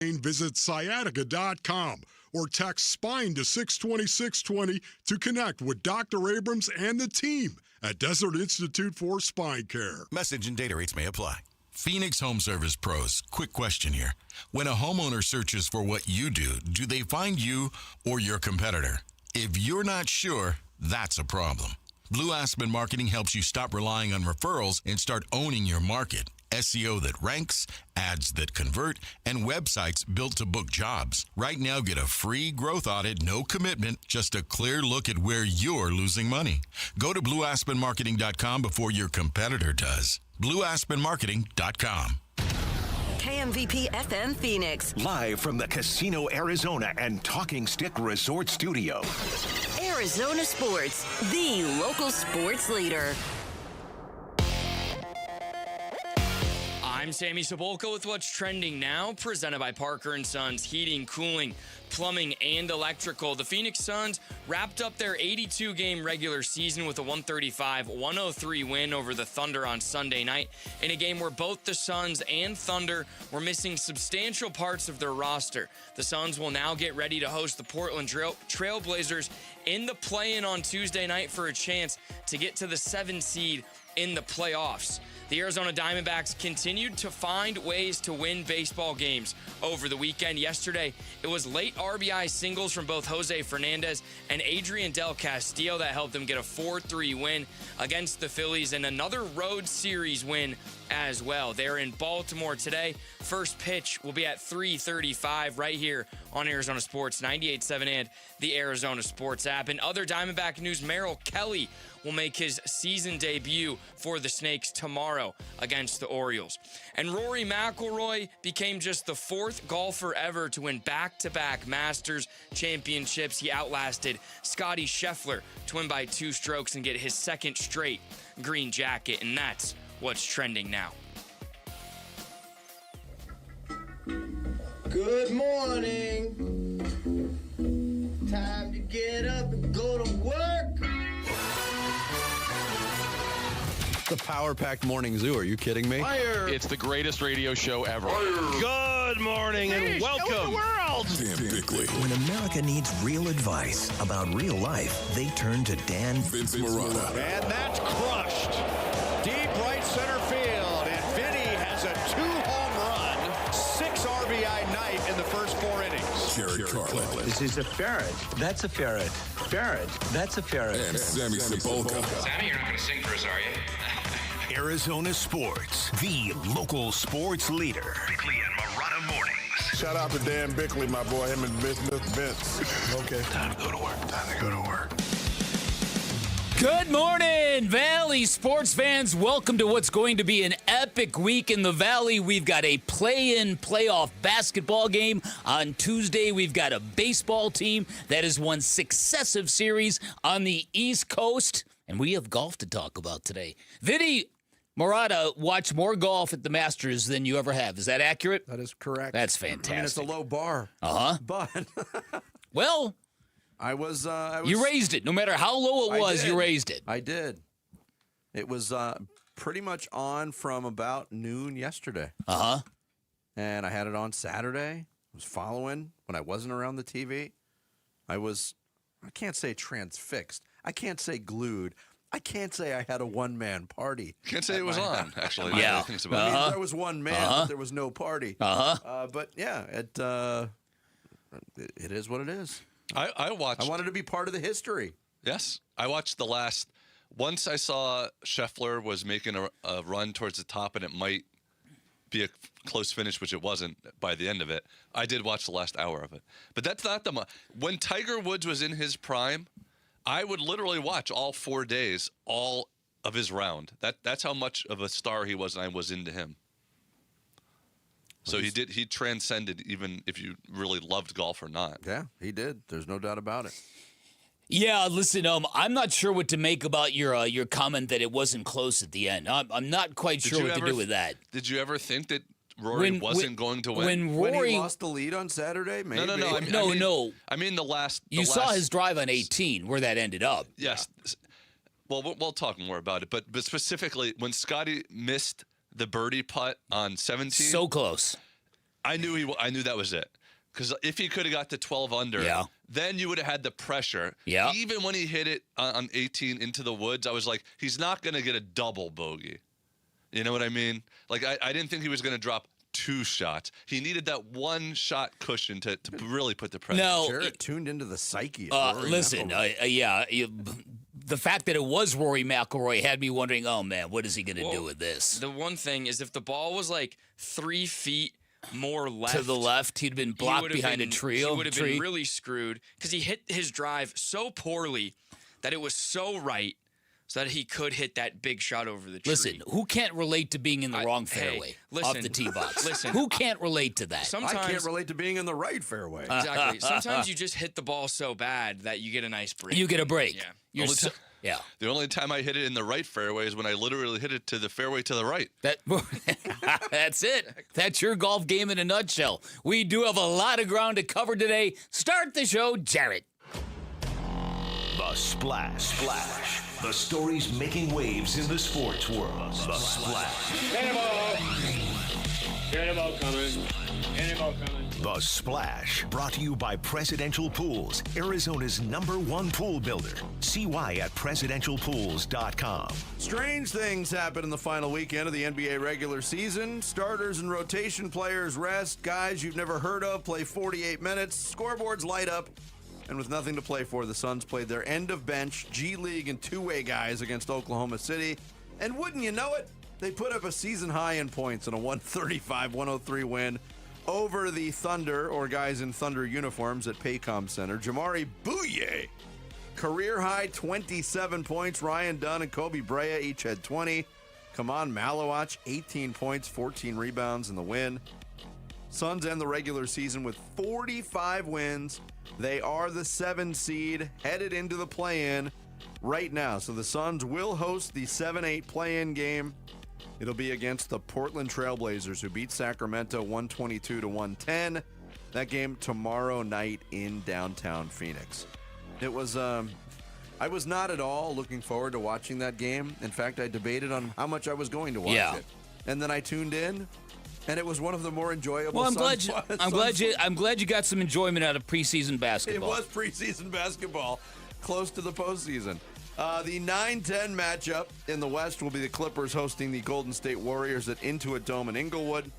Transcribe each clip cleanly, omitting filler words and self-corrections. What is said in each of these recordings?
Visit sciatica.com or text SPINE to 620-620 to connect with Dr. Abrams and the team at Desert Institute for Spine Care. Message and data rates may apply. Phoenix Home Service Pros, quick question here. When a homeowner searches for what you do they find you or your competitor? If you're not sure, that's a problem. Blue Aspen Marketing helps you stop relying on referrals and start owning your market. SEO that ranks, ads that convert, and websites built to book jobs. Right now, get a free growth audit, no commitment, just a clear look at where you're losing money. Go to blueaspenmarketing.com before your competitor does. blueaspenmarketing.com. KMVP FM Phoenix. Live from the Casino Arizona and Talking Stick Resort Studio. Arizona Sports, the local sports leader. I'm Sammy Cebulka with what's trending now, presented by Parker & Sons Heating, Cooling, Plumbing, and Electrical. The Phoenix Suns wrapped up their 82-game regular season with a 135-103 win over the Thunder on Sunday night, in a game where both the Suns and Thunder were missing substantial parts of their roster. The Suns will now get ready to host the Portland Trailblazers in the play-in on Tuesday night for a chance to get to the 7th seed in the playoffs. The Arizona Diamondbacks continued to find ways to win baseball games over the weekend. Yesterday, it was late RBI singles from both Jose Fernandez and Adrian Del Castillo that helped them get a 4-3 win against the Phillies and another road series win as well. They're in Baltimore today. First pitch will be at 3:35 right here on Arizona Sports 98.7 and the Arizona Sports app. In other Diamondback news, Merrill Kelly will make his season debut for the Snakes tomorrow against the Orioles. And Rory McIlroy became just the 4th golfer ever to win back-to-back Masters championships. He outlasted Scottie Scheffler to win by 2 strokes and get his 2nd straight green jacket, and that's what's trending now. Good morning. Time to get up and go to work. The power-packed morning zoo. Are you kidding me? Fire. It's the greatest radio show ever. Good morning and welcome. Dan Bickley. When America needs real advice about real life, they turn to Dan Vince Marotta. And that's crushed. Deep right center field. And Vinny has a 2-home run, 6 RBI night in the first 4 innings. Jared Carlin. This is a ferret. That's a ferret. Ferret. That's a ferret. And Sammy Cebulka. Sammy, you're not going to sing for us, are you? Arizona Sports, the local sports leader. Bickley and Marotta mornings. Shout out to Dan Bickley, my boy, him and Vince. Okay. Time to go to work. Time to go to work. Good morning, Valley sports fans. Welcome to what's going to be an epic week in the Valley. We've got a play-in playoff basketball game. On Tuesday, we've got a baseball team that has won successive series on the East Coast. And we have golf to talk about today. Vinny Marotta watched more golf at the Masters than you ever have. Is that accurate? That is correct. That's fantastic. I mean, it's a low bar. Uh-huh. But well, I was you raised it. No matter how low it was, you raised it. I did. It was pretty much on from about noon yesterday. Uh-huh. And I had it on Saturday. I was following when I wasn't around the TV. I can't say transfixed. I can't say glued. I can't say I had a one-man party. Can't say it was on, actually. Yeah. There was one man, but there was no party. But yeah, it is what it is. I watched. I wanted to be part of the history. Yes. I watched the last. Once I saw Scheffler was making a run towards the top and it might be a close finish, which it wasn't by the end of it. I did watch the last hour of it. But that's not when Tiger Woods was in his prime, I would literally watch all 4 days, all of his round. That's how much of a star he was, and I was into him. So he transcended even if you really loved golf or not. Yeah, he did. There's no doubt about it. Yeah, listen, I'm not sure what to make about your comment that it wasn't close at the end. I'm not quite sure what to do with that. Did you ever think that Rory wasn't going to win? When he lost the lead on Saturday, maybe. No. I mean the last. You saw his drive on 18, where that ended up. Yes. Well, we'll talk more about it, but specifically when Scottie missed the birdie putt on 17. So close. I knew that was it. Because if he could have got to 12 under, then you would have had the pressure. Yeah. Even when he hit it on 18 into the woods, I was like, he's not going to get a double bogey. You know what I mean? Like, I didn't think he was going to drop 2 shots. He needed that 1 shot cushion to really put the pressure. No, Jarrett tuned into the psyche. Listen, the fact that it was Rory McIlroy had me wondering, oh, man, what is he going to do with this? The one thing is if the ball was like 3 feet more left to the left, he'd been blocked behind a tree. He would have been really screwed because he hit his drive so poorly that it was so right so that he could hit that big shot over the tree. Listen, who can't relate to being in the wrong fairway off the tee box? Listen, who can't relate to that? I can't relate to being in the right fairway. Exactly. Sometimes you just hit the ball so bad that you get a nice break. You get a break. Yeah. Yeah. The only time I hit it in the right fairway is when I literally hit it to the fairway to the right. That's it. That's your golf game in a nutshell. We do have a lot of ground to cover today. Start the show, Jarrett. The Splash. The stories making waves in the sports world. The Splash. Get him all coming. The Splash, brought to you by Presidential Pools, Arizona's #1 pool builder. See why at presidentialpools.com. Strange things happen in the final weekend of the NBA regular season. Starters and rotation players rest. Guys you've never heard of play 48 minutes. Scoreboards light up. And with nothing to play for, the Suns played their end-of-bench G League and two-way guys against Oklahoma City. And wouldn't you know it, they put up a season high in points in a 135-103 win over the Thunder, or guys in Thunder uniforms at Paycom Center. Jamari Bouye, career-high 27 points. Ryan Dunn and Kobe Brea each had 20. Kaman Malawach, 18 points, 14 rebounds in the win. Suns end the regular season with 45 wins. They are the 7 seed, headed into the play-in right now. So the Suns will host the 7-8 play-in game. It'll be against the Portland Trailblazers, who beat Sacramento 122-110. That game tomorrow night in downtown Phoenix. It was, I was not at all looking forward to watching that game. In fact, I debated on how much I was going to watch it. And then I tuned in, and it was one of the more enjoyable. Well, I'm glad you got some enjoyment out of preseason basketball. It was preseason basketball, close to the postseason. The 9-10 matchup in the West will be the Clippers hosting the Golden State Warriors at Intuit Dome in Inglewood.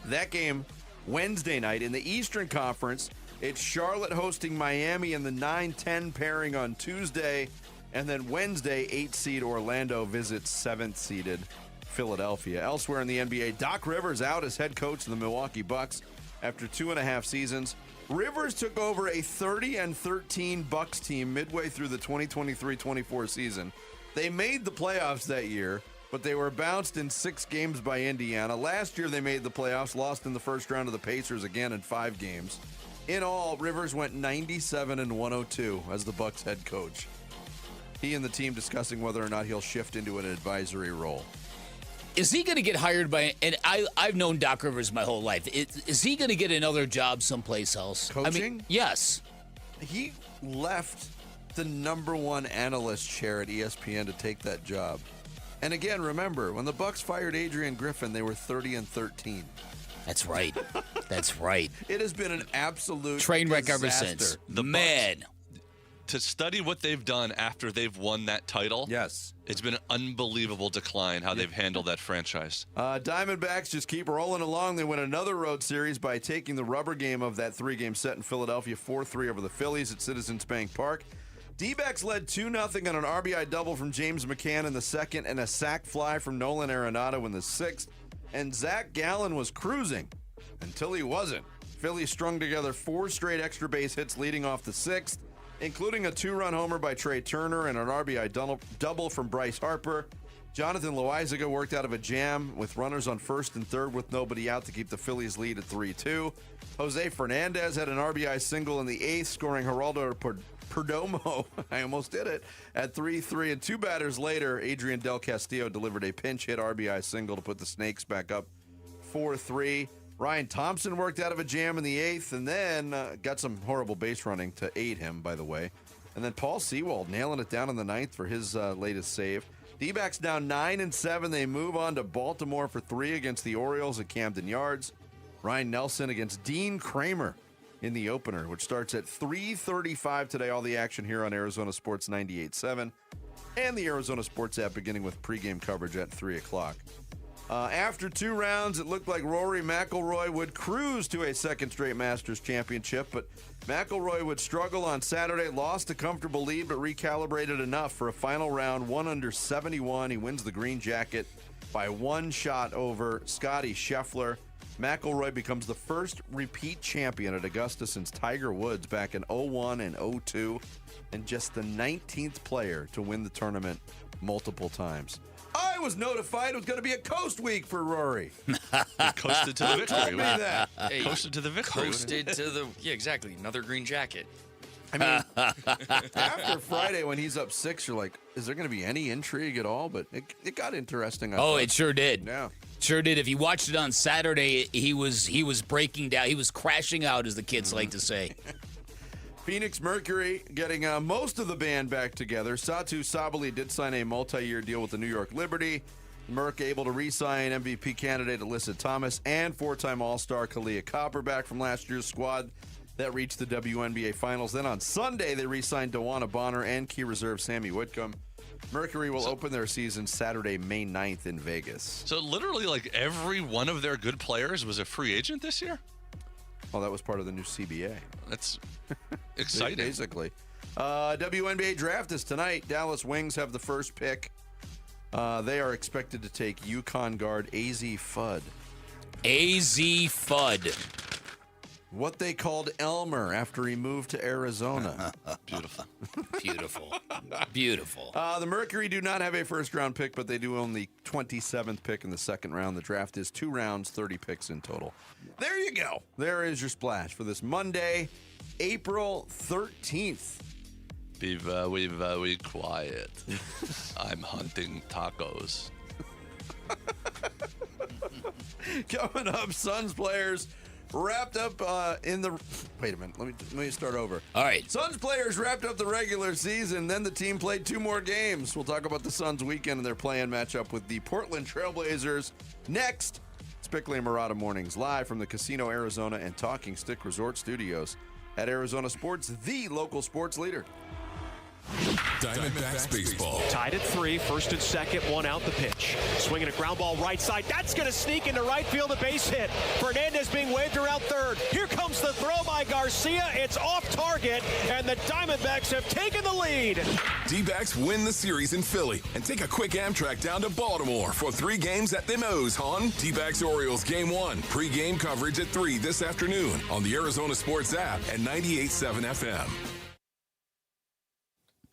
That game Wednesday night. In the Eastern Conference, it's Charlotte hosting Miami in the 9-10 pairing on Tuesday. And then Wednesday, 8-seed Orlando visits 7th-seeded Philadelphia. Elsewhere in the NBA, Doc Rivers out as head coach of the Milwaukee Bucks after 2.5 seasons. Rivers took over a 30-13 Bucks team midway through the 2023-24 season. They made the playoffs that year, but they were bounced in 6 games by Indiana. Last year they made the playoffs, lost in the first round to the Pacers again in 5 games. In all, Rivers went 97-102 as the Bucks head coach. He and the team discussing whether or not he'll shift into an advisory role. Is he going to get hired by, and I've known Doc Rivers my whole life, is he going to get another job someplace else? Coaching? I mean, yes. He left the #1 analyst chair at ESPN to take that job. And again, remember, when the Bucks fired Adrian Griffin, they were 30-13. That's right. That's right. It has been an absolute train wreck disaster. ever since. The Man. Bucks, to study what they've done after they've won that title, yes, it's been an unbelievable decline how they've handled that franchise. Diamondbacks just keep rolling along. They win another road series by taking the rubber game of that 3-game set in Philadelphia, 4-3 over the Phillies at Citizens Bank Park. D-backs led 2-0 on an RBI double from James McCann in the second and a sac fly from Nolan Arenado in the 6th. And Zach Gallen was cruising until he wasn't. Phillies strung together 4 straight extra base hits leading off the 6th, including a 2-run homer by Trey Turner and an RBI double from Bryce Harper. Jonathan Loaizaga worked out of a jam with runners on first and third with nobody out to keep the Phillies lead at 3-2. Jose Fernandez had an RBI single in the 8th, scoring Geraldo Perdomo, I almost did it, at 3-3. And 2 batters later, Adrian Del Castillo delivered a pinch hit RBI single to put the Snakes back up 4-3. Ryan Thompson worked out of a jam in the 8th and then got some horrible base running to aid him, by the way. And then Paul Sewald nailing it down in the 9th for his latest save. D-backs down 9-7. They move on to Baltimore for 3 against the Orioles at Camden Yards. Ryan Nelson against Dean Kramer in the opener, which starts at 3:35 today. All the action here on Arizona Sports 98.7 and the Arizona Sports app, beginning with pregame coverage at 3 o'clock. After 2 rounds, it looked like Rory McIlroy would cruise to a second straight Masters championship, but McIlroy would struggle on Saturday, lost a comfortable lead, but recalibrated enough for a final round, 1 under 71. He wins the green jacket by 1 shot over Scotty Scheffler. McIlroy becomes the first repeat champion at Augusta since Tiger Woods back in 01 and 02, and just the 19th player to win the tournament multiple times. I was notified it was going to be a coast week for Rory. He coasted to the victory. Told me that. Hey, coasted to the victory. Coasted to the exactly. Another green jacket. I mean, after Friday when he's up 6, you're like, is there going to be any intrigue at all? But it got interesting. It sure did. Yeah. Sure did. If you watched it on Saturday, he was breaking down. He was crashing out, as the kids like to say. Phoenix Mercury getting most of the band back together. Satu Sabali did sign a multi-year deal with the New York Liberty. Merc able to re-sign MVP candidate Alyssa Thomas and 4-time All-Star Kalia Copperback from last year's squad that reached the WNBA Finals. Then on Sunday, they re-signed Dewana Bonner and key reserve Sammy Whitcomb. Mercury will open their season Saturday, May 9th in Vegas. So literally, like, every one of their good players was a free agent this year? Oh, that was part of the new CBA. That's exciting. Basically. WNBA draft is tonight. Dallas Wings have the first pick. They are expected to take UConn guard AZ Fudd. AZ Fudd. What they called Elmer after he moved to Arizona. Beautiful. Beautiful. Beautiful. The Mercury do not have a first-round pick, but they do own the 27th pick in the second round. The draft is 2 rounds, 30 picks in total. There you go. There is your splash for this Monday, April 13th. Be very, very quiet. I'm hunting tacos. Coming up, Suns players wrapped up in the... Wait a minute. Let me start over. All right. Suns players wrapped up the regular season. Then the team played 2 more games. We'll talk about the Suns weekend and their play-in matchup with the Portland Trailblazers next. It's Bickley and Murata Mornings, live from the Casino Arizona and Talking Stick Resort Studios at Arizona Sports, the local sports leader. Diamondbacks baseball. Tied at 3, first and second, 1 out the pitch. Swinging a ground ball right side. That's going to sneak into right field, a base hit. Fernandez being waved around third. Here comes the throw by Garcia. It's off target, and the Diamondbacks have taken the lead. D-backs win the series in Philly and take a quick Amtrak down to Baltimore for 3 games at the Mo's, hon. D-backs Orioles Game 1. Pre-game coverage at 3 this afternoon on the Arizona Sports app and 98.7 FM.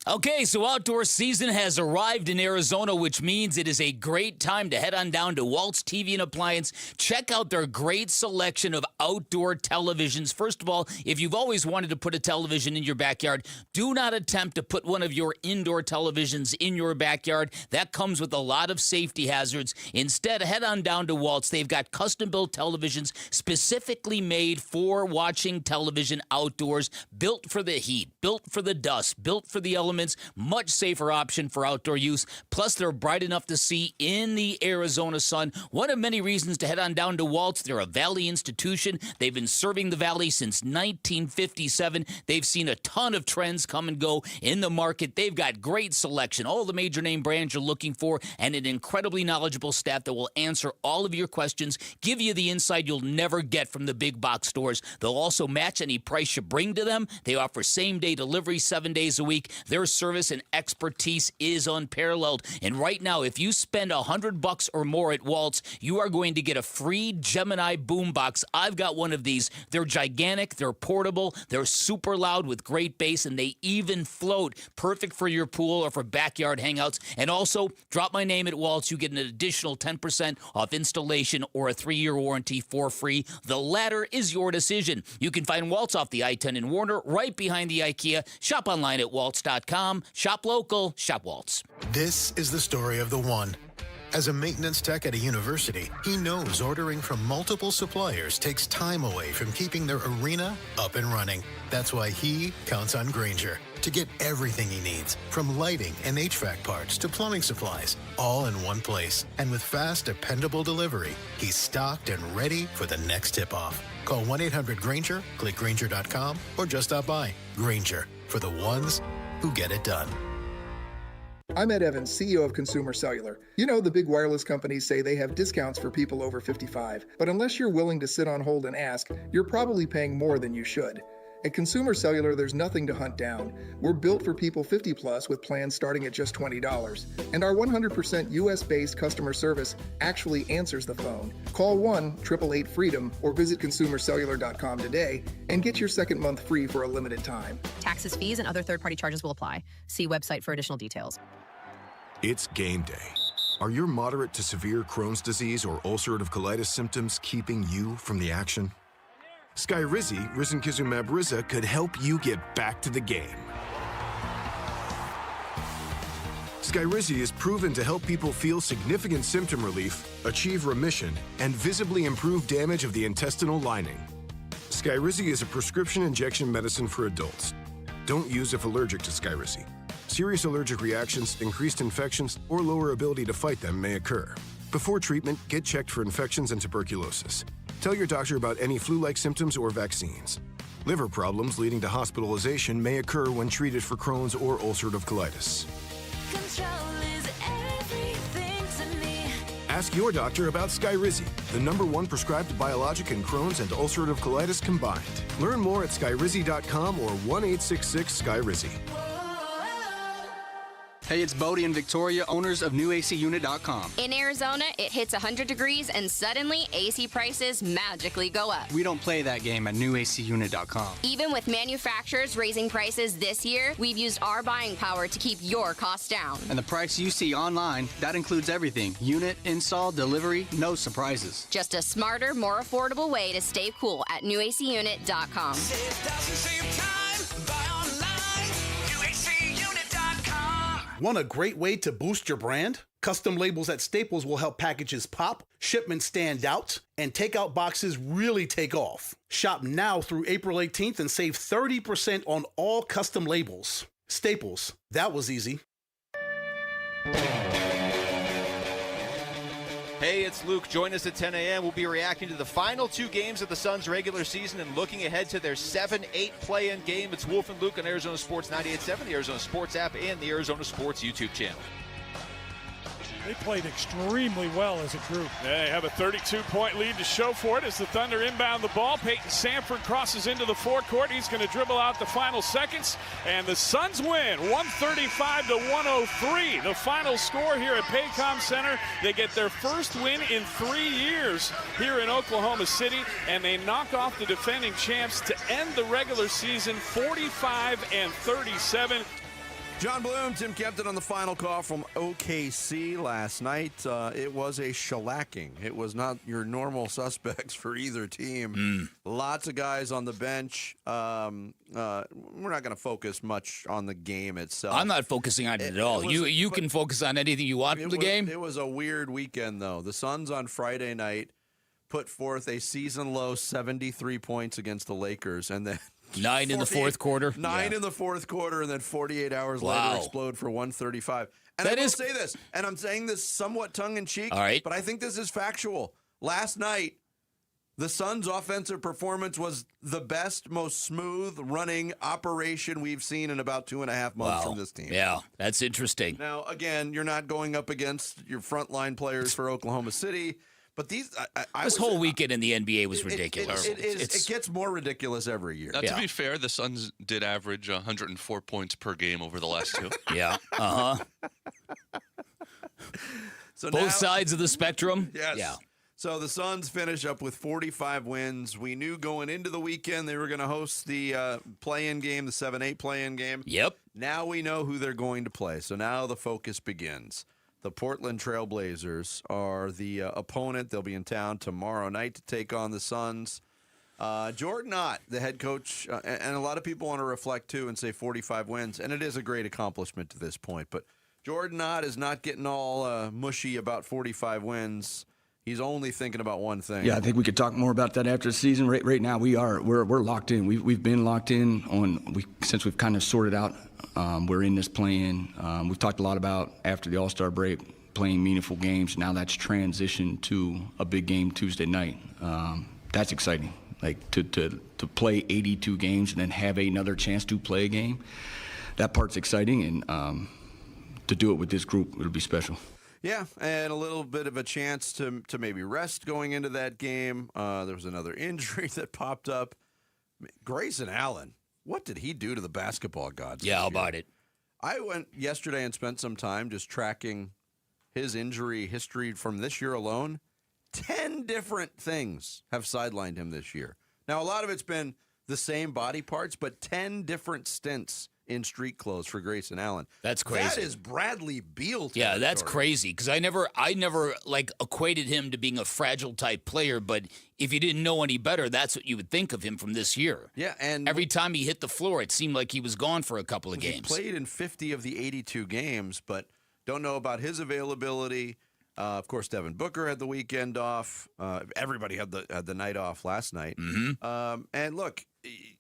Okay, so outdoor season has arrived in Arizona, which means it is a great time to head on down to Waltz TV and Appliance. Check out their great selection of outdoor televisions. First of all, if you've always wanted to put a television in your backyard, do not attempt to put one of your indoor televisions in your backyard. That comes with a lot of safety hazards. Instead, head on down to Waltz. They've got custom-built televisions specifically made for watching television outdoors, built for the heat, built for the dust, built for the elements. Much safer option for outdoor use. Plus, they're bright enough to see in the Arizona sun. One of many reasons to head on down to Waltz. They're a Valley institution. They've been serving the Valley since 1957. They've seen a ton of trends come and go in the market. They've got great selection, all the major name brands you're looking for, and an incredibly knowledgeable staff that will answer all of your questions, give you the insight you'll never get from the big box stores. They'll also match any price you bring to them. They offer same-day delivery 7 days a week. Their service and expertise is unparalleled. And right now, if you spend $100 or more at Waltz, you are going to get a free Gemini boombox. I've got one of these. They're gigantic, they're portable, they're super loud with great bass, and they even float. Perfect for your pool or for backyard hangouts. And also, drop my name at Waltz. You get an additional 10% off installation or a 3-year warranty for free. The latter is your decision. You can find Waltz off the I-10 in Warner, right behind the IKEA. Shop online at waltz.com. Shop local, shop Waltz. This is the story of the one. As a maintenance tech at a university, he knows ordering from multiple suppliers takes time away from keeping their arena up and running. That's why he counts on Grainger to to get everything he needs, from lighting and HVAC parts to plumbing supplies, all in one place. And with fast, dependable delivery, he's stocked and ready for the next tip-off. Call 1-800-GRAINGER, click Grainger.com, or just stop by. Grainger, for the ones who get it done. I'm Ed Evans, CEO of Consumer Cellular. You know, the big wireless companies say they have discounts for people over 55, but unless you're willing to sit on hold and ask, you're probably paying more than you should. At Consumer Cellular, there's nothing to hunt down. We're built for people 50 plus with plans starting at just $20. And our 100% US-based customer service actually answers the phone. Call 1-888-FREEDOM or visit consumercellular.com today and get your second month free for a limited time. Taxes, fees, and other third-party charges will apply. See website for additional details. It's game day. Are your moderate to severe Crohn's disease or ulcerative colitis symptoms keeping you from the action? Skyrizi, risankizumab Riza, could help you get back to the game. Skyrizi is proven to help people feel significant symptom relief, achieve remission, and visibly improve damage of the intestinal lining. Skyrizi is a prescription injection medicine for adults. Don't use if allergic to Skyrizi. Serious allergic reactions, increased infections, or lower ability to fight them may occur. Before treatment, get checked for infections and tuberculosis. Tell your doctor about any flu-like symptoms or vaccines. Liver problems leading to hospitalization may occur when treated for Crohn's or ulcerative colitis. Ask your doctor about Skyrizi, the #1 prescribed biologic in Crohn's and ulcerative colitis combined. Learn more at skyrizi.com or 1-866-SKYRIZI. Hey, it's Bodie and Victoria, owners of NewACUnit.com. In Arizona, it hits 100 degrees and suddenly AC prices magically go up. We don't play that game at NewACUnit.com. Even with manufacturers raising prices this year, we've used our buying power to keep your costs down. And the price you see online, that includes everything. Unit, install, delivery, no surprises. Just a smarter, more affordable way to stay cool at NewACUnit.com. Want a great way to boost your brand? Custom labels at Staples will help packages pop, shipments stand out, and takeout boxes really take off. Shop now through April 18th and save 30% on all custom labels. Staples, that was easy. Hey, it's Luke. Join us at 10 a.m. We'll be reacting to the final 2 games of the Suns' regular season and looking ahead to their 7-8 play-in game. It's Wolf and Luke on Arizona Sports 98.7, the Arizona Sports app, and the Arizona Sports YouTube channel. They played extremely well as a group. They have a 32-point lead to show for it as the Thunder inbound the ball. Peyton Sanford crosses into the forecourt. He's going to dribble out the final seconds, and the Suns win 135-103. The final score here at Paycom Center. They get their first win in 3 years here in Oklahoma City, and they knock off the defending champs to end the regular season 45-37. John Bloom, Tim Kempton on the final call from OKC last night. It was a shellacking. It was not your normal suspects for either team. Lots of guys on the bench. We're not going to focus much on the game itself. I'm not focusing on it at all. You can focus on anything you want from the game. It was a weird weekend, though. The Suns on Friday night put forth a season-low 73 points against the Lakers, and then 9 in the fourth quarter. 9 in the fourth quarter, and then 48 hours later explode for 135. And I will say this, and I'm saying this somewhat tongue-in-cheek, but I think this is factual. Last night, the Suns' offensive performance was the best, most smooth-running operation we've seen in about 2.5 months from this team. Yeah, that's interesting. Now, again, you're not going up against your frontline players for Oklahoma City. But these, this whole weekend in the NBA was ridiculous. It gets more ridiculous every year. Now, to be fair, the Suns did average 104 points per game over the last 2. Yeah. So both sides of the spectrum. Yes. Yeah. So the Suns finish up with 45 wins. We knew going into the weekend they were going to host the play-in game, the 7-8 play-in game. Yep. Now we know who they're going to play. So now the focus begins. The Portland Trailblazers are the opponent. They'll be in town tomorrow night to take on the Suns. Jordan Ott, the head coach, and a lot of people want to reflect, too, and say 45 wins, and it is a great accomplishment to this point. But Jordan Ott is not getting all mushy about 45 wins. he's only thinking about one thing. Yeah, I think we could talk more about that after the season. Right now, we're locked in. We've been locked in since we've kind of sorted out. We're in this play-in. We've talked a lot about after the All-Star break playing meaningful games. Now that's transitioned to a big game Tuesday night. That's exciting. Like to play 82 games and then have another chance to play a game. That part's exciting, and to do it with this group, it'll be special. Yeah, and a little bit of a chance to maybe rest going into that game. There was another injury that popped up. Grayson Allen, what did he do to the basketball gods? Yeah, how about it? I went yesterday and spent some time just tracking his injury history from this year alone. 10 different things have sidelined him this year. Now, a lot of it's been the same body parts, but 10 different stints in street clothes for Grayson Allen. That's crazy. That is Bradley Beal territory. Yeah, that's crazy because I never like equated him to being a fragile type player, but if you didn't know any better, that's what you would think of him from this year. Yeah, and every time he hit the floor, it seemed like he was gone for a couple of games. He played in 50 of the 82 games, but don't know about his availability. Of course, Devin Booker had the weekend off. Everybody had the night off last night. Mm-hmm. And look,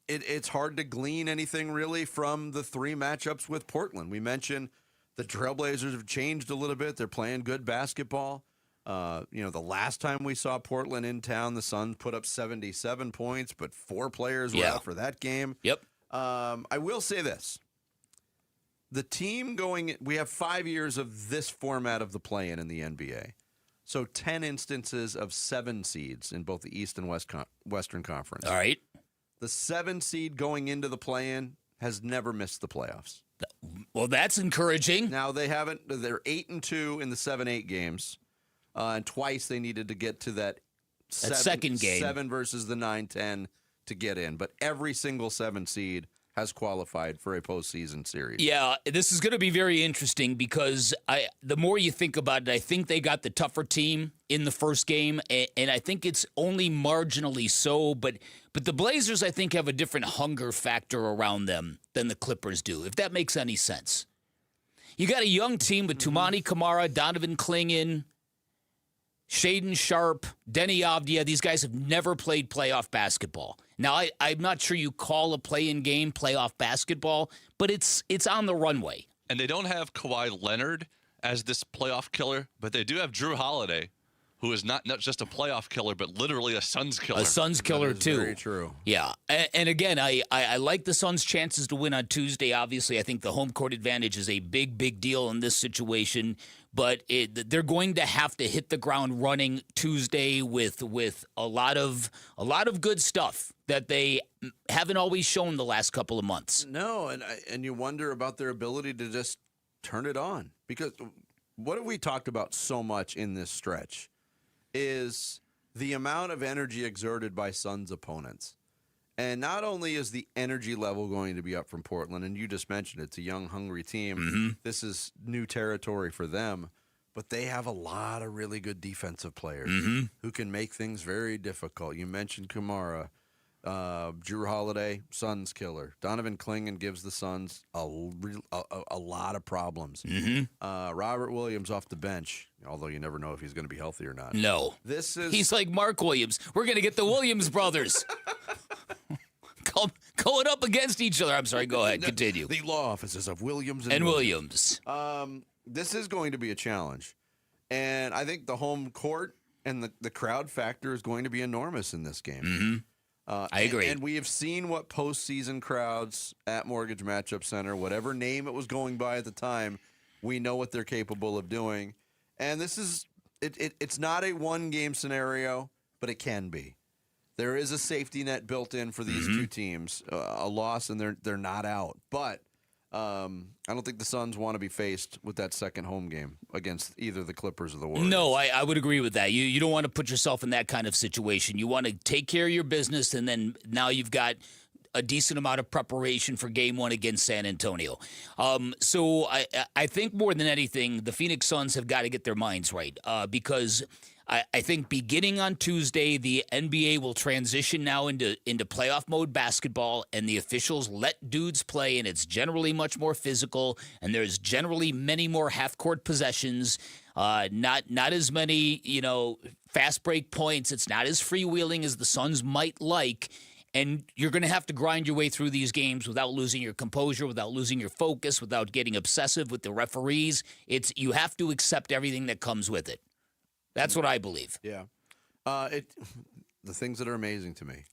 it's hard to glean anything really from the 3 matchups with Portland. We mentioned the Trailblazers have changed a little bit. They're playing good basketball. The last time we saw Portland in town, the Suns put up 77 points, but 4 players were out for that game. Yep. I will say this. The team we have 5 years of this format of the play-in in the NBA. So 10 instances of 7 seeds in both the East and Western Conference. All right. The 7 seed going into the play-in has never missed the playoffs. Well, that's encouraging. Now, they're 8-2 in the 7-8 games. And twice they needed to get to that second game. 7 versus the 9-10 to get in. But every single 7 seed has qualified for a postseason series. Yeah, this is going to be very interesting because the more you think about it, I think they got the tougher team in the first game, and I think it's only marginally so. But the Blazers, I think, have a different hunger factor around them than the Clippers do, if that makes any sense. You got a young team with Toumani Camara, Donovan Clingan, Shaedon Sharpe, Denny Avdia. These guys have never played playoff basketball. Now, I'm not sure you call a play-in game playoff basketball, but it's on the runway. And they don't have Kawhi Leonard as this playoff killer, but they do have Drew Holiday, who is not just a playoff killer, but literally a Suns killer. A Suns killer, too. Very true. Yeah. And again, I like the Suns' chances to win on Tuesday. Obviously, I think the home court advantage is a big, big deal in this situation. But they're going to have to hit the ground running Tuesday with a lot of good stuff that they haven't always shown the last couple of months. No, and you wonder about their ability to just turn it on. Because what have we talked about so much in this stretch is the amount of energy exerted by Suns opponents. And not only is the energy level going to be up from Portland, and you just mentioned it's a young, hungry team. Mm-hmm. This is new territory for them. But they have a lot of really good defensive players who can make things very difficult. You mentioned Kamara. Drew Holiday, Suns killer. Donovan Clingan gives the Suns a lot of problems. Robert Williams off the bench, although you never know if he's going to be healthy or not. No. He's like Mark Williams. We're going to get the Williams brothers. Going up against each other. I'm sorry, go ahead. Continue. The law offices of Williams and Williams. This is going to be a challenge. And I think the home court and the crowd factor is going to be enormous in this game. I agree. And we have seen what postseason crowds at Mortgage Matchup Center, whatever name it was going by at the time, we know what they're capable of doing. And this is it's not a one-game scenario, but it can be. There is a safety net built in for these two teams. A loss and they're not out. But I don't think the Suns want to be faced with that second home game against either the Clippers or the Warriors. No, I would agree with that. You don't want to put yourself in that kind of situation. You want to take care of your business, and then now you've got a decent amount of preparation for Game 1 against San Antonio. So I think more than anything, the Phoenix Suns have got to get their minds right because I think beginning on Tuesday, the NBA will transition now into playoff mode basketball, and the officials let dudes play, and it's generally much more physical, and there's generally many more half-court possessions. Not as many, fast break points. It's not as freewheeling as the Suns might like. And you're going to have to grind your way through these games without losing your composure, without losing your focus, without getting obsessive with the referees. You have to accept everything that comes with it. That's what I believe. Yeah. The things that are amazing to me,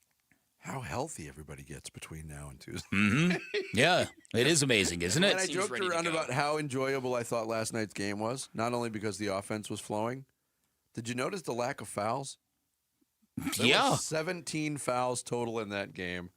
how healthy everybody gets between now and Tuesday. Mm-hmm. Yeah, it is amazing, isn't it? And I joked around about how enjoyable I thought last night's game was, not only because the offense was flowing. Did you notice the lack of fouls? There was 17 fouls total in that game.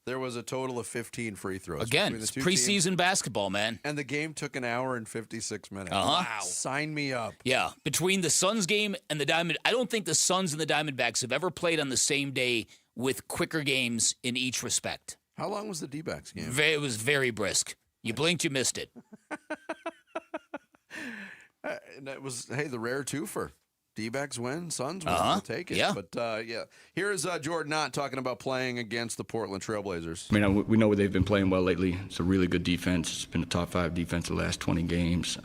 There was a total of 15 free throws. Again, it's preseason basketball, man. And the game took an hour and 56 minutes. Uh-huh. Wow. Sign me up. Yeah, between the Suns game and the I don't think the Suns and the Diamondbacks have ever played on the same day with quicker games in each respect. How long was the D-backs game? It was very brisk. You blinked, you missed it. And that was, the rare twofer. D-backs win, Suns win. We'll take it. Yeah. But, here's Jordan Knott talking about playing against the Portland Trailblazers. I mean, we know they've been playing well lately. It's a really good defense. It's been a top 5 defense the last 20 games.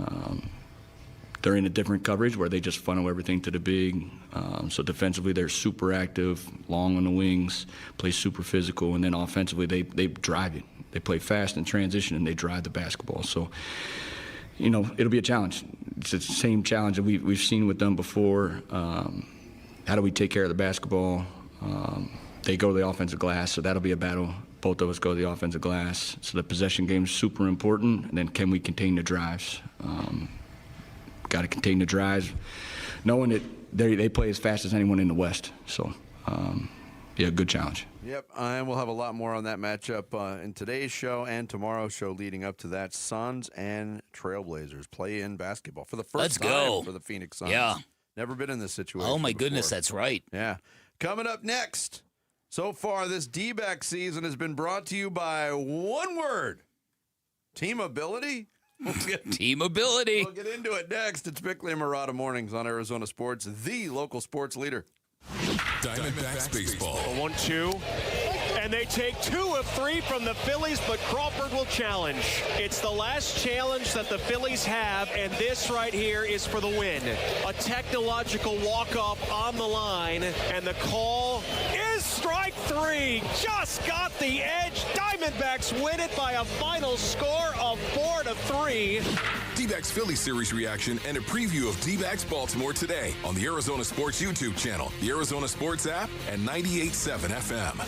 They're in a different coverage where they just funnel everything to the big. So defensively, they're super active, long on the wings, play super physical, and then offensively, they drive it. They play fast in transition, and they drive the basketball. So, it'll be a challenge. It's the same challenge that we've seen with them before. How do we take care of the basketball? They go to the offensive glass, so that'll be a battle. Both of us go to the offensive glass. So the possession game is super important, and then can we contain the drives? Got to contain the drives, knowing that they play as fast as anyone in the West. So, good challenge. Yep, and we'll have a lot more on that matchup in today's show and tomorrow's show leading up to that. Suns and Trailblazers play-in basketball for the first time for the Phoenix Suns. Yeah. Never been in this situation Oh, my before. goodness, that's right. Yeah. Coming up next, so far this D-back season has been brought to you by one word, teamability. Teamability. We'll get into it next. It's Bickley and Murata Mornings on Arizona Sports, the local sports leader. Diamondbacks baseball. 1-2. And they take 2 of 3 from the Phillies, but Crawford will challenge. It's the last challenge that the Phillies have, and this right here is for the win. A technological walk-off on the line, and the call is strike 3. Just got the edge. Diamondbacks win it by a final score of 4-3. D-backs Philly Series reaction and a preview of D-backs Baltimore today on the Arizona Sports YouTube channel, the Arizona Sports app, and 98.7 FM.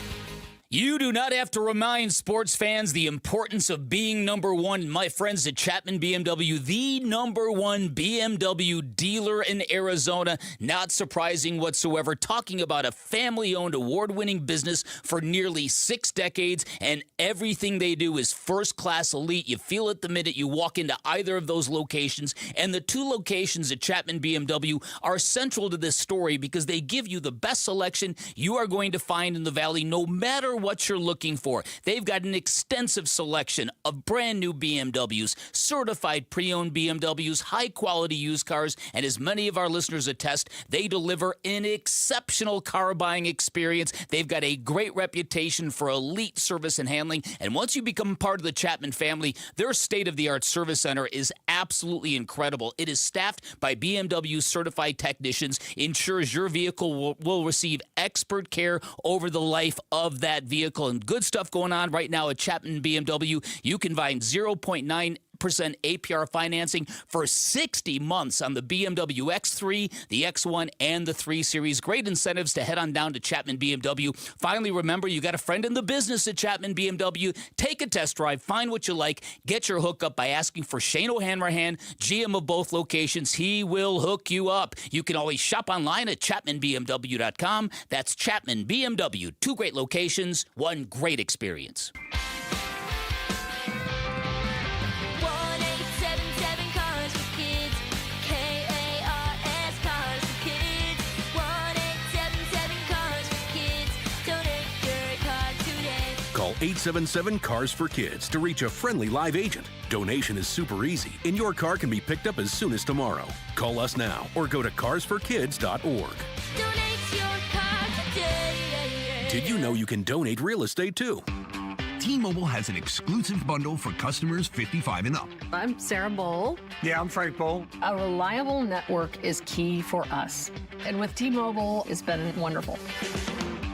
You do not have to remind sports fans the importance of being number one. My friends at Chapman BMW, the number one BMW dealer in Arizona. Not surprising whatsoever. Talking about a family-owned, award-winning business for nearly 6 decades, and everything they do is first-class elite. You feel it the minute you walk into either of those locations, and the 2 locations at Chapman BMW are central to this story because they give you the best selection you are going to find in the Valley, no matter what you're looking for. They've got an extensive selection of brand new BMWs, certified pre-owned BMWs, high-quality used cars, and as many of our listeners attest, they deliver an exceptional car buying experience. They've got a great reputation for elite service and handling, and once you become part of the Chapman family, their state-of-the-art service center is absolutely incredible. It is staffed by BMW certified technicians, ensures your vehicle will receive expert care over the life of that vehicle, and good stuff going on right now at Chapman BMW. You can find 0.9% APR financing for 60 months on the BMW X3, the X1, and the 3 Series. Great incentives to head on down to Chapman BMW. Finally, remember, you got a friend in the business at Chapman BMW. Take a test drive, find what you like, get your hookup by asking for Shane O'Hanrahan, GM of both locations. He will hook you up. You can always shop online at ChapmanBMW.com. That's Chapman BMW. 2 great locations, 1 great experience. Call 877-CARS-FOR-KIDS to reach a friendly live agent. Donation is super easy, and your car can be picked up as soon as tomorrow. Call us now or go to carsforkids.org. Donate your car today. Did you know you can donate real estate too? T-Mobile has an exclusive bundle for customers 55 and up. I'm Sarah Bowl. Yeah, I'm Frank Bowl. A reliable network is key for us. And with T-Mobile, it's been wonderful.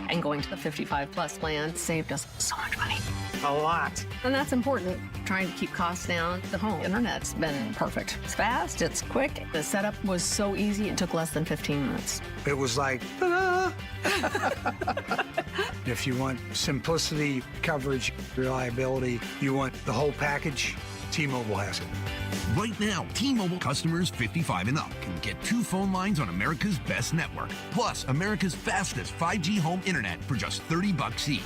And going to the 55-plus plan saved us so much money. A lot. And that's important. Trying to keep costs down. The home internet's been perfect. It's fast, it's quick. The setup was so easy, it took less than 15 minutes. It was like, ta-da! If you want simplicity, coverage, reliability, you want the whole package, T-Mobile has it. Right now, T-Mobile customers 55 and up can get 2 phone lines on America's best network, plus America's fastest 5G home internet for just $30 each.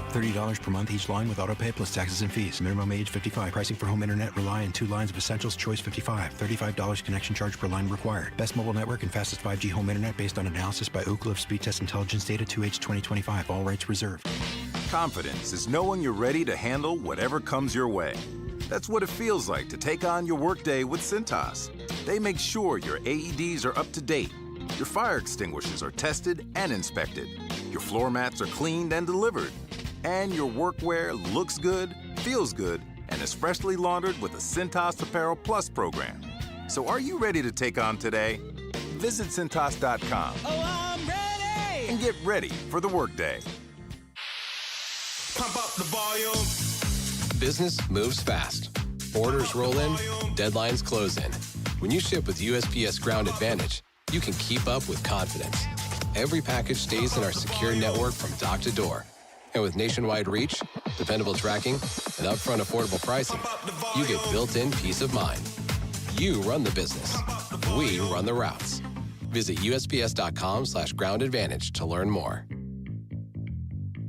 $30 per month each line with autopay plus taxes and fees. Minimum age 55. Pricing for home internet rely on 2 lines of Essentials Choice 55. $35 connection charge per line required. Best mobile network and fastest 5G home internet based on analysis by Ookla of Speed Test Intelligence data 2H 2025. All rights reserved. Confidence is knowing you're ready to handle whatever comes your way. That's what it feels like to take on your workday with Cintas. They make sure your AEDs are up to date, your fire extinguishers are tested and inspected, your floor mats are cleaned and delivered, and your workwear looks good, feels good, and is freshly laundered with the Cintas Apparel Plus program. So are you ready to take on today? Visit Cintas.com. Oh, I'm ready! And get ready for the workday. Pump up the volume. Business moves fast. Orders roll in, deadlines close in. When you ship with USPS Ground Advantage, you can keep up with confidence. Every package stays in our secure network from dock to door. And with nationwide reach, dependable tracking, and upfront affordable pricing, you get built-in peace of mind. You run the business. We run the routes. Visit USPS.com/Ground Advantage to learn more.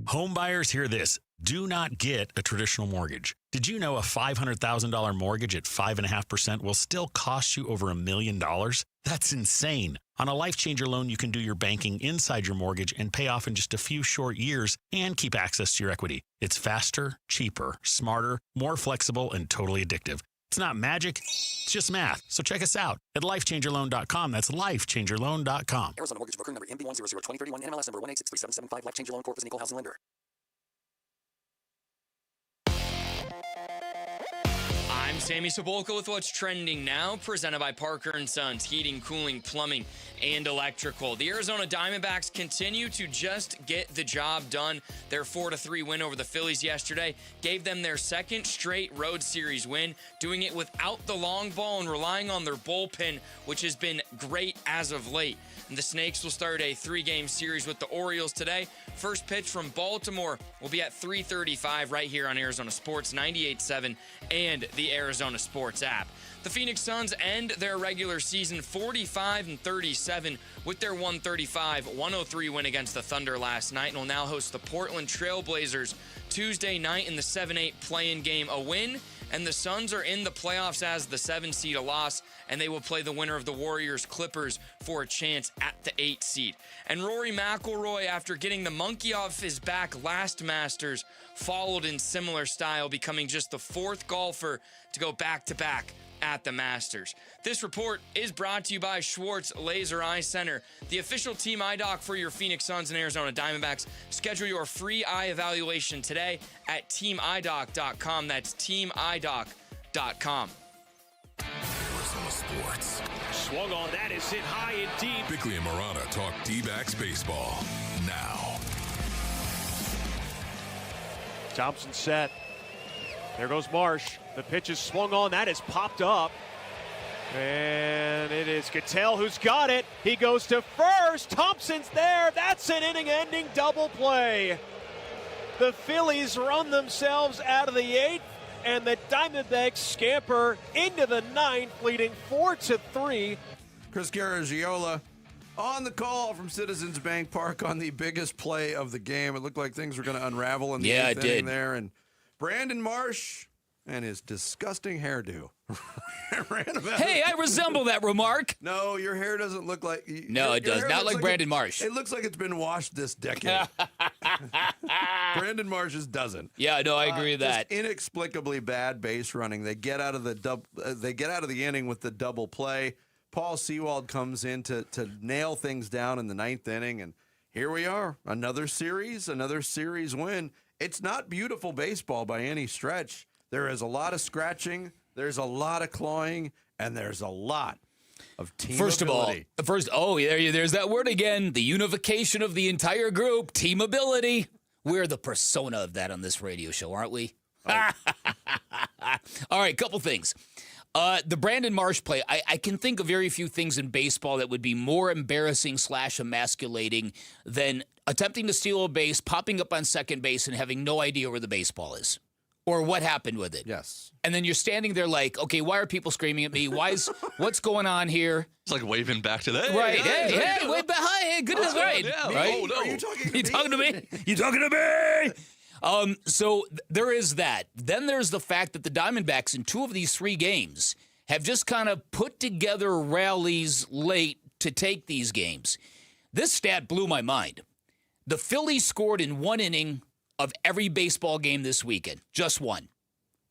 Home buyers, hear this. Do not get a traditional mortgage. Did you know a $500,000 mortgage at 5.5% will still cost you over $1 million? That's insane. On a Life Changer loan, you can do your banking inside your mortgage and pay off in just a few short years and keep access to your equity. It's faster, cheaper, smarter, more flexible, and totally addictive. It's not magic, it's just math. So check us out at lifechangerloan.com. That's lifechangerloan.com. Arizona Mortgage Broker number MB1002031, NMLS number 1863775. Life Changer Loan Corp is an equal housing lender. I'm Sammy Sepulka with what's trending now, presented by Parker & Sons, heating, cooling, plumbing, and electrical. The Arizona Diamondbacks continue to just get the job done. Their 4-3 win over the Phillies yesterday gave them their second straight road series win, doing it without the long ball and relying on their bullpen, which has been great as of late. And the Snakes will start a 3-game series with the Orioles today. First pitch from Baltimore will be at 3:35 right here on Arizona Sports 98.7 and the Arizona Sports app. The Phoenix Suns end their regular season 45-37 with their 135-103 win against the Thunder last night, and will now host the Portland Trail Blazers Tuesday night in the 7-8 play-in game. A win, and the Suns are in the playoffs as the 7 seed. A loss, and they will play the winner of the Warriors-Clippers for a chance at the 8 seed. And Rory McIlroy, after getting the monkey off his back last Masters, followed in similar style, becoming just the 4th golfer to go back-to-back at the Masters. This report is brought to you by Schwartz Laser Eye Center, the official team eye doc for your Phoenix Suns and Arizona Diamondbacks. Schedule your free eye evaluation today at teamidoc.com. That's teamidoc.com. Arizona Sports. Swung on, that is hit high and deep. Bickley and Murata talk D-backs baseball now. Thompson set. There goes Marsh. The pitch is swung on. That is popped up. And it is Cattell who's got it. He goes to first. Thompson's there. That's an inning-ending double play. The Phillies run themselves out of the 8th, and the Diamondbacks scamper into the 9th, leading 4-3. Chris Garagiola on the call from Citizens Bank Park on the biggest play of the game. It looked like things were going to unravel in the 8th inning there. And Brandon Marsh and his disgusting hairdo ran about. Hey, I resemble that remark. No, your hair doesn't look like... No, it does. Not like Brandon Marsh. It looks like it's been washed this decade. Brandon Marsh's doesn't. Yeah, no, I agree with that. Inexplicably bad base running. They get out of the inning with the double play. Paul Sewald comes in to nail things down in the 9th inning, and here we are. Another series win. It's not beautiful baseball by any stretch. There is a lot of scratching, there's a lot of clawing, and there's a lot of team First ability. of all, there's that word again, the unification of the entire group, team ability. We're the persona of that on this radio show, aren't we? Oh. All right, couple things. The Brandon Marsh play, I can think of very few things in baseball that would be more embarrassing / emasculating than attempting to steal a base, popping up on second base, and having no idea where the baseball is or what happened with it. Yes. And then you're standing there like, okay, why are people screaming at me? What's going on here? It's like waving back to that. Right. Hey, wait behind. Hey, goodness, right. Yeah. Right? Oh, no. Are you talking to You me? talking to me? You talking to me? So there is that. Then there's the fact that the Diamondbacks in 2 of these 3 games have just kind of put together rallies late to take these games. This stat blew my mind. The Phillies scored in 1 inning of every baseball game this weekend. Just 1.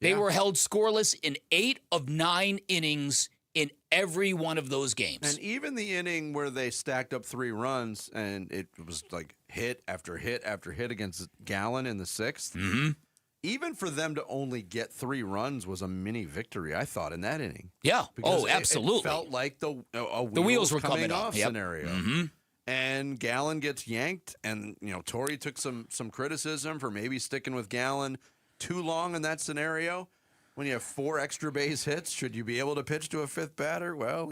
They were held scoreless in 8 of 9 innings in every one of those games. And even the inning where they stacked up 3 runs and it was like hit after hit after hit against Gallen in the 6th, even for them to only get 3 runs was a mini victory, I thought, in that inning. Yeah. Because Absolutely. It felt like the wheels were coming off scenario. And Gallen gets yanked, and Torrey took some criticism for maybe sticking with Gallen too long in that scenario. When you have 4 extra base hits, should you be able to pitch to a 5th batter? Well,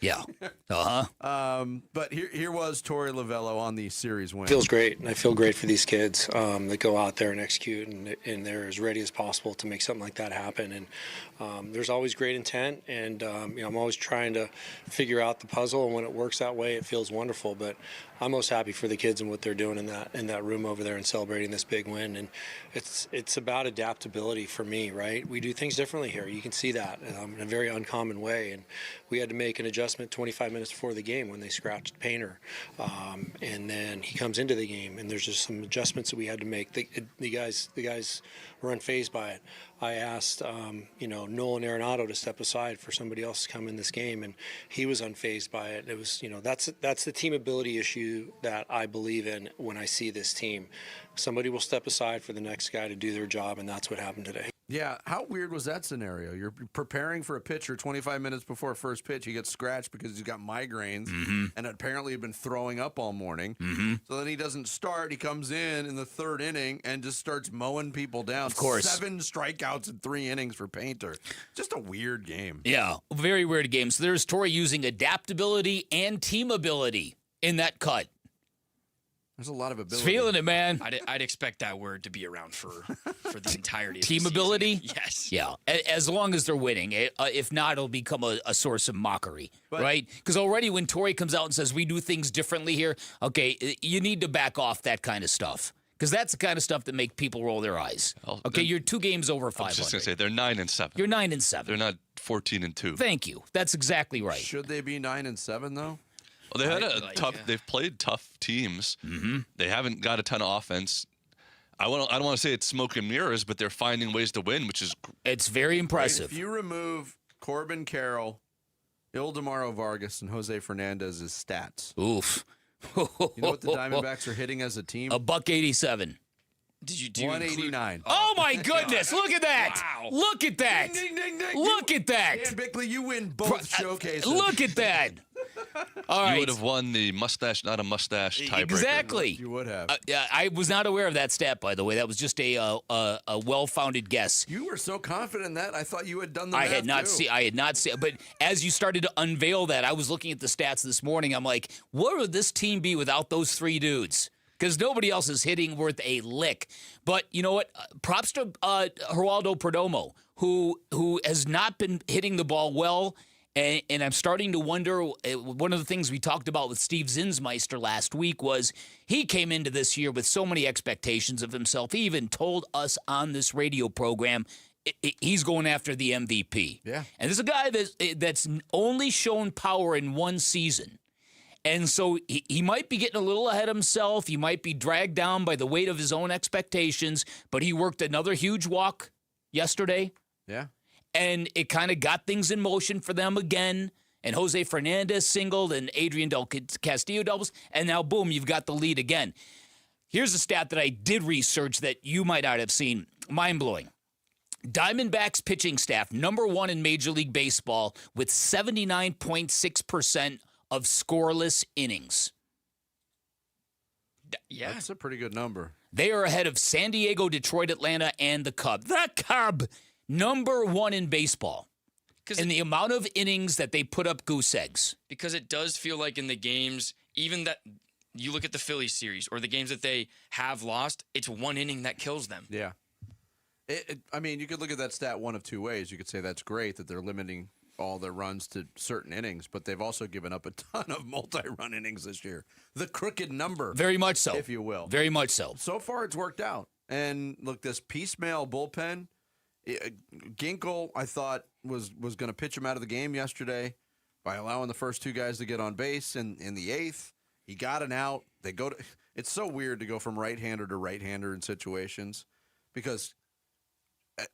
yeah. But here was Torrey Lovello on the series win. Feels great, and I feel great for these kids that go out there and execute, and they're as ready as possible to make something like that happen. And there's always great intent, and I'm always trying to figure out the puzzle. And when it works that way, it feels wonderful. But I'm most happy for the kids and what they're doing in that room over there and celebrating this big win. And it's about adaptability for me, right? We do things differently here. You can see that in a very uncommon way. And we had to make an adjustment 25 minutes before the game when they scratched Painter, and then he comes into the game, and there's just some adjustments that we had to make. The guys were unfazed by it. I asked Nolan Arenado to step aside for somebody else to come in this game, and he was unfazed by it. It was that's the team ability issue that I believe in when I see this team. Somebody will step aside for the next guy to do their job, and that's what happened today. Yeah, how weird was that scenario? You're preparing for a pitcher 25 minutes before first pitch. He gets scratched because he's got migraines and apparently had been throwing up all morning. So then he doesn't start. He comes in the 3rd inning and just starts mowing people down. Of course. 7 strikeouts in 3 innings for Painter. Just a weird game. Yeah, very weird game. So there's Torrey using adaptability and team ability in that cut. There's a lot of ability. Feeling it, man. I'd expect that word to be around for the entirety of team the ability? season. Yes. Yeah, as long as they're winning. If not, it'll become a source of mockery, right? Because already when Torrey comes out and says, we do things differently here, okay, you need to back off that kind of stuff. Because that's the kind of stuff that make people roll their eyes. Okay, you're 2 games over 500. I was just going to say, they're 9-7. You're 9-7. They're not 14-2. Thank you. That's exactly right. Should they be 9-7 though? Well, they had they've played tough teams. They haven't got a ton of offense. I don't want to say it's smoke and mirrors, but they're finding ways to win, which is it's very impressive. If you remove Corbin Carroll, Ildemaro Vargas, and Jose Fernandez's stats, oof. You know what the Diamondbacks are hitting as a team? $187. Did you do 189? Oh my goodness! Look at that! Wow. Look at that! Ding, ding, ding, ding. Look at that! Dan Bickley, you win both showcases. Look at that! All right. You would have won the mustache, not a mustache tiebreaker. Exactly. You would have. I was not aware of that stat, by the way. That was just a well-founded guess. You were so confident in that. I thought you had done the I math had not too. seen. I had not seen. But as you started to unveil that, I was looking at the stats this morning. I'm like, what would this team be without those 3 dudes? Because nobody else is hitting worth a lick. But you know what? Props to Geraldo Perdomo, who has not been hitting the ball well. And I'm starting to wonder, one of the things we talked about with Steve Zinsmeister last week was he came into this year with so many expectations of himself. He even told us on this radio program he's going after the MVP. Yeah. And there's a guy that's only shown power in 1 season. And so he might be getting a little ahead of himself. He might be dragged down by the weight of his own expectations. But he worked another huge walk yesterday. Yeah. And it kind of got things in motion for them again. And Jose Fernandez singled and Adrian Del Castillo doubles. And now, boom, you've got the lead again. Here's a stat that I did research that you might not have seen. Mind-blowing. Diamondbacks pitching staff, number 1 in Major League Baseball with 79.6% of scoreless innings. Yeah. That's a pretty good number. They are ahead of San Diego, Detroit, Atlanta, and the Cub. The Cub, number 1 in baseball. In the amount of innings that they put up goose eggs. Because it does feel like in the games, even that you look at the Phillies series or the games that they have lost, it's one inning that kills them. Yeah. I mean, you could look at that stat one of two ways. You could say that's great that they're limiting all their runs to certain innings, but they've also given up a ton of multi-run innings this year. The crooked number. Very much so. If you will. Very much so. So far, it's worked out. And look, this piecemeal bullpen, Ginkel, I thought, was going to pitch him out of the game yesterday by allowing the first 2 guys to get on base in the 8th. He got an out. It's so weird to go from right-hander to right-hander in situations because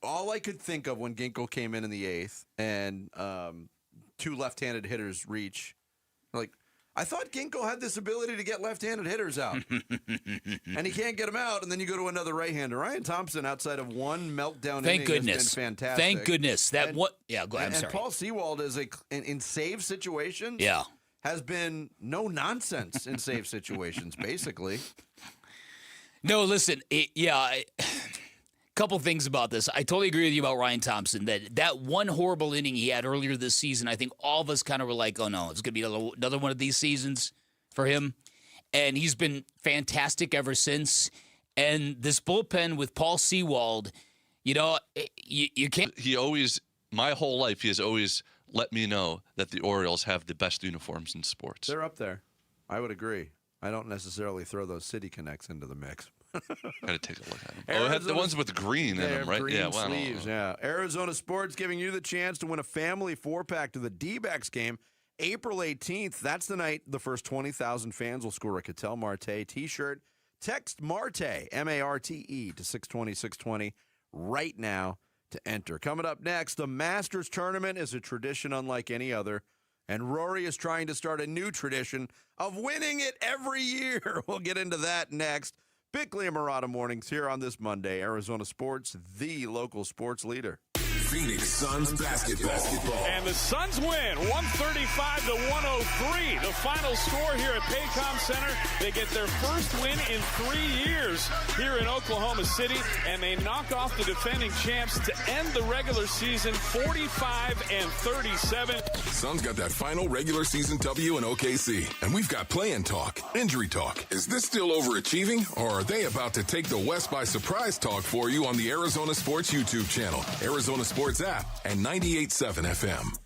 all I could think of when Ginkel came in the 8th and 2 left-handed hitters reach, like, I thought Ginkel had this ability to get left-handed hitters out, and he can't get them out, and then you go to another right-hander. Ryan Thompson, outside of one meltdown Thank inning, goodness. has been fantastic. Thank goodness. Go ahead. I'm sorry. And Paul Sewald is in save situations. Yeah. Has been no nonsense in save situations, basically. No, listen, couple things about this. I totally agree with you about Ryan Thompson, that one horrible inning he had earlier this season, I think all of us kind of were like, oh, no, it's going to be another one of these seasons for him. And he's been fantastic ever since. And this bullpen with Paul Sewald, you can't. My whole life, he has always let me know that the Orioles have the best uniforms in sports. They're up there. I would agree. I don't necessarily throw those City Connects into the mix. Got to take a look at them. Oh, the ones with green in them, right? Green sleeves, yeah. Arizona Sports giving you the chance to win a family 4-pack to the D-backs game April 18th. That's the night the first 20,000 fans will score a Cattell Marte T-shirt. Text Marte, M-A-R-T-E, to 620-620 right now to enter. Coming up next, the Masters tournament is a tradition unlike any other, and Rory is trying to start a new tradition of winning it every year. We'll get into that next. Bickley and Murata mornings here on this Monday. Arizona Sports, the local sports leader. Phoenix Suns basketball. And the Suns win 135-103. The final score here at Paycom Center. They get their first win in 3 years here in Oklahoma City, and they knock off the defending champs to end the regular season 45-37. Suns got that final regular season W in OKC, and we've got play-in talk, injury talk. Is this still overachieving, or are they about to take the West by surprise talk for you on the Arizona Sports YouTube channel, Arizona Sports app, and 98.7 FM.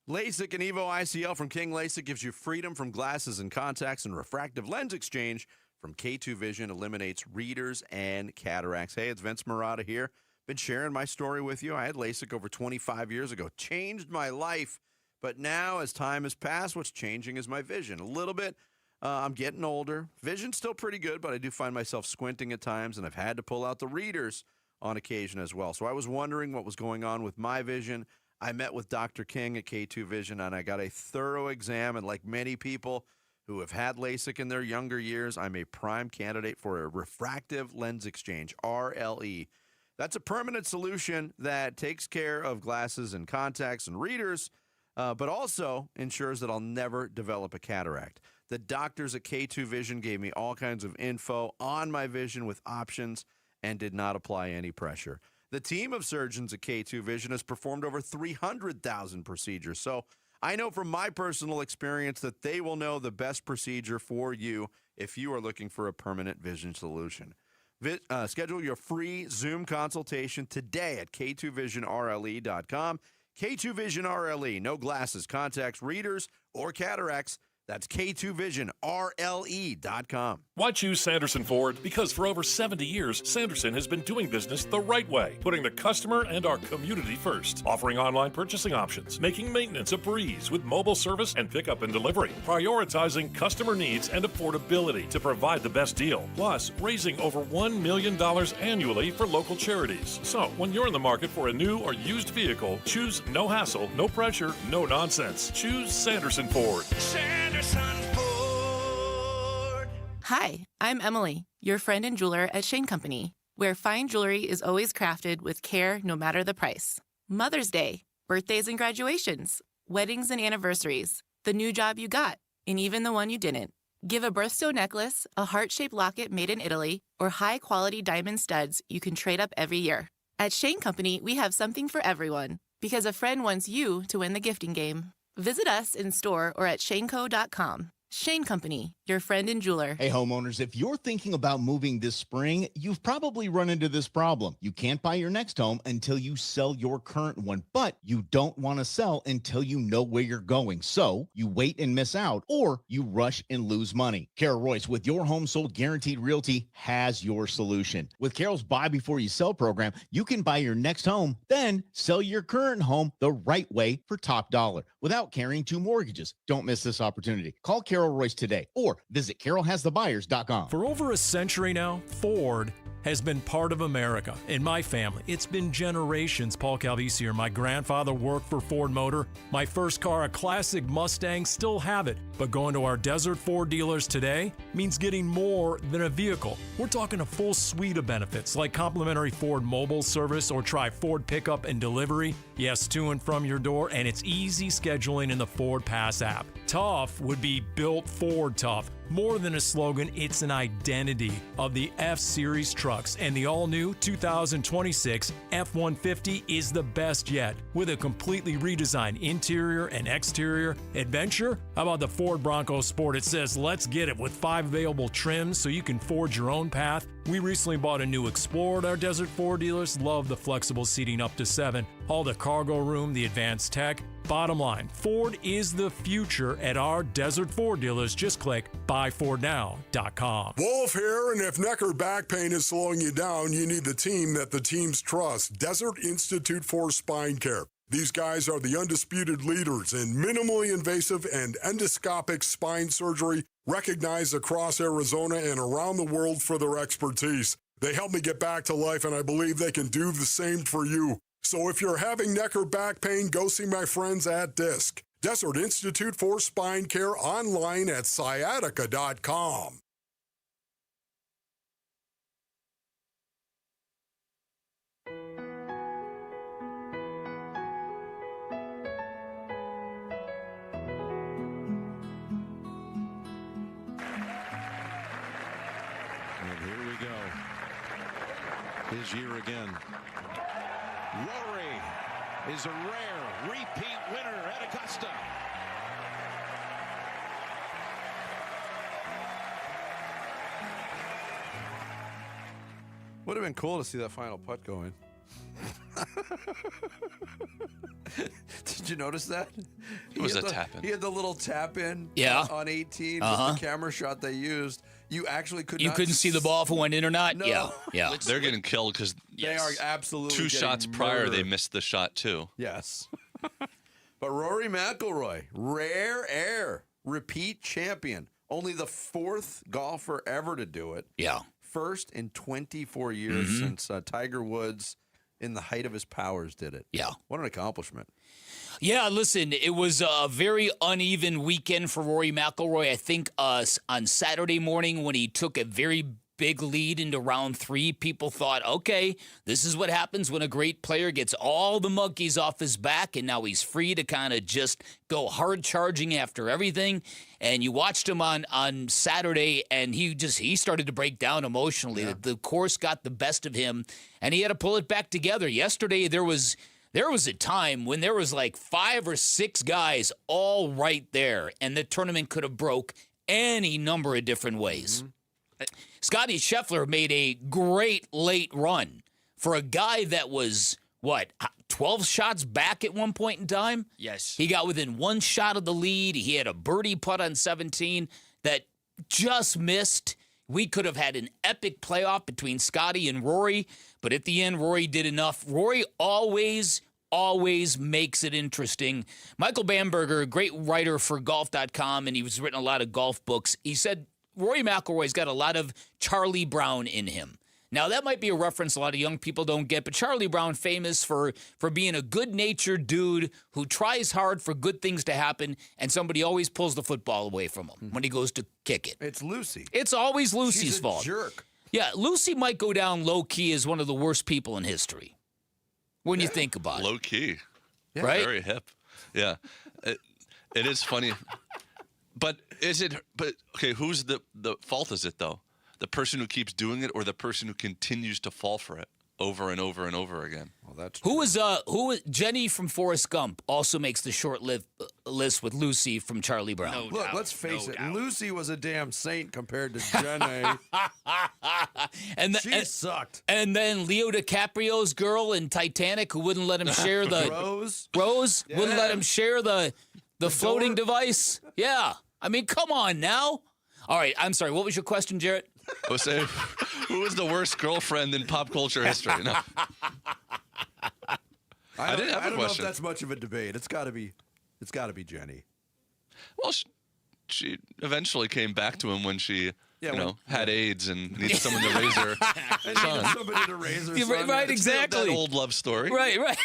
LASIK and Evo ICL from King LASIK gives you freedom from glasses and contacts, and refractive lens exchange from K2 Vision eliminates readers and cataracts. Hey, it's Vince Murata here. Been sharing my story with you. I had LASIK over 25 years ago. Changed my life. But now, as time has passed, what's changing is my vision. A little bit. I'm getting older. Vision's still pretty good, but I do find myself squinting at times, and I've had to pull out the readers on occasion as well. So I was wondering what was going on with my vision. I met with Dr. King at K2 Vision, and I got a thorough exam. And like many people who have had LASIK in their younger years, I'm a prime candidate for a refractive lens exchange, RLE. That's a permanent solution that takes care of glasses and contacts and readers, but also ensures that I'll never develop a cataract. The doctors at K2 Vision gave me all kinds of info on my vision with options and did not apply any pressure. The team of surgeons at K2 Vision has performed over 300,000 procedures. So I know from my personal experience that they will know the best procedure for you if you are looking for a permanent vision solution. Schedule your free Zoom consultation today at K2VisionRLE.com. K2 Vision RLE, no glasses, contacts, readers, or cataracts. That's K2VisionRLE.com. Why choose Sanderson Ford? Because for over 70 years, Sanderson has been doing business the right way, putting the customer and our community first, offering online purchasing options, making maintenance a breeze with mobile service and pickup and delivery, prioritizing customer needs and affordability to provide the best deal, plus raising over $1 million annually for local charities. So when you're in the market for a new or used vehicle, choose no hassle, no pressure, no nonsense. Choose Sanderson Ford. Sanderson Ford. Hi, I'm Emily, your friend and jeweler at Shane Company, where fine jewelry is always crafted with care no matter the price. Mother's Day, birthdays and graduations, weddings and anniversaries, the new job you got, and even the one you didn't. Give a birthstone necklace, a heart-shaped locket made in Italy, or high-quality diamond studs you can trade up every year. At Shane Company, we have something for everyone, because a friend wants you to win the gifting game. Visit us in store or at shaneco.com. Shane Company, your friend and jeweler. Hey, homeowners, if you're thinking about moving this spring, you've probably run into this problem. You can't buy your next home until you sell your current one, but you don't want to sell until you know where you're going. So you wait and miss out, or you rush and lose money. Carol Royce with Your Home Sold Guaranteed Realty has your solution. With Carol's Buy Before You Sell program, you can buy your next home, then sell your current home the right way for top dollar without carrying two mortgages. Don't miss this opportunity. Call Carol Royce today or visit carolhasthebuyers.com. For over a century now, Ford has been part of America. In my family, it's been generations. Paul Calvisi here. My grandfather worked for Ford Motor. My first car, a classic Mustang, still have it. But going to our Desert Ford dealers today means getting more than a vehicle. We're talking a full suite of benefits like complimentary Ford mobile service or try Ford pickup and delivery. Yes, to and from your door, and it's easy scheduling in the Ford Pass app. Tough would be built Ford tough. More than a slogan, it's an identity of the F-Series trucks, and the all-new 2026 F-150 is the best yet. With a completely redesigned interior and exterior adventure, how about the Ford Bronco Sport? It says, let's get it, with 5 available trims so you can forge your own path. We recently bought a new Explorer at our Desert Ford dealers. Love the flexible seating up to 7. All the cargo room, the advanced tech. Bottom line, Ford is the future at our Desert Ford dealers. Just click buyfordnow.com. Wolf here, and if neck or back pain is slowing you down, you need the team that the teams trust. Desert Institute for Spine Care. These guys are the undisputed leaders in minimally invasive and endoscopic spine surgery, recognized across Arizona and around the world for their expertise. They helped me get back to life, and I believe they can do the same for you. So if you're having neck or back pain, go see my friends at DISC. Desert Institute for Spine Care, online at sciatica.com. And here we go. His year again. Rory is a rare repeat winner at Augusta. Would have been cool to see that final putt go in. Did you notice that? It was a tap in. He had the little tap in on 18 with the camera shot they used. You actually couldn't see the ball if it went in or not? No. Yeah. They're getting killed because they are absolutely 2 shots prior, they missed the shot too. Yes. But Rory McIlroy, rare air, repeat champion. Only the 4th golfer ever to do it. Yeah. First in 24 years since Tiger Woods, in the height of his powers, did it. Yeah. What an accomplishment. Yeah, listen, it was a very uneven weekend for Rory McIlroy. I think on Saturday morning when he took a very big lead into round 3, people thought, okay, this is what happens when a great player gets all the monkeys off his back, and now he's free to kind of just go hard charging after everything. And you watched him on Saturday, and he started to break down emotionally. Yeah. The course got the best of him, and he had to pull it back together. Yesterday, there was a time when there was like 5 or 6 guys all right there, and the tournament could have broke any number of different ways. Scottie Scheffler made a great late run for a guy that was, 12 shots back at one point in time? Yes. He got within 1 shot of the lead. He had a birdie putt on 17 that just missed. We could have had an epic playoff between Scottie and Rory, but at the end, Rory did enough. Rory always makes it interesting. Michael Bamberger, a great writer for golf.com, and he's written a lot of golf books. He said Rory McIlroy's got a lot of Charlie Brown in him. Now, that might be a reference a lot of young people don't get, but Charlie Brown, famous for being a good-natured dude who tries hard for good things to happen, and somebody always pulls the football away from him when he goes to kick it. It's Lucy. It's always Lucy's She's a fault. jerk. Yeah, Lucy might go down low-key as one of the worst people in history when you think about it. Low key. Yeah. Right? Very hip. Yeah. It is funny. But okay, who's the fault is it though? The person who keeps doing it or the person who continues to fall for it over and over and over again? Well, that's Who is Jenny from Forrest Gump also makes the short-lived list with Lucy from Charlie Brown. Look, let's face it. Lucy was a damn saint compared to Jenny. She sucked. And then Leo DiCaprio's girl in Titanic who wouldn't let him share the Rose Yeah. wouldn't let him share the floating device. Yeah. I mean, come on now. All right, I'm sorry. What was your question, Jarrett? I was saying, who is the worst girlfriend in pop culture history? No. I didn't have a I don't know if question. that's much of a debate. It's got to be Jenny. Well, she eventually came back to him when she, had AIDS and needed someone to raise her son. Somebody to raise her Yeah, son. right, exactly. That old love story. Right.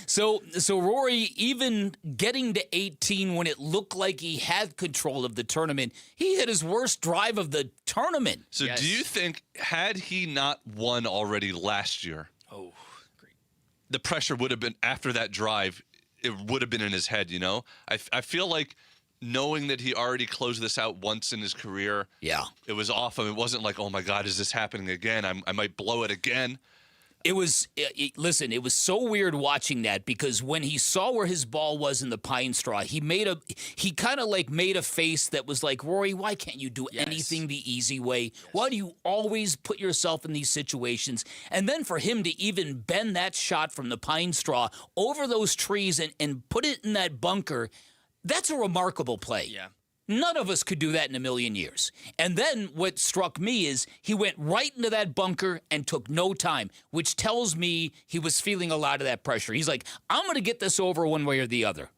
So Rory, even getting to 18 when it looked like he had control of the tournament, he hit his worst drive of the tournament. So do you think, had he not won already last year, the pressure would have been, after that drive, it would have been in his head, you know? I feel like knowing that he already closed this out once in his career, it was off him. It wasn't like, oh my God, is this happening again? I might blow it again. It was, listen, it was so weird watching that because when he saw where his ball was in the pine straw, he kind of like made a face that was like, Rory, why can't you do anything the easy way? Why do you always put yourself in these situations? And then for him to even bend that shot from the pine straw over those trees and put it in that bunker, that's a remarkable play. Yeah. None of us could do that in a million years. And then what struck me is he went right into that bunker and took no time, which tells me he was feeling a lot of that pressure. He's like, I'm going to get this over one way or the other.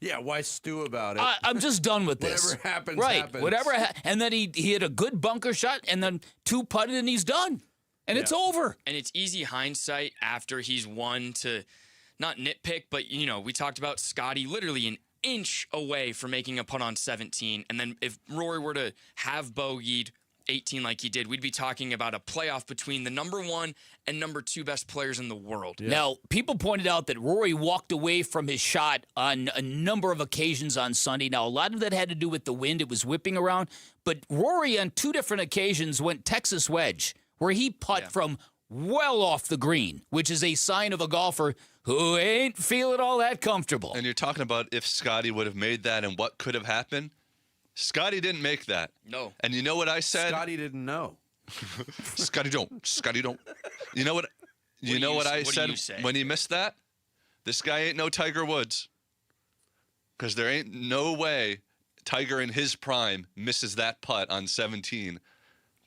Yeah, why stew about it? I'm just done with this. Whatever happens, right. happens. And then he hit a good bunker shot and then 2 putted and he's done. And it's over. And it's easy hindsight after he's won to not nitpick, but, we talked about Scotty literally an inch away from making a putt on 17. And then if Rory were to have bogeyed 18 like he did, we'd be talking about a playoff between the number 1 and number 2 best players in the world. Yeah. Now, people pointed out that Rory walked away from his shot on a number of occasions on Sunday. Now, a lot of that had to do with the wind. It was whipping around. But Rory, on 2 different occasions, went Texas wedge, where he putt from well off the green, which is a sign of a golfer who ain't feeling all that comfortable. And you're talking about if Scotty would have made that and what could have happened. Scotty didn't make that. No. And you know what I said? Scotty didn't know. Scotty don't. You know what? I said when he missed that? This guy ain't no Tiger Woods. Because there ain't no way Tiger in his prime misses that putt on 17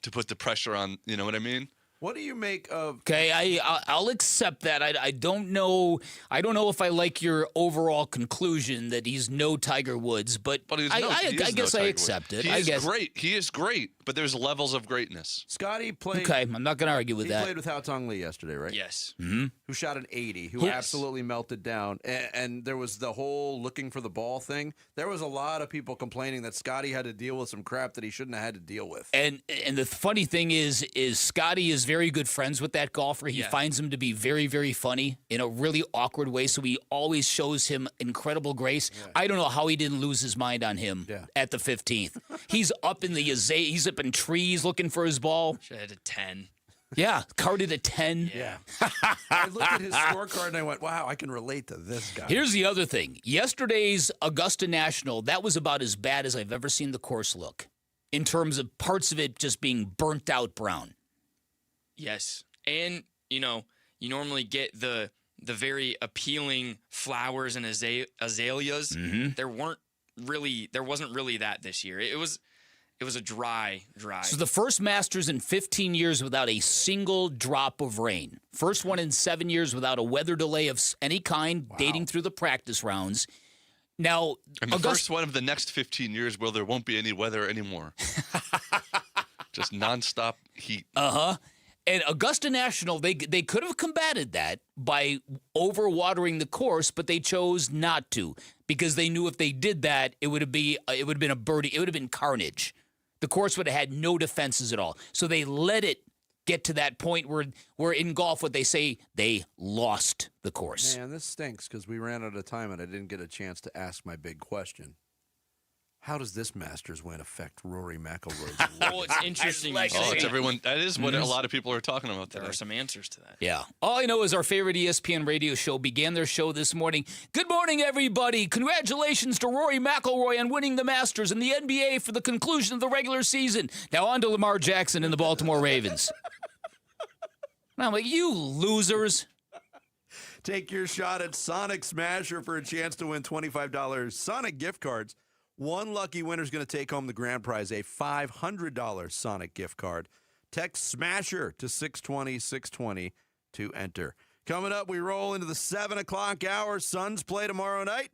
to put the pressure on. You know what I mean? What do you make of? Okay, I'll accept that. I don't know. I don't know if I like your overall conclusion that he's no Tiger Woods, but I guess I accept it. He is great. He is great, but there's levels of greatness. Scotty played. Okay, I'm not going to argue with that. He played with Hao Tong Lee yesterday, right? Yes. Mm-hmm. Who shot an 80, who absolutely melted down. And there was the whole looking for the ball thing. There was a lot of people complaining that Scotty had to deal with some crap that he shouldn't have had to deal with. And the funny thing is Scotty is very good friends with that golfer. He finds him to be very, very funny in a really awkward way, so he always shows him incredible grace. Yeah. I don't know how he didn't lose his mind on him at the 15th. He's up in he's up in trees looking for his ball. Should have had a 10. Yeah, carded a 10. Yeah. I looked at his scorecard and I went, wow, I can relate to this guy. Here's the other thing. Yesterday's Augusta National, that was about as bad as I've ever seen the course look in terms of parts of it just being burnt out brown. Yes. And, you normally get the very appealing flowers and azaleas. Mm-hmm. There wasn't really that this year. It was a dry. So the first Masters in 15 years without a single drop of rain. First one in 7 years without a weather delay of any kind dating through the practice rounds. Now, and the first one of the next 15 years where there won't be any weather anymore. Just nonstop heat. And Augusta National, they could have combated that by overwatering the course, but they chose not to because they knew if they did that, it would have been a birdie. It would have been carnage. The course would have had no defenses at all. So they let it get to that point where in golf, what they say, they lost the course. Man, this stinks because we ran out of time and I didn't get a chance to ask my big question. How does this Masters win affect Rory McIlroy's Oh, it's interesting. It's everyone. That is what a lot of people are talking about today. There are some answers to that. Yeah. All I know is our favorite ESPN radio show began their show this morning. Good morning, everybody. Congratulations to Rory McIlroy on winning the Masters and the NBA for the conclusion of the regular season. Now on to Lamar Jackson and the Baltimore Ravens. And I'm like, you losers. Take your shot at Sonic Smasher for a chance to win $25 Sonic gift cards. One lucky winner is going to take home the grand prize, a $500 Sonic gift card. Text Smasher to 620-620 to enter. Coming up, we roll into the 7 o'clock hour. Suns play tomorrow night.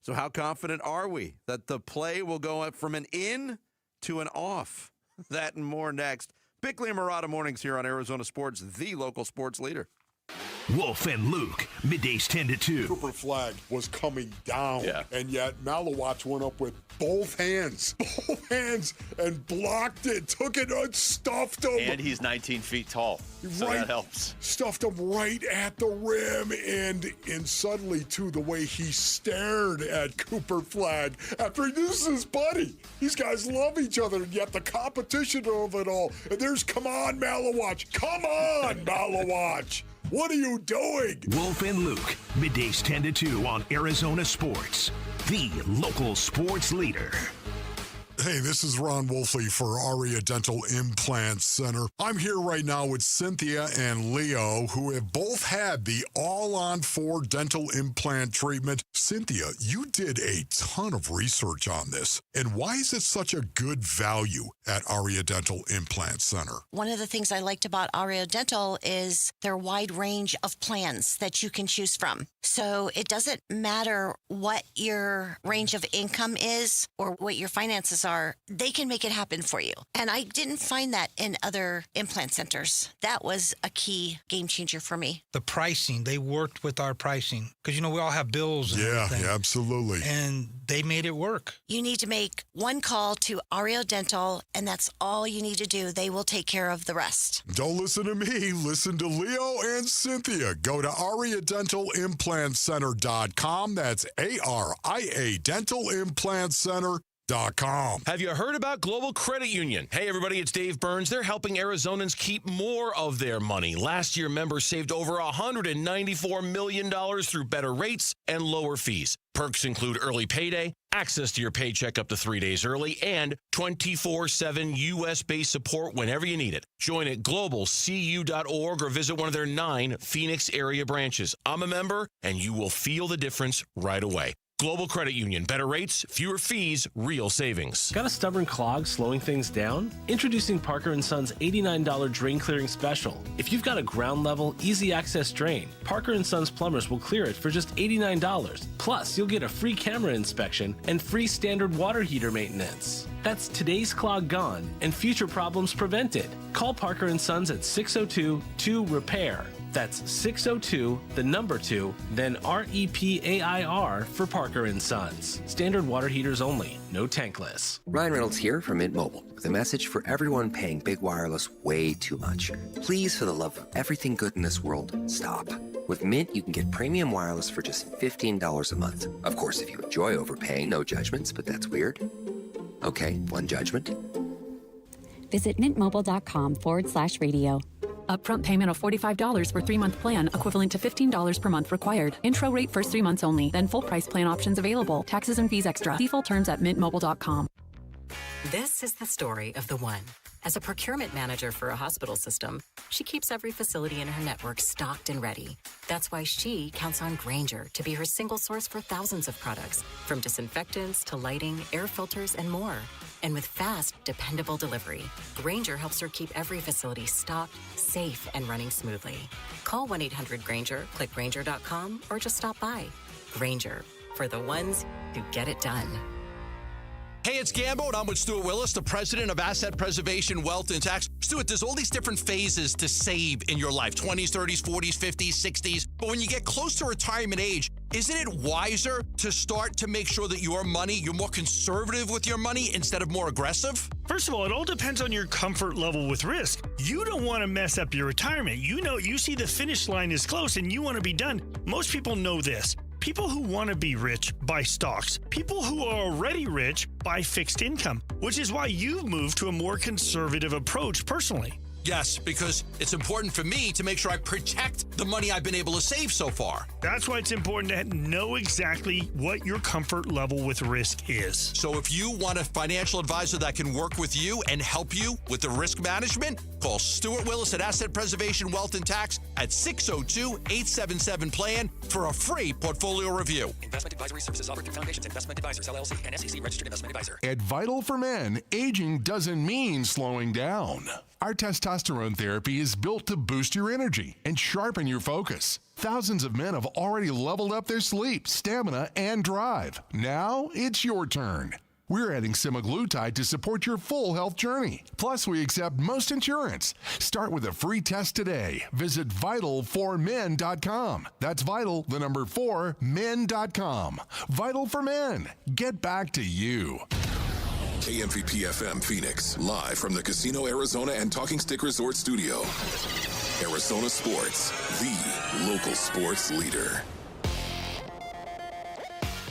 So how confident are we that the play will go from an in to an off? That and more next. Bickley and Murata mornings here on Arizona Sports, the local sports leader. Wolf and Luke, middays 10 to 2. Cooper Flag was coming down, and yet Malawatch went up with both hands, and blocked it, took it, and stuffed him. And he's 19 feet tall, so that helps. Stuffed him right at the rim, and suddenly, too, the way he stared at Cooper Flag after this is his buddy. These guys love each other, and yet the competition of it all. And there's, come on, Malawatch. Come on, Malawatch. What are you doing? Wolf and Luke, middays 10 to 2 on Arizona Sports, the local sports leader. Hey, this is Ron Wolfley for Aria Dental Implant Center. I'm here right now with Cynthia and Leo, who have both had the all-on-4 dental implant treatment. Cynthia, you did a ton of research on this. And why is it such a good value at Aria Dental Implant Center? One of the things I liked about Aria Dental is their wide range of plans that you can choose from. So it doesn't matter what your range of income is or what your finances are, they can make it happen for you. And I didn't find that in other implant centers. That was a key game changer for me. The pricing, they worked with our pricing because, we all have bills. And everything. Yeah, absolutely. And they made it work. You need to make one call to Aria Dental, and that's all you need to do. They will take care of the rest. Don't listen to me. Listen to Leo and Cynthia. Go to AriaDentalImplantCenter.com. That's ARIA Dental Implant Center. Have you heard about Global Credit Union? Hey, everybody, it's Dave Burns. They're helping Arizonans keep more of their money. Last year, members saved over $194 million through better rates and lower fees. Perks include early payday, access to your paycheck up to 3 days early, and 24/7 U.S.-based support whenever you need it. Join at globalcu.org or visit one of their 9 Phoenix area branches. I'm a member, and you will feel the difference right away. Global Credit Union. Better rates, fewer fees, real savings. Got a stubborn clog slowing things down? Introducing Parker & Son's $89 drain clearing special. If you've got a ground level, easy access drain, Parker & Son's plumbers will clear it for just $89. Plus, you'll get a free camera inspection and free standard water heater maintenance. That's today's clog gone and future problems prevented. Call Parker & Sons at 602-2-REPAIR. That's 602, the number 2, then REPAIR for Parker & Sons. Standard water heaters only, no tankless. Ryan Reynolds here from Mint Mobile with a message for everyone paying big wireless way too much. Please, for the love of everything good in this world, stop. With Mint, you can get premium wireless for just $15 a month. Of course, if you enjoy overpaying, no judgments, but that's weird. Okay, one judgment. Visit mintmobile.com/radio. Upfront payment of $45 for 3-month plan, equivalent to $15 per month required. Intro rate first 3 months only, then full price plan options available. Taxes and fees extra. See full terms at mintmobile.com. This is the story of the one. As a procurement manager for a hospital system, she keeps every facility in her network stocked and ready. That's why she counts on Grainger to be her single source for thousands of products, from disinfectants to lighting, air filters, and more. And with fast, dependable delivery, Grainger helps her keep every facility stocked, safe, and running smoothly. Call 1-800-GRAINGER, click Grainger.com, or just stop by. Grainger, for the ones who get it done. Hey, it's Gambo, and I'm with Stuart Willis, the president of Asset Preservation, Wealth, and Tax. Stuart, there's all these different phases to save in your life, 20s, 30s, 40s, 50s, 60s. But when you get close to retirement age, isn't it wiser to start to make sure that you're more conservative with your money instead of more aggressive? First of all, it all depends on your comfort level with risk. You don't want to mess up your retirement. You see the finish line is close and you want to be done. Most people know this. People who want to be rich buy stocks. People who are already rich buy fixed income, which is why you've moved to a more conservative approach personally. Yes, because it's important for me to make sure I protect the money I've been able to save so far. That's why it's important to know exactly what your comfort level with risk is. So if you want a financial advisor that can work with you and help you with the risk management, call Stuart Willis at Asset Preservation, Wealth, and Tax at 602-877-PLAN for a free portfolio review. Investment advisory services offered through Foundations Investment Advisors, LLC, and SEC Registered Investment Advisor. At Vital for Men, aging doesn't mean slowing down. Our testosterone therapy is built to boost your energy and sharpen your focus. Thousands of men have already leveled up their sleep, stamina, and drive. Now it's your turn. We're adding semaglutide to support your full health journey. Plus, we accept most insurance. Start with a free test today. Visit vital4men.com. That's vital, the number 4, men.com. Vital for Men. Get back to you. KMVP FM Phoenix, live from the Casino Arizona and Talking Stick Resort Studio. Arizona Sports, the local sports leader.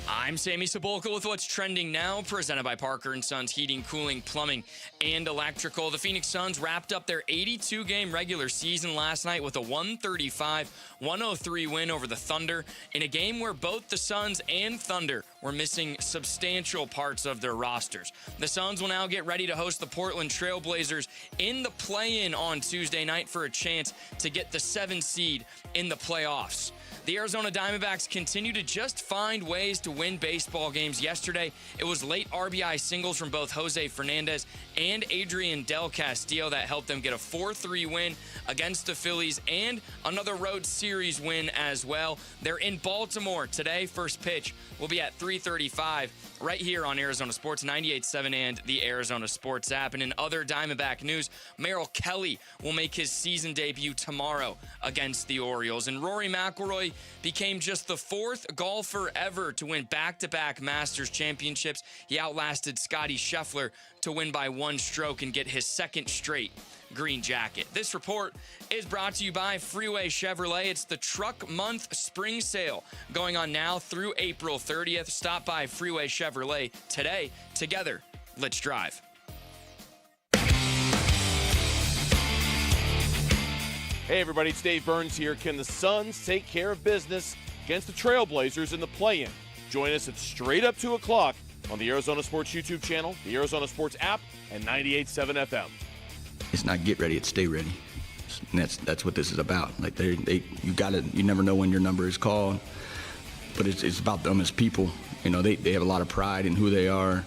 I'm Sammy Sepulka with what's trending now, presented by Parker & Sons Heating, Cooling, Plumbing, and Electrical. The Phoenix Suns wrapped up their 82-game regular season last night with a 135-103 win over the Thunder in a game where both the Suns and Thunder were missing substantial parts of their rosters. The Suns will now get ready to host the Portland Trail Blazers in the play-in on Tuesday night for a chance to get the 7th seed in the playoffs. The Arizona Diamondbacks continue to just find ways to win baseball games. Yesterday, it was late RBI singles from both Jose Fernandez and Adrian Del Castillo that helped them get a 4-3 win against the Phillies and another road series win as well. They're in Baltimore today. First pitch will be at 3:35 right here on Arizona Sports 98.7 and the Arizona Sports app. And in other Diamondback news, Merrill Kelly will make his season debut tomorrow against the Orioles. And Rory McIlroy became just the 4th golfer ever to win back-to-back Masters championships. He outlasted Scottie Scheffler to win by 1 stroke and get his 2nd straight green jacket. This report is brought to you by Freeway Chevrolet. It's the Truck Month Spring Sale going on now through April 30th. Stop by Freeway Chevrolet today. Together, let's drive. Hey everybody, it's Dave Burns here. Can the Suns take care of business against the Trailblazers in the play-in? Join us at straight up 2 o'clock on the Arizona Sports YouTube channel, the Arizona Sports app, and 98.7 FM. It's not get ready, it's stay ready. And that's what this is about. Like you never know when your number is called, but it's about them as people. You know, they have a lot of pride in who they are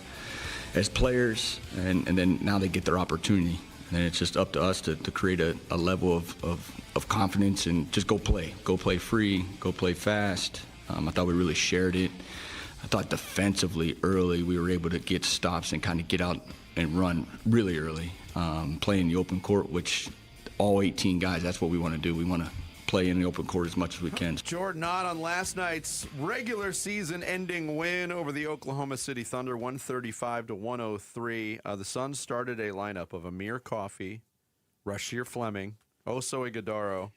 as players, and then now they get their opportunity. And it's just up to us to create a level of confidence and just go play free, go play fast. I thought we really shared it. I thought defensively early we were able to get stops and kind of get out and run really early, play in the open court, which all 18 guys, that's what we want to do. We want to play in the open court as much as we can. Jordan on last night's regular season ending win over the Oklahoma City Thunder, 135-103. The Suns started a lineup of Amir Coffey, Rasheer Fleming, Oso Ighodaro,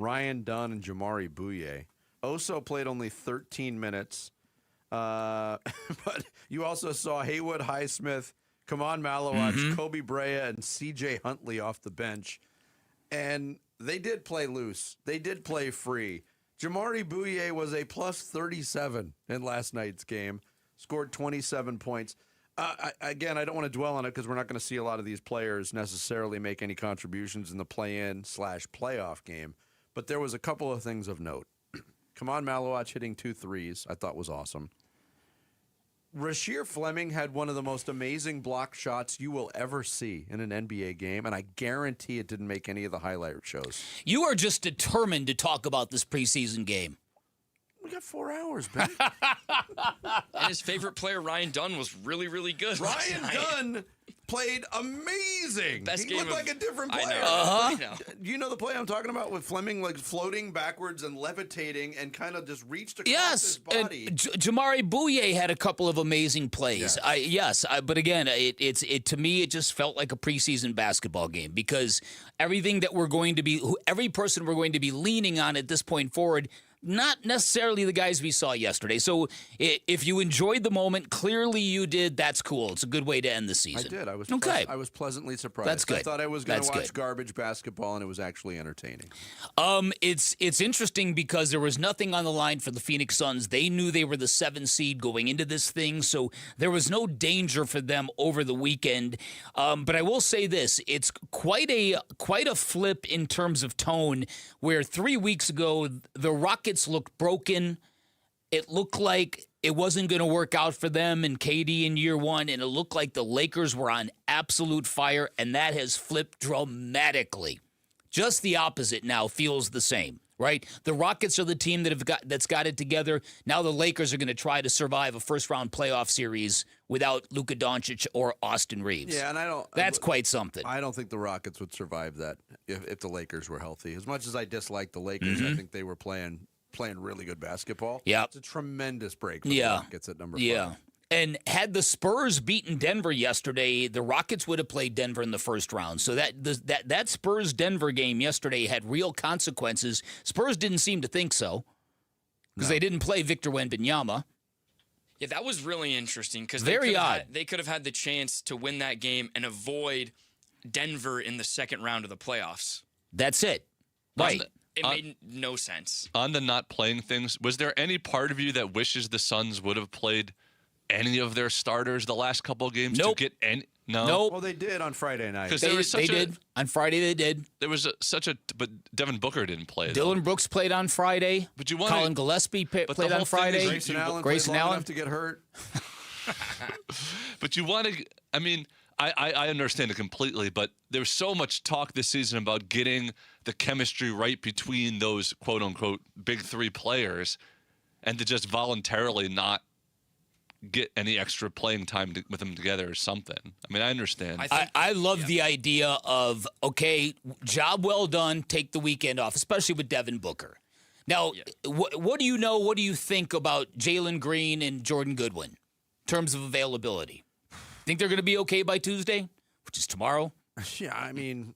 Ryan Dunn, and Jamari Bouye. Oso played only 13 minutes, but you also saw Haywood Highsmith, Kaman Malowacz, Kobe Brea, and C.J. Huntley off the bench. And they did play loose. They did play free. Jamari Bouye was a plus 37 in last night's game, scored 27 points. Again, I don't want to dwell on it because we're not going to see a lot of these players necessarily make any contributions in the play-in/playoff game. But there was a couple of things of note. Kaman Malowacz hitting 2 threes, I thought was awesome. Rasheer Fleming had one of the most amazing block shots you will ever see in an NBA game, and I guarantee it didn't make any of the highlight shows. You are just determined to talk about this preseason game. We got 4 hours, Ben. And his favorite player, Ryan Dunn, was really, really good. Ryan Dunn played amazing. Best He game looked of- like a different player. I know. Do you know the play I'm talking about with Fleming, like floating backwards and levitating and kind of just reached across his body? Jamari Bouye had a couple of amazing plays. But again, it to me, it just felt like a preseason basketball game because everything that every person we're going to be leaning on at this point forward, not necessarily the guys we saw yesterday. So if you enjoyed the moment, clearly you did. That's cool. It's a good way to end the season. I did. I was I was pleasantly surprised. That's good. I thought I was going to watch good. garbage basketball, and it was actually entertaining. It's interesting because there was nothing on the line for the Phoenix Suns. They knew they were the 7 seed going into this thing, so there was no danger for them over the weekend. But I will say this: it's quite a flip in terms of tone. Where 3 weeks ago the Rockets looked broken. It looked like it wasn't going to work out for them and KD in year one, and it looked like the Lakers were on absolute fire, and that has flipped dramatically. Just the opposite now feels the same, right? The Rockets are the team that's got it together. Now the Lakers are going to try to survive a first-round playoff series without Luka Doncic or Austin Reeves. Yeah, and that's quite something. I don't think the Rockets would survive that if the Lakers were healthy. As much as I dislike the Lakers, I think they were playing really good basketball. Yeah. It's a tremendous break for the Rockets at number 5. Yeah. And had the Spurs beaten Denver yesterday, the Rockets would have played Denver in the first round. So that Spurs-Denver game yesterday had real consequences. Spurs didn't seem to think so because they didn't play Victor Wembanyama. Yeah, that was really interesting because Very odd. They could have had the chance to win that game and avoid Denver in the second round of the playoffs. That's it. Right. It made no sense. On the not playing things, was there any part of you that wishes the Suns would have played any of their starters the last couple of games to get any? No. Nope. Well, they did on Friday night. They did. On Friday, they did. There was but Devin Booker didn't play. Dylan Brooks played on Friday. But Colin Gillespie played on Friday. Grayson Allen enough to get hurt. But you want to, I mean, I understand it completely, but there's so much talk this season about getting the chemistry right between those quote-unquote big 3 players and to just voluntarily not get any extra playing time with them together or something. I mean, I understand. I love the idea of, okay, job well done, take the weekend off, especially with Devin Booker. Now, what do you know, what do you think about Jalen Green and Jordan Goodwin in terms of availability? Think they're going to be okay by Tuesday, which is tomorrow? Yeah, I mean,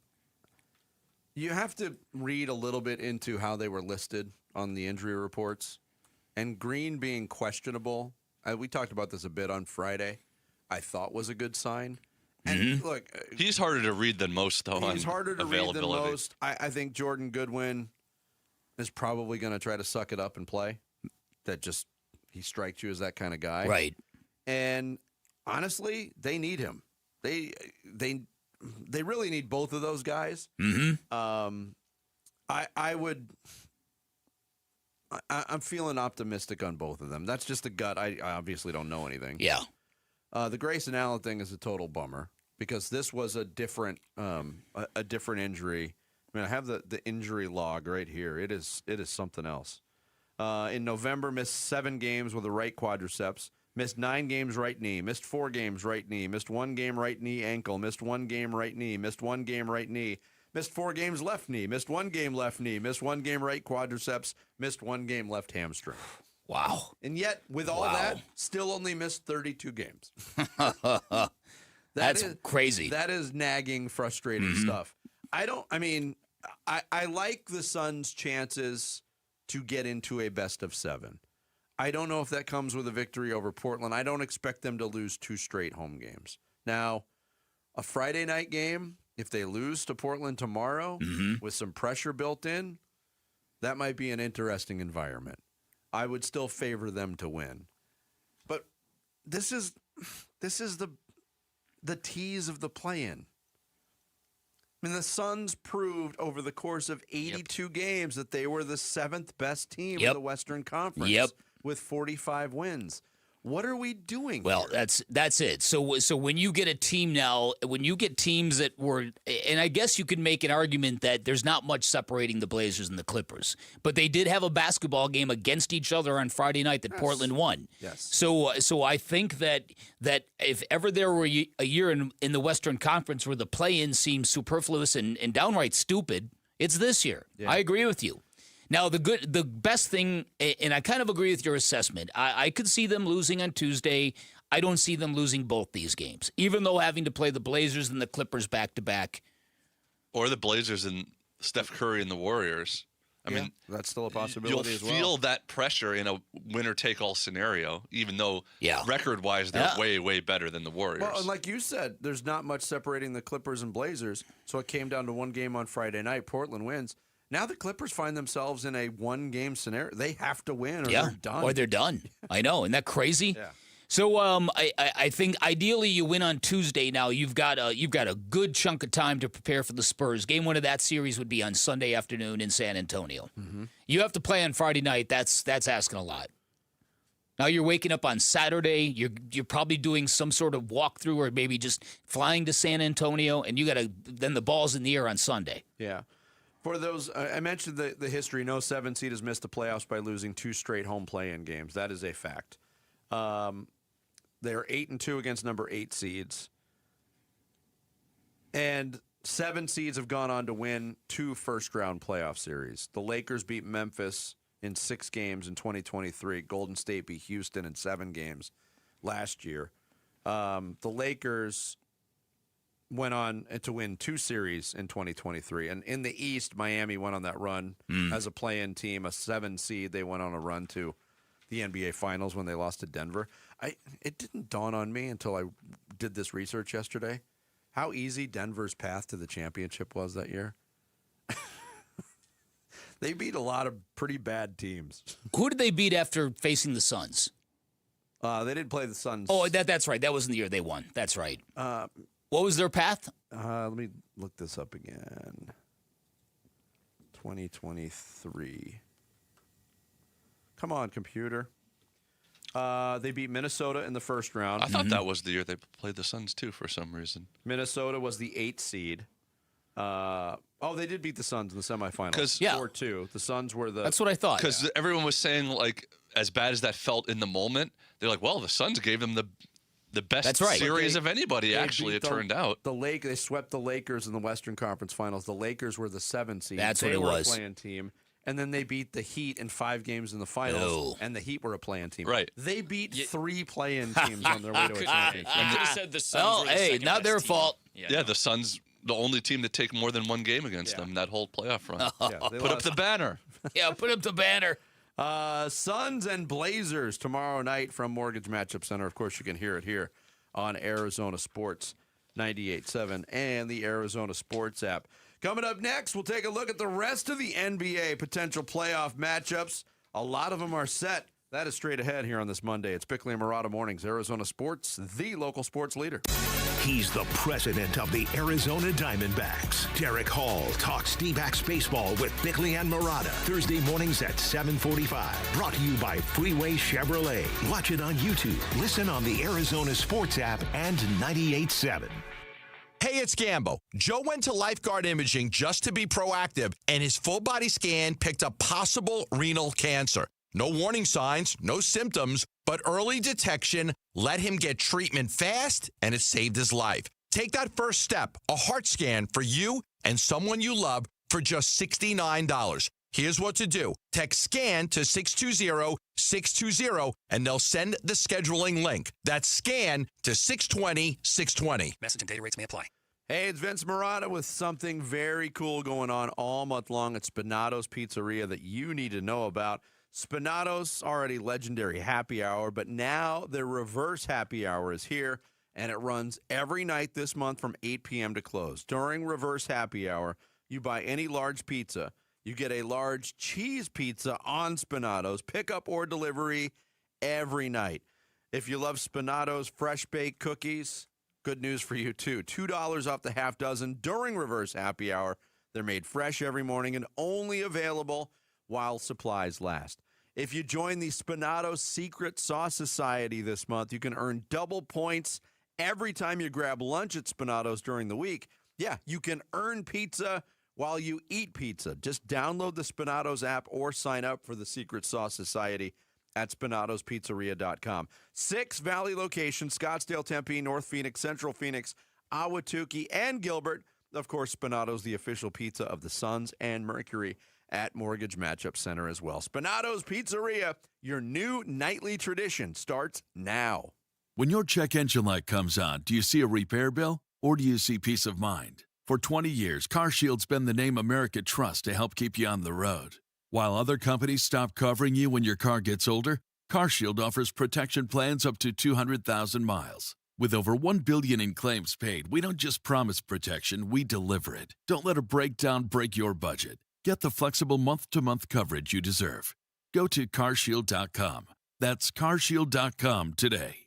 you have to read a little bit into how they were listed on the injury reports. And Green being questionable, we talked about this a bit on Friday, I thought was a good sign. And look, he's harder to read than most, though. He's harder to read than most. I think Jordan Goodwin is probably going to try to suck it up and play. He strikes you as that kind of guy. Right. And honestly, they need him. They really need both of those guys. I'm feeling optimistic on both of them. That's just a gut. I obviously don't know anything. Yeah. The Grayson Allen thing is a total bummer because this was a different injury. I mean, I have the injury log right here. It is something else. In November, missed 7 games with a right quadriceps. Missed 9 games right knee. Missed 4 games right knee. Missed 1 game right knee ankle. Missed 1 game right knee. Missed 1 game right knee. Missed 4 games left knee. Missed 1 game left knee. Missed 1 game right quadriceps. Missed 1 game left hamstring. Wow. And yet, with all that, still only missed 32 games. That's crazy. That is nagging, frustrating stuff. I like the Suns' chances to get into a best of 7. I don't know if that comes with a victory over Portland. I don't expect them to lose 2 straight home games. Now, a Friday night game, if they lose to Portland tomorrow with some pressure built in, that might be an interesting environment. I would still favor them to win. But this is the tease of the play-in. I mean, the Suns proved over the course of 82 games that they were the 7th best team in the Western Conference with 45 wins. What are we doing? Well, here? that's it. So when you get a team now, when you get teams that were, and I guess you could make an argument that there's not much separating the Blazers and the Clippers, but they did have a basketball game against each other on Friday night that Portland won. Yes. So I think that if ever there were a year in the Western Conference where the play-in seemed superfluous and downright stupid, it's this year. Yeah. I agree with you. Now, the best thing, and I kind of agree with your assessment, I could see them losing on Tuesday. I don't see them losing both these games, even though having to play the Blazers and the Clippers back-to-back. Or the Blazers and Steph Curry and the Warriors. I mean, that's still a possibility as well. You'll feel that pressure in a winner-take-all scenario, even though record-wise they're way, way better than the Warriors. Well, and like you said, there's not much separating the Clippers and Blazers, so it came down to one game on Friday night. Portland wins. Now the Clippers find themselves in a one-game scenario. They have to win or they're done. Or they're done. I know. Isn't that crazy? Yeah. So I think ideally you win on Tuesday. Now you've got a good chunk of time to prepare for the Spurs. Game 1 of that series would be on Sunday afternoon in San Antonio. Mm-hmm. You have to play on Friday night. That's asking a lot. Now you're waking up on Saturday. You're probably doing some sort of walkthrough or maybe just flying to San Antonio, and then the ball's in the air on Sunday. Yeah. For those, I mentioned the history. No 7 seed has missed the playoffs by losing 2 straight home play-in games. That is a fact. They are 8-2 against number 8 seeds, and 7 seeds have gone on to win 2 first-round playoff series. The Lakers beat Memphis in 6 games in 2023. Golden State beat Houston in 7 games last year. The Lakers went on to win 2 series in 2023. And in the East, Miami went on that run as a play-in team, a 7 seed. They went on a run to the NBA Finals when they lost to Denver. It didn't dawn on me until I did this research yesterday how easy Denver's path to the championship was that year. They beat a lot of pretty bad teams. Who did they beat after facing the Suns? They didn't play the Suns. Oh, that's right. That wasn't the year they won. That's right. What was their path? Let me look this up again. 2023. Come on, computer. They beat Minnesota in the first round. I thought that was the year they played the Suns, too, for some reason. Minnesota was the 8th seed. They did beat the Suns in the semifinals. 4-2. The Suns were the... That's what I thought. Because everyone was saying, like, as bad as that felt in the moment, they're like, well, the Suns gave them the best series of anybody, actually, it turned out. They swept the Lakers in the Western Conference Finals. The Lakers were the 7th seed. That's what it was. They were a play-in team. And then they beat the Heat in 5 games in the finals, and the Heat were a play-in team. Right. They beat 3 play-in teams on their way to a championship. You could have said the Suns were the second not best their team. fault. Yeah, the Suns, the only team to take more than 1 game against them that whole playoff run. Put up the banner. Yeah, put up the banner. Suns and Blazers tomorrow night from Mortgage Matchup Center. Of course, you can hear it here on Arizona Sports 98.7 and the Arizona Sports app. Coming up next, we'll take a look at the rest of the NBA potential playoff matchups. A lot of them are set. That is straight ahead here on this Monday. It's Bickley and Murata Mornings, Arizona Sports, the local sports leader. He's the president of the Arizona Diamondbacks. Derek Hall talks D-backs baseball with Bickley and Murata. Thursday mornings at 7:45. Brought to you by Freeway Chevrolet. Watch it on YouTube. Listen on the Arizona Sports app and 98.7. Hey, it's Gambo. Joe went to Lifeguard Imaging just to be proactive, and his full body scan picked up possible renal cancer. No warning signs, no symptoms, but early detection let him get treatment fast, and it saved his life. Take that first step, a heart scan for you and someone you love for just $69. Here's what to do. Text SCAN to 620-620, and they'll send the scheduling link. That's SCAN to 620-620. Message and data rates may apply. Hey, it's Vince Murata with something very cool going on all month long at Spinato's Pizzeria that you need to know about. Spinato's already legendary happy hour, but now their reverse happy hour is here, and it runs every night this month from 8 p.m. to close. During reverse happy hour, you buy any large pizza, you get a large cheese pizza on Spinato's, pickup or delivery every night. If you love Spinato's fresh-baked cookies, good news for you, too. $2 off the half dozen during reverse happy hour. They're made fresh every morning and only available while supplies last. If you join the Spinato Secret Sauce Society this month, you can earn double points every time you grab lunch at Spinato's during the week. Yeah, you can earn pizza while you eat pizza. Just download the Spinato's app or sign up for the Secret Sauce Society at SpinatosPizzeria.com. 6 Valley locations: Scottsdale, Tempe, North Phoenix, Central Phoenix, Ahwatukee, and Gilbert. Of course, Spinato's the official pizza of the Suns and Mercury at Mortgage Matchup Center as well. Spinato's Pizzeria, your new nightly tradition, starts now. When your check engine light comes on, do you see a repair bill or do you see peace of mind? For 20 years, CarShield's been the name America trusts to help keep you on the road. While other companies stop covering you when your car gets older, CarShield offers protection plans up to 200,000 miles. With over $1 billion in claims paid, we don't just promise protection, we deliver it. Don't let a breakdown break your budget. Get the flexible month-to-month coverage you deserve. Go to CarShield.com. That's CarShield.com today.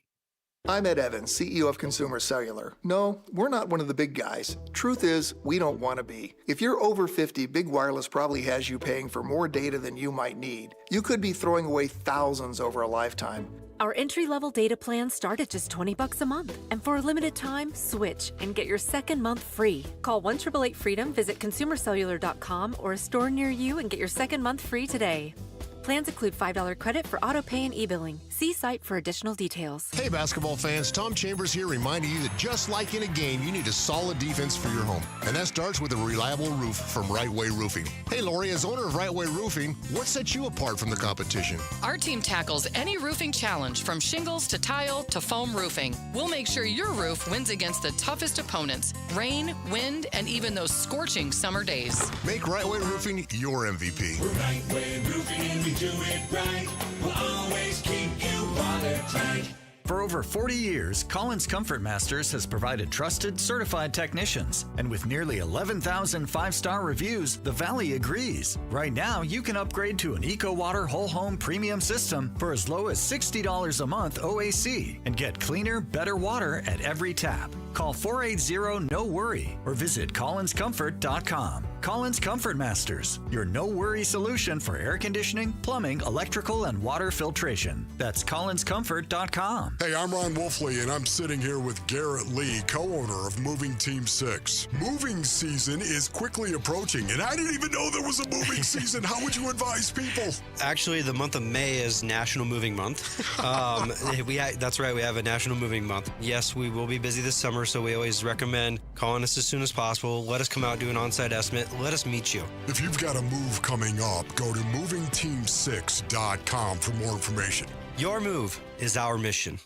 I'm Ed Evans, CEO of Consumer Cellular. No, we're not one of the big guys. Truth is, we don't want to be. If you're over 50, Big Wireless probably has you paying for more data than you might need. You could be throwing away thousands over a lifetime. Our entry-level data plans start at just $20 a month. And for a limited time, switch and get your second month free. Call 1-888-FREEDOM, visit consumercellular.com or a store near you and get your second month free today. Plans include $5 credit for auto pay and e-billing. See site for additional details. Hey, basketball fans, Tom Chambers here reminding you that just like in a game, you need a solid defense for your home. And that starts with a reliable roof from Right Way Roofing. Hey, Lori, as owner of Right Way Roofing, what sets you apart from the competition? Our team tackles any roofing challenge, from shingles to tile to foam roofing. We'll make sure your roof wins against the toughest opponents: rain, wind, and even those scorching summer days. Make Right Way Roofing your MVP. We're Right Way Roofing, and we do it right. We'll always keep you watertight. For over 40 years, Collins Comfort Masters has provided trusted, certified technicians. And with nearly 11,000 five-star reviews, the Valley agrees. Right now, you can upgrade to an EcoWater Whole Home Premium System for as low as $60 a month OAC and get cleaner, better water at every tap. Call 480-NO-WORRY or visit collinscomfort.com. Collins Comfort Masters, your no-worry solution for air conditioning, plumbing, electrical, and water filtration. That's collinscomfort.com. Hey, I'm Ron Wolfley, and I'm sitting here with Garrett Lee, co-owner of Moving Team 6. Moving season is quickly approaching, and I didn't even know there was a moving season. How would you advise people? Actually, the month of May is National Moving Month. That's right, we have a National Moving Month. Yes, we will be busy this summer, so we always recommend calling us as soon as possible. Let us come out, do an on-site estimate. Let us meet you. If you've got a move coming up, go to movingteam6.com for more information. Your move is our mission.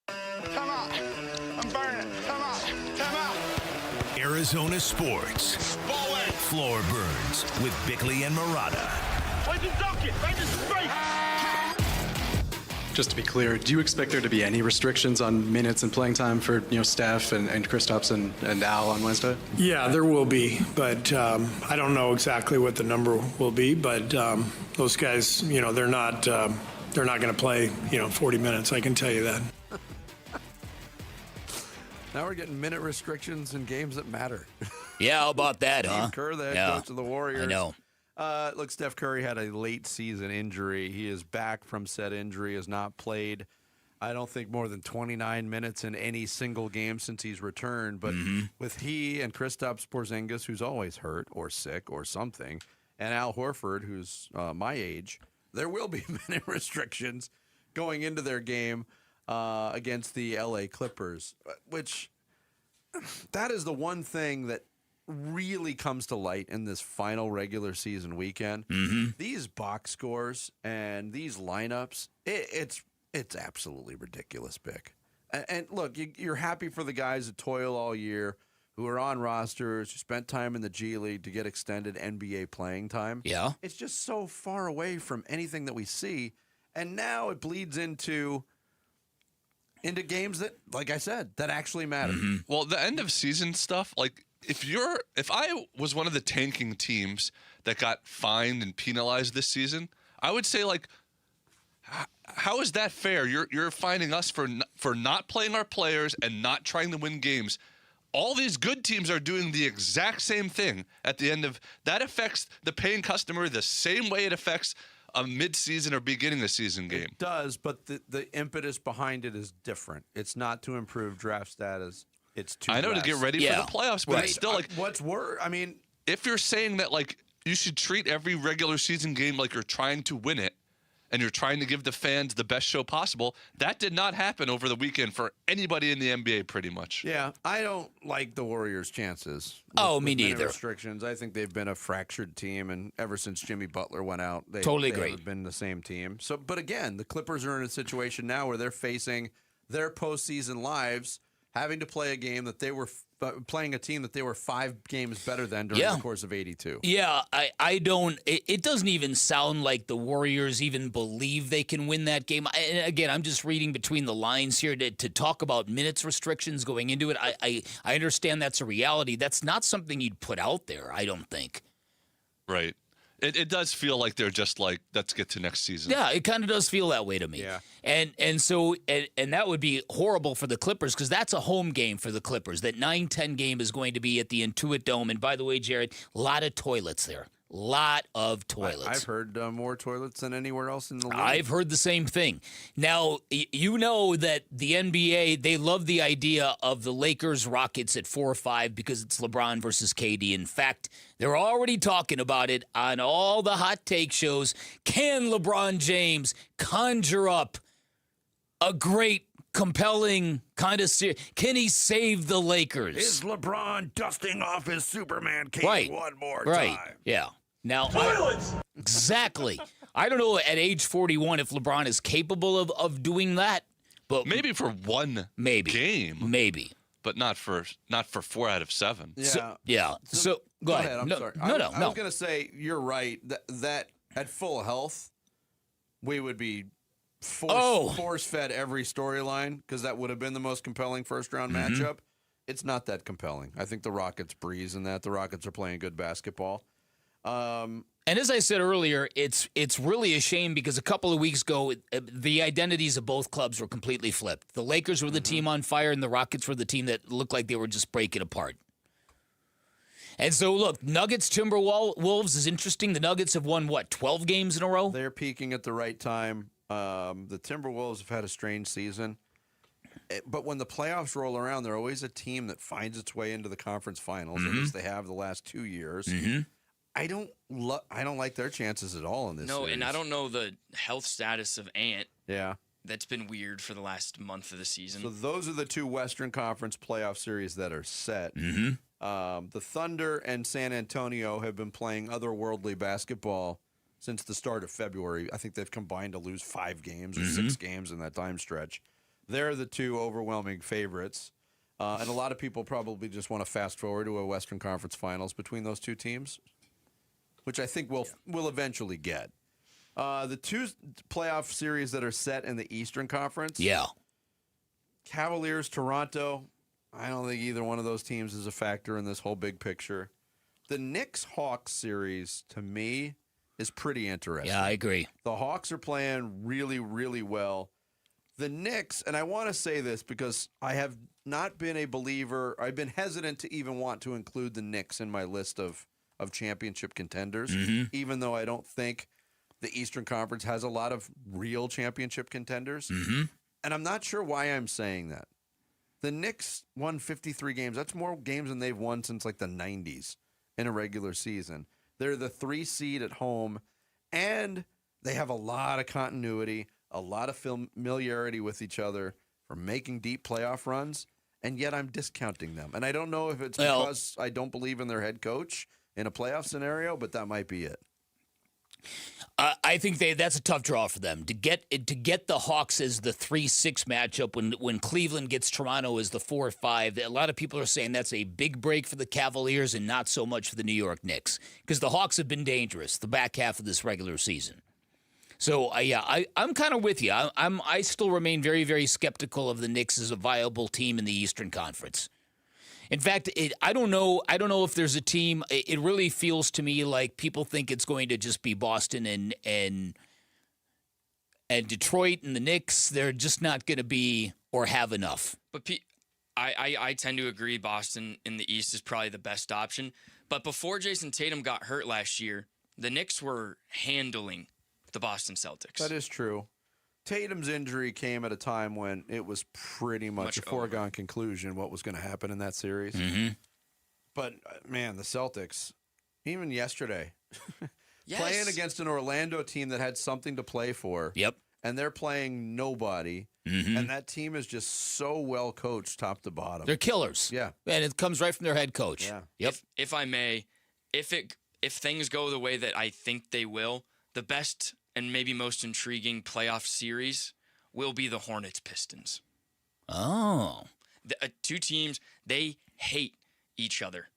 Come on. I'm burning. Come on. Come on. Arizona Sports. Floor Burns with Bickley and Murata. Just to be clear, do you expect there to be any restrictions on minutes and playing time for Steph and Kristaps and Al on Wednesday? Yeah, there will be, but I don't know exactly what the number will be. But those guys, they're not going to play 40 minutes. I can tell you that. Now we're getting minute restrictions in games that matter. Yeah, how about that, huh? Steve Kerr, the head coach of the Warriors. I know. Look, Steph Curry had a late season injury. He is back from said injury, has not played, I don't think, more than 29 minutes in any single game since he's returned. But with he and Kristaps Porzingis, who's always hurt or sick or something, and Al Horford, who's my age, there will be minute restrictions going into their game against the LA Clippers, which that is the one thing that really comes to light in this final regular season weekend. These box scores and these lineups, it's absolutely ridiculous, Bick. And look, you're happy for the guys that toil all year, who are on rosters, who spent time in the G League to get extended NBA playing time. Yeah. It's just so far away from anything that we see. And now it bleeds into games that, like I said, that actually matter. Well, the end of season stuff, like, if I was one of the tanking teams that got fined and penalized this season, I would say, like, how is that fair? You're fining us for not playing our players and not trying to win games. All these good teams are doing the exact same thing at the end of that. Affects the paying customer the same way it affects a mid-season or beginning of season game. It does, but the impetus behind it is different. It's not to improve draft status. It's to I know rest. to get ready for the playoffs, but it's still like what's worse. I mean, if you're saying that like you should treat every regular season game like you're trying to win it, and you're trying to give the fans the best show possible, that did not happen over the weekend for anybody in the NBA, pretty much. Yeah, I don't like the Warriors' chances. Me neither. Restrictions. I think they've been a fractured team, and ever since Jimmy Butler went out, they haven't been the same team. So, but again, the Clippers are in a situation now where they're facing their postseason lives, having to play a game that they were playing a team that they were 5 games better than during the course of 82. Yeah, I don't. It doesn't even sound like the Warriors even believe they can win that game. And again, I'm just reading between the lines here to talk about minutes restrictions going into it. I understand that's a reality. That's not something you'd put out there, I don't think. Right. It does feel like they're just like, let's get to next season. Yeah, it kind of does feel that way to me. Yeah. And so that would be horrible for the Clippers because that's a home game for the Clippers. That 9-10 game is going to be at the Intuit Dome. And by the way, Jared, a lot of toilets there. Lot of toilets. I've heard more toilets than anywhere else in the league. I've heard the same thing. Now, you know that the NBA, they love the idea of the Lakers-Rockets at 4-5 because it's LeBron versus KD. In fact, they're already talking about it on all the hot take shows. Can LeBron James conjure up a great, compelling kind of series? Can he save the Lakers? Is LeBron dusting off his Superman cape one more time? Yeah. Now, exactly. I don't know at age 41 if LeBron is capable of doing that, but maybe for one game, maybe, but not for 4 out of 7. Yeah, So go ahead. I'm sorry. I was going to say you're right that at full health, we would be force fed every storyline because that would have been the most compelling first round matchup. It's not that compelling. I think the Rockets breeze in that. The Rockets are playing good basketball. And as I said earlier, it's really a shame because a couple of weeks ago, the identities of both clubs were completely flipped. The Lakers were the team on fire, and the Rockets were the team that looked like they were just breaking apart. And so, look, Nuggets, Timberwolves is interesting. The Nuggets have won, 12 games in a row? They're peaking at the right time. The Timberwolves have had a strange season. But when the playoffs roll around, they're always a team that finds its way into the conference finals, at least they have the last 2 years. I don't like their chances at all in this series. And I don't know the health status of Ant. Yeah. That's been weird for the last month of the season. So those are the 2 Western Conference playoff series that are set. The Thunder and San Antonio have been playing otherworldly basketball since the start of February. I think they've combined to lose 5 games or 6 games in that time stretch. They're the 2 overwhelming favorites. And a lot of people probably just want to fast forward to a Western Conference Finals between those 2 teams, which I think we'll eventually get. The 2 playoff series that are set in the Eastern Conference. Yeah. Cavaliers, Toronto. I don't think either one of those teams is a factor in this whole big picture. The Knicks-Hawks series, to me, is pretty interesting. Yeah, I agree. The Hawks are playing really, really well. The Knicks, and I want to say this because I have not been a believer. I've been hesitant to even want to include the Knicks in my list of championship contenders, even though I don't think the Eastern Conference has a lot of real championship contenders. And I'm not sure why I'm saying that. The Knicks won 53 games. That's more games than they've won since like the 90s in a regular season. They're the 3 seed at home, and they have a lot of continuity, a lot of familiarity with each other for making deep playoff runs, and yet I'm discounting them. And I don't know if it's because I don't believe in their head coach in a playoff scenario, but that might be it. I think that's a tough draw for them to get the Hawks as the 3-6 matchup when Cleveland gets Toronto as the 4-5. A lot of people are saying that's a big break for the Cavaliers and not so much for the New York Knicks because the Hawks have been dangerous the back half of this regular season. So I'm kind of with you. I still remain very, very skeptical of the Knicks as a viable team in the Eastern Conference. In fact, I don't know if there's a team. It really feels to me like people think it's going to just be Boston and Detroit and the Knicks. They're just not going to be or have enough. But I tend to agree Boston in the East is probably the best option. But before Jason Tatum got hurt last year, the Knicks were handling the Boston Celtics. That is true. Tatum's injury came at a time when it was pretty much a foregone conclusion what was going to happen in that series. Mm-hmm. But, man, the Celtics, even yesterday, Yes. playing against an Orlando team that had something to play for. Yep. And they're playing nobody. Mm-hmm. And that team is just so well coached top to bottom. They're killers. Yeah. And it comes right from their head coach. Yeah. Yep. If I may, if things go the way that I think they will, the best and maybe most intriguing playoff series will be the Hornets-Pistons. Oh. The two teams, they hate each other.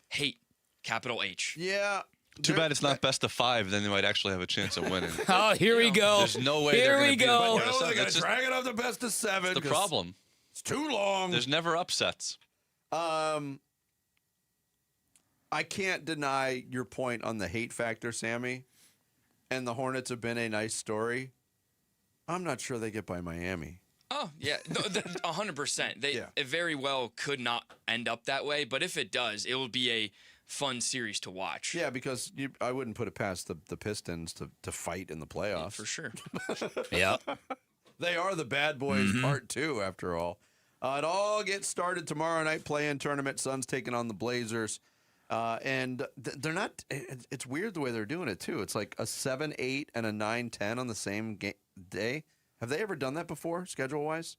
Hate, capital H. Yeah. Too bad it's not best of 5. Then they might actually have a chance of winning. Oh, here we go. There's no way Here they're going we to go. beat They're going to drag it up to best of 7. That's the problem. It's too long. There's never upsets. I can't deny your point on the hate factor, Sammy. And the Hornets have been a nice story. I'm not sure they get by Miami. Oh, yeah, 100%. It very well could not end up that way, but if it does, it will be a fun series to watch. Yeah, because I wouldn't put it past the Pistons to fight in the playoffs. Yeah, for sure. Yeah. They are the bad boys part 2, after all. It all gets started tomorrow night, play-in tournament. Suns taking on the Blazers. And they're not – it's weird the way they're doing it, too. It's like a 7-8 and a 9-10 on the same day. Have they ever done that before, schedule-wise?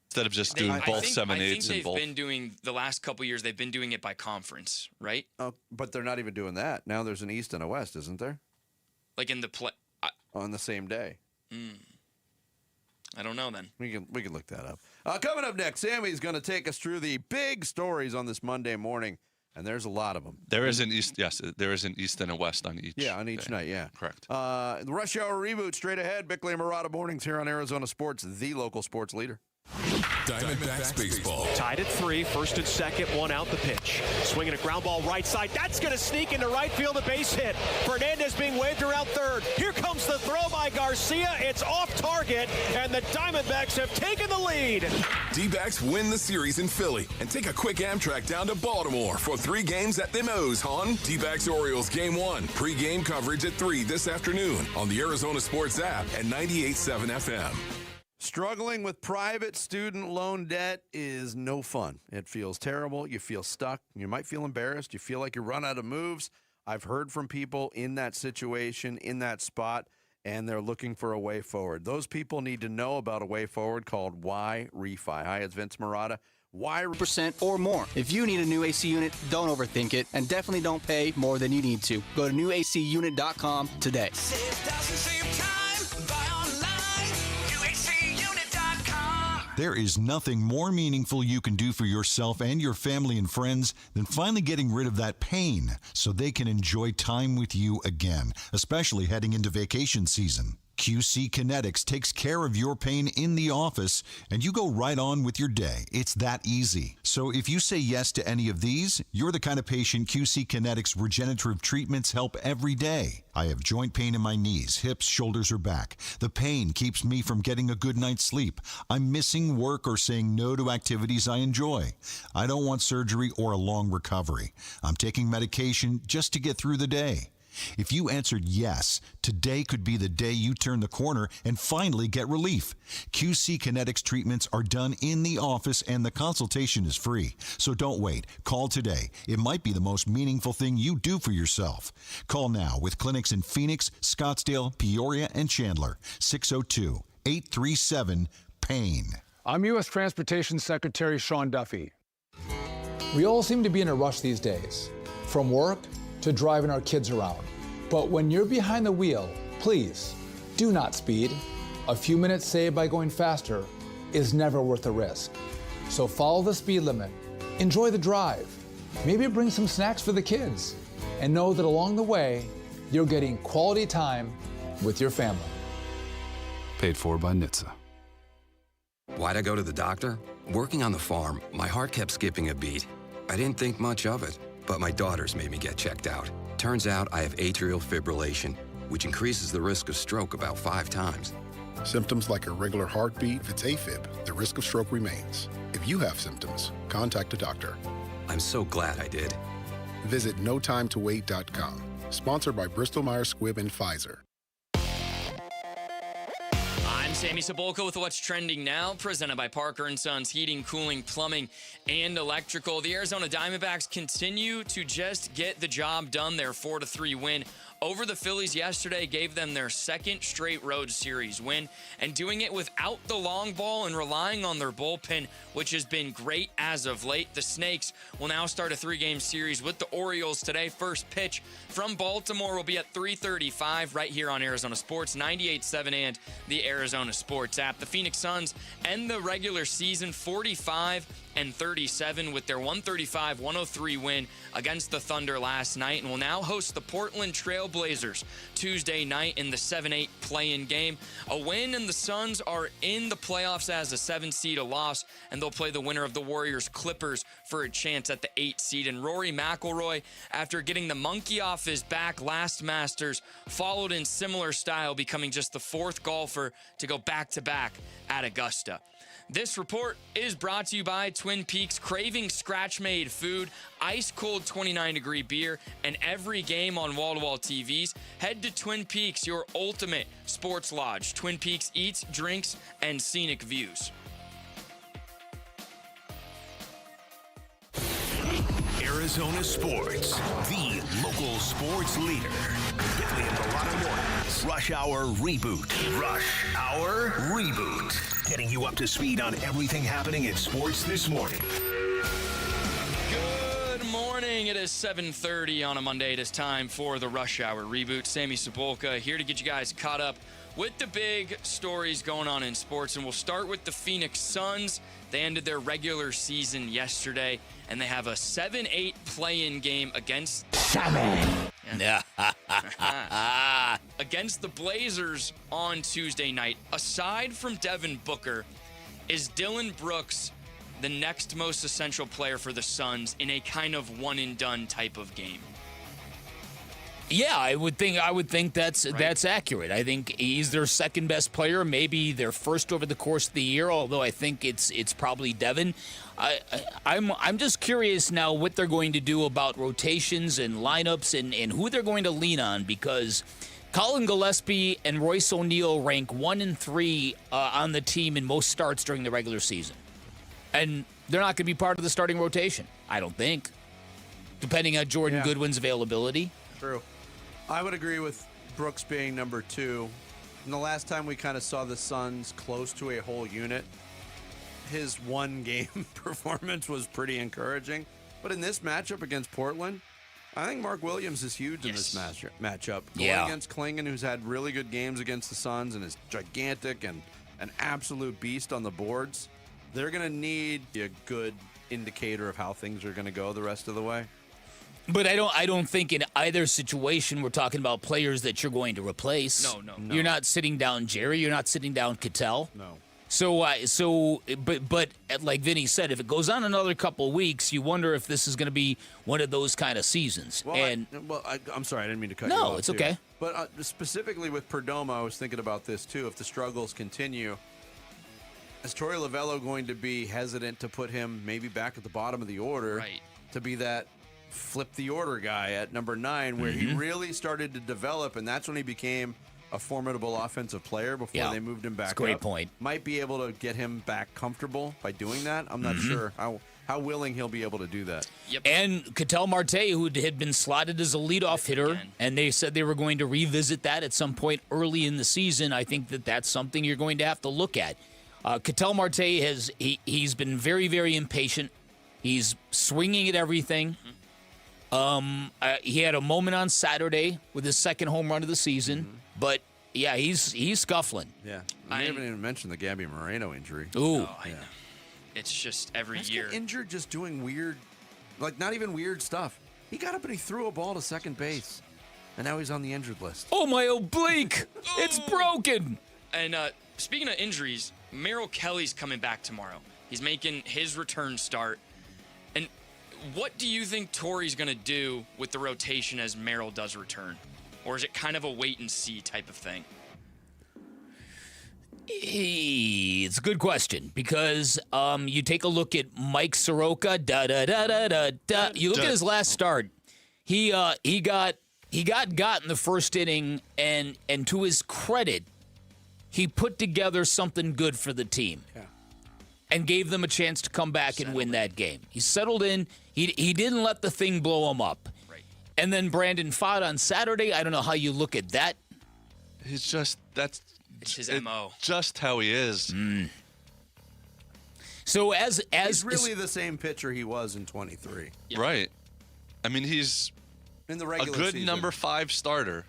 Instead of just doing both 7-8s and both. I think they've been doing – the last couple years, they've been doing it by conference, right? But they're not even doing that. Now there's an East and a West, isn't there? Like in the play on the same day. I don't know then. We can look that up. Coming up next, Sammy's going to take us through the big stories on this Monday morning. And there's a lot of them. There is an East, yes. There is an East and a West on each. Yeah, on each night, yeah. Correct. The Rush Hour Reboot straight ahead. Bickley and Murata mornings here on Arizona Sports, the local sports leader. Diamondbacks baseball. Tied at 3, first and second, one out the pitch. Swinging a ground ball right side. That's going to sneak into right field, a base hit. Fernandez being waved around third. Here comes the throw by Garcia. It's off target, and the Diamondbacks have taken the lead. D-backs win the series in Philly and take a quick Amtrak down to Baltimore for 3 games at the Mo's, hon. D-backs Orioles Game 1. Pre-game coverage at 3 this afternoon on the Arizona Sports app at 98.7 FM. Struggling with private student loan debt is no fun. It feels terrible. You feel stuck. You might feel embarrassed. You feel like you run out of moves. I've heard from people in that situation, in that spot, and they're looking for a way forward. Those people need to know about a way forward called Y Refi. Hi, it's Vince Murata. %, or more. If you need a new AC unit, don't overthink it, and definitely don't pay more than you need to. Go to newacunit.com today. Save thousands, save time, buy online, newacunit.com. There is nothing more meaningful you can do for yourself and your family and friends than finally getting rid of that pain so they can enjoy time with you again, especially heading into vacation season. QC Kinetics takes care of your pain in the office, and you go right on with your day. It's that easy. So if you say yes to any of these, you're the kind of patient QC Kinetics regenerative treatments help every day. I have joint pain in my knees, hips, shoulders, or back. The pain keeps me from getting a good night's sleep. I'm missing work or saying no to activities I enjoy. I don't want surgery or a long recovery. I'm taking medication just to get through the day. If you answered yes, today could be the day you turn the corner and finally get relief. QC Kinetics treatments are done in the office and the consultation is free. So don't wait. Call today. It might be the most meaningful thing you do for yourself. Call now with clinics in Phoenix, Scottsdale, Peoria, and Chandler. 602-837-PAIN. I'm U.S. Transportation Secretary Sean Duffy. We all seem to be in a rush these days, from work to driving our kids around. But when you're behind the wheel, please do not speed. A few minutes saved by going faster is never worth the risk. So follow the speed limit, enjoy the drive, maybe bring some snacks for the kids, and know that along the way, you're getting quality time with your family. Paid for by NHTSA. Why'd I go to the doctor? Working on the farm, my heart kept skipping a beat. I didn't think much of it. But my daughters made me get checked out. Turns out I have atrial fibrillation, which increases the risk of stroke about 5 times. Symptoms like irregular heartbeat, if it's AFib, the risk of stroke remains. If you have symptoms, contact a doctor. I'm so glad I did. Visit notimetowait.com. Sponsored by Bristol Myers Squibb and Pfizer. Sammy Cebulka with What's Trending Now, presented by Parker & Sons Heating, Cooling, Plumbing, and Electrical. The Arizona Diamondbacks continue to just get the job done. Their 4-3 win over the Phillies yesterday gave them their second straight road series win, and doing it without the long ball and relying on their bullpen, which has been great as of late. The Snakes will now start a 3-game series with the Orioles today. First pitch from Baltimore will be at 3:35 right here on Arizona Sports, 98.7 and the Arizona Sports app. The Phoenix Suns end the regular season 45-37 with their 135-103 win against the Thunder last night, and will now host the Portland Trail Blazers Tuesday night in the 7-8 play-in game. A win and the Suns are in the playoffs as a 7 seed. A loss and they'll play the winner of the Warriors Clippers for a chance at the 8 seed. And Rory McIlroy, after getting the monkey off his back last Masters, followed in similar style, becoming just the 4th golfer to go back-to-back at Augusta. This report is brought to you by Twin Peaks. Craving scratch-made food, ice-cold 29-degree beer, and every game on wall-to-wall TVs. Head to Twin Peaks, your ultimate sports lodge. Twin Peaks eats, drinks, and scenic views. Arizona Sports, the local sports leader. Bickley and Murata mornings. Rush Hour Reboot. Rush Hour Reboot. Getting you up to speed on everything happening in sports this morning. Good morning. It is 7:30 on a Monday. It is time for the Rush Hour Reboot. Sammy Cebulka here to get you guys caught up with the big stories going on in sports. And we'll start with the Phoenix Suns. They ended their regular season yesterday, and they have a 7-8 play-in game against against the Blazers on Tuesday night. Aside from Devin Booker, is Dylan Brooks the next most essential player for the Suns in a kind of one-and-done type of game? Yeah, I would think that's accurate. I think he's their second best player, maybe their first over the course of the year. Although I think it's probably Devin. I'm just curious now what they're going to do about rotations and lineups and who they're going to lean on, because Colin Gillespie and Royce O'Neal rank 1 and 3 on the team in most starts during the regular season, and they're not going to be part of the starting rotation, I don't think, depending on Jordan Goodwin's availability. True. I would agree with Brooks being number 2. And the last time we kind of saw the Suns close to a whole unit, his one-game performance was pretty encouraging. But in this matchup against Portland, I think Mark Williams is huge in this matchup. Going against Klingon, who's had really good games against the Suns and is gigantic and an absolute beast on the boards, they're going to need a good indicator of how things are going to go the rest of the way. But I don't think in either situation we're talking about players that you're going to replace. No. You're not sitting down Jerry. You're not sitting down Cattell. No. But like Vinny said, if it goes on another couple of weeks, you wonder if this is going to be one of those kind of seasons. Well, I'm sorry, I didn't mean to cut you off. No, it's okay. But specifically with Perdomo, I was thinking about this too. If the struggles continue, is Torey Lovello going to be hesitant to put him maybe back at the bottom of the order to be that flip the order guy at number 9, where he really started to develop, and that's when he became a formidable offensive player before they moved him back That's a great up. point. Might be able to get him back comfortable by doing that. I'm not sure how willing he'll be able to do that. Yep. And Cattell Marte, who had been slotted as a leadoff hitter, and they said they were going to revisit that at some point early in the season. I think that's something you're going to have to look at. Cattell Marte he's been very, very impatient. He's swinging at everything. He had a moment on Saturday with his second home run of the season, but yeah, he's scuffling. Yeah, I haven't even mentioned the Gabby Moreno injury. Ooh, I know. It's just every year. Get injured just doing weird, like not even weird stuff. He got up and he threw a ball to second base, and now he's on the injured list. Oh, my oblique! It's broken! And speaking of injuries, Merrill Kelly's coming back tomorrow. He's making his return start. And what do you think Torey's going to do with the rotation as Merrill does return? Or is it kind of a wait-and-see type of thing? It's a good question, because you take a look at Mike Soroka. You look at his last start. He got in the first inning, and to his credit, he put together something good for the team. Yeah. And gave them a chance to come back and win that game. He settled in. He didn't let the thing blow him up. Right. And then Brandon Pfaadt on Saturday, I don't know how you look at that. It's his MO. Just how he is. So as he's really the same pitcher he was in 23. Right. I mean, he's in the a regular good season. number 5 starter.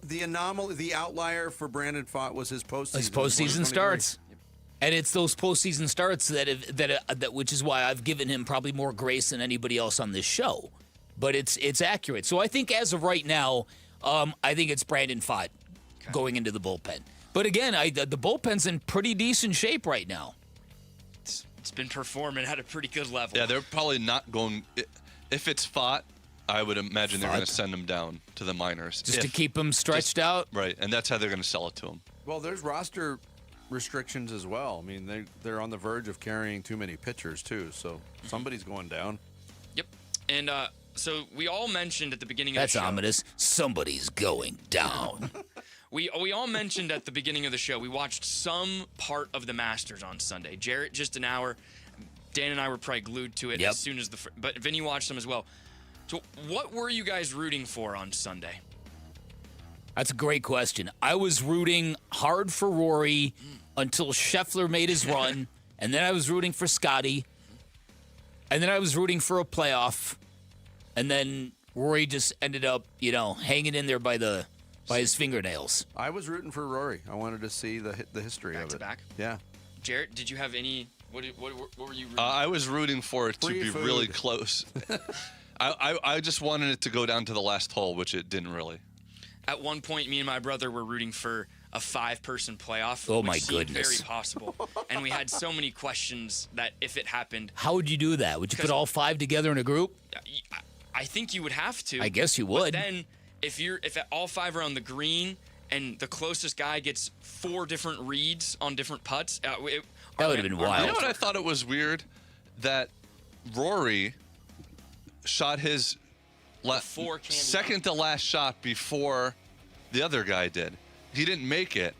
The anomaly, the outlier for Brandon Pfaadt was his postseason. His postseason starts. And it's those postseason starts that which is why I've given him probably more grace than anybody else on this show. But it's accurate. So I think as of right now, I think it's Brandon Pfaadt going into the bullpen. But again, the bullpen's in pretty decent shape right now. It's been performing at a pretty good level. Yeah, they're probably not going. If it's Pfaadt, I would imagine they're going to send him down to the minors. Just to keep him stretched out? Right, and that's how they're going to sell it to him. Well, there's roster restrictions as well. I mean, they're on the verge of carrying too many pitchers, too, so somebody's going down. Yep. And so we all mentioned at the beginning of That's the show. ominous. Somebody's going down. We all mentioned at the beginning of the show, we watched some part of the Masters on Sunday. Jarrett, just an hour. Dan and I were probably glued to it as soon as but Vinny watched them as well. So what were you guys rooting for on Sunday? That's a great question. I was rooting hard for Rory until Scheffler made his run, and then I was rooting for Scotty, and then I was rooting for a playoff, and then Rory just ended up, hanging in there by his fingernails. I was rooting for Rory. I wanted to see the history of it. Back to back? Yeah. Jarrett, did you have any? What were you rooting I was rooting for it to Free be food. really close. I just wanted it to go down to the last hole, which it didn't really. At one point, me and my brother were rooting for a 5-person playoff. Oh, which my seemed goodness. Very possible. And we had so many questions that if it happened. How would you do that? Would you put all 5 together in a group? I think you would have to. I guess you would. But then if all 5 are on the green and the closest guy gets 4 different reads on different putts, that would have been wild. You know what I thought it was weird? That Rory shot his second to last shot before the other guy did. He didn't make it.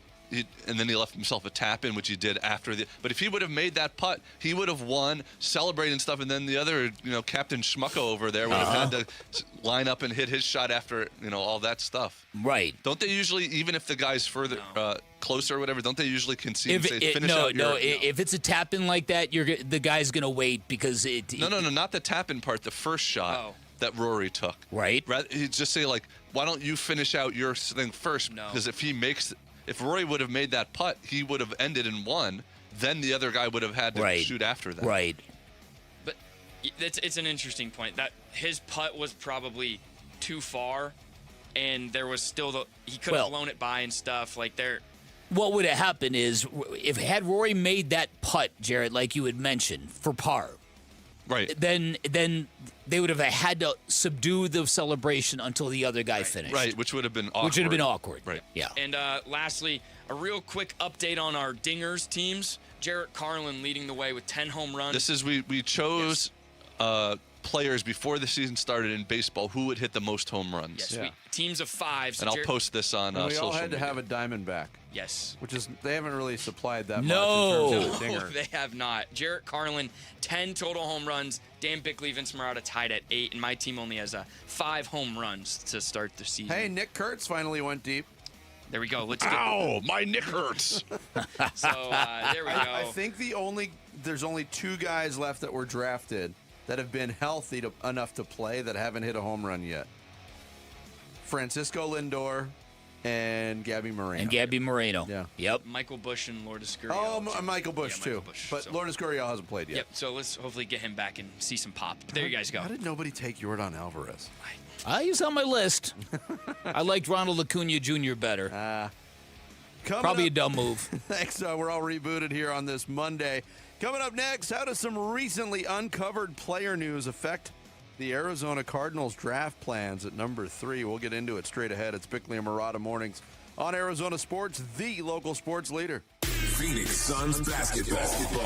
And then he left himself a tap in, which he did after but if he would have made that putt, he would have won, celebrated and stuff. And then the other, Captain Schmucko over there would have had to line up and hit his shot after, all that stuff. Right. Don't they usually, even if the guy's further closer or whatever, don't they usually concede and say finish out your... If it's a tap in like that, the guy's gonna wait because No, not the tap in part. The first shot that Rory took. Right. He'd just say why don't you finish out your thing first? Because if Rory would have made that putt, he would have ended and won. Then the other guy would have had to shoot after that. Right. But it's an interesting point that his putt was probably too far, and there was still he could have blown it by and stuff What would have happened is had Rory made that putt, Jarrett, like you had mentioned, for par. Right. Then they would have had to subdue the celebration until the other guy finished. Right, which would have been awkward. Right. Yeah. And lastly, a real quick update on our Dingers teams. Jarrett Carlin leading the way with 10 home runs. This is we chose players before the season started in baseball who would hit the most home runs. Yes, teams of 5. So and I'll post this on we social all had media. to have a Diamondback. Yes. Which is, they haven't really supplied that No. much in terms of a dinger. They have not. Jarrett Carlin, 10 total home runs. Dan Bickley, Vince Marotta tied at 8, and my team only has 5 home runs to start the season. Hey, Nick Kurtz finally went deep. There we go. Let's Ow, my Nick hurts. So there we go. I think there's only 2 guys left that were drafted that have been healthy enough to play that haven't hit a home run yet. Francisco Lindor and Gabby Moreno. Yeah. Yep. Michael Busch and Lourdes Gurriel. Oh, Michael Busch, too. But Lourdes Gurriel hasn't played yet. Yep, so let's hopefully get him back and see some pop. But there you guys go. How did nobody take Yordan Alvarez? He's on my list. I liked Ronald Acuna Jr. better. Probably a dumb move. Thanks. We're all rebooted here on this Monday. Coming up next, how does some recently uncovered player news affect the Arizona Cardinals draft plans at number 3? We'll get into it straight ahead. It's Bickley and Marotta Mornings on Arizona Sports, the local sports leader. Phoenix Suns basketball.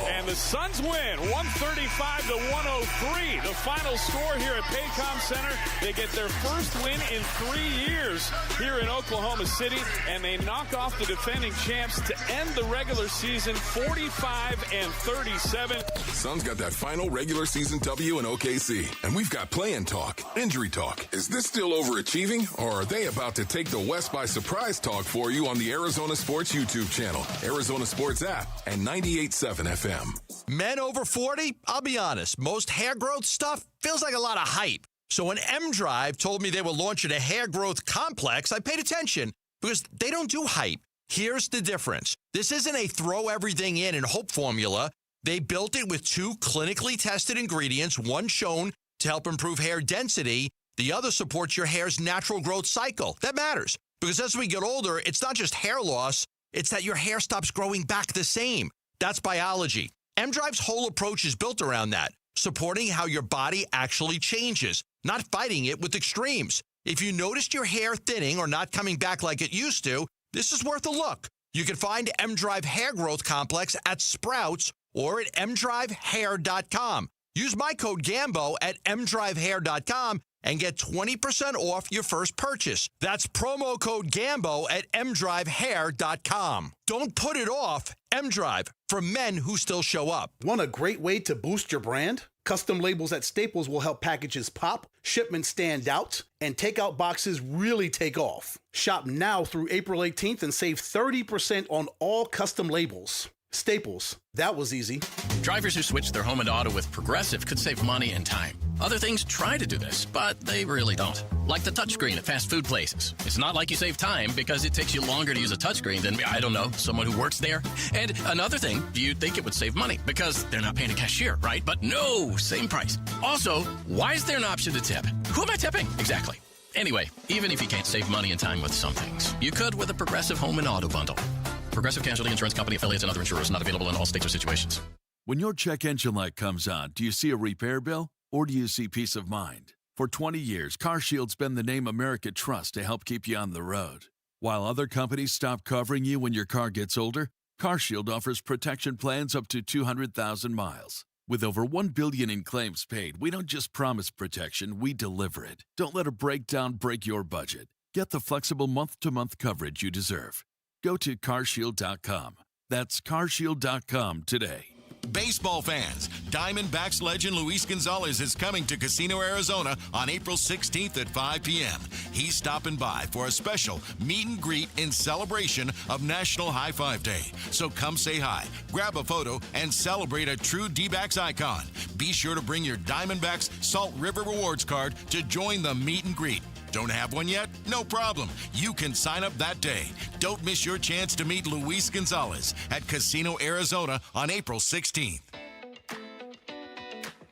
And the Suns win 135-103. The final score here at Paycom Center. They get their first win in 3 years here in Oklahoma City, and they knock off the defending champs to end the regular season 45-37. Suns got that final regular season W in OKC, and we've got play-in talk, injury talk. Is this still overachieving, or are they about to take the West by surprise talk for you on the Arizona Sports YouTube channel, Arizona Sports app, and 98.7 FM? Men over 40, I'll be honest, most hair growth stuff feels like a lot of hype. So when M-Drive told me they were launching a hair growth complex, I paid attention because they don't do hype. Here's the difference. This isn't a throw everything in and hope formula. They built it with 2 clinically tested ingredients, one shown to help improve hair density, the other supports your hair's natural growth cycle. That matters because as we get older, it's not just hair loss, it's that your hair stops growing back the same. That's biology. M-Drive's whole approach is built around that, supporting how your body actually changes, not fighting it with extremes. If you noticed your hair thinning or not coming back like it used to, this is worth a look. You can find M-Drive Hair Growth Complex at Sprouts or at mdrivehair.com. Use my code GAMBO at mdrivehair.com and get 20% off your first purchase. That's promo code GAMBO at mdrivehair.com. Don't put it off. M-Drive, for men who still show up. Want a great way to boost your brand? Custom labels at Staples will help packages pop, shipments stand out, and takeout boxes really take off. Shop now through April 18th and save 30% on all custom labels. Staples, that was easy. Drivers who switch their home and auto with Progressive could save money and time. Other things try to do this, but they really don't. Like the touchscreen at fast food places. It's not like you save time because it takes you longer to use a touchscreen than, I don't know, someone who works there. And another thing, you'd think it would save money because they're not paying a cashier, right? But no, same price. Also, why is there an option to tip? Who am I tipping? Exactly. Anyway, even if you can't save money and time with some things, you could with a Progressive home and auto bundle. Progressive Casualty Insurance Company affiliates and other insurers, not available in all states or situations. When your check engine light comes on, do you see a repair bill or do you see peace of mind? For 20 years, CarShield's been the name America trusts to help keep you on the road. While other companies stop covering you when your car gets older, CarShield offers protection plans up to 200,000 miles. With over $1 billion in claims paid, we don't just promise protection, we deliver it. Don't let a breakdown break your budget. Get the flexible month-to-month coverage you deserve. Go to carshield.com. That's carshield.com today. Baseball fans, Diamondbacks legend Luis Gonzalez is coming to Casino, Arizona on April 16th at 5 p.m. He's stopping by for a special meet and greet in celebration of National High Five Day. So come say hi, grab a photo, and celebrate a true D-backs icon. Be sure to bring your Diamondbacks Salt River Rewards card to join the meet and greet. Don't have one yet? No problem. You can sign up that day. Don't miss your chance to meet Luis Gonzalez at Casino, Arizona on April 16th.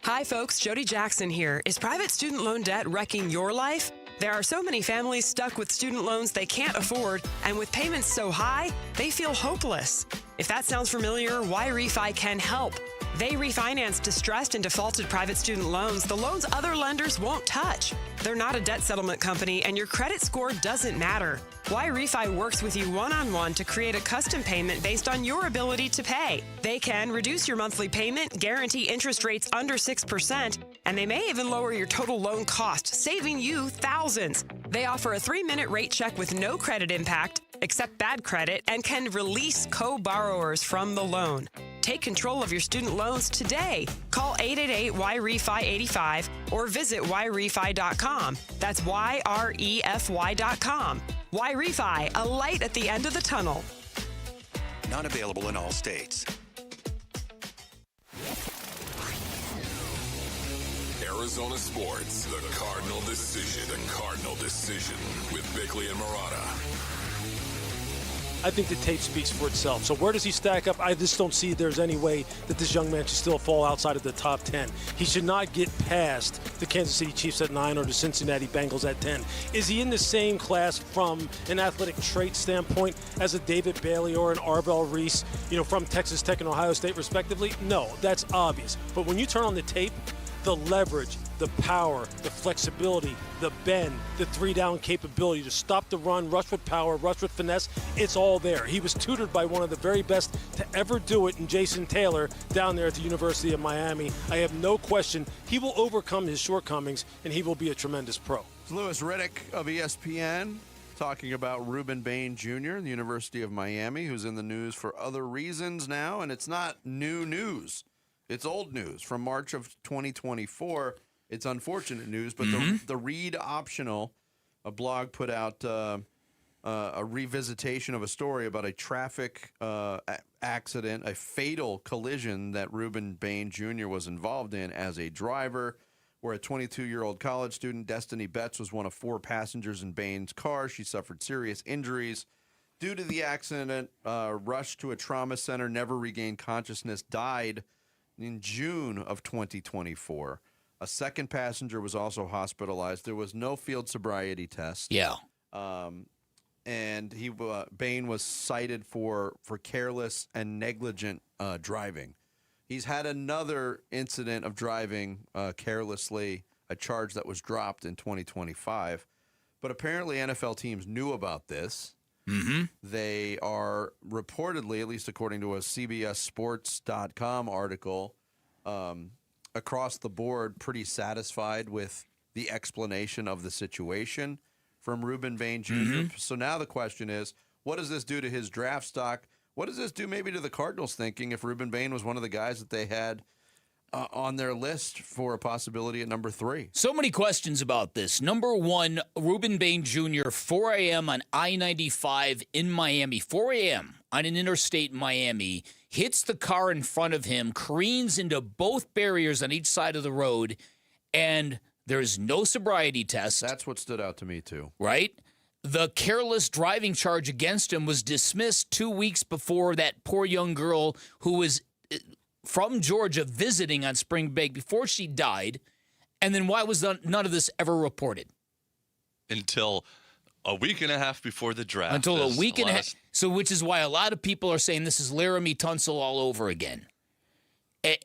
Hi, folks. Jody Jackson here. Is private student loan debt wrecking your life? There are so many families stuck with student loans they can't afford, and with payments so high, they feel hopeless. If that sounds familiar, Y-Refi can help. They refinance distressed and defaulted private student loans, the loans other lenders won't touch. They're not a debt settlement company, and your credit score doesn't matter. Y-Refi works with you one-on-one to create a custom payment based on your ability to pay. They can reduce your monthly payment, guarantee interest rates under 6%, and they may even lower your total loan cost, saving you thousands. They offer a 3-minute rate check with no credit impact, accept bad credit, and can release co-borrowers from the loan. Take control of your student loans today. Call 888-YREFI-85 or visit YREFI.com. That's YREFY.com. Y-Refi, a light at the end of the tunnel. Not available in all states. Arizona Sports, the Cardinal Decision. The Cardinal Decision with Bickley and Murata. I think the tape speaks for itself. So where does he stack up? I just don't see there's any way that this young man should still fall outside of the top 10. He should not get past the Kansas City Chiefs at 9 or the Cincinnati Bengals at 10. Is he in the same class from an athletic trait standpoint as a David Bailey or an Arbel Reese, from Texas Tech and Ohio State respectively? No, that's obvious. But when you turn on the tape, the leverage, the power, the flexibility, the bend, the three-down capability to stop the run, rush with power, rush with finesse. It's all there. He was tutored by one of the very best to ever do it in Jason Taylor down there at the University of Miami. I have no question he will overcome his shortcomings, and he will be a tremendous pro. It's Louis Riddick of ESPN talking about Ruben Bain Jr., the University of Miami, who's in the news for other reasons now, and it's not new news. It's old news from March of 2024. It's unfortunate news, but the Read Optional, a blog put out a revisitation of a story about a traffic accident, a fatal collision that Ruben Bain Jr. was involved in as a driver, where a 22-year-old college student, Destiny Betts, was one of 4 passengers in Bain's car. She suffered serious injuries. Due to the accident, rushed to a trauma center, never regained consciousness, died in June of 2024. A second passenger was also hospitalized. There was no field sobriety test. Yeah. And Bain was cited for careless and negligent driving. He's had another incident of driving carelessly, a charge that was dropped in 2025. But apparently NFL teams knew about this. They are reportedly, at least according to a CBSSports.com article, across the board pretty satisfied with the explanation of the situation from Ruben Bain Jr. So now the question is, what does this do to his draft stock? What does this do maybe to the Cardinals thinking if Ruben Bain was one of the guys that they had on their list for a possibility at number 3? So many questions about this. Number one, Ruben Bain Jr., 4 a.m. on I-95 in Miami. 4 a.m. on an interstate in Miami. Hits the car in front of him, careens into both barriers on each side of the road, and there's no sobriety test. That's what stood out to me, too. Right? The careless driving charge against him was dismissed 2 weeks before that poor young girl who was from Georgia visiting on spring break before she died. And then why was none of this ever reported? Until a week and a half before the draft. Until a week and a half. So which is why a lot of people are saying this is Laramie Tunsil all over again.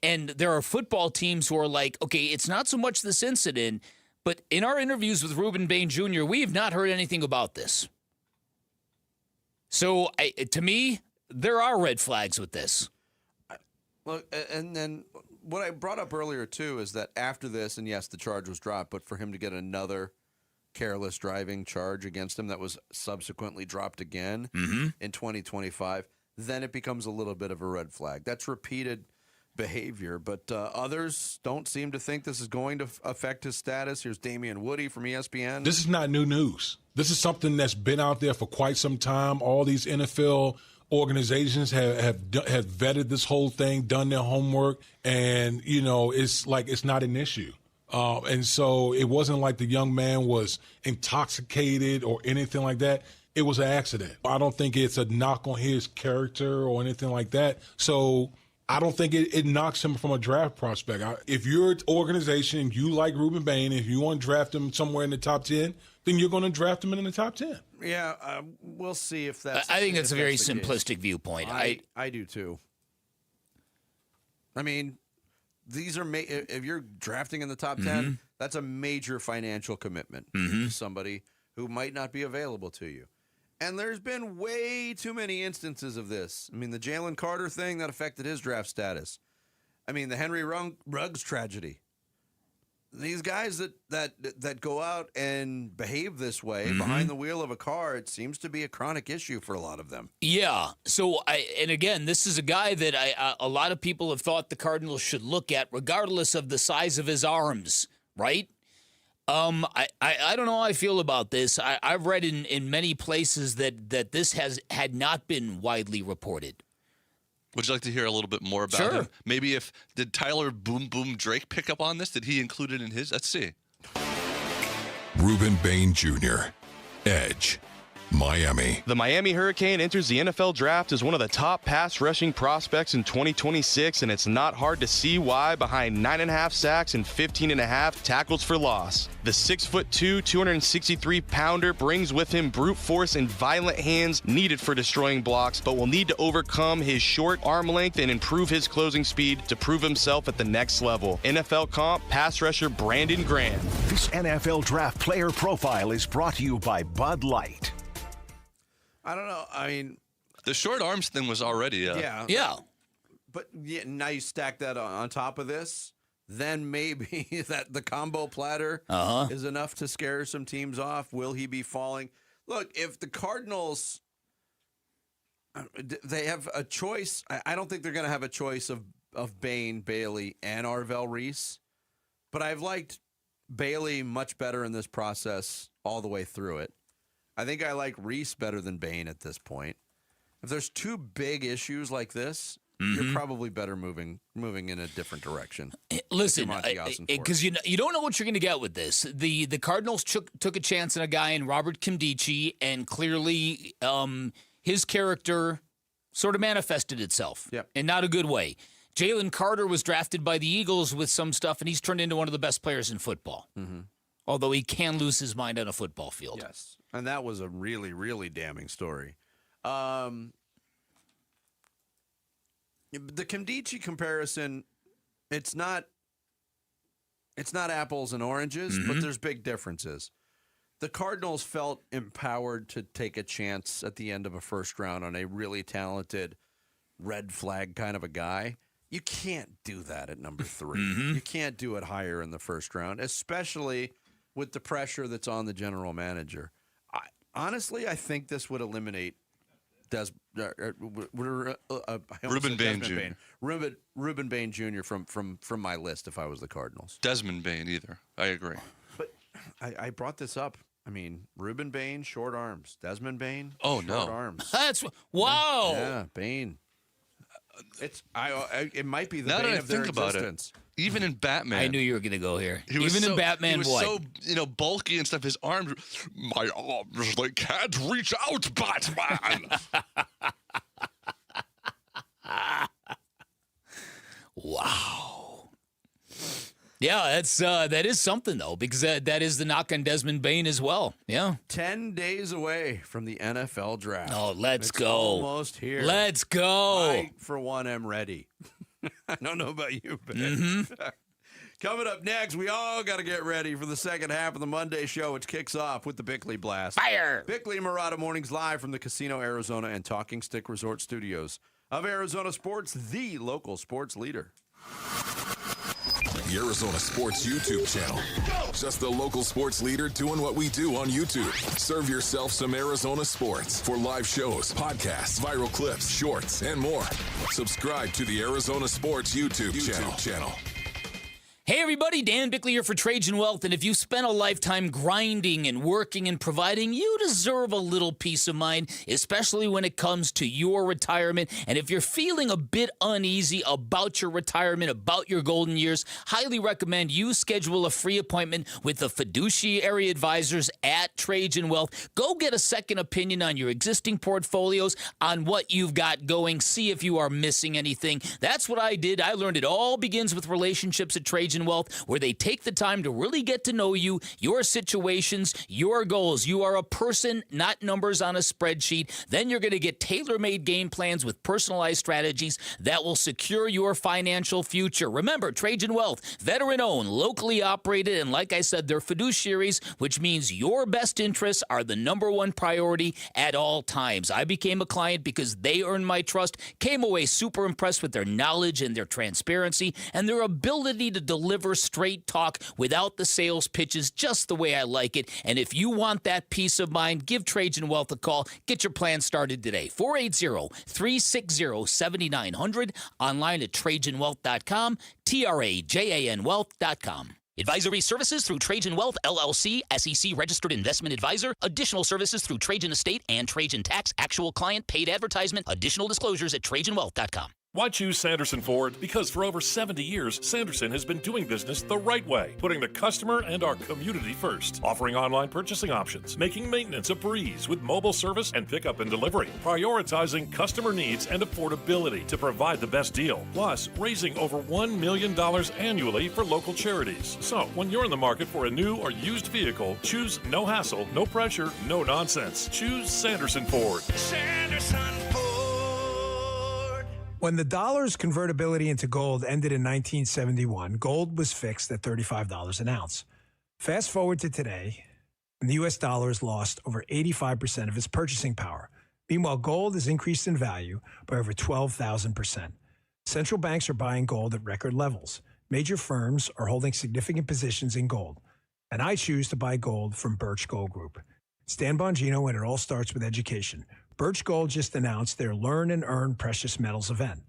And there are football teams who are like, okay, it's not so much this incident, but in our interviews with Ruben Bain Jr., we have not heard anything about this. So to me, there are red flags with this. Look, and then what I brought up earlier, too, is that after this, and yes, the charge was dropped, but for him to get another careless driving charge against him that was subsequently dropped again in 2025, then it becomes a little bit of a red flag. That's repeated behavior, but others don't seem to think this is going to affect his status. Here's Damian Woody from ESPN. This is not new news. This is something that's been out there for quite some time. All these NFL organizations have vetted this whole thing, done their homework, and, you know, it's like it's not an issue. And so it wasn't like the young man was intoxicated or anything like that. It was an accident. I don't think it's a knock on his character or anything like that. So I don't think it knocks him from a draft prospect. If you're an organization, you like Ruben Bain, if you want to draft him somewhere in the top 10, then you're going to draft him in the top 10. Yeah, we'll see if that's. I think that's a very simplistic viewpoint. I do too. I mean, these are if you're drafting in the top 10, that's a major financial commitment to somebody who might not be available to you. And there's been way too many instances of this. I mean, the Jalen Carter thing that affected his draft status. I mean, the Henry Ruggs tragedy. These guys that go out and behave this way behind the wheel of a car, it seems to be a chronic issue for a lot of them. Yeah. So, and again, this is a guy that a lot of people have thought the Cardinals should look at, regardless of the size of his arms, right? I don't know how I feel about this. I've read in many places that this had not been widely reported. Would you like to hear a little bit more about him? Maybe did Tyler Boom Boom Drake pick up on this? Did he include it in his? Let's see. Ruben Bain Jr., Edge. Miami. The Miami Hurricane enters the NFL draft as one of the top pass rushing prospects in 2026, and it's not hard to see why behind 9.5 sacks and 15.5 tackles for loss. The 6'2", 263-pounder brings with him brute force and violent hands needed for destroying blocks, but will need to overcome his short arm length and improve his closing speed to prove himself at the next level. NFL comp pass rusher Brandon Graham. This NFL Draft Player Profile is brought to you by Bud Light. I don't know. I mean, the short arms thing was already yeah. But now you stack that on top of this, then maybe that the combo platter is enough to scare some teams off. Will he be falling? Look, if the Cardinals, they have a choice. I don't think they're going to have a choice of Bain, Bailey, and Arvell Reese. But I've liked Bailey much better in this process all the way through it. I think I like Reese better than Bain at this point. If there's two big issues like this, you're probably better moving in a different direction. Listen, because you don't know what you're going to get with this. The Cardinals took a chance on a guy in Robert Kimdichie, and clearly his character sort of manifested itself in not a good way. Jalen Carter was drafted by the Eagles with some stuff, and he's turned into one of the best players in football. Although he can lose his mind on a football field. Yes, and that was a really, really damning story. The Kimdichie comparison, it's not apples and oranges, but there's big differences. The Cardinals felt empowered to take a chance at the end of a first round on a really talented red flag kind of a guy. You can't do that at number 3. You can't do it higher in the first round, especially with the pressure that's on the general manager. Honestly, I think this would eliminate Reuben Bain Jr. Reuben Bain Jr. from my list if I was the Cardinals. Desmond Bain either. I agree. But I brought this up. I mean, Reuben Bain, short arms. Desmond Bain, short arms. That's wow. Yeah, Bain. It might be the now bane that I of their think about existence. Even in Batman, I knew you were going to go here. He was in Batman, he was so bulky and stuff. His arms, my arms, they can't reach out, Batman. Wow. Yeah, that is something though, because that is the knock on Desmond Bain as well. Yeah. 10 days away from the NFL draft. Oh, let's go. Almost here. Let's go. I, for one, am ready. I don't know about you, but coming up next, we all got to get ready for the second half of the Monday show, which kicks off with the Bickley Blast. Fire! Bickley and Murata mornings live from the Casino Arizona and Talking Stick Resort Studios of Arizona Sports, the local sports leader. The Arizona Sports YouTube channel. Just the local sports leader doing what we do on YouTube. Serve yourself some Arizona sports for live shows, podcasts, viral clips, shorts, and more. Subscribe to the Arizona Sports YouTube channel. Hey everybody, Dan Bickley here for Trajan Wealth, and if you spent a lifetime grinding and working and providing, you deserve a little peace of mind, especially when it comes to your retirement. And if you're feeling a bit uneasy about your retirement, about your golden years, highly recommend you schedule a free appointment with the fiduciary advisors at Trajan Wealth. Go get a second opinion on your existing portfolios, on what you've got going, see if you are missing anything. That's what I did. I learned it all begins with relationships at Trajan Wealth, where they take the time to really get to know you, your situations, your goals. You are a person, not numbers on a spreadsheet. Then you're going to get tailor-made game plans with personalized strategies that will secure your financial future. Remember, Trajan Wealth, veteran-owned, locally operated, and like I said, they're fiduciaries, which means your best interests are the number one priority at all times. I became a client because they earned my trust, came away super impressed with their knowledge and their transparency and their ability to deliver straight talk without the sales pitches, just the way I like it. And if you want that peace of mind, give Trajan Wealth a call. Get your plan started today. 480-360-7900. Online at TrajanWealth.com. TRAJAN Wealth.com. Advisory services through Trajan Wealth, LLC, SEC-registered investment advisor. Additional services through Trajan Estate and Trajan Tax. Actual client paid advertisement. Additional disclosures at TrajanWealth.com. Why choose Sanderson Ford? Because for over 70 years, Sanderson has been doing business the right way, putting the customer and our community first, offering online purchasing options, making maintenance a breeze with mobile service and pickup and delivery, prioritizing customer needs and affordability to provide the best deal, plus raising over $1 million annually for local charities. So, when you're in the market for a new or used vehicle, choose no hassle, no pressure, no nonsense. Choose Sanderson Ford. Sanderson Ford. When the dollar's convertibility into gold ended in 1971, gold was fixed at $35 an ounce. Fast forward to today, and the U.S. dollar has lost over 85% of its purchasing power. Meanwhile, gold has increased in value by over 12,000%. Central banks are buying gold at record levels. Major firms are holding significant positions in gold. And I choose to buy gold from Birch Gold Group. It's Dan Bongino, and it all starts with education. Birch Gold just announced their Learn and Earn Precious Metals event.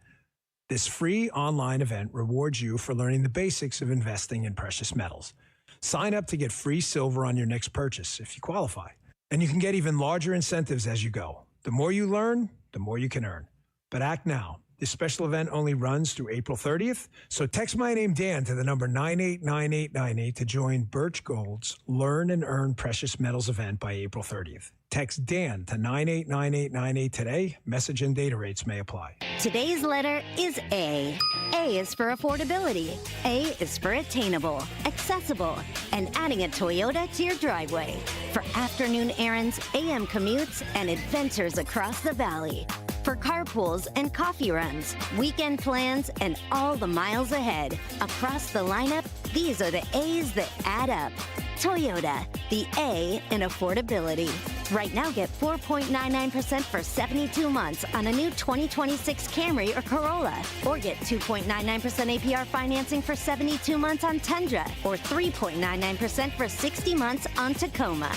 This free online event rewards you for learning the basics of investing in precious metals. Sign up to get free silver on your next purchase if you qualify. And you can get even larger incentives as you go. The more you learn, the more you can earn. But act now. This special event only runs through April 30th, so text my name Dan to the number 989898 to join Birch Gold's Learn and Earn Precious Metals event by April 30th. Text Dan to 989898 today. Message and data rates may apply. Today's letter is A. A is for affordability. A is for attainable, accessible, and adding a Toyota to your driveway. For afternoon errands, AM commutes, and adventures across the valley. For carpools and coffee runs, weekend plans, and all the miles ahead. Across the lineup, these are the A's that add up. Toyota, the A in affordability. Right now, get 4.99% for 72 months on a new 2026 Camry or Corolla. Or get 2.99% APR financing for 72 months on Tundra. Or 3.99% for 60 months on Tacoma.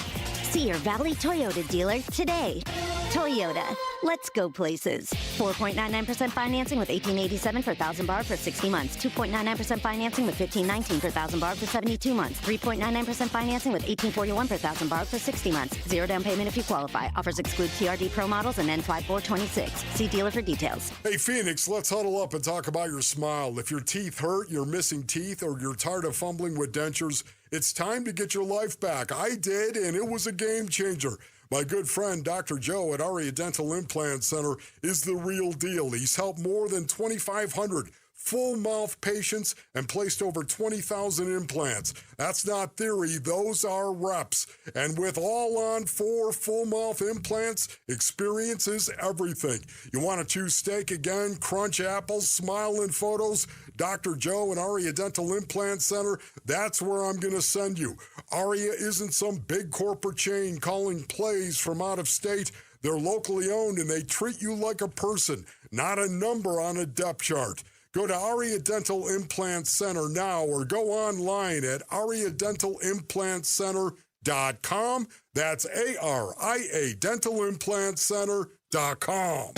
See your Valley Toyota dealer today. Toyota, let's go places. 4.99% financing with $1887 for 1,000 bar for 60 months. 2.99% financing with $1519 for 1,000 bar for 72 months. 3.99% financing with $1841 for 1,000 bar for 60 months. Zero down payment if you qualify. Offers exclude TRD Pro models and N5426. See dealer for details. Hey, Phoenix, let's huddle up and talk about your smile. If your teeth hurt, you're missing teeth, or you're tired of fumbling with dentures, it's time to get your life back. I did, and it was a game changer. My good friend, Dr. Joe at Aria Dental Implant Center, is the real deal. He's helped more than 2,500 full-mouth patients and placed over 20,000 implants. That's not theory, those are reps. And with all-on 4 full-mouth implants, experience is everything. You want to choose steak again, crunch apples, smile in photos? Dr. Joe and Aria Dental Implant Center, that's where I'm going to send you. Aria isn't some big corporate chain calling plays from out of state. They're locally owned, and they treat you like a person, not a number on a depth chart. Go to Aria Dental Implant Center now, or go online at ariadentalimplant.com. That's ARIA dentalimplantcenter.com.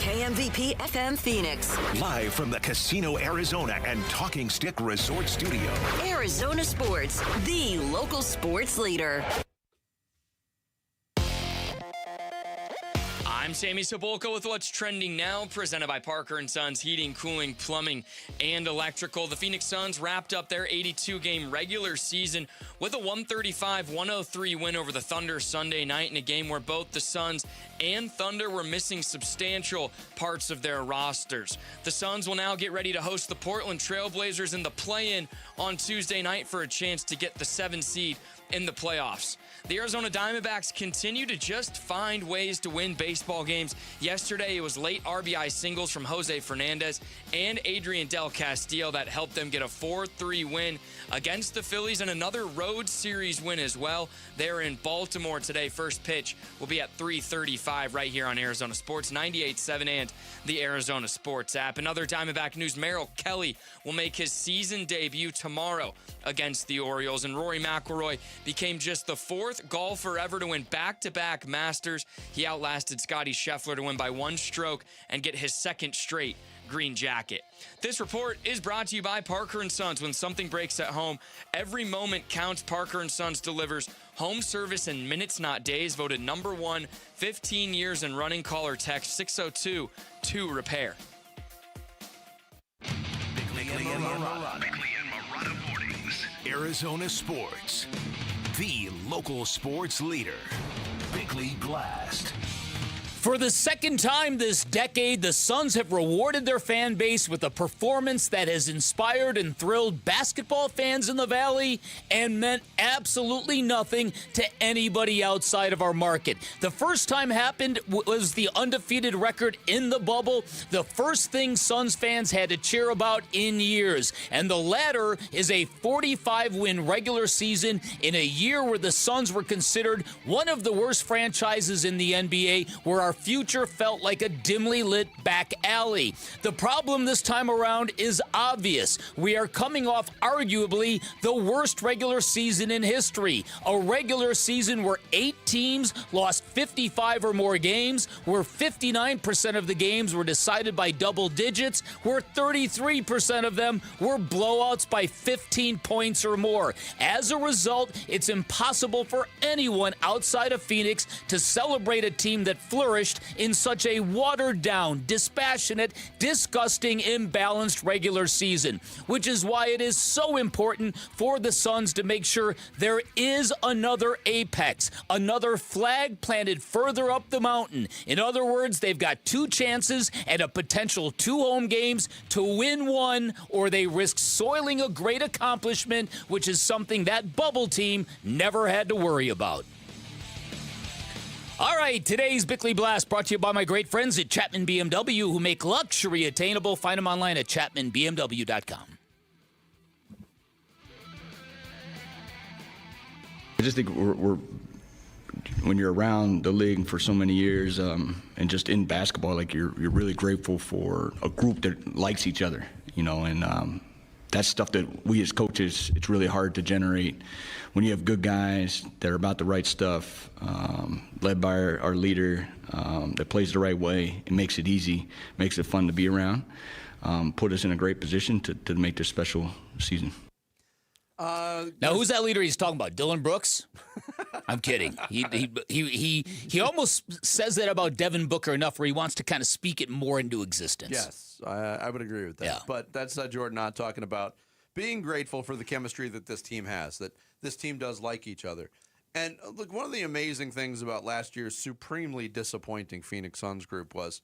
KMVP FM Phoenix. Live from the Casino Arizona and Talking Stick Resort Studio. Arizona Sports, the local sports leader. I'm Sammy Sepulka with what's trending now, presented by Parker & Sons Heating, Cooling, Plumbing, and Electrical. The Phoenix Suns wrapped up their 82-game regular season with a 135-103 win over the Thunder Sunday night in a game where both the Suns and Thunder were missing substantial parts of their rosters. The Suns will now get ready to host the Portland Trail Blazers in the play-in on Tuesday night for a chance to get the 7th seed in the playoffs. The Arizona Diamondbacks continue to just find ways to win baseball games. Yesterday, it was late RBI singles from Jose Fernandez and Adrian Del Castillo that helped them get a 4-3 win against the Phillies and another road series win as well. They're in Baltimore today. First pitch will be at 3:35 right here on Arizona Sports 98.7 and the Arizona Sports app. Another Diamondback news, Merrill Kelly will make his season debut tomorrow against the Orioles, and Rory McIlroy became just the 4th golfer ever to win back-to-back Masters. He outlasted Scottie Scheffler to win by 1 stroke and get his 2nd straight green jacket. This report is brought to you by Parker & Sons. When something breaks at home, every moment counts. Parker & Sons delivers home service in minutes, not days. Voted number 1 15 years in running. Call or text 602-2-REPAIR. Marotta. Bickley and Marotta mornings. Arizona sports. The local sports leader. Bickley Blast. For the second time this decade, the Suns have rewarded their fan base with a performance that has inspired and thrilled basketball fans in the Valley and meant absolutely nothing to anybody outside of our market. The first time happened was the undefeated record in the bubble, the first thing Suns fans had to cheer about in years. And the latter is a 45-win regular season in a year where the Suns were considered one of the worst franchises in the NBA, where our future felt like a dimly lit back alley. The problem this time around is obvious. We are coming off arguably the worst regular season in history. A regular season where 8 teams lost 55 or more games, where 59% of the games were decided by double digits, where 33% of them were blowouts by 15 points or more. As a result, it's impossible for anyone outside of Phoenix to celebrate a team that flourished in such a watered-down, dispassionate, disgusting, imbalanced regular season, which is why it is so important for the Suns to make sure there is another apex, another flag planted further up the mountain. In other words, they've got 2 chances and a potential 2 home games to win one, or they risk soiling a great accomplishment, which is something that bubble team never had to worry about. All right, today's Bickley Blast brought to you by my great friends at Chapman BMW, who make luxury attainable. Find them online at chapmanbmw.com. I just think we're when you're around the league for so many years, and just in basketball, like you're really grateful for a group that likes each other, and that's stuff that we as coaches, it's really hard to generate when you have good guys that are about the right stuff, led by our leader that plays the right way. It makes it easy, makes it fun to be around, put us in a great position to make this special season. Now, who's that leader he's talking about? Dylan Brooks? I'm kidding. He almost says that about Devin Booker enough where he wants to kind of speak it more into existence. Yes, I would agree with that. Yeah. But that's Jordan not talking about being grateful for the chemistry that this team has, that this team does like each other. And look, one of the amazing things about last year's supremely disappointing Phoenix Suns group was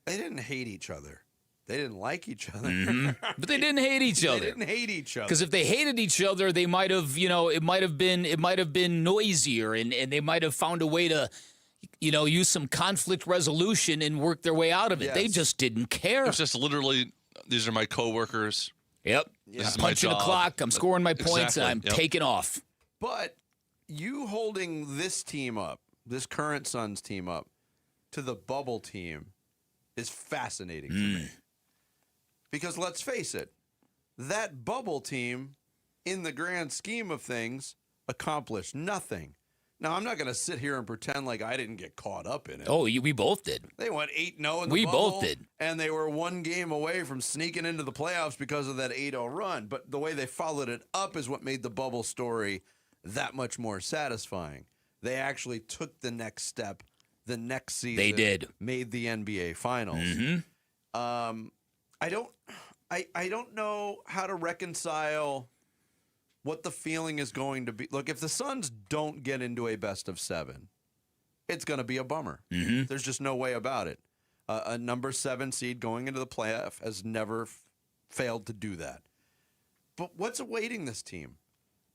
they didn't hate each other. They didn't like each other. Mm-hmm. But they didn't hate each other. They didn't hate each other. Because if they hated each other, they might have, it might have been noisier, and they might have found a way to, use some conflict resolution and work their way out of it. Yes. They just didn't care. It's just literally, these are my coworkers. Yep. This is I'm my punching job. the clock. I'm scoring my points, Exactly. and I'm taking off. But you holding this team up, this current Suns team up, to the bubble team is fascinating to me. Because let's face it, that bubble team, in the grand scheme of things, accomplished nothing. Now, I'm not going to sit here and pretend like I didn't get caught up in it. Oh, we both did. They went 8-0 in the bubble. We both did. And they were 1 game away from sneaking into the playoffs because of that 8-0 run. But the way they followed it up is what made the bubble story that much more satisfying. They actually took the next step the next season. They did. Made the NBA Finals. Mm-hmm. I don't know how to reconcile what the feeling is going to be. Look, if the Suns don't get into a best of 7, it's going to be a bummer. Mm-hmm. There's just no way about it. A number 7 seed going into the playoff has never failed to do that. But what's awaiting this team?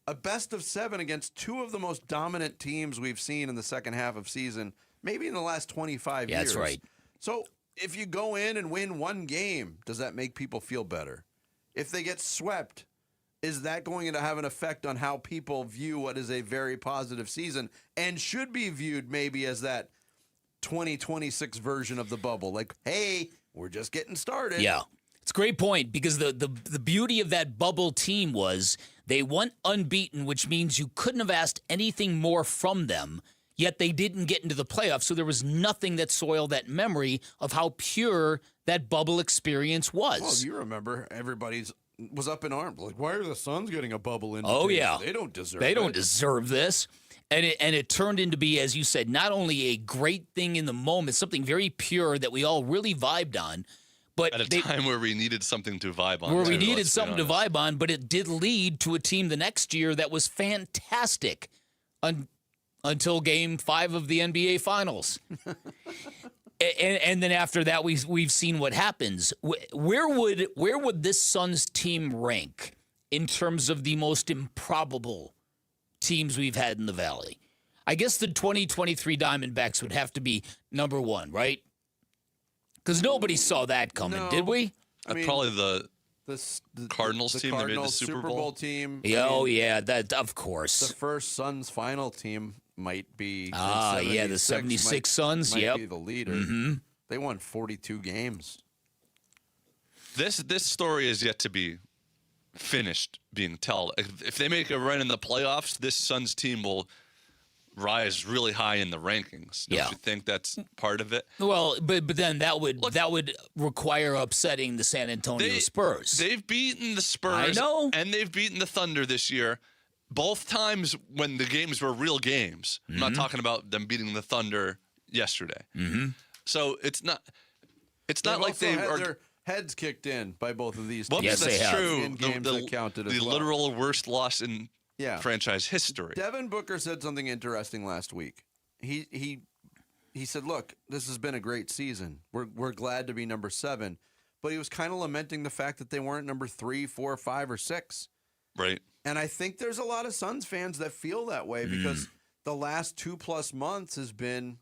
A best of 7 against 2 of the most dominant teams we've seen in the second half of season, maybe in the last 25 years. That's right. So if you go in and win 1 game, does that make people feel better? If they get swept, is that going to have an effect on how people view what is a very positive season and should be viewed maybe as that 2026 version of the bubble? Like, hey, we're just getting started. Yeah. It's a great point, because the beauty of that bubble team was they went unbeaten, which means you couldn't have asked anything more from them, yet they didn't get into the playoffs. So there was nothing that soiled that memory of how pure that bubble experience was. Well, you remember everybody's was up in arms. Like, why are the Suns getting a bubble invitation? Oh, yeah. They don't deserve it. They don't deserve this. And it turned into be, as you said, not only a great thing in the moment, something very pure that we all really vibed on, But at a time where we needed something to vibe on. Where we needed something to vibe on, but it did lead to a team the next year that was fantastic until Game 5 of the NBA Finals. and then after that, we've seen what happens. Where would this Suns team rank in terms of the most improbable teams we've had in the Valley? I guess the 2023 Diamondbacks would have to be number one, right? Because nobody saw that coming, did we? Probably the Cardinals team that made the Super Bowl team. Yeah, that of course. The first Suns final team might be. The 76 Suns. Might be the leader. They won 42 games. This story is yet to be finished being told. If they make a run in the playoffs, this Suns team will rise really high in the rankings. Don't you think that's part of it? Well, but then that would require upsetting the San Antonio Spurs. They've beaten the Spurs. I know. And they've beaten the Thunder this year. Both times when the games were real games. I'm not talking about them beating the Thunder yesterday. So it's not like they had are their heads kicked in by both of these well, teams. Yes, that's true. In games that counted as the well. literal worst loss in franchise history. Devin Booker said something interesting last week. He said, "Look, this has been a great season. We're glad to be number 7," but he was kind of lamenting the fact that they weren't number 3, 4, 5, or 6. Right. And I think there's a lot of Suns fans that feel that way because the last 2+ months has been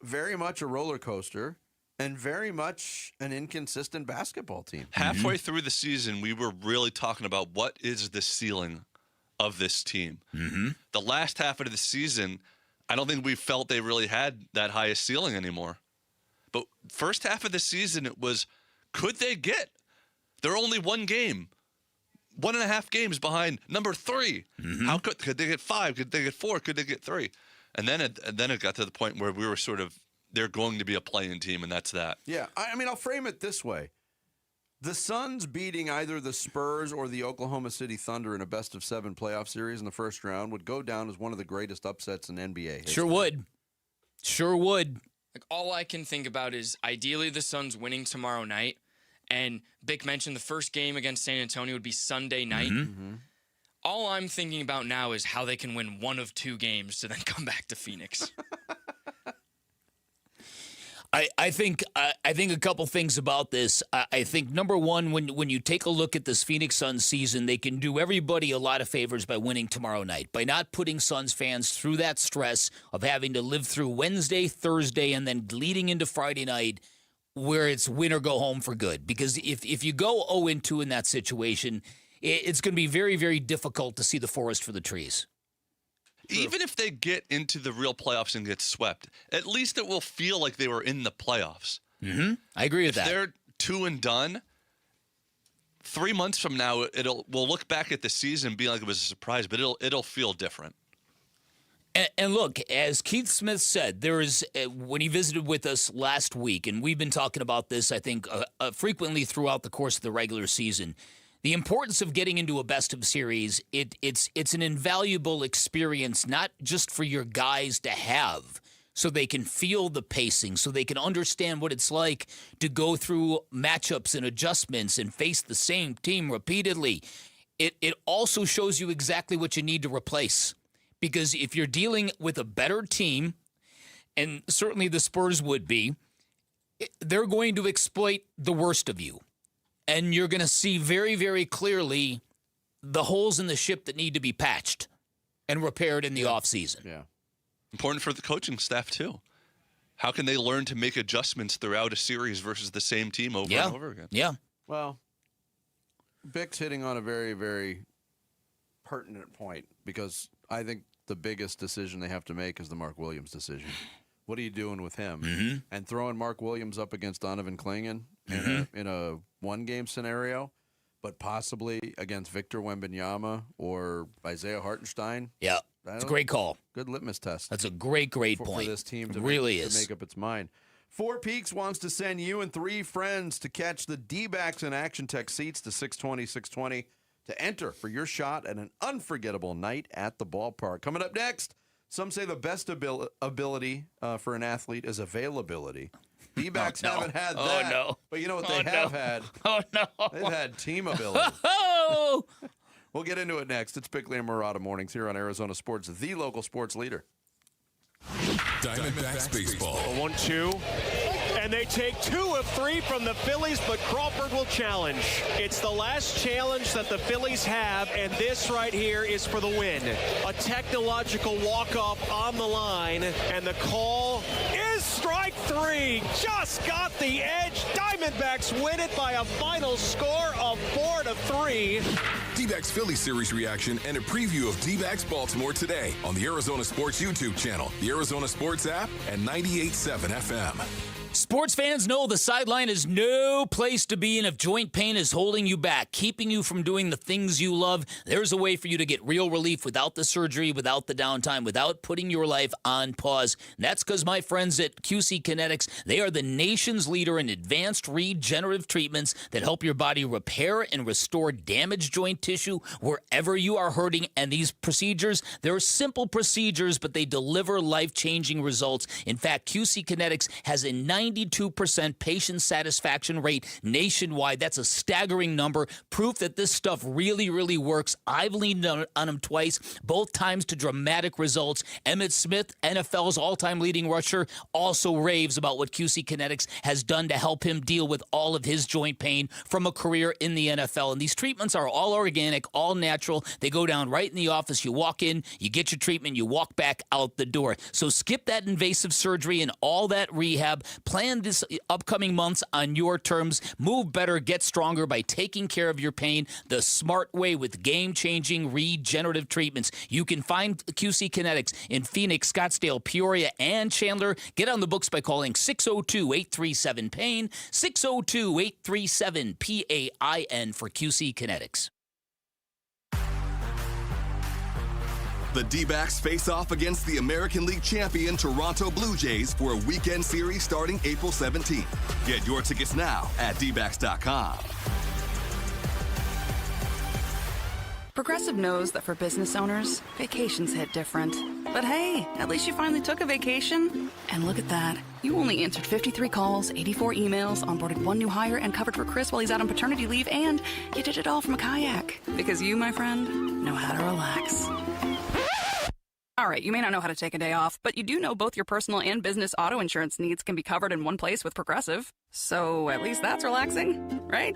very much a roller coaster and very much an inconsistent basketball team. Halfway through the season, we were really talking about what is the ceiling of this team. The last half of the season, I don't think we felt they really had that highest ceiling anymore. But first half of the season, it was, could they get? They're only 1 game. 1.5 games behind number 3. How could they get 5? Could they get 4? Could they get 3? And then it got to the point where we were sort of, they're going to be a play-in team, and that's that. Yeah, I mean, I'll frame it this way. The Suns beating either the Spurs or the Oklahoma City Thunder in a best-of-7 playoff series in the first round would go down as one of the greatest upsets in NBA history. Sure would. Like, all I can think about is ideally the Suns winning tomorrow night. And Bick mentioned the first game against San Antonio would be Sunday night. All I'm thinking about now is how they can win 1 of 2 games to then come back to Phoenix. I think a couple things about this. I think, number one, when you take a look at this Phoenix Suns season, they can do everybody a lot of favors by winning tomorrow night, by not putting Suns fans through that stress of having to live through Wednesday, Thursday, and then leading into Friday night, where it's win or go home for good. Because if you go 0-2 in that situation, it's going to be very, very difficult to see the forest for the trees. Even if they get into the real playoffs and get swept, at least it will feel like they were in the playoffs. I agree with that. If they're 2 and done, 3 months from now, we'll look back at the season and be like it was a surprise, but it'll feel different. And look, as Keith Smith said, there is when he visited with us last week, and we've been talking about this, I think, frequently throughout the course of the regular season. The importance of getting into a best of series, it's an invaluable experience, not just for your guys to have, so they can feel the pacing, so they can understand what it's like to go through matchups and adjustments and face the same team repeatedly. It also shows you exactly what you need to replace. Because if you're dealing with a better team, and certainly the Spurs would be, they're going to exploit the worst of you. And you're going to see very, very clearly the holes in the ship that need to be patched and repaired in the offseason. Yeah. Important for the coaching staff, too. How can they learn to make adjustments throughout a series versus the same team over and over again? Yeah. Well, Bick's hitting on a very, very pertinent point because I think the biggest decision they have to make is the Mark Williams decision. What are you doing with him? And throwing Mark Williams up against Donovan Clingan in a one-game scenario, but possibly against Victor Wembanyama or Isaiah Hartenstein. Yeah, it's a great call. Good litmus test. That's a great point. For this team to really to make up its mind. Four Peaks wants to send you and 3 friends to catch the D-backs in Action Tech seats to 620 to enter for your shot at an unforgettable night at the ballpark. Coming up next, some say the best ability for an athlete is availability. D-backs Oh, no. haven't had that. Oh, no. But you know what Oh, they have no. had? Oh, no. They've had team ability. Oh! We'll get into it next. It's Bickley and Murata mornings here on Arizona Sports, the local sports leader. Diamondbacks baseball. A 1-2. And they take 2 of 3 from the Phillies, but Crawford will challenge. It's the last challenge that the Phillies have, and this right here is for the win. A technological walk-off on the line, and the call is strike 3. Just got the edge. Diamondbacks win it by a final score of 4-3. D-backs Philly series reaction and a preview of D-backs Baltimore today on the Arizona Sports YouTube channel, the Arizona Sports app, and 98.7 FM. Sports fans know the sideline is no place to be, and if joint pain is holding you back, keeping you from doing the things you love, there's a way for you to get real relief without the surgery, without the downtime, without putting your life on pause. And that's because my friends at QC Kinetics, they are the nation's leader in advanced regenerative treatments that help your body repair and restore damaged joint tissue wherever you are hurting. And these procedures, they're simple procedures, but they deliver life-changing results. In fact, QC Kinetics has a 92% patient satisfaction rate nationwide. That's a staggering number. Proof that this stuff really, really works. I've leaned on them twice, both times to dramatic results. Emmitt Smith, NFL's all-time leading rusher, also raves about what QC Kinetics has done to help him deal with all of his joint pain from a career in the NFL. And these treatments are all organic, all natural. They go down right in the office. You walk in, you get your treatment, you walk back out the door. So skip that invasive surgery and all that rehab. Plan this upcoming months on your terms. Move better, get stronger by taking care of your pain the smart way with game-changing regenerative treatments. You can find QC Kinetics in Phoenix, Scottsdale, Peoria, and Chandler. Get on the books by calling 602-837-PAIN, 602-837-PAIN for QC Kinetics. The D-backs face off against the American League champion Toronto Blue Jays for a weekend series starting April 17th. Get your tickets now at dbacks.com. Progressive knows that for business owners, vacations hit different. But hey, at least you finally took a vacation. And look at that. You only answered 53 calls, 84 emails, onboarded 1 new hire, and covered for Chris while he's out on paternity leave, and you did it all from a kayak. Because you, my friend, know how to relax. All right, you may not know how to take a day off, but you do know both your personal and business auto insurance needs can be covered in one place with Progressive. So at least that's relaxing, right?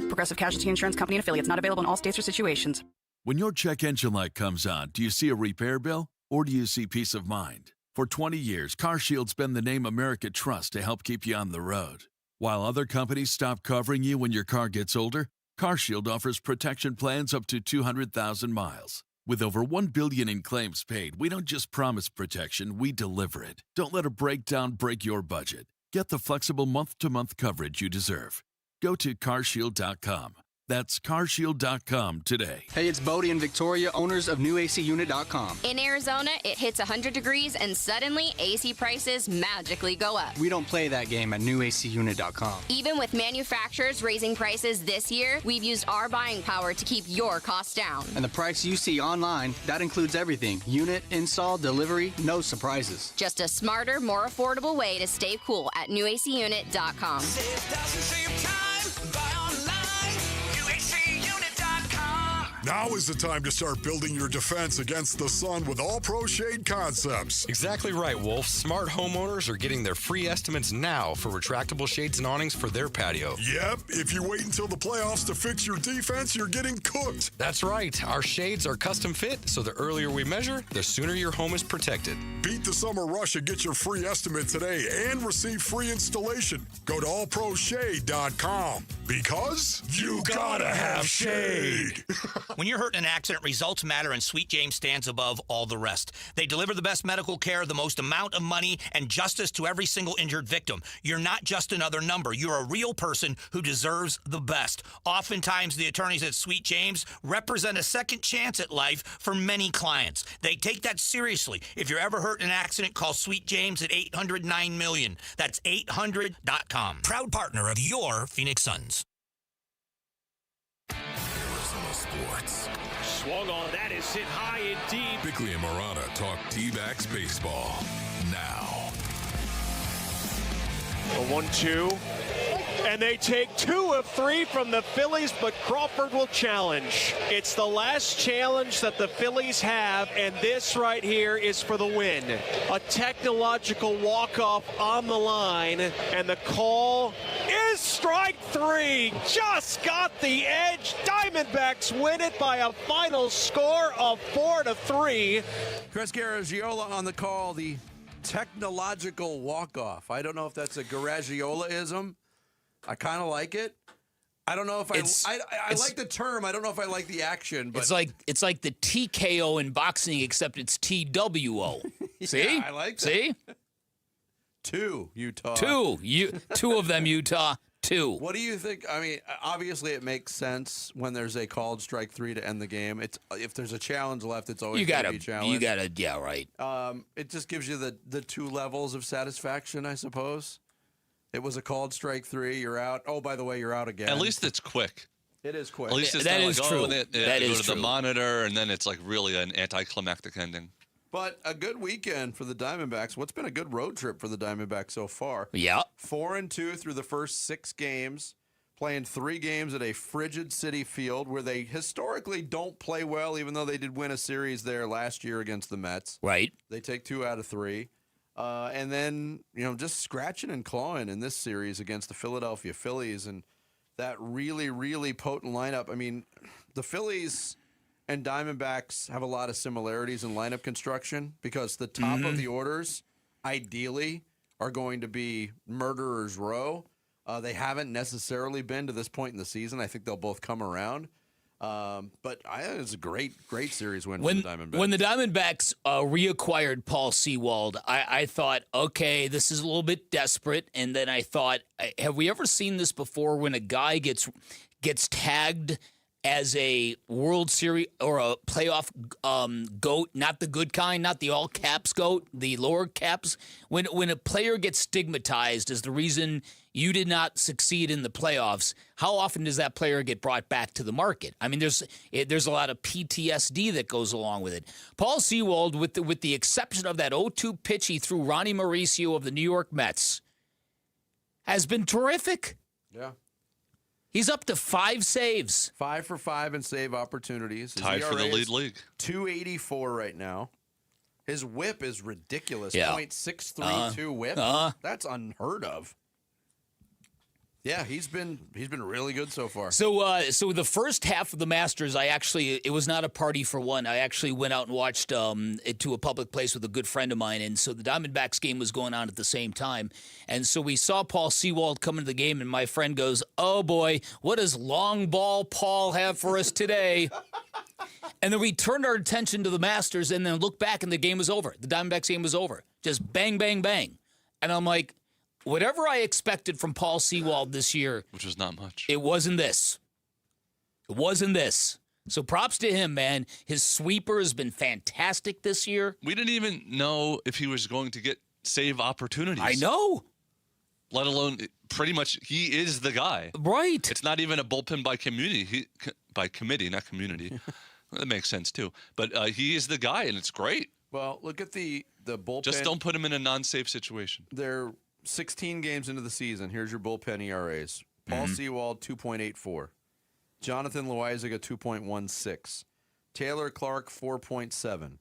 Progressive Casualty Insurance Company and Affiliates, not available in all states or situations. When your check engine light comes on, do you see a repair bill or do you see peace of mind? For 20 years, CarShield's been the name America trusts to help keep you on the road. While other companies stop covering you when your car gets older, CarShield offers protection plans up to 200,000 miles. With over $1 billion in claims paid, we don't just promise protection, we deliver it. Don't let a breakdown break your budget. Get the flexible month-to-month coverage you deserve. Go to carshield.com. That's carshield.com today. Hey, it's Bodie and Victoria, owners of NewACUnit.com. In Arizona, it hits 100 degrees and suddenly AC prices magically go up. We don't play that game at NewACUnit.com. Even with manufacturers raising prices this year, we've used our buying power to keep your costs down. And the price you see online, that includes everything. Unit, install, delivery, no surprises. Just a smarter, more affordable way to stay cool at NewACUnit.com. Now is the time to start building your defense against the sun with All Pro Shade Concepts. Exactly right, Wolf. Smart homeowners are getting their free estimates now for retractable shades and awnings for their patio. Yep, if you wait until the playoffs to fix your defense, you're getting cooked. That's right. Our shades are custom fit, so the earlier we measure, the sooner your home is protected. Beat the summer rush and get your free estimate today and receive free installation. Go to allproshade.com because you gotta have shade. When you're hurt in an accident, results matter, and Sweet James stands above all the rest. They deliver the best medical care, the most amount of money, and justice to every single injured victim. You're not just another number. You're a real person who deserves the best. Oftentimes, the attorneys at Sweet James represent a second chance at life for many clients. They take that seriously. If you're ever hurt in an accident, call Sweet James at 800-9-MILLION. That's 800.com. Proud partner of your Phoenix Suns. Sports. Swung on, that is hit high and deep. Bickley and Murata talk D-backs baseball now. A 1-2. And they take 2 of 3 from the Phillies, but Crawford will challenge. It's the last challenge that the Phillies have, and this right here is for the win. A technological walk-off on the line, and the call is strike 3. Just got the edge. Diamondbacks win it by a final score of 4-3. Chris Garagiola on the call, the technological walk-off. I don't know if that's a Garagiola-ism. I kind of like it. I don't know if I like the term. I don't know if I like the action. But it's like the TKO in boxing, except it's TWO. See? Yeah, I like that. See? 2, Utah. 2 of them, Utah. 2. What do you think? I mean, obviously it makes sense when there's a called strike 3 to end the game. If there's a challenge left, it's always going to be challenged. You gotta, yeah, right. It just gives you the 2 levels of satisfaction, I suppose. It was a called strike 3. You're out. Oh, by the way, you're out again. At least it's quick. It is quick. At least it's that not is like, true. oh, they That go is to true. the monitor, and then it's like really an anticlimactic ending. But a good weekend for the Diamondbacks. What's been a good road trip for the Diamondbacks so far? Yeah. 4-2 through the first 6 games, playing 3 games at a frigid City Field where they historically don't play well, even though they did win a series there last year against the Mets. Right. They take 2 out of 3. And then, just scratching and clawing in this series against the Philadelphia Phillies and that really, really potent lineup. I mean, the Phillies and Diamondbacks have a lot of similarities in lineup construction because the top of the orders, ideally, are going to be murderer's row. They haven't necessarily been to this point in the season. I think they'll both come around. But it's a great series win for the Diamondbacks. When the Diamondbacks reacquired Paul Sewald, I thought, okay, this is a little bit desperate. And then I thought, have we ever seen this before when a guy gets tagged as a World Series or a playoff GOAT, not the good kind, not the all caps GOAT, the lower caps? When a player gets stigmatized as the reason you did not succeed in the playoffs, how often does that player get brought back to the market? I mean, there's a lot of PTSD that goes along with it. Paul Sewald, with the exception of that 0-2 pitch he threw Ronnie Mauricio of the New York Mets, has been terrific. Yeah. He's up to 5 saves. 5 for 5 in save opportunities. His Tied for the ERA lead is league. 284 right now. His whip is ridiculous. Yeah. .632 whip. That's unheard of. Yeah, he's been really good so far. So the first half of the Masters, it was not a party for one. I actually went out and watched it to a public place with a good friend of mine, and so the Diamondbacks game was going on at the same time. And so we saw Paul Sewald come into the game, and my friend goes, "Oh boy, what does long ball Paul have for us today?" And then we turned our attention to the Masters, and then looked back, and the game was over. The Diamondbacks game was over. Just bang, bang, bang. And I'm like, whatever I expected from Paul Sewald this year, which was not much, it wasn't this. It wasn't this. So props to him, man. His sweeper has been fantastic this year. We didn't even know if he was going to get save opportunities. I know. Let alone, pretty much, he is the guy. Right. It's not even a bullpen by committee, not community. That makes sense, too. But he is the guy, and it's great. Well, look at the bullpen. Just don't put him in a non-save situation. They're 16 games into the season. Here's your bullpen ERAs. Paul Sewald, 2.84. Jonathan Loaizaga, 2.16. Taylor Clark, 4.7.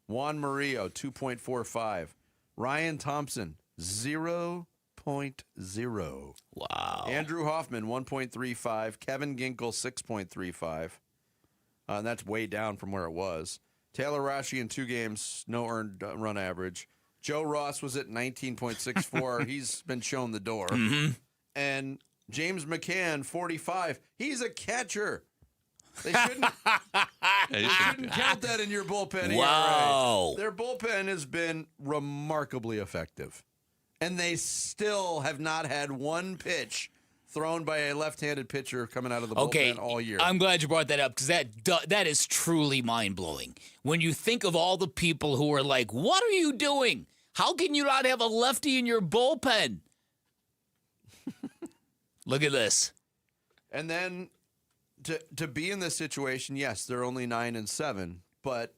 Juan Murillo, 2.45. Ryan Thompson, 0.0. Wow. Andrew Hoffman, 1.35. Kevin Ginkel, 6.35. And that's way down from where it was. Taylor Rashi in 2 games, no earned run average. Joe Ross was at 19.64. He's been shown the door. And James McCann, 45. He's a catcher. They shouldn't count that in your bullpen. Wow. ERA. Their bullpen has been remarkably effective. And they still have not had one pitch thrown by a left-handed pitcher coming out of the bullpen all year. I'm glad you brought that up because that is truly mind-blowing. When you think of all the people who are like, what are you doing? How can you not have a lefty in your bullpen? Look at this. And then to be in this situation, yes, they're only 9-7, but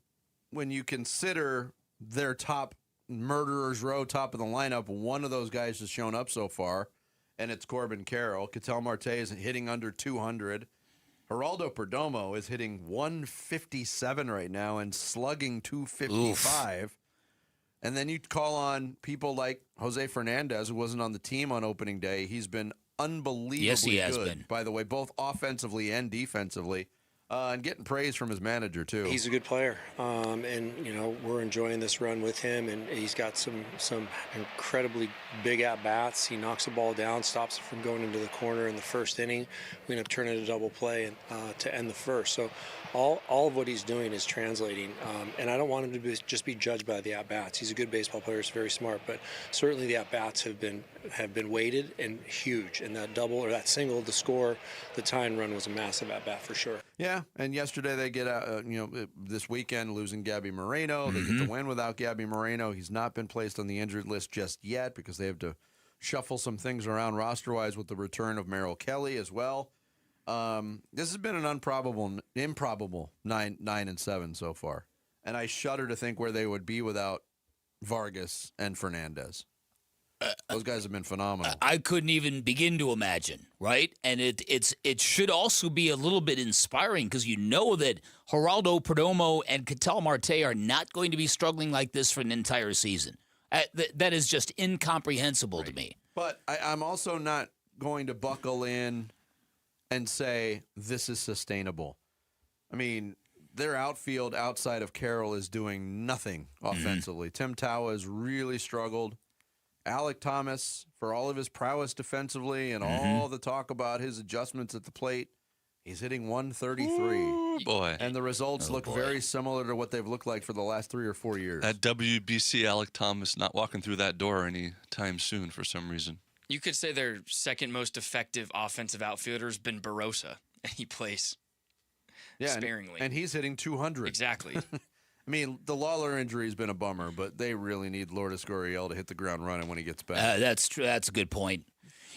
when you consider their top murderers row, top of the lineup. One of those guys has shown up so far, and it's Corbin Carroll. Ketel Marte is hitting under 200. Geraldo Perdomo is hitting 157 right now and slugging 255. Oof. And then you call on people like Jose Fernandez, who wasn't on the team on opening day. He's been unbelievably yes, he has good, been. by the way, both offensively and defensively. And getting praise from his manager, too. He's a good player, and, we're enjoying this run with him, and he's got some incredibly big at-bats. He knocks the ball down, stops it from going into the corner in the first inning. We end up turning a double play to end the first. So all of what he's doing is translating, and I don't want him to just be judged by the at-bats. He's a good baseball player, he's very smart, but certainly the at-bats have been weighted and huge, and that double or that single, the score, the tying run was a massive at-bat for sure. Yeah, and yesterday they get this weekend losing Gabby Moreno. They get the win without Gabby Moreno. He's not been placed on the injured list just yet because they have to shuffle some things around roster-wise with the return of Merrill Kelly as well. This has been an improbable 9-7 so far, and I shudder to think where they would be without Vargas and Fernandez. Those guys have been phenomenal. I couldn't even begin to imagine, right? And it should also be a little bit inspiring because you know that Geraldo Perdomo and Ketel Marte are not going to be struggling like this for an entire season. That is just incomprehensible to me. But I'm also not going to buckle in and say this is sustainable. I mean, their outfield outside of Carroll is doing nothing offensively. Tim Tawa has really struggled. Alec Thomas, for all of his prowess defensively and all the talk about his adjustments at the plate, he's hitting 133. Ooh, boy. And the results look very similar to what they've looked like for the last 3 or 4 years. At WBC, Alec Thomas not walking through that door anytime soon for some reason. You could say their second most effective offensive outfielder has been Barossa, and he plays sparingly. And he's hitting 200. Exactly. I mean, the Lawler injury has been a bummer, but they really need Lourdes Gurriel to hit the ground running when he gets back. That's true. That's a good point.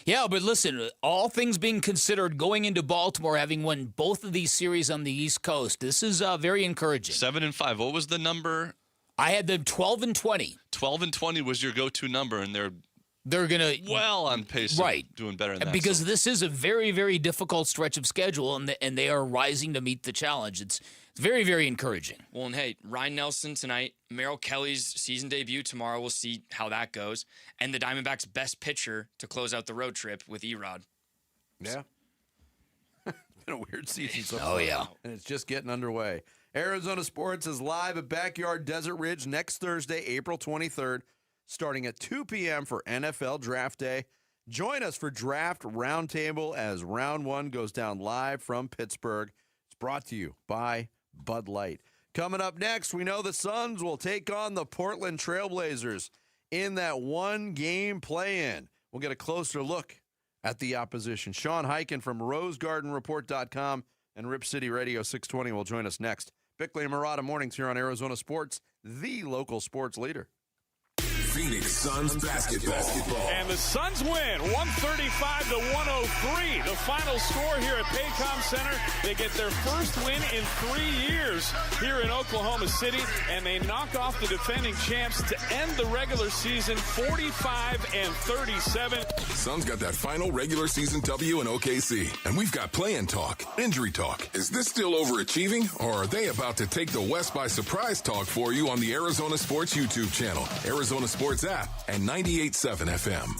Yeah, but listen, all things being considered, going into Baltimore, having won both of these series on the East Coast, this is very encouraging. 7-5. What was the number? I had them 12-20. 12-20 was your go-to number, and they're gonna well on pace, right? Doing better than that. Because this is a very, very difficult stretch of schedule, and they are rising to meet the challenge. It's very, very encouraging. Well, and hey, Ryan Nelson tonight, Merrill Kelly's season debut tomorrow. We'll see how that goes. And the Diamondbacks' best pitcher to close out the road trip with Erod. Yeah. It's been a weird season so far. Oh, yeah. And it's just getting underway. Arizona Sports is live at Backyard Desert Ridge next Thursday, April 23rd, starting at 2 p.m. for NFL Draft Day. Join us for Draft Roundtable as Round 1 goes down live from Pittsburgh. It's brought to you by Bud Light. Coming up next, we know the Suns will take on the Portland Trailblazers in that one-game play-in. We'll get a closer look at the opposition. Sean Hyken from RoseGardenReport.com and Rip City Radio 620 will join us next. Bickley and Murata mornings here on Arizona Sports, the local sports leader. Phoenix Suns basketball. And the Suns win 135-103. The final score here at Paycom Center. They get their first win in 3 years here in Oklahoma City, and they knock off the defending champs to end the regular season 45-37. Suns got that final regular season W in OKC, and we've got play-in talk, injury talk. Is this still overachieving, or are they about to take the West by surprise talk for you on the Arizona Sports YouTube channel, Arizona Sports app, and 98.7 FM.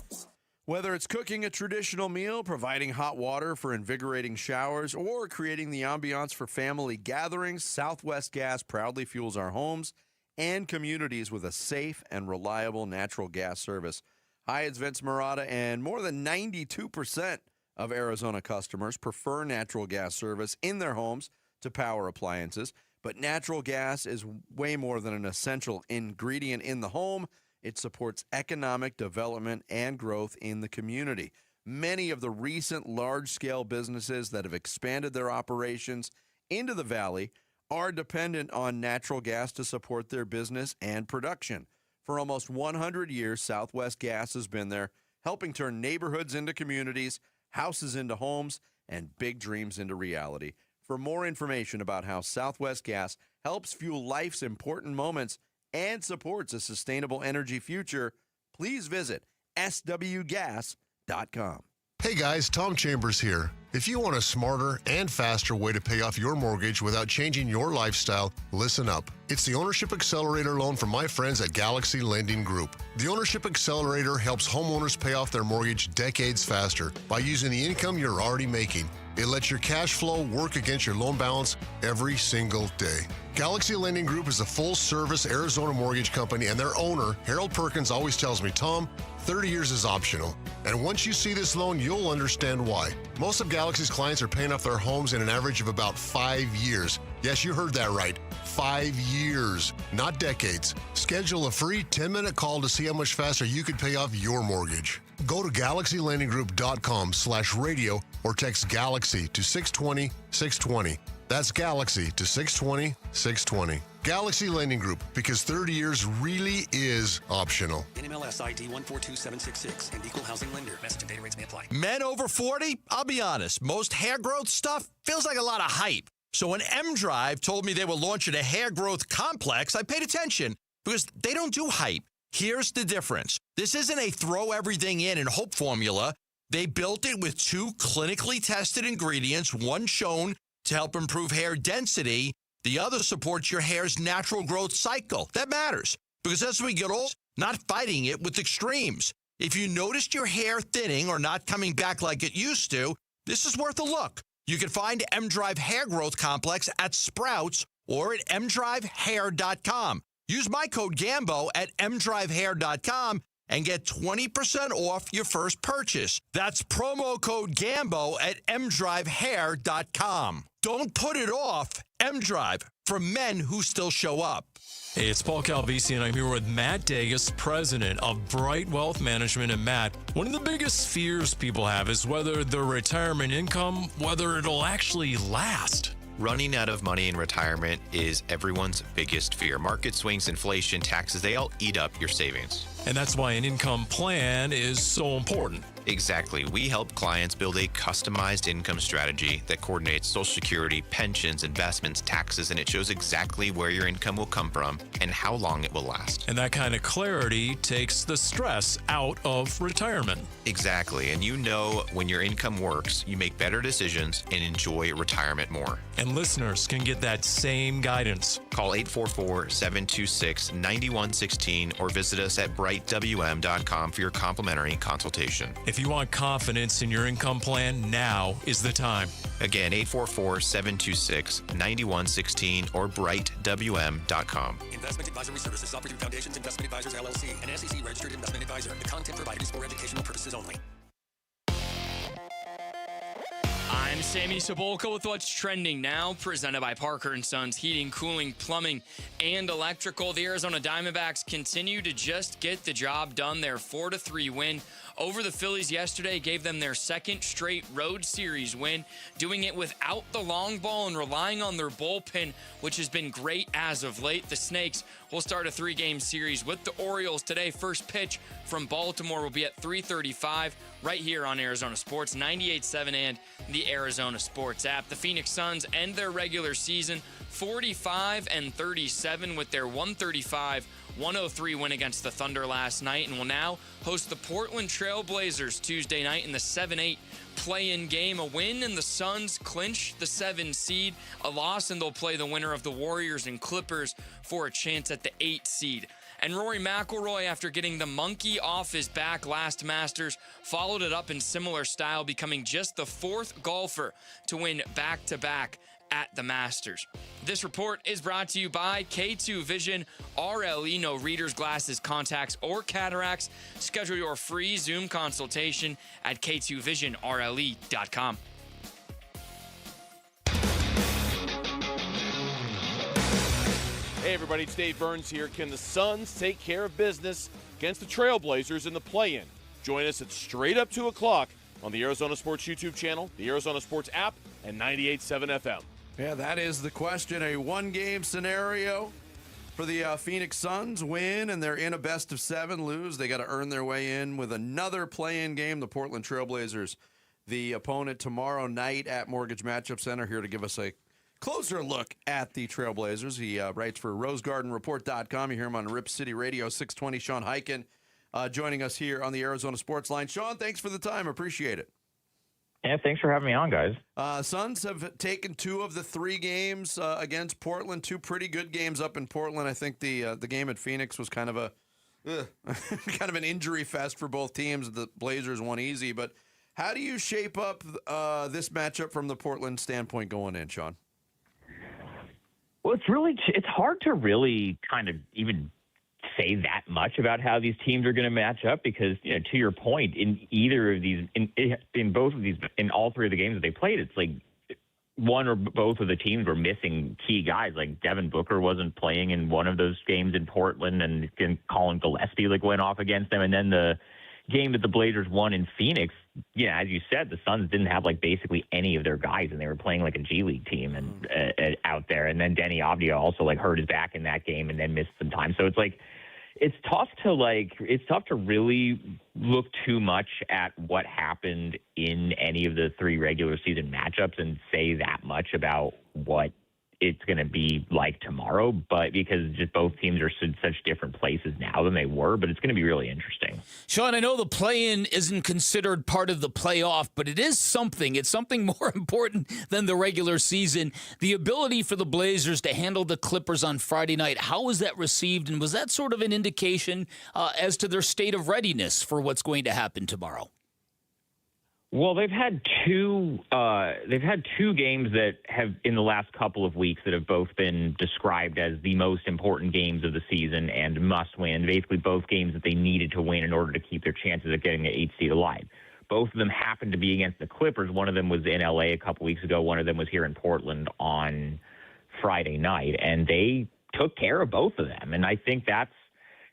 Whether it's cooking a traditional meal, providing hot water for invigorating showers, or creating the ambiance for family gatherings, Southwest Gas proudly fuels our homes and communities with a safe and reliable natural gas service. Hi, it's Vince Murata, and more than 92% of Arizona customers prefer natural gas service in their homes to power appliances. But natural gas is way more than an essential ingredient in the home. It supports economic development and growth in the community. Many of the recent large-scale businesses that have expanded their operations into the valley are dependent on natural gas to support their business and production. For almost 100 years, Southwest Gas has been there, helping turn neighborhoods into communities, houses into homes, and big dreams into reality. For more information about how Southwest Gas helps fuel life's important moments and supports a sustainable energy future, please visit swgas.com. Hey guys, Tom Chambers here. If you want a smarter and faster way to pay off your mortgage without changing your lifestyle, listen up. It's the Ownership Accelerator loan from my friends at Galaxy Lending Group. The Ownership Accelerator helps homeowners pay off their mortgage decades faster by using the income you're already making. It lets your cash flow work against your loan balance every single day. Galaxy Lending Group is a full-service Arizona mortgage company, and their owner, Harold Perkins, always tells me, Tom, 30 years is optional. And once you see this loan, you'll understand why. Most of Galaxy's clients are paying off their homes in an average of about 5 years. Yes, you heard that right. 5 years, not decades. Schedule a free 10-minute call to see how much faster you could pay off your mortgage. Go to GalaxyLendingGroup.com/radio or text Galaxy to 620-620. That's Galaxy to 620-620. Galaxy Lending Group, because 30 years really is optional. NMLS ID 142766 and equal housing lender. Message and data rates may apply. Men over 40, I'll be honest, most hair growth stuff feels like a lot of hype. So when M-Drive told me they were launching a hair growth complex, I paid attention because they don't do hype. Here's the difference. This isn't a throw everything in and hope formula. They built it with 2 clinically tested ingredients, one shown to help improve hair density, the other supports your hair's natural growth cycle. That matters because as we get old, not fighting it with extremes. If you noticed your hair thinning or not coming back like it used to, this is worth a look. You can find M-Drive Hair Growth Complex at Sprouts or at mdrivehair.com. Use my code GAMBO at mdrivehair.com and get 20% off your first purchase. That's promo code GAMBO at mdrivehair.com. Don't put it off. M-Drive, for men who still show up. Hey, it's Paul Calvisi, and I'm here with Matt Dagas, president of Bright Wealth Management. And Matt, one of the biggest fears people have is whether their retirement income, whether it'll actually last. Running out of money in retirement is everyone's biggest fear. Market swings, inflation, taxes, they all eat up your savings. And that's why an income plan is so important. Exactly. We help clients build a customized income strategy that coordinates Social Security, pensions, investments, taxes, and it shows exactly where your income will come from and how long it will last. And that kind of clarity takes the stress out of retirement. Exactly. And you know when your income works, you make better decisions and enjoy retirement more. And listeners can get that same guidance. Call 844-726-9116 or visit us at brightwm.com for your complimentary consultation. If you want confidence in your income plan, now is the time. Again, 844-726-9116 or brightwm.com. Investment advisory services offered through Foundations Investment Advisors, LLC, an SEC-registered investment advisor. The content provided is for educational purposes only. I'm Sammy Sabolka with what's trending now, presented by Parker & Sons Heating, Cooling, Plumbing, and Electrical. The Arizona Diamondbacks continue to just get the job done. Their 4-3 win over the Phillies yesterday gave them their second straight road series win, doing it without the long ball and relying on their bullpen, which has been great as of late. The Snakes will start a 3-game series with the Orioles today. First pitch from Baltimore will be at 3:35 right here on Arizona Sports 98.7 and the Arizona Sports app. The Phoenix Suns end their regular season 45-37 with their 135-103 win against the Thunder last night, and will now host the Portland Trail Blazers Tuesday night in the 7-8 play-in game. A win and the Suns clinch the 7 seed. A loss and they'll play the winner of the Warriors and Clippers for a chance at the 8 seed. And Rory McIlroy, after getting the monkey off his back last Masters, followed it up in similar style, becoming just the 4th golfer to win back-to-back at the Masters. This report is brought to you by K2 Vision RLE. No readers, glasses, contacts, or cataracts. Schedule your free Zoom consultation at k2visionrle.com. Hey everybody, it's Dave Burns here. Can the Suns take care of business against the Trailblazers in the play-in? Join us at straight up 2 o'clock on the Arizona Sports YouTube channel, the Arizona Sports app, and 98.7 FM. Yeah, that is the question. A 1-game scenario for the Phoenix Suns. Win, and they're in a best of 7. Lose, they got to earn their way in with another play-in game. The Portland Trailblazers, the opponent tomorrow night at Mortgage Matchup Center. Here to give us a closer look at the Trailblazers. He writes for RoseGardenReport.com. You hear him on Rip City Radio, 620. Sean Highkin joining us here on the Arizona Sports Line. Sean, thanks for the time. Appreciate it. Yeah, thanks for having me on, guys. Suns have taken 2 of the 3 games against Portland. 2 pretty good games up in Portland. I think the game at Phoenix was kind of a kind of an injury fest for both teams. The Blazers won easy, but how do you shape up this matchup from the Portland standpoint going in, Sean? Well, it's hard to really kind of even say that much about how these teams are going to match up because, to your point, in either of these, in both of these, in all 3 of the games that they played, it's like one or both of the teams were missing key guys. Like Devin Booker wasn't playing in one of those games in Portland, and Colin Gillespie went off against them. And then the game that the Blazers won in Phoenix, as you said, the Suns didn't have basically any of their guys, and they were playing like a G League team and out there. And then Denny Avdia also hurt his back in that game and then missed some time. So it's tough to really look too much at what happened in any of the 3 regular season matchups and say that much about what it's going to be like tomorrow, but because just both teams are in such different places now than they were, but it's going to be really interesting. Sean, I know the play-in isn't considered part of the playoff, but it is something. It's something more important than the regular season. The ability for the Blazers to handle the Clippers on Friday night, how was that received, and was that sort of an indication as to their state of readiness for what's going to happen tomorrow? Well, they've had two games that have in the last couple of weeks that have both been described as the most important games of the season and must win. Basically, both games that they needed to win in order to keep their chances of getting the 8th seed alive. Both of them happened to be against the Clippers. One of them was in LA a couple weeks ago. One of them was here in Portland on Friday night, and they took care of both of them. And I think that's,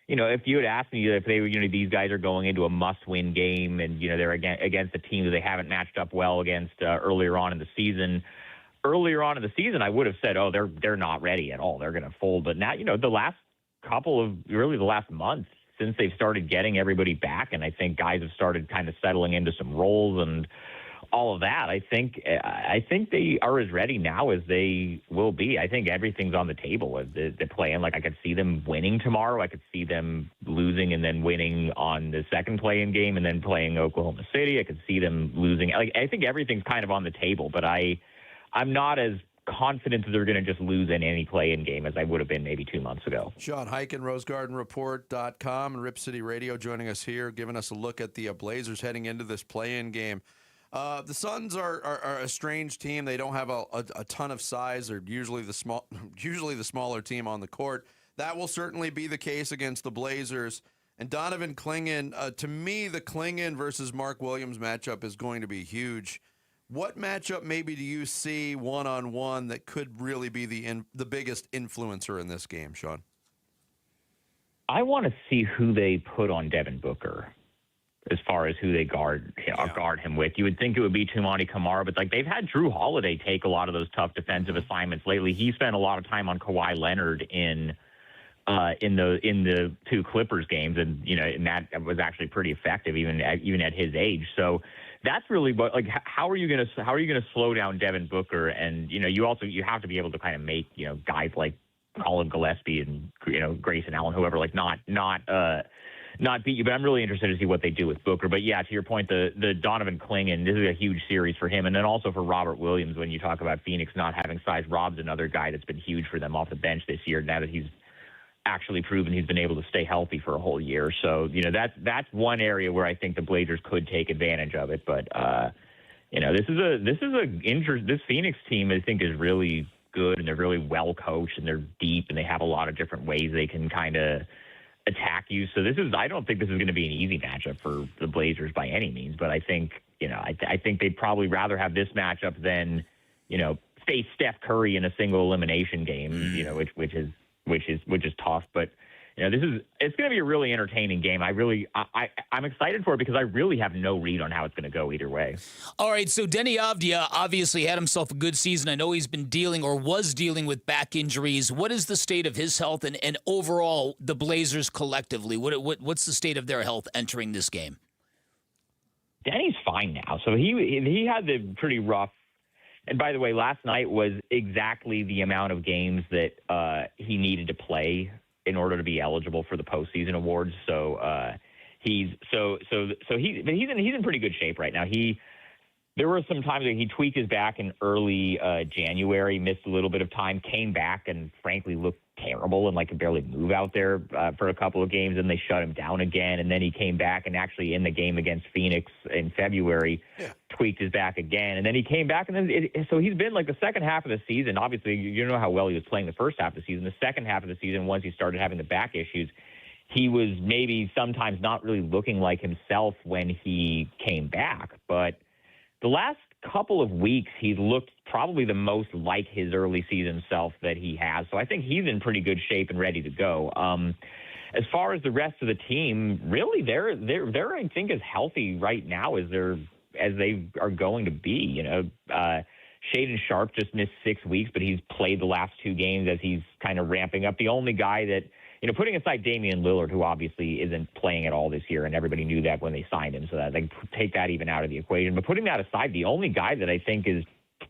if you had asked me if they were, these guys are going into a must-win game and, they're against a team that they haven't matched up well against earlier on in the season. Earlier on in the season, I would have said, oh, they're not ready at all. They're going to fold. But now, the last the last month since they've started getting everybody back, and I think guys have started kind of settling into some roles and all of that, I think they are as ready now as they will be. I think everything's on the table. They're playing. I could see them winning tomorrow. I could see them losing and then winning on the second play-in game and then playing Oklahoma City. I could see them losing. I think everything's kind of on the table, but I'm not as confident that they're going to just lose in any play-in game as I would have been maybe 2 months ago. Sean Highkin, RoseGardenReport.com and Rip City Radio joining us here, giving us a look at the Blazers heading into this play-in game. The Suns are a strange team. They don't have a ton of size. They're usually the smaller team on the court. That will certainly be the case against the Blazers. And Donovan Clingan, to me, the Clingan versus Mark Williams matchup is going to be huge. What matchup maybe do you see one-on-one that could really be the biggest influencer in this game, Sean? I want to see who they put on Devin Booker as far as who they guard him with. You would think it would be Toumani Camara, but they've had Drew Holiday take a lot of those tough defensive assignments lately. He spent a lot of time on Kawhi Leonard in the 2 Clippers games, and and that was actually pretty effective even at his age. So that's really what how are you going to slow down Devin Booker? And you have to be able to kind of make guys like Colin Gillespie and Grayson Allen, whoever, not beat you, but I'm really interested to see what they do with Booker. But yeah, to your point, the Donovan Clingan, this is a huge series for him. And then also for Robert Williams, when you talk about Phoenix not having size, Rob's another guy that's been huge for them off the bench this year, now that he's actually proven he's been able to stay healthy for a whole year. So, that's one area where I think the Blazers could take advantage of it. But, this Phoenix team, I think, is really good, and they're really well coached, and they're deep, and they have a lot of different ways they can kind of attack you. So I don't think this is going to be an easy matchup for the Blazers by any means, but I think, I think they'd probably rather have this matchup than, face Steph Curry in a single elimination game, which is tough. But, it's going to be a really entertaining game. I'm excited for it because I really have no read on how it's going to go either way. All right, so Denny Avdia obviously had himself a good season. I know he's been was dealing with back injuries. What is the state of his health and overall the Blazers collectively? What's the state of their health entering this game? Denny's fine now. So he had the pretty rough And by the way, last night was exactly the amount of games that he needed to play in order to be eligible for the postseason awards. So he's in pretty good shape right now. There were some times that he tweaked his back in early January, missed a little bit of time, came back, and frankly looked terrible and like could barely move out there for a couple of games, and they shut him down again. And then he came back and actually in the game against Phoenix in February, tweaked his back again. And then he came back, and then so he's been like the second half of the season. Obviously, you know how well he was playing the first half of the season. The second half of the season, once he started having the back issues, he was maybe sometimes not really looking like himself when he came back. But the last couple of weeks, he's looked probably the most like his early season self that he has. So I think he's in pretty good shape and ready to go. As far as the rest of the team, really, they're I think as healthy right now as they are going to be. You know, Shaedon Sharpe just missed 6 weeks, but he's played the last 2 games as he's kind of ramping up. The only guy that, you know, putting aside Damian Lillard, who obviously isn't playing at all this year, and everybody knew that when they signed him, so that they take that even out of the equation. But putting that aside, the only guy that I think is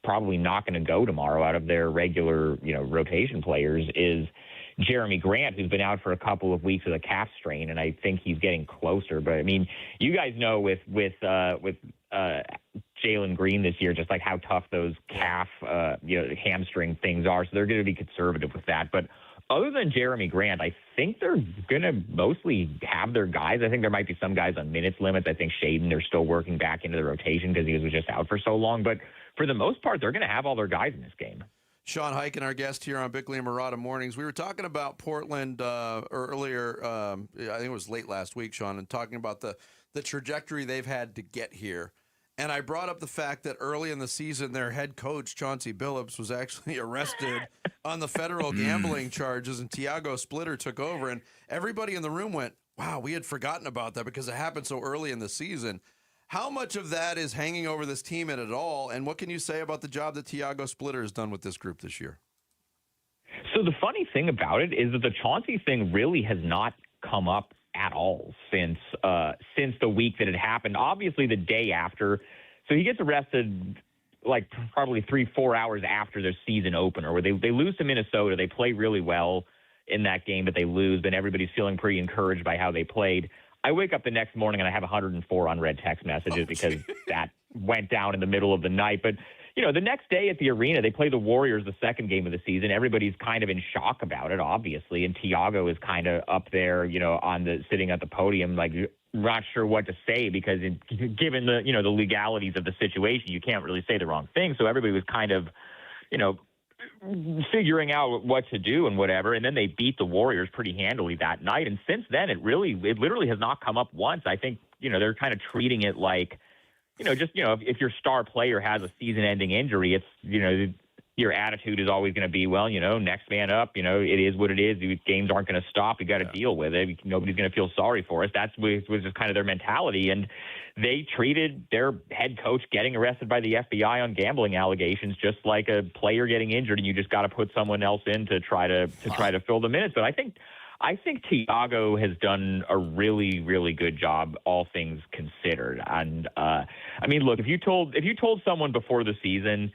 probably not going to go tomorrow out of their regular, you know, rotation players is Jeremy Grant, who's been out for a couple of weeks with a calf strain, and I think he's getting closer. But I mean, you guys know with Jalen Green this year, just like how tough those calf, hamstring things are. So they're going to be conservative with that. But other than Jeremy Grant, I think they're going to mostly have their guys. I think there might be some guys on minutes limits. I think Shaedon, they're still working back into the rotation because he was just out for so long. But for the most part, they're going to have all their guys in this game. Sean Highkin, our guest here on Bickley and Murata Mornings. We were talking about Portland earlier, I think it was late last week, Sean, and talking about the trajectory they've had to get here. And I brought up the fact that early in the season, their head coach, Chauncey Billups, was actually arrested on the federal gambling charges, and Tiago Splitter took over. And everybody in the room went, wow, we had forgotten about that because it happened so early in the season. How much of that is hanging over this team at all? And what can you say about the job that Tiago Splitter has done with this group this year? So the funny thing about it is that the Chauncey thing really has not come up at all since the week that it happened. Obviously, the day after. So he gets arrested like probably 3-4 hours after their season opener, where they lose to Minnesota. They play really well in that game, but they lose. But everybody's feeling pretty encouraged by how they played. I wake up the next morning and I have 104 unread text messages because that went down in the middle of the night. But, you know, the next day at the arena, they play the Warriors the second game of the season. Everybody's kind of in shock about it, obviously. And Tiago is kind of up there, you know, sitting at the podium, like not sure what to say because given the, you know, the legalities of the situation, you can't really say the wrong thing. So everybody was kind of, you know, figuring out what to do and whatever. And then they beat the Warriors pretty handily that night. And since then, it literally has not come up once. I think, you know, they're kind of treating it like, you know, just, you know, if your star player has a season-ending injury, it's, you know, your attitude is always going to be, well, you know, next man up, you know, it is what it is. These games aren't going to stop. You got to deal with it. Nobody's going to feel sorry for us. That was just kind of their mentality. And they treated their head coach getting arrested by the FBI on gambling allegations just like a player getting injured, and you just got to put someone else in to try to fill the minutes. But I think Tiago has done a really, really good job, all things considered. And I mean, look, if you told someone before the season,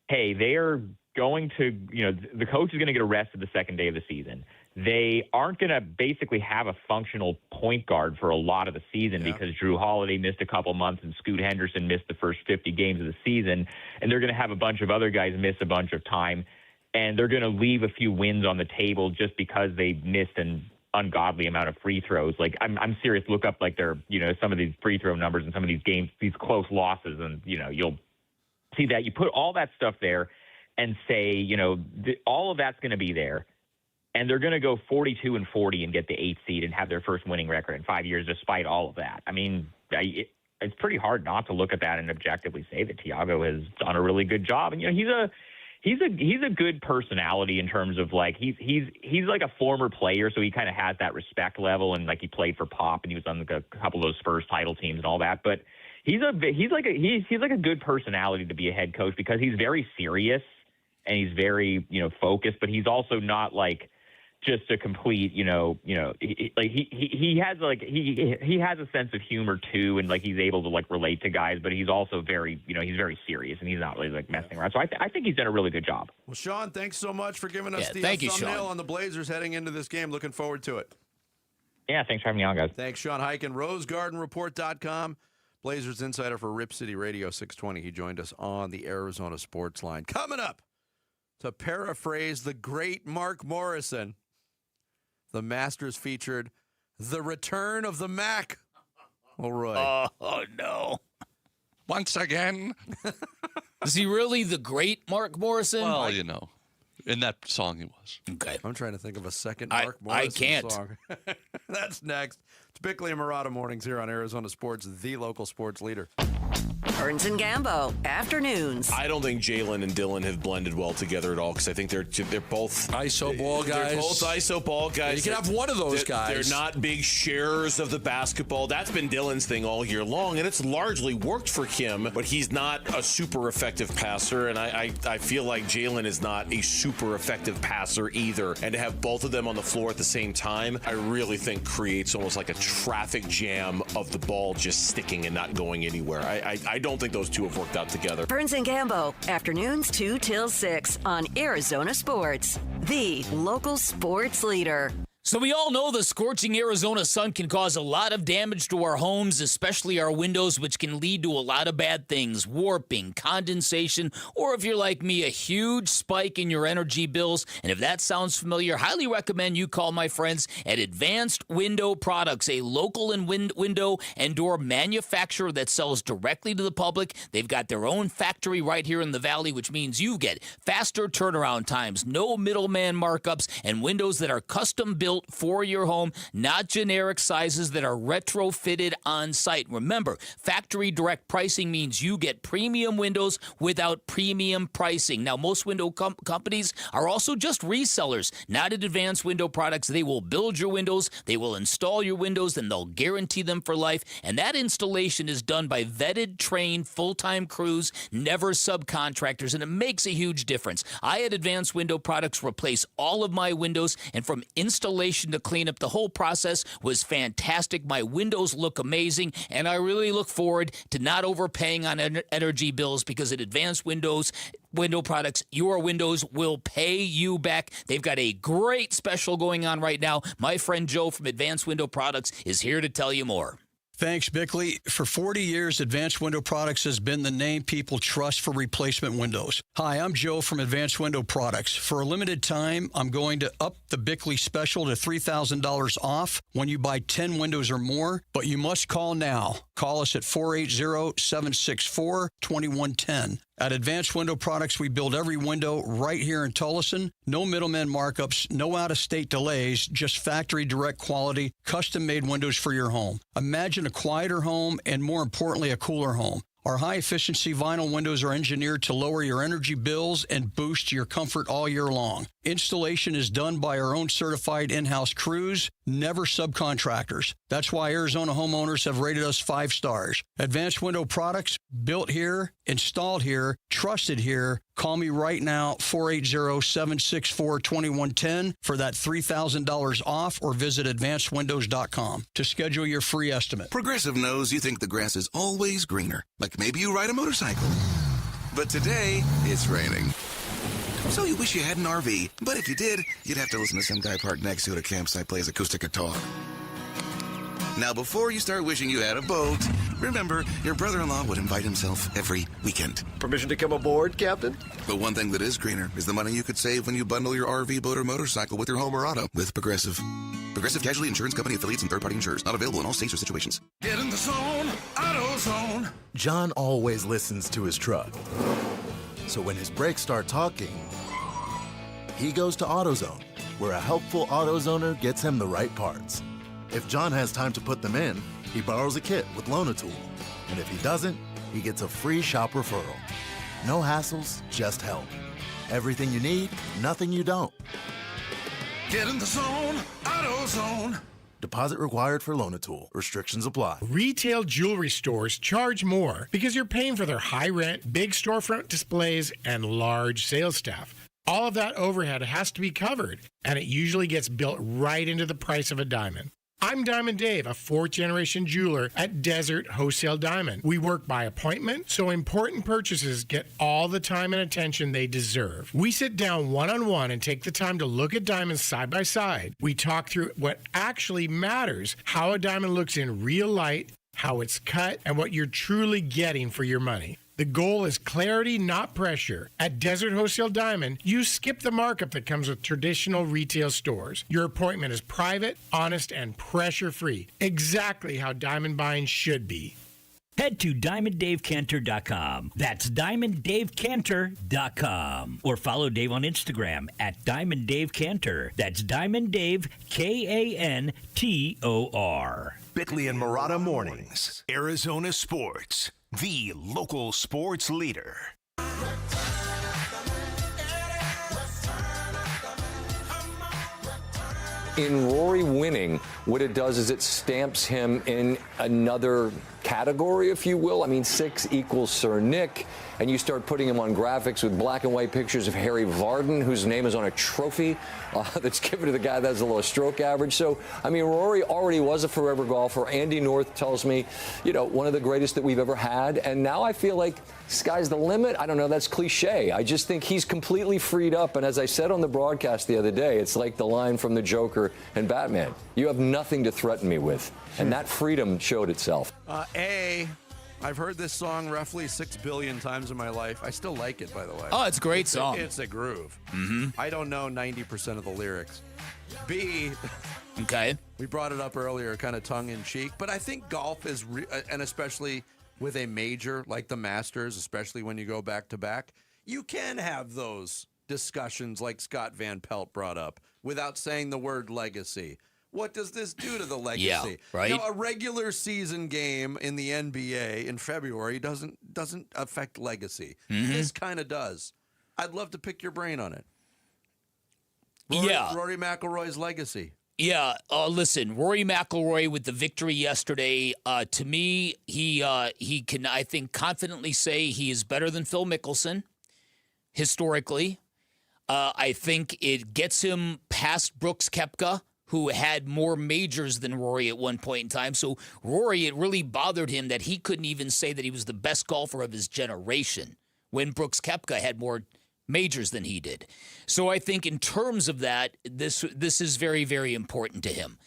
hey, they are going to, you know, the coach is going to get arrested the second day of the season. They aren't going to basically have a functional point guard for a lot of the season because Drew Holiday missed a couple months and Scoot Henderson missed the first 50 games of the season. And they're going to have a bunch of other guys miss a bunch of time. And they're going to leave a few wins on the table just because they missed an ungodly amount of free throws. Like, I'm serious. Look up, like, their, you know, some of these free throw numbers in some of these games, these close losses, and, you know, you'll see that. You put all that stuff there and say, you know, all of that's going to be there. And they're going to go 42-40 and get the 8th seed and have their first winning record in 5 years, despite all of that. I mean, it's pretty hard not to look at that and objectively say that Tiago has done a really good job. And, you know, he's a good personality in terms of, like, he's like a former player, so he kind of has that respect level, and, like, he played for Pop and he was on a couple of those Spurs title teams and all that. But he's like a good personality to be a head coach because he's very serious and he's very, you know, focused, but he's also not like just a complete, he has a sense of humor too, and like he's able to like relate to guys, but he's also very, he's very serious and he's not really like messing around. So I think he's done a really good job. Well, Sean, thanks so much for giving us the thumbnail on the Blazers heading into this game. Looking forward to it. Yeah, thanks for having me on, guys. Thanks, Sean Highkin, RoseGardenReport.com, Blazers insider for Rip City Radio 620. He joined us on the Arizona Sports Line. Coming up, to paraphrase the great Mark Morrison, the Masters featured the return of the Mac. Oh, Roy. Oh, no. Once again. Is he really the great Mark Morrison? Well, in that song he was. Okay. I'm trying to think of a second Mark Morrison song. That's next. It's Bickley and Murata Mornings here on Arizona Sports, the local sports leader. Burns and Gambo, afternoons. I don't think Jalen and Dylan have blended well together at all because I think they're both ISO ball guys. They're both ISO ball guys. You can have one of those guys. They're not big sharers of the basketball. That's been Dylan's thing all year long, and it's largely worked for him, but he's not a super effective passer, and I feel like Jalen is not a super effective passer either. And to have both of them on the floor at the same time, I really think creates almost like a traffic jam of the ball just sticking and not going anywhere. I don't think those two have worked out together. Burns and Gambo, afternoons 2 till 6 on Arizona Sports, the local sports leader. So we all know the scorching Arizona sun can cause a lot of damage to our homes, especially our windows, which can lead to a lot of bad things, warping, condensation, or if you're like me, a huge spike in your energy bills. And if that sounds familiar, highly recommend you call my friends at Advanced Window Products, a local window and door manufacturer that sells directly to the public. They've got their own factory right here in the Valley, which means you get faster turnaround times, no middleman markups, and windows that are custom built for your home, not generic sizes that are retrofitted on site. Remember, factory direct pricing means you get premium windows without premium pricing. Now, most window companies are also just resellers, not at Advanced Window Products. They will build your windows, they will install your windows, and they'll guarantee them for life. And that installation is done by vetted, trained, full-time crews, never subcontractors, and it makes a huge difference. I had Advanced Window Products replace all of my windows, and from installation to clean up, the whole process was fantastic. My windows look amazing, and I really look forward to not overpaying on energy bills because at Advanced Window Products, your windows will pay you back. They've got a great special going on right now. My friend Joe from Advanced Window Products is here to tell you more. Thanks, Bickley. For 40 years, Advanced Window Products has been the name people trust for replacement windows. Hi, I'm Joe from Advanced Window Products. For a limited time, I'm going to up the Bickley special to $3,000 off when you buy 10 windows or more, but you must call now. Call us at 480-764-2110. At Advanced Window Products, we build every window right here in Tullison. No middleman markups, no out-of-state delays, just factory direct quality, custom-made windows for your home. Imagine a quieter home and, more importantly, a cooler home. Our high-efficiency vinyl windows are engineered to lower your energy bills and boost your comfort all year long. Installation is done by our own certified in-house crews, never subcontractors. That's why Arizona homeowners have rated us 5 stars. Advanced Window Products, built here, installed here, trusted here. Call me right now, 480-764-2110 for that $3,000 off, or visit advancedwindows.com to schedule your free estimate. Progressive knows you think the grass is always greener, like maybe you ride a motorcycle. But today, it's raining. So you wish you had an RV, but if you did, you'd have to listen to some guy parked next to it at a campsite plays acoustic guitar. Now, before you start wishing you had a boat, remember, your brother-in-law would invite himself every weekend. Permission to come aboard, Captain? But one thing that is greener is the money you could save when you bundle your RV, boat, or motorcycle with your home or auto with Progressive. Progressive Casualty Insurance Company affiliates and third-party insurers. Not available in all states or situations. Get in the zone, AutoZone. John always listens to his truck. So when his brakes start talking, he goes to AutoZone, where a helpful AutoZoner gets him the right parts. If John has time to put them in, he borrows a kit with Loan-A-Tool. And if he doesn't, he gets a free shop referral. No hassles, just help. Everything you need, nothing you don't. Get in the zone, AutoZone. Deposit required for Loan-A-Tool. Restrictions apply. Retail jewelry stores charge more because you're paying for their high rent, big storefront displays, and large sales staff. All of that overhead has to be covered, and it usually gets built right into the price of a diamond. I'm Diamond Dave, a fourth-generation jeweler at Desert Wholesale Diamond. We work by appointment, so important purchases get all the time and attention they deserve. We sit down one-on-one and take the time to look at diamonds side by side. We talk through what actually matters, how a diamond looks in real light, how it's cut, and what you're truly getting for your money. The goal is clarity, not pressure. At Desert Wholesale Diamond, you skip the markup that comes with traditional retail stores. Your appointment is private, honest, and pressure-free. Exactly how diamond buying should be. Head to DiamondDaveCantor.com. That's DiamondDaveCantor.com. Or follow Dave on Instagram at DiamondDaveCantor. That's DiamondDave, Kantor. Bickley and Murata Mornings. Arizona Sports, the local sports leader. In Rory winning, what it does is it stamps him in another category, if you will. I mean, 6 equals Sir Nick, and you start putting him on graphics with black and white pictures of Harry Vardon, whose name is on a trophy that's given to the guy that has the lowest stroke average. So, I mean, Rory already was a forever golfer. Andy North tells me, one of the greatest that we've ever had. And now I feel like sky's the limit. I don't know, that's cliche. I just think he's completely freed up. And as I said on the broadcast the other day, it's like the line from the Joker and Batman. You have nothing to threaten me with. And that freedom showed itself. I've heard this song roughly 6 billion times in my life. I still like it, by the way. Oh, it's a great song. It's a groove. Mm-hmm. I don't know 90% of the lyrics. B, okay. We brought it up earlier, kind of tongue-in-cheek, but I think golf is, and especially with a major like the Masters, especially when you go back-to-back, you can have those discussions like Scott Van Pelt brought up without saying the word legacy. What does this do to the legacy? Yeah, right. A regular season game in the NBA in February doesn't affect legacy. Mm-hmm. This kind of does. I'd love to pick your brain on it. Rory McIlroy's legacy. Yeah, listen, Rory McIlroy with the victory yesterday. To me, he can, I think, confidently say he is better than Phil Mickelson historically. I think it gets him past Brooks Koepka, who had more majors than Rory at one point in time. So Rory, it really bothered him that he couldn't even say that he was the best golfer of his generation when Brooks Koepka had more majors than he did. So I think in terms of that, this is very, very important to him.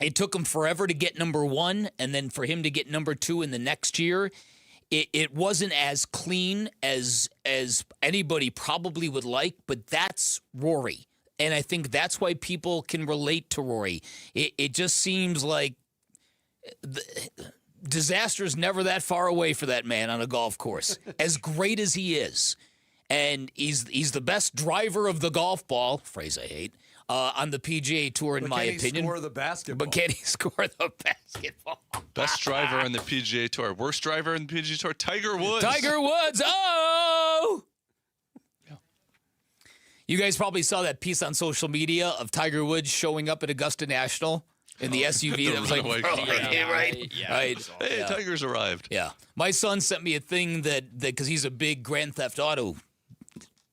It took him forever to get number 1, and then for him to get number 2 in the next year. It wasn't as clean as anybody probably would like, but that's Rory. And I think that's why people can relate to Rory. It just seems like disaster is never that far away for that man on a golf course, as great as he is. And he's the best driver of the golf ball, phrase I hate, on the PGA Tour, in my opinion. Can he score the basketball? But can he score the basketball? Best driver on the PGA Tour. Worst driver on the PGA Tour, Tiger Woods. Tiger Woods. Oh! You guys probably saw that piece on social media of Tiger Woods showing up at Augusta National in the SUV. That was like, right. Hey, Tiger's arrived. Yeah. My son sent me a thing that because he's a big Grand Theft Auto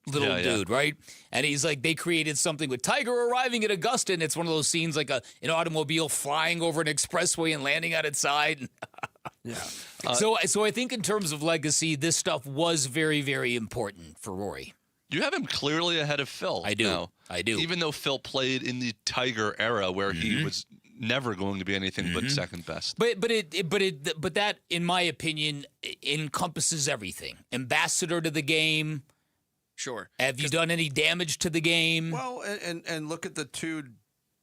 little dude, right? And he's like, they created something with Tiger arriving at Augusta, and it's one of those scenes like an automobile flying over an expressway and landing on its side. Yeah. So I think in terms of legacy, this stuff was very, very important for Rory. You have him clearly ahead of Phil. I do. Now, I do. Even though Phil played in the Tiger era where he was never going to be anything but second best. But that, in my opinion, encompasses everything. Ambassador to the game. Sure. Have you done any damage to the game? Well, and look at the two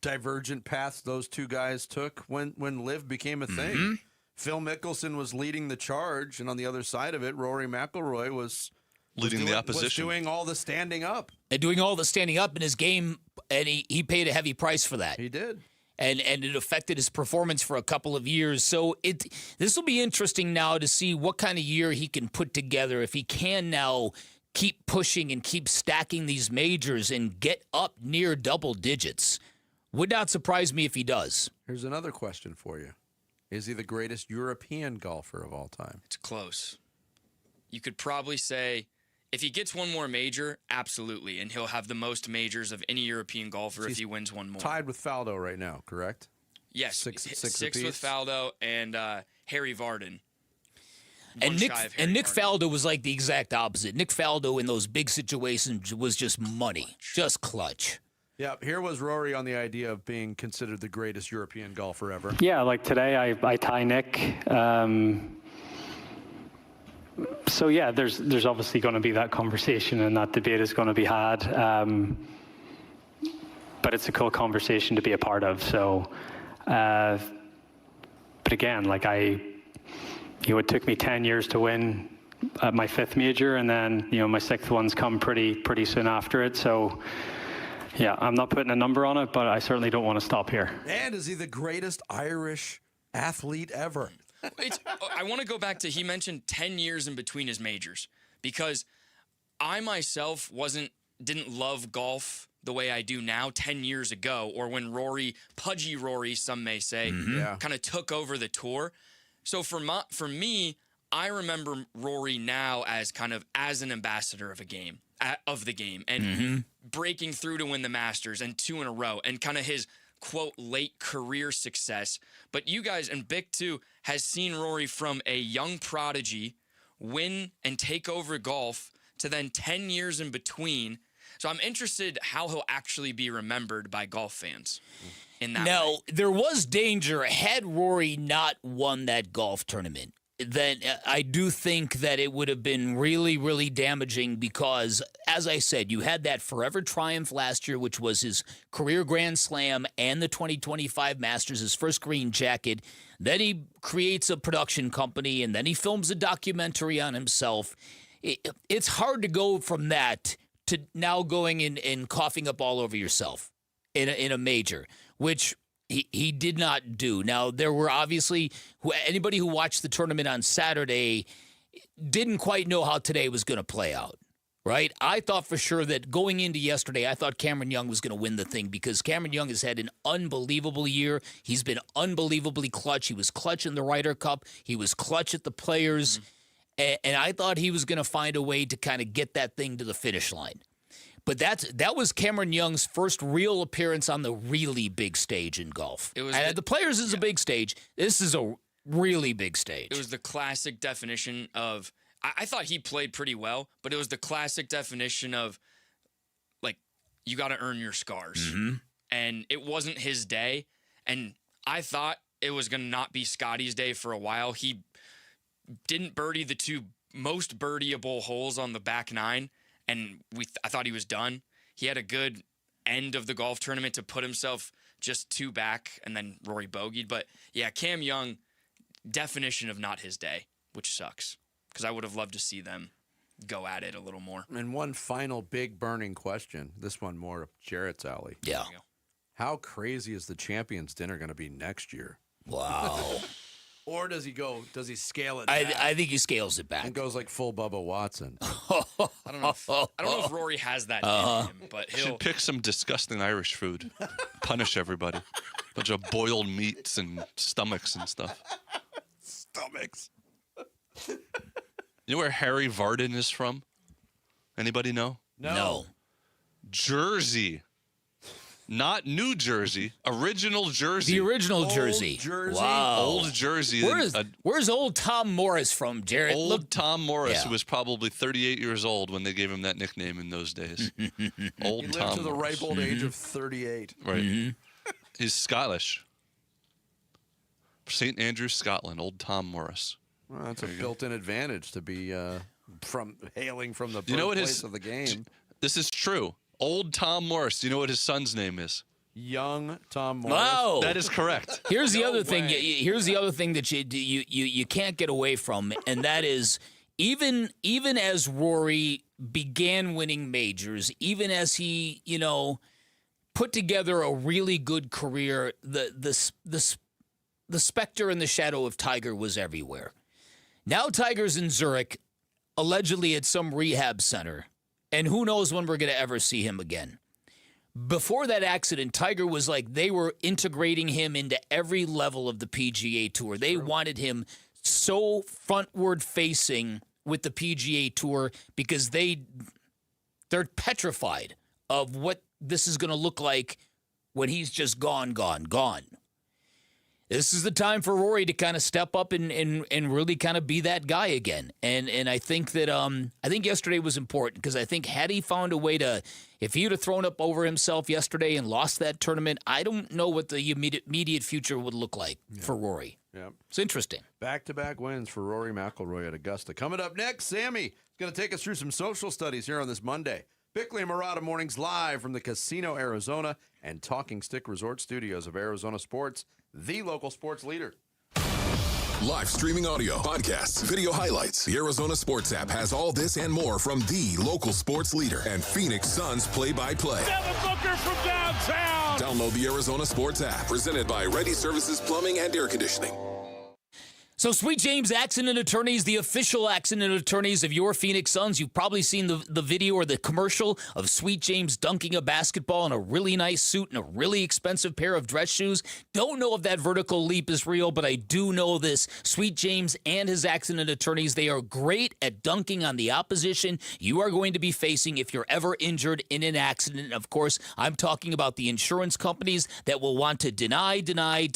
divergent paths those two guys took when LIV became a thing. Phil Mickelson was leading the charge, and on the other side of it, Rory McIlroy was leading the opposition. Was doing all the standing up. And doing all the standing up in his game, and he paid a heavy price for that. He did. And it affected his performance for a couple of years. So this will be interesting now to see what kind of year he can put together, if he can now keep pushing and keep stacking these majors and get up near double digits. Would not surprise me if he does. Here's another question for you. Is he the greatest European golfer of all time? It's close. You could probably say If he gets one more major, absolutely, and he'll have the most majors of any European golfer if he wins one more. Tied with Faldo right now, correct? Yes, six with Faldo and Harry Vardon. And Nick Faldo was like the exact opposite. Nick Faldo in those big situations was just money, just clutch. Yeah, here was Rory on the idea of being considered the greatest European golfer ever. Yeah, like today I tie Nick. So yeah, there's obviously going to be that conversation and that debate is going to be had. But it's a cool conversation to be a part of. So, but again, like it took me 10 years to win at my 5th major, and then my 6th one's come pretty soon after it. So. Yeah, I'm not putting a number on it, but I certainly don't want to stop here. And is he the greatest Irish athlete ever? I want to go back to, he mentioned 10 years in between his majors, because I myself didn't love golf the way I do now 10 years ago, or when Pudgy Rory, some may say, kind of took over the tour. So for me, I remember Rory now as as an ambassador of the game, and breaking through to win the Masters and 2 in a row, and kind of his quote late career success. But you guys, and Bick too, has seen Rory from a young prodigy win and take over golf to then 10 years in between. So I'm interested how he'll actually be remembered by golf fans in that Now, way. there was danger had Rory not won that golf tournament. Then I do think that it would have been really, really damaging because, as I said, you had that forever triumph last year, which was his career Grand Slam and the 2025 Masters, his first green jacket. Then he creates a production company, and then he films a documentary on himself. It's hard to go from that to now going and coughing up all over yourself in a major, which he did not do. Now, there were obviously anybody who watched the tournament on Saturday didn't quite know how today was going to play out, right? I thought for sure that going into yesterday, I thought Cameron Young was going to win the thing because Cameron Young has had an unbelievable year. He's been unbelievably clutch. He was clutch in the Ryder Cup. He was clutch at the Players. And I thought he was going to find a way to kind of get that thing to the finish line. But that was Cameron Young's first real appearance on the really big stage in golf. The Players is a big stage. This is a really big stage. It was the classic definition of, I thought he played pretty well, but it was the classic definition of, like, you got to earn your scars. And it wasn't his day. And I thought it was going to not be Scotty's day for a while. He didn't birdie the 2 most birdieable holes on the back 9. And I thought he was done. He had a good end of the golf tournament to put himself just 2 back, and then Rory bogeyed. But, yeah, Cam Young, definition of not his day, which sucks because I would have loved to see them go at it a little more. And one final big burning question, this one more up Jarrett's alley. Yeah. How crazy is the Champions Dinner going to be next year? Wow. Or does he scale it back? I think he scales it back. And goes like full Bubba Watson. I don't know if Rory has that in him, but he'll should pick some disgusting Irish food. Punish everybody. Bunch of boiled meats and stomachs and stuff. Stomachs. You know where Harry Vardon is from? Anybody know? No. Jersey. Not New Jersey, original Jersey. The original Jersey. Wow. Old Jersey. Where's old Tom Morris from, Jarrett? Tom Morris, who was probably 38 years old when they gave him that nickname in those days. Old he Tom lived to the Morris. ripe old age of 38. Right. He's Scottish. St. Andrews, Scotland, old Tom Morris. Well, that's a built-in advantage to be hailing from the birthplace of the game. This is true. Old Tom Morris. Do you know what his son's name is? Young Tom Morris. Wow. That is correct. Here's the other thing. Here's the other thing that you can't get away from, and that is even as Rory began winning majors, even as he put together a really good career, the specter and the shadow of Tiger was everywhere. Now Tiger's in Zurich, allegedly at some rehab center. And who knows when we're going to ever see him again. Before that accident, Tiger was like they were integrating him into every level of the PGA Tour. They wanted him so frontward facing with the PGA Tour because they're petrified of what this is going to look like when he's just gone. This is the time for Rory to kind of step up and really kind of be that guy again. And I think that I think yesterday was important because I think had he found a way to, if he would have thrown up over himself yesterday and lost that tournament, I don't know what the immediate future would look like for Rory. Yep. It's interesting. Back-to-back wins for Rory McIlroy at Augusta. Coming up next, Sammy is going to take us through some social studies here on this Monday. Bickley and Murata Mornings live from the Casino Arizona and Talking Stick Resort Studios of Arizona Sports, the local sports leader. Live streaming audio, podcasts, video highlights. The Arizona Sports app has all this and more from the local sports leader and Phoenix Suns play-by-play. Devin Booker from downtown. Download the Arizona Sports app, presented by Ready Services Plumbing and Air Conditioning. So Sweet James Accident Attorneys, the official accident attorneys of your Phoenix Suns. You've probably seen the video or the commercial of Sweet James dunking a basketball in a really nice suit and a really expensive pair of dress shoes. Don't know if that vertical leap is real, but I do know this. Sweet James and his accident attorneys, they are great at dunking on the opposition you are going to be facing if you're ever injured in an accident. Of course, I'm talking about the insurance companies that will want to deny, delay,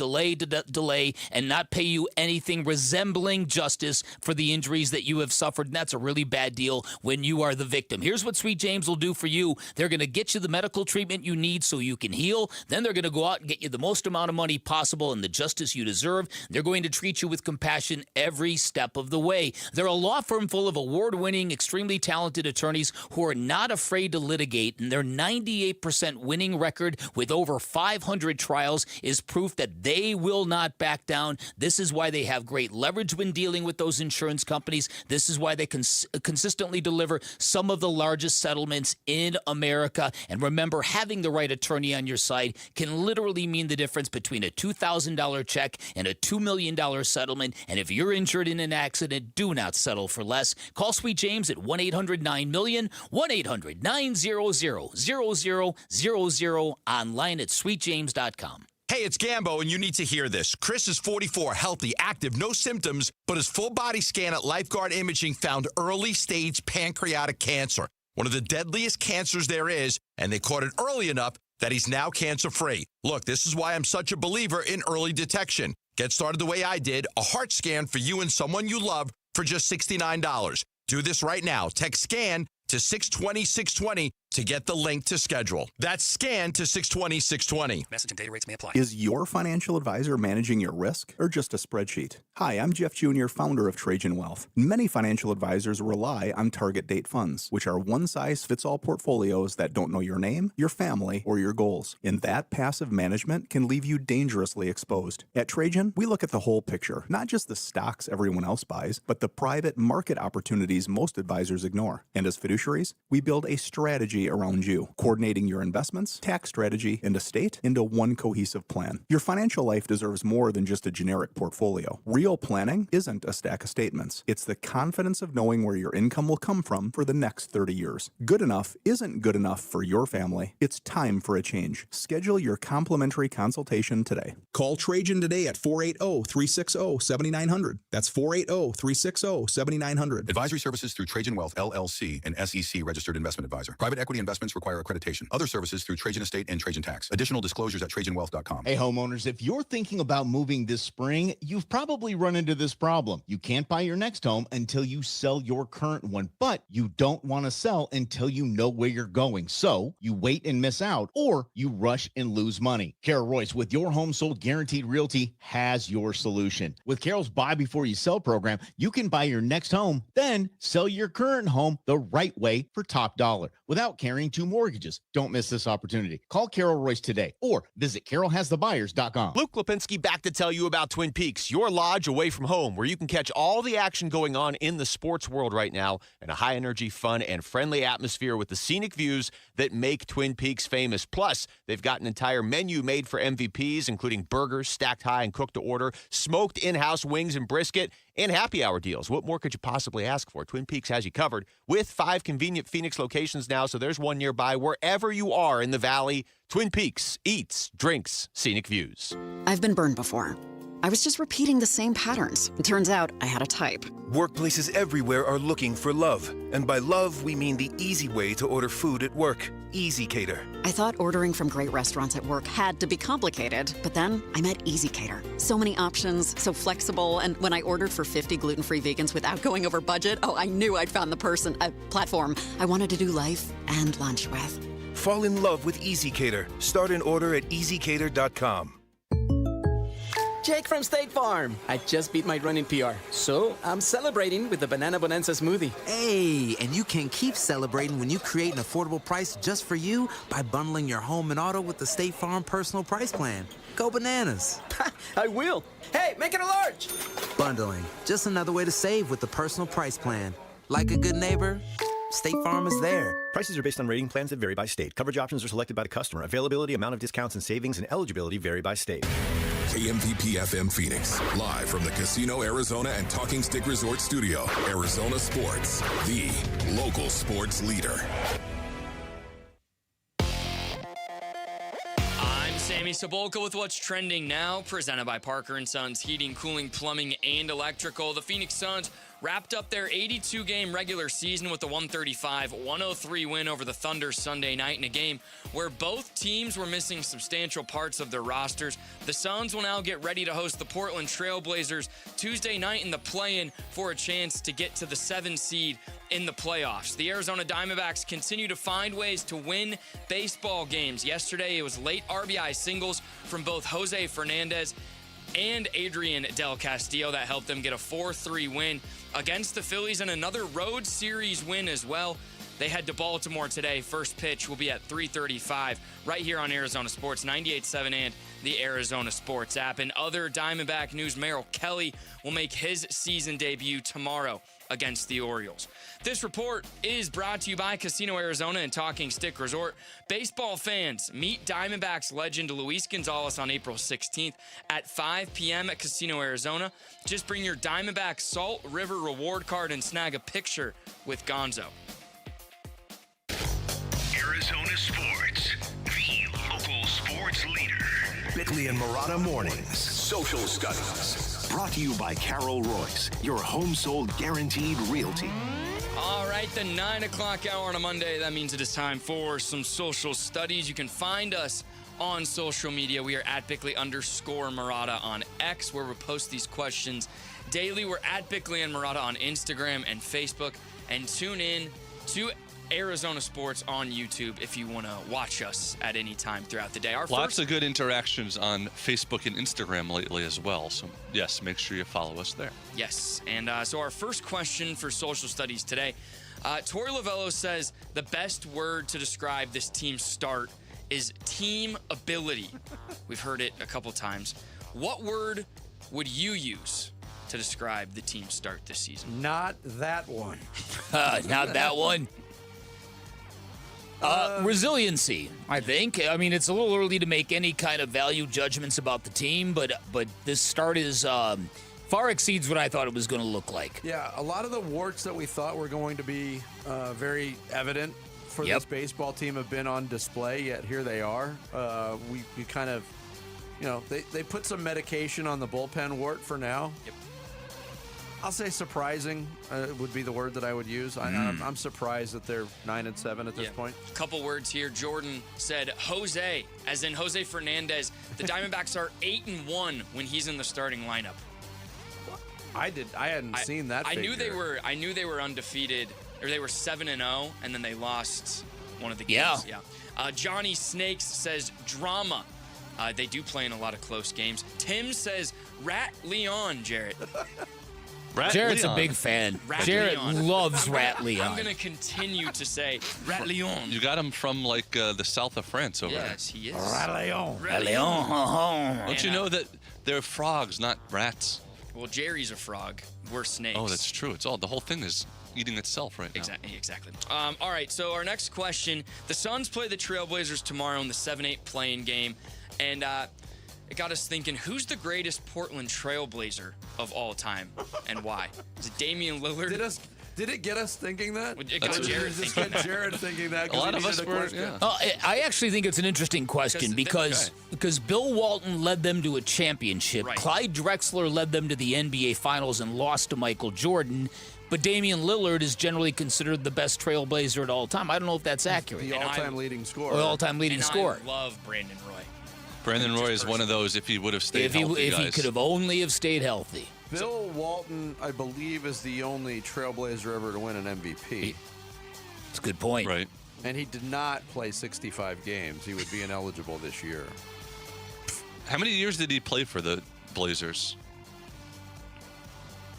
and not pay you anything resembling justice for the injuries that you have suffered, and that's a really bad deal when you are the victim. Here's what Sweet James will do for you. They're going to get you the medical treatment you need so you can heal. Then they're going to go out and get you the most amount of money possible and the justice you deserve. They're going to treat you with compassion every step of the way. They're a law firm full of award-winning, extremely talented attorneys who are not afraid to litigate, and their 98% winning record with over 500 trials is proof that they will not back down. This is why they have great leverage when dealing with those insurance companies. This is why they consistently deliver some of the largest settlements in America. And remember, having the right attorney on your side can literally mean the difference between a $2,000 check and a $2 million settlement. And if you're injured in an accident, do not settle for less. Call Sweet James at 1-800-9-MILLION, 1-800-900-0000, online at sweetjames.com. Hey, it's Gambo, and you need to hear this. Chris is 44, healthy, active, no symptoms, but his full body scan at Lifeguard Imaging found early-stage pancreatic cancer, one of the deadliest cancers there is, and they caught it early enough that he's now cancer-free. Look, this is why I'm such a believer in early detection. Get started the way I did, a heart scan for you and someone you love for just $69. Do this right now. Text SCAN to 620-620 to get the link to schedule. That's SCAN to 620-620. Message and data rates may apply. Is your financial advisor managing your risk or just a spreadsheet? Hi, I'm Jeff Jr., founder of Trajan Wealth. Many financial advisors rely on target date funds, which are one-size-fits-all portfolios that don't know your name, your family, or your goals. And that passive management can leave you dangerously exposed. At Trajan, we look at the whole picture, not just the stocks everyone else buys, but the private market opportunities most advisors ignore. And as fiduciaries, we build a strategy around you, coordinating your investments, tax strategy, and estate into one cohesive plan. Your financial life deserves more than just a generic portfolio. Real planning isn't a stack of statements. It's the confidence of knowing where your income will come from for the next 30 years. Good enough isn't good enough for your family. It's time for a change. Schedule your complimentary consultation today. Call Trajan today at 480-360-7900. That's 480-360-7900. Advisory services through Trajan Wealth, LLC, an SEC registered investment advisor. Private equity investments require accreditation. Other services through Trajan Estate and Trajan Tax. Additional disclosures at TrajanWealth.com. Hey, homeowners, if you're thinking about moving this spring, you've probably run into this problem. You can't buy your next home until you sell your current one, but you don't want to sell until you know where you're going. So you wait and miss out, or you rush and lose money. Carol Royce with Your Home Sold Guaranteed Realty has your solution. With Carol's Buy Before You Sell program, you can buy your next home, then sell your current home the right way for top dollar without carrying two mortgages. Don't miss this opportunity. Call Carol Royce today or visit carolhasthebuyers.com. Luke Lipinski back to tell you about Twin Peaks, your lodge away from home, where you can catch all the action going on in the sports world right now in a high-energy, fun, and friendly atmosphere with the scenic views that make Twin Peaks famous. Plus, they've got an entire menu made for MVPs, including burgers stacked high and cooked to order, smoked in-house wings and brisket, and happy hour deals. What more could you possibly ask for? Twin Peaks has you covered with 5 convenient Phoenix locations now, so there's one nearby wherever you are in the Valley. Twin Peaks, eats, drinks, scenic views. I've been burned before. I was just repeating the same patterns. It turns out I had a type. Workplaces everywhere are looking for love. And by love, we mean the easy way to order food at work. Easy Cater. I thought ordering from great restaurants at work had to be complicated, but then I met Easy Cater. So many options, so flexible, and when I ordered for 50 gluten-free vegans without going over budget, I knew I'd found the platform I wanted to do life and lunch with. Fall in love with Easy Cater. Start an order at easycater.com. Jake from State Farm. I just beat my running PR, so I'm celebrating with the Banana Bonanza smoothie. Hey, and you can keep celebrating when you create an affordable price just for you by bundling your home and auto with the State Farm Personal Price Plan. Go bananas. I will. Hey, make it a large. Bundling, just another way to save with the Personal Price Plan. Like a good neighbor, State Farm is there. Prices are based on rating plans that vary by state. Coverage options are selected by the customer. Availability, amount of discounts and savings, and eligibility vary by state. KMVP FM Phoenix, live from the Casino Arizona and Talking Stick Resort Studio. Arizona Sports, the local sports leader. I'm Sammy Sabolka with what's trending now, presented by Parker & Sons Heating, Cooling, Plumbing, and Electrical. The Phoenix Suns wrapped up their 82-game regular season with a 135-103 win over the Thunder Sunday night in a game where both teams were missing substantial parts of their rosters. The Suns will now get ready to host the Portland Trail Blazers Tuesday night in the play-in for a chance to get to the 7 seed in the playoffs. The Arizona Diamondbacks continue to find ways to win baseball games. Yesterday, it was late RBI singles from both Jose Fernandez and Adrian Del Castillo that helped them get a 4-3 win against the Phillies and another road series win as well. They head to Baltimore today. First pitch will be at 3:35 right here on Arizona Sports 98.7 and the Arizona Sports app. In other Diamondback news, Merrill Kelly will make his season debut tomorrow against the Orioles. This report is brought to you by Casino Arizona and Talking Stick Resort. Baseball fans, meet Diamondbacks legend Luis Gonzalez on April 16th at 5 p.m. at Casino Arizona. Just bring your Diamondback Salt River reward card and snag a picture with Gonzo. Arizona Sports, the local sports leader. Bickley and Murata Mornings. Social Studies. Brought to you by Carol Royce, your home sold guaranteed realty. All right, the 9 o'clock hour on a Monday. That means it is time for some social studies. You can find us on social media. We are at Bickley_Murata on X, where we post these questions daily. We're at Bickley and Murata on Instagram and Facebook. And tune in to Arizona Sports on YouTube if you want to watch us at any time throughout the day. Lots of good interactions on Facebook and Instagram lately as well. So, yes, make sure you follow us there. Yes. And so our first question for social studies today, Tori Lavello says the best word to describe this team's start is team ability. We've heard it a couple times. What word would you use to describe the team's start this season? Not that one. Not that one. Resiliency, I think. I mean, it's a little early to make any kind of value judgments about the team, but this start is far exceeds what I thought it was going to look like. Yeah, a lot of the warts that we thought were going to be very evident for this baseball team have been on display, yet here they are. We kind of, they put some medication on the bullpen wart for now. Yep. I'll say surprising would be the word that I would use. I'm surprised that they're 9-7 at this point. A couple words here. Jordan said Jose, as in Jose Fernandez. The Diamondbacks are 8-1 when he's in the starting lineup. I hadn't seen that. I knew they were undefeated, or they were 7-0, and then they lost one of the games. Yeah. Johnny Snakes says drama. They do play in a lot of close games. Tim says Rat Leon, Jarrett. Jarrett's a big fan. Jarrett loves Rat Leon. I'm going to continue to say Rat Leon. You got him from the south of France over there. Yes, he is. Rat Leon. Rat Leon. Don't you know that they're frogs, not rats? Well, Jerry's a frog. We're snakes. Oh, that's true. The whole thing is eating itself right now. Exactly. All right, so our next question. The Suns play the Trailblazers tomorrow in the 7-8 play-in game. And it got us thinking, who's the greatest Portland Trailblazer of all time and why? Is it Damian Lillard? Did it get us thinking that? It got Jared thinking Get Jared thinking that. A lot of us were, yeah. I actually think it's an interesting question because Bill Walton led them to a championship. Right. Clyde Drexler led them to the NBA Finals and lost to Michael Jordan. But Damian Lillard is generally considered the best Trailblazer at all time. I don't know if that's accurate. The all-time leading scorer. All-time leading scorer. I love Brandon Roy. Brandon Roy is one of those, if he would have stayed healthy, If he could have only have stayed healthy. Bill Walton, I believe, is the only Trailblazer ever to win an MVP. That's a good point. Right. And he did not play 65 games. He would be ineligible this year. How many years did he play for the Blazers?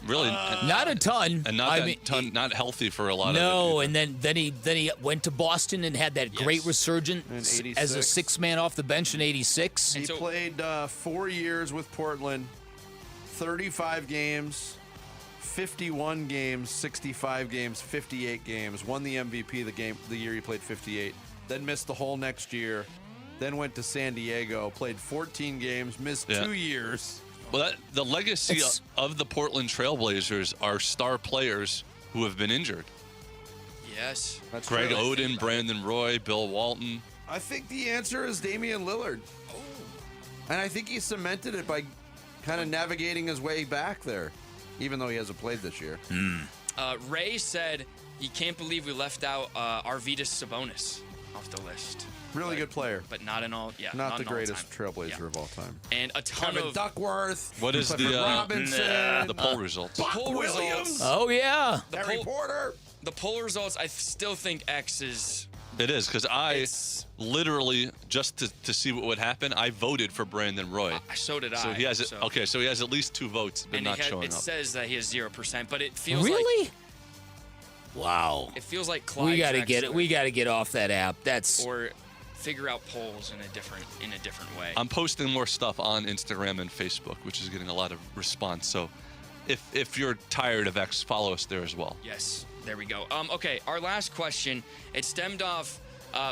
Really, not a ton, and not healthy for a lot of it. No, and then he went to Boston and had that great resurgence as a six-man off the bench in '86. He played 4 years with Portland, 35 games, 51 games, 65 games, 58 games. Won the MVP the year he played 58. Then missed the whole next year. Then went to San Diego, played 14 games, missed 2 years. Well, the legacy of the Portland Trailblazers are star players who have been injured. Yes. That's Greg true. Oden, Brandon Roy, Bill Walton. I think the answer is Damian Lillard. Oh. And I think he cemented it by kind of navigating his way back there, even though he hasn't played this year. Ray said he can't believe we left out Arvydas Sabonis off the list. Really good player. But not in all, not the in all greatest time. Trailblazer of all time. And a ton Kevin of Duckworth. What is the poll results? The poll results. Oh, yeah. Harry Porter. The poll results, I still think X is... It is, because I literally, just to see what would happen, I voted for Brandon Roy. So did I. So he has so he has at least 2 votes, but and not showing it up. It says that he has 0%, but it feels really? like... Wow. It feels like Clyde We got to Drexler. get it. We got to get off that app. That's Or figure out polls in a different way. I'm posting more stuff on Instagram and Facebook, which is getting a lot of response. So if you're tired of X, follow us there as well. Yes, there we go. Okay, our last question, it stemmed off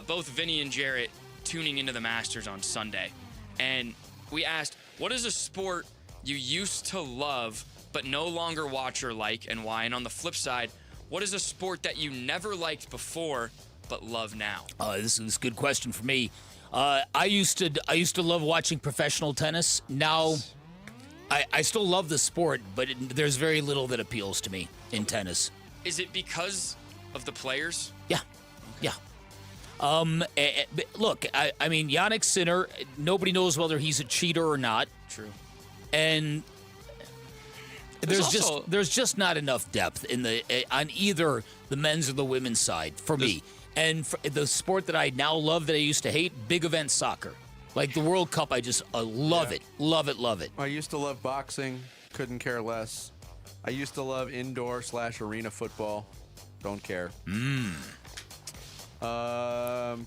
both Vinny and Jarrett tuning into the Masters on Sunday. And we asked, what is a sport you used to love but no longer watch or like, and why? And on the flip side, what is a sport that you never liked before but love now? This is a good question for me. I used to love watching professional tennis. Now, I still love the sport, but there's very little that appeals to me in tennis. Is it because of the players? Yeah, yeah. Look, I mean, Yannick Sinner. Nobody knows whether he's a cheater or not. True. And there's just not enough depth on either the men's or the women's side for me. And for the sport that I now love that I used to hate, big event soccer. Like the World Cup, I just love it. Love it, love it. I used to love boxing, couldn't care less. I used to love indoor/arena football, don't care.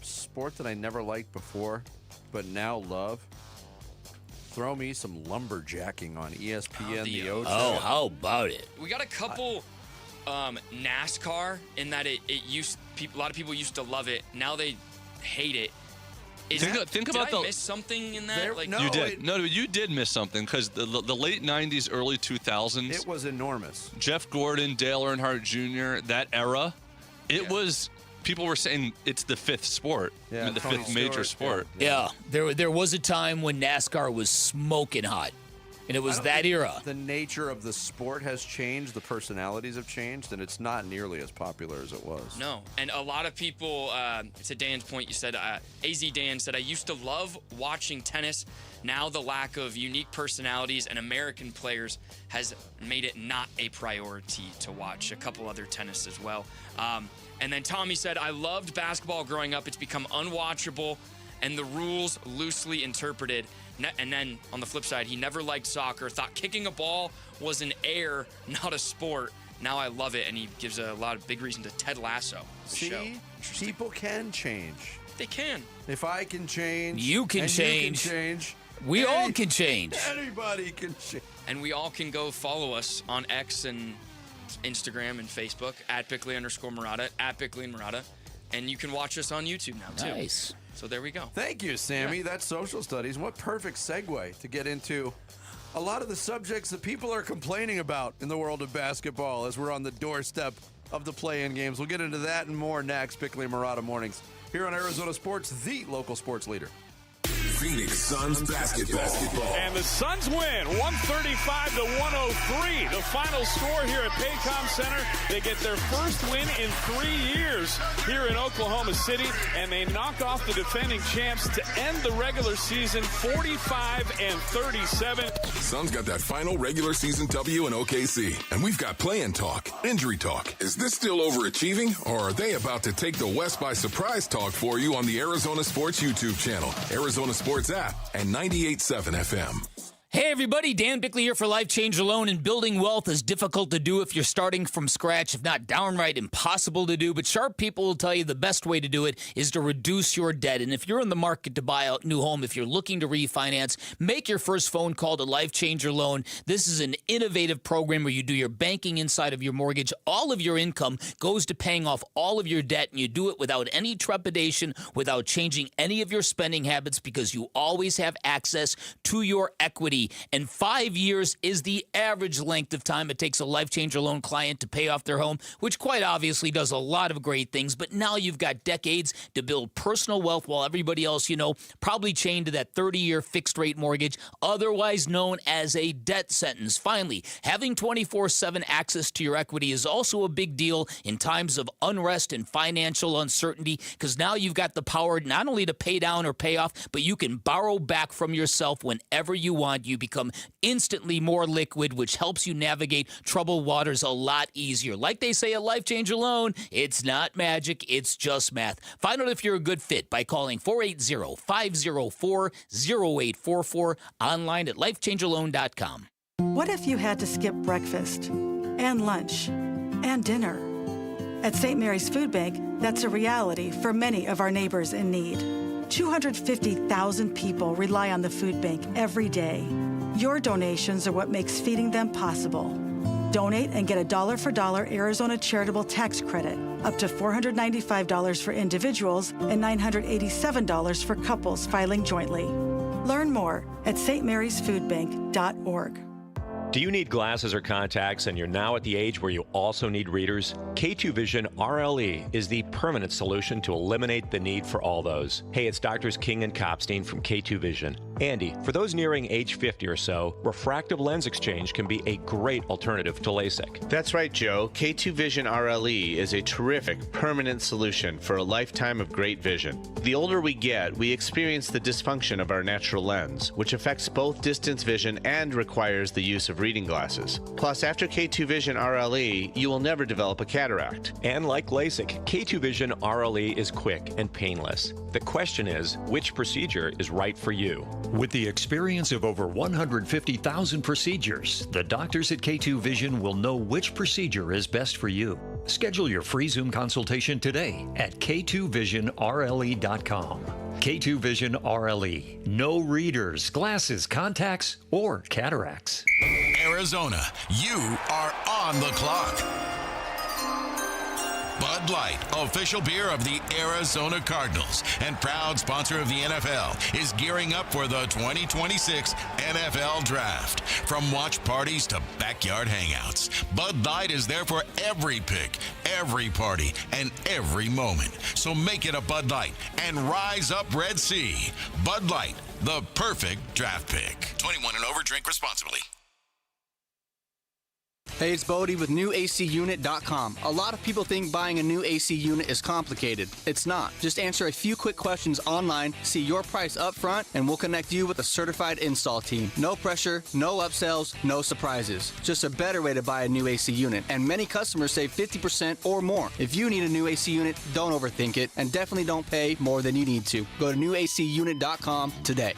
Sport that I never liked before, but now love. Throw me some lumberjacking on ESPN, the Ocho. Oh, how about it? We got a couple NASCAR in that a lot of people used to love it. Now they hate it. Think about I miss something in that? You did. No, you did miss something because the late 90s, early 2000s. It was enormous. Jeff Gordon, Dale Earnhardt Jr., that era, it was... People were saying it's the fifth sport, Yeah, the Tony fifth major Stewart, sport. Yeah, there was a time when NASCAR was smoking hot, and it was that era. The nature of the sport has changed, the personalities have changed, and it's not nearly as popular as it was. No, and a lot of people, to Dan's point, you said, AZ Dan said, I used to love watching tennis. Now the lack of unique personalities and American players has made it not a priority to watch. A couple other tennis as well. And then Tommy said, I loved basketball growing up. It's become unwatchable and the rules loosely interpreted. And then on the flip side, he never liked soccer, thought kicking a ball was an error, not a sport. Now I love it, and he gives a lot of big reason to Ted Lasso. See, people can change. They can. If I can change, you can change. You can change. We all can change. Anybody can change. And we all can go follow us on X and Instagram and Facebook at Bickley_Murata, at Bickley and Murata. And you can watch us on YouTube now, too. Nice. So there we go. Thank you, Sammy. That's social studies. What perfect segue to get into a lot of the subjects that people are complaining about in the world of basketball as we're on the doorstep of the play-in games. We'll get into that and more next. Bickley and Murata Mornings here on Arizona Sports, the local sports leader. Phoenix Suns basketball. And the Suns win 135-103. The final score here at Paycom Center. They get their first win in 3 years here in Oklahoma City, and they knock off the defending champs to end the regular season 45-37. Suns got that final regular season W in OKC, and we've got play-in talk, injury talk. Is this still overachieving, or are they about to take the West by surprise talk for you on the Arizona Sports YouTube channel, Arizona Sports app, and 98.7 FM? Hey everybody, Dan Bickley here for Life Changer Loan. And building wealth is difficult to do if you're starting from scratch, if not downright impossible to do. But sharp people will tell you the best way to do it is to reduce your debt. And if you're in the market to buy a new home, if you're looking to refinance, make your first phone call to Life Changer Loan. This is an innovative program where you do your banking inside of your mortgage. All of your income goes to paying off all of your debt, and you do it without any trepidation, without changing any of your spending habits, because you always have access to your equity. And 5 years is the average length of time it takes a Life Changer Loan client to pay off their home, which quite obviously does a lot of great things. But now you've got decades to build personal wealth while everybody else, probably chained to that 30-year fixed-rate mortgage, otherwise known as a debt sentence. Finally, having 24/7 access to your equity is also a big deal in times of unrest and financial uncertainty, because now you've got the power not only to pay down or pay off, but you can borrow back from yourself whenever you want. You become instantly more liquid, which helps you navigate troubled waters a lot easier. Like they say at Life Changer Loan, it's not magic, it's just math. Find out if you're a good fit by calling 480-504-0844, online at lifechangerloan.com. What if you had to skip breakfast and lunch and dinner? At St. Mary's Food Bank, that's a reality for many of our neighbors in need. 250,000 people rely on the food bank every day. Your donations are what makes feeding them possible. Donate and get a $1 Arizona charitable tax credit, up to $495 for individuals and $987 for couples filing jointly. Learn more at stmarysfoodbank.org. Do you need glasses or contacts and you're now at the age where you also need readers? K2 Vision RLE is the permanent solution to eliminate the need for all those. Hey, it's Doctors King and Kopstein from K2 Vision. Andy, for those nearing age 50 or so, refractive lens exchange can be a great alternative to LASIK. That's right, Joe. K2 Vision RLE is a terrific permanent solution for a lifetime of great vision. The older we get, we experience the dysfunction of our natural lens, which affects both distance vision and requires the use of reading glasses. Plus, after K2 Vision RLE, you will never develop a cataract. And like LASIK, K2 Vision RLE is quick and painless. The question is, which procedure is right for you? With the experience of over 150,000 procedures, the doctors at K2 Vision will know which procedure is best for you. Schedule your free Zoom consultation today at k2visionrle.com. K2 Vision RLE. No readers, glasses, contacts, or cataracts. Arizona, you are on the clock. Bud Light, official beer of the Arizona Cardinals and proud sponsor of the NFL, is gearing up for the 2026 NFL Draft. From watch parties to backyard hangouts, Bud Light is there for every pick, every party, and every moment. So make it a Bud Light and rise up Red Sea. Bud Light, the perfect draft pick. 21 and over, drink responsibly. Hey, it's Bodie with NewACUnit.com. A lot of people think buying a new AC unit is complicated. It's not. Just answer a few quick questions online, see your price up front, and we'll connect you with a certified install team. No pressure, no upsells, no surprises. Just a better way to buy a new AC unit. And many customers save 50% or more. If you need a new AC unit, don't overthink it, and definitely don't pay more than you need to. Go to NewACUnit.com today.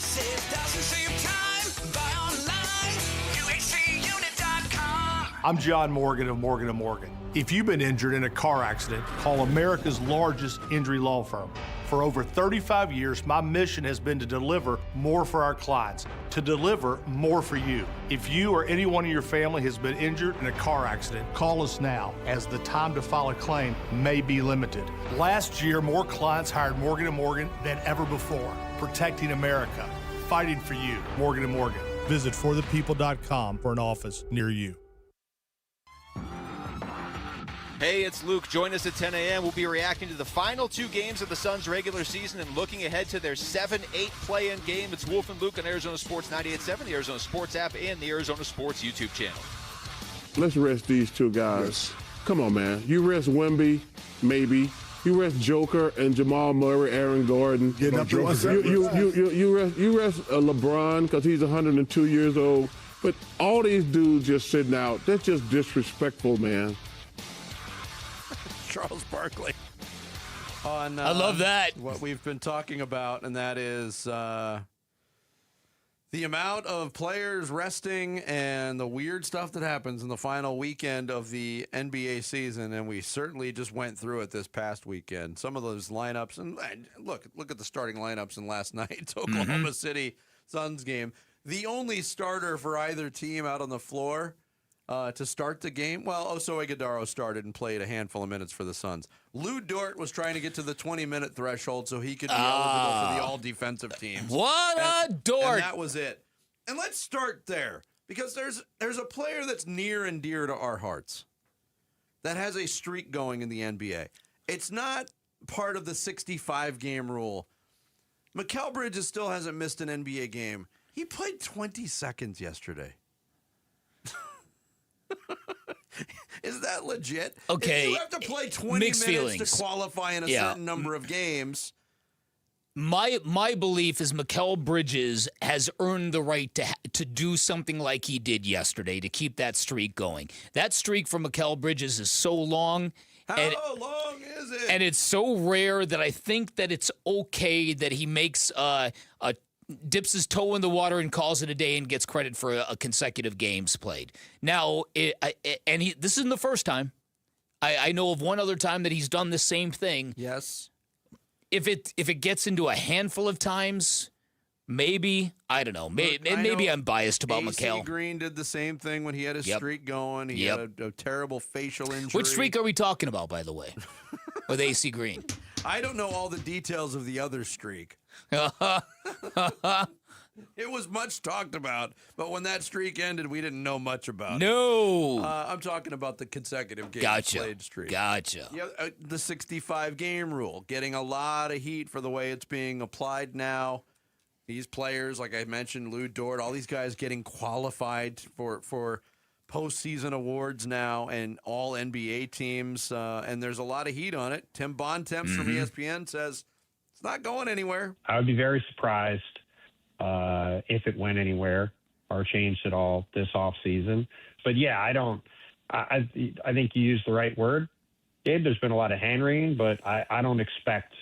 I'm John Morgan of Morgan & Morgan. If you've been injured in a car accident, call America's largest injury law firm. For over 35 years, my mission has been to deliver more for our clients, to deliver more for you. If you or anyone in your family has been injured in a car accident, call us now, as the time to file a claim may be limited. Last year, more clients hired Morgan & Morgan than ever before, protecting America, fighting for you. Morgan & Morgan. Visit forthepeople.com for an office near you. Hey, it's Luke. Join us at 10 a.m. We'll be reacting to the final 2 games of the Suns' regular season and looking ahead to their 7-8 play-in game. It's Wolf and Luke on Arizona Sports 98.7, the Arizona Sports app, and the Arizona Sports YouTube channel. Let's rest these 2 guys. Yes. Come on, man. You rest Wemby, maybe. You rest Joker and Jamal Murray, Aaron Gordon. You rest LeBron because he's 102 years old. But all these dudes just sitting out, that's just disrespectful, man. Charles Barkley on I love that. What we've been talking about, and that is the amount of players resting and the weird stuff that happens in the final weekend of the NBA season. And we certainly just went through it this past weekend. Some of those lineups, and look at the starting lineups in last night's Oklahoma City Suns game. The only starter for either team out on the floor to start the game, well, Oso Ighodaro started and played a handful of minutes for the Suns. Lou Dort was trying to get to the 20-minute threshold so he could be eligible for the all-defensive teams. What a Dort! And that was it. And let's start there, because there's a player that's near and dear to our hearts that has a streak going in the NBA. It's not part of the 65-game rule. Mikal Bridges still hasn't missed an NBA game. He played 20 seconds yesterday. Is that legit? Okay. If you have to play 20 minutes to qualify in a certain number of games. My belief is Mikal Bridges has earned the right to do something like he did yesterday to keep that streak going. That streak for Mikal Bridges is so long. How long is it? And it's so rare that I think that it's okay that he makes dips his toe in the water and calls it a day and gets credit for a consecutive games played. Now, this isn't the first time. I know of one other time that he's done the same thing. Yes. If it gets into a handful of times, maybe, I don't know. Maybe I'm biased about Mikal. Green did the same thing when he had his streak going. He had a terrible facial injury. Which streak are we talking about, by the way, with AC Green? I don't know all the details of the other streak. It was much talked about, but when that streak ended, we didn't know much about it. No. I'm talking about the consecutive games played streak. Gotcha. Yeah, the 65-game rule, getting a lot of heat for the way it's being applied now. These players, like I mentioned, Lou Dort, all these guys getting qualified for postseason awards now, and all NBA teams, and there's a lot of heat on it. Tim Bontemps from ESPN says it's not going anywhere. I would be very surprised if it went anywhere or changed at all this offseason. But yeah, I think you used the right word, Gabe. There's been a lot of hand-wringing, but I don't expect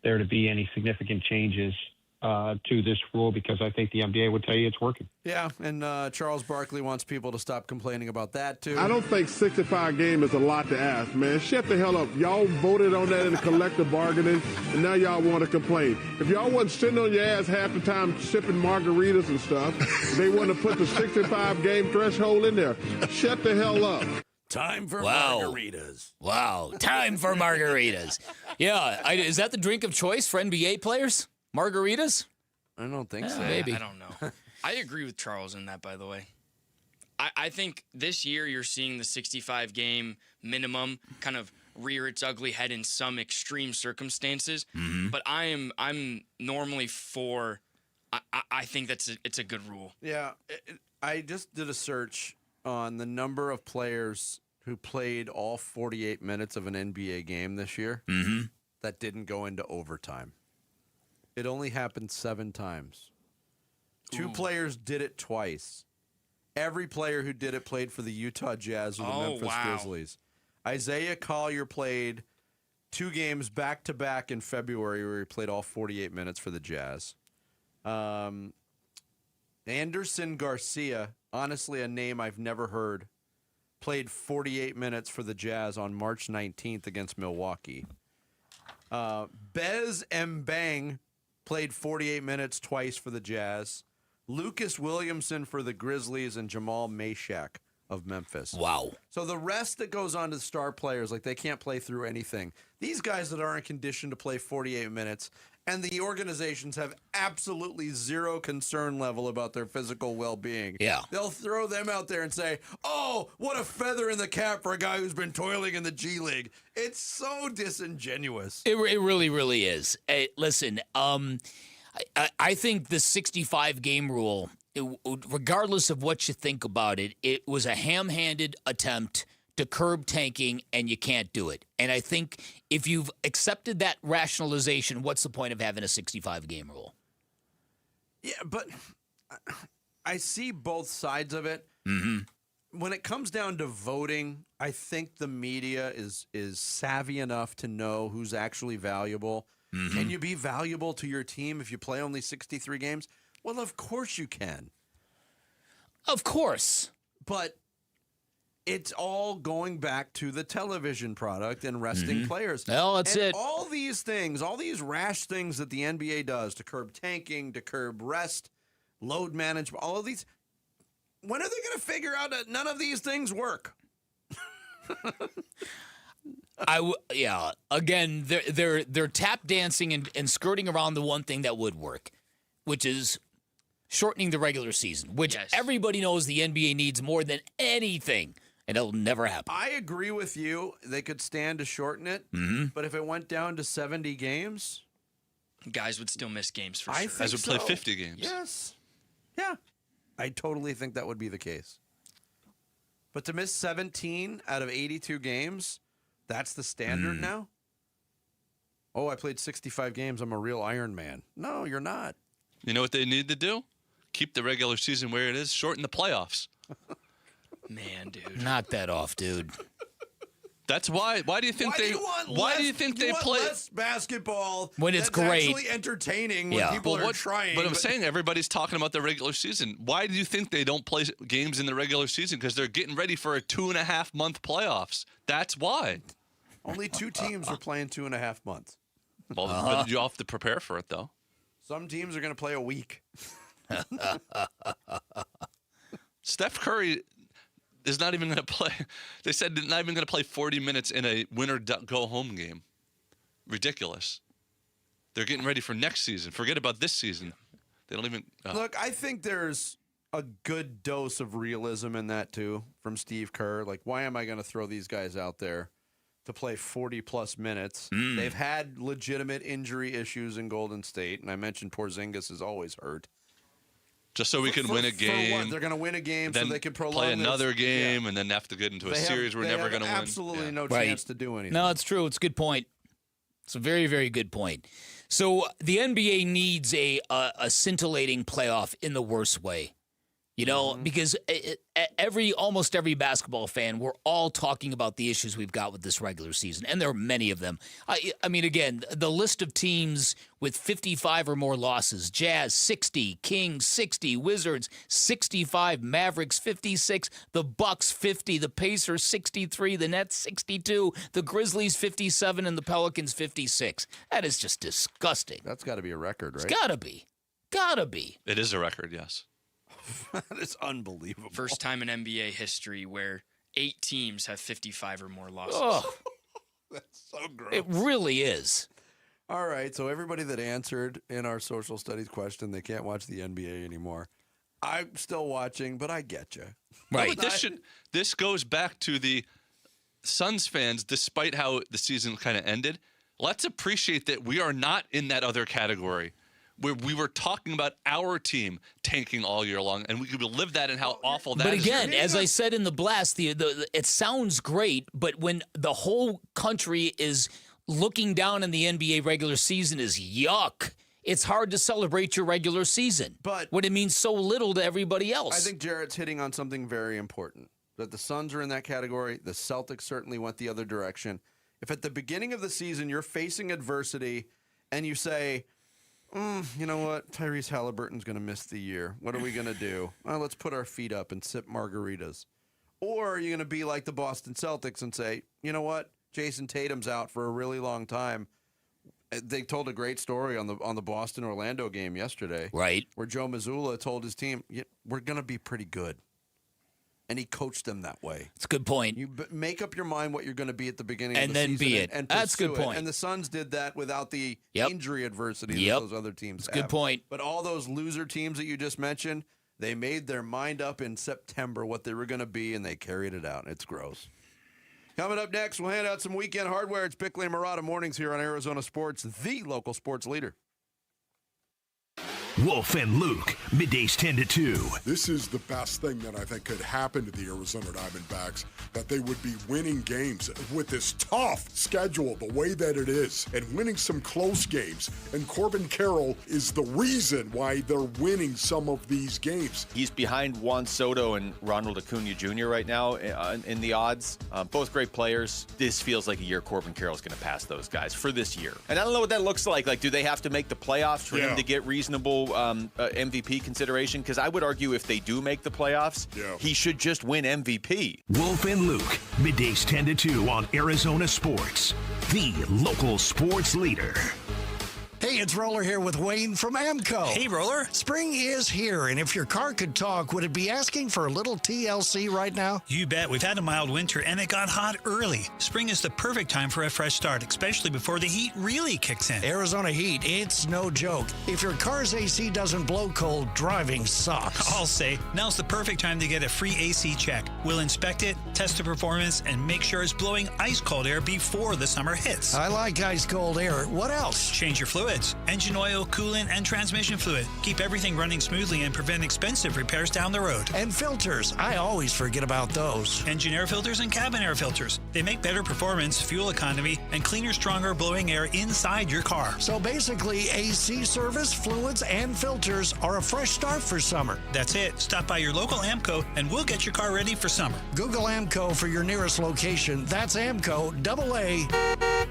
there to be any significant changes to this rule, because I think the NBA would tell you it's working. Yeah, and Charles Barkley wants people to stop complaining about that, too. I don't think 65 game is a lot to ask, man. Shut the hell up. Y'all voted on that in the collective bargaining, and now y'all want to complain. If y'all wasn't sitting on your ass half the time sipping margaritas and stuff, they wouldn't have put the 65 game threshold in there. Shut the hell up. Time for margaritas. Wow, time for margaritas. Yeah, is that the drink of choice for NBA players? Margaritas? I don't think so. Maybe. I don't know. I agree with Charles in that, by the way. I think this year you're seeing the 65-game minimum kind of rear its ugly head in some extreme circumstances. But I'm normally for. I think it's a good rule. Yeah, I just did a search on the number of players who played all 48 minutes of an NBA game this year that didn't go into overtime. It only happened 7 times. 2 players did it twice. Every player who did it played for the Utah Jazz or the Memphis Grizzlies. Isaiah Collier played 2 games back-to-back in February where he played all 48 minutes for the Jazz. Anderson Garcia, honestly a name I've never heard, played 48 minutes for the Jazz on March 19th against Milwaukee. Bez Mbang played 48 minutes twice for the Jazz. Lucas Williamson for the Grizzlies and Jamal Mashak of Memphis. Wow. So the rest that goes on to the star players, like they can't play through anything. These guys that aren't conditioned to play 48 minutes, and the organizations have absolutely zero concern level about their physical well-being. Yeah. They'll throw them out there and say, oh, what a feather in the cap for a guy who's been toiling in the G League. It's so disingenuous. It really, really is. Hey, listen, I think the 65-game rule, regardless of what you think about it, it was a ham-handed attempt to curb tanking, and you can't do it. And I think if you've accepted that rationalization, what's the point of having a 65-game rule? Yeah, but I see both sides of it. Mm-hmm. When it comes down to voting, I think the media is savvy enough to know who's actually valuable. Mm-hmm. Can you be valuable to your team if you play only 63 games? Well, of course you can. Of course. But it's all going back to the television product and resting players. Well, that's and it. All these things, all these rash things that the NBA does to curb tanking, to curb rest, load management, all of these, when are they going to figure out that none of these things work? Yeah. Again, they're tap dancing and skirting around the one thing that would work, which is shortening the regular season, which everybody knows the NBA needs more than anything, and it'll never happen. I agree with you. They could stand to shorten it, but if it went down to 70 games, guys would still miss games for I sure. think Guys would play 50 games. Yes. Yeah. I totally think that would be the case. But to miss 17 out of 82 games, that's the standard now? Oh, I played 65 games. I'm a real Iron Man. No, you're not. You know what they need to do? Keep the regular season where it is, shorten the playoffs. Man, dude. Knock that off, dude. That's why. Why do you think they play less basketball when it's that's great, actually entertaining when people are trying? But I'm saying everybody's talking about the regular season. Why do you think they don't play games in the regular season? Because they're getting ready for a 2.5 month playoffs. That's why. Only 2 teams are playing 2.5 months. Well, but you have to prepare for it, though. Some teams are going to play a week. Steph Curry is not even going to play. They said they're not even going to play 40 minutes in a winner go home game. Ridiculous. They're getting ready for next season. Forget about this season. They don't even. Look, I think there's a good dose of realism in that too from Steve Kerr. Like, why am I going to throw these guys out there to play 40-plus minutes? They've had legitimate injury issues in Golden State, and I mentioned Porzingis is always hurt. Just so we can win a game. For what? They're going to win a game so they can prolong play another this. game, and then have to get into a series we're never going to win. Absolutely no chance to do anything. No, it's true. It's a good point. It's a very, very good point. So the NBA needs a scintillating playoff in the worst way. You know, because almost every basketball fan, we're all talking about the issues we've got with this regular season, and there are many of them. I mean, again, the list of teams with 55 or more losses: Jazz 60, Kings 60, Wizards 65, Mavericks 56, the Bucks 50, the Pacers 63, the Nets 62, the Grizzlies 57, and the Pelicans 56. That is just disgusting. That's got to be a record, right? It's got to be. Got to be. It is a record, yes. That is unbelievable. First time in NBA history where 8 teams have 55 or more losses. Oh, that's so gross. It really is. All right, so everybody that answered in our social studies question, they can't watch the NBA anymore. I'm still watching, but I get you. Right. But this goes back to the Suns fans, despite how the season kind of ended. Let's appreciate that we are not in that other category, where we were talking about our team tanking all year long, and we could live that and how awful that is. But again, as I said in the blast, it sounds great, but when the whole country is looking down on the NBA regular season as yuck, it's hard to celebrate your regular season. But when it means so little to everybody else. I think Jarrett's hitting on something very important. That the Suns are in that category. The Celtics certainly went the other direction. If at the beginning of the season you're facing adversity and you say, you know what? Tyrese Halliburton's going to miss the year. What are we going to do? Well, let's put our feet up and sip margaritas. Or are you going to be like the Boston Celtics and say, you know what? Jason Tatum's out for a really long time. They told a great story on the Boston-Orlando game yesterday. Right. Where Joe Mazzulla told his team, we're going to be pretty good. And he coached them that way. It's a good point. You make up your mind what you're going to be at the beginning and of the then season. Be it. And That's a good pursue it. point. And the Suns did that without the injury adversity that those other teams have. Good point. But all those loser teams that you just mentioned, they made their mind up in September what they were going to be, and they carried it out. It's gross. Coming up next, we'll hand out some weekend hardware. It's Bickley and Murata mornings here on Arizona Sports, the local sports leader. Wolf and Luke, middays 10 to 2. This is the best thing that I think could happen to the Arizona Diamondbacks, that they would be winning games with this tough schedule the way that it is, and winning some close games. And Corbin Carroll is the reason why they're winning some of these games. He's behind Juan Soto and Ronald Acuna Jr. right now in the odds. Both great players. This feels like a year Corbin Carroll's going to pass those guys for this year. And I don't know what that looks like. Like, do they have to make the playoffs for him to get reasonable MVP consideration? Because I would argue if they do make the playoffs, he should just win MVP. Wolf and Luke, middays 10 to 2 on Arizona Sports, the local sports leader. Hey, it's Roller here with Wayne from AMCO. Hey, Roller. Spring is here, and if your car could talk, would it be asking for a little TLC right now? You bet. We've had a mild winter, and it got hot early. Spring is the perfect time for a fresh start, especially before the heat really kicks in. Arizona heat, it's no joke. If your car's AC doesn't blow cold, driving sucks. I'll say, now's the perfect time to get a free AC check. We'll inspect it, test the performance, and make sure it's blowing ice-cold air before the summer hits. I like ice-cold air. What else? Change your fluids. Engine oil, coolant, and transmission fluid. Keep everything running smoothly and prevent expensive repairs down the road. And filters. I always forget about those. Engine air filters and cabin air filters. They make better performance, fuel economy, and cleaner, stronger blowing air inside your car. So basically, AC service, fluids, and filters are a fresh start for summer. That's it. Stop by your local AMCO and we'll get your car ready for summer. Google AMCO for your nearest location. That's AMCO, AA,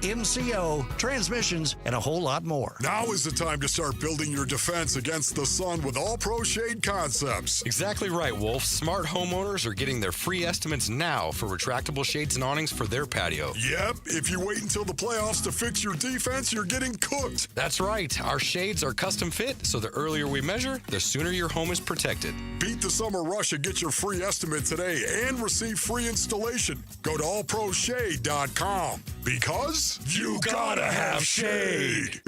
MCO, transmissions, and a whole lot more. Now is the time to start building your defense against the sun with All Pro Shade Concepts. Exactly right, Wolf. Smart homeowners are getting their free estimates now for retractable shades and awnings for their patio. Yep, if you wait until the playoffs to fix your defense, you're getting cooked. That's right. Our shades are custom fit, so the earlier we measure, the sooner your home is protected. Beat the summer rush and get your free estimate today and receive free installation. Go to allproshade.com because you gotta have shade.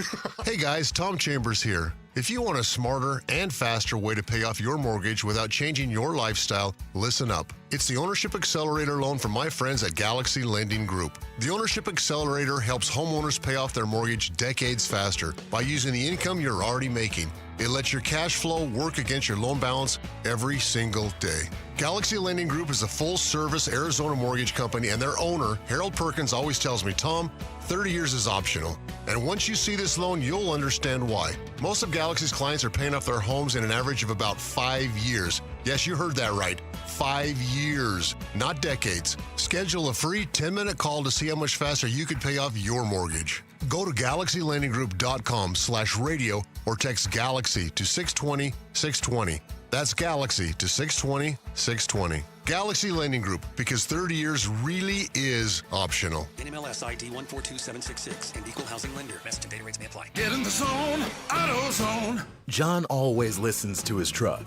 Hey guys, Tom Chambers here. If you want a smarter and faster way to pay off your mortgage without changing your lifestyle, listen up. It's the Ownership Accelerator loan from my friends at Galaxy Lending Group. The Ownership Accelerator helps homeowners pay off their mortgage decades faster by using the income you're already making. It lets your cash flow work against your loan balance every single day. Galaxy Lending Group is a full-service Arizona mortgage company, and their owner, Harold Perkins, always tells me, Tom, 30 years is optional. And once you see this loan, you'll understand why. Most of Galaxy's clients are paying off their homes in an average of about 5 years. Yes, you heard that right. 5 years, not decades. Schedule a free 10-minute call to see how much faster you could pay off your mortgage. Go to GalaxyLendingGroup.com/radio or text Galaxy to 620-620. That's Galaxy to 620-620. Galaxy Lending Group, because 30 years really is optional. NMLS ID 142766 and equal housing lender. Message and data rates may apply. Get in the zone, AutoZone. John always listens to his truck.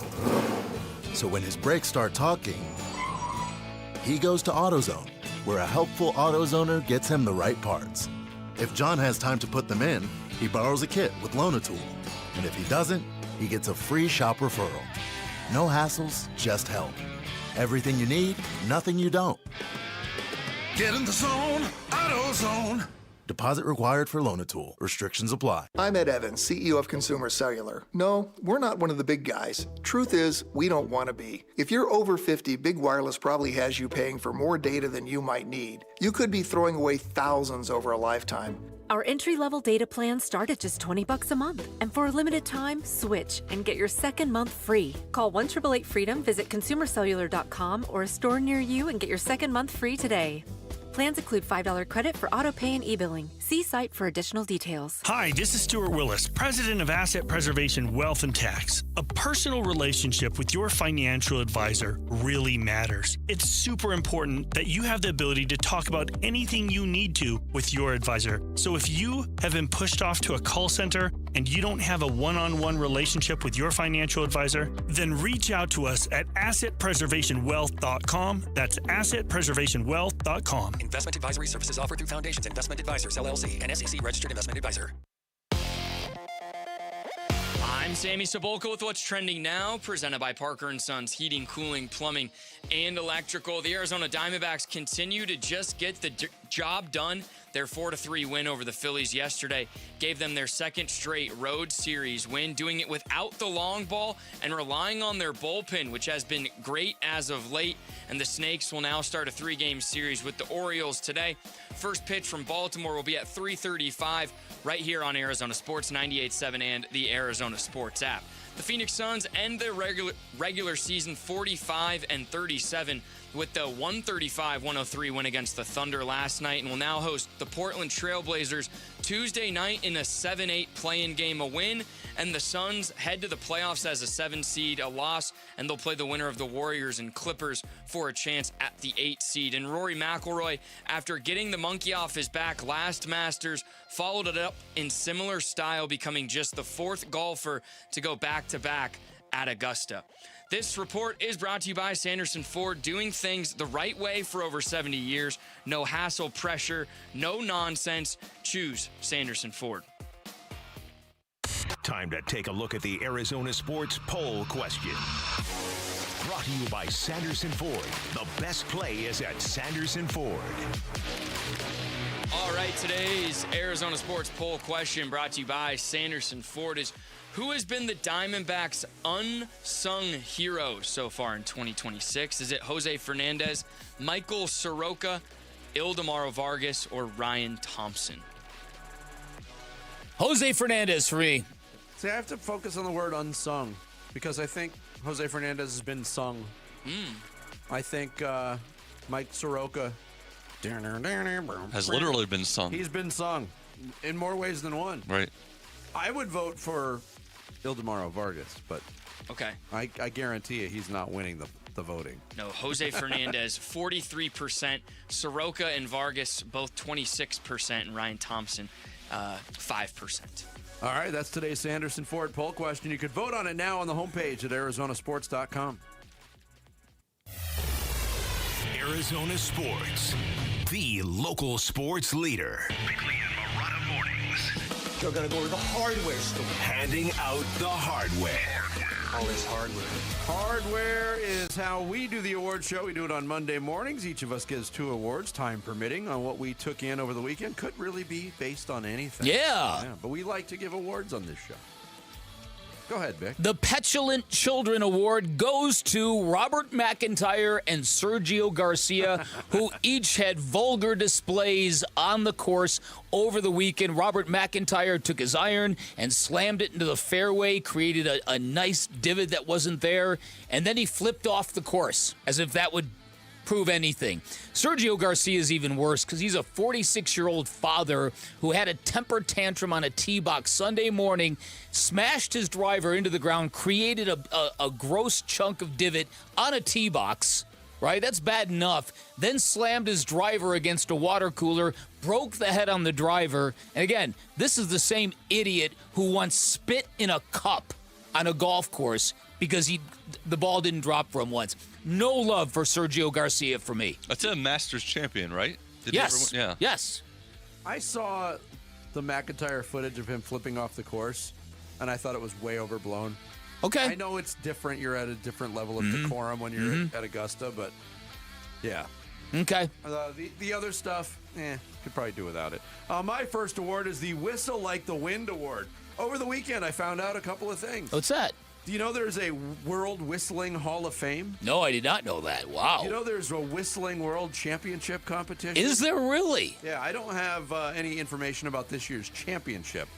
So when his brakes start talking, he goes to AutoZone, where a helpful AutoZoner gets him the right parts. If John has time to put them in, he borrows a kit with Loan-A-Tool. And if he doesn't, he gets a free shop referral. No hassles, just help. Everything you need, nothing you don't. Get in the zone, AutoZone. Deposit required for Loan-A-Tool. Restrictions apply. I'm Ed Evans, CEO of Consumer Cellular. No, we're not one of the big guys. Truth is, we don't want to be. If you're over 50, Big Wireless probably has you paying for more data than you might need. You could be throwing away thousands over a lifetime. Our entry-level data plans start at just $20 a month. And for a limited time, switch and get your second month free. Call 1-888-FREEDOM, visit consumercellular.com or a store near you and get your second month free today. Plans include $5 credit for auto pay and e-billing. See site for additional details. Hi, this is Stuart Willis, president of Asset Preservation Wealth and Tax. A personal relationship with your financial advisor really matters. It's super important that you have the ability to talk about anything you need to with your advisor. So if you have been pushed off to a call center and you don't have a one-on-one relationship with your financial advisor, then reach out to us at assetpreservationwealth.com. That's assetpreservationwealth.com. Investment advisory services offered through Foundations Investment Advisors, LLC, an SEC registered investment advisor. I'm Sammy Cebulka with What's Trending Now, presented by Parker & Sons Heating, Cooling, Plumbing, and Electrical. The Arizona Diamondbacks continue to just get the job done. Their 4-3 win over the Phillies yesterday gave them their second straight road series win, doing it without the long ball and relying on their bullpen, which has been great as of late. And the Snakes will now start a 3-game series with the Orioles today. First pitch from Baltimore will be at 3:35 right here on Arizona Sports 98.7 and the Arizona Sports app. The Phoenix Suns end their regular season 45-37 with the 135-103 win against the Thunder last night, and will now host the Portland Trailblazers Tuesday night in a 7-8 play-in game. A win, and the Suns head to the playoffs as a 7 seed. A loss, and they'll play the winner of the Warriors and Clippers for a chance at the 8 seed. And Rory McIlroy, after getting the monkey off his back last Masters, followed it up in similar style, becoming just the 4th golfer to go back-to-back at Augusta. This report is brought to you by Sanderson Ford, doing things the right way for over 70 years. No hassle, pressure, no nonsense. Choose Sanderson Ford. Time to take a look at the Arizona Sports Poll Question. Brought to you by Sanderson Ford. The best play is at Sanderson Ford. All right, today's Arizona Sports Poll Question, brought to you by Sanderson Ford, is who has been the Diamondbacks' unsung hero so far in 2026? Is it Jose Fernandez, Michael Soroka, Ildemaro Vargas, or Ryan Thompson? Jose Fernandez for me. See, I have to focus on the word unsung because I think Jose Fernandez has been sung. I think Mike Soroka has literally been sung. He's been sung in more ways than one. Right. I would vote for Ildemaro Vargas, but okay, I guarantee you he's not winning the voting. No, Jose Fernandez, 43%. Soroka and Vargas, both 26%. And Ryan Thompson, 5%. All right, that's today's Sanderson Ford poll question. You could vote on it now on the homepage at arizonasports.com. Arizona Sports, the local sports leader. Bickley and Murata mornings. They're going to go to the hardware store. Handing out the hardware. All this hardware. Hardware is how we do the award show. We do it on Monday mornings. Each of us gives 2 awards, time permitting, on what we took in over the weekend. Could really be based on anything. Yeah. But we like to give awards on this show. Go ahead, Vic. The Petulant Children Award goes to Robert McIntyre and Sergio Garcia, who each had vulgar displays on the course over the weekend. Robert McIntyre took his iron and slammed it into the fairway, created a nice divot that wasn't there, and then he flipped off the course as if that would prove anything. Sergio Garcia is even worse because he's a 46-year-old father who had a temper tantrum on a tee box Sunday morning, smashed his driver into the ground, created a gross chunk of divot on a tee box, right? That's bad enough. Then slammed his driver against a water cooler, broke the head on the driver. And again, this is the same idiot who once spit in a cup on a golf course because the ball didn't drop for him once. No love for Sergio Garcia for me. That's a Masters champion, right? Yes. Yeah. Yes. I saw the McIntyre footage of him flipping off the course, and I thought it was way overblown. Okay. I know it's different. You're at a different level of decorum when you're at Augusta, but yeah. Okay. The other stuff, could probably do without it. My first award is the Whistle Like the Wind Award. Over the weekend, I found out a couple of things. What's that? Do you know there's a World Whistling Hall of Fame? No, I did not know that. Wow. Do you know there's a Whistling World Championship competition? Is there really? Yeah, I don't have any information about this year's championship.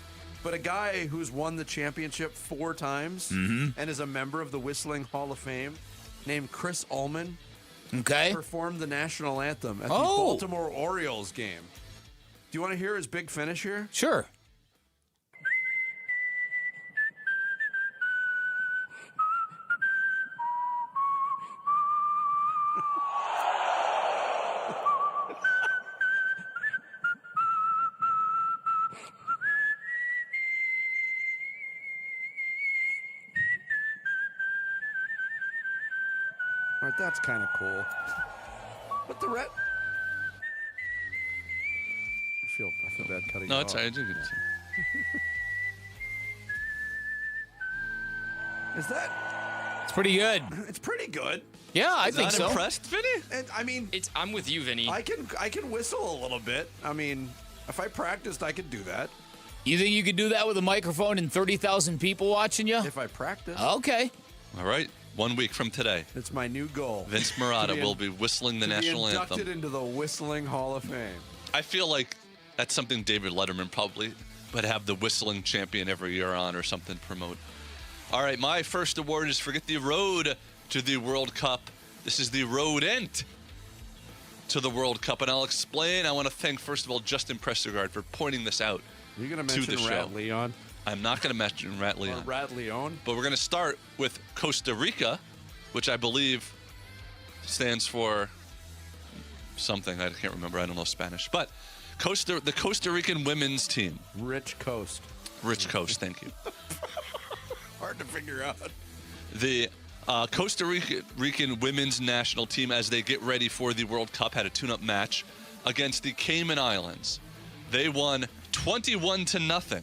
But a guy who's won the championship 4 times and is a member of the Whistling Hall of Fame named Chris Ullman Okay. Performed the national anthem at the Baltimore Orioles game. Do you want to hear his big finish here? Sure. All right, that's kind of cool. But the red. I feel bad cutting. No, you it's off. all right. Is that? It's pretty good. It's pretty good. Yeah, I think so. Not impressed, Vinny? And, I mean, I'm with you, Vinny. I can whistle a little bit. I mean, if I practiced, I could do that. You think you could do that with a microphone and 30,000 people watching you? If I practice. Okay. All right. 1 week from today, It's my new goal. Vince Marotta will be whistling the national be inducted anthem. into the Whistling Hall of Fame. I feel like that's something David Letterman probably would have the whistling champion every year on or something to promote. All right, my first award is Forget the Road to the World Cup. This is the road-ent to the World Cup, and I'll explain. I want to thank, first of all, Justin Prestegard for pointing this out. Are you going to to mention the show. Rat Leon? I'm not going to mention Rat Leon. Or Rat Leon? But we're going to start with Costa Rica, which I believe stands for something. I can't remember. I don't know Spanish. But the Costa Rican women's team. Rich Coast. Rich Coast, thank you. Hard to figure out. The Costa Rican women's national team, as they get ready for the World Cup, had a tune-up match against the Cayman Islands. They won 21-0.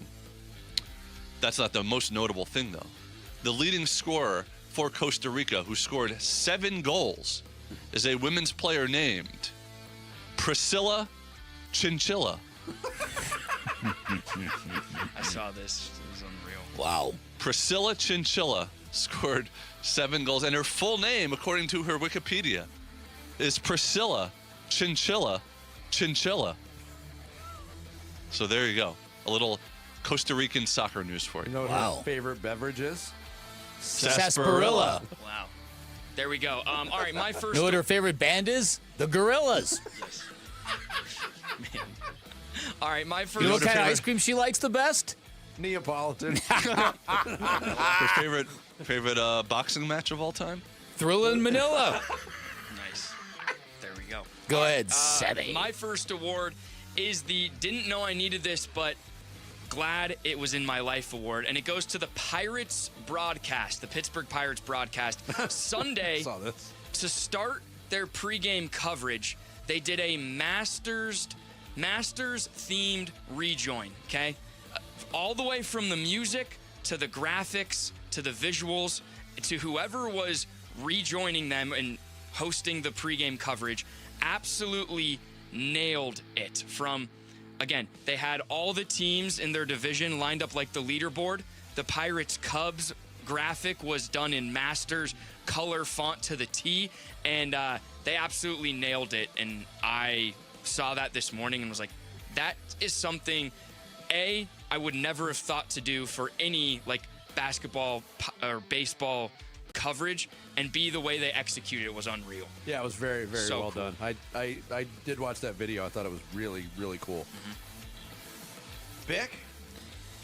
That's not the most notable thing, though. The leading scorer for Costa Rica, who scored 7 goals, is a women's player named Priscilla Chinchilla. I saw this. It was unreal. Wow. Priscilla Chinchilla scored 7 goals, and her full name, according to her Wikipedia, is Priscilla Chinchilla Chinchilla. So there you go. A little Costa Rican soccer news for you. You know what her favorite beverage is? Sarsaparilla. Wow. There we go. All right, my first. You know what her favorite band is? The Gorillas. Yes. Man. All right, my first. You know what kind of ice cream she likes the best? Neapolitan. Her favorite boxing match of all time? Thrilla in Manila. Nice. There we go. Go ahead, Sebby. My first award is the Didn't Know I Needed This, but Glad It Was in My Life award, and it goes to the Pirates broadcast, the Pittsburgh Pirates broadcast. Sunday, saw this. to start their pregame coverage, they did a Masters-themed rejoin, okay? All the way from the music to the graphics to the visuals to whoever was rejoining them and hosting the pregame coverage absolutely nailed it. From, again, they had all the teams in their division lined up like the leaderboard. The Pirates Cubs graphic was done in Masters color font to the T, and they absolutely nailed it. And I saw that this morning and was like, that is something I would never have thought to do for any like basketball or baseball coverage, and B, the way they executed it was unreal. Yeah, it was very, very So well cool. done. I did watch that video. I thought it was really, really cool. Bick?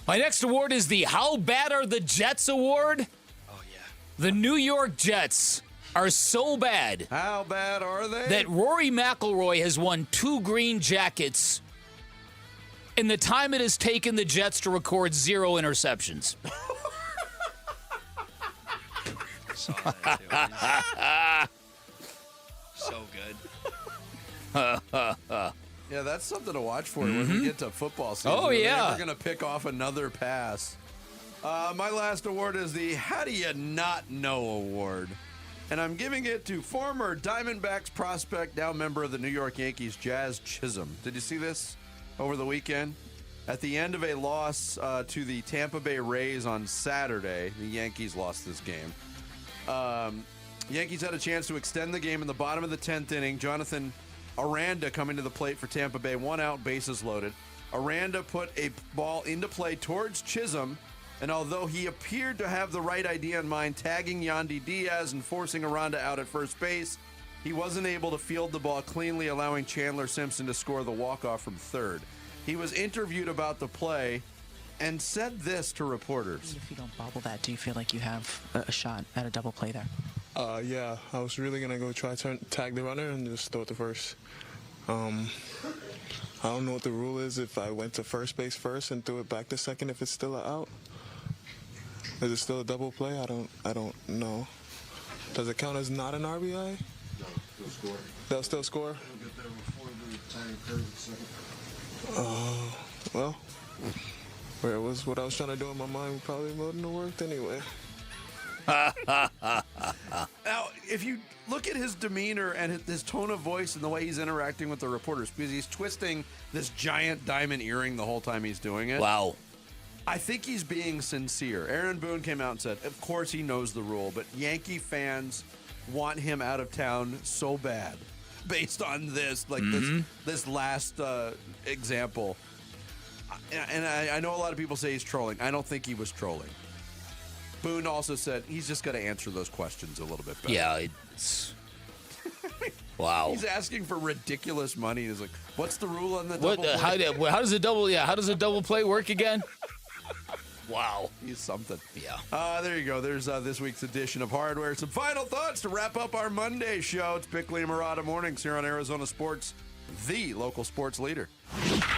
My next award is the How Bad Are the Jets award. Oh, yeah. The New York Jets are so bad. How bad are they? That Rory McIlroy has won 2 green jackets in the time it has taken the Jets to record 0 interceptions. Saw that too. So good. Yeah, that's something to watch for when we get to football season. Oh, yeah. We're going to pick off another pass. My last award is the How Do You Not Know award. And I'm giving it to former Diamondbacks prospect, now member of the New York Yankees, Jazz Chisholm. Did you see this over the weekend? At the end of a loss to the Tampa Bay Rays on Saturday, the Yankees lost this game. Yankees had a chance to extend the game in the bottom of the 10th inning. Jonathan Aranda coming to the plate for Tampa Bay, 1 out, bases loaded. Aranda put a ball into play towards Chisholm, and although he appeared to have the right idea in mind, tagging Yandy Diaz and forcing Aranda out at first base, he wasn't able to field the ball cleanly, allowing Chandler Simpson to score the walk-off from third. He was interviewed about the play and said this to reporters. If you don't bobble that, do you feel like you have a shot at a double play there? Yeah, I was really going to go try to tag the runner and just throw it to first. I don't know what the rule is if I went to first base first and threw it back to second if it's still an out. Is it still a double play? I don't know. Does it count as not an RBI? No, they'll score. They'll still score? They'll get there before the tag occurs at second. Well, where it was what I was trying to do in my mind probably wouldn't have worked anyway. Now, if you look at his demeanor and his tone of voice and the way he's interacting with the reporters, because he's twisting this giant diamond earring the whole time he's doing it. Wow. I think he's being sincere. Aaron Boone came out and said, of course he knows the rule, but Yankee fans want him out of town so bad based on this, this last example. And I know a lot of people say he's trolling. I don't think he was trolling. Boone also said he's just got to answer those questions a little bit better. Yeah, it's... Wow. He's asking for ridiculous money. He's like, what's the rule on the double play? How does a double play work again? Wow. He's something. Yeah. There you go. There's this week's edition of Hardware. Some final thoughts to wrap up our Monday show. It's Bickley and Murata Mornings here on Arizona Sports, the local sports leader.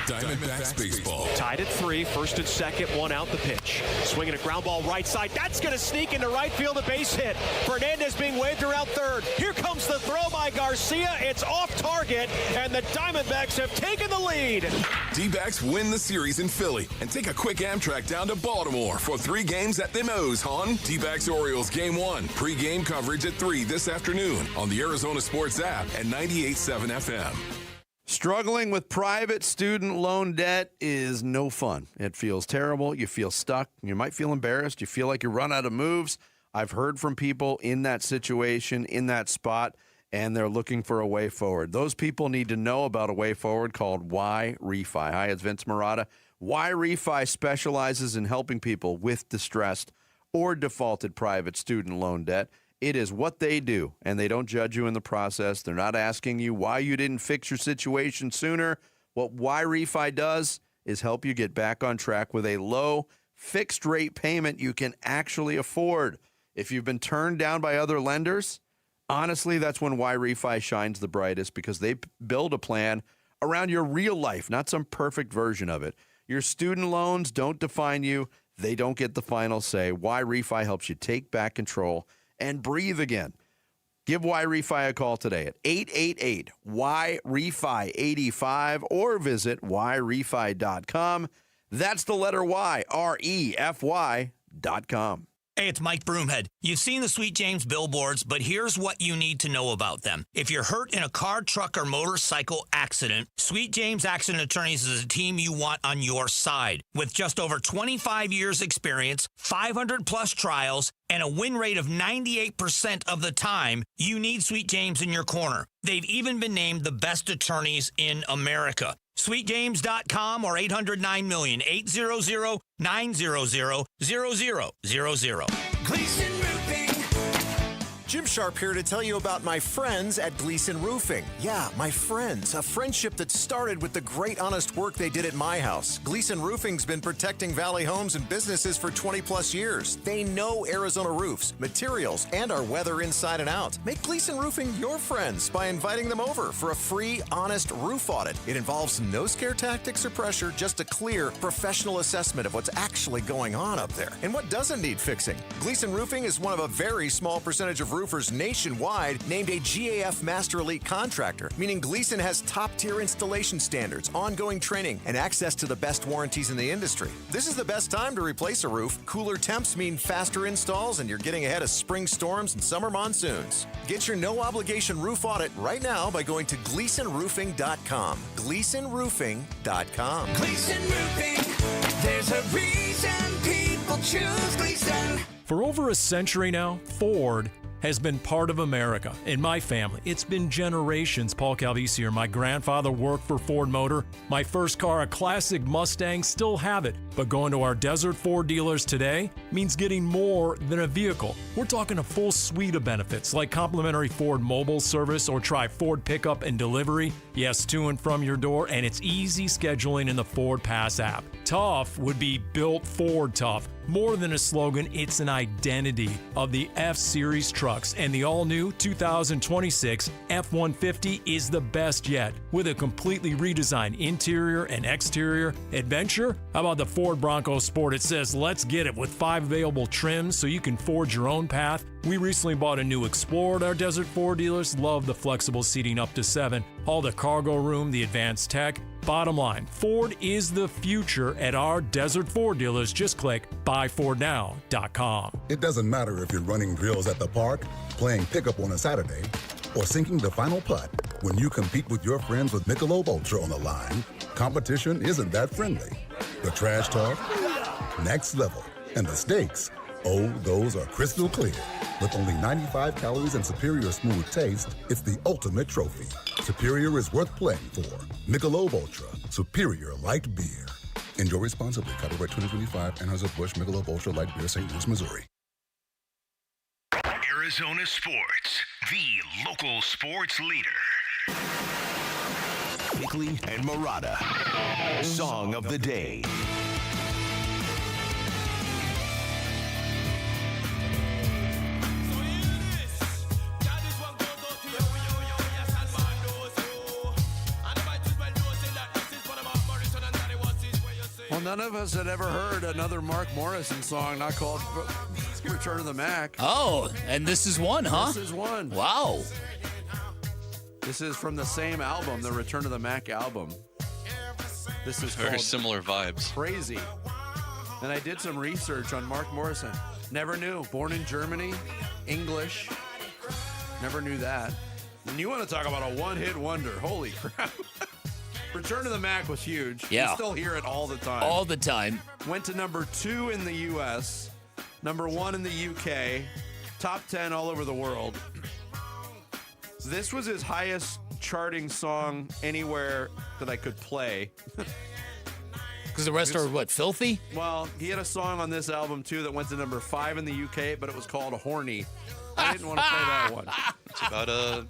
Diamondbacks baseball. Tied at 3, first and second, one out the pitch. Swinging a ground ball right side. That's going to sneak into right field, a base hit. Fernandez being waved around third. Here comes the throw by Garcia. It's off target, and the Diamondbacks have taken the lead. D-backs win the series in Philly and take a quick Amtrak down to Baltimore for 3 games at the Mo's, hon. D-backs Orioles Game 1. Pre-game coverage at 3 this afternoon on the Arizona Sports app at 98.7 FM. Struggling with private student loan debt is no fun. It feels terrible. You feel stuck. You might feel embarrassed. You feel like you run out of moves. I've heard from people in that situation, in that spot, and they're looking for a way forward. Those people need to know about a way forward called Y Refi. Hi, it's Vince Murata. Y Refi specializes in helping people with distressed or defaulted private student loan debt. It is what they do, and they don't judge you in the process. They're not asking you why you didn't fix your situation sooner. What Y Refi does is help you get back on track with a low, fixed-rate payment you can actually afford. If you've been turned down by other lenders, honestly, that's when Y Refi shines the brightest because they build a plan around your real life, not some perfect version of it. Your student loans don't define you. They don't get the final say. Y Refi helps you take back control and breathe again. Give Y Refi a call today at 888-Y-REFI-85 or visit YRefi.com. That's the letter Y, REFY.com. Hey, it's Mike Broomhead. You've seen the Sweet James billboards, but here's what you need to know about them. If you're hurt in a car, truck, or motorcycle accident, Sweet James Accident Attorneys is a team you want on your side. With just over 25 years experience, 500-plus trials, and a win rate of 98% of the time, you need Sweet James in your corner. They've even been named the best attorneys in America. SweetJames.com or 800-9-million, 800-900-0000. Gleason Roofing. Jim Sharp here to tell you about my friends at Gleason Roofing. Yeah, my friends. A friendship that started with the great honest work they did at my house. Gleason Roofing's been protecting Valley homes and businesses for 20-plus years. They know Arizona roofs, materials, and our weather inside and out. Make Gleason Roofing your friends by inviting them over for a free, honest roof audit. It involves no scare tactics or pressure, just a clear, professional assessment of what's actually going on up there and what doesn't need fixing. Gleason Roofing is one of a very small percentage of roofers nationwide named a GAF Master Elite contractor, meaning Gleason has top-tier installation standards, ongoing training, and access to the best warranties in the industry. This is the best time to replace a roof. Cooler temps mean faster installs, and you're getting ahead of spring storms and summer monsoons. Get your no-obligation roof audit right now by going to GleasonRoofing.com. GleasonRoofing.com. Gleason Roofing. There's a reason people choose Gleason. For over a century now, Ford has been part of America. In my family, it's been generations. Paul Calvisi here. My grandfather worked for Ford Motor. My first car, a classic Mustang, still have it. But going to our Desert Ford dealers today means getting more than a vehicle. We're talking a full suite of benefits like complimentary Ford mobile service or try Ford pickup and delivery. Yes, to and from your door, and it's easy scheduling in the Ford Pass app. Tough would be built Ford tough. More than a slogan, it's an identity of the F-Series trucks, and the all-new 2026 F-150 is the best yet. With a completely redesigned interior and exterior adventure, how about the Ford Bronco Sport? It says, let's get it, with 5 available trims so you can forge your own path. We recently bought a new Explorer at our Desert Ford dealers. Love the flexible seating up to 7. All the cargo room, the advanced tech. Bottom line, Ford is the future at our Desert Ford dealers. Just click buyfordnow.com. It doesn't matter if you're running drills at the park, playing pickup on a Saturday, or sinking the final putt. When you compete with your friends with Michelob Ultra on the line, competition isn't that friendly. The trash talk, next level, and the stakes, oh, those are crystal clear. With only 95 calories and superior smooth taste, it's the ultimate trophy. Superior is worth playing for. Michelob Ultra, superior light beer. Enjoy responsibly. Copyright 2025, Anheuser-Busch Michelob Ultra Light Beer, St. Louis, Missouri. Arizona Sports, the local sports leader. Bickley and Murata, Song of the Day. Well, none of us had ever heard another Mark Morrison song not called Return of the Mac. Oh, and this is one, huh? This is one. Wow. This is from the same album, the Return of the Mac album. This is very called similar vibes. Crazy. And I did some research on Mark Morrison. Never knew. Born in Germany, English. Never knew that. And you want to talk about a one-hit wonder. Holy crap. Return to the Mac was huge. Yeah. You still hear it all the time. All the time. Went to number 2 in the U.S., number 1 in the U.K., top 10 all over the world. This was his highest charting song anywhere that I could play. Because the rest are, what, filthy? Well, he had a song on this album, too, that went to number 5 in the U.K., but it was called Horny. I didn't want to play that one. It's about a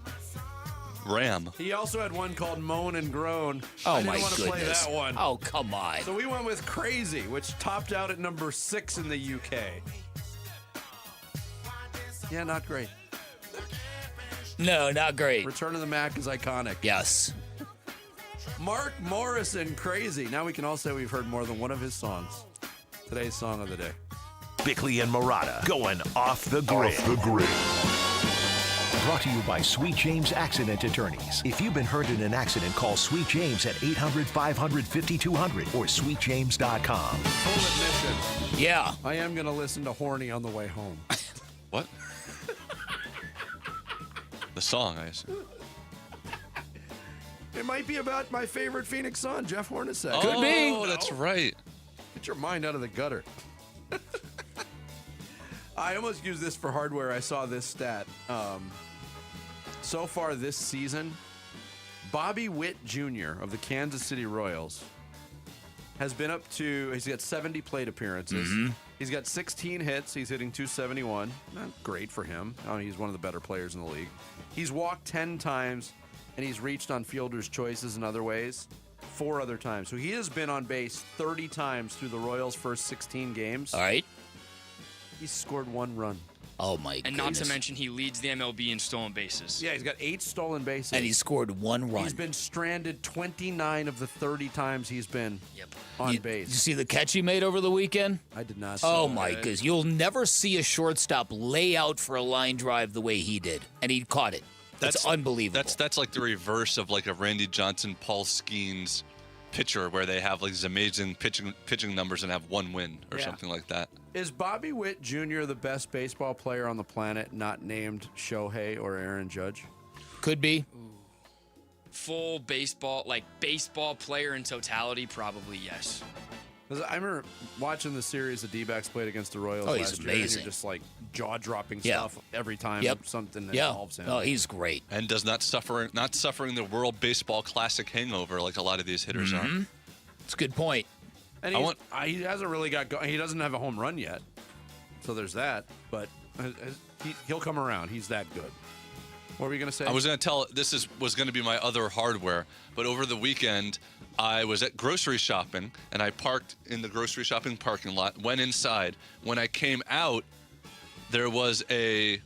ram. He also had one called Moan and Groan. Oh, I didn't my want to play goodness. that one. Oh, come on. So we went with Crazy, which topped out at number 6 in the UK. Yeah, not great. No, not great. Return of the Mac is iconic. Yes. Mark Morrison, Crazy. Now we can all say we've heard more than one of his songs. Today's song of the day. Bickley and Murata going off the grid. Off the grid. Brought to you by Sweet James Accident Attorneys. If you've been hurt in an accident, call Sweet James at 800-500-5200 or sweetjames.com. Full admission. Yeah. I am going to listen to Horny on the way home. What? The song, I assume. It might be about my favorite Phoenix Sun, Jeff Hornacek. Could be. Oh, that's right. Get your mind out of the gutter. I almost used this for hardware. I saw this stat. So far this season, Bobby Witt Jr. of the Kansas City Royals has been up to, he's got 70 plate appearances. Mm-hmm. He's got 16 hits. He's hitting .271. Not great for him. I mean, he's one of the better players in the league. He's walked 10 times, and he's reached on fielder's choices in other ways 4 other times. So he has been on base 30 times through the Royals' first 16 games. All right. He's scored 1 run. Oh, my goodness. And not to mention, he leads the MLB in stolen bases. Yeah, he's got 8 stolen bases. And he scored 1 run. He's been stranded 29 of the 30 times he's been on base. Did you see the catch he made over the weekend? I did not see Oh, that. my goodness. You'll never see a shortstop lay out for a line drive the way he did. And he caught it. That's unbelievable. That's like the reverse of like a Randy Johnson, Paul Skeens pitcher where they have like these amazing pitching numbers and have 1 win or something like that. Is Bobby Witt Jr. the best baseball player on the planet not named Shohei or Aaron Judge? Could be. Full baseball, like baseball player in totality, probably yes. I remember watching the series the D-backs played against the Royals Oh, he's last year. And amazing. you're just like jaw-dropping Yeah. stuff every time Yep. something Yeah. involves him. Oh, he's great. And does not suffering the World Baseball Classic hangover like a lot of these hitters are. It's a good point. And he hasn't really got going. He doesn't have a home run yet. So there's that. But he'll come around. He's that good. What were you going to say? I was going to tell, was going to be my other hardware, but over the weekend, I was at grocery shopping, and I parked in the grocery shopping parking lot, went inside. When I came out, there was the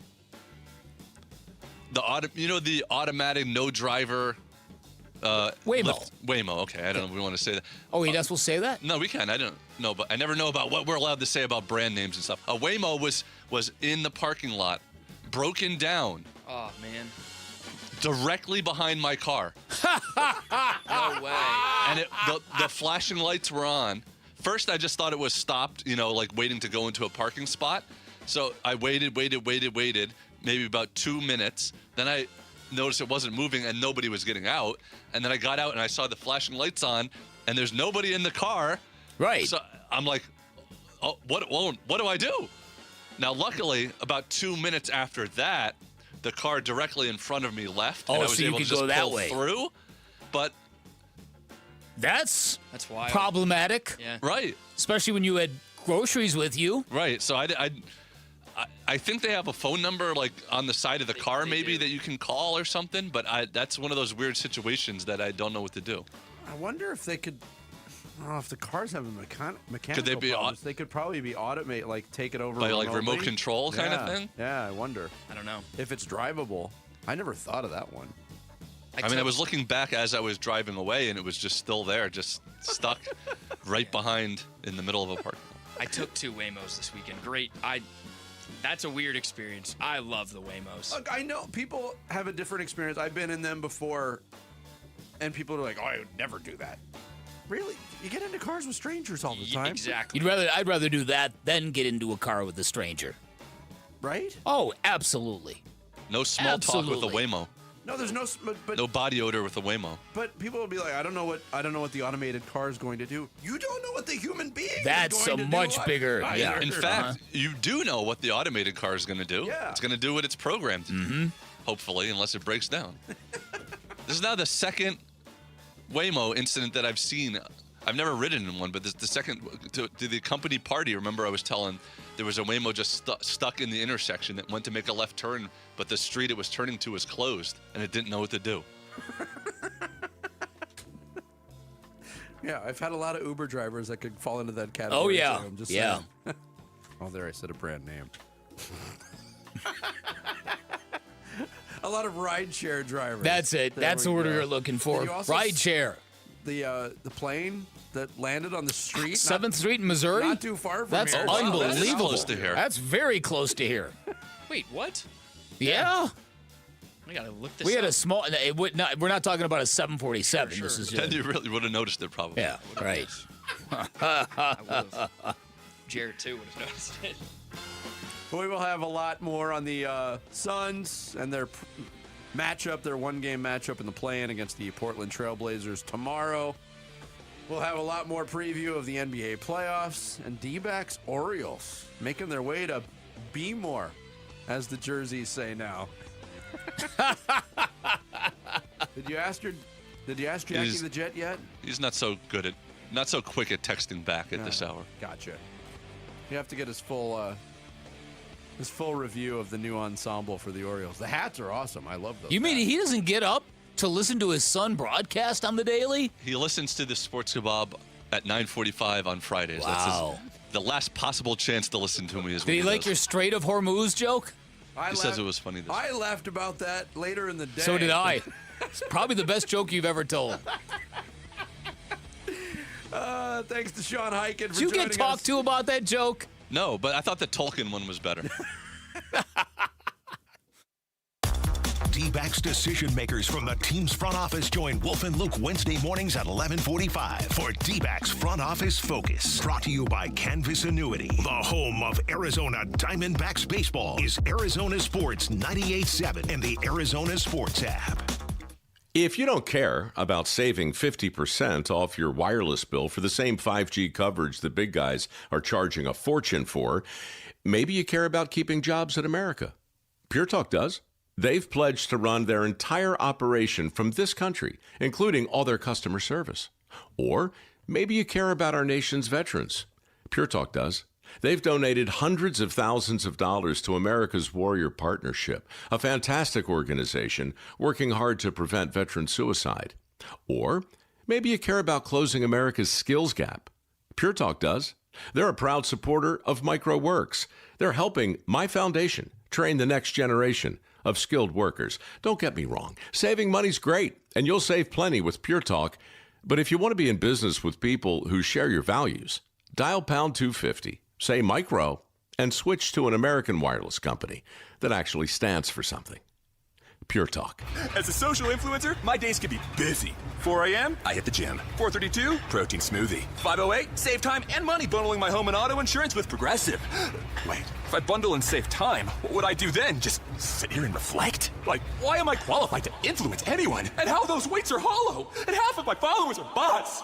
automatic no driver Waymo. Waymo, okay. I don't know if we want to say that. Oh, he does will say that? No, we can. I don't know, but I never know about what we're allowed to say about brand names and stuff. A Waymo was in the parking lot, broken down. Oh, man. Directly behind my car. No way. And the flashing lights were on. First, I just thought it was stopped, like waiting to go into a parking spot. So I waited, maybe about 2 minutes. Then I noticed it wasn't moving and nobody was getting out. And then I got out and I saw the flashing lights on and there's nobody in the car. Right. So I'm like, oh, what do I do? Now, luckily, about 2 minutes after that, the car directly in front of me left. Oh, and I was so you able could to just go that pull way. through. But that's wild. Problematic. Yeah. Right. Especially when you had groceries with you. Right. So I think they have a phone number like on the side of the car maybe that you can call or something. But that's one of those weird situations that I don't know what to do. I wonder if they could. I don't know if the cars have a mechanical Could they be problems. They could probably be automated, like take it over by like remotely. remote control kind of thing? Yeah, I wonder. I don't know. If it's drivable. I never thought of that one. I was looking back as I was driving away, and it was just still there, just stuck right behind in the middle of a park. I took 2 Waymos this weekend. Great. That's a weird experience. I love the Waymos. Look, I know people have a different experience. I've been in them before, and people are like, "Oh, I would never do that." Really? You get into cars with strangers all the time. Exactly. I'd rather do that than get into a car with a stranger. Right? Oh, absolutely. No small talk with a Waymo. No, there's no. But No body odor with a Waymo. But people will be like, I don't know what the automated car is going to do. You don't know what the human being That's is going a to much do. bigger. Yeah. In fact, you do know what the automated car is going to do. Yeah. It's going to do what it's programmed to do. Hopefully, unless it breaks down. This is now the second Waymo incident that I've seen. I've never ridden in one, but this the second to the company party. Remember, I was telling there was a Waymo just stuck in the intersection that went to make a left turn, but the street it was turning to was closed, and it didn't know what to do. Yeah, I've had a lot of Uber drivers that could fall into that category. Oh, yeah. too, I'm just Yeah. saying. Oh, there I said a brand name. A lot of rideshare drivers. That's it. There That's the we word go. we were looking for. Did you also Rideshare. The plane that landed on the street. 7th Street in Missouri? Not too far from That's here. unbelievable. That's close to here. That's very close to here. Wait, what? Yeah. I gotta look this We had up. a small. We're not talking about a 747. This is Then you really would have noticed it probably. Yeah. Right. I would've. Jared too would have noticed it. We will have a lot more on the Suns and their matchup, their one-game matchup in the play-in against the Portland Trailblazers tomorrow. We'll have a lot more preview of the NBA playoffs and D-backs Orioles making their way to be more, as the jerseys say now. Did you ask Jackie the Jet yet? He's not so quick at texting back at this hour. Gotcha. You have to get his full review of the new ensemble for the Orioles. The hats are awesome. I love those. You mean he doesn't get up to listen to his son broadcast on the daily? He listens to the Sports Kebab at 9:45 on Fridays. Wow. That's the last possible chance to listen to me. Did he like your Strait of Hormuz joke? He says it was funny. I laughed about that later in the day. So did I. It's probably the best joke you've ever told. Thanks to Sean Hyken for Did you get joining us. talked to about that joke? No, but I thought the Tolkien one was better. D-backs decision makers from the team's front office join Wolf and Luke Wednesday mornings at 11:45 for D-backs Front Office Focus. Brought to you by Canvas Annuity. The home of Arizona Diamondbacks baseball is Arizona Sports 98.7 and the Arizona Sports app. If you don't care about saving 50% off your wireless bill for the same 5G coverage the big guys are charging a fortune for, maybe you care about keeping jobs in America. Pure Talk does. They've pledged to run their entire operation from this country, including all their customer service. Or maybe you care about our nation's veterans. Pure Talk does. They've donated hundreds of thousands of dollars to America's Warrior Partnership, a fantastic organization working hard to prevent veteran suicide. Or maybe you care about closing America's skills gap. Pure Talk does. They're a proud supporter of MicroWorks. They're helping my foundation train the next generation of skilled workers. Don't get me wrong. Saving money's great, and you'll save plenty with Pure Talk. But if you want to be in business with people who share your values, dial pound 250. Say micro, and switch to an American wireless company that actually stands for something. Pure Talk. As a social influencer, my days can be busy. 4 a.m., I hit the gym. 4:32, protein smoothie. 5:08, save time and money bundling my home and auto insurance with Progressive. Wait, if I bundle and save time, what would I do then? Just sit here and reflect? Like, why am I qualified to influence anyone? And how those weights are hollow? And half of my followers are bots.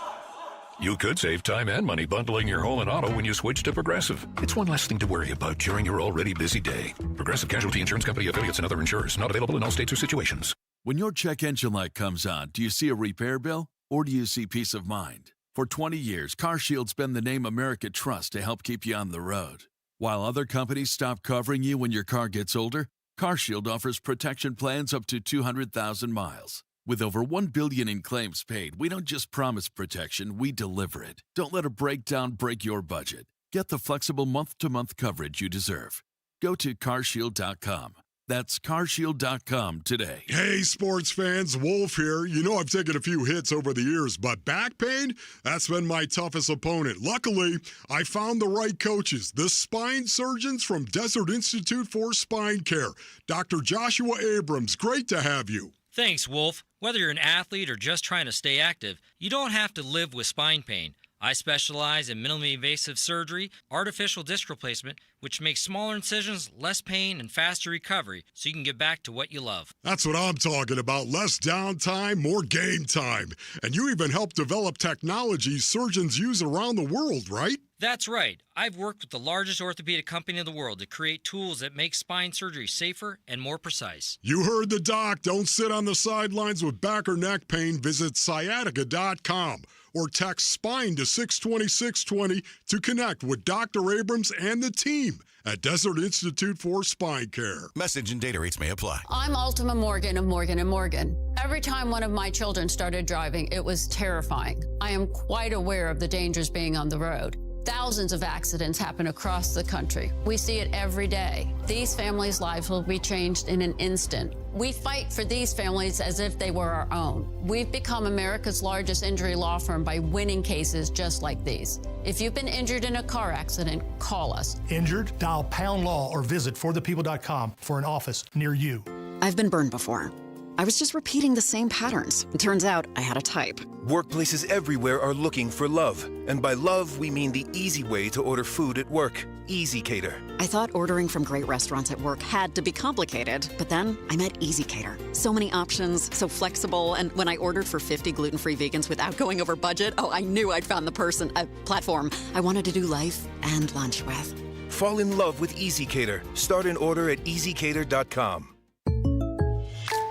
You could save time and money bundling your home and auto when you switch to Progressive. It's one less thing to worry about during your already busy day. Progressive Casualty Insurance Company affiliates and other insurers. Not available in all states or situations. When your check engine light comes on, do you see a repair bill or do you see peace of mind? For 20 years, CarShield's been the name America trusts to help keep you on the road. While other companies stop covering you when your car gets older, CarShield offers protection plans up to 200,000 miles. With over $1 billion in claims paid, we don't just promise protection, we deliver it. Don't let a breakdown break your budget. Get the flexible month-to-month coverage you deserve. Go to carshield.com. That's carshield.com today. Hey, sports fans, Wolf here. You know I've taken a few hits over the years, but back pain, that's been my toughest opponent. Luckily, I found the right coaches, the spine surgeons from Desert Institute for Spine Care. Dr. Joshua Abrams, great to have you. Thanks, Wolf. Whether you're an athlete or just trying to stay active, you don't have to live with spine pain. I specialize in minimally invasive surgery, artificial disc replacement, which makes smaller incisions, less pain, and faster recovery, so you can get back to what you love. That's what I'm talking about. Less downtime, more game time. And you even help develop technology surgeons use around the world, right? That's right. I've worked with the largest orthopedic company in the world to create tools that make spine surgery safer and more precise. You heard the doc. Don't sit on the sidelines with back or neck pain. Visit sciatica.com or text SPINE to 620-620 to connect with Dr. Abrams and the team at Desert Institute for Spine Care. Message and data rates may apply. I'm Ultima Morgan of Morgan & Morgan. Every time one of my children started driving, it was terrifying. I am quite aware of the dangers being on the road. Thousands of accidents happen across the country. We see it every day. These families' lives will be changed in an instant. We fight for these families as if they were our own. We've become America's largest injury law firm by winning cases just like these. If you've been injured in a car accident, call us. Injured? Dial Pound Law or visit forthepeople.com for an office near you. I've been burned before. I was just repeating the same patterns. It turns out I had a type. Workplaces everywhere are looking for love. And by love, we mean the easy way to order food at work. Easy Cater. I thought ordering from great restaurants at work had to be complicated, but then I met Easy Cater. So many options, so flexible, and when I ordered for 50 gluten-free vegans without going over budget, I knew I'd found the platform I wanted to do life and lunch with. Fall in love with Easy Cater. Start an order at easycater.com.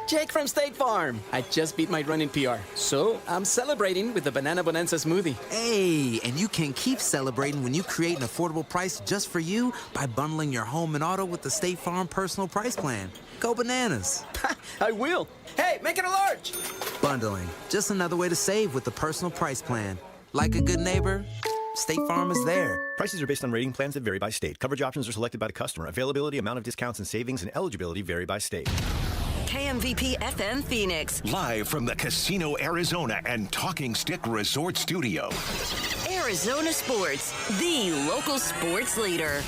Jake from State Farm. I just beat my running PR, so I'm celebrating with the Banana Bonanza smoothie. Hey, and you can keep celebrating when you create an affordable price just for you by bundling your home and auto with the State Farm Personal Price Plan. Go bananas. I will. Hey, make it a large. Bundling, just another way to save with the Personal Price Plan. Like a good neighbor, State Farm is there. Prices are based on rating plans that vary by state. Coverage options are selected by the customer. Availability, amount of discounts and savings, and eligibility vary by state. KMVP FM Phoenix. Live from the Casino Arizona and Talking Stick Resort Studio. Arizona Sports, the local sports leader.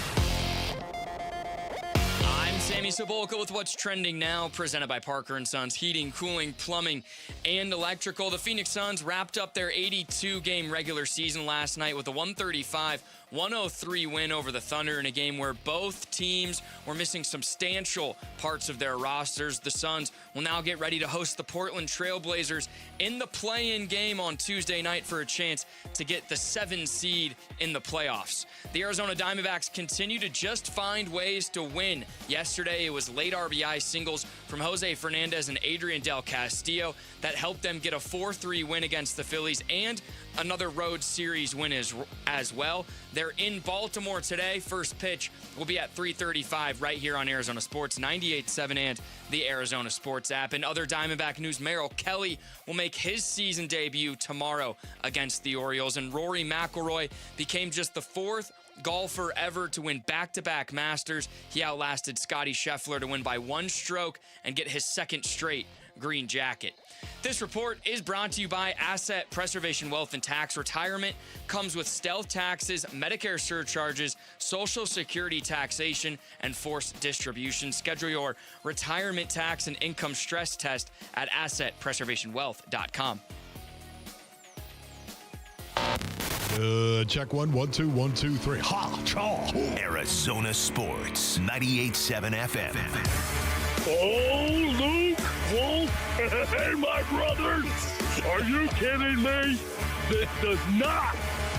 I'm Sam Sammy Cebulka with what's trending now, presented by Parker & Sons Heating, Cooling, Plumbing, and Electrical. The Phoenix Suns wrapped up their 82-game regular season last night with a 135-103 win over the Thunder in a game where both teams were missing substantial parts of their rosters. The Suns will now get ready to host the Portland Trail Blazers in the play-in game on Tuesday night for a chance to get the 7 seed in the playoffs. The Arizona Diamondbacks continue to just find ways to win. Yesterday, it was late RBI singles from Jose Fernandez and Adrian Del Castillo that helped them get a 4-3 win against the Phillies and another road series win as well. They're in Baltimore today. First pitch will be at 3:35 right here on Arizona Sports 98.7 and the Arizona Sports app. In other Diamondback news, Merrill Kelly will make his season debut tomorrow against the Orioles, and Rory McIlroy became just the 4th golfer ever to win back-to-back Masters. He outlasted Scottie Scheffler to win by 1 stroke and get his 2nd straight green jacket. This report is brought to you by Asset Preservation Wealth and Tax. Retirement comes with stealth taxes, Medicare surcharges, Social Security taxation, and forced distribution. Schedule your retirement tax and income stress test at assetpreservationwealth.com. Check 1, 1, 2, 1, 2, 3. Ha! Chaw! Arizona Sports, 98.7 FM. Oh, Luke, Wolf, hey, my brothers, are you kidding me? This does not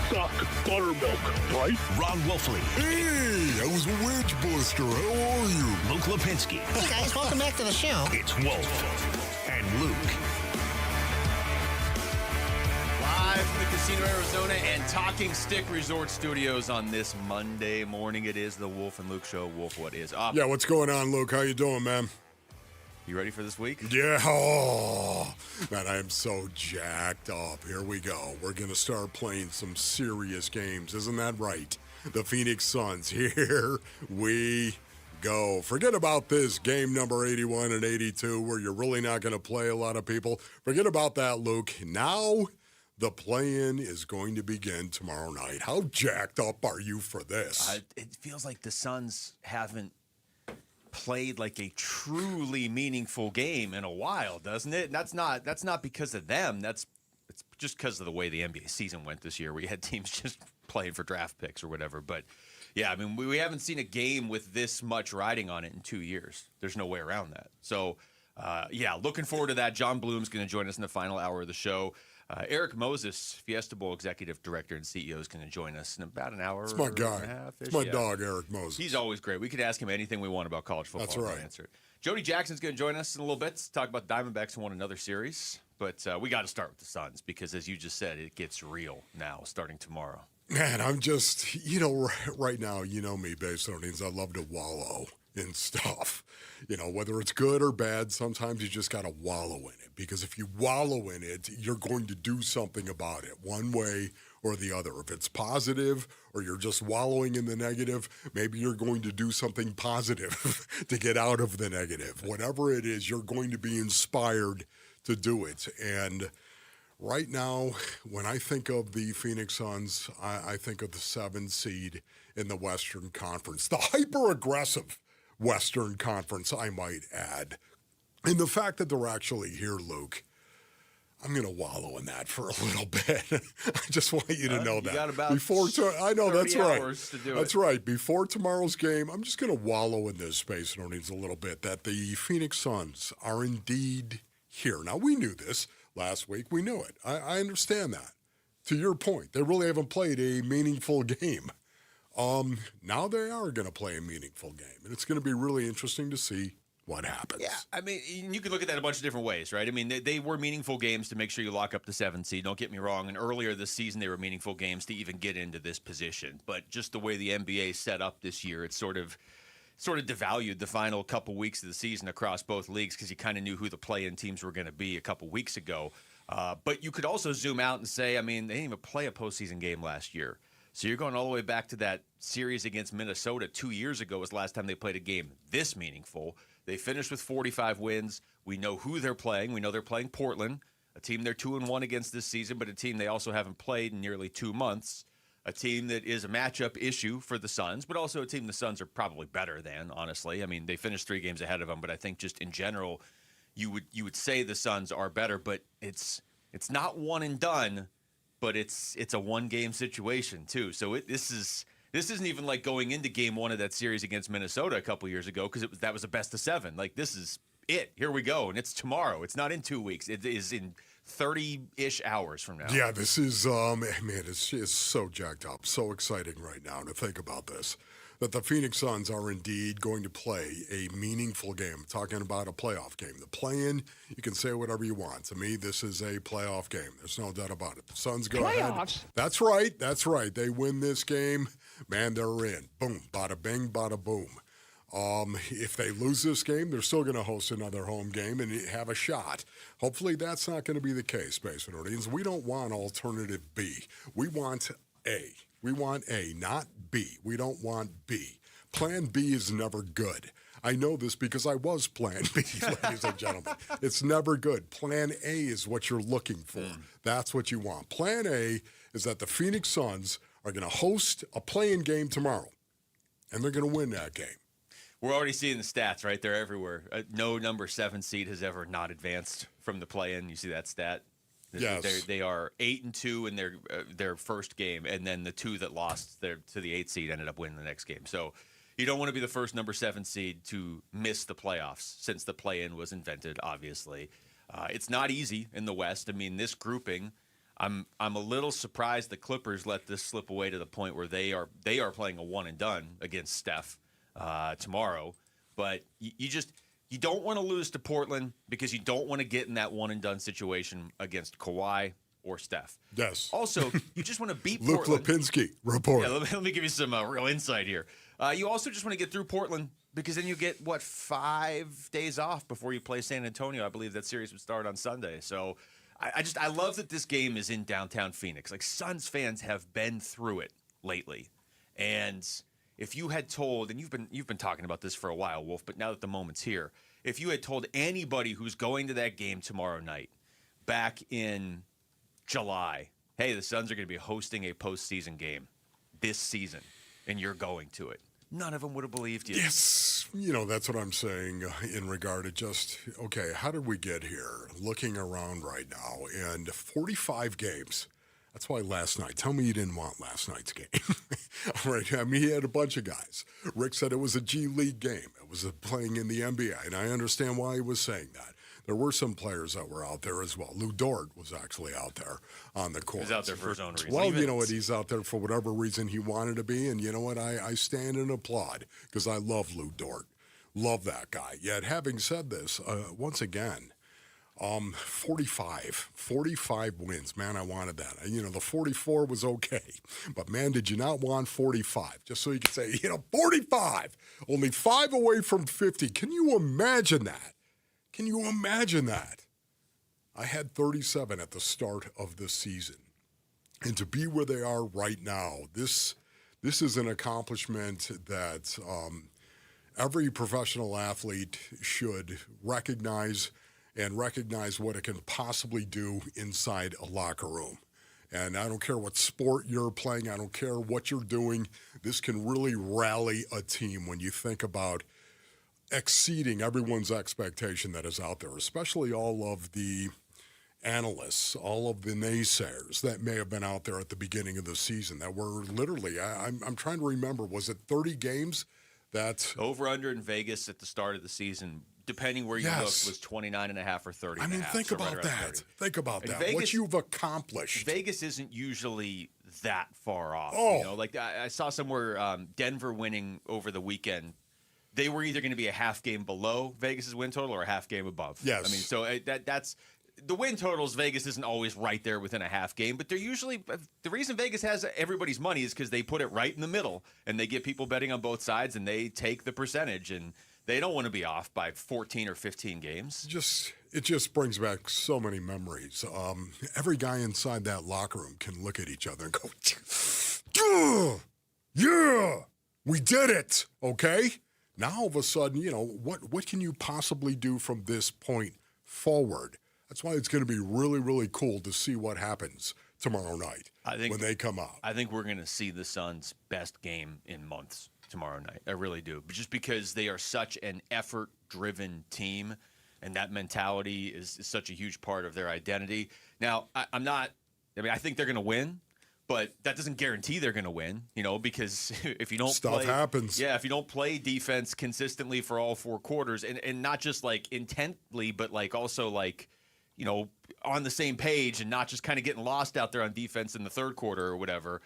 suck buttermilk, right? Ron Wolfley. Hey, I was a wedge buster. How are you? Luke Lipinski. Hey, guys, welcome back to the show. It's Wolf and Luke. Live from the Casino Arizona and Talking Stick Resort Studios on this Monday morning. It is the Wolf and Luke Show. Wolf, what is up? Yeah, what's going on, Luke? How you doing, man? You ready for this week? Yeah. Oh, man, I am so jacked up. Here we go. We're going to start playing some serious games. Isn't that right? The Phoenix Suns. Here we go. Forget about this game number 81 and 82 where you're really not going to play a lot of people. Forget about that, Luke. Now the play-in is going to begin tomorrow night. How jacked up are you for this? It feels like the Suns haven't played like a truly meaningful game in a while, doesn't it? And that's not because of them. It's just because of the way the NBA season went this year. We had teams just playing for draft picks or whatever. But yeah, I mean, we haven't seen a game with this much riding on it in 2 years. There's no way around that. So yeah, looking forward to that. John Bloom's going to join us in the final hour of the show. Eric Moses, Fiesta Bowl Executive Director and CEO, is going to join us in about an hour. It's my guy. And a half-ish. It's my dog, Eric Moses. He's always great. We could ask him anything we want about college football. That's right. And answer it. Jody Jackson's going to join us in a little bit to talk about the Diamondbacks who won another series. But we got to start with the Suns because, as you just said, it gets real now starting tomorrow. Man, I'm just, right now, you know me, Base Earnings, I love to wallow in stuff. Whether it's good or bad, sometimes you just got to wallow in it. Because if you wallow in it, you're going to do something about it one way or the other. If it's positive or you're just wallowing in the negative, maybe you're going to do something positive to get out of the negative. Whatever it is, you're going to be inspired to do it. And right now, when I think of the Phoenix Suns, I think of the 7th seed in the Western Conference, the hyper-aggressive Western Conference, I might add. And the fact that they're actually here, Luke, I'm going to wallow in that for a little bit. I just want you to know that. You got about I know, that's right. To do that's right. Before tomorrow's game, I'm just going to wallow in this space, Earnings, a little bit, that the Phoenix Suns are indeed here. Now, we knew this last week. We knew it. I understand that. To your point, they really haven't played a meaningful game. Now they are going to play a meaningful game, and it's going to be really interesting to see what happens. Yeah, I mean, you could look at that a bunch of different ways, right? I mean, they were meaningful games to make sure you lock up the 7th seed. Don't get me wrong. And earlier this season, they were meaningful games to even get into this position. But just the way the NBA set up this year, it sort of devalued the final couple weeks of the season across both leagues because you kind of knew who the play-in teams were going to be a couple weeks ago. But you could also zoom out and say, I mean, they didn't even play a postseason game last year. So you're going all the way back to that series against Minnesota 2 years ago was the last time they played a game this meaningful. They finished with 45 wins. We know who they're playing. We know they're playing Portland, a team they're 2-1 against this season, but a team they also haven't played in nearly 2 months. a team that is a matchup issue for the Suns, but also a team the Suns are probably better than, honestly. I mean, they finished 3 games ahead of them, but I think just in general, you would say the Suns are better, but it's not one and done, but it's a one-game situation too. So this isn't even like going into game 1 of that series against Minnesota a couple years ago, because that was a best of 7. Like, this is it. Here we go, and it's tomorrow. It's not in 2 weeks. It is in 30-ish hours from now. Yeah, this is, man, it's so jacked up, so exciting right now to think about this, that the Phoenix Suns are indeed going to play a meaningful game. I'm talking about a playoff game. The play-in, you can say whatever you want. To me, this is a playoff game. There's no doubt about it. The Suns go ahead. That's right. They win this game, man, they're in. Boom, bada bing, bada boom. If they lose this game, they're still going to host another home game and have a shot. Hopefully that's not going to be the case, Space Canadians. We don't want alternative B. We want A. We want A, not B. We don't want B. Plan B is never good. I know this because I was Plan B, ladies and gentlemen. It's never good. Plan A is what you're looking for. That's what you want. Plan A is that the Phoenix Suns are going to host a play-in game tomorrow, and they're going to win that game. We're already seeing the stats, right? They're everywhere. No number 7 seed has ever not advanced from the play-in. You see that stat? Yes. They are 8-2 in their first game, and then the 2 that lost to the 8 seed ended up winning the next game. So you don't want to be the first number 7 seed to miss the playoffs since the play-in was invented, obviously. It's not easy in the West. I mean, this grouping, I'm a little surprised the Clippers let this slip away to the point where they are playing a one and done against Steph tomorrow. But you don't want to lose to Portland because you don't want to get in that one and done situation against Kawhi or Steph. Yes. Also, you just want to beat Luke Portland. Lipinski, report. Yeah, let me give you some real insight here. You also just want to get through Portland because then you get, 5 days off before you play San Antonio. I believe that series would start on Sunday. So I love that this game is in downtown Phoenix. Like, Suns fans have been through it lately. And if you had told, and you've been talking about this for a while, Wolf, but now that the moment's here, if you had told anybody who's going to that game tomorrow night back in July, hey, the Suns are going to be hosting a postseason game this season, and you're going to it, none of them would have believed you. Yes. That's what I'm saying in regard to just, okay, how did we get here? Looking around right now, and 45 games. That's why last night, tell me you didn't want last night's game. All right, I mean, he had a bunch of guys. Rick said it was a G League game. It was playing in the NBA, and I understand why he was saying that. There were some players that were out there as well. Lou Dort was actually out there on the court. He's out there for his own reason. Well, you know what? He's out there for whatever reason he wanted to be, and you know what? I stand and applaud because I love Lou Dort. Love that guy. Yet, having said this, once again, 45 wins. Man, I wanted that. The 44 was okay. But, man, did you not want 45? Just so you could say, 45. Only 5 away from 50. Can you imagine that? Can you imagine that? I had 37 at the start of the season. And to be where they are right now, this is an accomplishment that every professional athlete should recognize what it can possibly do inside a locker room. And I don't care what sport you're playing. I don't care what you're doing. This can really rally a team when you think about exceeding everyone's expectation that is out there, especially all of the analysts, all of the naysayers that may have been out there at the beginning of the season that were literally, I'm trying to remember, was it 30 games? That over-under in Vegas at the start of the season, depending where you look, was 29.5 or 30. I mean, think about that. Think about that. Vegas, what you've accomplished. Vegas isn't usually that far off. Oh. Like I saw somewhere Denver winning over the weekend. They were either going to be a half game below Vegas's win total or a half game above. Yes. I mean, so that's the win totals. Vegas isn't always right there within a half game, but they're usually the reason Vegas has everybody's money is because they put it right in the middle and they get people betting on both sides and they take the percentage and they don't want to be off by 14 or 15 games. It just brings back so many memories. Every guy inside that locker room can look at each other and go, yeah, we did it. Okay. Now, all of a sudden, what can you possibly do from this point forward? That's why it's going to be really, really cool to see what happens tomorrow night when they come out. I think we're going to see the Suns' best game in months tomorrow night. I really do. But just because they are such an effort-driven team, and that mentality is such a huge part of their identity. Now, I think they're going to win, but that doesn't guarantee they're going to win, because if you don't Stuff happens. Yeah, if you don't play defense consistently for all 4 quarters, and not just like intently, but like also like, on the same page and not just kind of getting lost out there on defense in the third quarter or whatever,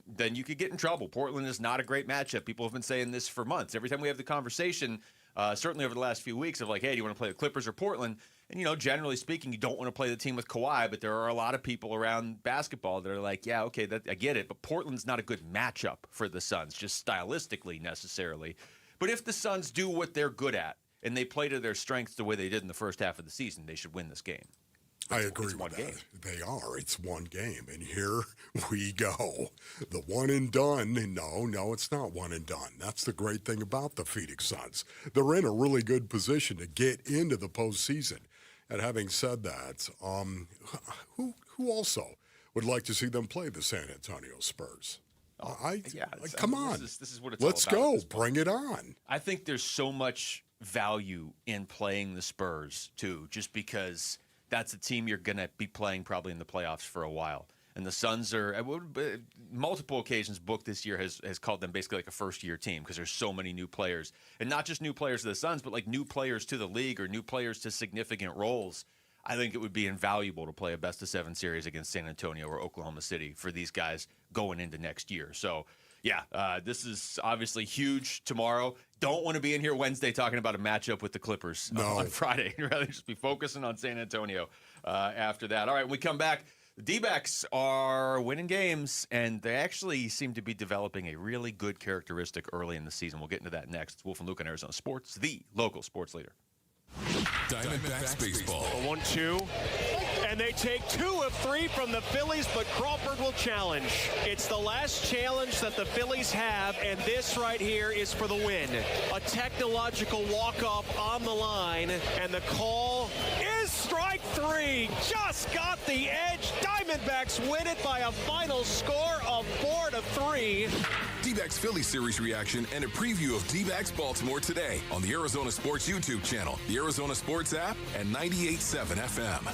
then you could get in trouble. Portland is not a great matchup. People have been saying this for months. Every time we have the conversation, certainly over the last few weeks, of like, hey, do you want to play the Clippers or Portland? And, generally speaking, you don't want to play the team with Kawhi, but there are a lot of people around basketball that are like, yeah, okay, I get it, but Portland's not a good matchup for the Suns, just stylistically necessarily. But if the Suns do what they're good at, and they play to their strengths the way they did in the first half of the season, they should win this game. I agree with that. They are. It's one game. And here we go. The one and done. No, it's not one and done. That's the great thing about the Phoenix Suns. They're in a really good position to get into the postseason. And having said that, who also would like to see them play the San Antonio Spurs? Come on. This is what it's Let's all about. go. Bring it on. I think there's so much value in playing the Spurs, too, just because that's a team you're going to be playing probably in the playoffs for a while. And the Suns are, multiple occasions, Book this year has called them basically like a first-year team because there's so many new players. And not just new players to the Suns, but like new players to the league or new players to significant roles. I think it would be invaluable to play a best-of-7 series against San Antonio or Oklahoma City for these guys going into next year. So, yeah, this is obviously huge tomorrow. Don't want to be in here Wednesday talking about a matchup with the Clippers on Friday. I'd rather just be focusing on San Antonio after that. All right, when we come back, the D-backs are winning games, and they actually seem to be developing a really good characteristic early in the season. We'll get into that next. It's Wolf and Luke on Arizona Sports, the local sports leader. Diamondbacks baseball. A 1-2. And they take 2 of 3 from the Phillies, but Crawford will challenge. It's the last challenge that the Phillies have, and this right here is for the win. A technological walk-off on the line, and the call is strike 3. Just got the edge. Diamondbacks win it by a final score of 4-3. D-backs Philly Series reaction and a preview of D-backs Baltimore today on the Arizona Sports YouTube channel, the Arizona Sports app, and 98.7 FM.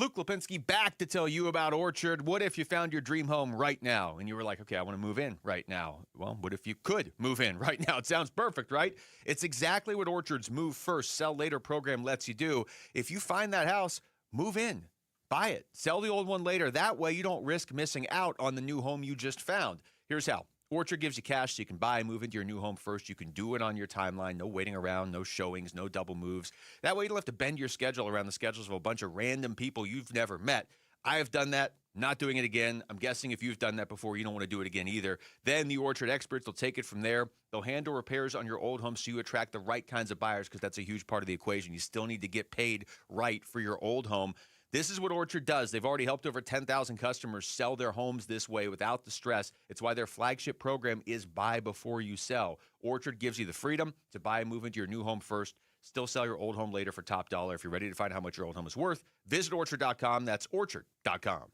Luke Lipinski back to tell you about Orchard. What if you found your dream home right now and you were like, okay, I want to move in right now? Well, what if you could move in right now? It sounds perfect, right? It's exactly what Orchard's Move First, Sell Later program lets you do. If you find that house, move in, buy it, sell the old one later. That way you don't risk missing out on the new home you just found. Here's how. Orchard gives you cash so you can buy and move into your new home first. You can do it on your timeline. No waiting around, no showings, no double moves. That way you don't have to bend your schedule around the schedules of a bunch of random people you've never met. I have done that. Not doing it again. I'm guessing if you've done that before, you don't want to do it again either. Then the Orchard experts will take it from there. They'll handle repairs on your old home so you attract the right kinds of buyers, because that's a huge part of the equation. You still need to get paid right for your old home. This is what Orchard does. They've already helped over 10,000 customers sell their homes this way without the stress. It's why their flagship program is buy before you sell. Orchard gives you the freedom to buy and move into your new home first. Still sell your old home later for top dollar. If you're ready to find out how much your old home is worth, visit Orchard.com. That's Orchard.com.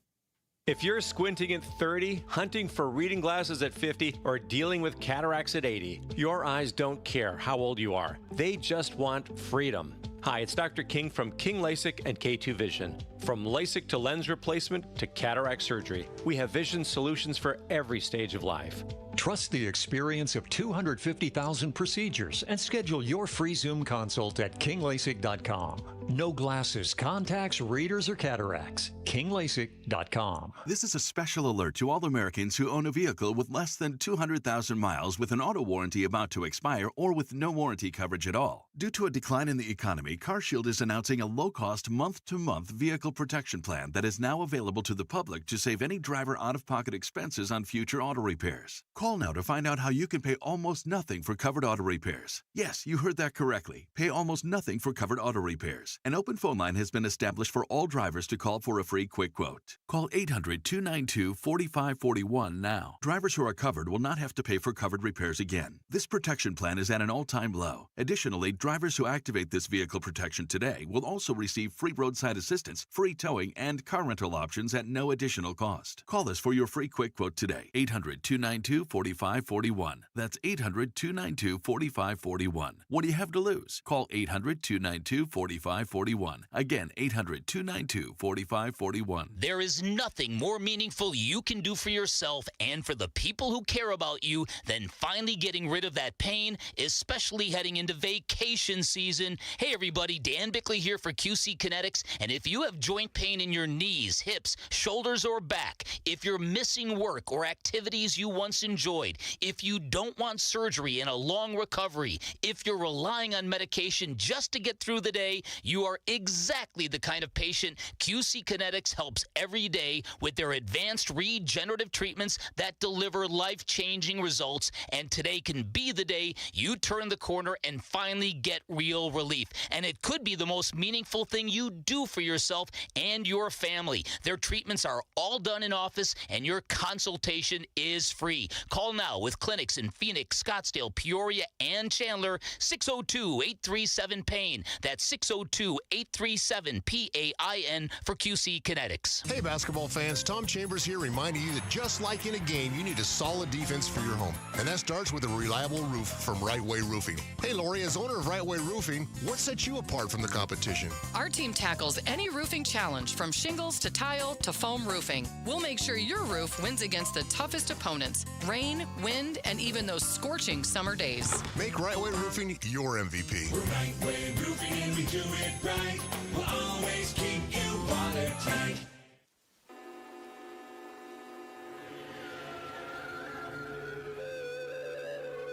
If you're squinting at 30, hunting for reading glasses at 50, or dealing with cataracts at 80, your eyes don't care how old you are. They just want freedom. Hi, it's Dr. King from King LASIK and K2 Vision. From LASIK to lens replacement to cataract surgery, we have vision solutions for every stage of life. Trust the experience of 250,000 procedures and schedule your free Zoom consult at kinglasik.com. No glasses, contacts, readers, or cataracts. kinglasik.com. This is a special alert to all Americans who own a vehicle with less than 200,000 miles with an auto warranty about to expire or with no warranty coverage at all. Due to a decline in the economy, CarShield is announcing a low-cost month-to-month vehicle protection plan that is now available to the public to save any driver out-of-pocket expenses on future auto repairs. Call now to find out how you can pay almost nothing for covered auto repairs. Yes, you heard that correctly. Pay almost nothing for covered auto repairs. An open phone line has been established for all drivers to call for a free quick quote. Call 800-292-4541 now. Drivers who are covered will not have to pay for covered repairs again. This protection plan is at an all-time low. Additionally, drivers who activate this vehicle protection today will also receive free roadside assistance, free free towing, and car rental options at no additional cost. Call us for your free quick quote today. 800-292-4541. That's 800-292-4541. What do you have to lose? Call 800-292-4541. Again, 800-292-4541. There is nothing more meaningful you can do for yourself and for the people who care about you than finally getting rid of that pain, especially heading into vacation season. Hey everybody, Dan Bickley here for QC Kinetics, and if you have joint pain in your knees, hips, shoulders, or back, if you're missing work or activities you once enjoyed, if you don't want surgery and a long recovery, if you're relying on medication just to get through the day, you are exactly the kind of patient QC Kinetics helps every day with their advanced regenerative treatments that deliver life-changing results, and today can be the day you turn the corner and finally get real relief. And it could be the most meaningful thing you do for yourself and your family. Their treatments are all done in office, and your consultation is free. Call now with clinics in Phoenix, Scottsdale, Peoria, and Chandler. 602-837-PAIN. That's 602-837-PAIN for QC Kinetics. Hey, basketball fans, Tom Chambers here reminding you that just like in a game, you need a solid defense for your home. And that starts with a reliable roof from Right Way Roofing. Hey, Lori, as owner of Right Way Roofing, what sets you apart from the competition? Our team tackles any roofing challenge, from shingles to tile to foam roofing. We'll make sure your roof wins against the toughest opponents: rain, wind, and even those scorching summer days. Make Right Way Roofing your MVP. We're Right Way Roofing and we do it right. We'll always keep you watertight.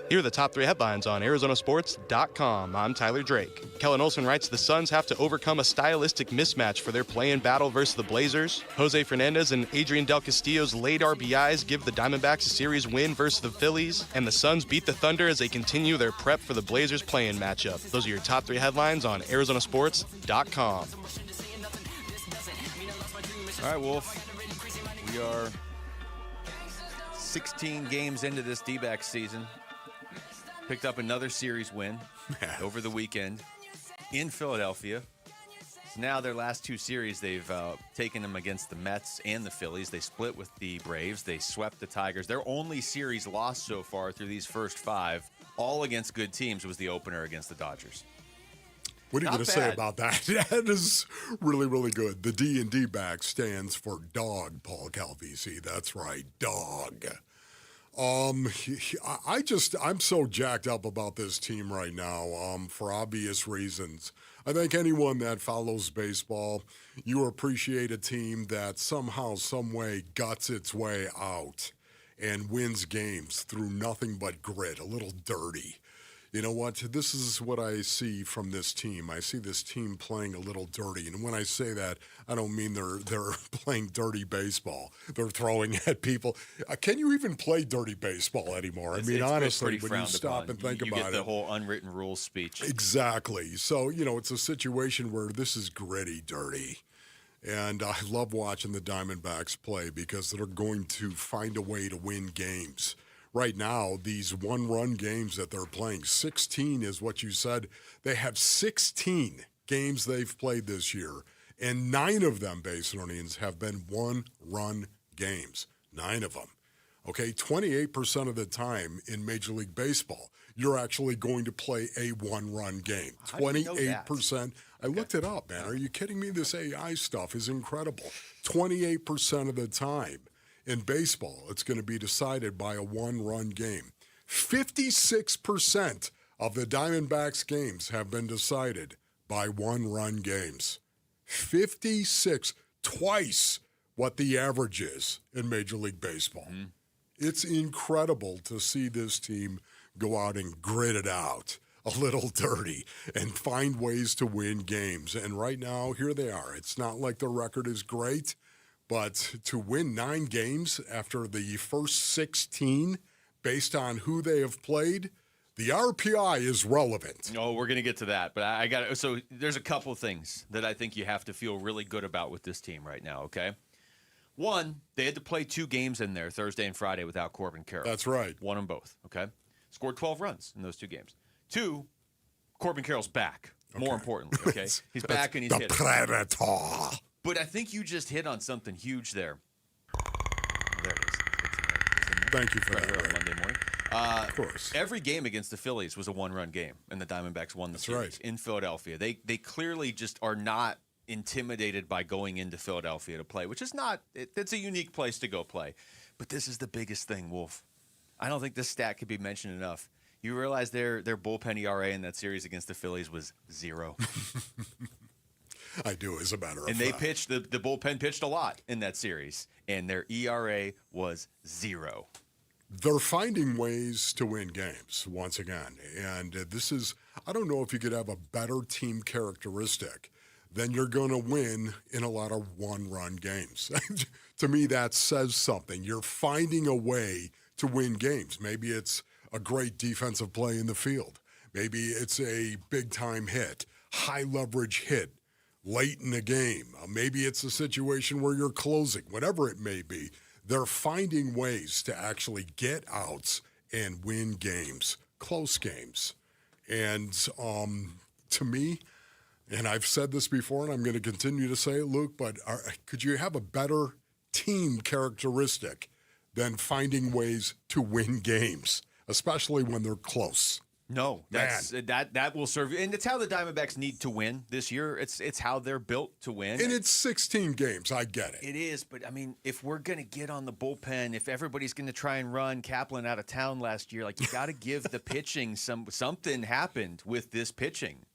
Here are the top 3 headlines on ArizonaSports.com. I'm Tyler Drake. Kellen Olson writes the Suns have to overcome a stylistic mismatch for their play-in battle versus the Blazers. Jose Fernandez and Adrian Del Castillo's late RBIs give the Diamondbacks a series win versus the Phillies. And the Suns beat the Thunder as they continue their prep for the Blazers play-in matchup. Those are your top 3 headlines on ArizonaSports.com. All right, Wolf. We are 16 games into this D-backs season. Picked up another series win over the weekend in Philadelphia. So now their last 2 series, they've taken them against the Mets and the Phillies. They split with the Braves. They swept the Tigers. Their only series lost so far through these first 5, all against good teams, was the opener against the Dodgers. What are you going to say about that? That is really, really good. The D&D back stands for dog, Paul Calvisi. That's right, dog. I'm so jacked up about this team right now for obvious reasons. I think anyone that follows baseball, you appreciate a team that somehow, some way guts its way out and wins games through nothing but grit, a little dirty. You know what? This is what I see from this team. I see this team playing a little dirty. And when I say that, I don't mean they're playing dirty baseball. They're throwing at people. Can you even play dirty baseball anymore? I mean, honestly, when you stop and think about it. You get the whole unwritten rules speech. Exactly. So, it's a situation where this is gritty, dirty. And I love watching the Diamondbacks play because they're going to find a way to win games. Right now, these one-run games that they're playing, 16 is what you said. They have 16 games they've played this year, and 9 of them, Basinonians, have been one-run games. 9 of them. Okay, 28% of the time in Major League Baseball, you're actually going to play a one-run game. 28%. I looked it up, man. Are you kidding me? This AI stuff is incredible. 28% of the time. In baseball, it's going to be decided by a one-run game. 56% of the Diamondbacks games have been decided by one-run games. 56, twice what the average is in Major League Baseball. Mm-hmm. It's incredible to see this team go out and grit it out a little dirty and find ways to win games. And right now, here they are. It's not like the record is great. But to win 9 games after the first 16, based on who they have played, the RPI is relevant. Oh, we're going to get to that. But so there's a couple things that I think you have to feel really good about with this team right now, okay? One, they had to play 2 games in there, Thursday and Friday, without Corbin Carroll. That's right. Won them both, okay? Scored 12 runs in those 2 games. 2, Corbin Carroll's back, more importantly, okay? He's back and he's hitting. The Predator. But I think you just hit on something huge there. There it is. Thank you for right that. here on Monday morning. Of course. Every game against the Phillies was a one-run game, and the Diamondbacks won the series in Philadelphia. They clearly just are not intimidated by going into Philadelphia to play, which is not – it's a unique place to go play. But this is the biggest thing, Wolf. I don't think this stat could be mentioned enough. You realize their bullpen ERA in that series against the Phillies was 0. I do, as a matter of fact. And they pitched – the bullpen pitched a lot in that series, and their ERA was 0. They're finding ways to win games, once again. And this is – I don't know if you could have a better team characteristic than you're going to win in a lot of one-run games. To me, that says something. You're finding a way to win games. Maybe it's a great defensive play in the field. Maybe it's a big-time hit, high-leverage hit late in the game. Maybe it's a situation where you're closing, whatever it may be. They're finding ways to actually get outs and win games, close games. And to me, and I've said this before, and I'm going to continue to say it, Luke, but could you have a better team characteristic than finding ways to win games, especially when they're close? No, that will serve you, and it's how the Diamondbacks need to win this year. It's how they're built to win. And it's 16 games. I get it. It is, but I mean, if we're gonna get on the bullpen, if everybody's gonna try and run Kaplan out of town last year, like you got to give the pitching something happened with this pitching.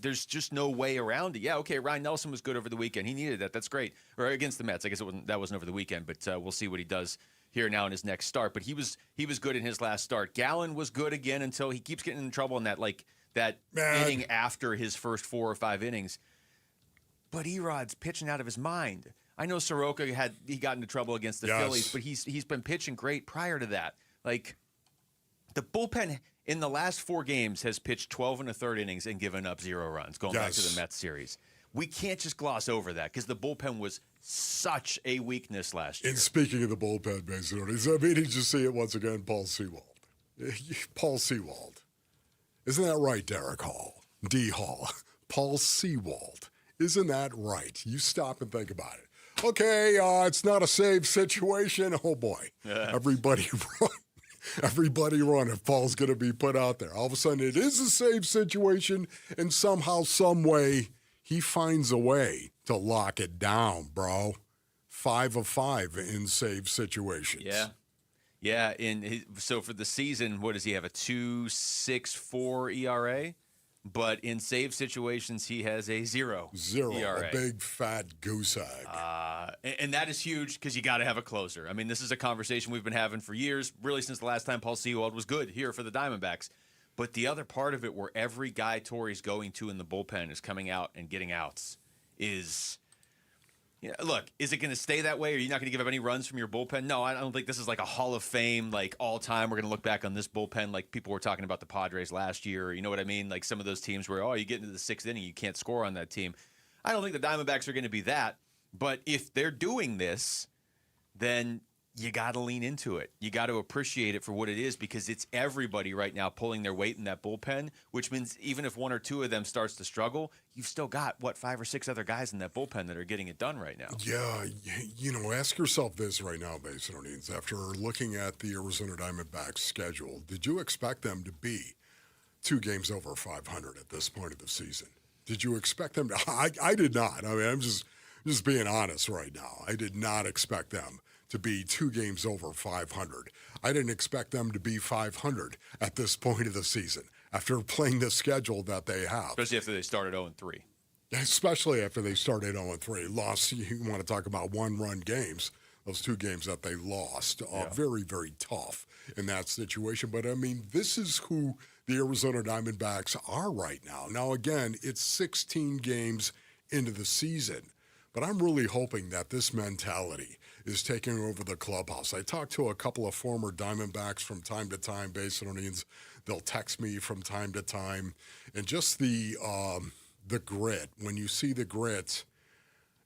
There's just no way around it. Yeah, okay, Ryan Nelson was good over the weekend. He needed that. That's great. Or against the Mets. I guess that wasn't over the weekend, but we'll see what he does here now in his next start. But he was good in his last start. Gallen was good again until he keeps getting in trouble in that inning after his first 4 or 5 innings. But Erod's pitching out of his mind. I know Soroka he got into trouble against the Phillies, but he's been pitching great prior to that. Like the bullpen in the last 4 games has pitched 12 1/3 innings and given up 0 runs, going back to the Mets series. We can't just gloss over that because the bullpen was such a weakness last year. And speaking of the bullpen, basically, I mean, did you see it once again, Paul Sewald? Paul Sewald. Isn't that right, Derek Hall? D. Hall. Paul Sewald. Isn't that right? You stop and think about it. Okay, it's not a save situation. Oh, boy. Everybody run. Everybody run if Paul's going to be put out there. All of a sudden, it is a save situation, and somehow, some way, he finds a way to lock it down, bro. 5 of 5 in save situations. Yeah. So for the season, what does he have? A 2.64 ERA, but in save situations, he has a 0 ERA. A big fat goose egg. And that is huge because you got to have a closer. I mean, this is a conversation we've been having for years, really since the last time Paul Sewald was good here for the Diamondbacks. But the other part of it where every guy Torrey's going to in the bullpen is coming out and getting outs is, look, is it going to stay that way? Are you not going to give up any runs from your bullpen? No, I don't think this is like a Hall of Fame, like all time. We're going to look back on this bullpen like people were talking about the Padres last year. You know what I mean? Like some of those teams where, you get into the 6th inning, you can't score on that team. I don't think the Diamondbacks are going to be that. But if they're doing this, then you got to lean into it. You got to appreciate it for what it is because it's everybody right now pulling their weight in that bullpen, which means even if 1 or 2 of them starts to struggle, you've still got, 5 or 6 other guys in that bullpen that are getting it done right now. Yeah, ask yourself this right now, Basinonians. After looking at the Arizona Diamondbacks schedule, did you expect them to be 2 games over 500 at this point of the season? Did you expect them to? I did not. I mean, I'm just being honest right now. I did not expect them to be 2 games over 500. I didn't expect them to be 500 at this point of the season after playing the schedule that they have. Especially after they started 0-3. Especially after they started 0-3. Lost, you want to talk about 1-run games, those 2 games that they lost. Very, very tough in that situation. But, I mean, this is who the Arizona Diamondbacks are right now. Now, again, it's 16 games into the season. But I'm really hoping that this mentality is taking over the clubhouse. I talked to a couple of former Diamondbacks from time to time, Basinonians. They'll text me from time to time. And just the grit, when you see the grit,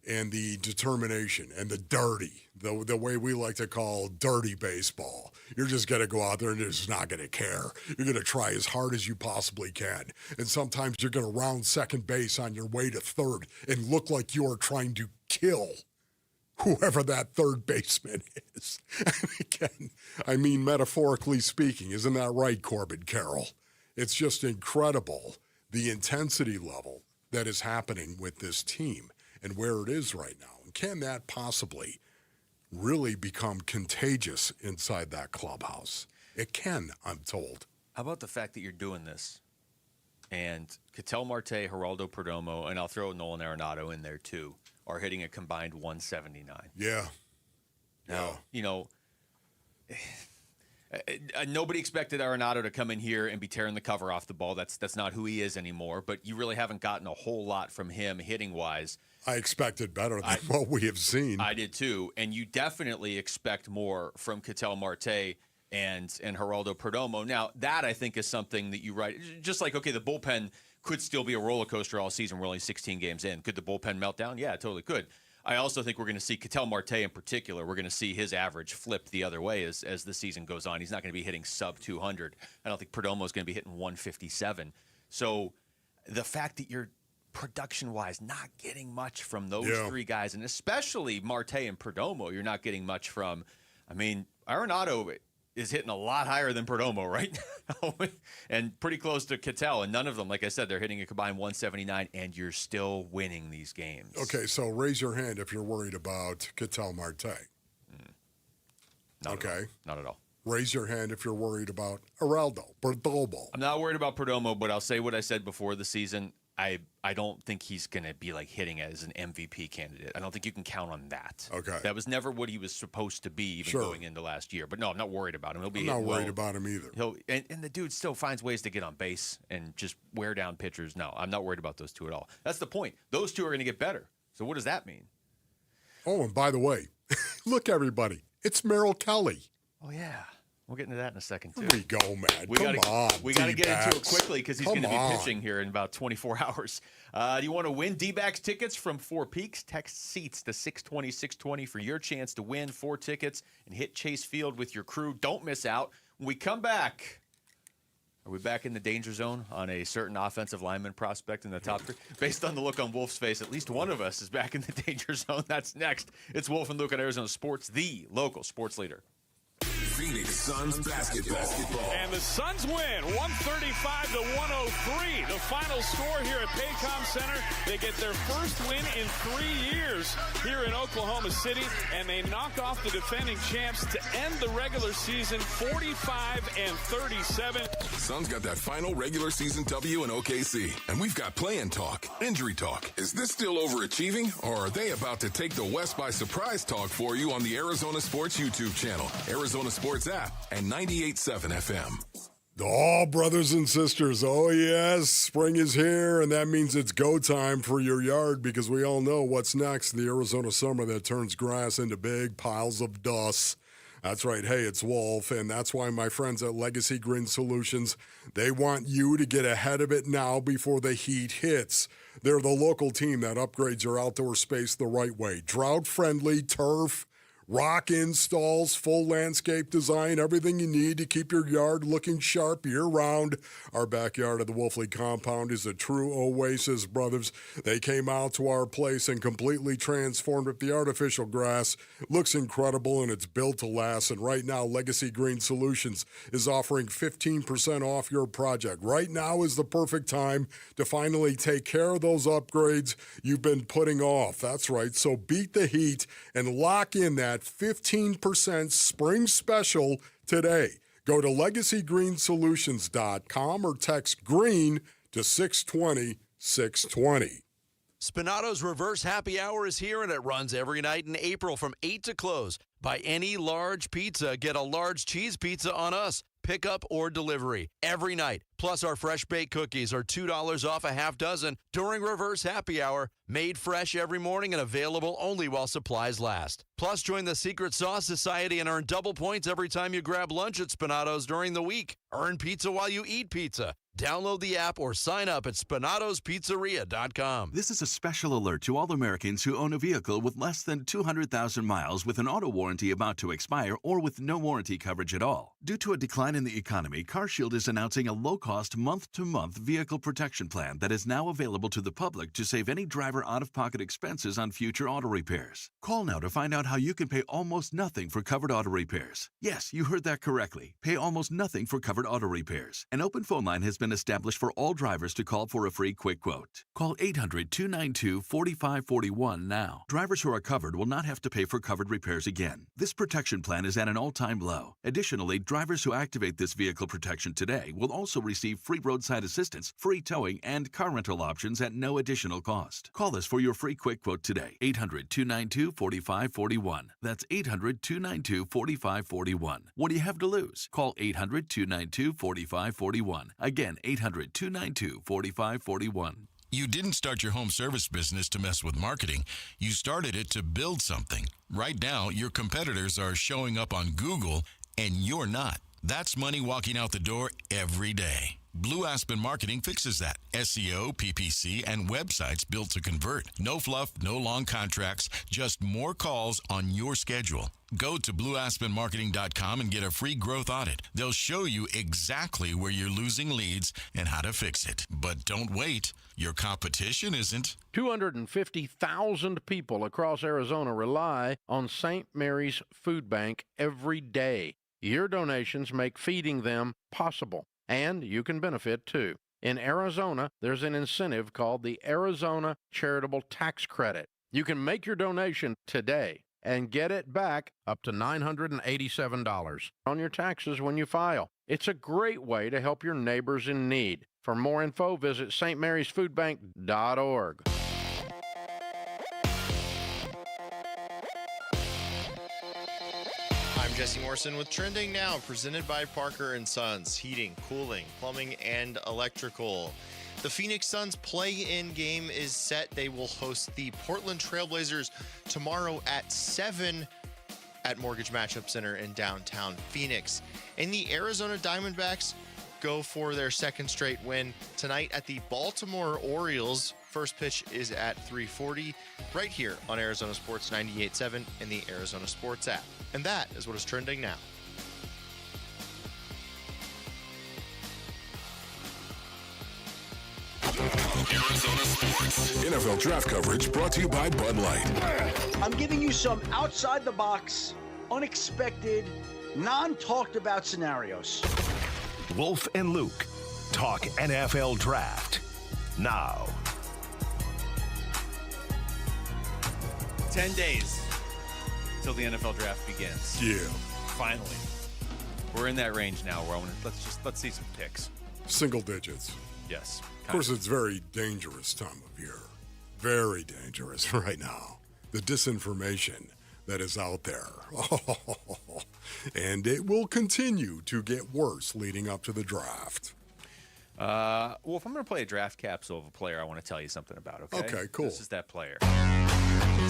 and the determination and the dirty, the way we like to call dirty baseball. You're just going to go out there and you're just not going to care. You're going to try as hard as you possibly can. And sometimes you're going to round second base on your way to third and look like you are trying to kill whoever that third baseman is. Again, I mean, metaphorically speaking, isn't that right, Corbin Carroll? It's just incredible, the intensity level that is happening with this team and where it is right now. And can that possibly really become contagious inside that clubhouse? It can, I'm told. How about the fact that you're doing this? And Ketel Marte, Geraldo Perdomo, and I'll throw Nolan Arenado in there too, are hitting a combined 179. Yeah. Now, nobody expected Arenado to come in here and be tearing the cover off the ball. That's not who he is anymore. But you really haven't gotten a whole lot from him hitting-wise. I expected better than what we have seen. I did too. And you definitely expect more from Ketel Marte and Geraldo Perdomo. Now, that I think is something that you write. Just like, okay, the bullpen could still be a roller coaster all season. We're only 16 games in. Could the bullpen melt down? Yeah, it totally could. I also think we're going to see Ketel Marte in particular. We're going to see his average flip the other way as the season goes on. He's not going to be hitting sub 200. I don't think Perdomo is going to be hitting 157. So the fact that you're production-wise not getting much from those three guys, and especially Marte and Perdomo, you're not getting much from. I mean, Arenado is hitting a lot higher than Perdomo right now and pretty close to Ketel. And none of them, like I said, they're hitting a combined 179, and you're still winning these games. Okay, so raise your hand if you're worried about Ketel Marte. Okay. Not at all. Raise your hand if you're worried about Geraldo Perdomo. I'm not worried about Perdomo, but I'll say what I said before the season. I don't think he's going to be like hitting as an MVP candidate. I don't think you can count on that. Okay. That was never what he was supposed to be even going into last year. But no, I'm not worried about him. I'm not worried about him either. And the dude still finds ways to get on base and just wear down pitchers. No, I'm not worried about those two at all. That's the point. Those two are going to get better. So what does that mean? Oh, and by the way, look, everybody, it's Merrill Kelly. Oh, yeah. We'll get into that in a second, too. Here we go, man. We got to get into it quickly because he's going to be pitching here in about 24 hours. Do you want to win D-backs tickets from Four Peaks? Text SEATS to 620-620 for your chance to win 4 tickets and hit Chase Field with your crew. Don't miss out. When we come back, are we back in the danger zone on a certain offensive lineman prospect in the top 3? Based on the look on Wolf's face, at least one of us is back in the danger zone. That's next. It's Wolf and Luke on Arizona Sports, the local sports leader. Phoenix Suns basketball. And the Suns win 135-103. The final score here at Paycom Center. They get their first win in 3 years here in Oklahoma City, and they knock off the defending champs to end the regular season 45-37. Suns got that final regular season W in OKC, and we've got play-in talk, injury talk. Is this still overachieving, or are they about to take the West by surprise talk for you on the Arizona Sports YouTube channel, Arizona Sports app, and 98.7 FM. Oh, brothers and sisters, oh yes, spring is here, and that means it's go time for your yard because we all know what's next, the Arizona summer that turns grass into big piles of dust. That's right, hey, it's Wolf, and that's why my friends at Legacy Green Solutions, they want you to get ahead of it now before the heat hits. They're the local team that upgrades your outdoor space the right way. Drought-friendly turf, rock installs, full landscape design, everything you need to keep your yard looking sharp year-round. Our backyard of the Wolfley compound is a true oasis, brothers. They came out to our place and completely transformed it. The artificial grass looks incredible, and it's built to last. And right now, Legacy Green Solutions is offering 15% off your project. Right now is the perfect time to finally take care of those upgrades you've been putting off. That's right. So beat the heat and lock in that 15% spring special today. Go to LegacyGreenSolutions.com or text GREEN to 620-620. Spinato's Reverse Happy Hour is here, and it runs every night in April from 8 to close. Buy any large pizza, get a large cheese pizza on us. Pickup or delivery every night. Plus, our fresh baked cookies are $2 off a half dozen during Reverse Happy Hour. Made fresh every morning and available only while supplies last. Plus, join the Secret Sauce Society and earn double points every time you grab lunch at Spinato's during the week. Earn pizza while you eat pizza. Download the app or sign up at SpanatosPizzeria.com. This is a special alert to all Americans who own a vehicle with less than 200,000 miles with an auto warranty about to expire or with no warranty coverage at all. Due to a decline in the economy, CarShield is announcing a low-cost month-to-month vehicle protection plan that is now available to the public to save any driver out-of-pocket expenses on future auto repairs. Call now to find out how you can pay almost nothing for covered auto repairs. Yes, you heard that correctly. Pay almost nothing for covered auto repairs. An open phone line has been established for all drivers to call for a free quick quote. Call 800-292-4541 now. Drivers who are covered will not have to pay for covered repairs again. This protection plan is at an all-time low. Additionally, drivers who activate this vehicle protection today will also receive free roadside assistance, free towing, and car rental options at no additional cost. Call us for your free quick quote today. 800-292-4541. That's 800-292-4541. What do you have to lose? Call 800-292-4541. Again, 800-292-4541. You didn't start your home service business to mess with marketing. You started it to build something. Right now, your competitors are showing up on Google, and you're not. That's money walking out the door every day. Blue Aspen Marketing fixes that. SEO, PPC, and websites built to convert. No fluff, no long contracts, just more calls on your schedule. Go to blueaspenmarketing.com and get a free growth audit. They'll show you exactly where you're losing leads and how to fix it. But don't wait. Your competition isn't. 250,000 people across Arizona rely on St. Mary's Food Bank every day. Your donations make feeding them possible. And you can benefit, too. In Arizona, there's an incentive called the Arizona Charitable Tax Credit. You can make your donation today and get it back up to $987 on your taxes when you file. It's a great way to help your neighbors in need. For more info, visit stmarysfoodbank.org. I'm Jesse Morrison with Trending Now, presented by Parker & Sons, heating, cooling, plumbing, and electrical. The Phoenix Suns play-in game is set. They will host the Portland Trailblazers tomorrow at 7 at Mortgage Matchup Center in downtown Phoenix. And the Arizona Diamondbacks go for their second straight win tonight at the Baltimore Orioles. First pitch is at 3:40 right here on Arizona Sports 98.7 and the Arizona Sports app. And that is what is trending now. Arizona Sports. NFL draft coverage brought to you by Bud Light. I'm giving you some outside-the-box, unexpected, non-talked-about scenarios. Wolf and Luke talk NFL draft now. 10 days till the NFL draft begins. Yeah. Finally. We're in that range now, Rowan. Let's see some picks. Single digits. Yes. Of course, it's very dangerous time of year. Very dangerous right now. The disinformation that is out there. And it will continue to get worse leading up to the draft. Well, if I'm going to play a draft capsule of a player, I want to tell you something about, okay? Okay, cool. This is that player.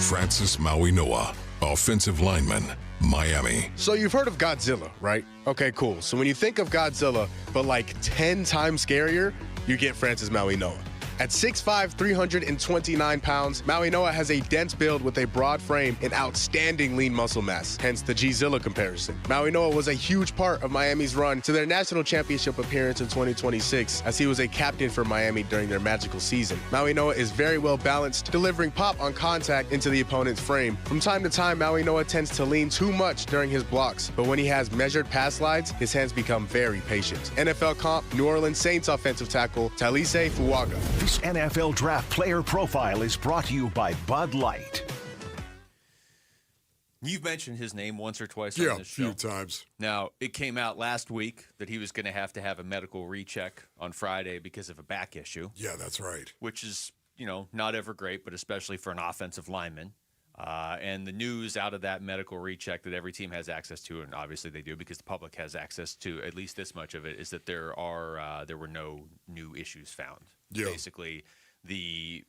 Francis Maui Noah, offensive lineman, Miami. So you've heard of Godzilla, right? Okay, cool. So when you think of Godzilla, but like 10 times scarier, you get Francis Maui Noah. At 6'5", 329 pounds, Maui Noah has a dense build with a broad frame and outstanding lean muscle mass, hence the G-Zilla comparison. Maui Noah was a huge part of Miami's run to their national championship appearance in 2026, as he was a captain for Miami during their magical season. Maui Noah is very well balanced, delivering pop on contact into the opponent's frame. From time to time, Maui Noah tends to lean too much during his blocks, but when he has measured pass slides, his hands become very patient. NFL comp, New Orleans Saints offensive tackle, Talise Fuaga. This NFL Draft Player Profile is brought to you by Bud Light. You've mentioned his name once or twice on this show. Yeah, a few times. Now, it came out last week that he was going to have a medical recheck on Friday because of a back issue. Yeah, that's right. Which is, not ever great, but especially for an offensive lineman. And the news out of that medical recheck that every team has access to, and obviously they do because the public has access to at least this much of it, is that there were no new issues found. Yeah. Basically, the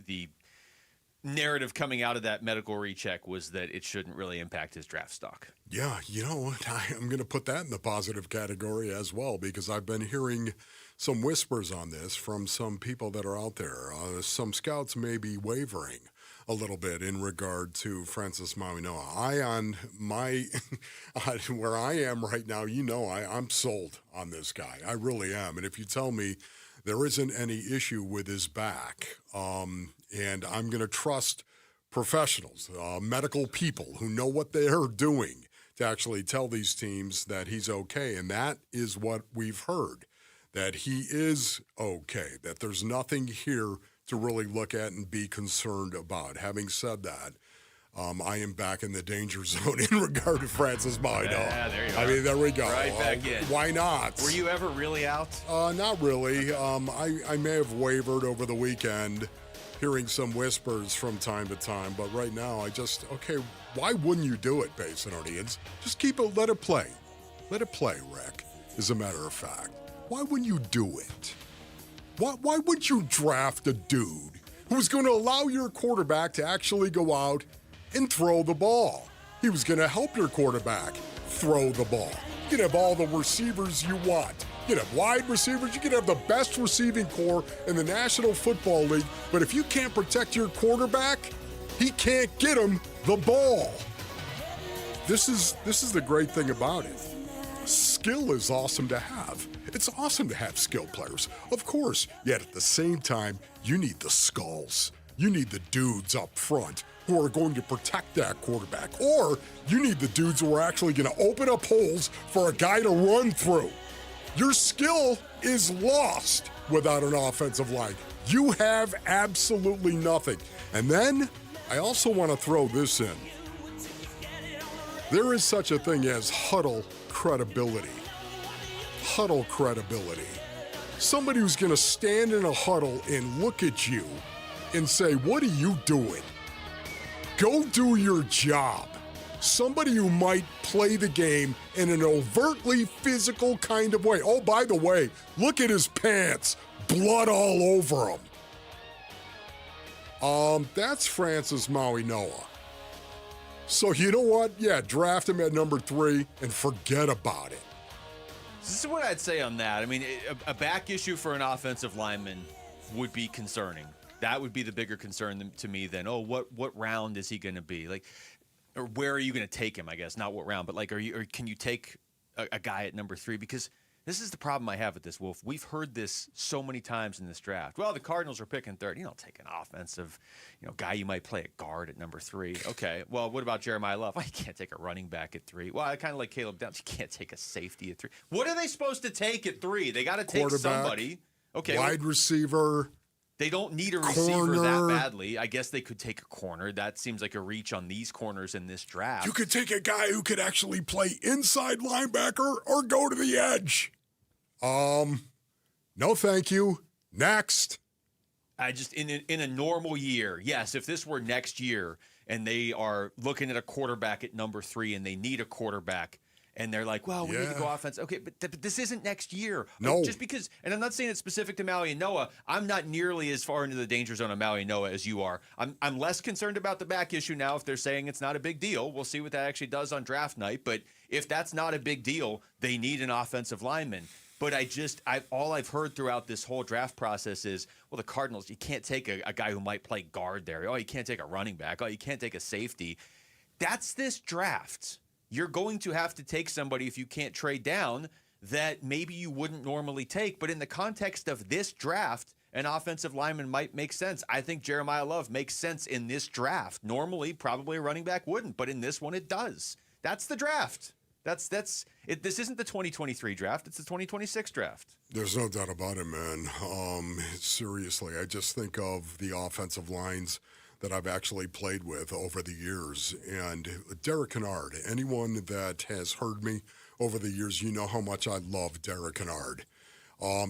narrative coming out of that medical recheck was that it shouldn't really impact his draft stock. Yeah, you know what? I'm going to put that in the positive category as well, because I've been hearing some whispers on this from some people that are out there. Some scouts may be wavering a little bit in regard to Francis Mauigoa. Where I am right now, I'm sold on this guy. I really am. And if you tell me there isn't any issue with his back, and I'm going to trust professionals, medical people who know what they are doing to actually tell these teams that he's okay. And that is what we've heard, that he is okay, that there's nothing here to really look at and be concerned about. Having said that, I am back in the danger zone in regard to Francis Mauigoa. Yeah, there you are. I mean, there we go. Right back in. Why not? Were you ever really out? Not really. I may have wavered over the weekend, hearing some whispers from time to time, but right now why wouldn't you do it, Basin Audience? Just let it play. Let it play, Rick, as a matter of fact. Why wouldn't you do it? Why would you draft a dude who's going to allow your quarterback to actually go out and throw the ball? He was going to help your quarterback throw the ball. You can have all the receivers you want. You can have wide receivers. You can have the best receiving core in the National Football League. But if you can't protect your quarterback, he can't get him the ball. This is the great thing about it. Skill is awesome to have. It's awesome to have skilled players, of course. Yet at the same time, you need the skulls. You need the dudes up front who are going to protect that quarterback. Or you need the dudes who are actually going to open up holes for a guy to run through. Your skill is lost without an offensive line. You have absolutely nothing. And then I also want to throw this in. There is such a thing as huddle credibility. Huddle credibility. Somebody who's going to stand in a huddle and look at you and say, "What are you doing? Go do your job." Somebody who might play the game in an overtly physical kind of way. Oh, by the way, look at his pants. Blood all over him. That's Francis Mauigoa. So you know what? Yeah, draft him at number 3 and forget about it. This is what I'd say on that. I mean, a back issue for an offensive lineman would be concerning. That would be the bigger concern to me than, what round is he going to be? Like, or where are you going to take him, I guess? Not what round, but like, can you take a guy at number 3? Because this is the problem I have with this, Wolf. We've heard this so many times in this draft. Well, the Cardinals are picking 3rd. You don't take an offensive, guy you might play at guard at number 3. Okay, well, what about Jeremiah Love? Well, you can't take a running back at 3. Well, I kind of like Caleb Downs. You can't take a safety at 3. What are they supposed to take at 3? They got to take somebody. Okay, wide receiver. They don't need a receiver that badly. I guess they could take a corner. That seems like a reach on these corners in this draft. You could take a guy who could actually play inside linebacker or go to the edge. No, thank you. Next. I just in a normal year, yes. If this were next year and they are looking at a quarterback at number 3 and they need a quarterback, and they're like, well, we need to go offense. Okay, but this isn't next year. No. Just because, and I'm not saying it's specific to Mauigoa. I'm not nearly as far into the danger zone of Mauigoa as you are. I'm less concerned about the back issue now if they're saying it's not a big deal. We'll see what that actually does on draft night. But if that's not a big deal, they need an offensive lineman. But all I've heard throughout this whole draft process is, well, the Cardinals, you can't take a guy who might play guard there. Oh, you can't take a running back. Oh, you can't take a safety. That's this draft. You're going to have to take somebody, if you can't trade down, that maybe you wouldn't normally take. But in the context of this draft, an offensive lineman might make sense. I think Jeremiah Love makes sense in this draft. Normally, probably a running back wouldn't, but in this one, it does. That's the draft. That's it. This isn't the 2023 draft. It's the 2026 draft. There's no doubt about it, man. Seriously, I just think of the offensive lines that I've actually played with over the years. And Derek Kennard, anyone that has heard me over the years, you know how much I love Derek Kennard.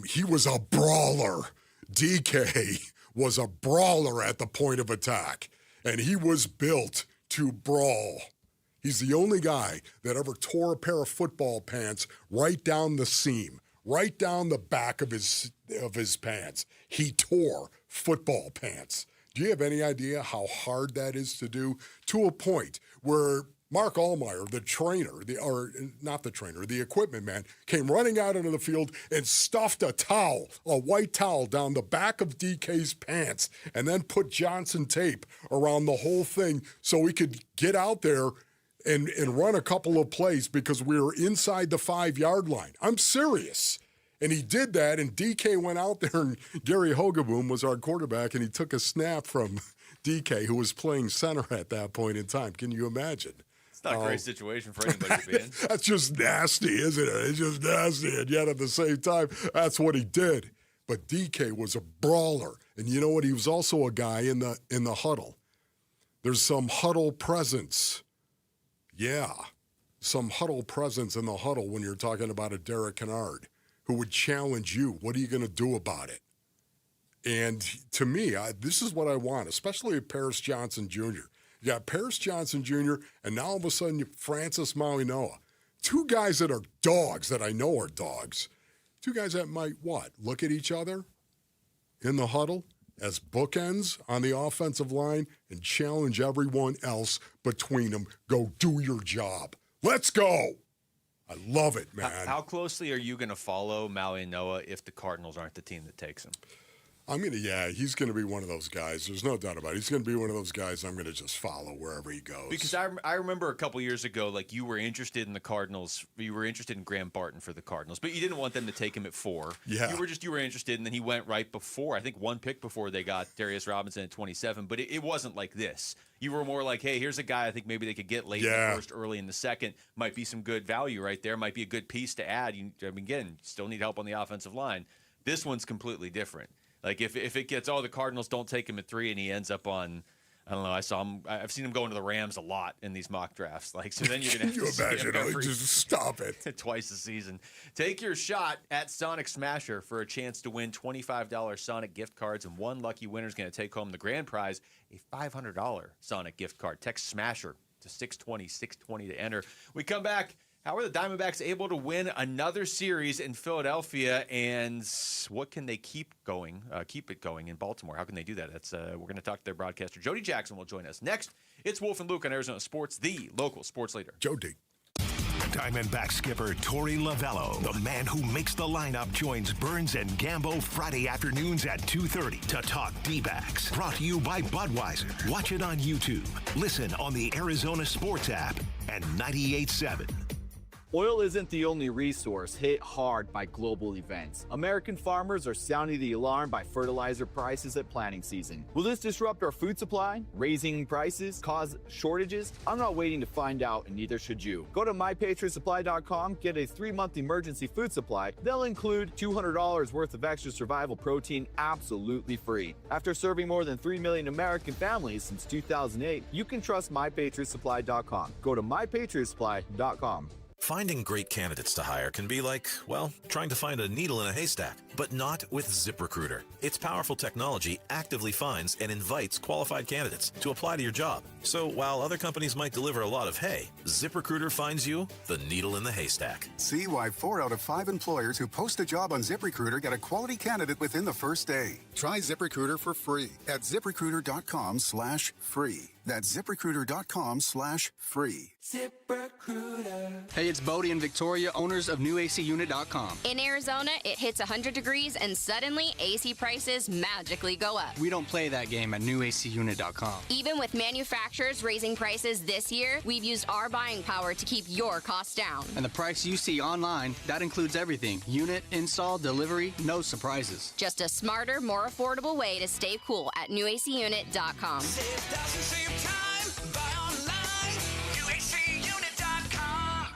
He was a brawler. DK was a brawler at the point of attack, and he was built to brawl. He's the only guy that ever tore a pair of football pants right down the seam, right down the back of his pants. He tore football pants. Do you have any idea how hard that is to do? To a point where Mark Allmeyer, the trainer, the equipment man, came running out into the field and stuffed a white towel down the back of DK's pants and then put Johnson tape around the whole thing so we could get out there and run a couple of plays because we were inside the 5-yard line. I'm serious. And he did that, and DK went out there, and Gary Hogaboom was our quarterback, and he took a snap from DK, who was playing center at that point in time. Can you imagine? It's not a great situation for anybody to be in. That's just nasty, isn't it? It's just nasty, and yet at the same time, that's what he did. But DK was a brawler, and you know what? He was also a guy in the huddle. There's some huddle presence. Yeah, some huddle presence in the huddle when you're talking about a Derek Kennard who would challenge you. What are you going to do about it? And to me, this is what I want, especially with Paris Johnson Jr. You got Paris Johnson Jr., and now all of a sudden Francis Mauigoa. Two guys that are dogs, that I know are dogs. Two guys that might, look at each other in the huddle as bookends on the offensive line and challenge everyone else between them. Go do your job. Let's go. I love it, man. How closely are you going to follow Mauigoa if the Cardinals aren't the team that takes him? He's going to be one of those guys. There's no doubt about it. He's going to be one of those guys I'm going to just follow wherever he goes. Because I remember a couple years ago, like, you were interested in the Cardinals. You were interested in Graham Barton for the Cardinals, but you didn't want them to take him at 4. Yeah. You were interested, and then he went right before, I think, one pick before they got Darius Robinson at 27, but it wasn't like this. You were more like, hey, here's a guy I think maybe they could get late in the first, early in the second. Might be some good value right there. Might be a good piece to add. Again, still need help on the offensive line. This one's completely different. Like, if it gets, the Cardinals don't take him at 3 and he ends up on, I don't know, I've seen him going to the Rams a lot in these mock drafts. Like, so then you're going to have to imagine? Just stop it. Twice a season. Take your shot at Sonic Smasher for a chance to win $25 Sonic gift cards, and one lucky winner is going to take home the grand prize, a $500 Sonic gift card. Text Smasher to 620 to enter. We come back. How are the Diamondbacks able to win another series in Philadelphia, and what can they keep it going in Baltimore? How can they do that? We're going to talk to their broadcaster. Jody Jackson will join us next. It's Wolf and Luke on Arizona Sports, the local sports leader. Jody. Diamondback skipper Torey Lavello, the man who makes the lineup, joins Burns and Gambo Friday afternoons at 2:30 to talk D-backs. Brought to you by Budweiser. Watch it on YouTube. Listen on the Arizona Sports app and 98.7. Oil isn't the only resource hit hard by global events. American farmers are sounding the alarm by fertilizer prices at planting season. Will this disrupt our food supply? Raising prices cause shortages? I'm not waiting to find out, and neither should you. Go to mypatriotsupply.com, get a 3-month emergency food supply. They'll include $200 worth of extra survival protein absolutely free. After serving more than 3 million American families since 2008, you can trust mypatriotsupply.com. Go to mypatriotsupply.com. Finding great candidates to hire can be like, trying to find a needle in a haystack, but not with ZipRecruiter. Its powerful technology actively finds and invites qualified candidates to apply to your job. So while other companies might deliver a lot of hay, ZipRecruiter finds you the needle in the haystack. See why 4 out of 5 employers who post a job on ZipRecruiter get a quality candidate within the first day. Try ZipRecruiter for free at ZipRecruiter.com/free. That's ZipRecruiter.com/free. ZipRecruiter. Hey, it's Bodie and Victoria, owners of NewACUnit.com. In Arizona, it hits 100 degrees and suddenly AC prices magically go up. We don't play that game at NewACUnit.com. Even with manufacturers raising prices this year, we've used our buying power to keep your costs down. And the price you see online, that includes everything. Unit, install, delivery, no surprises. Just a smarter, more affordable way to stay cool at NewACUnit.com.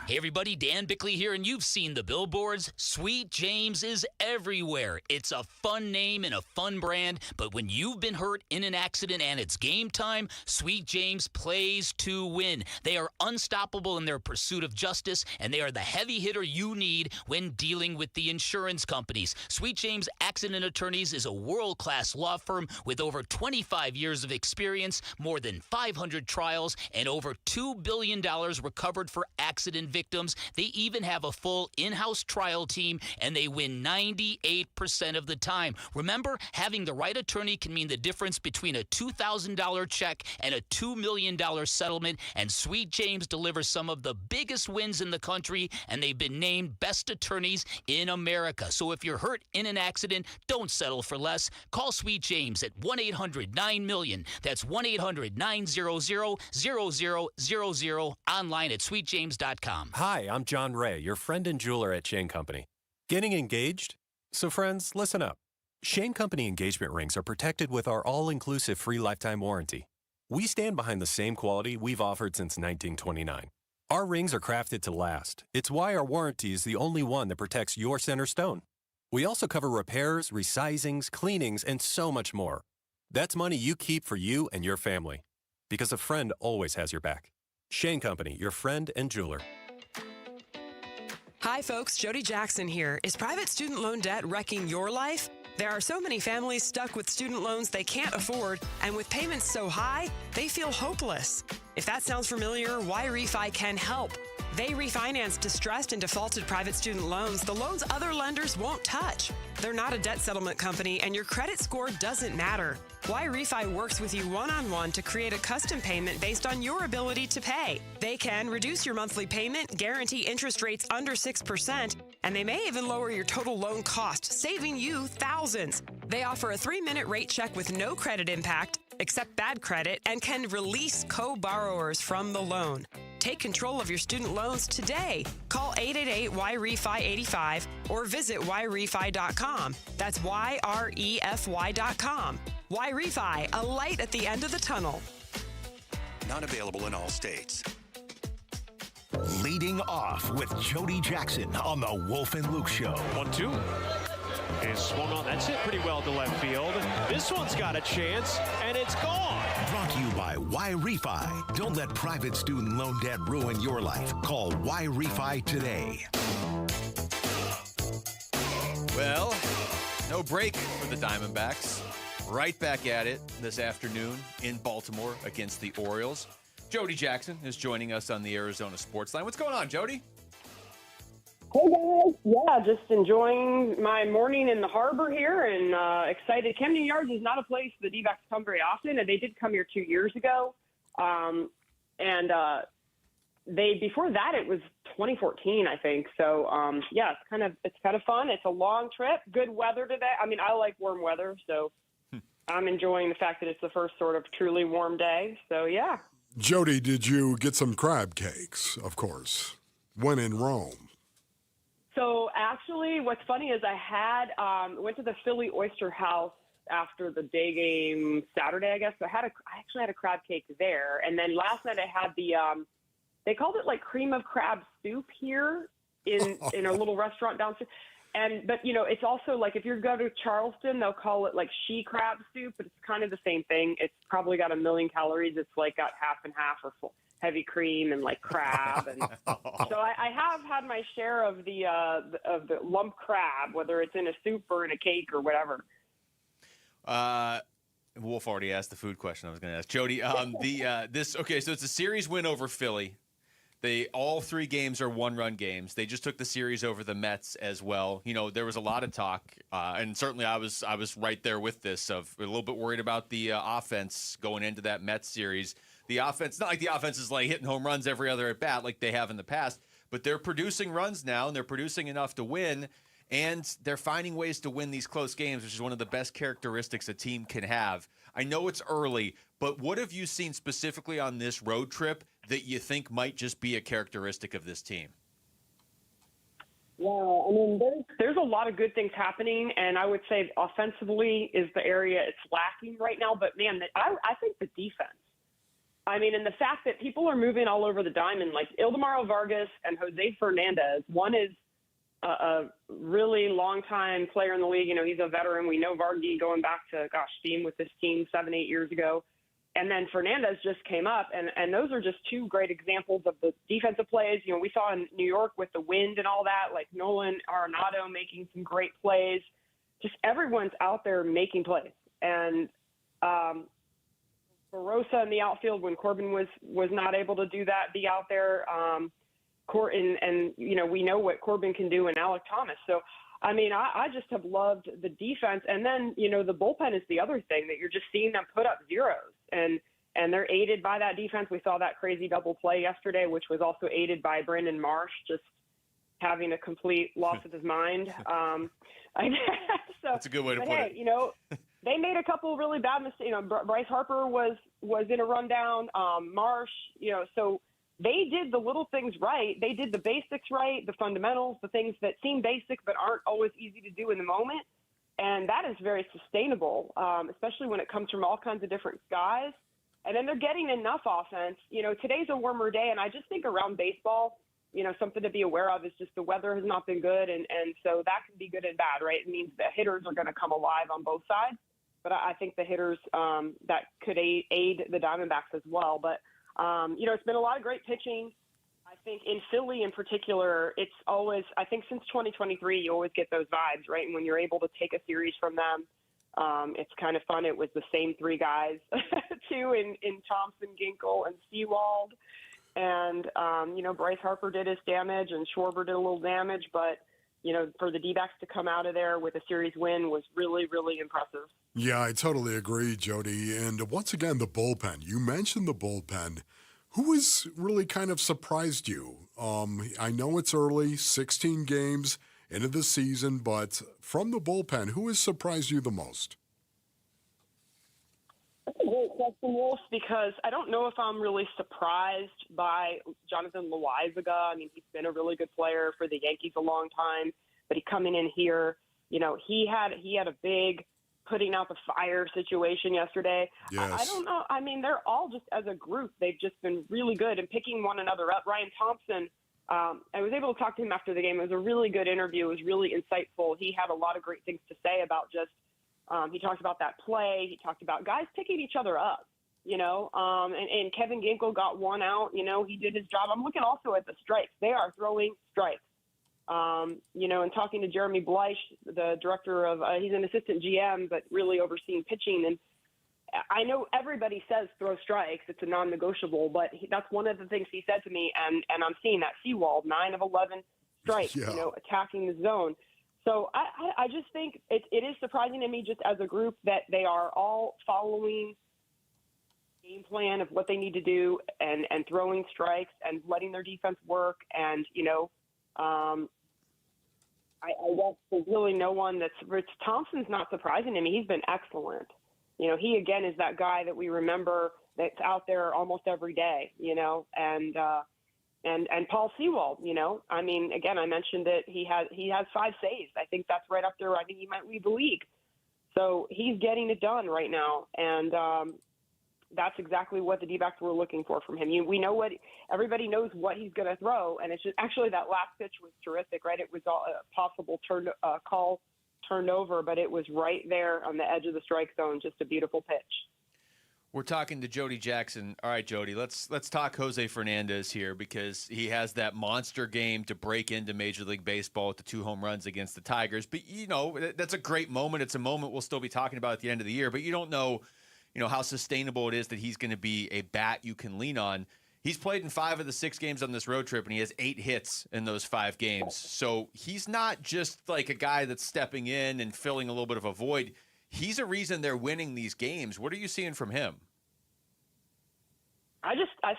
Hey everybody, Dan Bickley here, and you've seen the billboards. Sweet James is everywhere. It's a fun name and a fun brand, but when you've been hurt in an accident and it's game time, Sweet James plays to win. They are unstoppable in their pursuit of justice, and they are the heavy hitter you need when dealing with the insurance companies. Sweet James Accident Attorneys is a world-class law firm with over 25 years of experience, more than 500 trials, and over $2 billion recovered for accident victims. victims. They even have a full in-house trial team, and they win 98% of the time. Remember, having the right attorney can mean the difference between a $2,000 check and a $2 million settlement, and Sweet James delivers some of the biggest wins in the country, and they've been named best attorneys in America. So if you're hurt in an accident, don't settle for less. Call Sweet James at 1-800-9-MILLION. That's 1-800-900-0000, online at sweetjames.com. Hi, I'm John Ray, your friend and jeweler at Shane Company. Getting engaged? So friends, listen up. Shane Company engagement rings are protected with our all-inclusive free lifetime warranty. We stand behind the same quality we've offered since 1929. Our rings are crafted to last. It's why our warranty is the only one that protects your center stone. We also cover repairs, resizings, cleanings, and so much more. That's money you keep for you and your family. Because a friend always has your back. Shane Company, your friend and jeweler. Hi folks, Jody Jackson here. Is private student loan debt wrecking your life? There are so many families stuck with student loans they can't afford, and with payments so high, they feel hopeless. If that sounds familiar, YRefi can help. They refinance distressed and defaulted private student loans the loans other lenders won't touch. They're not a debt settlement company, and your credit score doesn't matter. YRefi works with you one-on-one to create a custom payment based on your ability to pay. They can reduce your monthly payment, guarantee interest rates under 6%, and they may even lower your total loan cost, saving you thousands. They offer a 3-minute rate check with no credit impact, accept bad credit, and can release co-borrowers from the loan. Take control of your student loans today. Call 888-YREFI-85 or visit YRefi.com. That's YREFY.com. YRefi, a light at the end of the tunnel. Not available in all states. Leading off with Jody Jackson on the Wolf and Luke Show. 1-2. Is swung on. That's it pretty well to left field. This one's got a chance, and it's gone. Brought to you by YRefi. Don't let private student loan debt ruin your life. Call YRefi today. Well, no break for the Diamondbacks. Right back at it this afternoon in Baltimore against the Orioles. Jody Jackson is joining us on the Arizona Sports Line. What's going on, Jody? Hey guys, yeah, just enjoying my morning in the harbor here and excited. Camden Yards is not a place the D-backs come very often, and they did come here 2 years ago. Before that it was 2014, I think. So yeah, it's kind of fun. It's a long trip, good weather today. I mean, I like warm weather, so I'm enjoying the fact that it's the first sort of truly warm day. So yeah. Jody, did you get some crab cakes? Of course, when in Rome. So actually, what's funny is I went to the Philly Oyster House after the day game Saturday, I guess. So I actually had a crab cake there, and then last night I had the they called it like cream of crab soup here in a little restaurant downstairs. But you know, it's also like if you go to Charleston, they'll call it like she crab soup, but it's kind of the same thing. It's probably got 1 million calories. It's like got half and half or full. Heavy cream and like crab, and so I have had my share of the lump crab, whether it's in a soup or in a cake or whatever. Wolf already asked the food question I was going to ask Jody. So it's a series win over Philly. All 3 games are 1-run games. They just took the series over the Mets as well. You know, there was a lot of talk, and certainly I was right there with this. Of a little bit worried about the offense going into that Mets series. The offense, not like the offense is like hitting home runs every other at bat like they have in the past, but they're producing runs now, and they're producing enough to win, and they're finding ways to win these close games, which is one of the best characteristics a team can have. I know it's early, but what have you seen specifically on this road trip that you think might just be a characteristic of this team? Well, I mean, there's a lot of good things happening, and I would say offensively is the area it's lacking right now. But, man, I think the defense. I mean, and the fact that people are moving all over the diamond, like Ildemaro Vargas and Jose Fernandez. One is a really long-time player in the league. You know, he's a veteran. We know Vargy going back to, being with this team 7-8 years ago. And then Fernandez just came up, and those are just 2 great examples of the defensive plays. You know, we saw in New York with the wind and all that, like Nolan Arenado making some great plays. Just everyone's out there making plays. And Barossa in the outfield when Corbin was not able to do that, be out there. and we know what Corbin can do and Alec Thomas. So, I mean, I just have loved the defense. And then, the bullpen is the other thing that you're just seeing them put up zeros. And they're aided by that defense. We saw that crazy double play yesterday, which was also aided by Brandon Marsh just having a complete loss of his mind. So, that's a good way to put it. They made a couple really bad mistakes. Bryce Harper was in a rundown. Marsh, so they did the little things right. They did the basics right, the fundamentals, the things that seem basic but aren't always easy to do in the moment. And that is very sustainable, especially when it comes from all kinds of different guys. And then they're getting enough offense. Today's a warmer day, and I just think around baseball, something to be aware of is just the weather has not been good, and so that can be good and bad, right? It means the hitters are going to come alive on both sides. But I think the hitters that could aid the Diamondbacks as well. But, it's been a lot of great pitching. I think in Philly in particular, it's always – I think since 2023, you always get those vibes, right? And when you're able to take a series from them, it's kind of fun. It was the same three guys, too, in Thompson, Ginkel, and Sewald. And, Bryce Harper did his damage and Schwarber did a little damage. But, for the D-backs to come out of there with a series win was really, really impressive. Yeah, I totally agree, Jody. And once again, the bullpen. You mentioned the bullpen. Who has really kind of surprised you? I know it's early, 16 games into the season, but from the bullpen, who has surprised you the most? That's a great question, Wolf, because I don't know if I'm really surprised by Jonathan Loaizaga. I mean, he's been a really good player for the Yankees a long time, but he coming in here, he had a big putting out the fire situation yesterday. Yes. I don't know. I mean, they're all just as a group, they've just been really good and picking one another up. Ryan Thompson, I was able to talk to him after the game. It was a really good interview. It was really insightful. He had a lot of great things to say about just he talked about that play. He talked about guys picking each other up, and Kevin Ginkel got one out. He did his job. I'm looking also at the strikes. They are throwing strikes. And talking to Jeremy Bleich, the director of, he's an assistant GM, but really overseeing pitching. And I know everybody says throw strikes. It's a non-negotiable, but that's one of the things he said to me. And I'm seeing that. Sewald, 9 of 11 strikes, attacking the zone. So I just think it is surprising to me just as a group that they are all following game plan of what they need to do and throwing strikes and letting their defense work. And, I guess there's really no one that's – Rich Thompson's not surprising to me. He's been excellent. He, again, is that guy that we remember that's out there almost every day, and Paul Sewald, I mean, again, I mentioned it. He has 5 saves. I think that's right up there. I think he might lead the league. So he's getting it done right now. And that's exactly what the D-backs were looking for from him. We know everybody knows what he's going to throw. And it's just actually that last pitch was terrific, right? It was a possible call turned over, but it was right there on the edge of the strike zone. Just a beautiful pitch. We're talking to Jody Jackson. All right, Jody, let's talk Jose Fernandez here because he has that monster game to break into Major League Baseball with the 2 home runs against the Tigers. But, that's a great moment. It's a moment we'll still be talking about at the end of the year. But you don't know, how sustainable it is that he's going to be a bat you can lean on. He's played in 5 of the 6 games on this road trip, and he has 8 hits in those 5 games. So he's not just like a guy that's stepping in and filling a little bit of a void. He's a reason they're winning these games. What are you seeing from him? I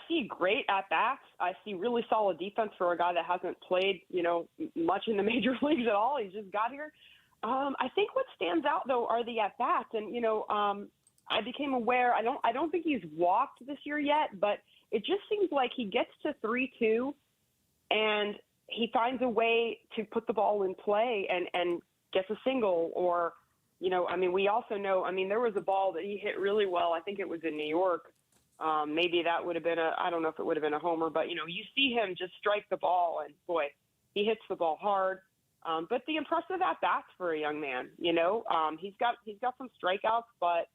see great at-bats. I see really solid defense for a guy that hasn't played, much in the major leagues at all. He's just got here. I think what stands out, though, are the at-bats. And, I became aware, I don't think he's walked this year yet, but it just seems like he gets to 3-2 and he finds a way to put the ball in play and gets a single or, we also know, there was a ball that he hit really well. I think it was in New York. Maybe that would have been I don't know if it would have been a homer, but, you see him just strike the ball and, boy, he hits the ball hard. But the impressive at-bats for a young man, he's got some strikeouts, but,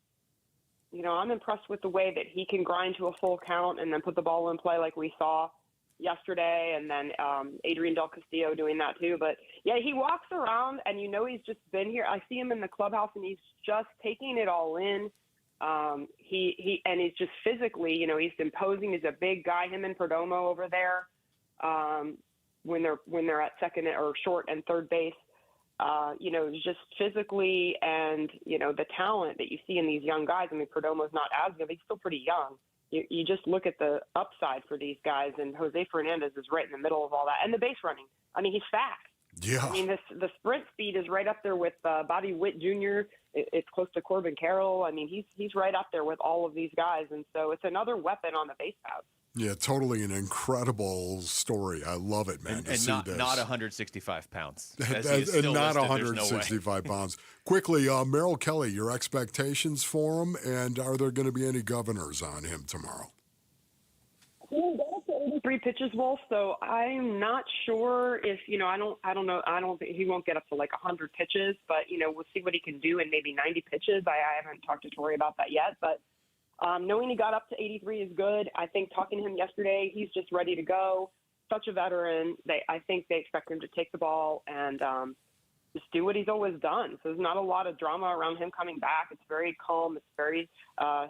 I'm impressed with the way that he can grind to a full count and then put the ball in play like we saw yesterday. And then Adrian Del Castillo doing that too. But, yeah, he walks around and, he's just been here. I see him in the clubhouse and he's just taking it all in. And he's just physically, he's imposing. He's a big guy, him and Perdomo over there. when they're at second or short and third base. Just physically and, the talent that you see in these young guys. I mean, Perdomo's not as good, but he's still pretty young. You just look at the upside for these guys, and Jose Fernandez is right in the middle of all that. And the base running. I mean, he's fast. Yeah. I mean, the sprint speed is right up there with Bobby Witt Jr. It's close to Corbin Carroll. I mean, he's right up there with all of these guys. And so it's another weapon on the base paths. Yeah, totally an incredible story. I love it, man. And not 165 pounds. And not listed, 165 pounds. Quickly, Merrill Kelly, your expectations for him, and are there going to be any governors on him tomorrow? Three pitches, Wolf. So I'm not sure if I don't know. I don't think he won't get up to like 100 pitches, but we'll see what he can do in maybe 90 pitches. I haven't talked to Torrey about that yet, but knowing he got up to 83 is good. I think talking to him yesterday, he's just ready to go. Such a veteran. I think they expect him to take the ball and just do what he's always done. So there's not a lot of drama around him coming back. It's very calm. It's very,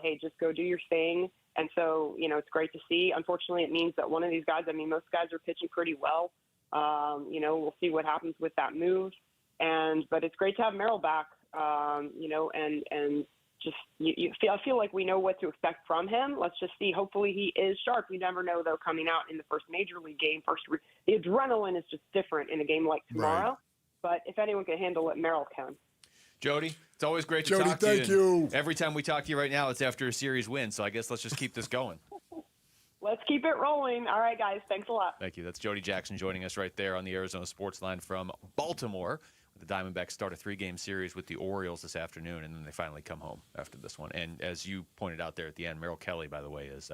hey, just go do your thing. And so, it's great to see. Unfortunately, it means that one of these guys, most guys are pitching pretty well. We'll see what happens with that move. But it's great to have Merrill back, and just I feel like we know what to expect from him. Let's just see. Hopefully he is sharp. You never know, though, coming out in the first major league game. The adrenaline is just different in a game like tomorrow. Right. But if anyone can handle it, Merrill can. Jody, it's always great to talk to you. Thank you. Every time we talk to you right now, it's after a series win. So I guess let's just keep this going. Let's keep it rolling. All right, guys. Thanks a lot. Thank you. That's Jody Jackson joining us right there on the Arizona Sports Line from Baltimore. The Diamondbacks start a 3-game series with the Orioles this afternoon, and then they finally come home after this one. And as you pointed out there at the end, Merrill Kelly, by the way, is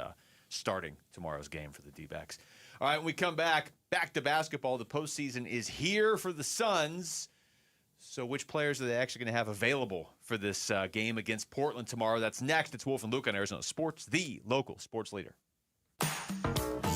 starting tomorrow's game for the D-backs. All right, when we come back to basketball. The postseason is here for the Suns. So which players are they actually going to have available for this game against Portland tomorrow? That's next. It's Wolf and Luke on Arizona Sports, the local sports leader.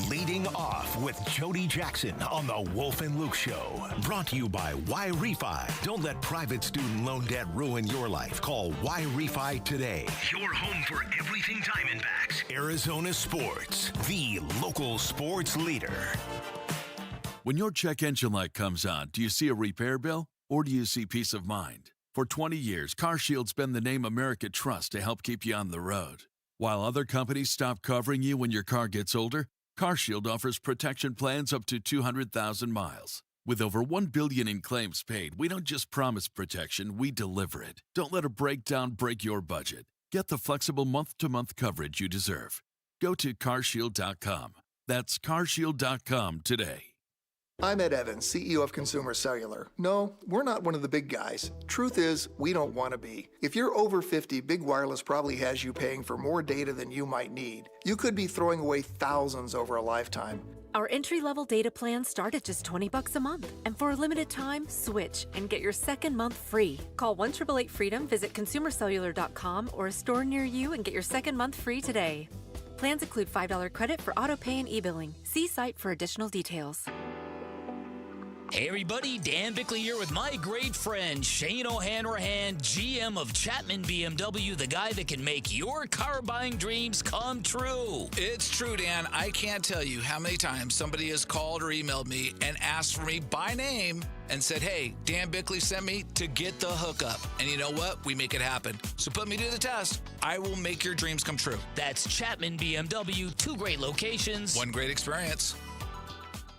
Leading off with Jody Jackson on the Wolf and Luke Show. Brought to you by Y-Refi. Don't let private student loan debt ruin your life. Call Y-Refi today. Your home for everything Diamondbacks. Arizona Sports, the local sports leader. When your check engine light comes on, do you see a repair bill or do you see peace of mind? For 20 years, CarShield's been the name America trusts to help keep you on the road. While other companies stop covering you when your car gets older, CarShield offers protection plans up to 200,000 miles. With over $1 billion in claims paid, we don't just promise protection, we deliver it. Don't let a breakdown break your budget. Get the flexible month-to-month coverage you deserve. Go to carshield.com. That's carshield.com today. I'm Ed Evans, CEO of Consumer Cellular. No, we're not one of the big guys. Truth is, we don't want to be. If you're over 50, Big Wireless probably has you paying for more data than you might need. You could be throwing away thousands over a lifetime. Our entry-level data plans start at just $20 a month. And for a limited time, switch and get your second month free. Call 1-888-FREEDOM, visit consumercellular.com or a store near you and get your second month free today. Plans include $5 credit for auto pay and e-billing. See site for additional details. Hey everybody, Dan Bickley here with my great friend Shane O'Hanrahan, GM of Chapman BMW, the guy that can make your car buying dreams come true. It's true, Dan. I can't tell you how many times somebody has called or emailed me and asked for me by name and said, hey, Dan Bickley sent me to get the hookup. And you know what? We make it happen. So put me to the test. I will make your dreams come true. That's Chapman BMW, 2 great locations, 1 great experience.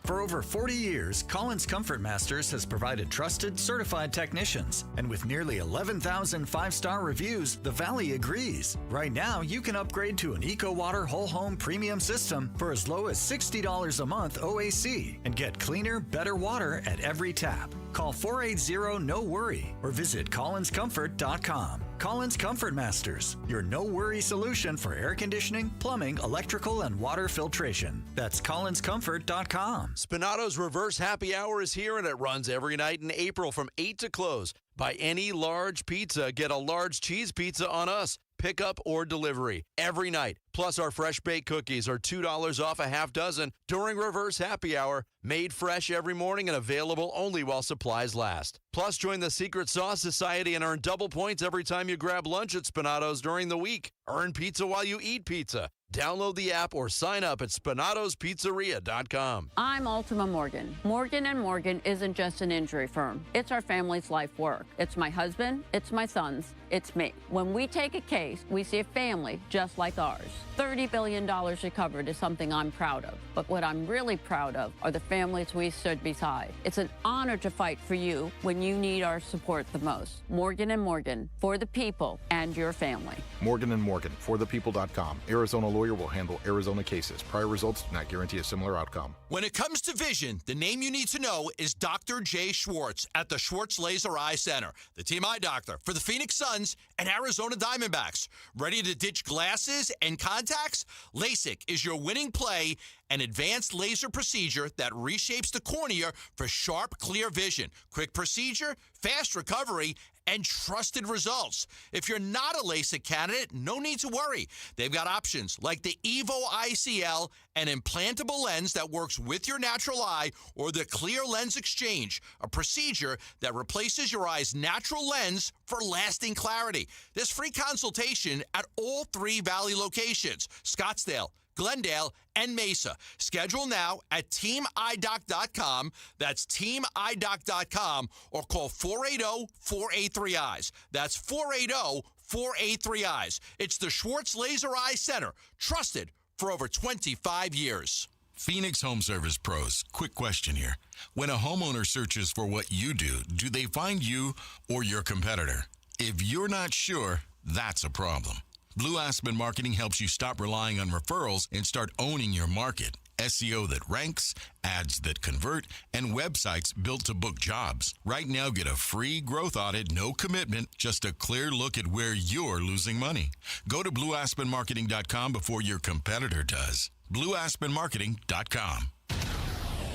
For over 40 years, Collins Comfort Masters has provided trusted, certified technicians. And with nearly 11,000 5-star reviews, the Valley agrees. Right now, you can upgrade to an EcoWater Whole Home Premium System for as low as $60 a month OAC and get cleaner, better water at every tap. Call 480-NO-WORRY or visit collinscomfort.com. Collins Comfort Masters, your no-worry solution for air conditioning, plumbing, electrical, and water filtration. That's collinscomfort.com. Spinato's Reverse Happy Hour is here, and it runs every night in April from 8 to close. Buy any large pizza, get a large cheese pizza on us. Pickup or delivery every night. Plus, our fresh baked cookies are $2 off a half dozen during Reverse Happy Hour. Made fresh every morning and available only while supplies last. Plus, join the Secret Sauce Society and earn double points every time you grab lunch at Spinato's during the week. Earn pizza while you eat pizza. Download the app or sign up at SpanatosPizzeria.com. I'm Ultima Morgan. Morgan & Morgan isn't just an injury firm. It's our family's life work. It's my husband, it's my sons, it's me. When we take a case, we see a family just like ours. $30 billion recovered is something I'm proud of. But what I'm really proud of are the families we stood beside. It's an honor to fight for you when you need our support the most. Morgan & Morgan, for the people and your family. Morgan & Morgan, forthepeople.com. Arizona lawyer will handle Arizona cases. Prior results do not guarantee a similar outcome. When it comes to vision, the name you need to know is Dr. Jay Schwartz at the Schwartz Laser Eye Center, the team eye doctor for the Phoenix Suns and Arizona Diamondbacks. Ready to ditch glasses and contacts? LASIK is your winning play, an advanced laser procedure that reshapes the cornea for sharp, clear vision. Quick procedure, fast recovery, and trusted results. If you're not a LASIK candidate, no need to worry. They've got options like the Evo ICL, an implantable lens that works with your natural eye, or the Clear Lens Exchange, a procedure that replaces your eye's natural lens for lasting clarity. There's free consultation at all 3 Valley locations, Scottsdale, Glendale, and Mesa. Schedule now at teamidoc.com. That's teamidoc.com, or call 480-483-EYES. That's 480-483-EYES. It's the Schwartz Laser Eye Center, trusted for over 25 years. Phoenix Home Service Pros, quick question here. When a homeowner searches for what you do they find you or your competitor? If you're not sure, that's a problem. Blue Aspen Marketing helps you stop relying on referrals and start owning your market. SEO that ranks, ads that convert, and websites built to book jobs. Right now, get a free growth audit, no commitment, just a clear look at where you're losing money. Go to blueaspenmarketing.com before your competitor does. blueaspenmarketing.com.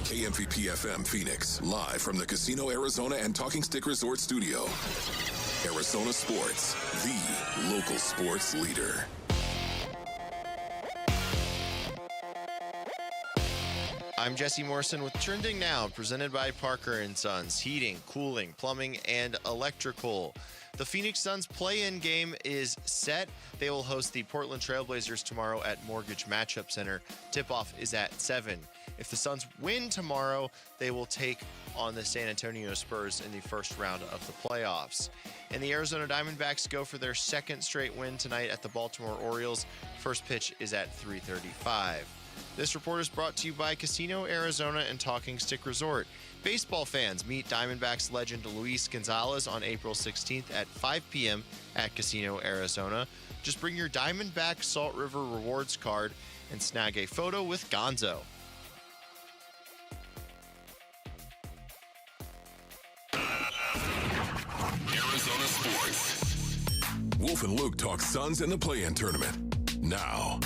KMVP FM Phoenix, live from the Casino Arizona and Talking Stick Resort Studio. Arizona Sports, the local sports leader. I'm Jesse Morrison with Trending Now, presented by Parker & Sons, heating, cooling, plumbing, and electrical. The Phoenix Suns play-in game is set. They will host the Portland Trailblazers tomorrow at Mortgage Matchup Center. Tip-off is at 7. If the Suns win tomorrow, they will take on the San Antonio Spurs in the first round of the playoffs. And the Arizona Diamondbacks go for their second straight win tonight at the Baltimore Orioles. First pitch is at 3:35. This report is brought to you by Casino Arizona and Talking Stick Resort. Baseball fans, meet Diamondbacks legend Luis Gonzalez on April 16th at 5 p.m. at Casino Arizona. Just bring your Diamondback Salt River Rewards card and snag a photo with Gonzo. Arizona Sports. Wolf and Luke talk Suns in the play-in tournament. Now.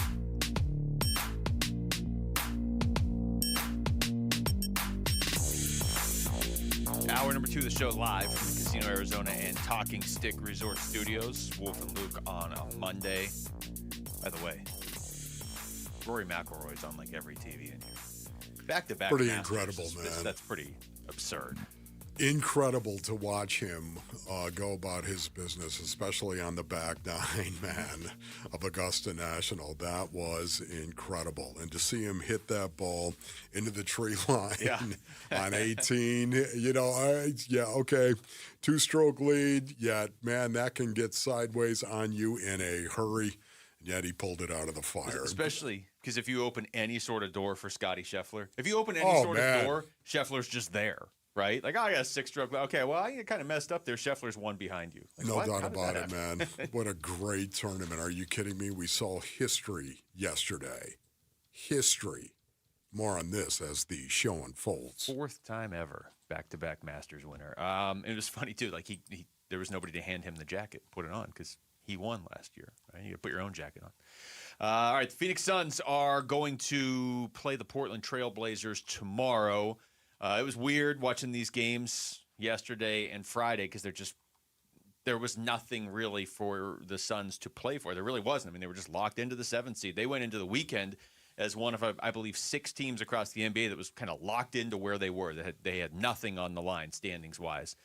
Hour number 2 of the show live from the Casino Arizona and Talking Stick Resort Studios. Wolf and Luke on a Monday. By the way, Rory McIlroy's on like every TV in here. Back-to-back. Pretty Masters. incredible, man. That's pretty absurd. Incredible to watch him go about his business, especially on the back nine, man, of Augusta National. That was incredible. And to see him hit that ball into the tree line on 18, okay, 2-stroke lead. Yeah, man, that can get sideways on you in a hurry. And yet he pulled it out of the fire. Especially because if you open any sort of door for Scotty Scheffler, if you open any sort of door, Scheffler's just there. Right? Like, I got a 6-stroke. Okay, well, I kind of messed up there. Scheffler's one behind you. Like, no doubt about it, man. What a great tournament. Are you kidding me? We saw history yesterday. History. More on this as the show unfolds. 4th time ever, back-to-back Masters winner. It was funny, too. Like, he there was nobody to hand him the jacket, put it on, because he won last year. Right? You got to put your own jacket on. All right, the Phoenix Suns are going to play the Portland Trailblazers tomorrow. It was weird watching these games yesterday and Friday because there was nothing really for the Suns to play for. There really wasn't. I mean, they were just locked into the 7th seed. They went into the weekend as one of, I believe, 6 teams across the NBA that was kind of locked into where they were. They had nothing on the line standings-wise.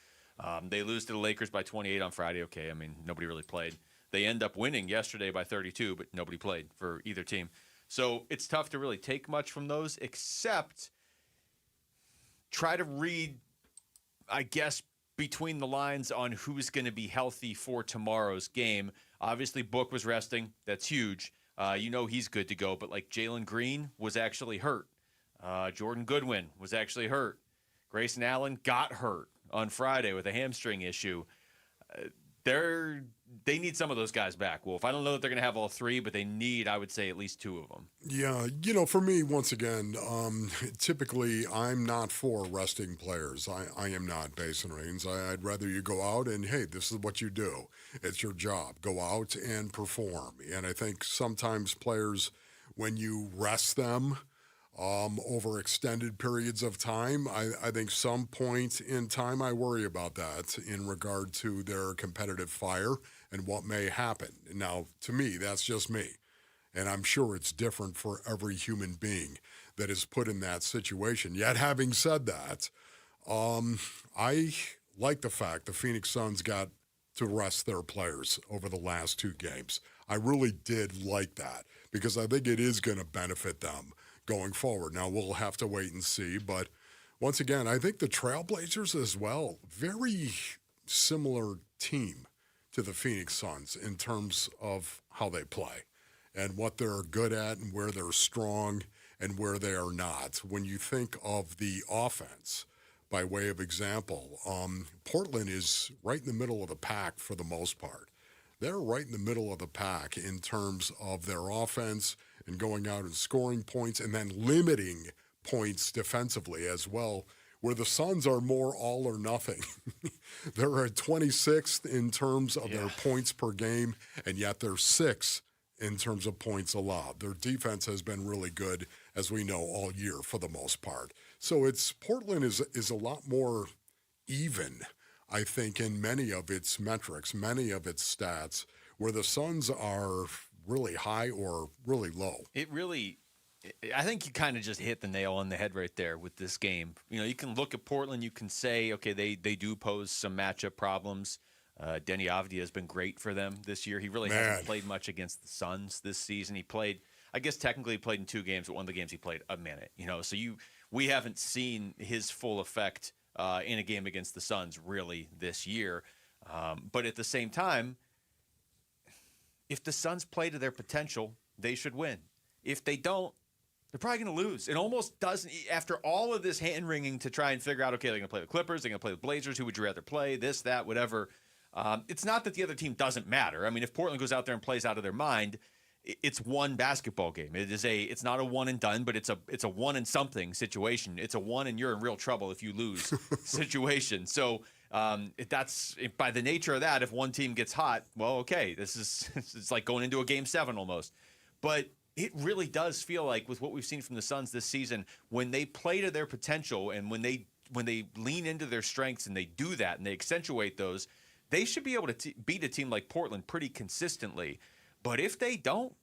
They lose to the Lakers by 28 on Friday. Okay, I mean, nobody really played. They end up winning yesterday by 32, but nobody played for either team. So it's tough to really take much from those, except try to read, I guess, between the lines on who's going to be healthy for tomorrow's game. Obviously, Book was resting. That's huge. He's good to go. But like Jalen Green was actually hurt. Jordan Goodwin was actually hurt. Grayson Allen got hurt on Friday with a hamstring issue. They need some of those guys back, Wolf. I don't know that they're going to have all three, but they need, I would say, at least two of them. Yeah, for me, once again, typically I'm not for resting players. I am not, Basin Reigns. I'd rather you go out and, hey, this is what you do. It's your job. Go out and perform. And I think sometimes players, when you rest them over extended periods of time, I think some point in time I worry about that in regard to their competitive fire and what may happen. Now, to me, that's just me. And I'm sure it's different for every human being that is put in that situation. Yet, having said that, I like the fact the Phoenix Suns got to rest their players over the last two games. I really did like that because I think it is going to benefit them going forward. Now, we'll have to wait and see. But once again, I think the Trailblazers as well, very similar team to the Phoenix Suns in terms of how they play and what they're good at and where they're strong and where they are not. When you think of the offense, by way of example, Portland is right in the middle of the pack for the most part. They're right in the middle of the pack in terms of their offense and going out and scoring points and then limiting points defensively as well, where the Suns are more all or nothing. They're at 26th in terms of their points per game, and yet they're 6th in terms of points allowed. Their defense has been really good, as we know, all year for the most part. So Portland is a lot more even, I think, in many of its metrics, many of its stats, where the Suns are really high or really low. I think you kind of just hit the nail on the head right there with this game. You can look at Portland, you can say, okay, they do pose some matchup problems. Denny Avdia has been great for them this year. He really hasn't played much against the Suns this season. He played, I guess technically he played in 2 games, but one of the games he played a minute. So we haven't seen his full effect in a game against the Suns really this year. But at the same time, if the Suns play to their potential, they should win. If they don't, they're probably going to lose. It almost doesn't, after all of this hand-wringing to try and figure out, okay, they're going to play the Clippers, they're going to play the Blazers, who would you rather play, this, that, whatever. It's not that the other team doesn't matter. I mean, if Portland goes out there and plays out of their mind, it's one basketball game. It's not a one and done, but it's a one and something situation. It's a one and you're in real trouble if you lose situation. So that's by the nature of that. If one team gets hot, well, okay, it's like going into a game 7 almost. But it really does feel like with what we've seen from the Suns this season, when they play to their potential and when they lean into their strengths and they do that and they accentuate those, they should be able to beat a team like Portland pretty consistently. But if they don't,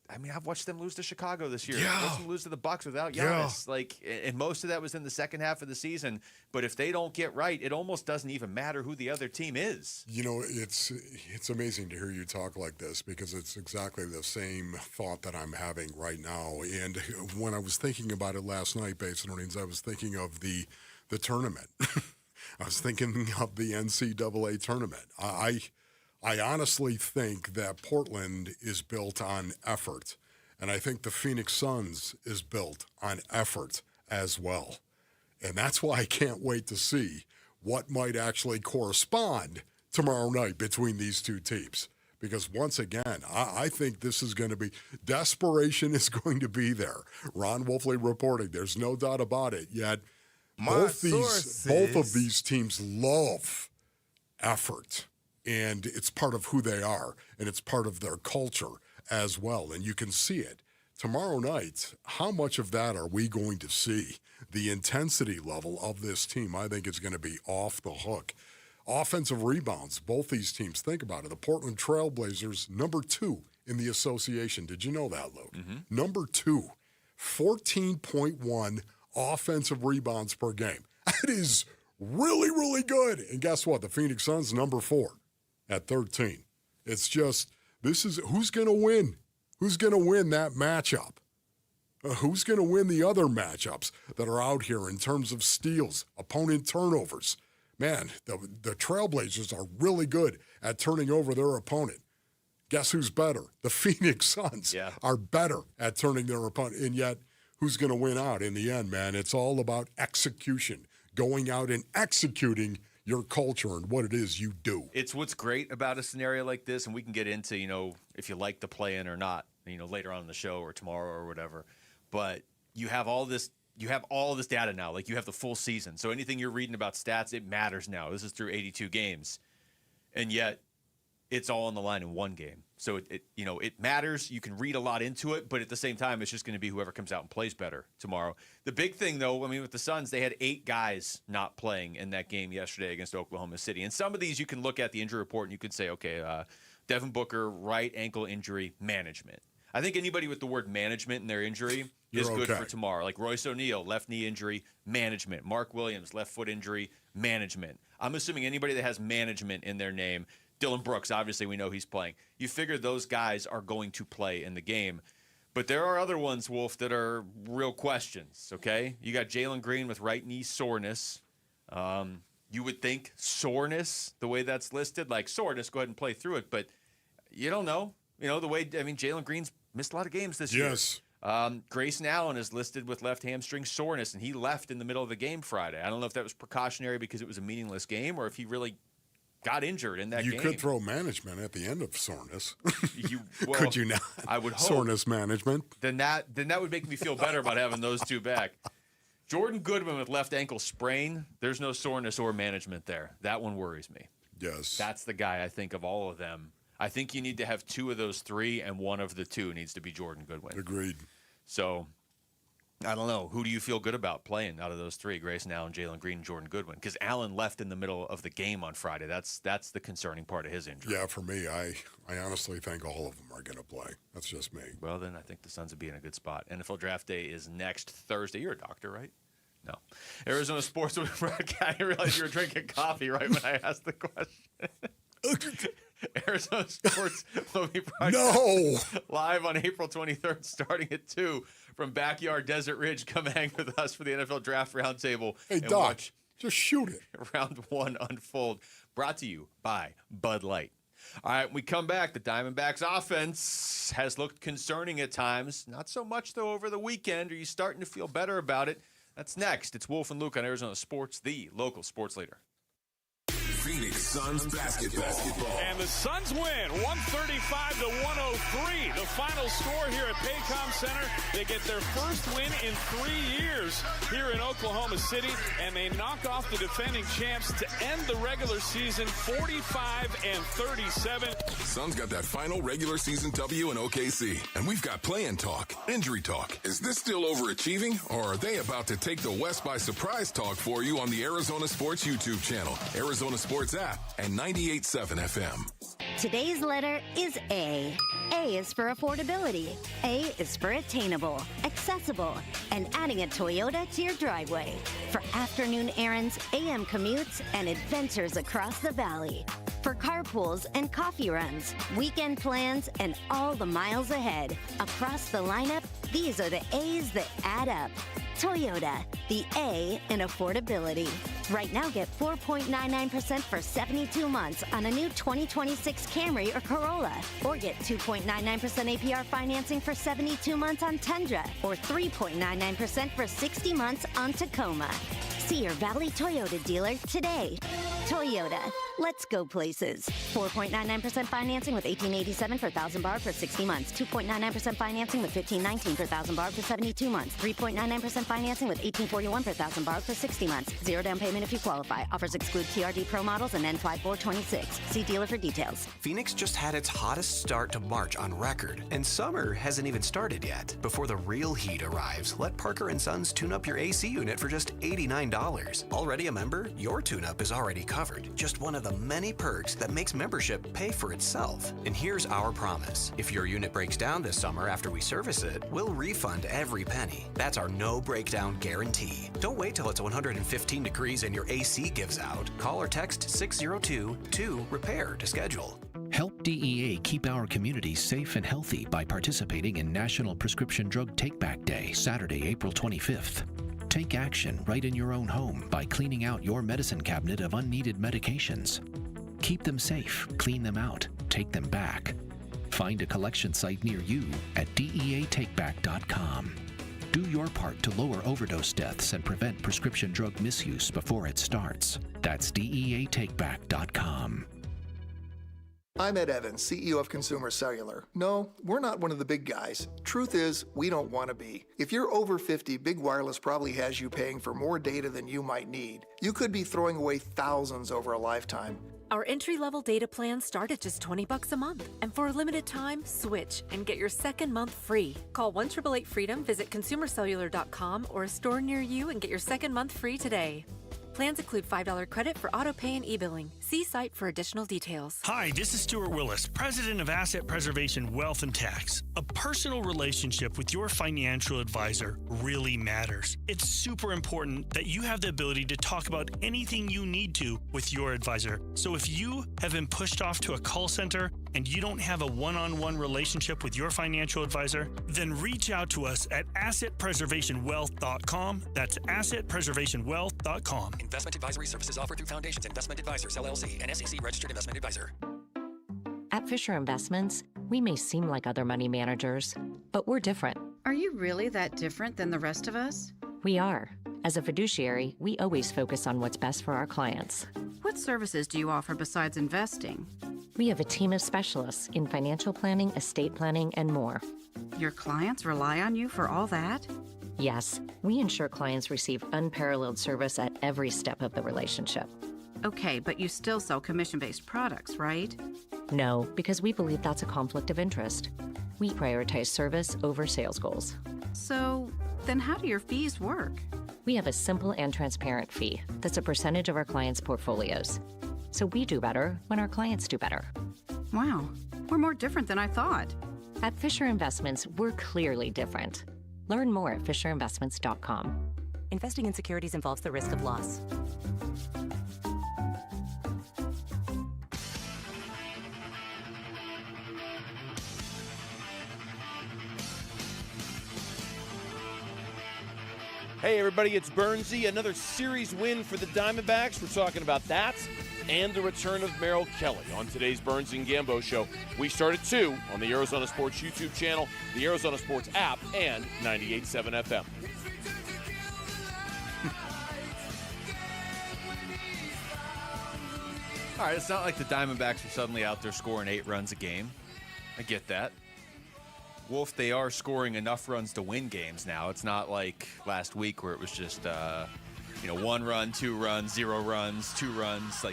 I mean, I've watched them lose to Chicago this year. I've watched them lose to the Bucks without Giannis. And most of that was in the second half of the season. But if they don't get right, it almost doesn't even matter who the other team is. It's amazing to hear you talk like this because it's exactly the same thought that I'm having right now. And when I was thinking about it last night, Basin Earnings, I was thinking of the tournament. I was thinking of the NCAA tournament. I honestly think that Portland is built on effort, and I think the Phoenix Suns is built on effort as well. And that's why I can't wait to see what might actually correspond tomorrow night between these two teams. Because once again, I think this is going to be, desperation is going to be there. Ron Wolfley reporting, there's no doubt about it. Yet both of these teams love effort. And it's part of who they are, and it's part of their culture as well. And you can see it. Tomorrow night, how much of that are we going to see? The intensity level of this team, I think, is going to be off the hook. Offensive rebounds, both these teams, think about it. The Portland Trailblazers, number 2 in the association. Did you know that, Luke? Mm-hmm. Number 2, 14.1 offensive rebounds per game. That is really, really good. And guess what? The Phoenix Suns, number 4. At 13. It's just, this is who's going to win? Who's going to win that matchup? Who's going to win the other matchups that are out here in terms of steals, opponent turnovers? Man, the Trailblazers are really good at turning over their opponent. Guess who's better? The Phoenix Suns are better at turning their opponent. And yet, who's going to win out in the end, man? It's all about execution, going out and executing your culture and what it is you do. It's what's great about a scenario like this, and we can get into, if you like the play-in or not, later on in the show or tomorrow or whatever. But you have all this data now. Like, you have the full season. So anything you're reading about stats, it matters now. This is through 82 games. And yet, it's all on the line in one game. So it matters. You can read a lot into it, but at the same time, it's just going to be whoever comes out and plays better tomorrow. The big thing, though, with the Suns, they had 8 guys not playing in that game yesterday against Oklahoma City. And some of these, you can look at the injury report and you can say, okay, Devin Booker, right ankle injury, management. I think anybody with the word management in their injury is good for tomorrow. Like Royce O'Neal, left knee injury, management. Mark Williams, left foot injury, management. I'm assuming anybody that has management in their name. Dylan Brooks, obviously, we know he's playing. You figure those guys are going to play in the game. But there are other ones, Wolf, that are real questions, okay? You got Jalen Green with right knee soreness. You would think soreness, the way that's listed, like soreness, go ahead and play through it. But you don't know. The way, Jalen Green's missed a lot of games this year. Yes. Grayson Allen is listed with left hamstring soreness, and he left in the middle of the game Friday. I don't know if that was precautionary because it was a meaningless game or if he really got injured in that game. You could throw management at the end of soreness. Well, could you not? I would hope. Soreness management. Then that would make me feel better about having those two back. Jordan Goodwin with left ankle sprain. There's no soreness or management there. That one worries me. Yes. That's the guy I think of all of them. I think you need to have 2 of those 3, and one of the 2 needs to be Jordan Goodwin. Agreed. So, I don't know. Who do you feel good about playing out of those 3? Grayson Allen, Jalen Green, and Jordan Goodwin? Because Allen left in the middle of the game on Friday. That's the concerning part of his injury. Yeah, for me, I honestly think all of them are going to play. That's just me. Well, then I think the Suns would be in a good spot. NFL Draft Day is next Thursday. You're a doctor, right? No. Arizona Sports with Brad. I didn't realize you were drinking coffee right when I asked the question. Arizona Sports will be broadcast live on April 23rd, starting at 2 from Backyard Desert Ridge. Come hang with us for the NFL Draft Roundtable. Hey, Doc, watch just shoot it. Round 1 unfold. Brought to you by Bud Light. All right, we come back. The Diamondbacks offense has looked concerning at times. Not so much, though, over the weekend. Are you starting to feel better about it? That's next. It's Wolf and Luke on Arizona Sports, the local sports leader. Phoenix Suns basketball. And the Suns win 135-103. The final score here at Paycom Center. They get their first win in 3 years here in Oklahoma City, and they knock off the defending champs to end the regular season 45-37. Suns got that final regular season W in OKC, and we've got play-in talk, injury talk. Is this still overachieving, or are they about to take the West by surprise talk for you on the Arizona Sports YouTube channel, Arizona Sports app, and 98.7 FM. Today's letter is A. A is for affordability. A is for attainable, accessible, and adding a Toyota to your driveway. For afternoon errands, AM commutes, and adventures across the valley. For carpools and coffee runs, weekend plans, and all the miles ahead. Across the lineup, these are the A's that add up. Toyota, the A in affordability. Right now, get 4.99% for 72 months on a new 2026 Camry or Corolla. Or get 2.99% APR financing for 72 months on Tundra. Or 3.99% for 60 months on Tacoma. See your Valley Toyota dealer today. Toyota, let's go places. 4.99% financing with $1,887 for 1,000 bar for 60 months. 2.99% financing with $1,519 for 1,000 bar for 72 months. 3.99% financing with $1,841 for 1,000 bar for 60 months. Zero down payment if you qualify. Offers exclude TRD Pro models and N5426. See dealer for details. Phoenix just had its hottest start to March on record, and summer hasn't even started yet. Before the real heat arrives, let Parker & Sons tune up your AC unit for just $89. Already a member? Your tune-up is already covered. Just one of the many perks that makes membership pay for itself. And here's our promise. If your unit breaks down this summer after we service it, we'll refund every penny. That's our no breakdown guarantee. Don't wait till it's 115 degrees and your AC gives out. Call or text 602-2-REPAIR to schedule. Help DEA keep our communities safe and healthy by participating in National Prescription Drug Take-Back Day, Saturday, April 25th. Take action right in your own home by cleaning out your medicine cabinet of unneeded medications. Keep them safe, clean them out, take them back. Find a collection site near you at DEATakeback.com. Do your part to lower overdose deaths and prevent prescription drug misuse before it starts. That's DEATakeback.com. I'm Ed Evans, CEO of Consumer Cellular. No, we're not one of the big guys. Truth is, we don't want to be. If you're over 50, Big Wireless probably has you paying for more data than you might need. You could be throwing away thousands over a lifetime. Our entry-level data plans start at just $20 a month. And for a limited time, switch and get your second month free. Call 1-888-FREEDOM, visit consumercellular.com or a store near you and get your second month free today. Plans include $5 credit for auto pay and e-billing. See site for additional details. Hi, this is Stuart Willis, President of Asset Preservation Wealth and Tax. A personal relationship with your financial advisor really matters. It's super important that you have the ability to talk about anything you need to with your advisor. So if you have been pushed off to a call center and you don't have a one-on-one relationship with your financial advisor, then reach out to us at assetpreservationwealth.com. That's assetpreservationwealth.com. Investment advisory services offered through Foundations Investment Advisors, LLC, an SEC-registered investment advisor. At Fisher Investments, we may seem like other money managers, but we're different. Are you really that different than the rest of us? We are. As a fiduciary, we always focus on what's best for our clients. What services do you offer besides investing? We have a team of specialists in financial planning, estate planning, and more. Your clients rely on you for all that? Yes, we ensure clients receive unparalleled service at every step of the relationship. Okay, but you still sell commission-based products, right? No, because we believe that's a conflict of interest. We prioritize service over sales goals. So, then how do your fees work? We have a simple and transparent fee that's a percentage of our clients' portfolios. So we do better when our clients do better. Wow, we're more different than I thought. At Fisher Investments, we're clearly different. Learn more at fisherinvestments.com. Investing in securities involves the risk of loss. Hey everybody, it's Bernsey. Another series win for the Diamondbacks. We're talking about that and the return of Merrill Kelly on today's Burns and Gambo show. We start at 2 on the Arizona Sports YouTube channel, the Arizona Sports app, and 98.7 FM. All right, it's not like the Diamondbacks are suddenly out there scoring 8 runs a game. I get that. Wolf, they are scoring enough runs to win games now. It's not like last week where it was just, 1 run, 2 runs, 0 runs, 2 runs.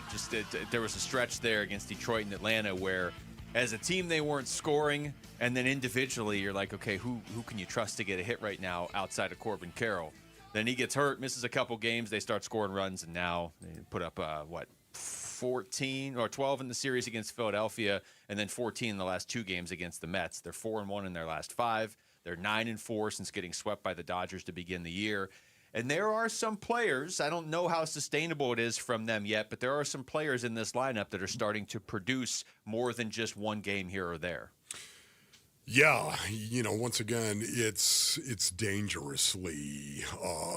There was a stretch there against Detroit and Atlanta where, as a team, they weren't scoring, and then individually, you're like, okay, who can you trust to get a hit right now outside of Corbin Carroll? Then he gets hurt, misses a couple games, they start scoring runs, and now they put up 14 or 12 in the series against Philadelphia, and then 14 in the last 2 games against the Mets. They're 4-1 in their last 5. They're 9-4 since getting swept by the Dodgers to begin the year. And there are some players, I don't know how sustainable it is from them yet, but there are some players in this lineup that are starting to produce more than just one game here or there. Yeah, once again, it's dangerously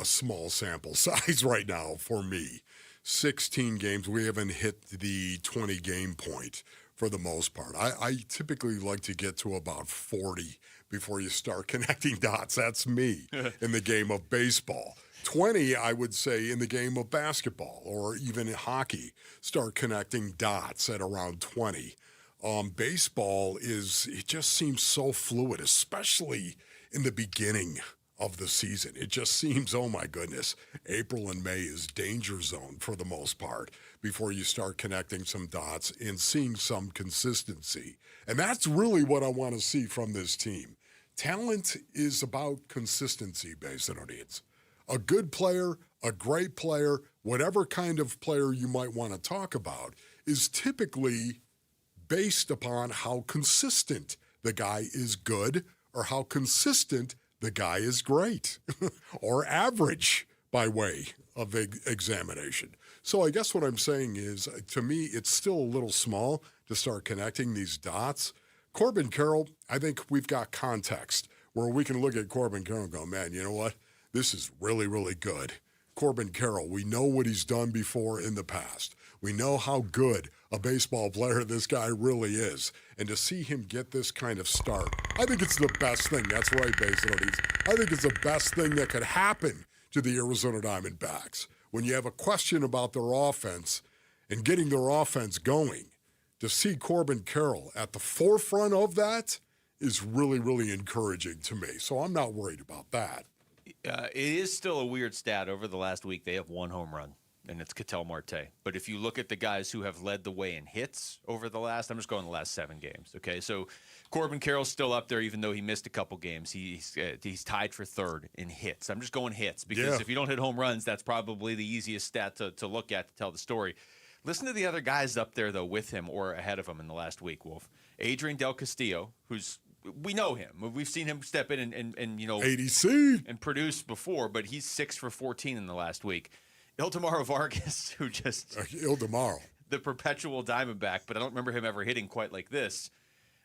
small sample size right now for me. 16 games, we haven't hit the 20-game point for the most part. I typically like to get to about 40 before you start connecting dots. That's me in the game of baseball. 20, I would say, in the game of basketball or even hockey, start connecting dots at around 20. Baseball it just seems so fluid, especially in the beginning of the season. It just seems, oh my goodness, April and May is danger zone for the most part before you start connecting some dots and seeing some consistency. And that's really what I want to see from this team. Talent is about consistency, Basinonians. A good player, a great player, whatever kind of player you might want to talk about, is typically based upon how consistent the guy is good or how consistent the guy is great or average by way of examination. So I guess what I'm saying is, to me, it's still a little small to start connecting these dots. Corbin Carroll, I think we've got context where we can look at Corbin Carroll and go, man, you know what? This is really, really good. Corbin Carroll, we know what he's done before in the past. We know how good a baseball player this guy really is. And to see him get this kind of start, I think it's the best thing. That's right, Base Loadies. I think it's the best thing that could happen to the Arizona Diamondbacks. When you have a question about their offense and getting their offense going, to see Corbin Carroll at the forefront of that is really, really encouraging to me. So I'm not worried about that. It is still a weird stat. Over the last week, they have 1 home run, and it's Ketel Marte. But if you look at the guys who have led the way in hits over the last, I'm just going the last 7 games, okay? So Corbin Carroll's still up there, even though he missed a couple games. He's tied for 3rd in hits. I'm just going hits because if you don't hit home runs, that's probably the easiest stat to look at to tell the story. Listen to the other guys up there, though, with him or ahead of him in the last week, Wolf. Adrian Del Castillo, we know him. We've seen him step in and you know, ADC and produce before, but he's 6 for 14 in the last week. Ildemaro Vargas, who just the perpetual Diamondback, but I don't remember him ever hitting quite like this.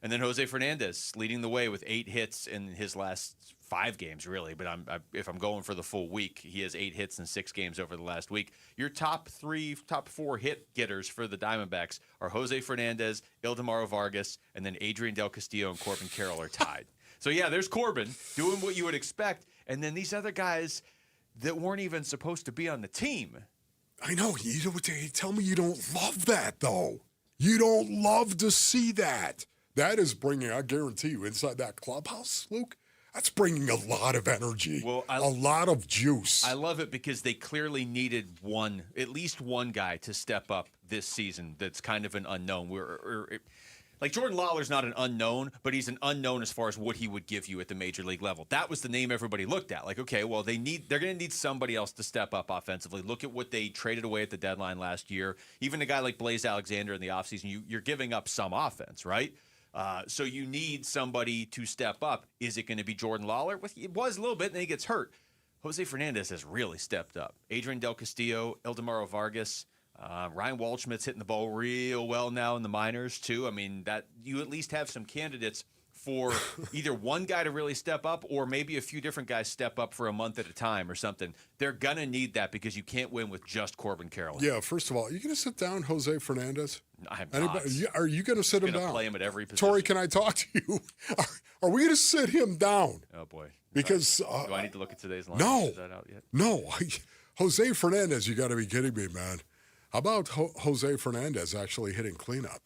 And then Jose Fernandez leading the way with 8 hits in his last 5 games, really. But if I'm going for the full week, he has 8 hits in 6 games over the last week. Your top 4 hit getters for the Diamondbacks are Jose Fernandez, Ildemaro Vargas, and then Adrian Del Castillo and Corbin Carroll are tied. So, yeah, there's Corbin doing what you would expect. And then these other guys that weren't even supposed to be on the team. I know. You tell me you don't love that, though. You don't love to see that. That is bringing, I guarantee you, inside that clubhouse, Luke, that's bringing a lot of energy, a lot of juice. I love it because they clearly needed at least one guy to step up this season that's kind of an unknown. Like Jordan Lawler's not an unknown, but he's an unknown as far as what he would give you at the major league level. That was the name everybody looked at. Like, okay, well, they're going to need somebody else to step up offensively. Look at what they traded away at the deadline last year. Even a guy like Blaze Alexander in the offseason, you're giving up some offense, right? So you need somebody to step up. Is it going to be Jordan Lawler? It was a little bit, and then he gets hurt. Jose Fernandez has really stepped up. Adrian Del Castillo, Ildemaro Vargas, Ryan Waldschmidt's hitting the ball real well now in the minors, too. I mean, that you at least have some candidates for either one guy to really step up or maybe a few different guys step up for a month at a time or something. They're going to need that because you can't win with just Corbin Carroll. Yeah, first of all, are you going to sit down Jose Fernandez? I'm not. Are you going to sit him down? Play him at every position. Tori, can I talk to you? Are we going to sit him down? Oh, boy. Because do I need to look at today's line? No. Is that out yet? No. Jose Fernandez, you got to be kidding me, man. How about Jose Fernandez actually hitting cleanup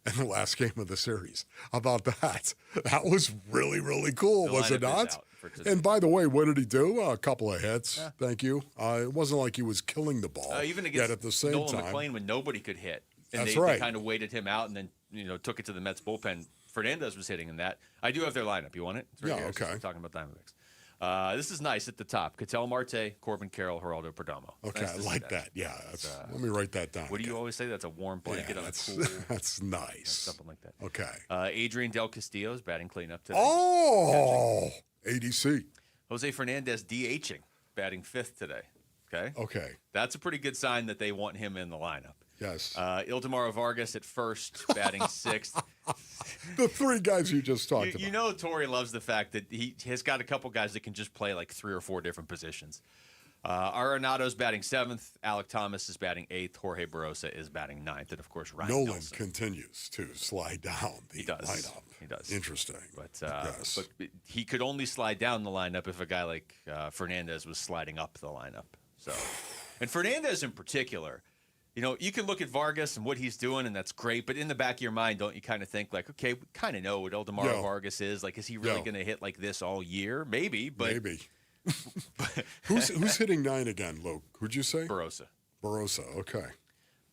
in the last game of the series? How about that? That was really, really cool, was it not? And by the way, what did he do? A couple of hits. Yeah. Thank you. It wasn't like he was killing the ball. Even against at the same Nolan time. McLean when nobody could hit. And That's they right. kind of waited him out and then took it to the Mets bullpen. Fernandez was hitting in that. I do have their lineup. You want it? It's right here. Okay. We're talking about Diamondbacks. This is nice at the top. Ketel Marte, Corbin Carroll, Geraldo Perdomo. Okay, nice I like that. Yeah, let me write that down. What do you always say? That's a warm blanket on a cool. That's nice. Something like that. Okay. Adrian Del Castillo is batting cleanup today. Oh, ADC. Jose Fernandez DHing, batting 5th today. Okay. That's a pretty good sign that they want him in the lineup. Yes. Ildemaro Vargas at 1st, batting 6th. The 3 guys you just talked about. You know Torey loves the fact that he has got a couple guys that can just play like 3 or 4 different positions. Arenado's batting 7th. Alec Thomas is batting 8th. Jorge Barosa is batting 9th. And, of course, Ryan Nolan Nelson continues to slide down the lineup. He does. Interesting. But he could only slide down the lineup if a guy like Fernandez was sliding up the lineup. So, and Fernandez in particular, you can look at Vargas and what he's doing, and that's great. But in the back of your mind, don't you kind of think like, okay, we kind of know what Ildemaro Vargas is. Like, is he really going to hit like this all year? Maybe, but maybe. Who's hitting 9 again, Luke? Who'd you say? Barosa. Okay.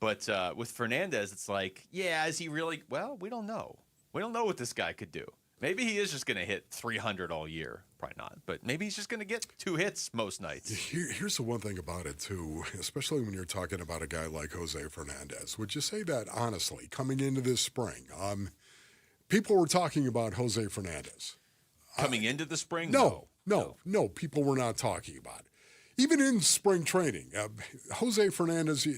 But with Fernandez, it's like, yeah, is he really? Well, we don't know. We don't know what this guy could do. Maybe he is just going to hit 300 all year. Probably not. But maybe he's just going to get 2 hits most nights. Here's the one thing about it, too, especially when you're talking about a guy like Jose Fernandez. Would you say that, honestly, coming into this spring, people were talking about Jose Fernandez. Coming into the spring? No, people were not talking about it. Even in spring training, Jose Fernandez,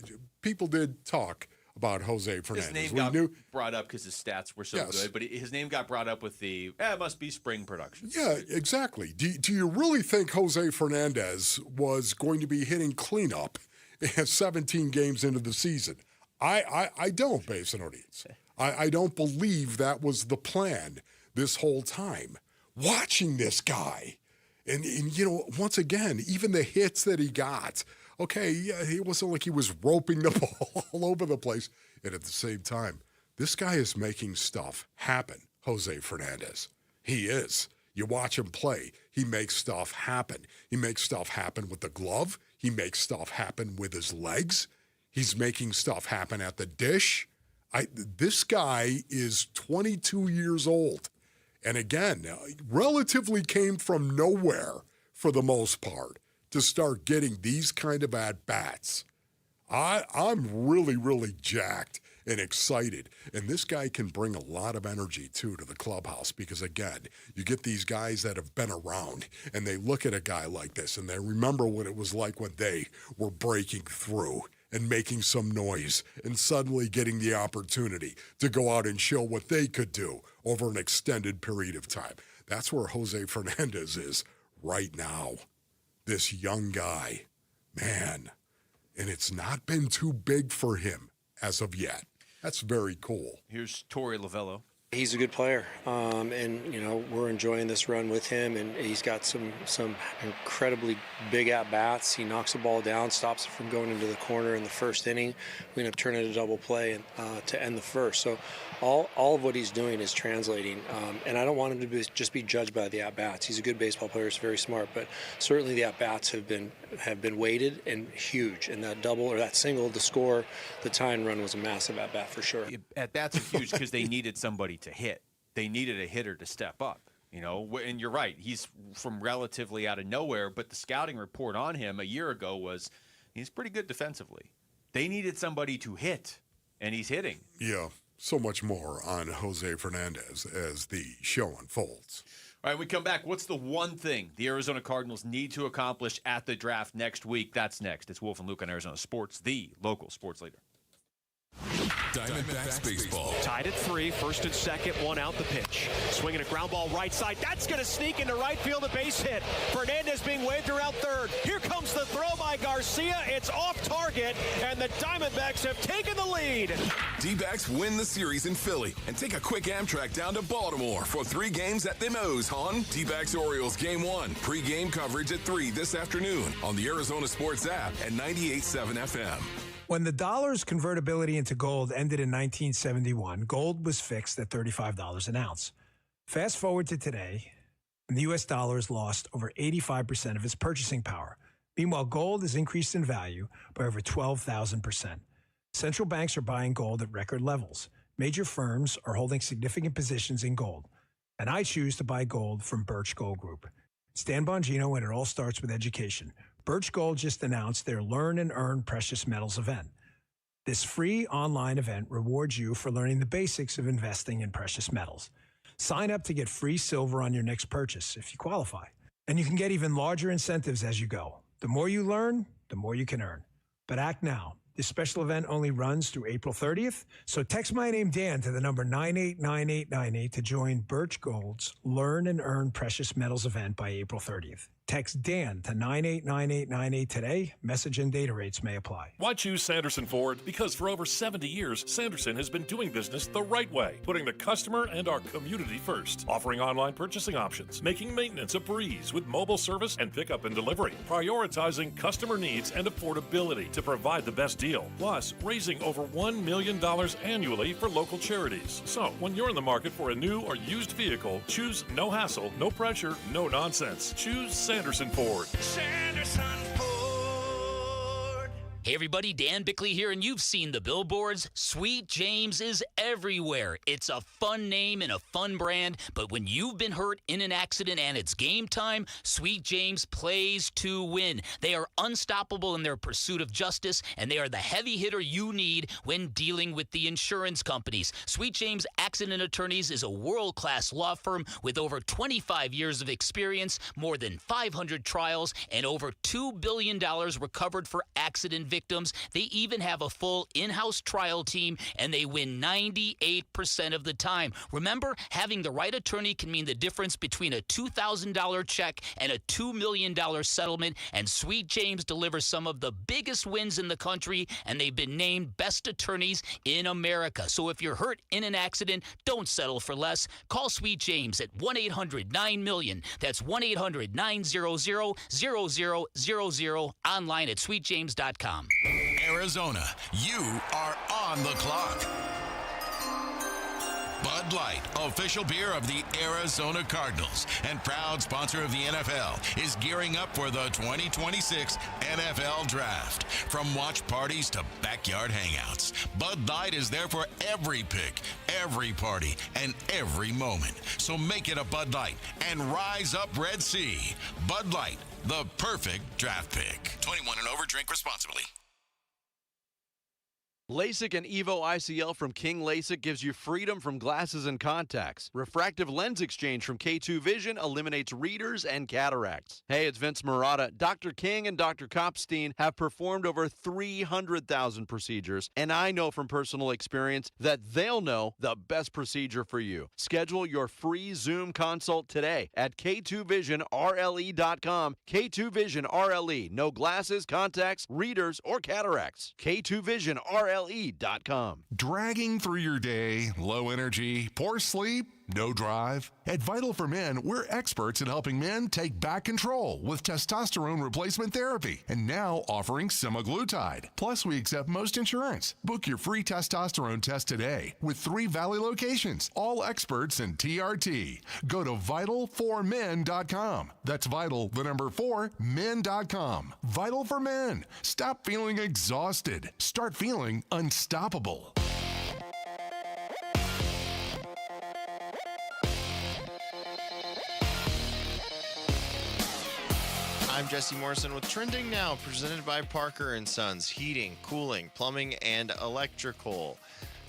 people did talk about Jose Fernandez. His name got brought up because his stats were so good, but his name got brought up with the, it must be spring production. Yeah, exactly. Do you really think Jose Fernandez was going to be hitting cleanup 17 games into the season? I don't, Basin Audience. I don't believe that was the plan this whole time. Watching this guy, and once again, even the hits that he got, okay, yeah, it wasn't like he was roping the ball all over the place. And at the same time, this guy is making stuff happen, Jose Fernandez. He is. You watch him play, he makes stuff happen. He makes stuff happen with the glove. He makes stuff happen with his legs. He's making stuff happen at the dish. This guy is 22 years old. And again, relatively came from nowhere for the most part to start getting these kind of at-bats. I'm really, really jacked and excited. And this guy can bring a lot of energy, too, to the clubhouse because, again, you get these guys that have been around, and they look at a guy like this, and they remember what it was like when they were breaking through and making some noise and suddenly getting the opportunity to go out and show what they could do over an extended period of time. That's where Jose Fernandez is right now. This young guy, man, and it's not been too big for him as of yet. That's very cool. Here's Torey Lovello. He's a good player, and we're enjoying this run with him. And he's got some incredibly big at bats. He knocks the ball down, stops it from going into the corner in the first inning. We end up turning a double play to end the first. So all of what he's doing is translating. And I don't want him to just be judged by the at bats. He's a good baseball player. He's very smart, but certainly the at bats have been weighted and huge. And that double or that single to score the tying run was a massive at bat for sure. At bats are huge because they needed somebody to hit. They needed a hitter to step up, and you're right. He's from relatively out of nowhere, but the scouting report on him a year ago was he's pretty good defensively. They needed somebody to hit, and he's hitting. Yeah, so much more on Jose Fernandez as the show unfolds. All right, we come back. What's the one thing the Arizona Cardinals need to accomplish at the draft next week? That's next. It's Wolf and Luke on Arizona Sports, the local sports leader. Diamondbacks baseball. Tied at 3, first and second, one out the pitch. Swinging a ground ball right side. That's going to sneak into right field, a base hit. Fernandez being waved around third. Here comes the throw by Garcia. It's off target, and the Diamondbacks have taken the lead. D-backs win the series in Philly and take a quick Amtrak down to Baltimore for 3 games at them O's, hon. D-backs Orioles Game 1. Pre-game coverage at 3 this afternoon on the Arizona Sports app at 98.7 FM. When the dollar's convertibility into gold ended in 1971, gold was fixed at $35 an ounce. Fast forward to today, and the U.S. dollar has lost over 85% of its purchasing power. Meanwhile, gold has increased in value by over 12,000%. Central banks are buying gold at record levels. Major firms are holding significant positions in gold. And I choose to buy gold from Birch Gold Group. It's Dan Bongino, and it all starts with education. Birch Gold just announced their Learn and Earn Precious Metals event. This free online event rewards you for learning the basics of investing in precious metals. Sign up to get free silver on your next purchase if you qualify. And you can get even larger incentives as you go. The more you learn, the more you can earn. But act now. This special event only runs through April 30th, so text my name Dan to the number 989898 to join Birch Gold's Learn and Earn Precious Metals event by April 30th. Text Dan to 989898 today. Message and data rates may apply. Why choose Sanderson Ford? Because for over 70 years, Sanderson has been doing business the right way, putting the customer and our community first, offering online purchasing options, making maintenance a breeze with mobile service and pickup and delivery, prioritizing customer needs and affordability to provide the best deal, plus raising over $1 million annually for local charities. So when you're in the market for a new or used vehicle, choose no hassle, no pressure, no nonsense. Choose Sanderson Ford. Sanderson Ford. Hey everybody, Dan Bickley here, and you've seen the billboards. Sweet James is everywhere. It's a fun name and a fun brand, but when you've been hurt in an accident and it's game time, Sweet James plays to win. They are unstoppable in their pursuit of justice, and they are the heavy hitter you need when dealing with the insurance companies. Sweet James Accident Attorneys is a world-class law firm with over 25 years of experience, more than 500 trials, and over $2 billion recovered for accident victims. They even have a full in-house trial team, and they win 98% of the time. Remember, having the right attorney can mean the difference between a $2,000 check and a $2 million settlement, and Sweet James delivers some of the biggest wins in the country, and they've been named best attorneys in America. So if you're hurt in an accident, don't settle for less. Call Sweet James at 1-800-9-MILLION. That's 1-800-900-0000, online at sweetjames.com. Arizona, you are on the clock. Bud Light, official beer of the Arizona Cardinals and proud sponsor of the NFL, is gearing up for the 2026 NFL Draft. From watch parties to backyard hangouts, Bud Light is there for every pick, every party, and every moment. So make it a Bud Light and rise up Red Sea. Bud Light, the perfect draft pick. 21 and over, drink responsibly. LASIK and EVO ICL from King LASIK gives you freedom from glasses and contacts. Refractive lens exchange from K2 Vision eliminates readers and cataracts. Hey, it's Vince Murata. Dr. King and Dr. Kopstein have performed over 300,000 procedures, and I know from personal experience that they'll know the best procedure for you. Schedule your free Zoom consult today at K2VisionRLE.com. K2 Vision RLE. No glasses, contacts, readers, or cataracts. K2 Vision RLE.com. Dragging through your day, low energy, poor sleep, no drive? At Vital for Men, we're experts in helping men take back control with testosterone replacement therapy, and now offering semaglutide. Plus, we accept most insurance. Book your free testosterone test today with 3 Valley locations, all experts in TRT. Go to vital4men.com. That's vital, the number 4, men.com. Vital for Men. Stop feeling exhausted. Start feeling unstoppable. I'm Jesse Morrison with Trending Now, presented by Parker & Sons, heating, cooling, plumbing, and electrical.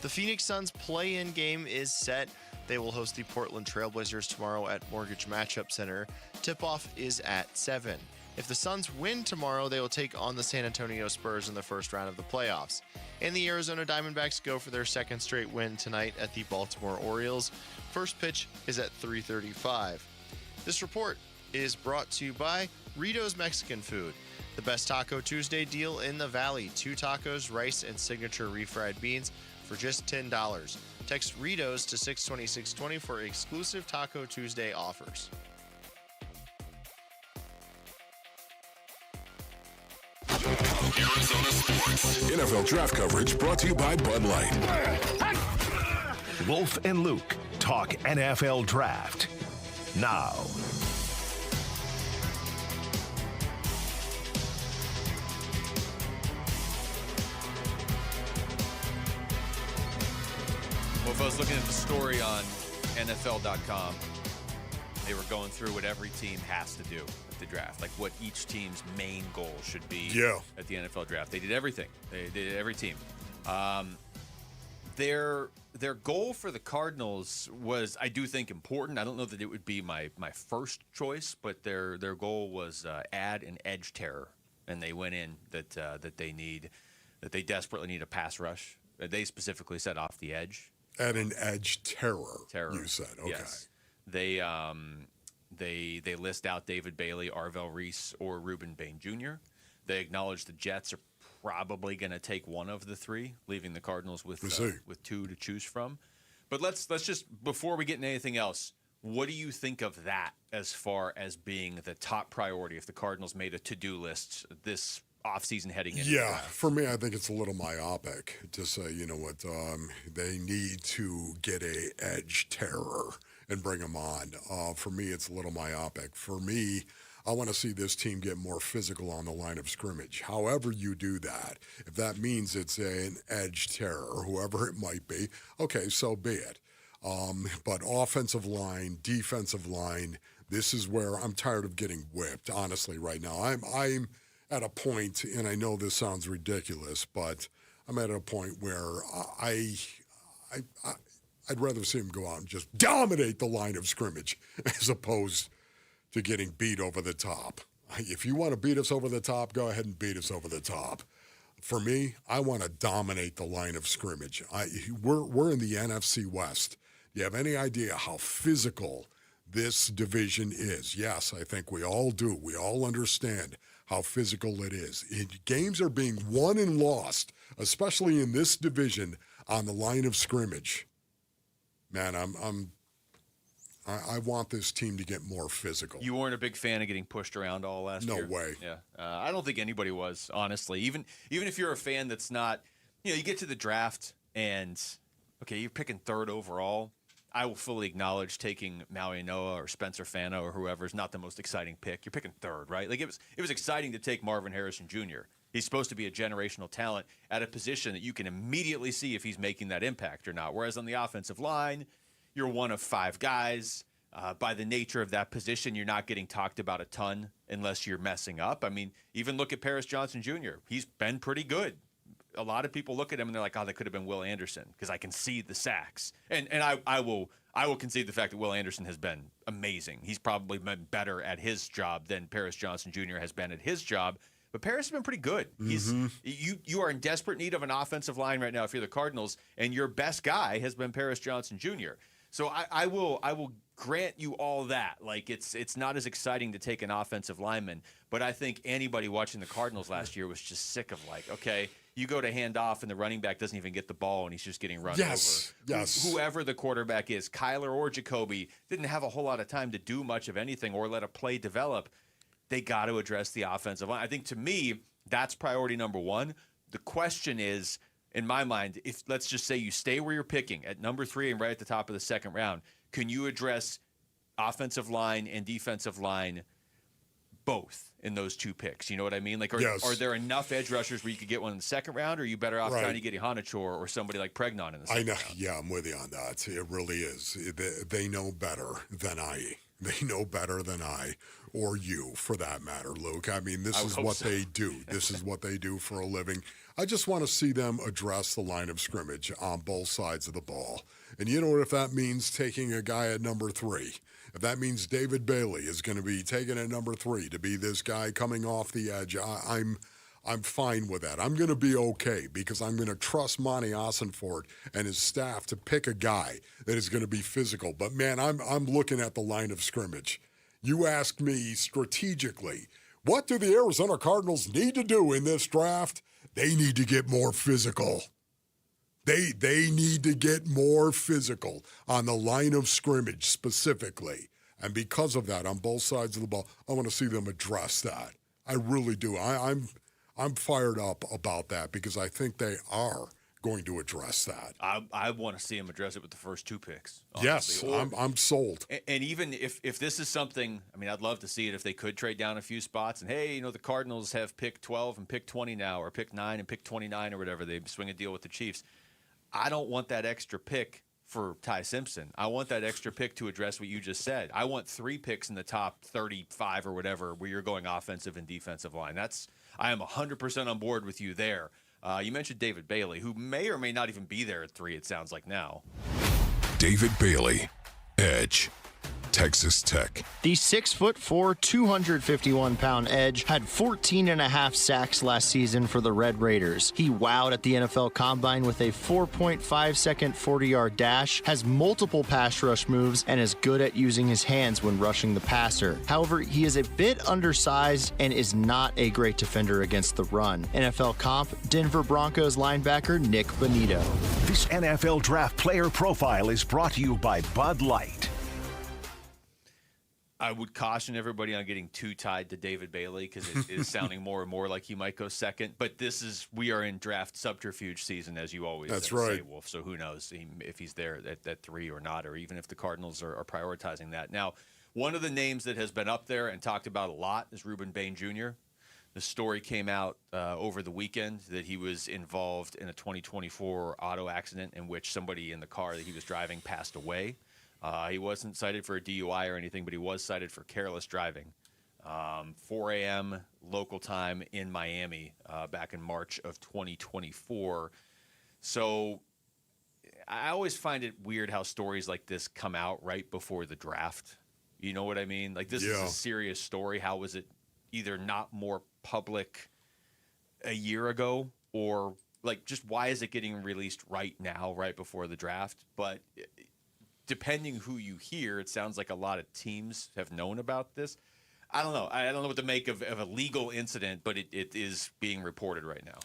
The Phoenix Suns play-in game is set. They will host the Portland Trailblazers tomorrow at Mortgage Matchup Center. Tip-off is at 7. If the Suns win tomorrow, they will take on the San Antonio Spurs in the first round of the playoffs. And the Arizona Diamondbacks go for their second straight win tonight at the Baltimore Orioles. First pitch is at 3:35. This report is brought to you by Rito's Mexican Food, the best Taco Tuesday deal in the Valley. 2 tacos, rice, and signature refried beans for just $10. Text Rito's to 62620 for exclusive Taco Tuesday offers. Arizona Sports. NFL Draft coverage brought to you by Bud Light. Wolf and Luke talk NFL Draft now. Well, if I was looking at the story on NFL.com, they were going through what every team has to do at the draft, like what each team's main goal should be at the NFL draft. They did everything. They did every team. Their goal for the Cardinals was, I do think, important. I don't know that it would be my first choice, but their goal was add an edge terror, and they went in that they desperately need a pass rush. They specifically said off the edge. At an edge terror. You said, okay. Yes. They list out David Bailey, Arvell Reese, or Reuben Bain Jr. They acknowledge the Jets are probably going to take one of the 3, leaving the Cardinals with 2 to choose from. But let's just, before we get into anything else, what do you think of that as far as being the top priority if the Cardinals made a to-do list this offseason heading into? Yeah, for me, I think it's a little myopic to say, you know what, they need to get a edge terror and bring them on. For me, it's a little myopic. For me, I want to see this team get more physical on the line of scrimmage. However you do that, if that means it's an edge terror, whoever it might be, okay, so be it. But offensive line, defensive line, this is where I'm tired of getting whipped, honestly, right now. I'm at a point, and I know this sounds ridiculous, but I'm at a point where I'd rather see him go out and just dominate the line of scrimmage as opposed to getting beat over the top. If you want to beat us over the top, go ahead and beat us over the top. For me, I want to dominate the line of scrimmage. We're in the NFC West. Do you have any idea how physical this division is? Yes, I think we all do. We all understand how physical it is. Games are being won and lost, especially in this division, on the line of scrimmage. Man, I want this team to get more physical. You weren't a big fan of getting pushed around all last year? No way. Yeah. I don't think anybody was, honestly. Even if you're a fan that's not, you get to the draft and, okay, you're picking third overall. I will fully acknowledge taking Maui Noa or Spencer Fano or whoever is not the most exciting pick. You're picking third, right? Like it was exciting to take Marvin Harrison Jr. He's supposed to be a generational talent at a position that you can immediately see if he's making that impact or not. Whereas on the offensive line, you're one of 5 guys. By the nature of that position, you're not getting talked about a ton unless you're messing up. I mean, even look at Paris Johnson Jr. He's been pretty good. A lot of people look at him and they're like, oh, that could have been Will Anderson because I can see the sacks. And I will concede the fact that Will Anderson has been amazing. He's probably been better at his job than Paris Johnson Jr. has been at his job. But Paris has been pretty good. You are in desperate need of an offensive line right now if you're the Cardinals, and your best guy has been Paris Johnson Jr. So I will grant you all that. Like it's not as exciting to take an offensive lineman, but I think anybody watching the Cardinals last year was just sick of like, okay, you go to hand off and the running back doesn't even get the ball and he's just getting run over. Yes. Whoever the quarterback is, Kyler or Jacoby, didn't have a whole lot of time to do much of anything or let a play develop. They got to address the offensive line. I think to me, that's priority number one. The question is, in my mind, if let's just say you stay where you're picking at number 3 and right at the top of the second round, can you address offensive line and defensive line both in those 2 picks? You know what I mean? Like, are there enough edge rushers where you could get one in the second round, or are you better off trying to get Ihanachor or somebody like Pregnon in the second round? Yeah, I'm with you on that. It really is. They know better than I. They know better than I, or you, for that matter, Luke. I mean, this is what they do. This is what they do for a living. I just want to see them address the line of scrimmage on both sides of the ball. And you know what, if that means taking a guy at number 3, if that means David Bailey is going to be taken at number 3 to be this guy coming off the edge, I'm fine with that. I'm going to be okay because I'm going to trust Monty Ossenfort and his staff to pick a guy that is going to be physical. But, man, I'm looking at the line of scrimmage. You ask me strategically, what do the Arizona Cardinals need to do in this draft? They need to get more physical. They need to get more physical on the line of scrimmage specifically. And because of that, on both sides of the ball, I want to see them address that. I really do. I'm fired up about that because I think they are going to address that. I want to see them address it with the first 2 picks. Honestly. Yes, I'm sold. And even if this is something, I mean, I'd love to see it if they could trade down a few spots and, hey, the Cardinals have pick 12 and pick 20 now, or pick 9 and pick 29 or whatever. They swing a deal with the Chiefs. I don't want that extra pick for Ty Simpson. I want that extra pick to address what you just said. I want 3 picks in the top 35 or whatever where you're going offensive and defensive line. I am 100% on board with you there. You mentioned David Bailey, who may or may not even be there at 3, it sounds like now. David Bailey, edge, Texas Tech. The 6'4", 251-pound edge had 14 and a half sacks last season for the Red Raiders. He wowed at the NFL Combine with a 4.5-second 40-yard dash, has multiple pass rush moves, and is good at using his hands when rushing the passer. However, he is a bit undersized and is not a great defender against the run. NFL comp, Denver Broncos linebacker Nick Bonito. This NFL Draft Player Profile is brought to you by Bud Light. I would caution everybody on getting too tied to David Bailey because it is sounding more and more like he might go second. But we are in draft subterfuge season, as you always say, Wolf. So who knows if he's there at 3 or not, or even if the Cardinals are prioritizing that. Now, one of the names that has been up there and talked about a lot is Reuben Bain Jr. The story came out over the weekend that he was involved in a 2024 auto accident in which somebody in the car that he was driving passed away. He wasn't cited for a DUI or anything, but he was cited for careless driving. 4 a.m. local time in Miami back in March of 2024. So I always find it weird how stories like this come out right before the draft. You know what I mean? Like, this is a serious story. How was it either not more public a year ago or like just why is it getting released right now, right before the draft? But depending who you hear, it sounds like a lot of teams have known about this. I don't know. I don't know what to make of a legal incident, but it is being reported right now.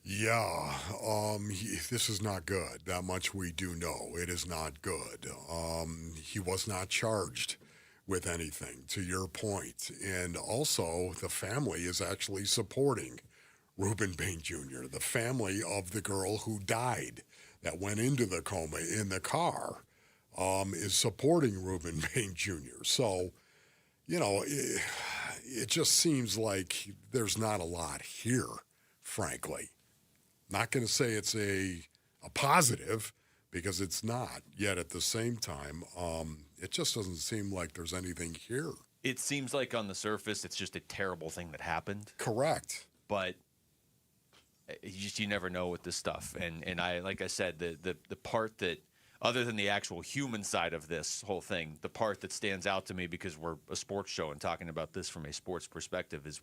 Yeah, this is not good. That much we do know. It is not good. He was not charged with anything, to your point. And also, the family is actually supporting Ruben Bain Jr., the family of the girl who died that went into the coma in the car, is supporting Ruben Bain Jr. So, you know, it just seems like there's not a lot here, frankly. Not going to say it's a positive, because it's not. Yet at the same time, it just doesn't seem like there's anything here. It seems like on the surface, it's just a terrible thing that happened. Correct. But you never know with this stuff. And I, like I said, the part that, other than the actual human side of this whole thing, the part that stands out to me, because we're a sports show and talking about this from a sports perspective, is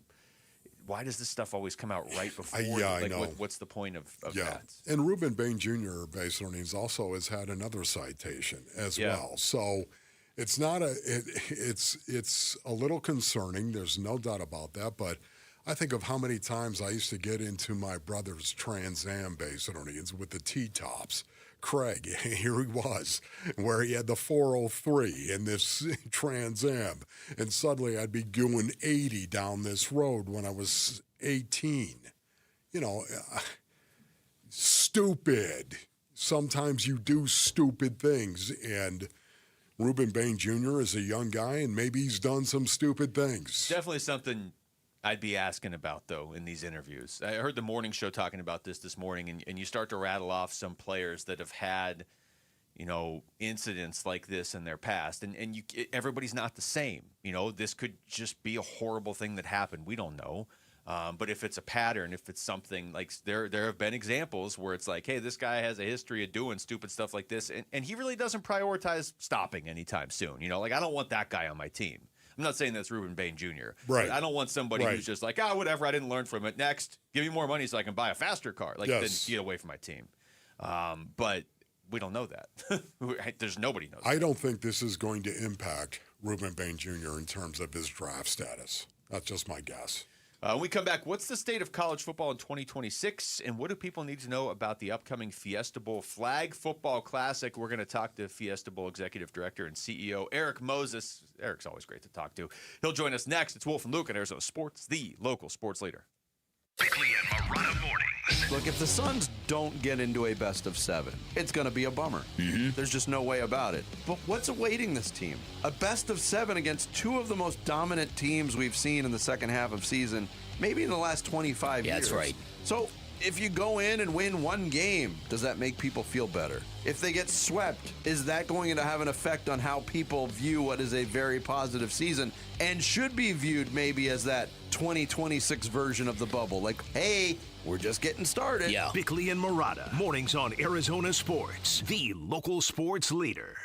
why does this stuff always come out right before? I know. What's the point of yeah. that? And Ruben Bain Jr., base earnings, also has had another citation as well. So it's not it's a little concerning. There's no doubt about that. But I think of how many times I used to get into my brother's Trans Am base earnings with the T-tops. Craig, here he was, where he had the 403 in this Trans Am, and suddenly I'd be doing 80 down this road when I was 18. You know, stupid. Sometimes you do stupid things, and Ruben Bain Jr. is a young guy, and maybe he's done some stupid things. Definitely something I'd be asking about, though, in these interviews. I heard the morning show talking about this morning, and you start to rattle off some players that have had, you know, incidents like this in their past, and everybody's not the same. You know, this could just be a horrible thing that happened. We don't know. But if it's a pattern, if it's something like there have been examples where it's like, hey, this guy has a history of doing stupid stuff like this, and he really doesn't prioritize stopping anytime soon. You know, like, I don't want that guy on my team. I'm not saying that's Ruben Bain Jr. Right. I don't want somebody who's just like, whatever, I didn't learn from it. Next, give me more money so I can buy a faster car. Like, then get away from my team. But we don't know that. There's nobody knows. I don't think this is going to impact Ruben Bain Jr. in terms of his draft status. That's just my guess. When we come back, what's the state of college football in 2026, and what do people need to know about the upcoming Fiesta Bowl Flag Football Classic? We're going to talk to Fiesta Bowl Executive Director and CEO Eric Moses. Eric's always great to talk to. He'll join us next. It's Wolf and Luke on Arizona Sports, the local sports leader. Bickley and Morada mornings. Look, if the Suns don't get into a best of 7, it's going to be a bummer. There's just no way about it. But what's awaiting this team? A best of 7 against two of the most dominant teams we've seen in the second half of season, maybe in the last 25 years. That's right. So if you go in and win one game, does that make people feel better? If they get swept, is that going to have an effect on how people view what is a very positive season and should be viewed maybe as that 2026 version of the bubble? Like, hey, we're just getting started. Yeah. Bickley and Morada, mornings on Arizona Sports, the local sports leader.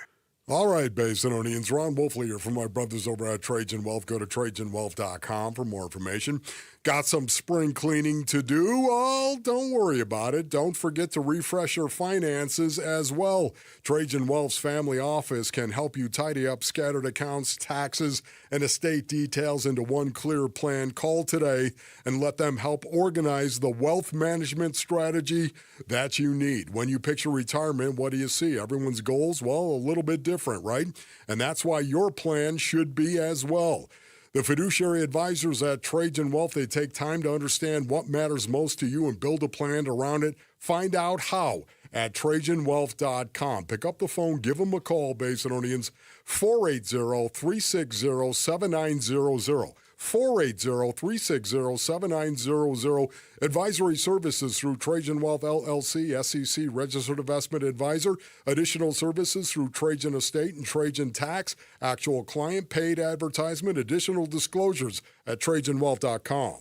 All right, Basinonians. Ron Wolfley here from my brothers over at Trajan Wealth. Go to TrajanWealth.com for more information. Got some spring cleaning to do? Oh, don't worry about it. Don't forget to refresh your finances as well. Trajan Wealth's family office can help you tidy up scattered accounts, taxes, and estate details into one clear plan. Call today and let them help organize the wealth management strategy that you need. When you picture retirement, what do you see? Everyone's goals? Well, a little bit different, right? And that's why your plan should be as well. The fiduciary advisors at Trajan Wealth, they take time to understand what matters most to you and build a plan around it. Find out how at TrajanWealth.com. Pick up the phone, give them a call, Basinonians, 480-360-7900. 480-360-7900. Advisory services through Trajan Wealth LLC, SEC Registered Investment Advisor. Additional services through Trajan Estate and Trajan Tax. Actual client paid advertisement. Additional disclosures at TrajanWealth.com.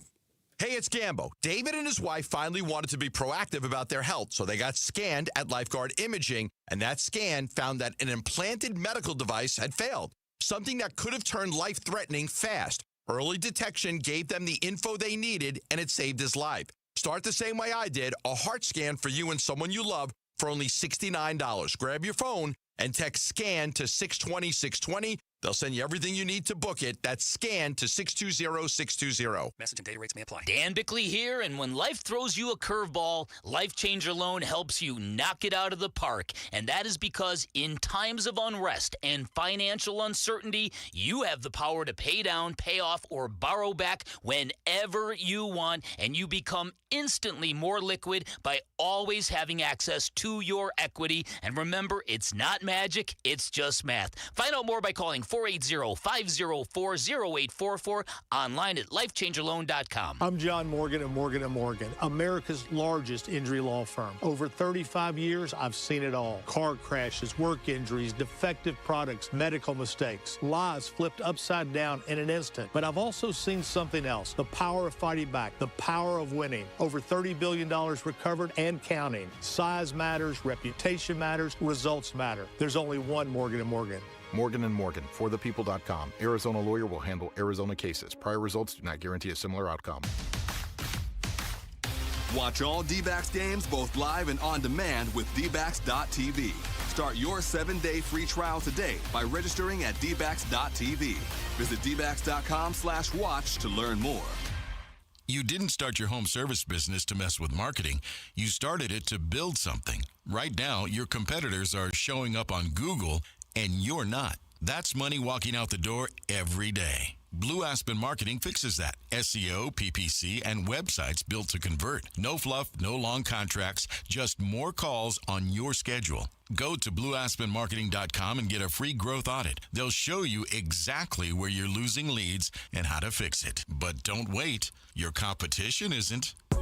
Hey, it's Gambo. David and his wife finally wanted to be proactive about their health, so they got scanned at Lifeguard Imaging, and that scan found that an implanted medical device had failed, something that could have turned life-threatening fast. Early detection gave them the info they needed, and it saved his life. Start the same way I did, a heart scan for you and someone you love for only $69. Grab your phone and text SCAN to 620-620. They'll send you everything you need to book it. That's SCAN to 620-620. Message and data rates may apply. Dan Bickley here, and when life throws you a curveball, Life Changer Loan helps you knock it out of the park. And that is because in times of unrest and financial uncertainty, you have the power to pay down, pay off, or borrow back whenever you want, and you become instantly more liquid by always having access to your equity. And remember, it's not magic, it's just math. Find out more by calling 480-504-0844, online at lifechangerloan.com. I'm John Morgan of Morgan & Morgan, America's largest injury law firm. Over 35 years, I've seen it all. Car crashes, work injuries, defective products, medical mistakes, lives flipped upside down in an instant. But I've also seen something else, the power of fighting back, the power of winning. Over $30 billion recovered and counting. Size matters, reputation matters, results matter. There's only one Morgan & Morgan. Morgan & Morgan, forthepeople.com. Arizona lawyer will handle Arizona cases. Prior results do not guarantee a similar outcome. Watch all D-backs games both live and on demand with dbacks.tv. Start your 7-day free trial today by registering at dbacks.tv. Visit dbacks.com/watch to learn more. You didn't start your home service business to mess with marketing. You started it to build something. Right now, your competitors are showing up on Google, and you're not. That's money walking out the door every day. Blue Aspen Marketing fixes that. SEO, PPC, and websites built to convert. No fluff, no long contracts, just more calls on your schedule. Go to blueaspenmarketing.com and get a free growth audit. They'll show you exactly where you're losing leads and how to fix it. But don't wait. Your competition isn't. For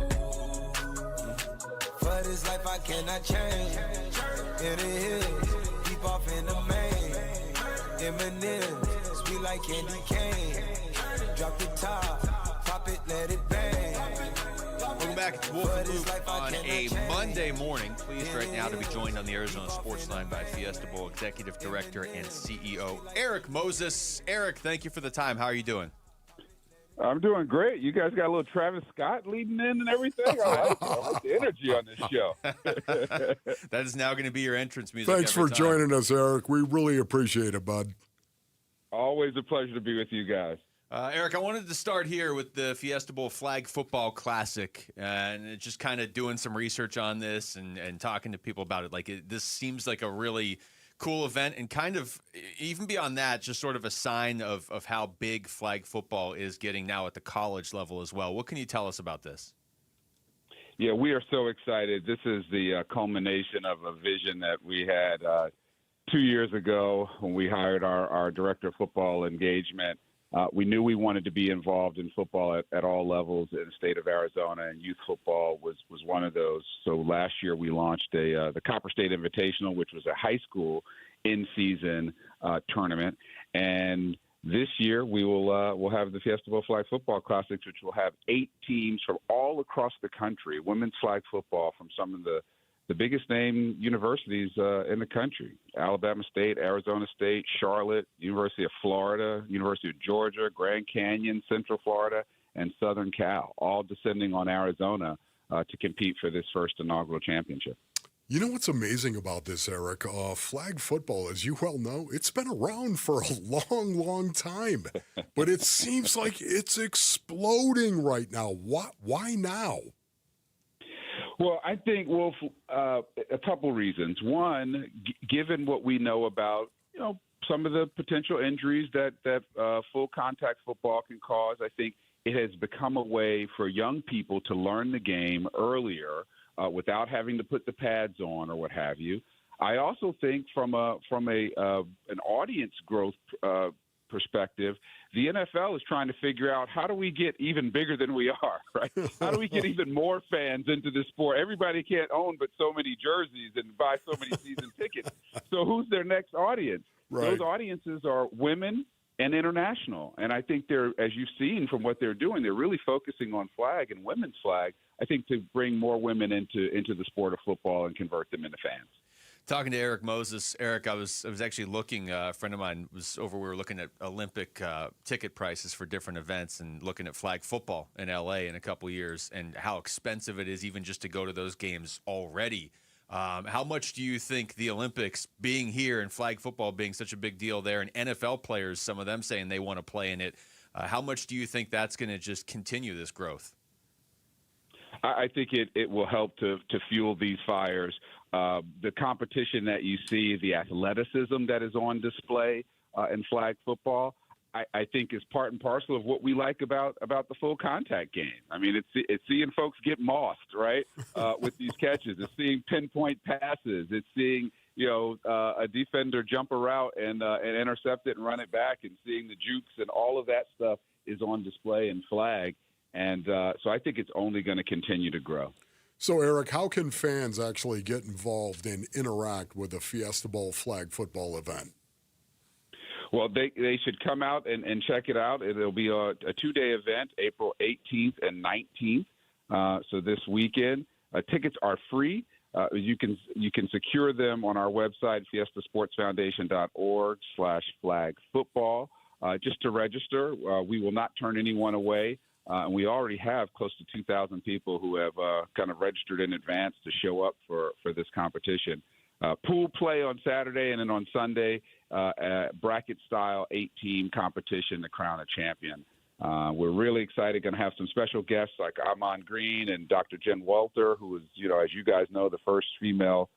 this life I cannot change. In the hills, deep off in the main. M&M's, sweet like candy cane. Drop the top, pop it, let it bang. Welcome back. It's Wolf and Luke on a Monday morning. Pleased right now to be joined on the Arizona Sports Line by Fiesta Bowl Executive Director and CEO Eric Moses. Eric, thank you for the time. How are you doing? I'm doing great. You guys got a little Travis Scott leading in and everything. I like the energy on this show. That is now going to be your entrance music. Thanks for joining us, Eric. We really appreciate it, bud. Always a pleasure to be with you guys. Eric, I wanted to start here with the Fiesta Bowl Flag Football Classic and just kind of doing some research on this and talking to people about it. This seems like a really cool event, and kind of even beyond that, just sort of a sign of how big flag football is getting now at the college level as well. What can you tell us about this? Yeah, we are so excited. This is the culmination of a vision that we had 2 years ago when we hired our director of football engagement. We knew we wanted to be involved in football at all levels in the state of Arizona, and youth football was one of those. So last year we launched the Copper State Invitational, which was a high school in-season tournament. And this year we we'll have the Fiesta Bowl Flag Football Classics, which will have 8 teams from all across the country, women's flag football from some of the biggest name universities in the country: Alabama State, Arizona State, Charlotte, University of Florida, University of Georgia, Grand Canyon, Central Florida, and Southern Cal, all descending on Arizona to compete for this first inaugural championship. You know what's amazing about this, Eric? Flag football, as you well know, it's been around for a long, long time. But it seems like it's exploding right now. Why now? Well, I think, Wolf, a couple reasons. One, given what we know about, some of the potential injuries that full contact football can cause, I think it has become a way for young people to learn the game earlier without having to put the pads on or what have you. I also think from an audience growth perspective, the NFL is trying to figure out, how do we get even bigger than we are, right? How do we get even more fans into the sport? Everybody can't own but so many jerseys and buy so many season tickets. So who's their next audience? Right. Those audiences are women and international. And I think they're, as you've seen from what they're doing, they're really focusing on flag and women's flag, I think, to bring more women into the sport of football and convert them into fans. Talking to Eric Moses. Eric, I was actually looking, a friend of mine was over, we were looking at Olympic ticket prices for different events and looking at flag football in LA in a couple years and how expensive it is even just to go to those games already. How much do you think the Olympics being here and flag football being such a big deal there, and NFL players, some of them saying they want to play in it, how much do you think that's going to just continue this growth? I think it will help to fuel these fires. The competition that you see, the athleticism that is on display in flag football, I think is part and parcel of what we like about the full contact game. I mean, it's seeing folks get mossed, right, with these catches. It's seeing pinpoint passes. It's seeing a defender jump a route and intercept it and run it back, and seeing the jukes and all of that stuff is on display in flag. And so I think it's only going to continue to grow. So, Eric, how can fans actually get involved and interact with the Fiesta Bowl flag football event? Well, they should come out and check it out. It'll be a 2-day event, April 18th and 19th. So this weekend, tickets are free. You can secure them on our website, fiestasportsfoundation.org/flag football. Just to register, we will not turn anyone away. And we already have close to 2,000 people who have kind of registered in advance to show up for this competition. Pool play on Saturday, and then on Sunday, bracket-style 8-team competition to crown a champion. We're really excited. Going to have some special guests like Amon Green and Dr. Jen Walter, who is, as you guys know, the first female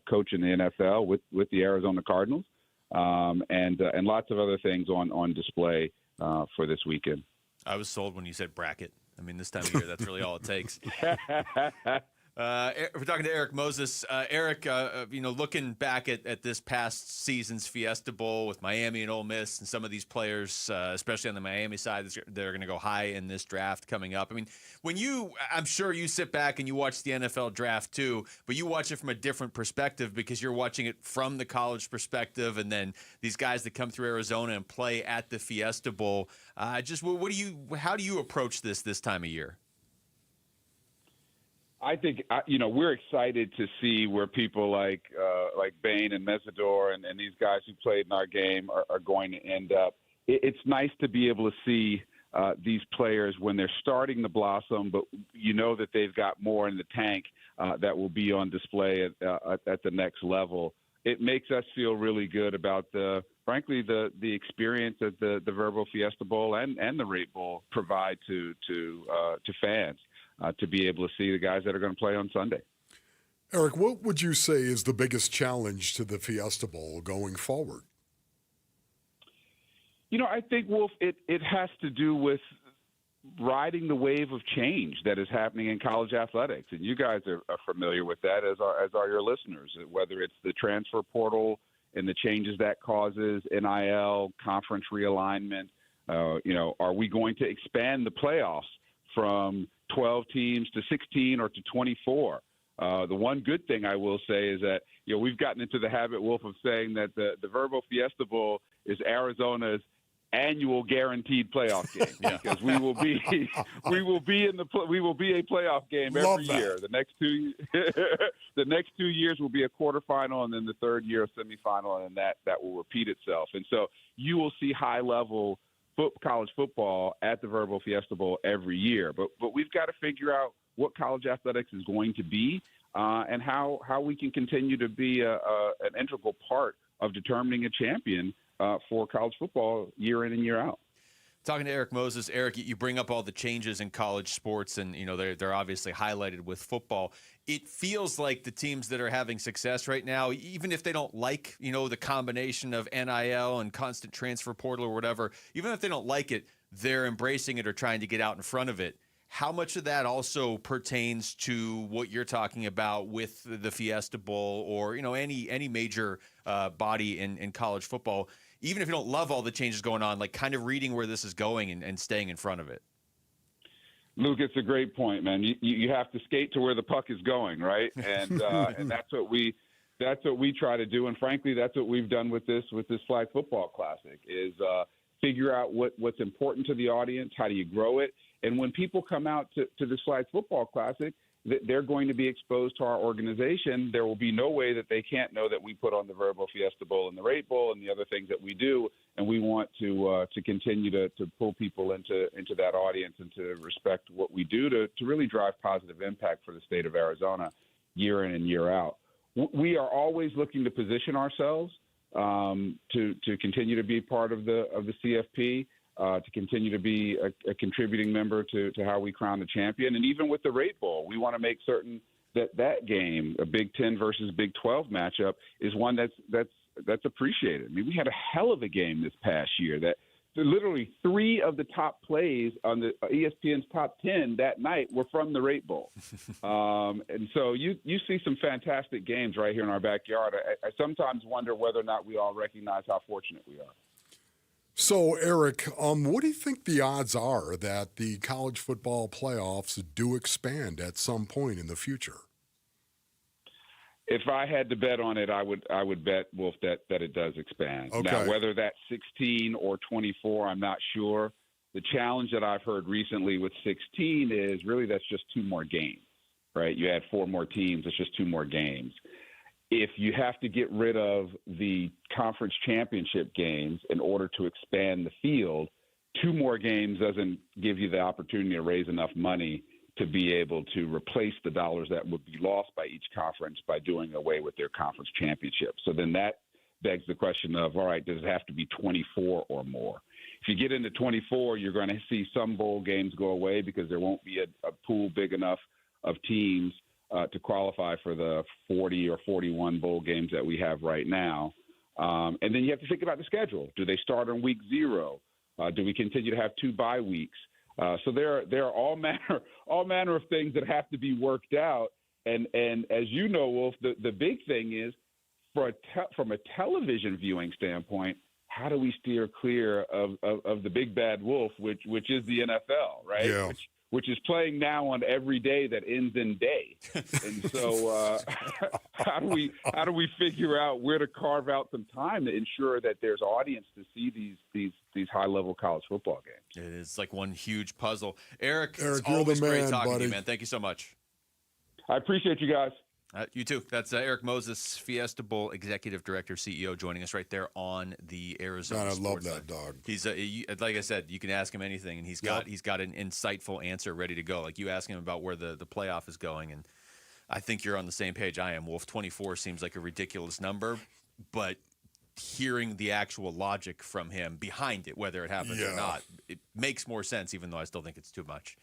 coach in the NFL with the Arizona Cardinals, and lots of other things on display for this weekend. I was sold when you said bracket. I mean, this time of year, that's really all it takes. We're talking to Eric Moses. Eric, looking back at this past season's Fiesta Bowl with Miami and Ole Miss and some of these players, especially on the Miami side, they're going to go high in this draft coming up. I mean, I'm sure you sit back and you watch the NFL draft too, but you watch it from a different perspective because you're watching it from the college perspective, and then these guys that come through Arizona and play at the Fiesta Bowl. How do you approach this time of year? I think we're excited to see where people like Bain and Mesidor and these guys who played in our game are going to end up. It's nice to be able to see these players when they're starting to blossom, but that they've got more in the tank that will be on display at the next level. It makes us feel really good about the experience that the Verbo Fiesta Bowl and the Rate Bowl provide to fans. To be able to see the guys that are going to play on Sunday. Eric, what would you say is the biggest challenge to the Fiesta Bowl going forward? I think, Wolf, it has to do with riding the wave of change that is happening in college athletics. And you guys are familiar with that, as are your listeners, whether it's the transfer portal and the changes that causes, NIL, conference realignment. Are we going to expand the playoffs from 12 teams to 16 or to 24? The one good thing I will say is that we've gotten into the habit, Wolf, of saying that the Verbo Fiesta Bowl is Arizona's annual guaranteed playoff game because we will be a playoff game every year. The next 2 years will be a quarterfinal, and then the third year a semifinal, and that will repeat itself. And so you will see high level college football at the Verbo Fiesta Bowl every year, but we've got to figure out what college athletics is going to be and how we can continue to be an integral part of determining a champion for college football year in and year out. Talking to Eric Moses. Eric, you bring up all the changes in college sports, and they're obviously highlighted with football. It feels like the teams that are having success right now, even if they don't like the combination of NIL and constant transfer portal or whatever, even if they don't like it, they're embracing it or trying to get out in front of it. How much of that also pertains to what you're talking about with the Fiesta Bowl or any major body in college football? Even if you don't love all the changes going on, like kind of reading where this is going and staying in front of it. Luke, it's a great point, man. You have to skate to where the puck is going, right? And and that's what we try to do. And frankly, that's what we've done with this Flag Football Classic is figure out what's important to the audience. How do you grow it? And when people come out to this Flag Football Classic, they're going to be exposed to our organization. There will be no way that they can't know that we put on the Verbo Fiesta Bowl and the Rate Bowl and the other things that we do. And we want to continue to pull people into that audience and to respect what we do to really drive positive impact for the state of Arizona year in and year out. We are always looking to position ourselves to continue to be part of the CFP, to continue to be a contributing member to how we crown the champion. And even with the Rate Bowl, we want to make certain that game, a Big Ten versus Big 12 matchup, is one that's appreciated. I mean, we had a hell of a game this past year that literally 3 of the top plays on the ESPN's top 10 that night were from the Rate Bowl. And so you see some fantastic games right here in our backyard. I sometimes wonder whether or not we all recognize how fortunate we are. So, Eric, what do you think the odds are that the college football playoffs do expand at some point in the future? If I had to bet on it, I would bet, Wolf, that it does expand. Okay. Now, whether that's 16 or 24, I'm not sure. The challenge that I've heard recently with 16 is really that's just 2 more games, right? You add 4 more teams, it's just 2 more games. If you have to get rid of the conference championship games in order to expand the field, 2 more games doesn't give you the opportunity to raise enough money to be able to replace the dollars that would be lost by each conference by doing away with their conference championship. So then that begs the question of, all right, does it have to be 24 or more? If you get into 24, you're going to see some bowl games go away because there won't be a pool big enough of teams to qualify for the 40 or 41 bowl games that we have right now. And then you have to think about the schedule. Do they start on week 0? Do we continue to have 2 bye weeks? So there are all manner of things that have to be worked out. And as you know, Wolf, the big thing is from a television viewing standpoint, how do we steer clear of the big bad wolf, which is the NFL, right? Yeah. Which is playing now on every day that ends in day. And so how do we figure out where to carve out some time to ensure that there's audience to see these high-level college football games? It is like one huge puzzle. Eric, it's you're always the man, great talking buddy. to you, man. Thank you so much. I appreciate you guys. You too. That's Eric Moses, Fiesta Bowl Executive Director, CEO, joining us right there on the Arizona. Man, I love Sports that Line. dog. He's like I said, you can ask him anything, and he's got an insightful answer ready to go. Like you ask him about where the playoff is going, and I think you're on the same page I am. Wolf, 24 seems like a ridiculous number, but hearing the actual logic from him behind it, whether it happens or not, it makes more sense. Even though I still think it's too much.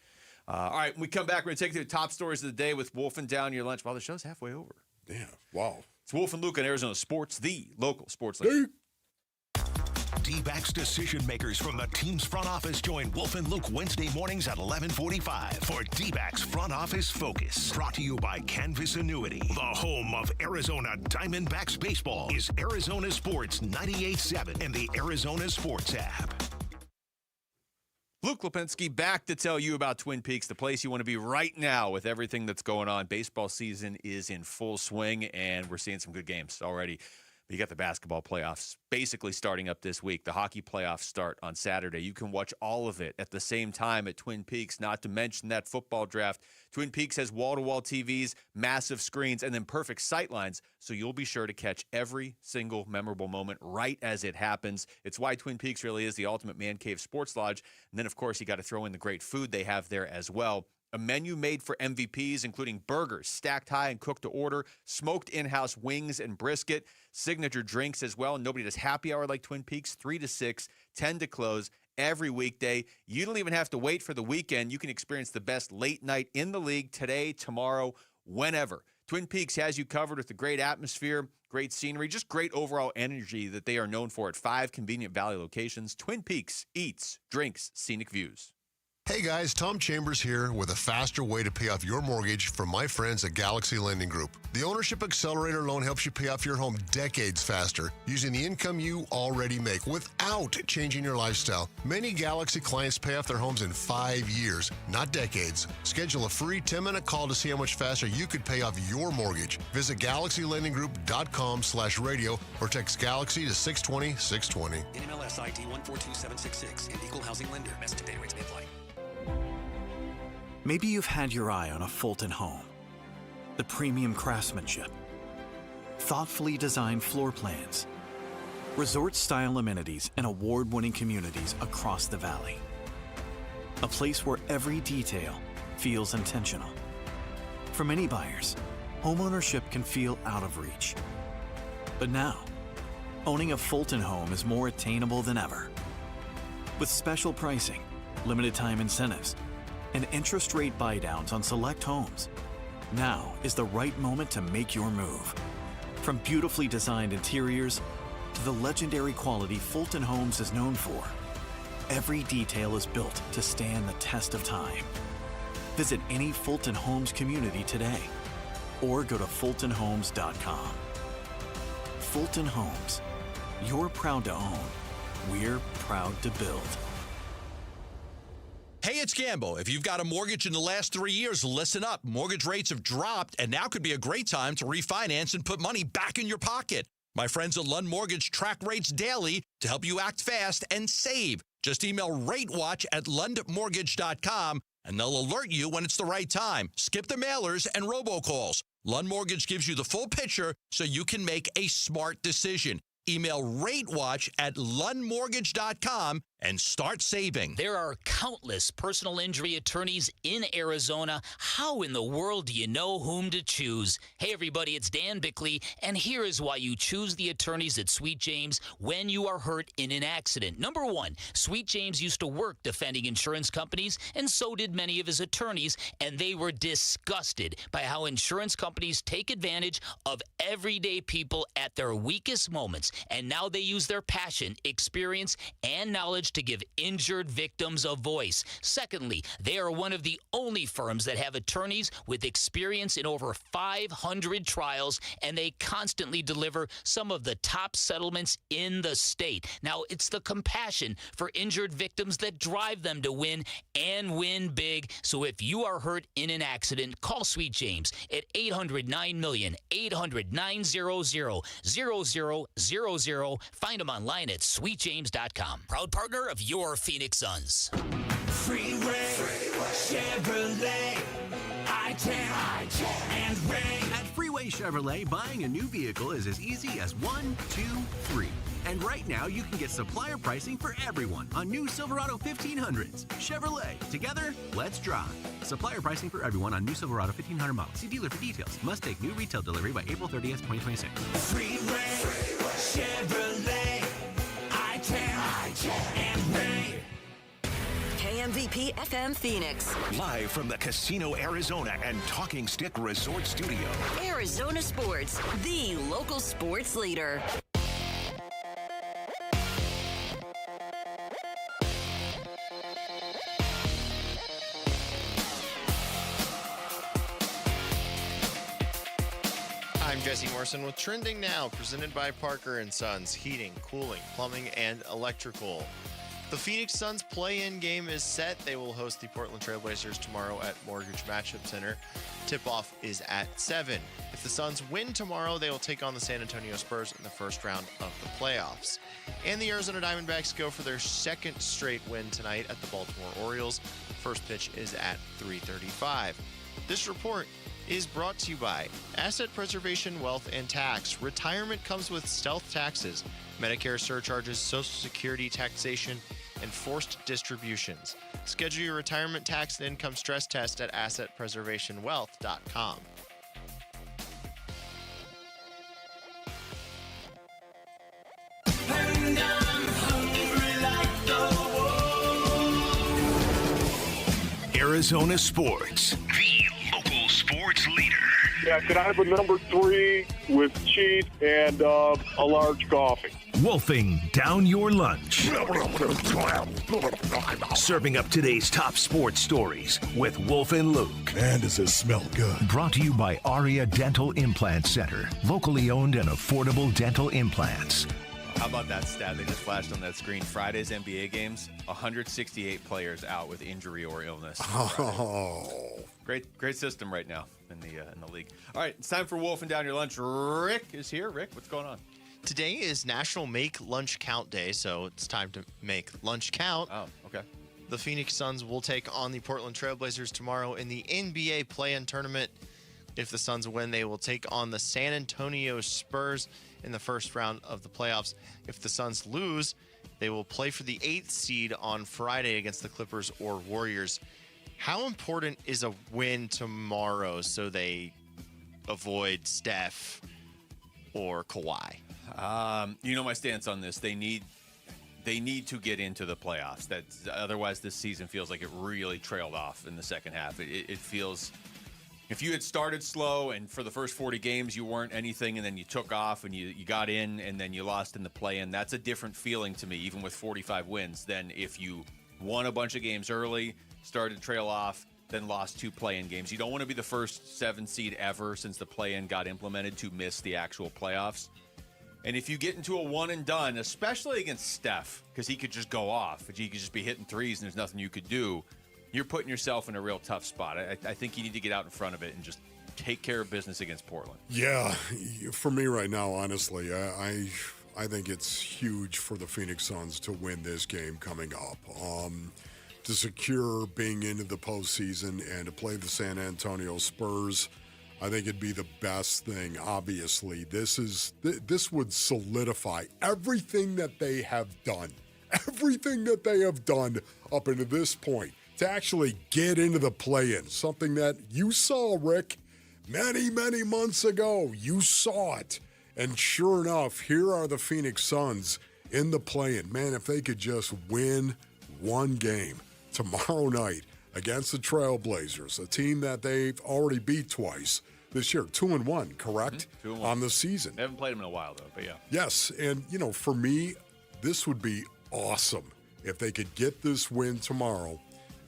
All right, when we come back, we're going to take you to the top stories of the day with Wolf and Down Your Lunch. Well, the show's halfway over. Yeah, wow. It's Wolf and Luke on Arizona Sports, the local sports leader. D-backs decision makers from the team's front office join Wolf and Luke Wednesday mornings at 11:45 for D-backs Front Office Focus. Brought to you by Canvas Annuity. The home of Arizona Diamondbacks baseball is Arizona Sports 98.7 and the Arizona Sports app. Luke Lipinski back to tell you about Twin Peaks, the place you want to be right now with everything that's going on. Baseball season is in full swing, and we're seeing some good games already. But you got the basketball playoffs basically starting up this week. The hockey playoffs start on Saturday. You can watch all of it at the same time at Twin Peaks, not to mention that football draft. Twin Peaks has wall-to-wall TVs, massive screens, and then perfect sightlines, so you'll be sure to catch every single memorable moment right as it happens. It's why Twin Peaks really is the ultimate man cave sports lodge. And then, of course, you got to throw in the great food they have there as well. A menu made for MVPs, including burgers, stacked high and cooked to order, smoked in-house wings and brisket, signature drinks as well. Nobody does happy hour like Twin Peaks, 3 to 6, 10 to close every weekday. You don't even have to wait for the weekend. You can experience the best late night in the league today, tomorrow, whenever. Twin Peaks has you covered with a great atmosphere, great scenery, just great overall energy that they are known for at 5 convenient Valley locations. Twin Peaks eats, drinks, scenic views. Hey guys, Tom Chambers here with a faster way to pay off your mortgage from my friends at Galaxy Lending Group. The Ownership Accelerator loan helps you pay off your home decades faster using the income you already make without changing your lifestyle. Many Galaxy clients pay off their homes in 5 years, not decades. Schedule a free 10-minute call to see how much faster you could pay off your mortgage. Visit GalaxyLendingGroup.com/radio or text Galaxy to 620-620. NMLS ID 142766 and Equal Housing Lender. Message and data rates may apply. Maybe you've had your eye on a Fulton home. the premium craftsmanship, thoughtfully designed floor plans, resort-style amenities, and award-winning communities across the valley. A place where every detail feels intentional. For many buyers, homeownership can feel out of reach. But now, owning a Fulton home is more attainable than ever. With special pricing, limited time incentives, and interest rate buydowns on select homes, now is the right moment to make your move. From beautifully designed interiors to the legendary quality Fulton Homes is known for, every detail is built to stand the test of time. Visit any Fulton Homes community today or go to fultonhomes.com. Fulton Homes. You're proud to own. We're proud to build. Hey, it's Gambo. If you've got a mortgage in the last 3 years, listen up. Mortgage rates have dropped, and now could be a great time to refinance and put money back in your pocket. My friends at Lund Mortgage track rates daily to help you act fast and save. Just email RateWatch@lundmortgage.com, and they'll alert you when it's the right time. Skip the mailers and robocalls. Lund Mortgage gives you the full picture so you can make a smart decision. Email RateWatch@lundmortgage.com and start saving. There are countless personal injury attorneys in Arizona. How in the world do you know whom to choose? Hey, everybody, it's Dan Bickley, and here is why you choose the attorneys at Sweet James when you are hurt in an accident. Number one, Sweet James used to work defending insurance companies, and so did many of his attorneys, and they were disgusted by how insurance companies take advantage of everyday people at their weakest moments. And now they use their passion, experience, and knowledge to give injured victims a voice. Secondly, they are one of the only firms that have attorneys with experience in over 500 trials, and they constantly deliver some of the top settlements in the state. Now, it's the compassion for injured victims that drive them to win and win big. So if you are hurt in an accident, call Sweet James at 800-9-million, 800-900-0000. Find them online at sweetjames.com. Proud partner of your Phoenix Suns. Freeway, Chevrolet, I-10, and Ray. At Freeway Chevrolet, buying a new vehicle is as easy as 1, 2, 3. And right now, you can get supplier pricing for everyone on new Silverado 1500s. Chevrolet. Together, let's drive. Supplier pricing for everyone on new Silverado 1500 models. See dealer for details. Must take new retail delivery by April 30th, 2026. Freeway, Chevrolet, I-10, and Ray. KMVP FM Phoenix. Live from the Casino Arizona and Talking Stick Resort Studio. Arizona Sports, the local sports leader. I'm Jesse Morrison with Trending Now, presented by Parker and Sons, heating, cooling, plumbing, and electrical. The Phoenix Suns play-in game is set. They will host the Portland Trailblazers tomorrow at Mortgage Matchup Center. Tip-off is at 7. If the Suns win tomorrow, they will take on the San Antonio Spurs in the first round of the playoffs. And the Arizona Diamondbacks go for their second straight win tonight at the Baltimore Orioles. First pitch is at 3:35. This report is brought to you by Asset Preservation, Wealth, and Tax. Retirement comes with stealth taxes, Medicare surcharges, Social Security taxation, and forced distributions. Schedule your retirement tax and income stress test at AssetPreservationWealth.com. And I'm hungry like the wolf. Arizona Sports, the local sports leader. Yeah, could I have a number 3 with cheese and a large coffee? Wolfing down your lunch. Serving up today's top sports stories with Wolf and Luke. Man, does it smell good. Brought to you by Aria Dental Implant Center. Locally owned and affordable dental implants. How about that stat they just flashed on that screen? Friday's NBA games, 168 players out with injury or illness. Oh. Great system right now in the league. All right, it's time for Wolfing Down Your Lunch. Rick is here. Rick, what's going on? Today is National Make Lunch Count Day, so it's time to make lunch count. Oh, okay. The Phoenix Suns will take on the Portland Trailblazers tomorrow in the NBA play-in tournament. If the Suns win, they will take on the San Antonio Spurs in the first round of the playoffs. If the Suns lose, they will play for the 8th seed on Friday against the Clippers or Warriors. How important is a win tomorrow so they avoid Steph or Kawhi? You know my stance on this. They need to get into the playoffs. Otherwise, this season feels like it really trailed off in the second half. It feels, if you had started slow and for the first 40 games you weren't anything, and then you took off and you got in and then you lost in the play-in, that's a different feeling to me, even with 45 wins, than if you won a bunch of games early, started to trail off, then lost 2 play-in games. You don't want to be the first 7 seed ever since the play-in got implemented to miss the actual playoffs. And if you get into a one and done, especially against Steph, because he could just go off, he could just be hitting threes and there's nothing you could do, you're putting yourself in a real tough spot. I think you need to get out in front of it and just take care of business against Portland. Yeah, for me right now, honestly, I think it's huge for the Phoenix Suns to win this game coming up. To secure being into the postseason and to play the San Antonio Spurs, I think it'd be the best thing. Obviously, this would solidify everything that they have done up into this point to actually get into the play-in. Something that you saw, Rick, many, many months ago. You saw it, and sure enough, here are the Phoenix Suns in the play-in. Man, if they could just win one game tomorrow night against the Trailblazers, a team that they've already beat twice this year, 2-1, correct? 2-1 on the season. They haven't played them in a while, though, but yeah. Yes, and, for me, this would be awesome if they could get this win tomorrow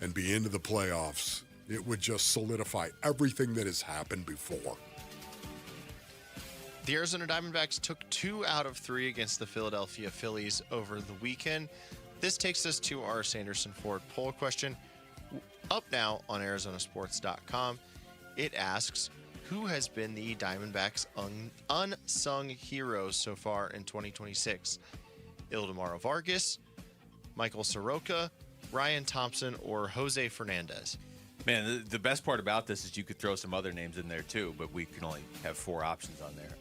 and be into the playoffs. It would just solidify everything that has happened before. The Arizona Diamondbacks took 2 out of 3 against the Philadelphia Phillies over the weekend. This takes us to our Sanderson Ford poll question. Up now on ArizonaSports.com. It asks, who has been the Diamondbacks' unsung hero so far in 2026? Ildemaro Vargas, Michael Soroka, Ryan Thompson, or Jose Fernandez? Man, the best part about this is you could throw some other names in there too, but we can only have 4 options on there.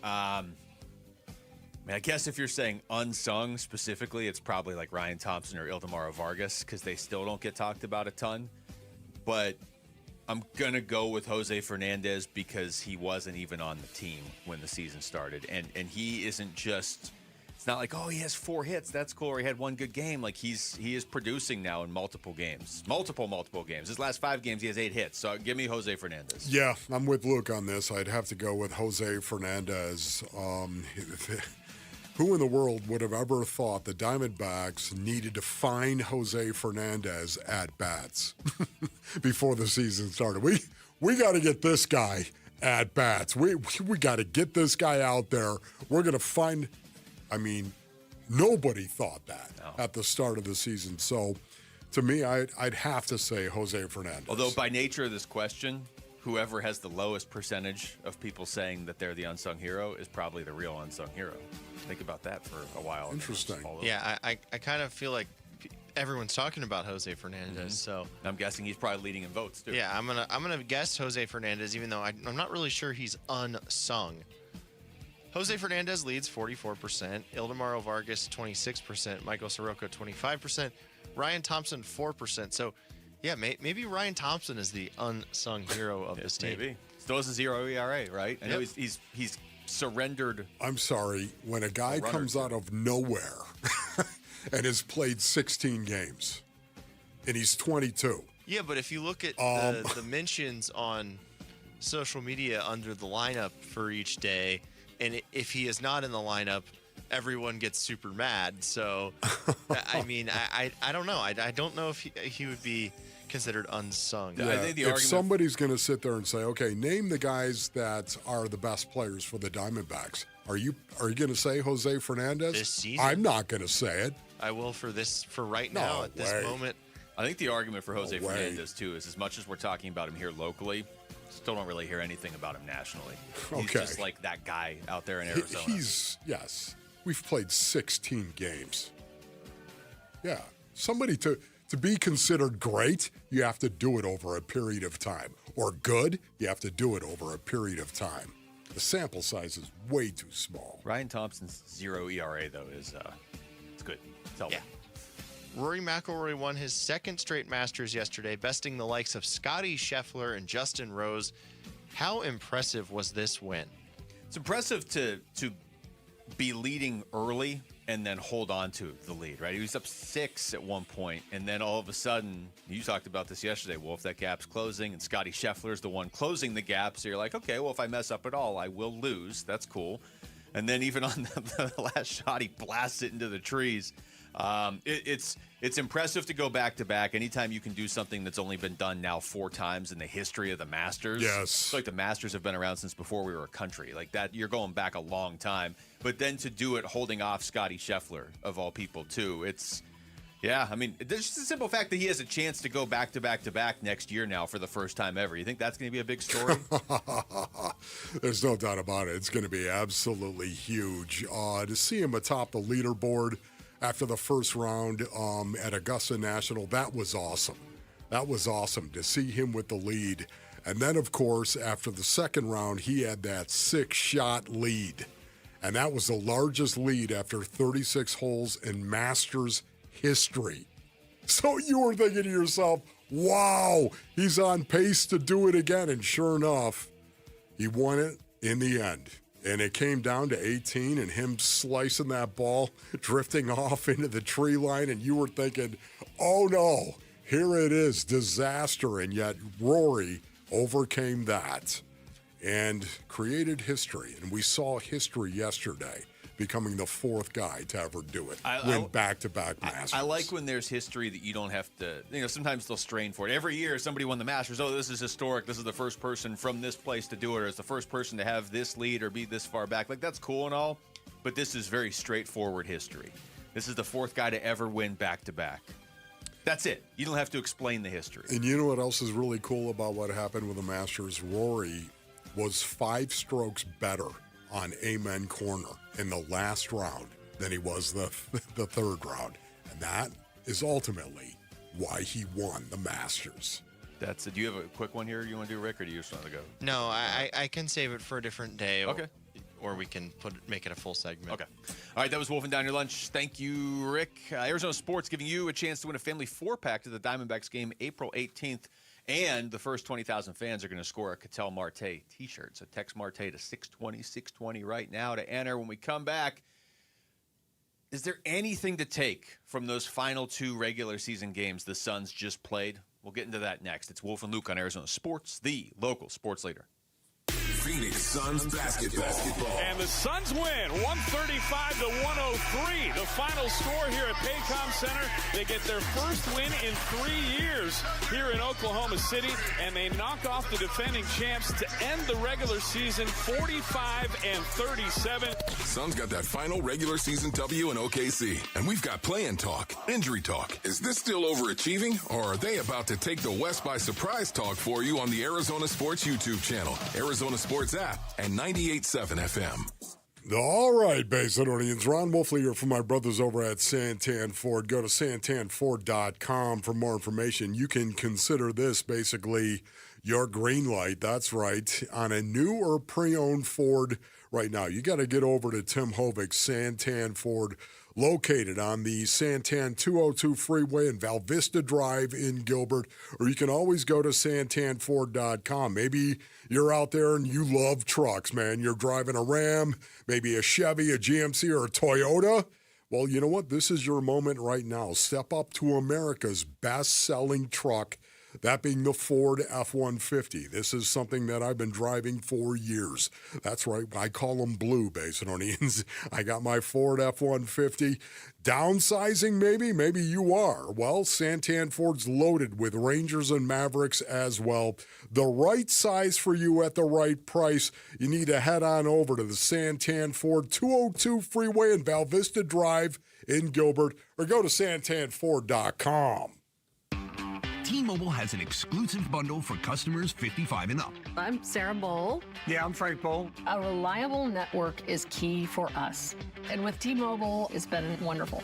I guess if you're saying unsung specifically, it's probably like Ryan Thompson or Ildemaro Vargas, because they still don't get talked about a ton. But I'm going to go with Jose Fernandez because he wasn't even on the team when the season started. And he isn't just, it's not like, oh, he has 4 hits, that's cool, or he had 1 good game. Like, he is producing now in multiple games. Multiple games. His last 5 games, he has 8 hits. So give me Jose Fernandez. Yeah, I'm with Luke on this. I'd have to go with Jose Fernandez. Who in the world would have ever thought the Diamondbacks needed to find Jose Fernandez at bats before the season started? We got to get this guy at bats. We got to get this guy out there. We're going to find. I mean, nobody thought that at the start of the season. So, to me, I'd have to say Jose Fernandez. Although by nature of this question, whoever has the lowest percentage of people saying that they're the unsung hero is probably the real unsung hero. Think about that for a while. Interesting. Yeah, I kind of feel like everyone's talking about Jose Fernandez, so I'm guessing he's probably leading in votes too. Yeah, I'm gonna guess Jose Fernandez, even though I'm not really sure he's unsung. Jose Fernandez leads 44%, Ildemaro Vargas 26%, Michael Soroka 25%, Ryan Thompson 4%. So, yeah, maybe Ryan Thompson is the unsung hero of this team. Maybe still has a 0 ERA, right? I know he's surrendered. I'm sorry, when a guy comes out of nowhere and has played 16 games and he's 22. Yeah, but if you look at the mentions on social media under the lineup for each day, and if he is not in the lineup, everyone gets super mad. So, I mean, I don't know. I don't know if he would be considered unsung. Yeah, I think the if argument somebody's going to sit there and say, okay, name the guys that are the best players for the Diamondbacks, are you going to say Jose Fernandez? This season? I'm not going to say it. I will for right now at this moment. I think the argument for Jose Fernandez too is, as much as we're talking about him here locally, still don't really hear anything about him nationally. He's just like that guy out there in Arizona. Yes. We've played 16 games. Yeah. Somebody To be considered great, you have to do it over a period of time. Or good, you have to do it over a period of time. The sample size is way too small. Ryan Thompson's 0 ERA, though, is it's good. Tell me. Rory McIlroy won his second straight Masters yesterday, besting the likes of Scotty Scheffler and Justin Rose. How impressive was this win? It's impressive to be leading early and then hold on to the lead, right? He was up 6 at one point, and then all of a sudden, you talked about this yesterday, Wolf, that gap's closing, and Scotty Scheffler's the one closing the gap, so you're like, okay, well, if I mess up at all, I will lose. That's cool. And then even on the last shot, he blasts it into the trees. It's impressive to go back-to-back. Anytime you can do something that's only been done now 4 times in the history of the Masters. Yes. It's like the Masters have been around since before we were a country. Like that, you're going back a long time. But then to do it holding off Scotty Scheffler, of all people, too. I mean, there's just a simple fact that he has a chance to go back-to-back next year now for the first time ever. You think that's going to be a big story? There's no doubt about it. It's going to be absolutely huge. To see him atop the leaderboard after the first round at Augusta National, that was awesome. That was awesome to see him with the lead. And then, of course, after the second round, he had that 6-shot lead. And that was the largest lead after 36 holes in Masters history. So you were thinking to yourself, wow, he's on pace to do it again. And sure enough, he won it in the end. And it came down to 18 and him slicing that ball, drifting off into the tree line. And you were thinking, oh no, here it is, disaster. And yet Rory overcame that and created history. And we saw history yesterday, becoming the 4th guy to ever do it. Win back-to-back Masters. I like when there's history that you don't have to, sometimes they'll strain for it. Every year somebody won the Masters. Oh, this is historic. This is the first person from this place to do it, or it's the first person to have this lead or be this far back. Like, that's cool and all, but this is very straightforward history. This is the 4th guy to ever win back-to-back. That's it. You don't have to explain the history. And you know what else is really cool about what happened with the Masters? Rory was 5 strokes better on Amen Corner in the last round than he was the third round. And that is ultimately why he won the Masters. Do you have a quick one here you want to do, Rick, or do you just want to go? No, I can save it for a different day. Okay. Or we can make it a full segment. Okay. All right, that was Wolfing Down Your Lunch. Thank you, Rick. Arizona Sports giving you a chance to win a family 4-pack to the Diamondbacks game April 18th. And the first 20,000 fans are going to score a Ketel Marte t-shirt. So text Marte to 620 right now to enter. When we come back, is there anything to take from those final 2 regular season games the Suns just played? We'll get into that next. It's Wolf and Luke on Arizona Sports, the local sports leader. Phoenix Suns basketball. And the Suns win 135-103. The final score here at Paycom Center. They get their first win in 3 years here in Oklahoma City, and they knock off the defending champs to end the regular season 45-37. Suns got that final regular season W in OKC, and we've got play-in talk, injury talk. Is this still overachieving, or are they about to take the West by surprise talk for you on the Arizona Sports YouTube channel, Arizona Sports app, and 98.7 FM. All right, Basinonians. Ron Wolfley here from my brothers over at Santan Ford. Go to santanford.com for more information. You can consider this basically your green light. That's right. On a new or pre-owned Ford right now, you got to get over to Tim Hovick's Santan Ford, located on the Santan 202 freeway and Val Vista Drive in Gilbert, or you can always go to santanford.com. Maybe you're out there and you love trucks, man. You're driving a Ram, maybe a Chevy, a GMC, or a Toyota. Well, you know what? This is your moment right now. Step up to America's best-selling truck, that being the Ford F-150. This is something that I've been driving for years. That's right. I call them blue, Basinonians. I got my Ford F-150. Downsizing, maybe? Maybe you are. Well, Santan Ford's loaded with Rangers and Mavericks as well. The right size for you at the right price. You need to head on over to the Santan Ford 202 freeway and Val Vista Drive in Gilbert, or go to santanford.com. T-Mobile has an exclusive bundle for customers 55 and up. I'm Sarah Bowl. Yeah, I'm Frank Bowl. A reliable network is key for us. And with T-Mobile, it's been wonderful.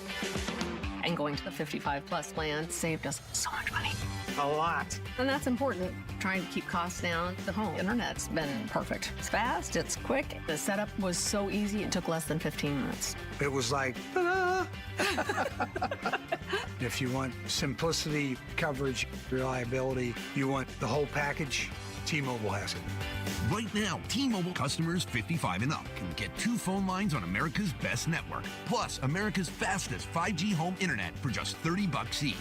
And going to the 55-plus plan saved us so much money. A lot. And that's important. Trying to keep costs down. The home internet's been perfect. It's fast, it's quick. The setup was so easy, it took less than 15 minutes. It was like, ta-da! If you want simplicity, coverage, reliability, you want the whole package, T-Mobile has it. Right now, T-Mobile customers 55 and up can get 2 phone lines on America's best network, plus America's fastest 5G home internet for just $30 each.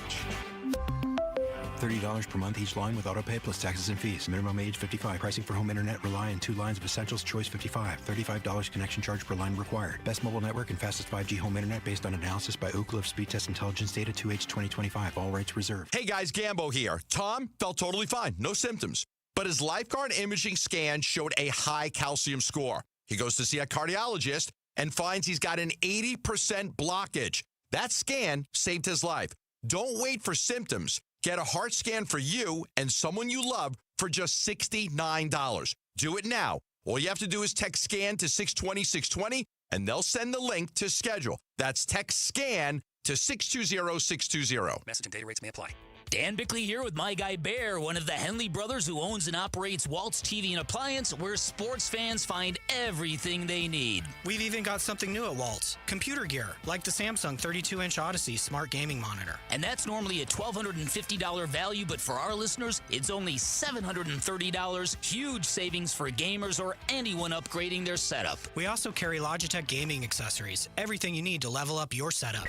$30 per month each line with autopay plus taxes and fees. Minimum age 55. Pricing for home internet rely on 2 lines of essentials. Choice 55. $35 connection charge per line required. Best mobile network and fastest 5G home internet based on analysis by Ookla of Speed Test Intelligence data 2H 2025. All rights reserved. Hey guys, Gambo here. Tom felt totally fine. No symptoms. But his lifeguard imaging scan showed a high calcium score. He goes to see a cardiologist and finds he's got an 80% blockage. That scan saved his life. Don't wait for symptoms. Get a heart scan for you and someone you love for just $69. Do it now. All you have to do is text SCAN to 620-620, and they'll send the link to schedule. That's text SCAN to 620-620. Message and data rates may apply. Dan Bickley here with my guy Bear, one of the Henley brothers who owns and operates Waltz TV and Appliance, where sports fans find everything they need. We've even got something new at Waltz. Computer gear, like the Samsung 32-inch Odyssey smart gaming monitor. And that's normally a $1,250 value, but for our listeners, it's only $730. Huge savings for gamers or anyone upgrading their setup. We also carry Logitech gaming accessories. Everything you need to level up your setup.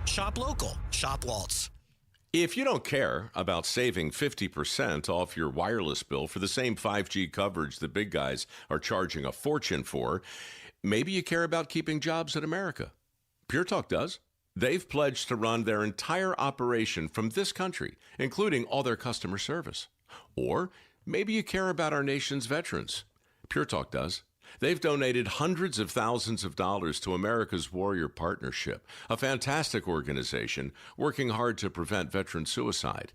Shop local. Shop Waltz. If you don't care about saving 50% off your wireless bill for the same 5G coverage the big guys are charging a fortune for, maybe you care about keeping jobs in America. Pure Talk does. They've pledged to run their entire operation from this country, including all their customer service. Or maybe you care about our nation's veterans. Pure Talk does. They've donated hundreds of thousands of dollars to America's Warrior Partnership, a fantastic organization working hard to prevent veteran suicide.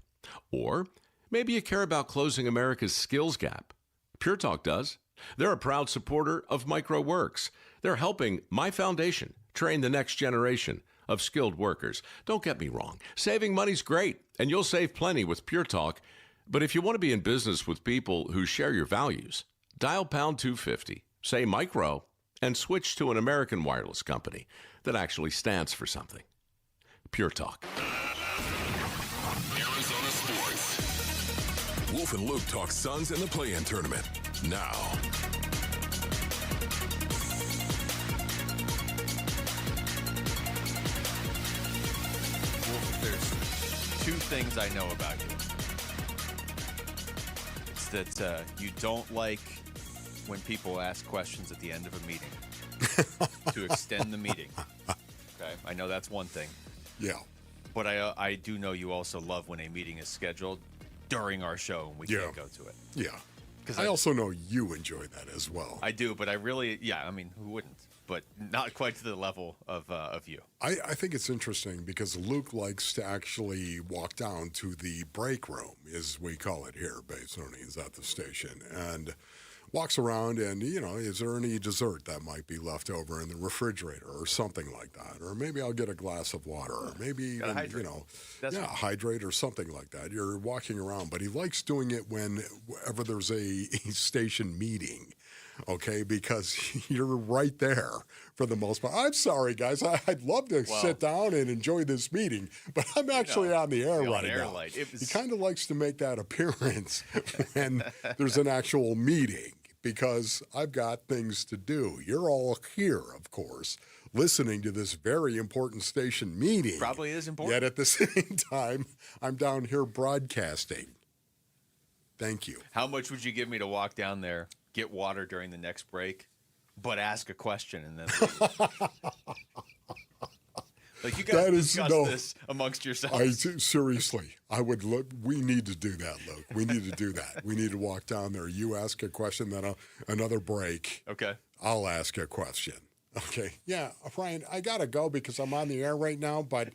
Or maybe you care about closing America's skills gap. Pure Talk does. They're a proud supporter of MicroWorks. They're helping my foundation train the next generation of skilled workers. Don't get me wrong. Saving money's great, and you'll save plenty with Pure Talk. But if you want to be in business with people who share your values, dial pound 250. Say micro, and switch to an American wireless company that actually stands for something. Pure Talk. Arizona Sports. Wolf and Luke talk Suns in the play-in tournament. Now. Wolf, there's 2 things I know about you. It's that you don't like when people ask questions at the end of a meeting to extend the meeting. Okay, I know that's one thing. Yeah. But I do know you also love when a meeting is scheduled during our show and we can't go to it. Yeah. Because I also know you enjoy that as well. I do, but I really, I mean, who wouldn't? But not quite to the level of you. I think it's interesting because Luke likes to actually walk down to the break room, as we call it here, based on he's at the station, and walks around and, is there any dessert that might be left over in the refrigerator or something like that? Or maybe I'll get a glass of water or maybe even, hydrate or something like that. You're walking around, but he likes doing it whenever there's a station meeting, okay, because you're right there for the most part. I'm sorry, guys. I'd love to sit down and enjoy this meeting, but I'm actually on the air right now. He kind of likes to make that appearance when there's an actual meeting, because I've got things to do. You're all here, of course, listening to this very important station meeting. Probably is important. Yet at the same time, I'm down here broadcasting. Thank you. How much would you give me to walk down there, get water during the next break, but ask a question and then leave? Like, you guys discuss this amongst yourselves. Seriously, I would look. We need to do that, Luke. We need to do that. We need to walk down there. You ask a question, then another break. Okay. I'll ask a question. Okay. Yeah, Brian, I got to go because I'm on the air right now, but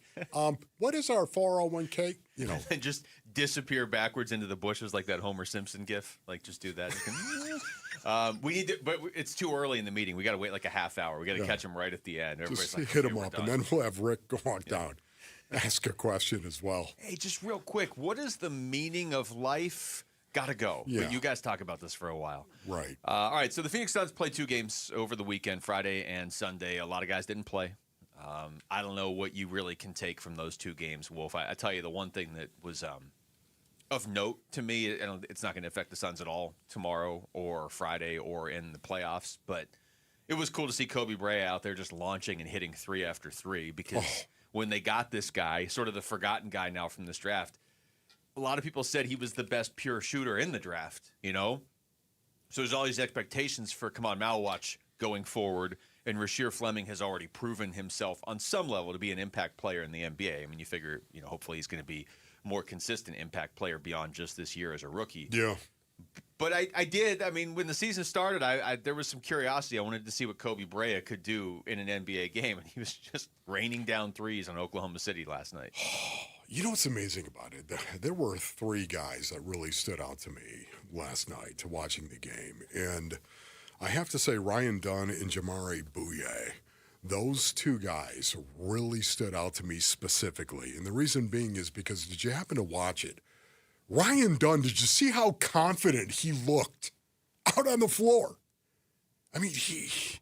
what is our 401k? And just disappear backwards into the bushes like that Homer Simpson gif. Like, just do that. We need to, but it's too early in the meeting. We got to wait like a half hour. We got to catch him right at the end. Everybody's Just like, hit okay, him we're up, done. and then we'll have Rick go on down. Ask a question as well. Hey, just real quick, what is the meaning of life? Gotta go. Yeah. But you guys talk about this for a while. Right. All right, so the Phoenix Suns played 2 games over the weekend, Friday and Sunday. A lot of guys didn't play. I don't know what you really can take from those 2 games, Wolf. I tell you, the one thing that was of note to me, and it's not going to affect the Suns at all tomorrow or Friday or in the playoffs, but it was cool to see Kobe Bryant out there just launching and hitting 3 after 3 because when they got this guy, sort of the forgotten guy now from this draft, a lot of people said he was the best pure shooter in the draft, So there's all these expectations for Kaman Malawach going forward, and Rasheer Fleming has already proven himself on some level to be an impact player in the NBA. I mean, you figure, hopefully he's going to be more consistent impact player beyond just this year as a rookie. Yeah. But I did. I mean, when the season started, I there was some curiosity. I wanted to see what Kobe Bryant could do in an NBA game, and he was just raining down threes on Oklahoma City last night. You know what's amazing about it? There were 3 guys that really stood out to me last night watching the game. And I have to say Ryan Dunn and Jamari Bouye, those 2 guys really stood out to me specifically. And the reason being is because, did you happen to watch it? Ryan Dunn, did you see how confident he looked out on the floor? I mean, he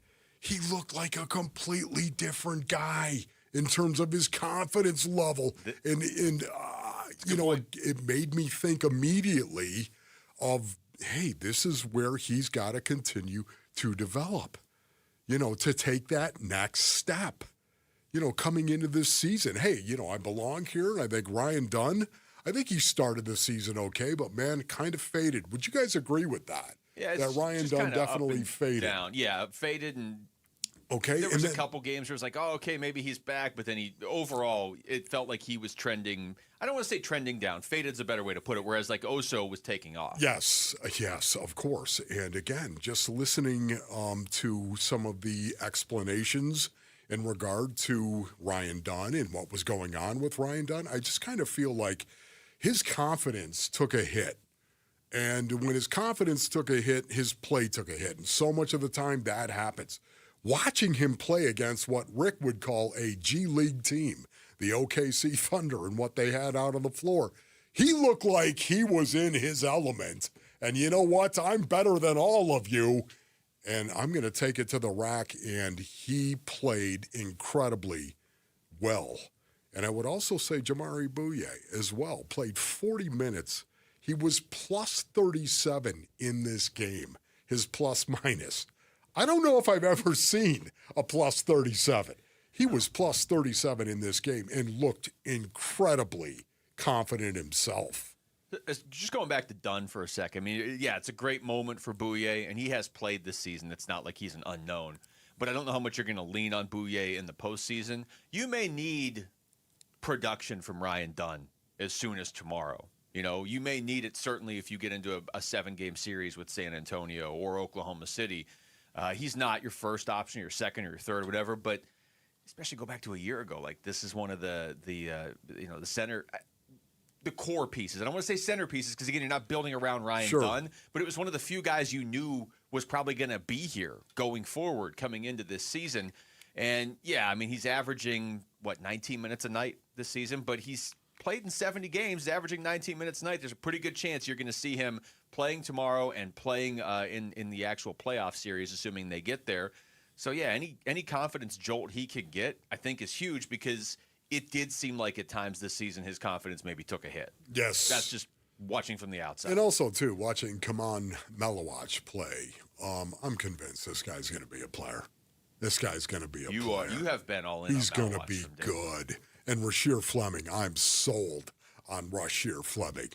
looked like a completely different guy in terms of his confidence level. And it made me think immediately of, hey, this is where he's got to continue to develop, to take that next step, coming into this season. Hey, I belong here. I think Ryan Dunn, I think he started the season okay, but, man, kind of faded. Would you guys agree with that? Yeah, that Ryan Dunn definitely faded. Down. Yeah, faded and okay. There was a couple games where it was like, oh, okay, maybe he's back, but then overall, it felt like he was trending. I don't want to say trending down. Faded's a better way to put it, whereas like Oso was taking off. Yes, of course. And again, just listening to some of the explanations in regard to Ryan Dunn and what was going on with Ryan Dunn, I just kind of feel like his confidence took a hit. And when his confidence took a hit, his play took a hit. And so much of the time that happens. Watching him play against what Rick would call a G League team, the OKC Thunder, and what they had out on the floor, he looked like he was in his element. And you know what? I'm better than all of you. And I'm going to take it to the rack. And he played incredibly well. And I would also say Jamari Bouye as well played 40 minutes. He was plus 37 in this game, his plus minus. I don't know if I've ever seen a plus 37. He was plus 37 in this game and looked incredibly confident himself. Just going back to Dunn for a second. I mean, yeah, it's a great moment for Bouye, and he has played this season. It's not like he's an unknown. But I don't know how much you're going to lean on Bouye in the postseason. You may need production from Ryan Dunn as soon as tomorrow. You may need it certainly if you get into a 7-game series with San Antonio or Oklahoma City. He's not your first option, your second or your third, whatever. But especially go back to a year ago, like this is one of the center, the core pieces. I don't want to say centerpieces because again, you're not building around Ryan Dunn, but it was one of the few guys you knew was probably going to be here going forward, coming into this season. And yeah, I mean, he's averaging 19 minutes a night this season, but he's played in 70 games, averaging 19 minutes a night. There's a pretty good chance you're going to see him playing tomorrow and playing in the actual playoff series, assuming they get there. So yeah, any confidence jolt he could get, I think, is huge because it did seem like at times this season his confidence maybe took a hit. Yes, that's just watching from the outside. And also too, watching Kaman Malawach play, I'm convinced this guy's going to be a player. This guy's going to be a player. You have been all in. He's going to be good. And Rasheer Fleming, I'm sold on Rasheer Fleming.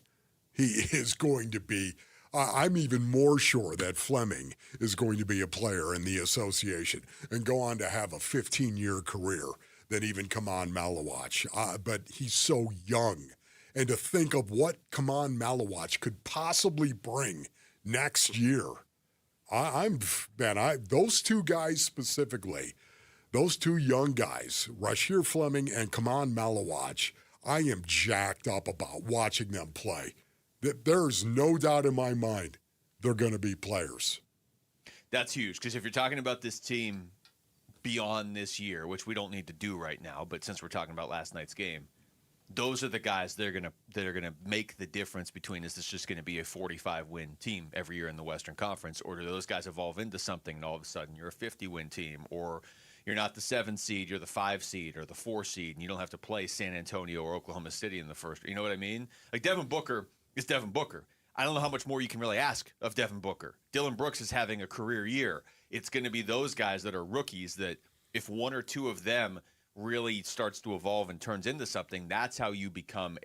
He is going to be. I'm even more sure that Fleming is going to be a player in the association and go on to have a 15-year career than even Kaman Malawach. But he's so young. And to think of what Kaman Malawach could possibly bring next year, those 2 guys specifically, those 2 young guys, Rasheer Fleming and Kaman Malawach, I am jacked up about watching them play. There's no doubt in my mind they're going to be players. That's huge, because if you're talking about this team beyond this year, which we don't need to do right now, but since we're talking about last night's game, those are the guys that are gonna make the difference between, is this just going to be a 45-win team every year in the Western Conference, or do those guys evolve into something and all of a sudden you're a 50-win team, or you're not the 7 seed, you're the 5 seed or the 4 seed, and you don't have to play San Antonio or Oklahoma City in the first. You know what I mean? Like, Devin Booker is Devin Booker. I don't know how much more you can really ask of Devin Booker. Dillon Brooks is having a career year. It's going to be those guys that are rookies that if one or two of them really starts to evolve and turns into something, that's how you become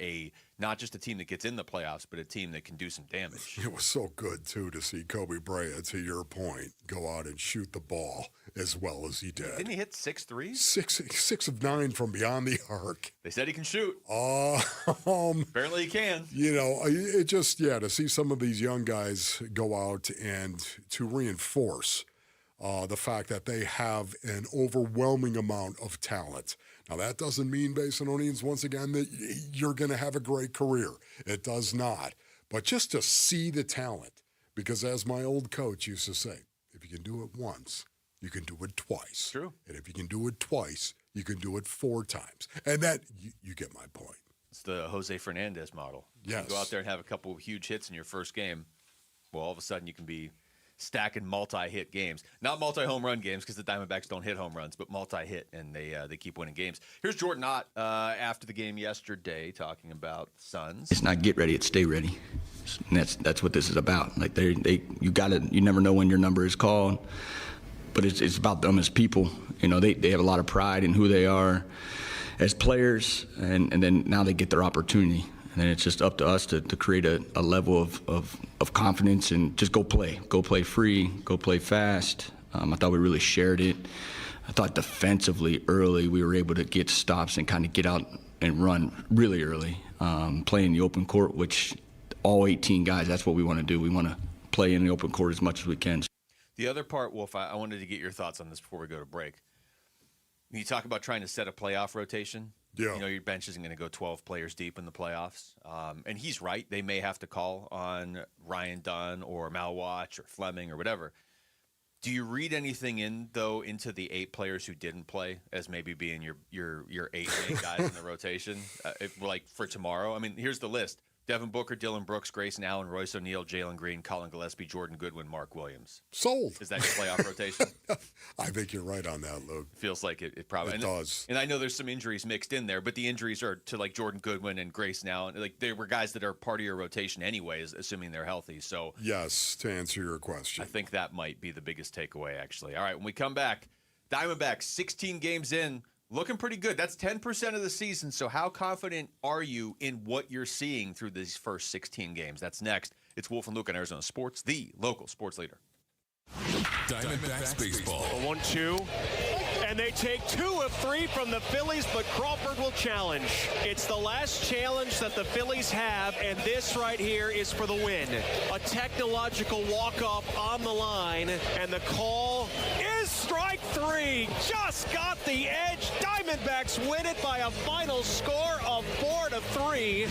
not just a team that gets in the playoffs, but a team that can do some damage. It was so good, too, to see Kobe Bryant, to your point, go out and shoot the ball as well as he did. Didn't he hit 6 threes? 6 of 9 from beyond the arc. They said he can shoot. Apparently he can. You know, it just, to see some of these young guys go out and to reinforce the fact that they have an overwhelming amount of talent. Now, that doesn't mean, Basinonians, once again, that you're going to have a great career. It does not. But just to see the talent, because as my old coach used to say, if you can do it once, you can do it twice. True. And if you can do it twice, you can do it 4 times. And that, you get my point. It's the Jose Fernandez model. Yes. You go out there and have a couple of huge hits in your first game. Well, all of a sudden you can be stacking multi-hit games. Not multi-home run games, because the Diamondbacks don't hit home runs, but multi-hit, and they keep winning games. Here's Jordan Ott after the game yesterday talking about the Suns. It's not get ready, it's stay ready. And that's what this is about. Like you never know when your number is called, but it's about them as people. You know, they have a lot of pride in who they are as players, and then now they get their opportunity. And then it's just up to us to create a level of confidence and just go play free, go play fast. I thought we really shared it. I thought defensively early we were able to get stops and kind of get out and run really early, play in the open court, which all 18 guys, that's what we want to do. We want to play in the open court as much as we can. The other part, Wolf, I wanted to get your thoughts on this before we go to break. When you talk about trying to set a playoff rotation, yeah. You know, your bench isn't going to go 12 players deep in the playoffs. And he's right. They may have to call on Ryan Dunn or Malwatch or Fleming or whatever. Do you read anything into the 8 players who didn't play as maybe being your 8 main guys in the rotation, like for tomorrow? I mean, here's the list. Devin Booker, Dillon Brooks, Grayson Allen, Royce O'Neal, Jalen Green, Colin Gillespie, Jordan Goodwin, Mark Williams. Sold. Is that your playoff rotation? I think you're right on that, Luke. Feels like it probably does. And I know there's some injuries mixed in there, but the injuries are to like Jordan Goodwin and Grayson Allen. Like they were guys that are part of your rotation anyways, assuming they're healthy. So yes, to answer your question, I think that might be the biggest takeaway, actually. All right, when we come back, Diamondbacks 16 games in. Looking pretty good. That's 10% of the season. So how confident are you in what you're seeing through these first 16 games? That's next. It's Wolf and Luke on Arizona Sports, the local sports leader. Diamondbacks baseball. 1-2. And they take 2 of 3 from the Phillies, but Crawford will challenge. It's the last challenge that the Phillies have, and this right here is for the win. A technological walk-off on the line, and the call is strike 3. Just got the edge. Diamondbacks win it by a final score of 4-3.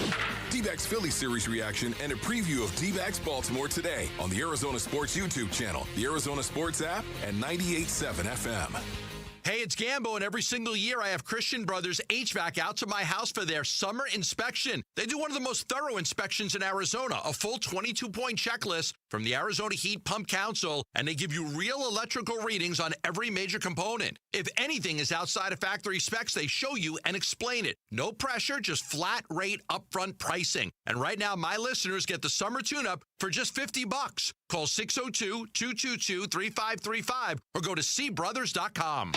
D-backs Philly Series reaction and a preview of D-backs Baltimore today on the Arizona Sports YouTube channel, the Arizona Sports app, and 98.7 FM. Hey, it's Gambo, and every single year I have Christian Brothers HVAC out to my house for their summer inspection. They do one of the most thorough inspections in Arizona, a full 22-point checklist from the Arizona Heat Pump Council, and they give you real electrical readings on every major component. If anything is outside of factory specs, they show you and explain it. No pressure, just flat rate upfront pricing. And right now, my listeners get the summer tune-up for just $50. Call 602-222-3535 or go to cbrothers.com.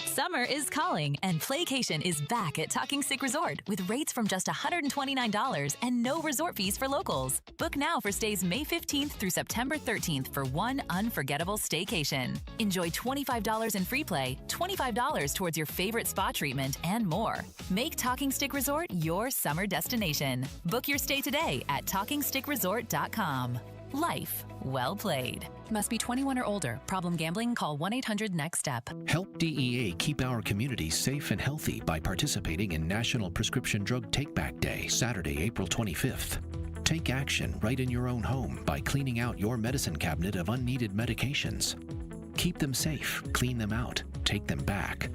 Summer is calling, and Playcation is back at Talking Stick Resort with rates from just $129 and no resort fees for locals. Book now for stays May 15th through September 13th for one unforgettable staycation. Enjoy $25 in free play, $25 towards your favorite spa treatment, and more. Make Talking Stick Resort your summer destination. Book your stay today at TalkingStickResort.com. Life well played. Must be 21 or older. Problem gambling? Call 1-800-NEXT-STEP. Help DEA keep our communities safe and healthy by participating in National Prescription Drug Take-Back Day, Saturday, April 25th. Take action right in your own home by cleaning out your medicine cabinet of unneeded medications. Keep them safe, clean them out, take them back.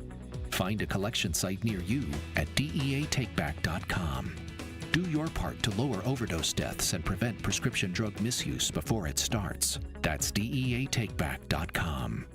Find a collection site near you at deatakeback.com. Do your part to lower overdose deaths and prevent prescription drug misuse before it starts. That's deatakeback.com.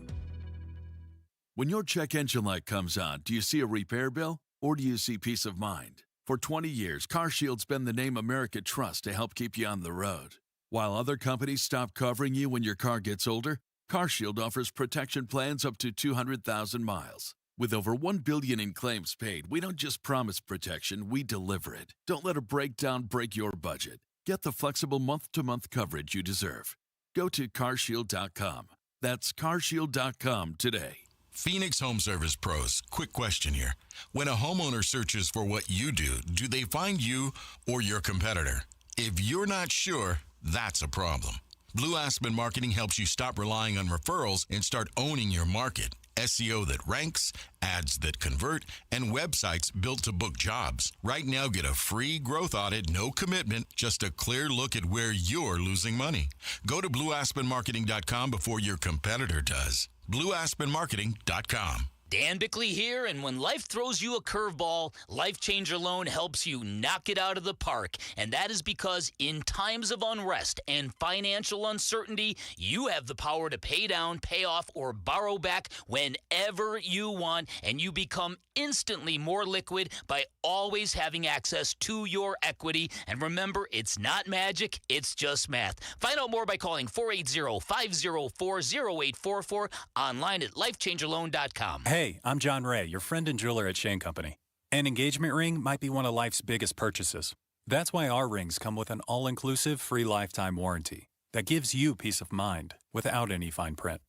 When your check engine light comes on, do you see a repair bill or do you see peace of mind? For 20 years, CarShield's been the name America trusts to help keep you on the road. While other companies stop covering you when your car gets older, CarShield offers protection plans up to 200,000 miles. With over $1 billion in claims paid, we don't just promise protection, we deliver it. Don't let a breakdown break your budget. Get the flexible month-to-month coverage you deserve. Go to carshield.com. That's carshield.com today. Phoenix Home Service Pros, quick question here. When a homeowner searches for what you do they find you or your competitor? If you're not sure, that's a problem. Blue Aspen Marketing helps you stop relying on referrals and start owning your market. SEO that ranks, ads that convert, and websites built to book jobs. Right now, get a free growth audit, no commitment, just a clear look at where you're losing money. Go to blueaspenmarketing.com before your competitor does. blueaspenmarketing.com. Dan Bickley here, and when life throws you a curveball, Life Changer Loan helps you knock it out of the park. And that is because in times of unrest and financial uncertainty, you have the power to pay down, pay off, or borrow back whenever you want, and you become instantly more liquid by always having access to your equity. And remember, it's not magic, it's just math. Find out more by calling 480-504-0844, online at lifechangerloan.com. Hey, I'm John Ray, your friend and jeweler at Shane Company. An engagement ring might be one of life's biggest purchases. That's why our rings come with an all-inclusive free lifetime warranty that gives you peace of mind without any fine print.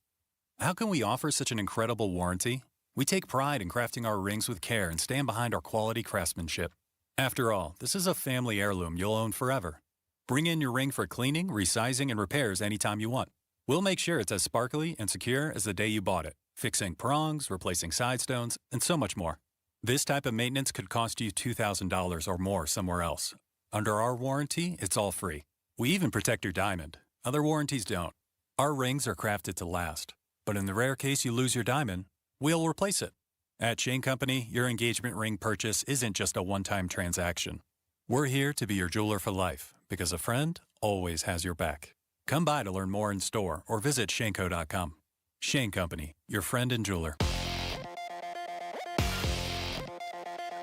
How can we offer such an incredible warranty? We take pride in crafting our rings with care and stand behind our quality craftsmanship. After all, this is a family heirloom you'll own forever. Bring in your ring for cleaning, resizing, and repairs anytime you want. We'll make sure it's as sparkly and secure as the day you bought it, fixing prongs, replacing side stones, and so much more. This type of maintenance could cost you $2,000 or more somewhere else. Under our warranty, it's all free. We even protect your diamond. Other warranties don't. Our rings are crafted to last. But in the rare case you lose your diamond, we'll replace it. At Shane Company, your engagement ring purchase isn't just a one-time transaction. We're here to be your jeweler for life, because a friend always has your back. Come by to learn more in store or visit shaneco.com. Shane Company, your friend and jeweler.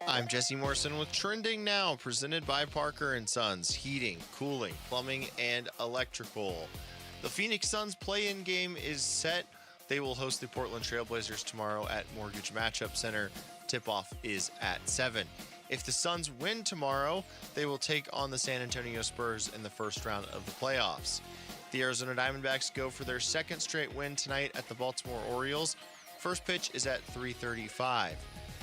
I'm Jesse Morrison with Trending Now, presented by Parker & Sons, heating, cooling, plumbing, and electrical. The Phoenix Suns play-in game is set. They will host the Portland Trailblazers tomorrow at Mortgage Matchup Center. Tip-off is at 7. If the Suns win tomorrow, they will take on the San Antonio Spurs in the first round of the playoffs. The Arizona Diamondbacks go for their second straight win tonight at the Baltimore Orioles. First pitch is at 3:35.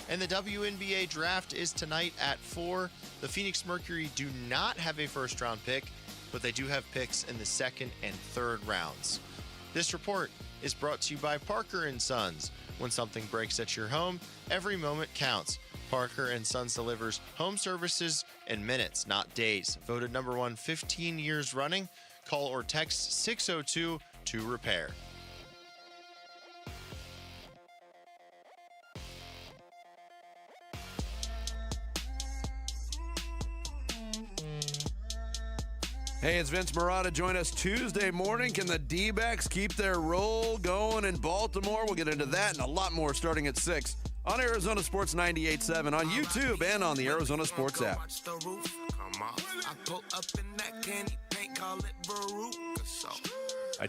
And the WNBA draft is tonight at 4. The Phoenix Mercury do not have a first-round pick, but they do have picks in the second and third rounds. This report is brought to you by Parker & Sons. When something breaks at your home, every moment counts. Parker & Sons delivers home services in minutes, not days. Voted number 1 15 years running. Call or text 602-2-REPAIR. Hey, it's Vince Marotta. Join us Tuesday morning. Can the D-backs keep their roll going in Baltimore? We'll get into that and a lot more starting at 6 on Arizona Sports 98.7, on YouTube, and on the Arizona Sports app.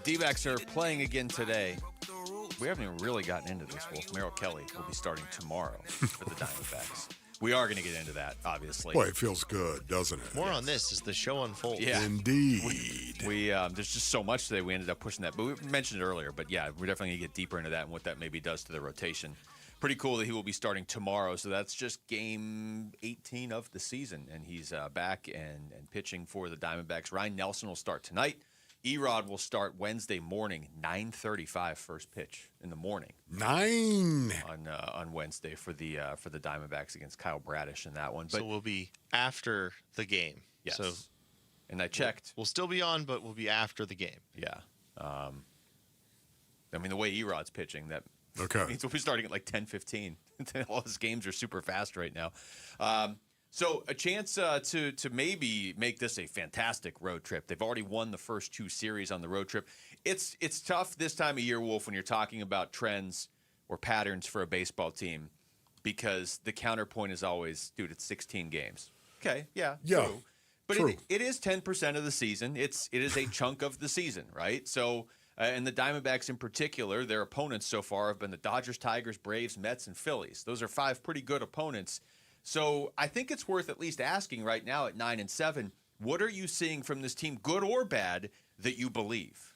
D-backs are playing again today. We haven't even really gotten into this, Wolf. Merrill Kelly will be starting tomorrow for the Diamondbacks. We are going to get into that, obviously. Boy, it feels good, doesn't it? More on this as the show unfolds. Yeah. Indeed. We there's just so much today. We ended up pushing that, but we mentioned it earlier. But yeah, we're definitely going to get deeper into that and what that maybe does to the rotation. Pretty cool that he will be starting tomorrow. So that's just game 18 of the season, and he's back and pitching for the Diamondbacks. Ryan Nelson will start tonight. Erod will start Wednesday morning, 9:35 first pitch in the morning. 9 on Wednesday for the Diamondbacks against Kyle Bradish in that one. But so we'll be after the game. Yes. So And I checked. We'll still be on, but we'll be after the game. Yeah. I mean, the way Erod's pitching, that means we'll be starting at like 10:15. All his games are super fast right now. So a chance to maybe make this a fantastic road trip. They've already won the first 2 series on the road trip. It's tough this time of year, Wolf, when you're talking about trends or patterns for a baseball team, because the counterpoint is always, dude, it's 16 games. Okay, yeah. True. But it is 10% of the season. It is a chunk of the season, right? So, and the Diamondbacks in particular, their opponents so far have been the Dodgers, Tigers, Braves, Mets, and Phillies. Those are 5 pretty good opponents. So I think it's worth at least asking right now at 9-7, what are you seeing from this team, good or bad, that you believe?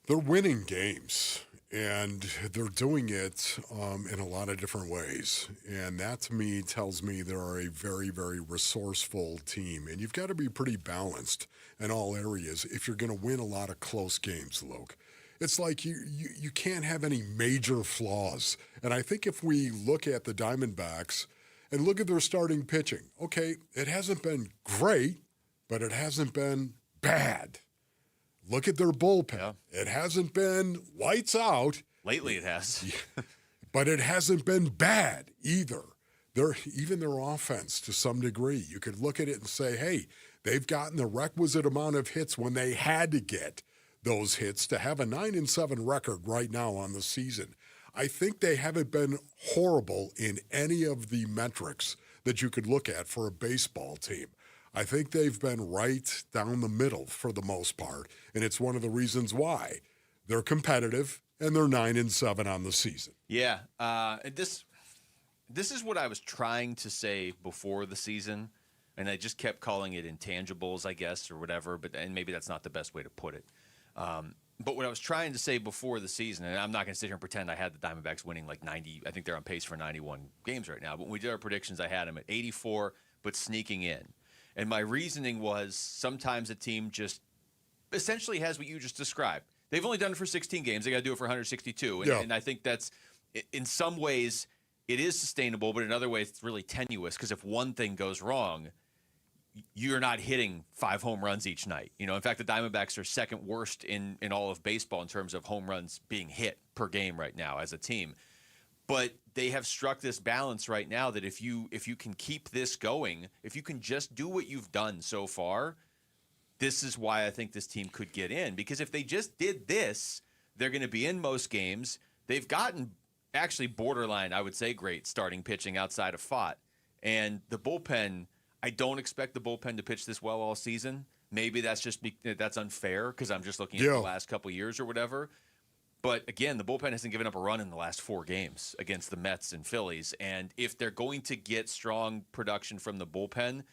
They're winning games, and they're doing it in a lot of different ways. And that, to me, tells me they're a very, very resourceful team. And you've got to be pretty balanced in all areas if you're going to win a lot of close games, Luke. It's like you can't have any major flaws. And I think if we look at the Diamondbacks and look at their starting pitching, okay, it hasn't been great, but it hasn't been bad. Look at their bullpen. Yeah. It hasn't been lights out. Lately it has. But it hasn't been bad either. Even their offense, to some degree, you could look at it and say, hey, they've gotten the requisite amount of hits when they had to get those hits to have a 9-7 record right now on the season. I think they haven't been horrible in any of the metrics that you could look at for a baseball team. I think they've been right down the middle for the most part, and it's one of the reasons why they're competitive and they're 9-7 on the season. Yeah, this is what I was trying to say before the season, and I just kept calling it intangibles, I guess, or whatever. And maybe that's not the best way to put it. But what I was trying to say before the season, and I'm not going to sit here and pretend I had the Diamondbacks winning like 90. I think they're on pace for 91 games right now. But when we did our predictions, I had them at 84, but sneaking in. And my reasoning was sometimes a team just essentially has what you just described. They've only done it for 16 games. They got to do it for 162. And I think that's, in some ways, it is sustainable, but in other ways, it's really tenuous because if one thing goes wrong, you're not hitting 5 home runs each night. You know, in fact, the Diamondbacks are second worst in all of baseball in terms of home runs being hit per game right now as a team. But they have struck this balance right now that if you can keep this going, if you can just do what you've done so far, this is why I think this team could get in. Because if they just did this, they're going to be in most games. They've gotten actually borderline, I would say, great starting pitching outside of Fott. And the bullpen, I don't expect the bullpen to pitch this well all season. Maybe that's just that's unfair because I'm just looking at the last couple of years or whatever. But again, the bullpen hasn't given up a run in the last 4 games against the Mets and Phillies. And if they're going to get strong production from the bullpen,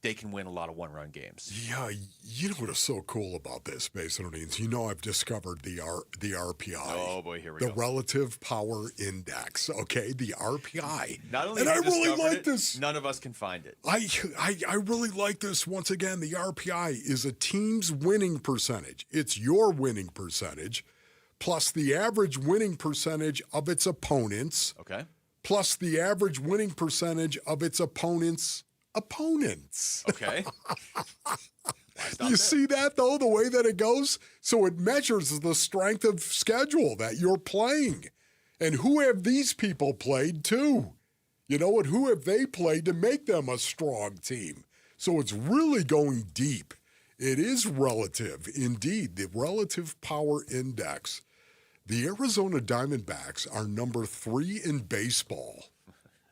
they can win a lot of one-run games. Yeah, you know what is so cool about this, Basinodines? You know I've discovered the RPI. Oh, boy, here we go. The Relative Power Index, okay? The RPI. Not only and have I really like it, this. None of us can find it. I really like this. Once again, the RPI is a team's winning percentage. It's your winning percentage, plus the average winning percentage of its opponents. Okay. Plus the average winning percentage of its opponents. Okay. You see that, though, the way that it goes? So it measures the strength of schedule that you're playing. And who have these people played to? You know what? Who have they played to make them a strong team? So it's really going deep. It is relative, indeed, the Relative Power Index. The Arizona Diamondbacks are number 3 in baseball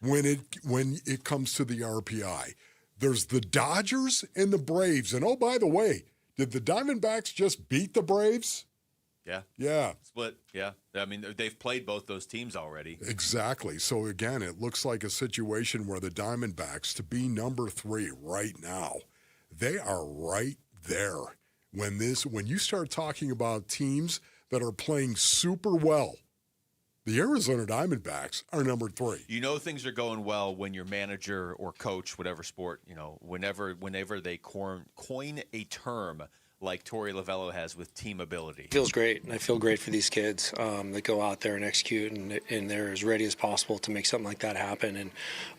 when it comes to the RPI. There's the Dodgers and the Braves. And, oh, by the way, did the Diamondbacks just beat the Braves? Yeah. Yeah. Split, yeah. I mean, they've played both those teams already. Exactly. So, again, it looks like a situation where the Diamondbacks, to be number 3 right now, they are right there. When you start talking about teams that are playing super well, the Arizona Diamondbacks are number 3. You know things are going well when your manager or coach, whatever sport, you know, whenever they coin a term like Torey Lovello has with team ability? It feels great, and I feel great for these kids that go out there and execute, and they're as ready as possible to make something like that happen.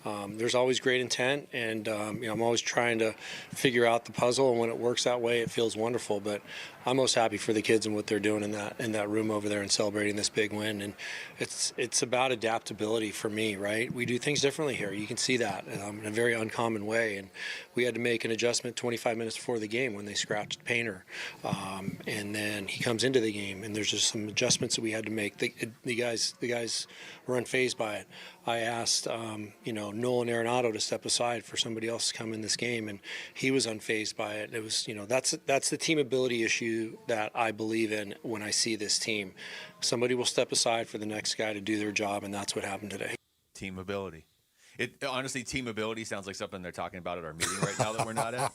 And there's always great intent, and I'm always trying to figure out the puzzle, and when it works that way, it feels wonderful. But I'm most happy for the kids and what they're doing in that room over there and celebrating this big win. And it's about adaptability for me, right? We do things differently here. You can see that in a very uncommon way. And we had to make an adjustment 25 minutes before the game when they scratched Painter. And then he comes into the game, and there's just some adjustments that we had to make. The guys were unfazed by it. I asked, Nolan Arenado to step aside for somebody else to come in this game, and he was unfazed by it. It was, that's the team ability issue that I believe in when I see this team. Somebody will step aside for the next guy to do their job, and that's what happened today. Team ability. Honestly, team ability sounds like something they're talking about at our meeting right now that we're not at.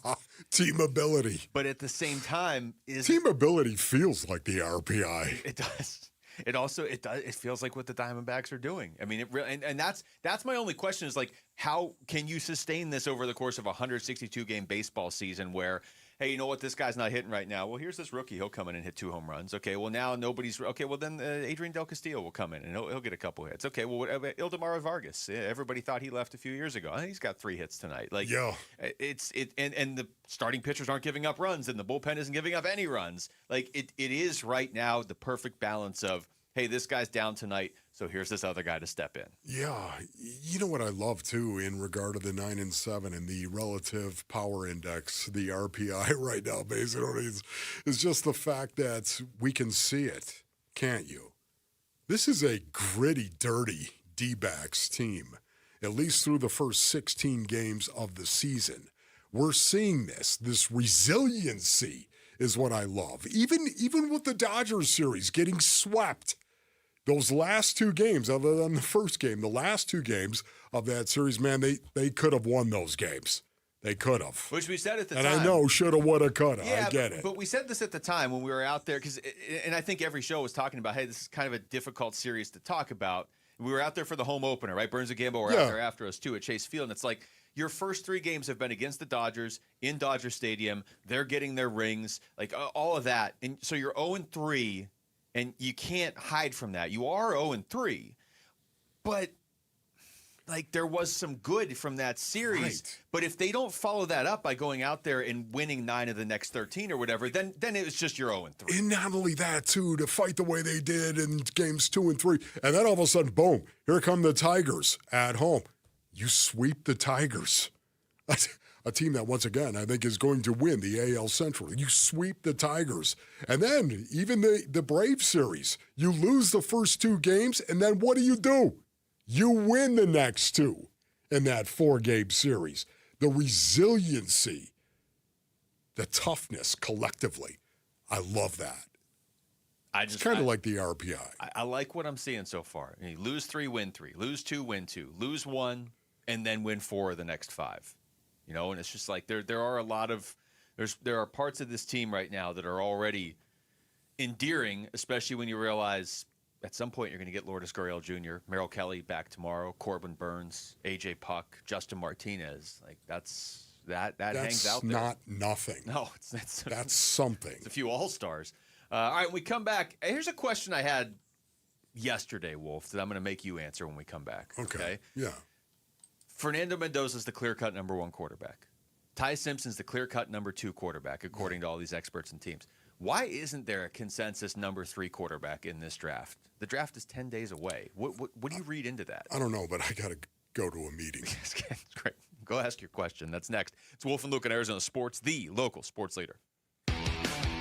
Team ability. But at the same time, team ability feels like the RPI. It does. It feels like what the Diamondbacks are doing. I mean, it really, and that's my only question is like, how can you sustain this over the course of a 162-game baseball season where, hey, you know what, this guy's not hitting right now. Well, here's this rookie. He'll come in and hit 2 home runs. Okay, well, now nobody's – okay, well, then Adrian Del Castillo will come in and he'll get a couple hits. Okay, well, Ildemaro Vargas. Everybody thought he left a few years ago. He's got 3 hits tonight. Like, yeah. And the starting pitchers aren't giving up runs and the bullpen isn't giving up any runs. Like, it is right now the perfect balance of, hey, this guy's down tonight, so here's this other guy to step in. Yeah. You know what I love, too, in regard to the 9 and 7 and the relative power index, the RPI right now, basically, is just the fact that we can see it, can't you? This is a gritty, dirty D-backs team, at least through the first 16 games of the season. We're seeing this resiliency is what I love. Even with the Dodgers series getting swept, those last 2 games, other than the first game, the last 2 games of that series, man, they could have won those games. They could have. Which we said at the time. time. And I know, shoulda, woulda, coulda. Yeah, I get it. But we said this at the time when we were out there, and I think every show was talking about, hey, this is kind of a difficult series to talk about. We were out there for the home opener, right? Burns and Gambo were out there after us, too, at Chase Field. And it's like, your first 3 games have been against the Dodgers in Dodger Stadium. They're getting their rings, like all of that. And so you're 0-3. And you can't hide from that. You are 0-3, but like there was some good from that series. Right. But if they don't follow that up by going out there and winning 9 of the next 13 or whatever, then it was just your 0-3. And not only that, too, to fight the way they did in games 2 and 3, and then all of a sudden, boom, here come the Tigers at home. You sweep the Tigers. A team that, once again, I think is going to win the AL Central. You sweep the Tigers. And then even the Braves series, you lose the first 2 games, and then what do? You win the next 2 in that 4-game series. The resiliency, the toughness collectively, I love that. It's kind of like the RPI. I like what I'm seeing so far. I mean, lose 3, win 3. Lose 2, win 2. Lose 1, and then win 4 of the next 5. You know, and it's just like there are parts of this team right now that are already endearing, especially when you realize at some point you're going to get Lourdes Gurriel Jr., Merrill Kelly back tomorrow, Corbin Burns, AJ Puck, Justin Martinez. Like that hangs out there. That's not nothing. No, that's something. It's a few all-stars. All right, when we come back, here's a question I had yesterday, Wolf, that I'm going to make you answer when we come back. Okay? Yeah. Fernando Mendoza's the clear-cut number 1 quarterback. Ty Simpson's the clear-cut number 2 quarterback, according to all these experts and teams. Why isn't there a consensus number 3 quarterback in this draft? The draft is 10 days away. What do you read into that? I don't know, but I got to go to a meeting. Great. Go ask your question. That's next. It's Wolf and Luke in Arizona Sports, the local sports leader.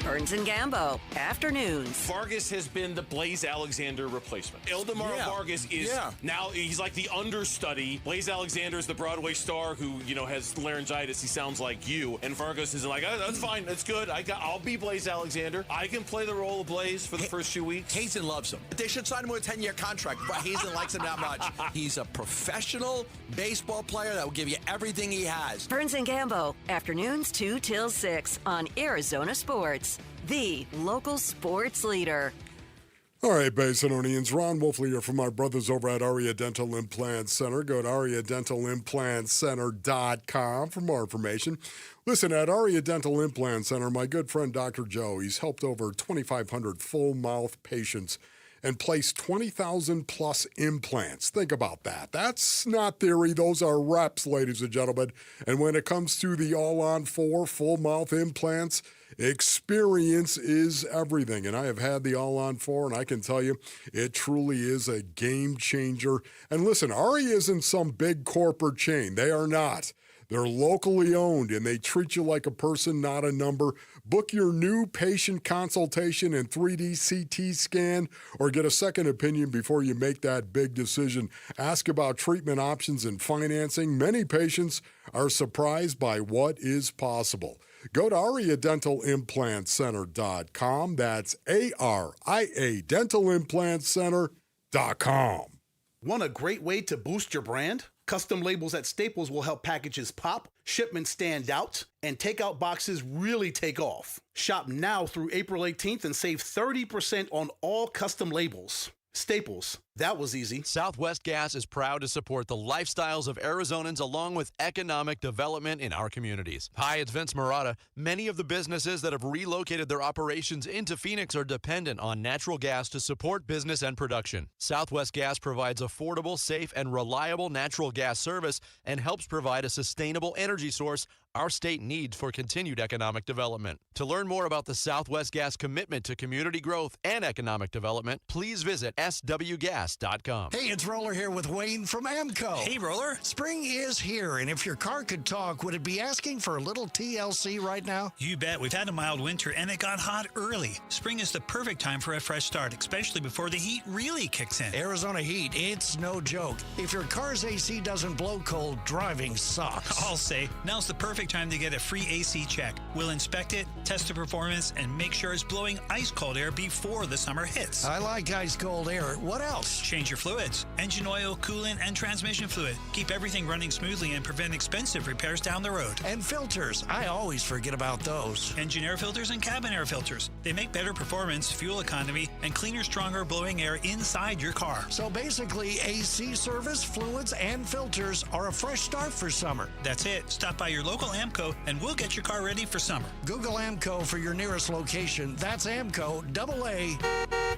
Burns and Gambo, afternoons. Vargas has been the Blaze Alexander replacement. Ildemaro Vargas is now, he's like the understudy. Blaze Alexander is the Broadway star who, has laryngitis. He sounds like you. And Vargas is like, that's fine. That's good. I'll be Blaze Alexander. I can play the role of Blaze for the first few weeks. Hazen loves him. They should sign him with a 10-year contract, but Hazen likes him that much. He's a professional baseball player that will give you everything he has. Burns and Gambo, afternoons 2 till 6 on Arizona Sports, the local sports leader. All right, Basinonians. Ron Wolfley here from our brothers over at Aria Dental Implant Center. Go to ariadentalimplantcenter.com for more information. Listen, at Aria Dental Implant Center, my good friend Dr. Joe, he's helped over 2,500 full mouth patients and placed 20,000 plus implants. Think about that. That's not theory. Those are reps, ladies and gentlemen. And when it comes to the all-on-4 full mouth implants, experience is everything. And I have had the all-on-4, and I can tell you it truly is a game changer. And listen, Aria isn't some big corporate chain. They are not. They're locally owned, and they treat you like a person, not a number. Book your new patient consultation and 3D CT scan, or get a second opinion before you make that big decision. Ask about treatment options and financing. Many patients are surprised by what is possible. Go to ariadentalimplantcenter.com. That's ARIA dentalimplantcenter.com. Want a great way to boost your brand? Custom labels at Staples will help packages pop, shipments stand out, and takeout boxes really take off. Shop now through April 18th and save 30% on all custom labels. Staples. That was easy. Southwest Gas is proud to support the lifestyles of Arizonans along with economic development in our communities. Hi, it's Vince Marotta. Many of the businesses that have relocated their operations into Phoenix are dependent on natural gas to support business and production. Southwest Gas provides affordable, safe, and reliable natural gas service and helps provide a sustainable energy source our state needs for continued economic development. To learn more about the Southwest Gas commitment to community growth and economic development, please visit swgas.com. Hey, it's Roller here with Wayne from AMCO. Hey, Roller. Spring is here, and if your car could talk, would it be asking for a little TLC right now? You bet. We've had a mild winter, and it got hot early. Spring is the perfect time for a fresh start, especially before the heat really kicks in. Arizona heat, it's no joke. If your car's AC doesn't blow cold, driving sucks. I'll say, now's the perfect time to get a free AC check. We'll inspect it, test the performance, and make sure it's blowing ice-cold air before the summer hits. I like ice-cold air. What else? Change your fluids. Engine oil, coolant, and transmission fluid. Keep everything running smoothly and prevent expensive repairs down the road. And filters. I always forget about those. Engine air filters and cabin air filters. They make better performance, fuel economy, and cleaner, stronger blowing air inside your car. So basically, AC service, fluids, and filters are a fresh start for summer. That's it. Stop by your local AMCO and we'll get your car ready for summer. Google AMCO for your nearest location. That's AMCO, AA,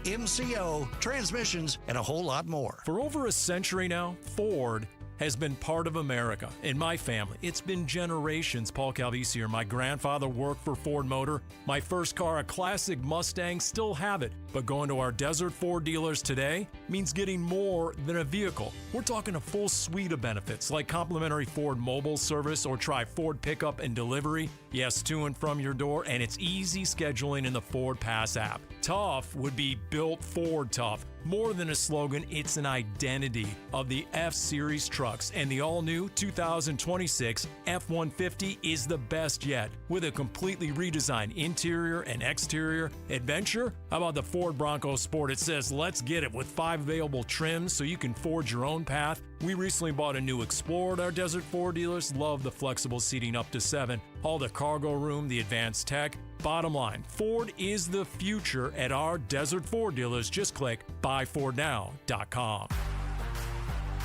MCO, transmissions, and a whole lot more. For over a century now, Ford has been part of America. In my family, it's been generations. Paul Calvisi here. My grandfather worked for Ford Motor. My first car, a classic Mustang, still have it. But going to our Desert Ford dealers today means getting more than a vehicle. We're talking a full suite of benefits like complimentary Ford mobile service or try Ford pickup and delivery. Yes, to and from your door, and it's easy scheduling in the Ford Pass app. Tough would be built Ford tough. More than a slogan, it's an identity of the F-Series trucks, and the all-new 2026 F-150 is the best yet. With a completely redesigned interior and exterior adventure, how about the Ford Bronco Sport? It says, let's get it, with 5 available trims so you can forge your own path. We recently bought a new Explorer at our Desert Ford dealers. Love the flexible seating up to 7, all the cargo room, the advanced tech. Bottom line, Ford is the future at our Desert Ford dealers. Just click buyfordnow.com.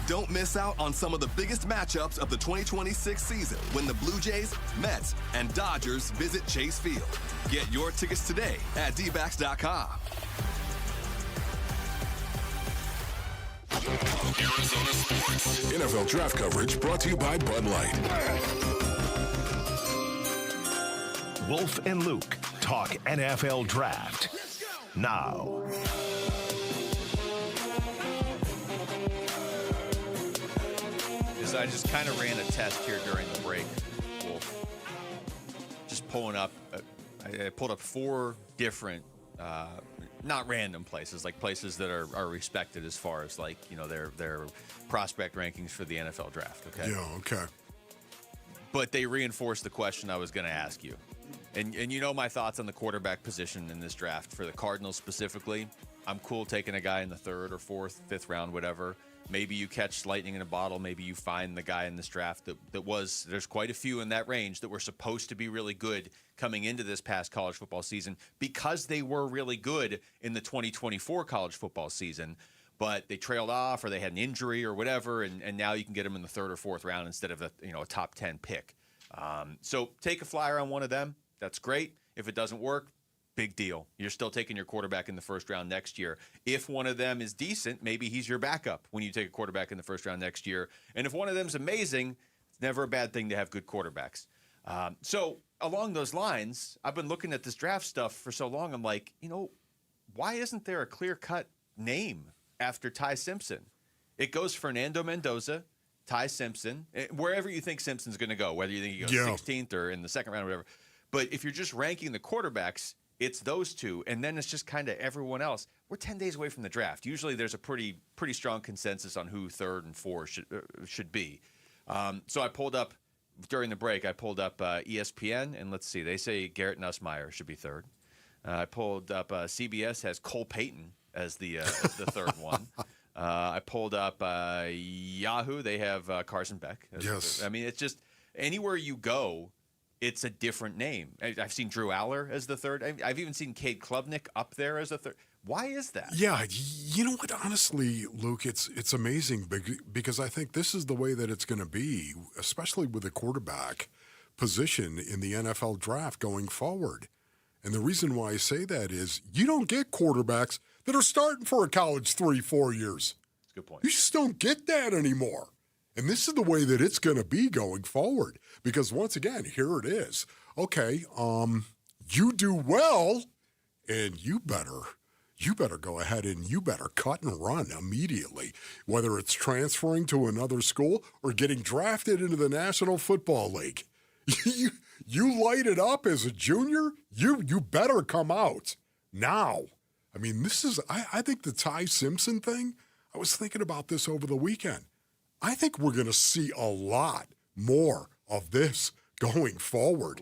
Don't miss out on some of the biggest matchups of the 2026 season when the Blue Jays, Mets, and Dodgers visit Chase Field. Get your tickets today at dbacks.com. Arizona Sports. NFL draft coverage brought to you by Bud Light. Wolf and Luke talk NFL draft now. I just kind of ran a test here during the break, Wolf. Just pulling up, I pulled up 4 different, not random places, like places that are respected as far as like, you know, their prospect rankings for the NFL draft. Okay. Yeah. Okay. But they reinforced the question I was going to ask you. And you know my thoughts on the quarterback position in this draft for the Cardinals specifically. I'm cool taking a guy in the 3rd or 4th, 5th round, whatever. Maybe you catch lightning in a bottle. Maybe you find the guy in this draft there's quite a few in that range that were supposed to be really good coming into this past college football season because they were really good in the 2024 college football season, but they trailed off or they had an injury or whatever, and now you can get them in the 3rd or 4th round instead of a top 10 pick. So take a flyer on one of them. That's great. If it doesn't work, big deal. You're still taking your quarterback in the 1st round next year. If one of them is decent, maybe he's your backup when you take a quarterback in the 1st round next year. And if one of them's amazing, it's never a bad thing to have good quarterbacks. So along those lines, I've been looking at this draft stuff for so long. I'm like, why isn't there a clear-cut name after Ty Simpson? It goes Fernando Mendoza, Ty Simpson, wherever you think Simpson's going to go, whether you think he goes 16th or in the 2nd round or whatever. But if you're just ranking the quarterbacks, it's those two, and then it's just kind of everyone else. We're 10 days away from the draft. Usually there's a pretty strong consensus on who 3rd and 4th should be. So I pulled up, during the break, ESPN, and let's see, they say Garrett Nussmeier should be 3rd. I pulled up CBS has Cole Payton as the 3rd one. I pulled up Yahoo. They have Carson Beck. Yes. I mean, it's just anywhere you go, it's a different name. I've seen Drew Aller as the 3rd. I've even seen Cade Klubnik up there as the 3rd. Why is that? Yeah, you know what? Honestly, Luke, it's amazing because I think this is the way that it's going to be, especially with the quarterback position in the NFL draft going forward. And the reason why I say that is you don't get quarterbacks that are starting for a college 3-4 years. That's a good point. You just don't get that anymore. And this is the way that it's going to be going forward. Because once again, here it is. Okay, you do well, and you better go ahead and you better cut and run immediately. Whether it's transferring to another school or getting drafted into the National Football League. You light it up as a junior, you better come out now. I mean, I think the Ty Simpson thing, I was thinking about this over the weekend. I think we're going to see a lot more of this going forward,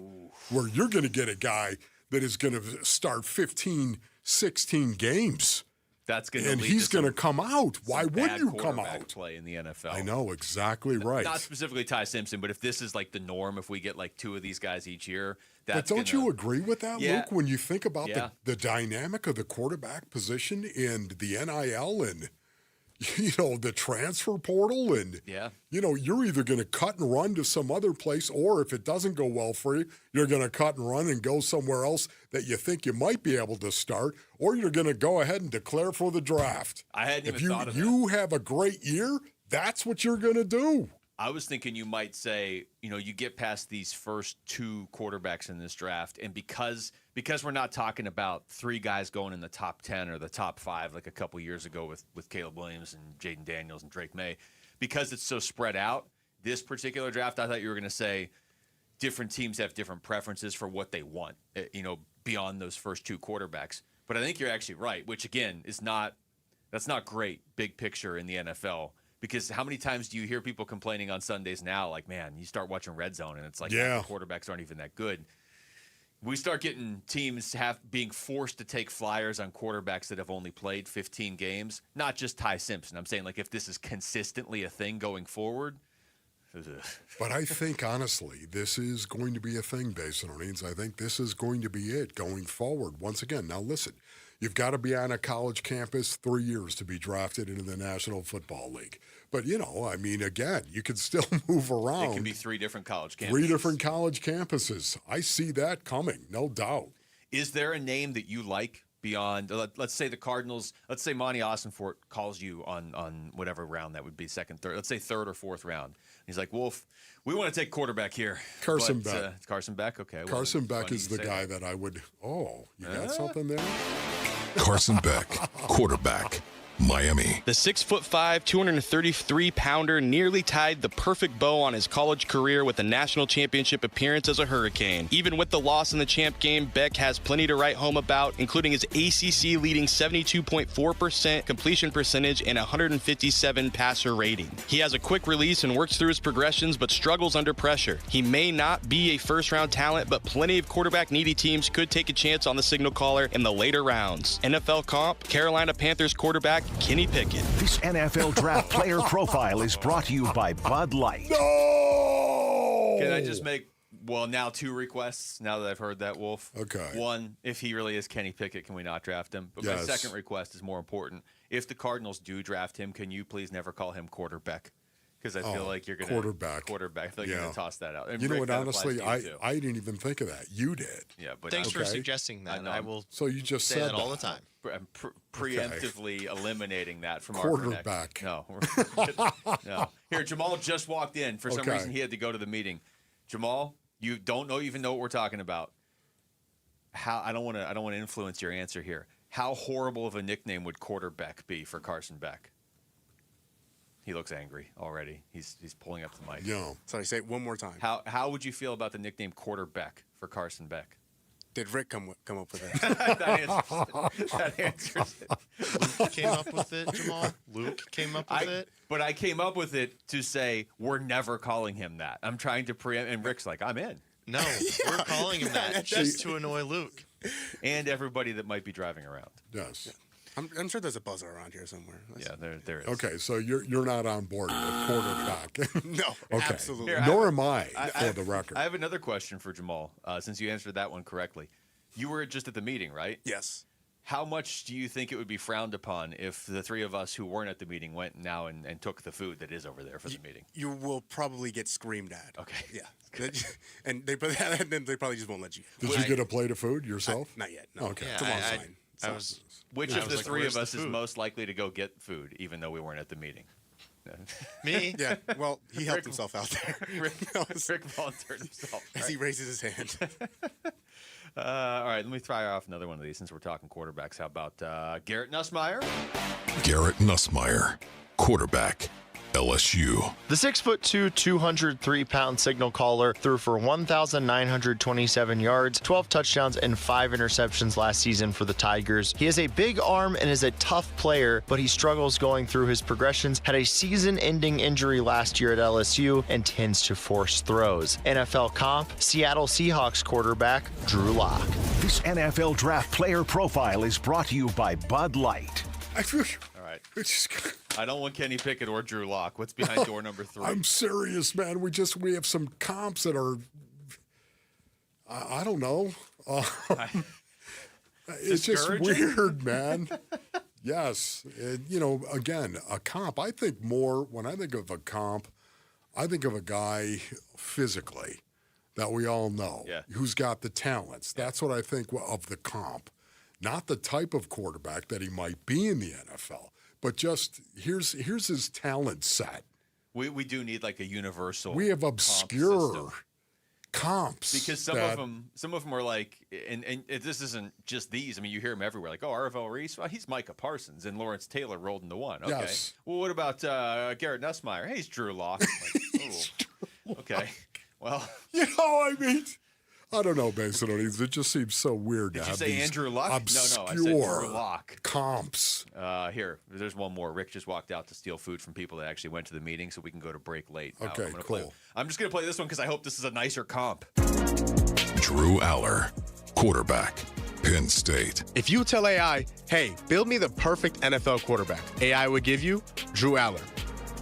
where you're going to get a guy that is going to start 15, 16 games. That's going to and he's going to come out. Why wouldn't you come out? Play in the NFL. I know, exactly right. Not specifically Ty Simpson, but if this is like the norm, if we get like 2 of these guys each year, but don't you agree with that, Yeah. Luke? When you think about the dynamic of the quarterback position and the NIL and the transfer portal, and you're either going to cut and run to some other place, or if it doesn't go well for you, you're going to cut and run and go somewhere else that you think you might be able to start, or you're going to go ahead and declare for the draft. I hadn't if even thought of that. If you have a great year, that's what you're going to do. I was thinking you might say, you get past these first 2 quarterbacks in this draft, and because we're not talking about 3 guys going in the top 10 or the top 5 like a couple years ago with Caleb Williams and Jaden Daniels and Drake May, because it's so spread out, this particular draft, I thought you were going to say different teams have different preferences for what they want, beyond those first 2 quarterbacks. But I think you're actually right, which again that's not great big picture in the NFL. Because how many times do you hear people complaining on Sundays now, like, man, you start watching Red Zone and it's like the quarterbacks aren't even that good. We start getting teams being forced to take flyers on quarterbacks that have only played 15 games. Not just Ty Simpson. I'm saying, like, if this is consistently a thing going forward. But I think, honestly, this is going to be a thing, Basinonians. I think this is going to be it going forward. Once again, now listen, you've got to be on a college campus 3 years to be drafted into the National Football League. But, again, you can still move around. It can be 3 different college campuses. 3 different college campuses. I see that coming, no doubt. Is there a name that you like beyond, let's say the Cardinals, let's say Monty Ossenfort calls you on whatever round that would be, 2nd, 3rd, let's say 3rd or 4th round. He's like, Wolf, we want to take quarterback here. Carson Beck. Carson Beck, okay. Carson Beck is the guy that I would, you got something there? Carson Beck, quarterback, Miami. The 6'5", 233-pounder nearly tied the perfect bow on his college career with a national championship appearance as a Hurricane. Even with the loss in the champ game, Beck has plenty to write home about, including his ACC-leading 72.4% completion percentage and 157 passer rating. He has a quick release and works through his progressions, but struggles under pressure. He may not be a first-round talent, but plenty of quarterback-needy teams could take a chance on the signal caller in the later rounds. NFL comp, Carolina Panthers quarterback Kenny Pickett. This NFL Draft Player Profile is brought to you by Bud Light. No! Can I just make, now 2 requests now that I've heard that, Wolf? Okay. One, if he really is Kenny Pickett, can we not draft him? But my second request is more important. If the Cardinals do draft him, can you please never call him quarterback? Because I feel like you're going to quarterback. I feel like you're going to toss that out. And you know Rick, what? Honestly, I didn't even think of that. You did. Yeah, but thanks for suggesting that. I will. So you just say said that all the time. I'm preemptively eliminating that from quarterback. Our no. Here, Jamal just walked in. For some reason, he had to go to the meeting. Jamal, you don't even know what we're talking about. I don't want to influence your answer here. How horrible of a nickname would quarterback be for Carson Beck? He looks angry already. He's pulling up the mic. No. Sorry, say it one more time. How would you feel about the nickname quarterback for Carson Beck? Did Rick come up with it? that answers it. Luke came up with it, Jamal. Luke came up with it. But I came up with it to say we're never calling him that. I'm trying to preempt, and Rick's like, I'm in. No, we're calling him that just to annoy Luke. And everybody that might be driving around. Yes. Yeah. I'm sure there's a buzzer around here somewhere. There is. Okay, so you're not on board with quarterback. No, okay. absolutely. Nor am I, for the record. I have another question for Jamal, since you answered that one correctly. You were just at the meeting, right? Yes. How much do you think it would be frowned upon if the 3 of us who weren't at the meeting went now and took the food that is over there for the meeting? You will probably get screamed at. Okay. Yeah. And they probably just won't let you. Did you get a plate of food yourself? Not yet. No. Okay. It's a long line. Which of the 3 of us is most likely to go get food, even though we weren't at the meeting? Me? Yeah. Well, he helped himself out there. Rick volunteered himself. As he raises his hand. All right, let me try off another one of these since we're talking quarterbacks. How about Garrett Nussmeier? Garrett Nussmeier, quarterback, LSU. The 6'2", 203-pound signal caller threw for 1,927 yards, 12 touchdowns, and 5 interceptions last season for the Tigers. He has a big arm and is a tough player, but he struggles going through his progressions, had a season-ending injury last year at LSU, and tends to force throws. NFL comp, Seattle Seahawks quarterback, Drew Lock. This NFL Draft Player Profile is brought to you by Bud Light. All right. I don't want Kenny Pickett or Drew Lock. What's behind door number 3? I'm serious, man. We have some comps that are, I don't know. It's just weird, man. Yes. Again, a comp. I think more, when I think of a comp, I think of a guy physically that we all know who's got the talents. That's what I think of the comp. Not the type of quarterback that he might be in the NFL, but just here's his talent set. We do need like a universal. We have obscure comps because some of them are like, and this isn't just these. I mean, you hear them everywhere. Like, Arvell Reese, well, he's Micah Parsons, and Lawrence Taylor rolled into one. Okay. Yes. Well, what about Garrett Nussmeier? Hey, he's Drew Lock. Like, okay. Well, I mean. I don't know, Mason. It just seems so weird to have Did you say Andrew Luck? Obscure No, I said Drew Lock. Comps. Here, there's one more. Rick just walked out to steal food from people that actually went to the meeting, so we can go to break late. Okay, cool. I'm just going to play this one because I hope this is a nicer comp. Drew Aller, quarterback, Penn State. If you tell AI, hey, build me the perfect NFL quarterback, AI would give you Drew Aller.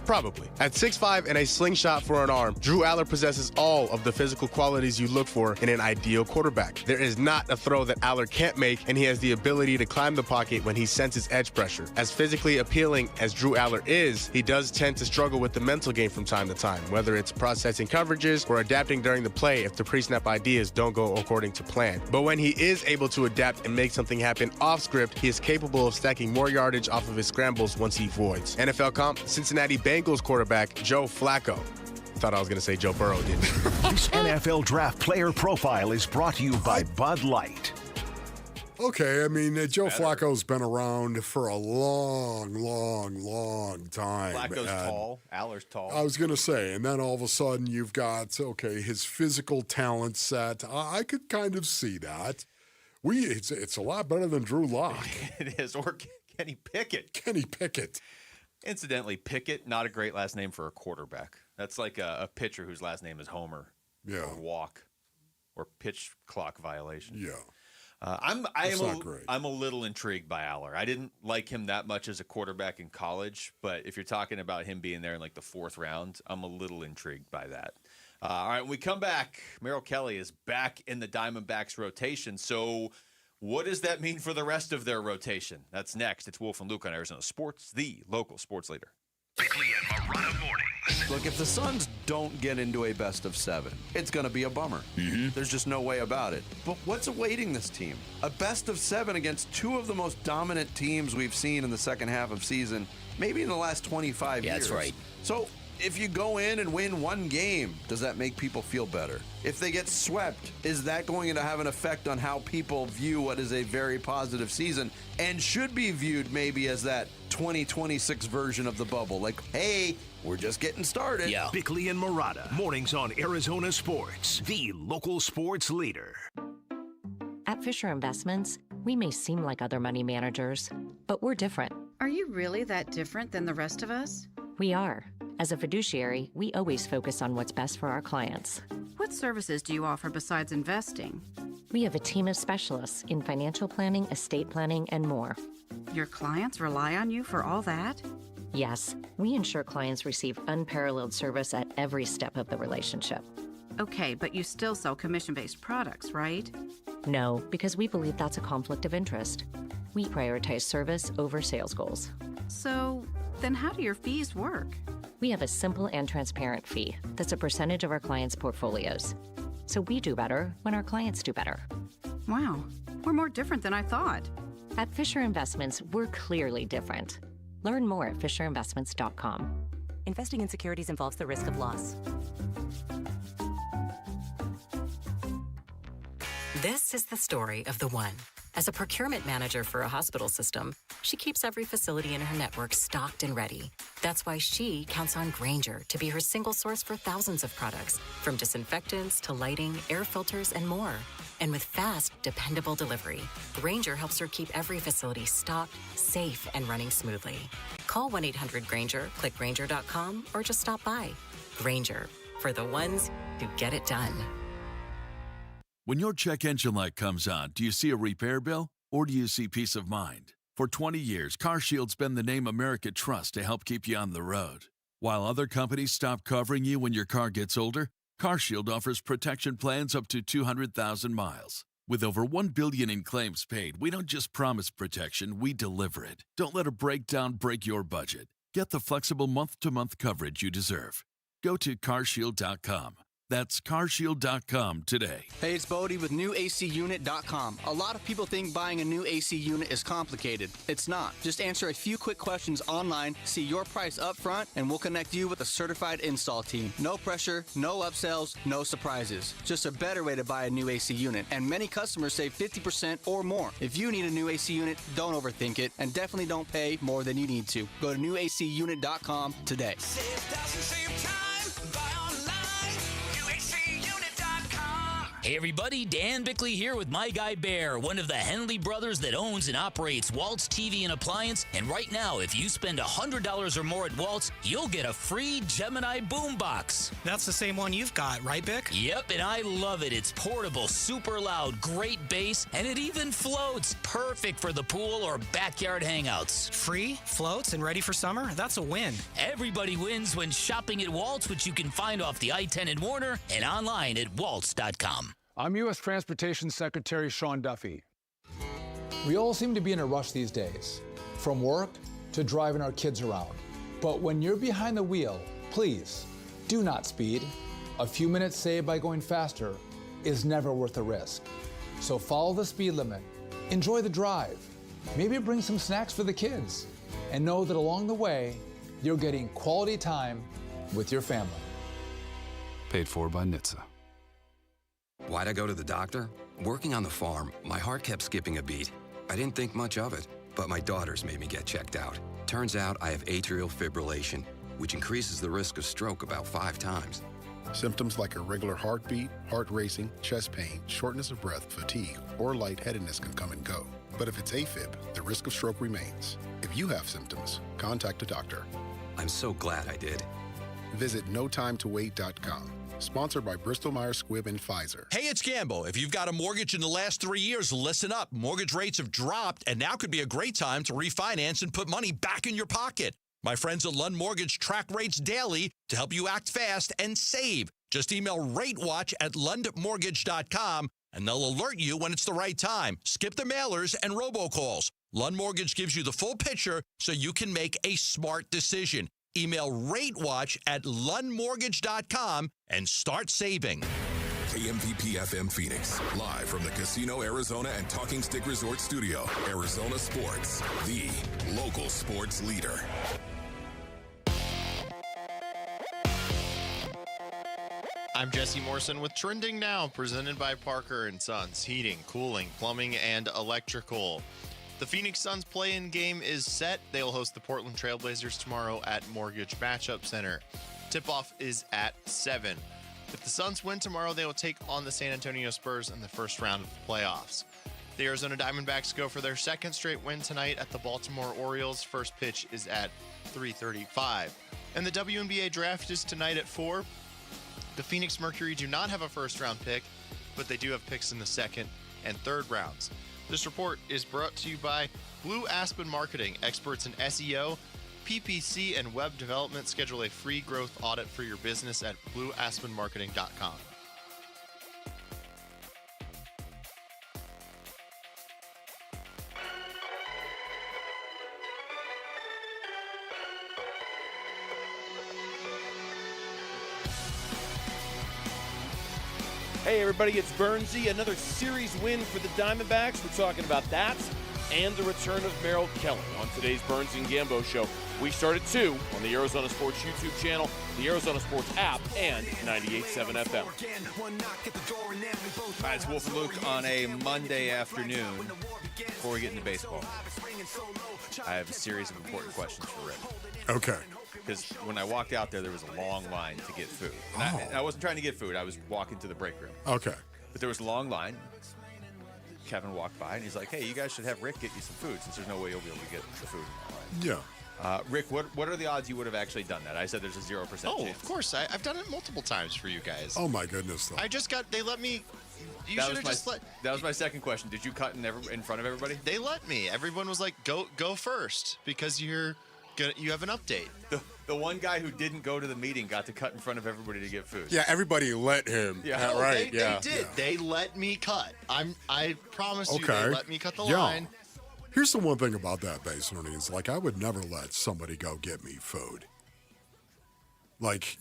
Probably. At 6'5" and a slingshot for an arm, Drew Aller possesses all of the physical qualities you look for in an ideal quarterback. There is not a throw that Aller can't make, and he has the ability to climb the pocket when he senses edge pressure. As physically appealing as Drew Aller is, he does tend to struggle with the mental game from time to time, whether it's processing coverages or adapting during the play if the pre-snap ideas don't go according to plan. But when he is able to adapt and make something happen off script, he is capable of stacking more yardage off of his scrambles once he voids. NFL comp, Cincinnati Bengals quarterback Joe Flacco. Thought I was going to say Joe Burrow, didn't you? This NFL Draft Player Profile is brought to you by Bud Light. Okay, I mean, Joe Flacco's been around for a long time. Flacco's tall. Aller's tall. I was going to say, and then all of a sudden you've got, his physical talent set. I could kind of see that. It's a lot better than Drew Lock. It is, or Kenny Pickett. Kenny Pickett. Incidentally, Pickett, not a great last name for a quarterback. That's like a pitcher whose last name is Homer. Yeah. Or walk. Or pitch clock violation. Yeah. I'm a little intrigued by Aller. I didn't like him that much as a quarterback in college, but if you're talking about him being there in like the 4th round, I'm a little intrigued by that. All right, when we come back, Merrill Kelly is back in the Diamondbacks rotation. So what does that mean for the rest of their rotation? That's next. It's Wolf and Luke on Arizona Sports, the local sports leader. Bickley and Morata mornings. Look, if the Suns don't get into a best of 7, it's going to be a bummer. There's just no way about it. But what's awaiting this team? A best of 7 against 2 of the most dominant teams we've seen in the second half of season, maybe in the last 25 years. That's right. So if you go in and win 1 game, does that make people feel better? If they get swept, is that going to have an effect on how people view what is a very positive season and should be viewed maybe as that 2026 version of the bubble? Like, hey, we're just getting started. Yeah. Bickley and Morata, mornings on Arizona Sports, the local sports leader. At Fisher Investments, we may seem like other money managers, but we're different. Are you really that different than the rest of us? We are. As a fiduciary, we always focus on what's best for our clients. What services do you offer besides investing? We have a team of specialists in financial planning, estate planning, and more. Your clients rely on you for all that? Yes, we ensure clients receive unparalleled service at every step of the relationship. Okay, but you still sell commission-based products, right? No, because we believe that's a conflict of interest. We prioritize service over sales goals. So, then how do your fees work? We have a simple and transparent fee that's a percentage of our clients' portfolios. So we do better when our clients do better. Wow, we're more different than I thought. At Fisher Investments, we're clearly different. Learn more at FisherInvestments.com. Investing in securities involves the risk of loss. This is the story of the one. As a procurement manager for a hospital system, she keeps every facility in her network stocked and ready. That's why she counts on Grainger to be her single source for thousands of products, from disinfectants to lighting, air filters, and more. And with fast, dependable delivery, Grainger helps her keep every facility stocked, safe, and running smoothly. Call 1-800-GRAINGER, click Grainger.com, or just stop by. Grainger, for the ones who get it done. When your check engine light comes on, do you see a repair bill or do you see peace of mind? For 20 years, CarShield's been the name America trusts to help keep you on the road. While other companies stop covering you when your car gets older, CarShield offers protection plans up to 200,000 miles. With over $1 billion in claims paid, we don't just promise protection, we deliver it. Don't let a breakdown break your budget. Get the flexible month-to-month coverage you deserve. Go to carshield.com. That's carshield.com today. Hey, it's Bodie with NewACUnit.com. A lot of people think buying a new AC unit is complicated. It's not. Just answer a few quick questions online, see your price up front, and we'll connect you with a certified install team. No pressure, no upsells, no surprises. Just a better way to buy a new AC unit. And many customers save 50% or more. If you need a new AC unit, don't overthink it, and definitely don't pay more than you need to. Go to NewACUnit.com today. Save thousands, save time, buy online. Hey everybody, Dan Bickley here with my guy Bear, one of the Henley brothers that owns and operates Waltz TV and Appliance. And right now, if you spend $100 or more at Waltz, you'll get a free Gemini boombox. That's the same one you've got, right, Bick? Yep, and I love it. It's portable, super loud, great bass, and it even floats. Perfect for the pool or backyard hangouts. Free, floats, and ready for summer? That's a win. Everybody wins when shopping at Waltz, which you can find off the I-10 in Warner and online at waltz.com. I'm U.S. Transportation Secretary Sean Duffy. We all seem to be in a rush these days, from work to driving our kids around. But when you're behind the wheel, please do not speed. A few minutes saved by going faster is never worth the risk. So follow the speed limit, enjoy the drive, maybe bring some snacks for the kids, and know that along the way, you're getting quality time with your family. Paid for by NHTSA. Why'd I go to the doctor? Working on the farm, my heart kept skipping a beat. I didn't think much of it, but my daughters made me get checked out. Turns out I have atrial fibrillation, which increases the risk of stroke about 5 times. Symptoms like irregular heartbeat, heart racing, chest pain, shortness of breath, fatigue, or lightheadedness can come and go. But if it's AFib, the risk of stroke remains. If you have symptoms, contact a doctor. I'm so glad I did. Visit notimetowait.com. Sponsored by Bristol-Myers Squibb and Pfizer. Hey, it's Gambo. If you've got a mortgage in the last 3 years, listen up. Mortgage rates have dropped, and now could be a great time to refinance and put money back in your pocket. My friends at Lund Mortgage track rates daily to help you act fast and save. Just email RateWatch@LundMortgage.com, and they'll alert you when it's the right time. Skip the mailers and robocalls. Lund Mortgage gives you the full picture so you can make a smart decision. Email RateWatch@LundMortgage.com and start saving. KMVP FM Phoenix, live from the Casino Arizona and Talking Stick Resort Studio. Arizona Sports, the local sports leader. I'm Jesse Morrison with Trending Now, presented by Parker and Sons, heating, cooling, plumbing, and electrical. The Phoenix Suns play-in game is set. They will host the Portland Trailblazers tomorrow at Mortgage Matchup Center. Tip-off is at 7. If the Suns win tomorrow, they will take on the San Antonio Spurs in the first round of the playoffs. The Arizona Diamondbacks go for their second straight win tonight at the Baltimore Orioles. First pitch is at 3:35. And the WNBA draft is tonight at 4. The Phoenix Mercury do not have a first-round pick, but they do have picks in the second and third rounds. This report is brought to you by Blue Aspen Marketing, experts in SEO, PPC, and web development. Schedule a free growth audit for your business at blueaspenmarketing.com. Hey everybody, it's Burnsy. Another series win for the Diamondbacks. We're talking about that and the return of Merrill Kelly on today's Burns and Gambo show. We start at 2 on the Arizona Sports YouTube channel, the Arizona Sports app, and 98.7 FM. All right, it's Wolf and Luke on a Monday afternoon. Before we get into baseball, I have a series of important questions for Rick. Okay. Because when I walked out there was a long line to get food. And I wasn't trying to get food. I was walking to the break room. Okay. But there was a long line. Kevin walked by, and he's like, hey, you guys should have Rick get you some food since there's no way you'll be able to get the food. Yeah. Rick, what are the odds you would have actually done that? I said there's a 0% chance. Oh, of course. I've done it multiple times for you guys. Oh, my goodness. Though. They let me. You should have just let. That was my second question. Did you cut in front of everybody? They let me. Everyone was like, go first because you have an update. The one guy who didn't go to the meeting got to cut in front of everybody to get food. Yeah, everybody let him. Yeah, right. They did. Yeah. They let me cut. I promise you, okay. they let me cut the line. Here's the one thing about that, Base Earnings. Like, I would never let somebody go get me food. Like,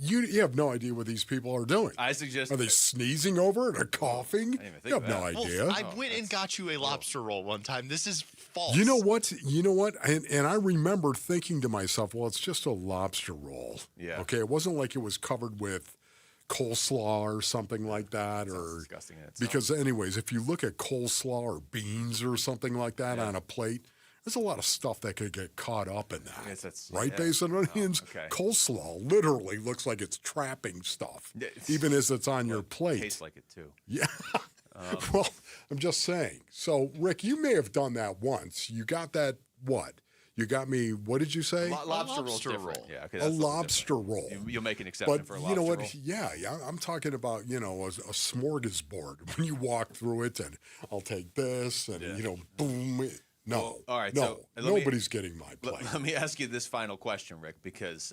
you have no idea what these people are doing. I suggest. Are they sneezing over it or coughing? You have no idea. Well, I went and got you a lobster roll one time. This is false. You know what? And I remember thinking to myself, well, it's just a lobster roll. Yeah. Okay, it wasn't like it was covered with coleslaw or something like that. Or disgusting in itself. Because anyways, if you look at coleslaw or beans or something like that on a plate, there's a lot of stuff that could get caught up in that. Yes, right, Based on onions? Okay. Coleslaw literally looks like it's trapping stuff, even as it's on your plate. Tastes like it too. Yeah. Well, I'm just saying. So, Rick, you may have done that once. You got that, what? You got me, what did you say? Lobster roll. Yeah, okay, a lobster roll. You'll make an exception for a lobster roll. But you know what? Yeah, I'm talking about, a smorgasbord. When you walk through it and I'll take this and, boom. No. Well, all right. No. So Nobody's getting my plate. Let me ask you this final question, Rick, because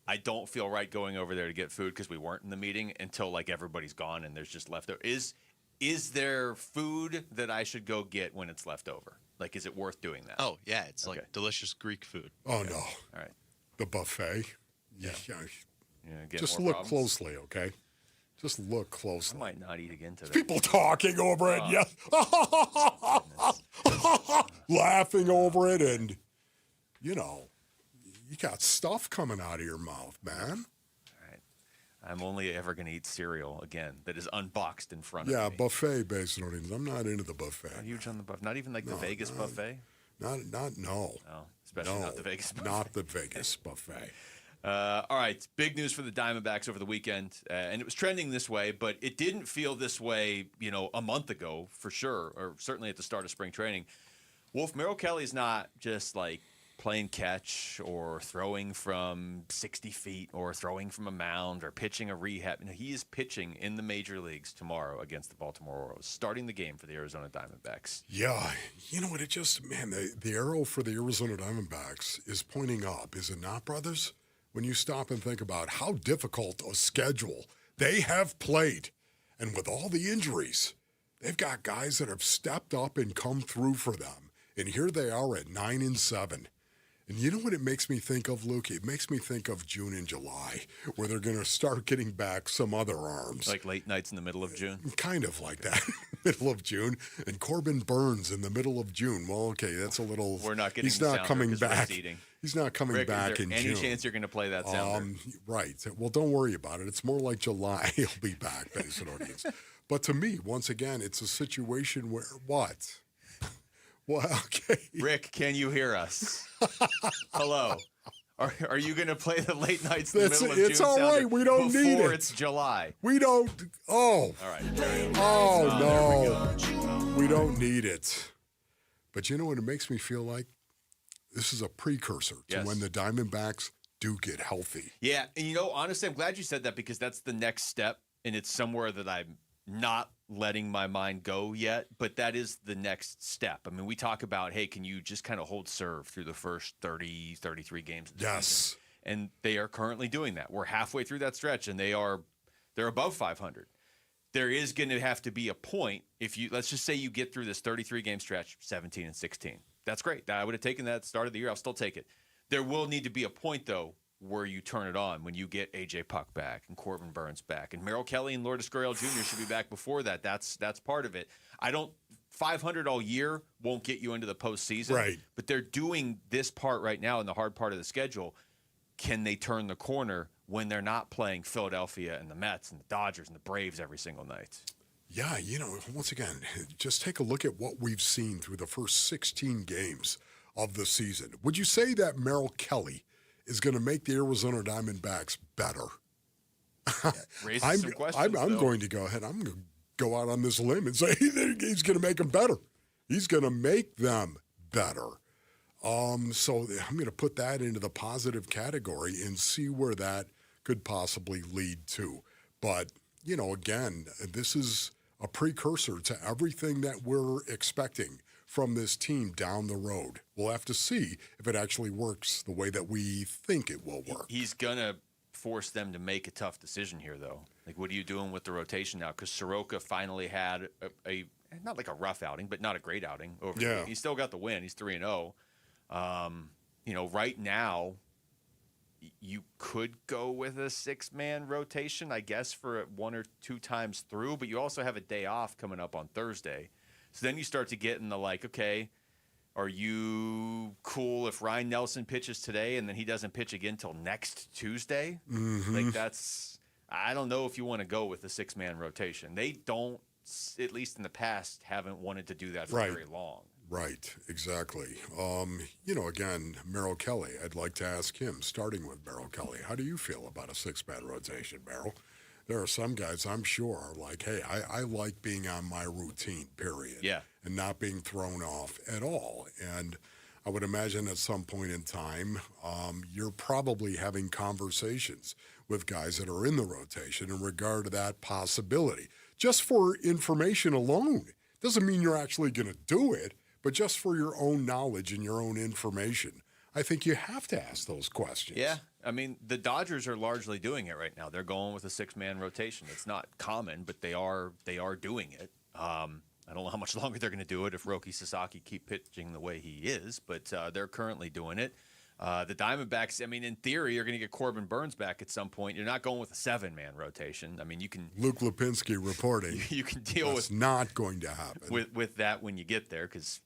I don't feel right going over there to get food because we weren't in the meeting until everybody's gone and there's just leftover. Is there food that I should go get when it's left over? Like, is it worth doing that? Oh, yeah. It's like delicious Greek food. Oh, no. All right. The buffet. Yeah. Just look closely, okay? Just look closely. I might not eat again today. People talking over it, yeah. Laughing over it, and, you got stuff coming out of your mouth, man. I'm only ever going to eat cereal again that is unboxed in front of me. Yeah, buffet based I'm not into the buffet. Not huge on the buffet. Not even the Vegas buffet? No. Oh, especially not the Vegas buffet. Not the Vegas buffet. All right, big news for the Diamondbacks over the weekend, and it was trending this way, but it didn't feel this way, a month ago for sure, or certainly at the start of spring training. Wolf, Merrill Kelly is not just playing catch or throwing from 60 feet or throwing from a mound or pitching a rehab. He is pitching in the major leagues tomorrow against the Baltimore Orioles, starting the game for the Arizona Diamondbacks. Yeah, you know what? It just, man, the arrow for the Arizona Diamondbacks is pointing up, is it not, brothers? When you stop and think about how difficult a schedule they have played, and with all the injuries, they've got guys that have stepped up and come through for them. And here they are at 9-7. And you know what it makes me think of, Luke? It makes me think of June and July, where they're going to start getting back some other arms. Like late nights in the middle of June? Kind of like that, middle of June. And Corbin Burns in the middle of June. Well, okay, that's a little... We're not getting he's the not coming back. He's not coming back in June. Any chance you're going to play that sounder? Right. Well, don't worry about it. It's more like July. He'll be back, Basin audience. But to me, once again, it's a situation where what? Well, okay. Rick, can you hear us? Hello. Are you going to play the late nights in the middle of June? It's all right. We don't need it. Before it's July. We don't. Oh. All right. Oh, no. We don't need it. But you know what it makes me feel like? This is a precursor to when the Diamondbacks do get healthy. Yeah. And, honestly, I'm glad you said that because that's the next step, and it's somewhere that I'm not letting my mind go yet, but that is the next step. I mean, we talk about, hey, can you just kind of hold serve through the first 30, 33 games of the season? And they are currently doing that. We're halfway through that stretch, and they're above 500. There is going to have to be a point let's just say you get through this 33-game stretch, 17-16. That's great. I would have taken that at the start of the year. I'll still take it. There will need to be a point, though, where you turn it on when you get A.J. Puck back and Corbin Burns back. And Merrill Kelly and Lourdes Gurriel Jr. should be back before that. That's part of it. 500 all year won't get you into the postseason. Right. But they're doing this part right now in the hard part of the schedule. Can they turn the corner when they're not playing Philadelphia and the Mets and the Dodgers and the Braves every single night? Yeah, once again, just take a look at what we've seen through the first 16 games of the season. Would you say that Merrill Kelly is going to make the Arizona Diamondbacks better? Raises some questions, I'm going to go ahead. I'm going to go out on this limb and say he's going to make them better. He's going to make them better. So I'm going to put that into the positive category and see where that could possibly lead to. But, again, this is a precursor to everything that we're expecting from this team down the road. We'll have to see if it actually works the way that we think it will work. He's going to force them to make a tough decision here, though. Like, what are you doing with the rotation now? Because Soroka finally had a not like a rough outing, but not a great outing. He still got the win. He's 3-0. Right now, you could go with a 6-man rotation, I guess, for 1 or 2 times through, but you also have a day off coming up on Thursday. So then you start to get in the okay, are you cool if Ryan Nelson pitches today and then he doesn't pitch again until next Tuesday? Mm-hmm. I don't know if you want to go with a 6-man rotation. They don't, at least in the past, haven't wanted to do that for very long. Right, exactly. Again, Merrill Kelly, I'd like to ask him, starting with Merrill Kelly, how do you feel about a 6-man rotation, Merrill? There are some guys I'm sure are like, hey, I like being on my routine, period. Yeah. And not being thrown off at all. And I would imagine at some point in time, you're probably having conversations with guys that are in the rotation in regard to that possibility. Just for information alone. Doesn't mean you're actually going to do it, but just for your own knowledge and your own information. I think you have to ask those questions. Yeah. I mean, the Dodgers are largely doing it right now. They're going with a 6-man rotation. It's not common, but they are doing it. I don't know how much longer they're going to do it if Roki Sasaki keep pitching the way he is, but they're currently doing it. The Diamondbacks, in theory, you're going to get Corbin Burns back at some point. You're not going with a 7-man rotation. You can... Luke Lipinski reporting. You can deal with... It's not going to happen. With that when you get there because,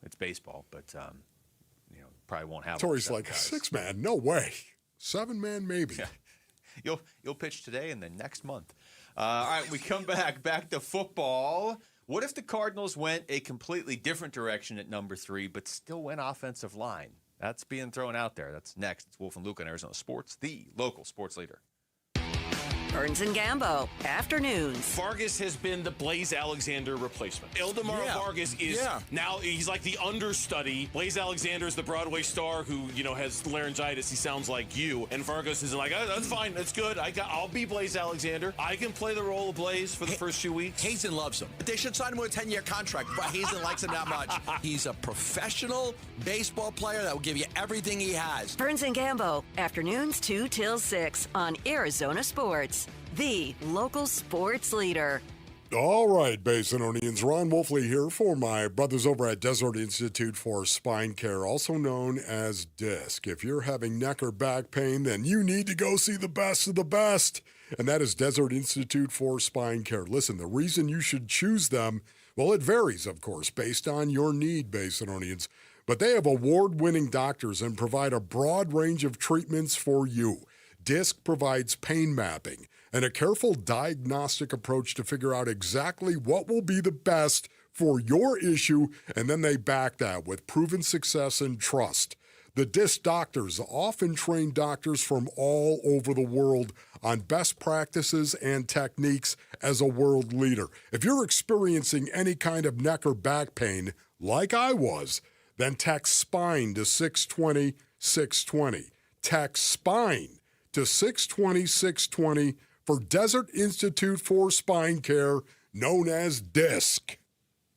it's baseball, but... probably won't have. Tori's like, 6-man, no way. 7-man, maybe. Yeah. You'll pitch today and then next month. All right, we come back to football. What if the Cardinals went a completely different direction at number 3, but still went offensive line? That's being thrown out there. That's next. It's Wolf and Luke on Arizona Sports, the local sports leader. Burns and Gambo, afternoons. Vargas has been the Blaze Alexander replacement. Ildemaro Vargas is now, he's like the understudy. Blaze Alexander is the Broadway star who, has laryngitis. He sounds like you. And Vargas is like, oh, that's fine. That's good. I'll be Blaze Alexander. I can play the role of Blaze for the first few weeks. Hazen loves him. They should sign him with a 10-year contract, but Hazen likes him that much. He's a professional baseball player that will give you everything he has. Burns and Gambo, afternoons 2 till 6 on Arizona Sports, the local sports leader. All right, Basinonians. Ron Wolfley here for my brothers over at Desert Institute for Spine Care, also known as DISC. If you're having neck or back pain, then you need to go see the best of the best, and that is Desert Institute for Spine Care. Listen, the reason you should choose them, well, it varies, of course, based on your need, Basinonians, but they have award-winning doctors and provide a broad range of treatments for you. DISC provides pain mapping and a careful diagnostic approach to figure out exactly what will be the best for your issue, and then they back that with proven success and trust. The DISC doctors often train doctors from all over the world on best practices and techniques as a world leader. If you're experiencing any kind of neck or back pain, like I was, then text SPINE to 620-620. Text SPINE to 620-620 for Desert Institute for Spine Care, known as DISC.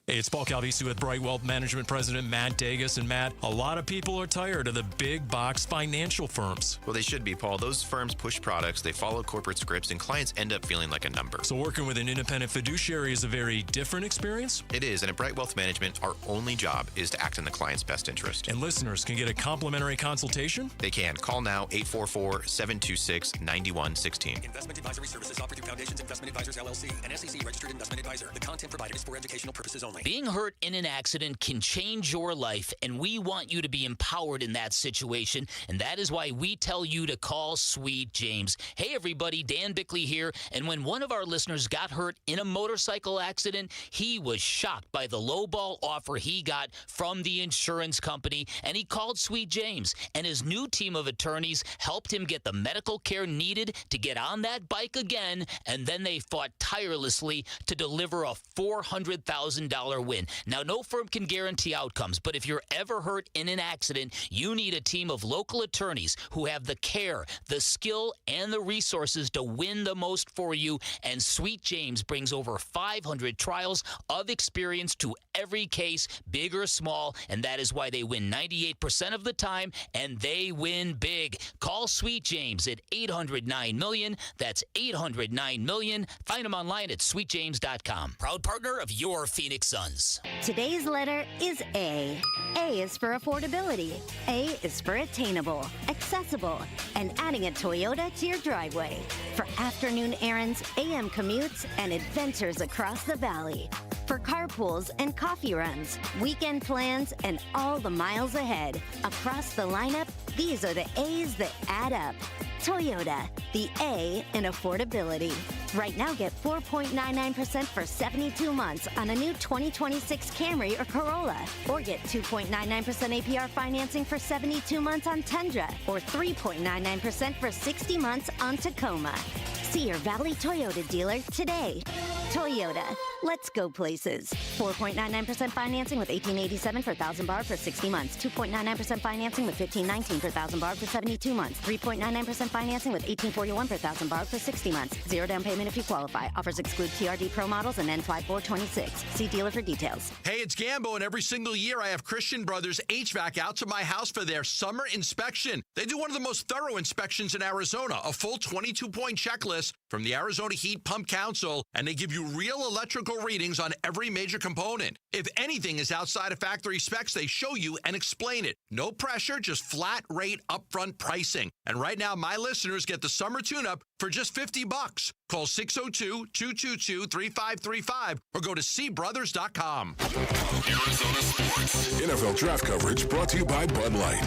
Hey, it's Paul Calvisi with Bright Wealth Management President Matt Dagas. And Matt, a lot of people are tired of the big box financial firms. Well, they should be, Paul. Those firms push products, they follow corporate scripts, and clients end up feeling like a number. So working with an independent fiduciary is a very different experience? It is, and at Bright Wealth Management, our only job is to act in the client's best interest. And listeners can get a complimentary consultation? They can. Call now, 844-726-9116. Investment advisory services offered through Foundations Investment Advisors, LLC, an SEC-registered investment advisor. The content provided is for educational purposes only. Being hurt in an accident can change your life, and we want you to be empowered in that situation, and that is why we tell you to call Sweet James. Hey, everybody, Dan Bickley here, and when one of our listeners got hurt in a motorcycle accident, he was shocked by the lowball offer he got from the insurance company, and he called Sweet James, and his new team of attorneys helped him get the medical care needed to get on that bike again, and then they fought tirelessly to deliver a $400,000 win. Now, no firm can guarantee outcomes, but if you're ever hurt in an accident, you need a team of local attorneys who have the care, the skill, and the resources to win the most for you, and Sweet James brings over 500 trials of experience to every case, big or small, and that is why they win 98% of the time, and they win big. Call Sweet James at 800-9-MILLION. That's 800-9-MILLION. Find them online at sweetjames.com. Proud partner of your Phoenix Suns. Today's letter is A. A is for affordability. A is for attainable, accessible, and adding a Toyota to your driveway. For afternoon errands, AM commutes, and adventures across the valley. For carpools and coffee runs, weekend plans, and all the miles ahead. Across the lineup, these are the A's that add up. Toyota, the A in affordability. Right now, get 4.99% for 72 months on a new 2026 Camry or Corolla. Or get 2.99% APR financing for 72 months on Tundra. Or 3.99% for 60 months on Tacoma. See your Valley Toyota dealer today. Toyota, let's go places. 4.99% financing with $1,887 for 1,000 bar for 60 months. 2.99% financing with $1,519 for 1,000 bar for 72 months. 3.99% financing with $1,841 for 1,000 bar for 60 months. Zero down payment if you qualify. Offers exclude TRD Pro models and N5426. See dealer for details. Hey, it's Gambo, and every single year I have Christian Brothers HVAC out to my house for their summer inspection. They do one of the most thorough inspections in Arizona, a full 22-point checklist from the Arizona Heat Pump Council, and they give you real electrical readings on every major component. If anything is outside of factory specs, they show you and explain it. No pressure, just flat rate upfront pricing. And right now, my listeners get the summer tune-up for just $50. Call 602-222-3535 or go to cbrothers.com. Arizona Sports. NFL draft coverage brought to you by Bud Light.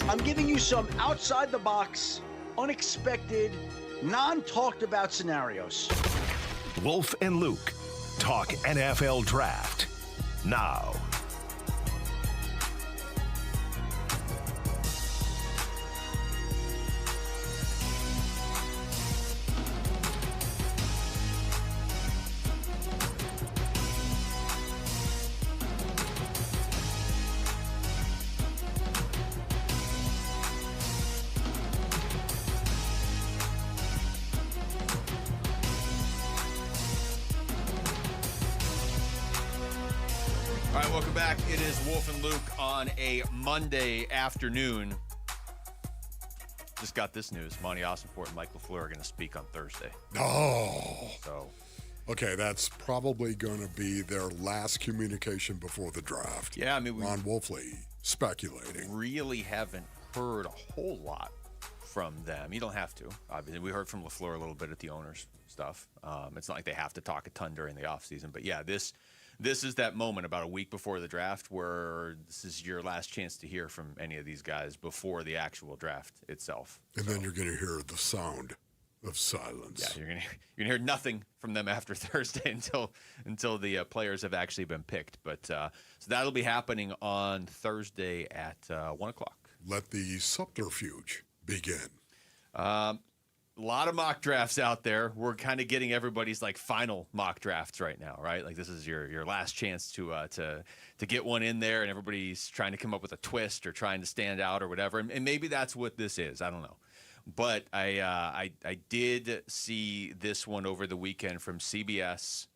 I'm giving you some outside-the-box, unexpected, non-talked about scenarios. Wolf and Luke talk NFL draft now. All right, welcome back. It is Wolf and Luke on a Monday afternoon. Just got this news. Monty Ossenfort and Mike LaFleur are going to speak on Thursday. Oh. So, okay, that's probably going to be their last communication before the draft. Yeah, I mean, Ron Wolfley speculating. Really haven't heard a whole lot from them. You don't have to. Obviously, we heard from LaFleur a little bit at the owners stuff. It's not like they have to talk a ton during the offseason. But yeah, this is that moment about a week before the draft where this is your last chance to hear from any of these guys before the actual draft itself. And then you're going to hear the sound of silence. Yeah, you're gonna hear nothing from them after Thursday until the players have actually been picked. But so that'll be happening on Thursday at 1 o'clock. Let the subterfuge begin. A lot of mock drafts out there. We're kind of getting everybody's like final mock drafts right now, right? Like this is your last chance to get one in there, and everybody's trying to come up with a twist or trying to stand out or whatever. And maybe that's what this is. I don't know. But I did see this one over the weekend from CBS.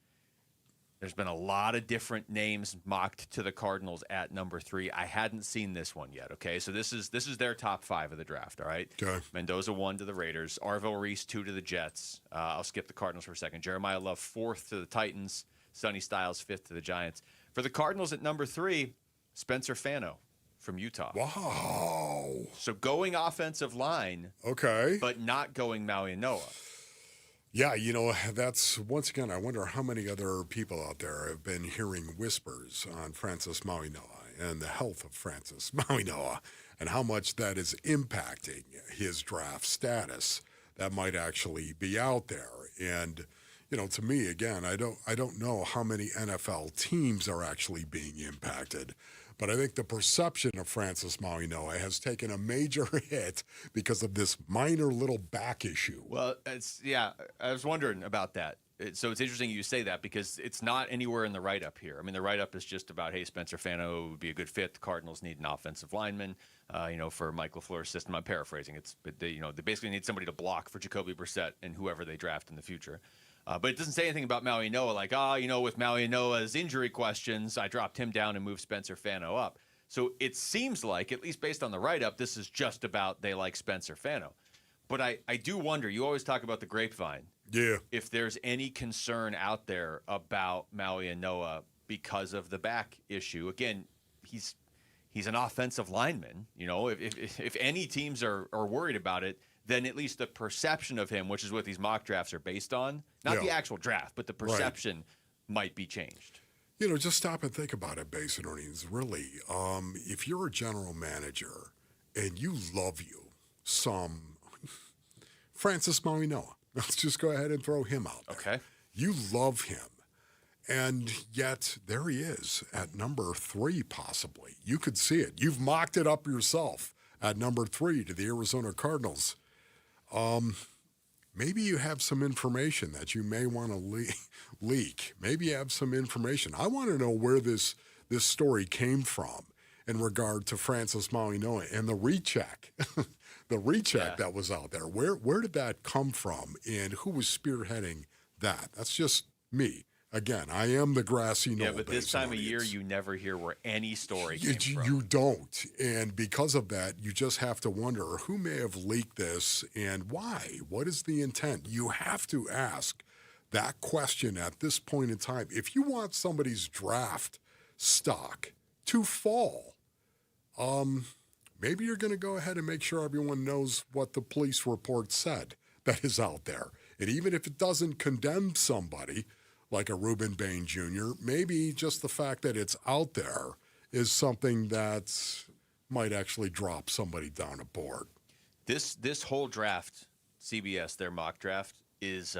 There's been a lot of different names mocked to the Cardinals at number 3. I hadn't seen this one yet, okay? So this is their top 5 of the draft, all right? Okay. Mendoza 1 to the Raiders. Arvell Reese 2 to the Jets. I'll skip the Cardinals for a second. Jeremiah Love 4th to the Titans. Sonny Styles 5th to the Giants. For the Cardinals at number 3, Spencer Fano from Utah. Wow. So going offensive line. Okay. But not going Maui and Noah. Yeah, that's, once again, I wonder how many other people out there have been hearing whispers on Francis Mauigoa and the health of Francis Mauigoa and how much that is impacting his draft status. That might actually be out there. And, to me, again, I don't know how many NFL teams are actually being impacted. But I think the perception of Francis Mauigoa has taken a major hit because of this minor little back issue. Well, I was wondering about that. So it's interesting you say that because it's not anywhere in the write-up here. I mean, the write-up is just about, hey, Spencer Fano would be a good fit. The Cardinals need an offensive lineman, for Mike LaFleur's system. I'm paraphrasing. They basically need somebody to block for Jacoby Brissett and whoever they draft in the future. But it doesn't say anything about Maui Noah, like, with Maui Noah's injury questions, I dropped him down and moved Spencer Fano up. So it seems like, at least based on the write-up, this is just about they like Spencer Fano. But I do wonder, you always talk about the grapevine. Yeah. If there's any concern out there about Maui and Noah because of the back issue. Again, he's an offensive lineman. If any teams are worried about it, then at least the perception of him, which is what these mock drafts are based on, not the actual draft, but the perception might be changed. Just stop and think about it, Basin Earnings. Really, if you're a general manager and you love some Francis Mauigoa, let's just go ahead and throw him out there. Okay. You love him, and yet there he is at number 3 possibly. You could see it. You've mocked it up yourself at number 3 to the Arizona Cardinals. Maybe you have some information that you may want to leak. Maybe you have some information. I want to know where this story came from in regard to Francis Mauigoa and the recheck, that was out there. Where did that come from, and who was spearheading that? That's just me. Again, I am the grassy knoll. Yeah, but this time of year, you never hear where any story came from. You don't. And because of that, you just have to wonder who may have leaked this and why. What is the intent? You have to ask that question at this point in time. If you want somebody's draft stock to fall, maybe you're going to go ahead and make sure everyone knows what the police report said that is out there. And even if it doesn't condemn somebody, like a Reuben Bain Jr., maybe just the fact that it's out there is something that might actually drop somebody down a board. This whole draft, CBS, their mock draft, is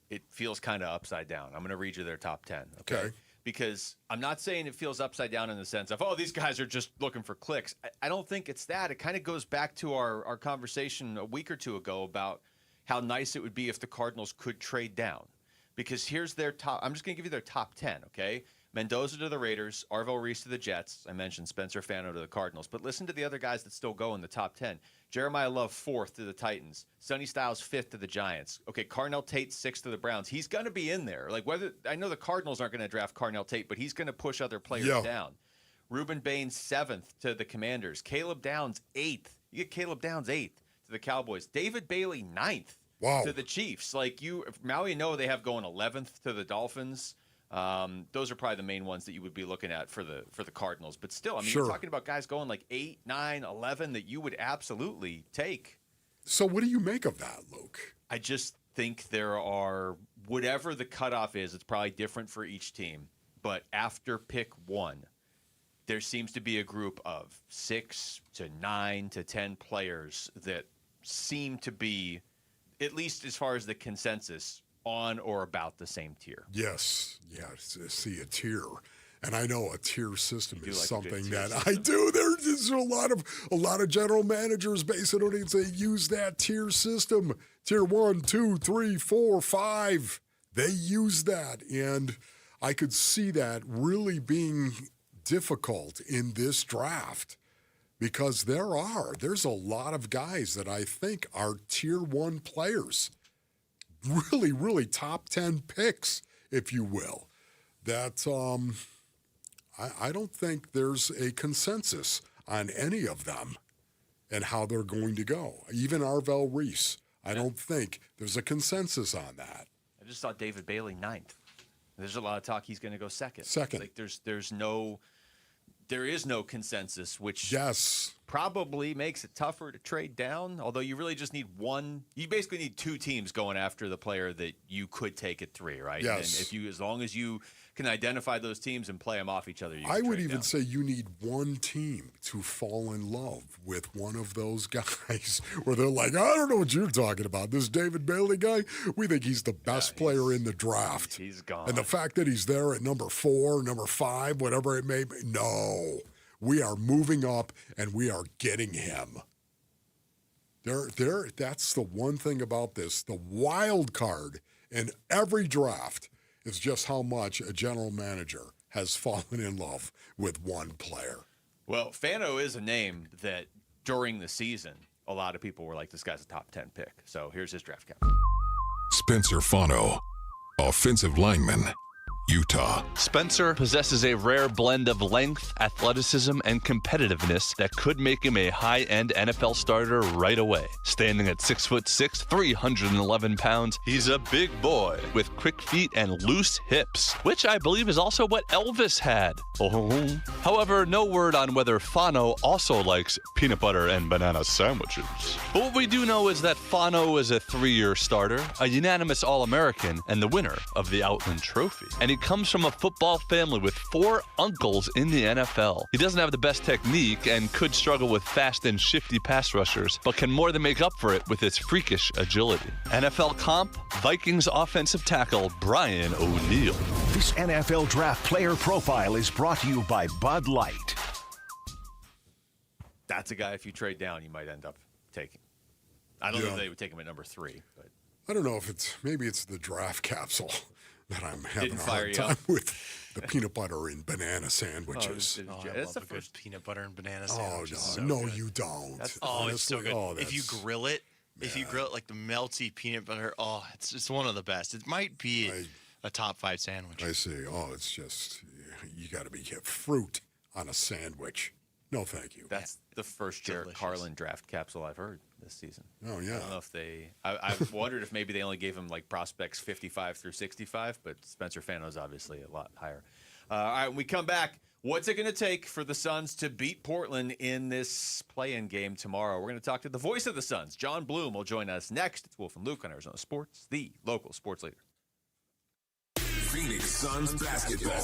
it feels kind of upside down. I'm going to read you their top 10. Okay. Because I'm not saying it feels upside down in the sense of, these guys are just looking for clicks. I don't think it's that. It kind of goes back to our conversation a week or two ago about how nice it would be if the Cardinals could trade down. Because here's their top. I'm just going to give you their top 10, okay? Mendoza to the Raiders, Arvell Reese to the Jets. I mentioned Spencer Fano to the Cardinals. But listen to the other guys that still go in the top 10. Jeremiah Love, 4th to the Titans. Sonny Styles, 5th to the Giants. Okay, Carnell Tate, 6th to the Browns. He's going to be in there. Like, I know the Cardinals aren't going to draft Carnell Tate, but he's going to push other players down. Reuben Baines, 7th to the Commanders. Caleb Downs, 8th. You get Caleb Downs, 8th to the Cowboys. David Bailey, 9th to the Chiefs. Like, Maui Noah, they have going 11th to the Dolphins. Those are probably the main ones that you would be looking at for the Cardinals. But still, I mean, you're talking about guys going like 8, 9, 11 that you would absolutely take. So what do you make of that, Luke? I just think there are, whatever the cutoff is, it's probably different for each team. But after pick 1, there seems to be a group of 6 to 9 to 10 players that seem to be, at least as far as the consensus, on or about the same tier. Yes. Yeah, see a tier. And I know a tier system is like something that system. I do. There's a lot of general managers based on it. They use that tier system. Tier 1, 2, 3, 4, 5. They use that. And I could see that really being difficult in this draft because there's a lot of guys that I think are tier 1 players. Really, really top 10 picks, if you will. That I don't think there's a consensus on any of them and how they're going to go. Even Arvell Reese, I don't think there's a consensus on that. I just saw David Bailey 9th. There's a lot of talk he's going to go second. Second. Like there is no consensus, which probably makes it tougher to trade down. Although you really just need one. You basically need 2 teams going after the player that you could take at 3, right? Yes. And as long as you can identify those teams and play them off each other, I would even say you need one team to fall in love with one of those guys where they're like, I don't know what you're talking about. This David Bailey guy, we think he's the best player in the draft. He's gone. And the fact that he's there at number 4, number 5, whatever it may be, no. We are moving up and we are getting him. That's the one thing about this. The wild card in every draft is just how much a general manager has fallen in love with one player. Well, Fano is a name that during the season, a lot of people were like, this guy's a top 10 pick. So here's his draft cap. Spencer Fano, offensive lineman, Utah. Spencer possesses a rare blend of length, athleticism, and competitiveness that could make him a high-end NFL starter right away. Standing at 6'6", 311 pounds, he's a big boy with quick feet and loose hips, which I believe is also what Elvis had. Oh. However, no word on whether Fano also likes peanut butter and banana sandwiches. But what we do know is that Fano is a 3-year starter, a unanimous All-American, and the winner of the Outland Trophy. And he comes from a football family with 4 uncles in the NFL. He doesn't have the best technique and could struggle with fast and shifty pass rushers, but can more than make up for it with his freakish agility. NFL comp, Vikings offensive tackle Brian O'Neill. This NFL Draft Player Profile is brought to you by Bud Light. That's a guy, if you trade down, you might end up taking. I don't know if they would take him at number 3, but I don't know if maybe it's the draft capsule that I'm having a hard time with the peanut butter and banana sandwiches. I love a good peanut butter and banana sandwich. You don't. It's so good. If you grill it, like the melty peanut butter, it's one of the best. It might be a top 5 sandwich. I see. It's just, you got to be fruit on a sandwich. No, thank you. That's the first Jarrett Carlin draft capsule I've heard this season. Oh, yeah. I don't know if I've wondered if maybe they only gave him like prospects 55 through 65, but Spencer Fano's obviously a lot higher. All right, when we come back, what's it going to take for the Suns to beat Portland in this play-in game tomorrow? We're going to talk to the voice of the Suns. John Bloom will join us next. It's Wolf and Luke on Arizona Sports, the local sports leader. Phoenix Suns basketball.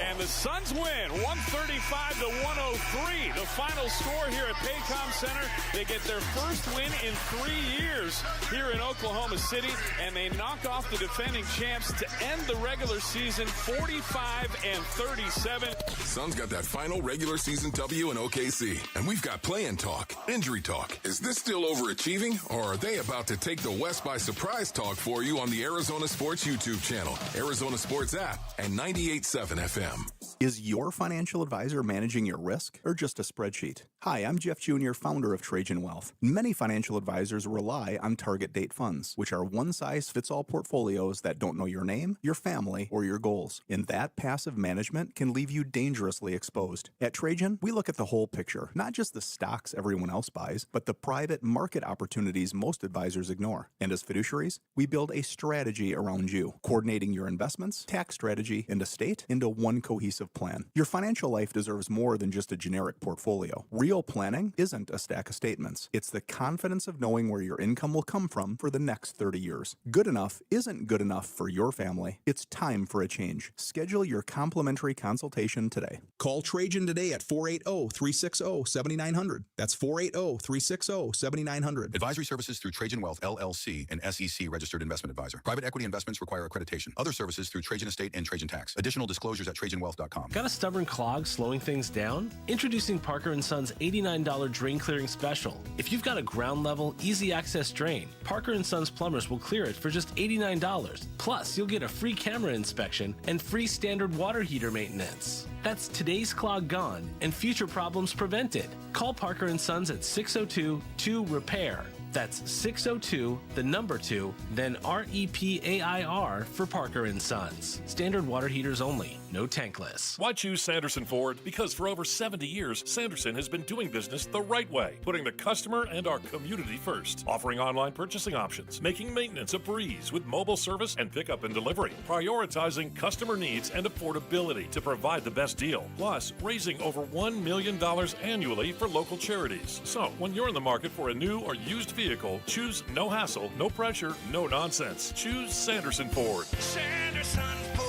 And the Suns win 135-103. The final score here at Paycom Center. They get their first win in 3 years here in Oklahoma City, and they knock off the defending champs to end the regular season 45-37. Suns got that final regular season W in OKC, and we've got play-in talk, injury talk. Is this still overachieving, or are they about to take the West by surprise talk for you on the Arizona Sports YouTube channel? Arizona Sports Sports app and 98.7 FM. Is your financial advisor managing your risk or just a spreadsheet? Hi, I'm Jeff Jr., founder of Trajan Wealth. Many financial advisors rely on target date funds, which are one-size-fits-all portfolios that don't know your name, your family, or your goals. And that passive management can leave you dangerously exposed. At Trajan, we look at the whole picture, not just the stocks everyone else buys, but the private market opportunities most advisors ignore. And as fiduciaries, we build a strategy around you, coordinating your investments, tax strategy, and estate into one cohesive plan. Your financial life deserves more than just a generic portfolio. Real planning isn't a stack of statements. It's the confidence of knowing where your income will come from for the next 30 years. Good enough isn't good enough for your family. It's time for a change. Schedule your complimentary consultation today. Call Trajan today at 480-360-7900. That's 480-360-7900. Advisory services through Trajan Wealth, LLC, an SEC registered investment advisor. Private equity investments require accreditation. Other services through Trajan Estate and Trajan Tax. Additional disclosures at TrajanWealth.com. Got a stubborn clog slowing things down? Introducing Parker & Son's $89 drain clearing special. If you've got a ground level, easy access drain, Parker & Son's plumbers will clear it for just $89. Plus, you'll get a free camera inspection and free standard water heater maintenance. That's today's clog gone and future problems prevented. Call Parker & Sons at 602-2-REPAIR. That's 602, the number 2, then REPAIR for Parker & Sons. Standard water heaters only, no tankless. Why choose Sanderson Ford? Because for over 70 years, Sanderson has been doing business the right way, putting the customer and our community first, offering online purchasing options, making maintenance a breeze with mobile service and pickup and delivery, prioritizing customer needs and affordability to provide the best deal, plus raising over $1 million annually for local charities. So, when you're in the market for a new or used vehicle, choose no hassle, no pressure, no nonsense. Choose Sanderson Ford. Sanderson Ford.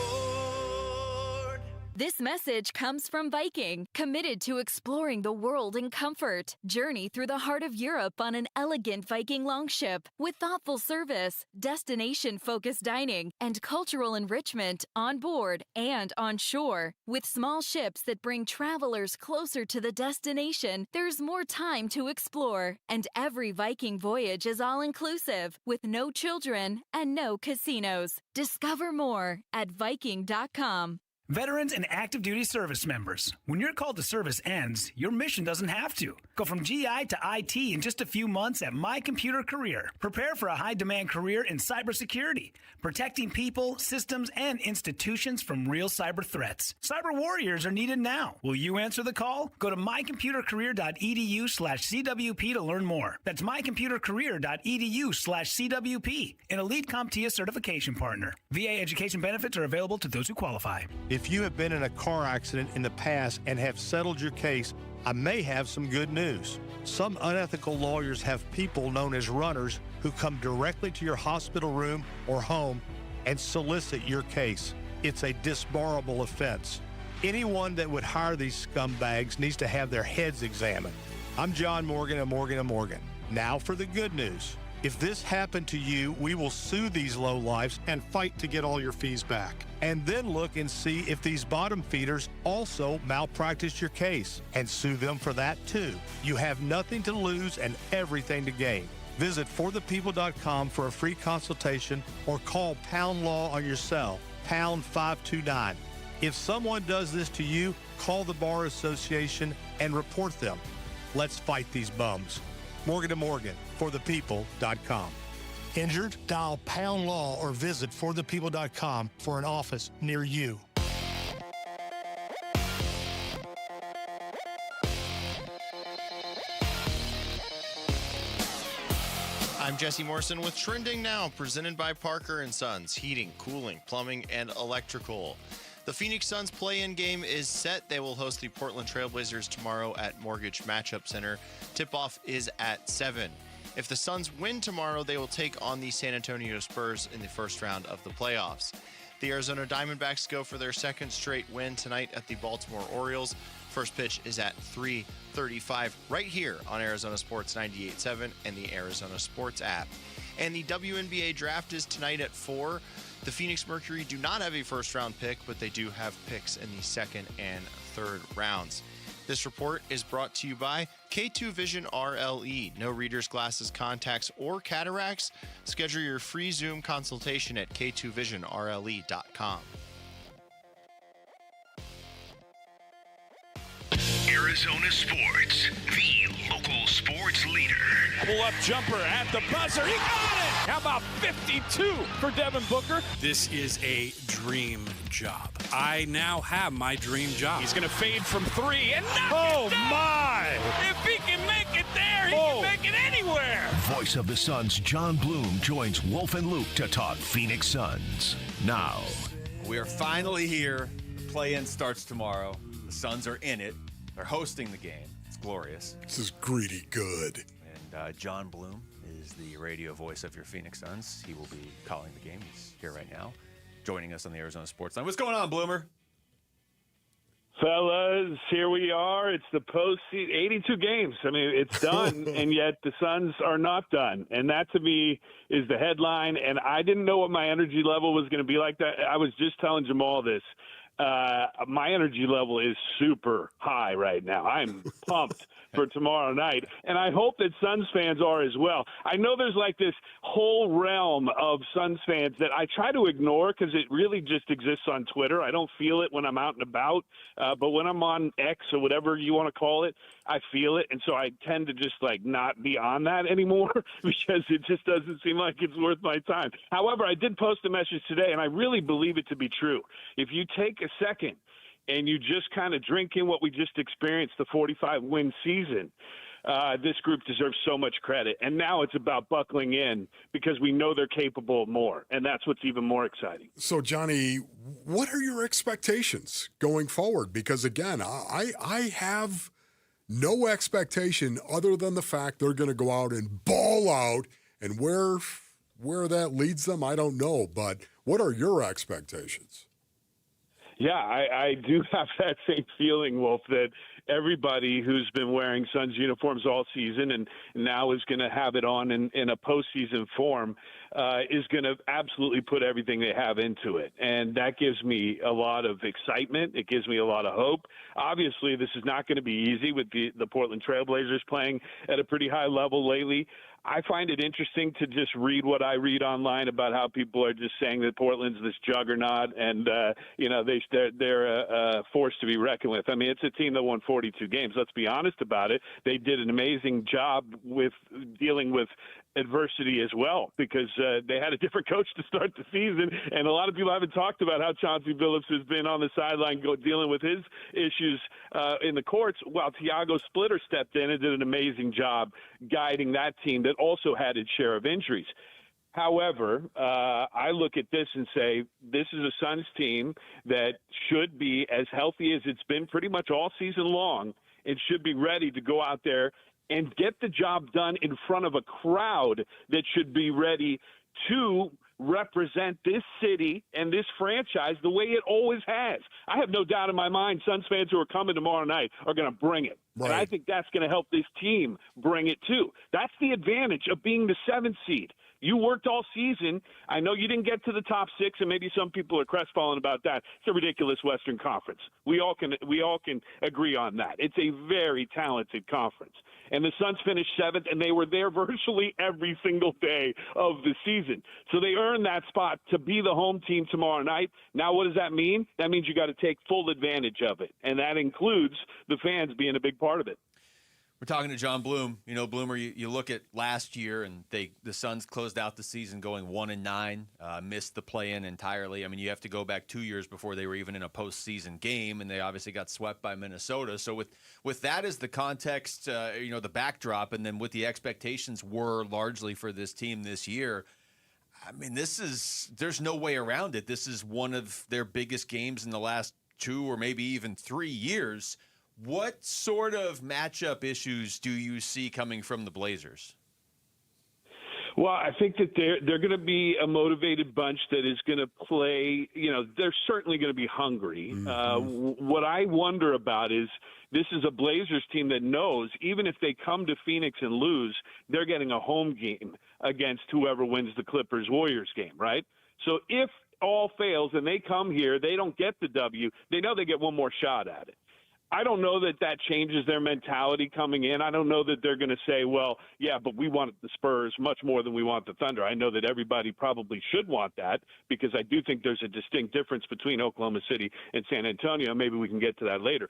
This message comes from Viking, committed to exploring the world in comfort. Journey through the heart of Europe on an elegant Viking longship with thoughtful service, destination-focused dining, and cultural enrichment on board and on shore. With small ships that bring travelers closer to the destination, there's more time to explore. And every Viking voyage is all-inclusive, with no children and no casinos. Discover more at Viking.com. Veterans and active duty service members, when your call to service ends, your mission doesn't have to. Go from GI to IT in just a few months at My Computer Career. Prepare for a high-demand career in cybersecurity, protecting people, systems, and institutions from real cyber threats. Cyber warriors are needed now. Will you answer the call? Go to mycomputercareer.edu/CWP to learn more. That's mycomputercareer.edu/CWP, an elite CompTIA certification partner. VA education benefits are available to those who qualify. If you have been in a car accident in the past and have settled your case, I may have some good news. Some unethical lawyers have people known as runners who come directly to your hospital room or home and solicit your case. It's a disbarable offense. Anyone that would hire these scumbags needs to have their heads examined. I'm John Morgan of Morgan & Morgan. Now for the good news. If this happened to you, we will sue these lowlifes and fight to get all your fees back. And then look and see if these bottom feeders also malpracticed your case and sue them for that too. You have nothing to lose and everything to gain. Visit forthepeople.com for a free consultation or call Pound Law on your cell, pound 529. If someone does this to you, call the Bar Association and report them. Let's fight these bums. Morgan & Morgan, forthepeople.com. Injured? Dial Pound Law or visit forthepeople.com for an office near you. I'm Jesse Morrison with Trending Now, presented by Parker & Sons, heating, cooling, plumbing, and electrical. The Phoenix Suns play-in game is set. They will host the Portland Trailblazers tomorrow at Mortgage Matchup Center. Tip-off is at 7. If the Suns win tomorrow, they will take on the San Antonio Spurs in the first round of the playoffs. The Arizona Diamondbacks go for their second straight win tonight at the Baltimore Orioles. First pitch is at 3:35 right here on Arizona Sports 98.7 and the Arizona Sports app. And the WNBA draft is tonight at 4. The Phoenix Mercury do not have a first-round pick, but they do have picks in the second and third rounds. This report is brought to you by K2 Vision RLE. No readers, glasses, contacts, or cataracts. Schedule your free Zoom consultation at k2visionrle.com. Arizona Sports, the local sports leader. Pull-up jumper at the buzzer. He got it! How about 52 for Devin Booker? This is a dream job. I now have my dream job. He's going to fade from 3 and knock it down! My! If he can make it there, he can make it anywhere! Voice of the Suns, John Bloom, joins Wolf and Luke to talk Phoenix Suns. Now. We are finally here. The play-in starts tomorrow. The Suns are in it. They're hosting the game. It's glorious. This is greedy good. And John Bloom is the radio voice of your Phoenix Suns. He will be calling the game. He's here right now, joining us on the Arizona Sports Line. What's going on, Bloomer? Fellas, here we are. It's the postseason, 82 games. I mean, it's done, and yet the Suns are not done. And that, to me, is the headline. And I didn't know what my energy level was going to be like that. I was just telling Jamal this. My energy level is super high right now. I'm pumped for tomorrow night, and I hope that Suns fans are as well. I know there's like this whole realm of Suns fans that I try to ignore because it really just exists on Twitter. I don't feel it when I'm out and about, but when I'm on X or whatever you want to call it, I feel it, and so I tend to just like not be on that anymore because it just doesn't seem like it's worth my time. However, I did post a message today, and I really believe it to be true. If you take a second and you just kind of drink in what we just experienced, the 45-win season, this group deserves so much credit. And now it's about buckling in because we know they're capable of more, and that's what's even more exciting. So, Johnny, what are your expectations going forward? Because, again, I have no expectation other than the fact they're going to go out and ball out, and where that leads them, I don't know. But what are your expectations? Yeah, I do have that same feeling, Wolf, that everybody who's been wearing Suns uniforms all season and now is going to have it on in a postseason form is going to absolutely put everything they have into it. And that gives me a lot of excitement. It gives me a lot of hope. Obviously, this is not going to be easy with the Portland Trailblazers playing at a pretty high level lately. I find it interesting to just read what I read online about how people are just saying that Portland's this juggernaut and, they're a force to be reckoned with. I mean, it's a team that won 42 games. Let's be honest about it. They did an amazing job with dealing with adversity as well because they had a different coach to start the season, and a lot of people haven't talked about how Chauncey Billups has been on the sideline dealing with his issues in the courts while Thiago Splitter stepped in and did an amazing job guiding that team that also had its share of injuries. However, I look at this and say this is a Suns team that should be as healthy as it's been pretty much all season long. It should be ready to go out there and get the job done in front of a crowd that should be ready to represent this city and this franchise the way it always has. I have no doubt in my mind Suns fans who are coming tomorrow night are going to bring it. Right. And I think that's going to help this team bring it too. That's the advantage of being the 7th seed. You worked all season. I know you didn't get to the top 6, and maybe some people are crestfallen about that. It's a ridiculous Western Conference. We all can agree on that. It's a very talented conference. And the Suns finished 7th, and they were there virtually every single day of the season. So they earned that spot to be the home team tomorrow night. Now, what does that mean? That means you got to take full advantage of it, and that includes the fans being a big part of it. We're talking to John Bloom. You know, Bloomer, you look at last year, and the Suns closed out the season going 1-9, missed the play-in entirely. I mean, you have to go back 2 years before they were even in a postseason game, and they obviously got swept by Minnesota. So with that as the context, the backdrop, and then what the expectations were largely for this team this year, I mean, there's no way around it. This is one of their biggest games in the last 2 or maybe even 3 years. What sort of matchup issues do you see coming from the Blazers? Well, I think that they're going to be a motivated bunch that is going to play. They're certainly going to be hungry. Mm-hmm. What I wonder about is this is a Blazers team that knows even if they come to Phoenix and lose, they're getting a home game against whoever wins the Clippers-Warriors game, right? So if all fails and they come here, they don't get the W, they know they get one more shot at it. I don't know that changes their mentality coming in. I don't know that they're going to say, well, yeah, but we want the Spurs much more than we want the Thunder. I know that everybody probably should want that because I do think there's a distinct difference between Oklahoma City and San Antonio. Maybe we can get to that later.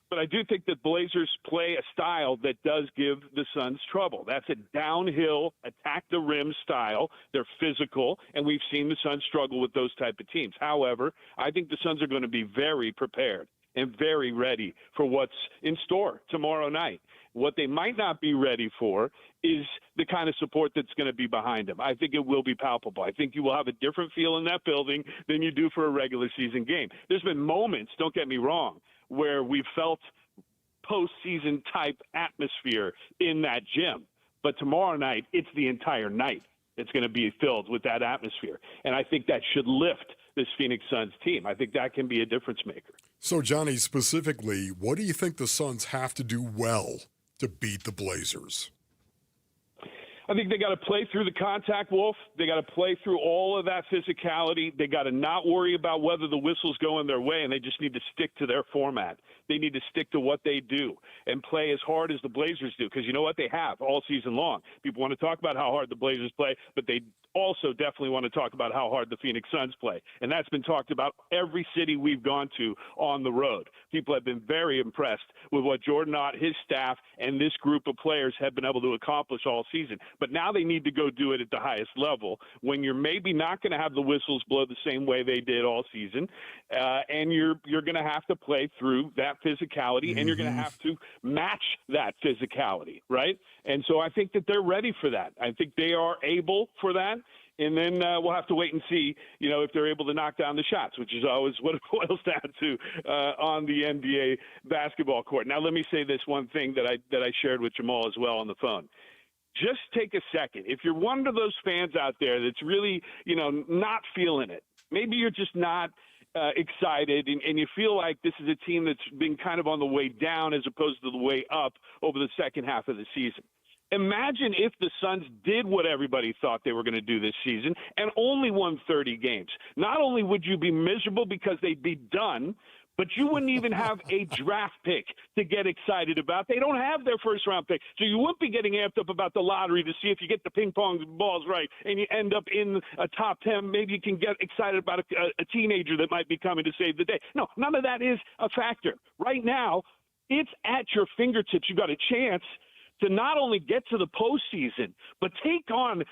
But I do think the Blazers play a style that does give the Suns trouble. That's a downhill, attack the rim style. They're physical, and we've seen the Suns struggle with those type of teams. However, I think the Suns are going to be very prepared and very ready for what's in store tomorrow night. What they might not be ready for is the kind of support that's going to be behind them. I think it will be palpable. I think you will have a different feel in that building than you do for a regular season game. There's been moments, don't get me wrong, where we've felt postseason type atmosphere in that gym. But tomorrow night, it's the entire night. It's going to be filled with that atmosphere. And I think that should lift this Phoenix Suns team. I think that can be a difference maker. So, Johnny, specifically, what do you think the Suns have to do well to beat the Blazers? I think they got to play through the contact, Wolf. They got to play through all of that physicality. They got to not worry about whether the whistle's going their way, and they just need to stick to their format. They need to stick to what they do and play as hard as the Blazers do, because you know what they have all season long. People want to talk about how hard the Blazers play, but they also definitely want to talk about how hard the Phoenix Suns play, and that's been talked about every city we've gone to on the road. People have been very impressed with what Jordan Ott, his staff, and this group of players have been able to accomplish all season. But now they need to go do it at the highest level when you're maybe not going to have the whistles blow the same way they did all season, and you're going to have to play through that physicality, and you're going to have to match that physicality, right? And so I think that they're ready for that. I think they are able for that. And then we'll have to wait and see, if they're able to knock down the shots, which is always what it boils down to on the NBA basketball court. Now, let me say this one thing that I shared with Jamal as well on the phone. Just take a second. If you're one of those fans out there that's really, not feeling it, maybe you're just not excited and you feel like this is a team that's been kind of on the way down as opposed to the way up over the second half of the season. Imagine if the Suns did what everybody thought they were going to do this season and only won 30 games. Not only would you be miserable because they'd be done, but you wouldn't even have a draft pick to get excited about. They don't have their first-round pick, so you wouldn't be getting amped up about the lottery to see if you get the ping-pong balls right and you end up in a top 10. Maybe you can get excited about a teenager that might be coming to save the day. No, none of that is a factor. Right now, it's at your fingertips. You got a chance to not only get to the postseason, but take on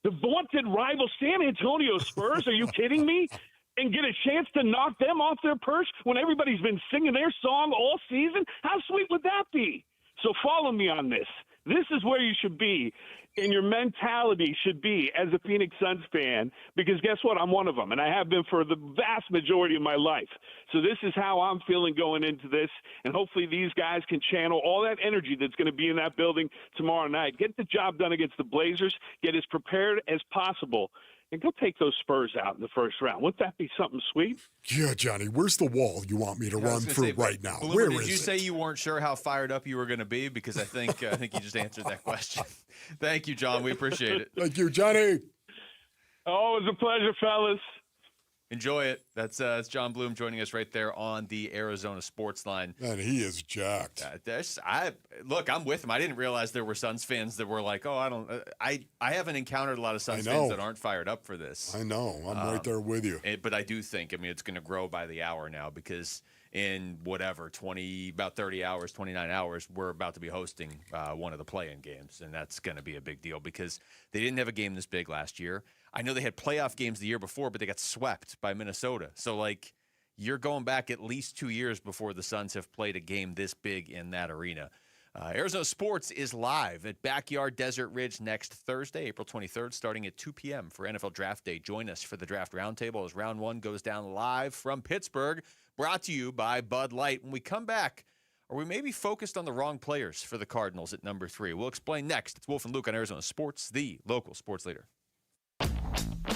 the vaunted rival San Antonio Spurs. Are you kidding me? And get a chance to knock them off their perch when everybody's been singing their song all season? How sweet would that be? So follow me on this. This is where you should be, and your mentality should be as a Phoenix Suns fan, because guess what? I'm one of them, and I have been for the vast majority of my life. So this is how I'm feeling going into this, and hopefully these guys can channel all that energy that's going to be in that building tomorrow night. Get the job done against the Blazers, get as prepared as possible, and go take those Spurs out in the first round. Wouldn't that be something sweet? Yeah, Johnny, where's the wall you want me to run through right now? Where is it? Did you say you weren't sure how fired up you were going to be? Because I think you just answered that question. Thank you, John. We appreciate it. Thank you, Johnny. Oh, it was a pleasure, fellas. Enjoy it. That's John Bloom joining us right there on the Arizona Sports Line. Man, he is jacked. Look, I'm with him. I didn't realize there were Suns fans that were like, I haven't encountered a lot of Suns fans that aren't fired up for this. I know. I'm right there with you. But I do think, it's going to grow by the hour now, because in about 30 hours, 29 hours, we're about to be hosting one of the play-in games, and that's going to be a big deal because they didn't have a game this big last year. I know they had playoff games the year before, but they got swept by Minnesota. So, you're going back at least 2 years before the Suns have played a game this big in that arena. Arizona Sports is live at Backyard Desert Ridge next Thursday, April 23rd, starting at 2 p.m. for NFL Draft Day. Join us for the Draft Roundtable as Round 1 goes down live from Pittsburgh, brought to you by Bud Light. When we come back, are we maybe focused on the wrong players for the Cardinals at number 3? We'll explain next. It's Wolf and Luke on Arizona Sports, the local sports leader.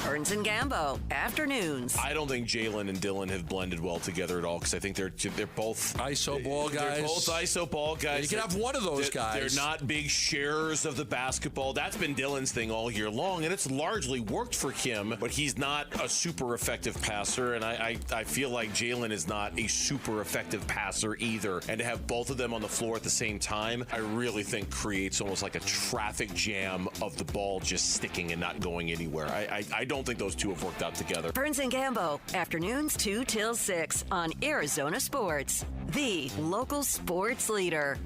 Burns and Gambo, afternoons. I don't think Jalen and Dylan have blended well together at all, because I think they're both ISO ball guys. They're both ISO ball guys. You can have one of those guys. They're not big sharers of the basketball. That's been Dylan's thing all year long, and it's largely worked for him, but he's not a super effective passer, and I feel like Jalen is not a super effective passer either. And to have both of them on the floor at the same time, I really think creates almost like a traffic jam of the ball just sticking and not going anywhere. I don't think those two have worked out together. Burns and Gambo, afternoons 2 till 6 on Arizona Sports, the local sports leader.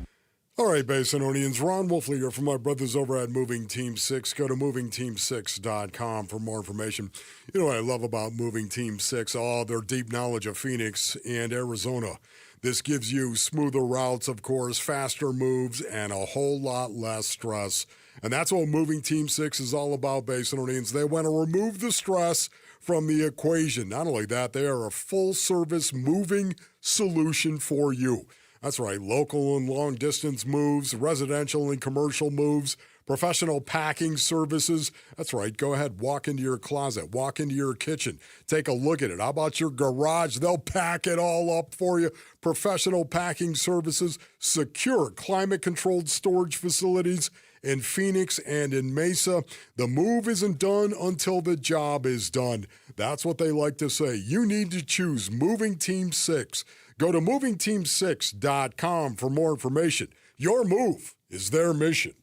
All right, Basinonians, Ron Wolfley here from my brothers over at Moving Team 6. Go to movingteam6.com for more information. You know what I love about Moving Team 6? Oh, their deep knowledge of Phoenix and Arizona. This gives you smoother routes, of course, faster moves, and a whole lot less stress. And that's what Moving Team 6 is all about, Basinonians. They want to remove the stress from the equation. Not only that, they are a full-service moving solution for you. That's right, local and long-distance moves, residential and commercial moves, professional packing services. That's right, go ahead, walk into your closet, walk into your kitchen, take a look at it. How about your garage? They'll pack it all up for you. Professional packing services, secure climate-controlled storage facilities in Phoenix and in Mesa. The move isn't done until the job is done. That's what they like to say. You need to choose Moving Team 6. Go to movingteam6.com for more information. Your move is their mission.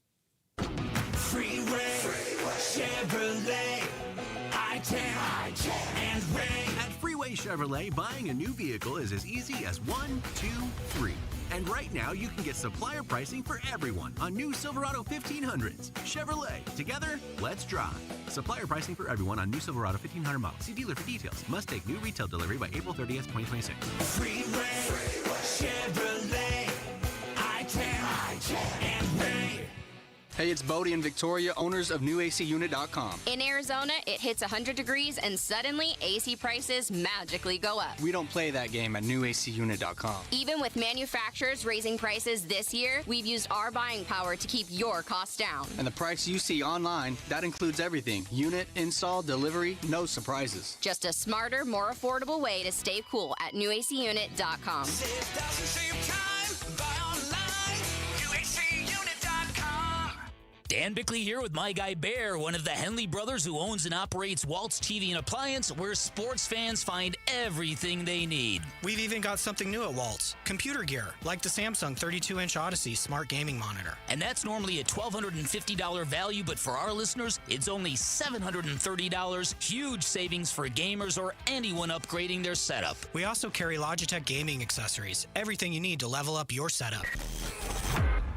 Freeway, Chevrolet, I-10, and Ray. At Freeway Chevrolet, buying a new vehicle is as easy as 1, 2, 3. And right now, you can get supplier pricing for everyone on new Silverado 1500s. Chevrolet, together, let's drive. Supplier pricing for everyone on new Silverado 1500 models. See dealer for details. Must take new retail delivery by April 30th, 2026. Freeway, Chevrolet, I-10, and Ray. Hey, it's Bodie and Victoria, owners of NewACUnit.com. In Arizona, it hits 100 degrees and suddenly AC prices magically go up. We don't play that game at NewACUnit.com. Even with manufacturers raising prices this year, we've used our buying power to keep your costs down. And the price you see online, that includes everything. Unit, install, delivery, no surprises. Just a smarter, more affordable way to stay cool at NewACUnit.com. Save thousands, save time, buy online, NewACUnit.com. Dan Bickley here with my guy Bear, one of the Henley brothers who owns and operates Waltz TV and Appliance, where sports fans find everything they need. We've even got something new at Waltz. Computer gear, like the Samsung 32-inch Odyssey smart gaming monitor. And that's normally a $1,250 value, but for our listeners, it's only $730. Huge savings for gamers or anyone upgrading their setup. We also carry Logitech gaming accessories. Everything you need to level up your setup.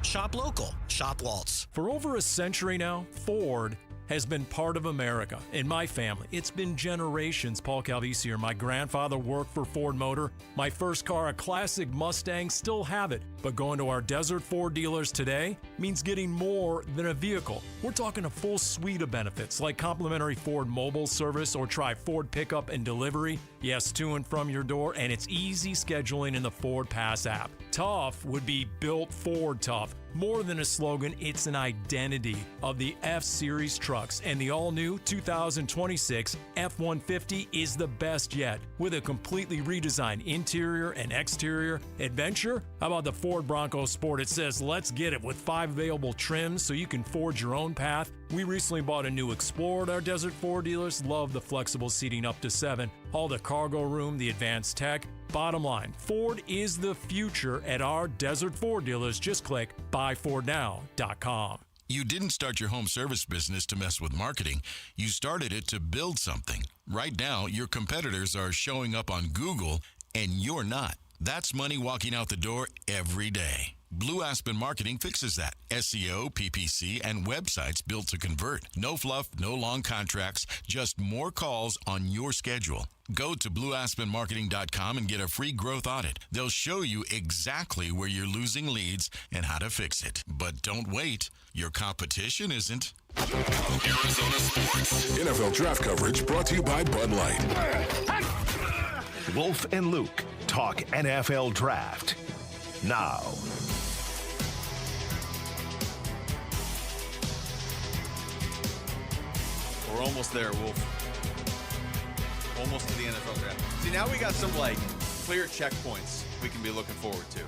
Shop local. Shop Waltz. For over a century now, Ford has been part of America. In my family, it's been generations. Paul Calvisi here. My grandfather worked for Ford Motor. My first car, a classic Mustang, still have it. But going to our Desert Ford dealers today means getting more than a vehicle. We're talking a full suite of benefits like complimentary Ford mobile service or try Ford pickup and delivery. Yes, to and from your door, and it's easy scheduling in the Ford Pass app. Tough would be built Ford tough. More than a slogan, it's an identity of the F-Series trucks, and the all-new 2026 F-150 is the best yet. With a completely redesigned interior and exterior. Adventure? How about the Ford Bronco Sport? It says, let's get it, with 5 available trims so you can forge your own path. We recently bought a new Explorer at our Desert Ford dealers. Love the flexible seating up to 7. All the cargo room, the advanced tech. Bottom line, Ford is the future at our Desert Ford dealers. Just click buyfordnow.com. You didn't start your home service business to mess with marketing. You started it to build something. Right now, your competitors are showing up on Google, and you're not. That's money walking out the door every day. Blue Aspen Marketing fixes that. SEO, PPC, and websites built to convert. No fluff, no long contracts, just more calls on your schedule. Go to blueaspenmarketing.com and get a free growth audit. They'll show you exactly where you're losing leads and how to fix it. But don't wait. Your competition isn't. Arizona Sports. NFL draft coverage brought to you by Bud Light. Wolf and Luke talk NFL draft now. We're almost there, Wolf. Almost to the NFL draft. See, now we got some, clear checkpoints we can be looking forward to.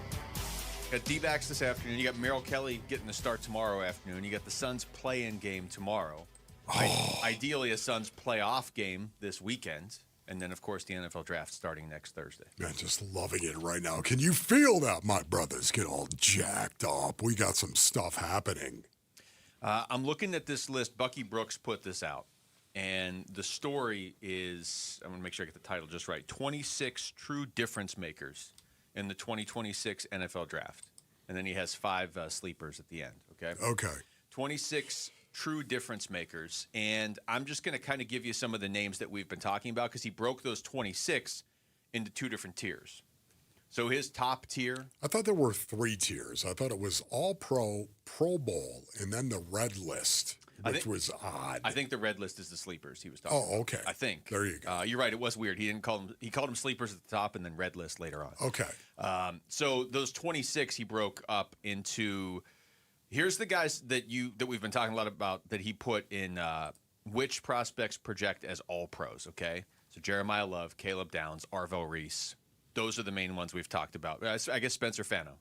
Got D-backs this afternoon. You got Merrill Kelly getting the start tomorrow afternoon. You got the Suns play-in game tomorrow. Ideally, a Suns playoff game this weekend. And then, of course, the NFL draft starting next Thursday. I'm just loving it right now. Can you feel that, my brothers? Get all jacked up. We got some stuff happening. I'm looking at this list. Bucky Brooks put this out. And the story is, I'm going to make sure I get the title just right, 26 true difference makers in the 2026 NFL Draft. And then he has 5 sleepers at the end, okay? Okay. 26 true difference makers. And I'm just going to kind of give you some of the names that we've been talking about because he broke those 26 into 2 different tiers. So his top tier. I thought there were 3 tiers. I thought it was all pro, Pro Bowl, and then the red list, which was odd. I think the red list is the sleepers he was talking about. Oh, okay. I think. There you go. You're right. It was weird. He called them sleepers at the top and then red list later on. Okay. So those 26 he broke up into. Here's the guys that we've been talking a lot about that he put in which prospects project as all pros. Okay. So Jeremiah Love, Caleb Downs, Arvo Reese. Those are the main ones we've talked about. I guess Spencer Fano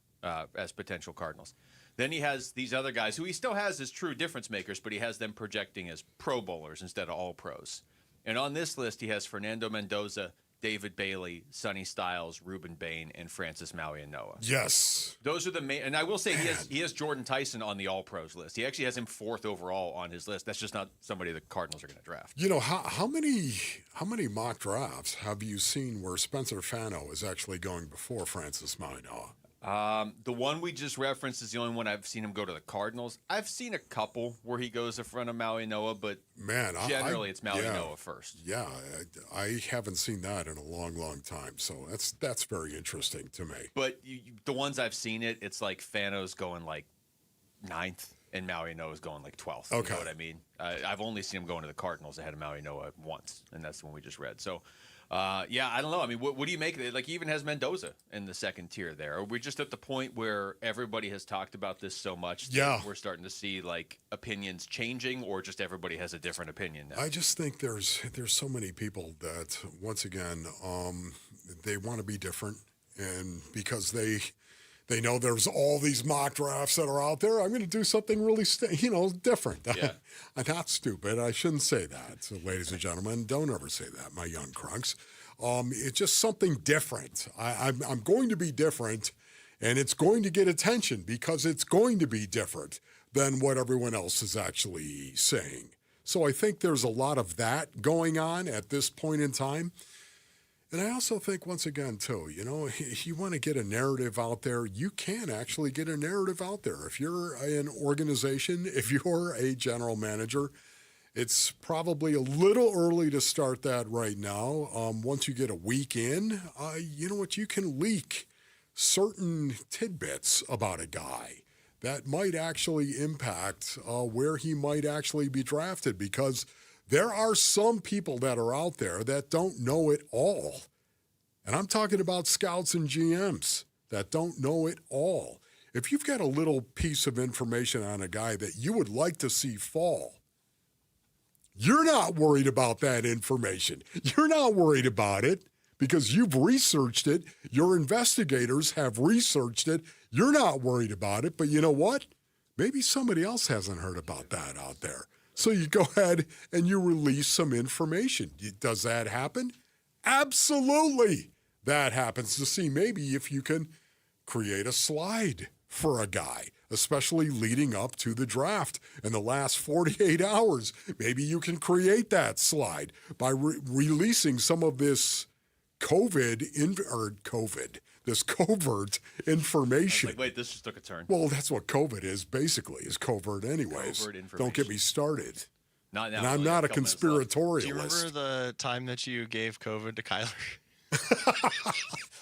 as potential Cardinals. Then he has these other guys who he still has as true difference makers, but he has them projecting as Pro Bowlers instead of all pros. And on this list, he has Fernando Mendoza, David Bailey, Sonny Styles, Ruben Bain, and Francis Maui and Noah. Yes. Those are the main. And I will say he has Jordan Tyson on the all pros list. He actually has him 4th overall on his list. That's just not somebody the Cardinals are going to draft. You know, how many mock drafts have you seen where Spencer Fano is actually going before Francis Maui and Noah? The one we just referenced is the only one I've seen him go to the Cardinals. I've seen a couple where he goes in front of Maui Noah, but generally it's Maui Noah first. Yeah, I haven't seen that in a long, long time. So that's very interesting to me. But the ones I've seen it's like Fano's going like 9th and Maui Noah's going like 12th. Okay. You know what I mean? I've only seen him going to the Cardinals ahead of Maui Noah once, and that's the one we just read. So. Yeah, I don't know. I mean, what do you make of it? Like, he even has Mendoza in the 2nd tier there. Are we just at the point where everybody has talked about this so much that we're starting to see, like, opinions changing, or just everybody has a different opinion now? I just think there's so many people that, once again, they want to be different, and because they know there's all these mock drafts that are out there, I'm going to do something really, different. Yeah. I'm not stupid. I shouldn't say that. So, ladies and gentlemen, don't ever say that, my young crunks. It's just something different. I'm going to be different, and it's going to get attention because it's going to be different than what everyone else is actually saying. So I think there's a lot of that going on at this point in time. And I also think, once again, too, if you want to get a narrative out there, you can actually get a narrative out there. If you're an organization, if you're a general manager, it's probably a little early to start that right now. Once you get a week in, you know what? You can leak certain tidbits about a guy that might actually impact where he might actually be drafted, because there are some people that are out there that don't know it all. And I'm talking about scouts and GMs that don't know it all. If you've got a little piece of information on a guy that you would like to see fall, you're not worried about that information. You're not worried about it because you've researched it. Your investigators have researched it. You're not worried about it. But you know what? Maybe somebody else hasn't heard about that out there. So you go ahead and you release some information. Does that happen? Absolutely. That happens to see maybe if you can create a slide for a guy, especially leading up to the draft in the last 48 hours. Maybe you can create that slide by releasing some of this covert information. Like, wait, this just took a turn. Well, that's what COVID is, basically, is covert anyways. Covert information. Don't get me started. Not now. And I'm not a conspiratorialist. Do you remember the time that you gave COVID to Kyler?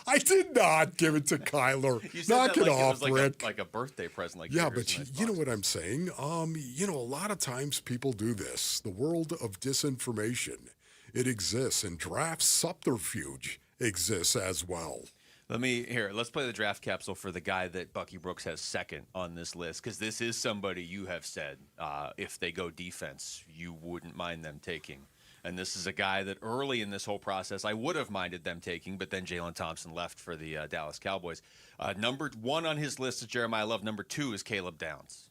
I did not give it to Kyler. You said Knock that it like off, it was Rick. like a birthday present. Like, Yeah, but you know what I'm saying? A lot of times people do this. The world of disinformation, it exists, and draft subterfuge exists as well. Let's play the draft capsule for the guy that Bucky Brooks has 2nd on this list, because this is somebody you have said, if they go defense, you wouldn't mind them taking. And this is a guy that early in this whole process, I would have minded them taking, but then Jalen Thompson left for the Dallas Cowboys. Number 1 on his list is Jeremiah Love. Number 2 is Caleb Downs.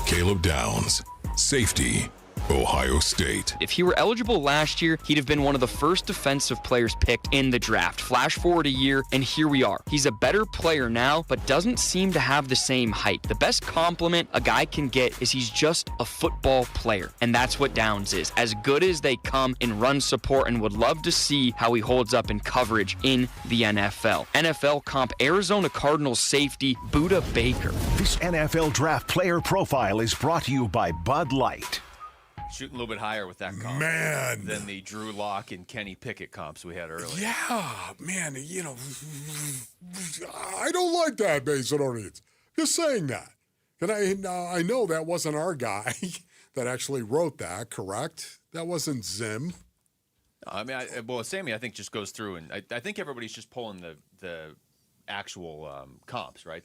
Caleb Downs, safety. Ohio State. If he were eligible last year, he'd have been one of the first defensive players picked in the draft. Flash forward a year, and here we are. He's a better player now, but doesn't seem to have the same height. The best compliment a guy can get is he's just a football player, and that's what Downs is. As good as they come in run support, and would love to see how he holds up in coverage in the NFL. NFL comp Arizona Cardinals safety Budda Baker. This NFL Draft Player Profile is brought to you by Bud Light. Shooting a little bit higher with that comp than the Drew Lock and Kenny Pickett comps we had earlier. Yeah, man, I don't like that, Mason Orleans. Just saying that. And I know that wasn't our guy that actually wrote that, correct? That wasn't Zim. I mean, Sammy, I think, just goes through, and I think everybody's just pulling the actual comps, right?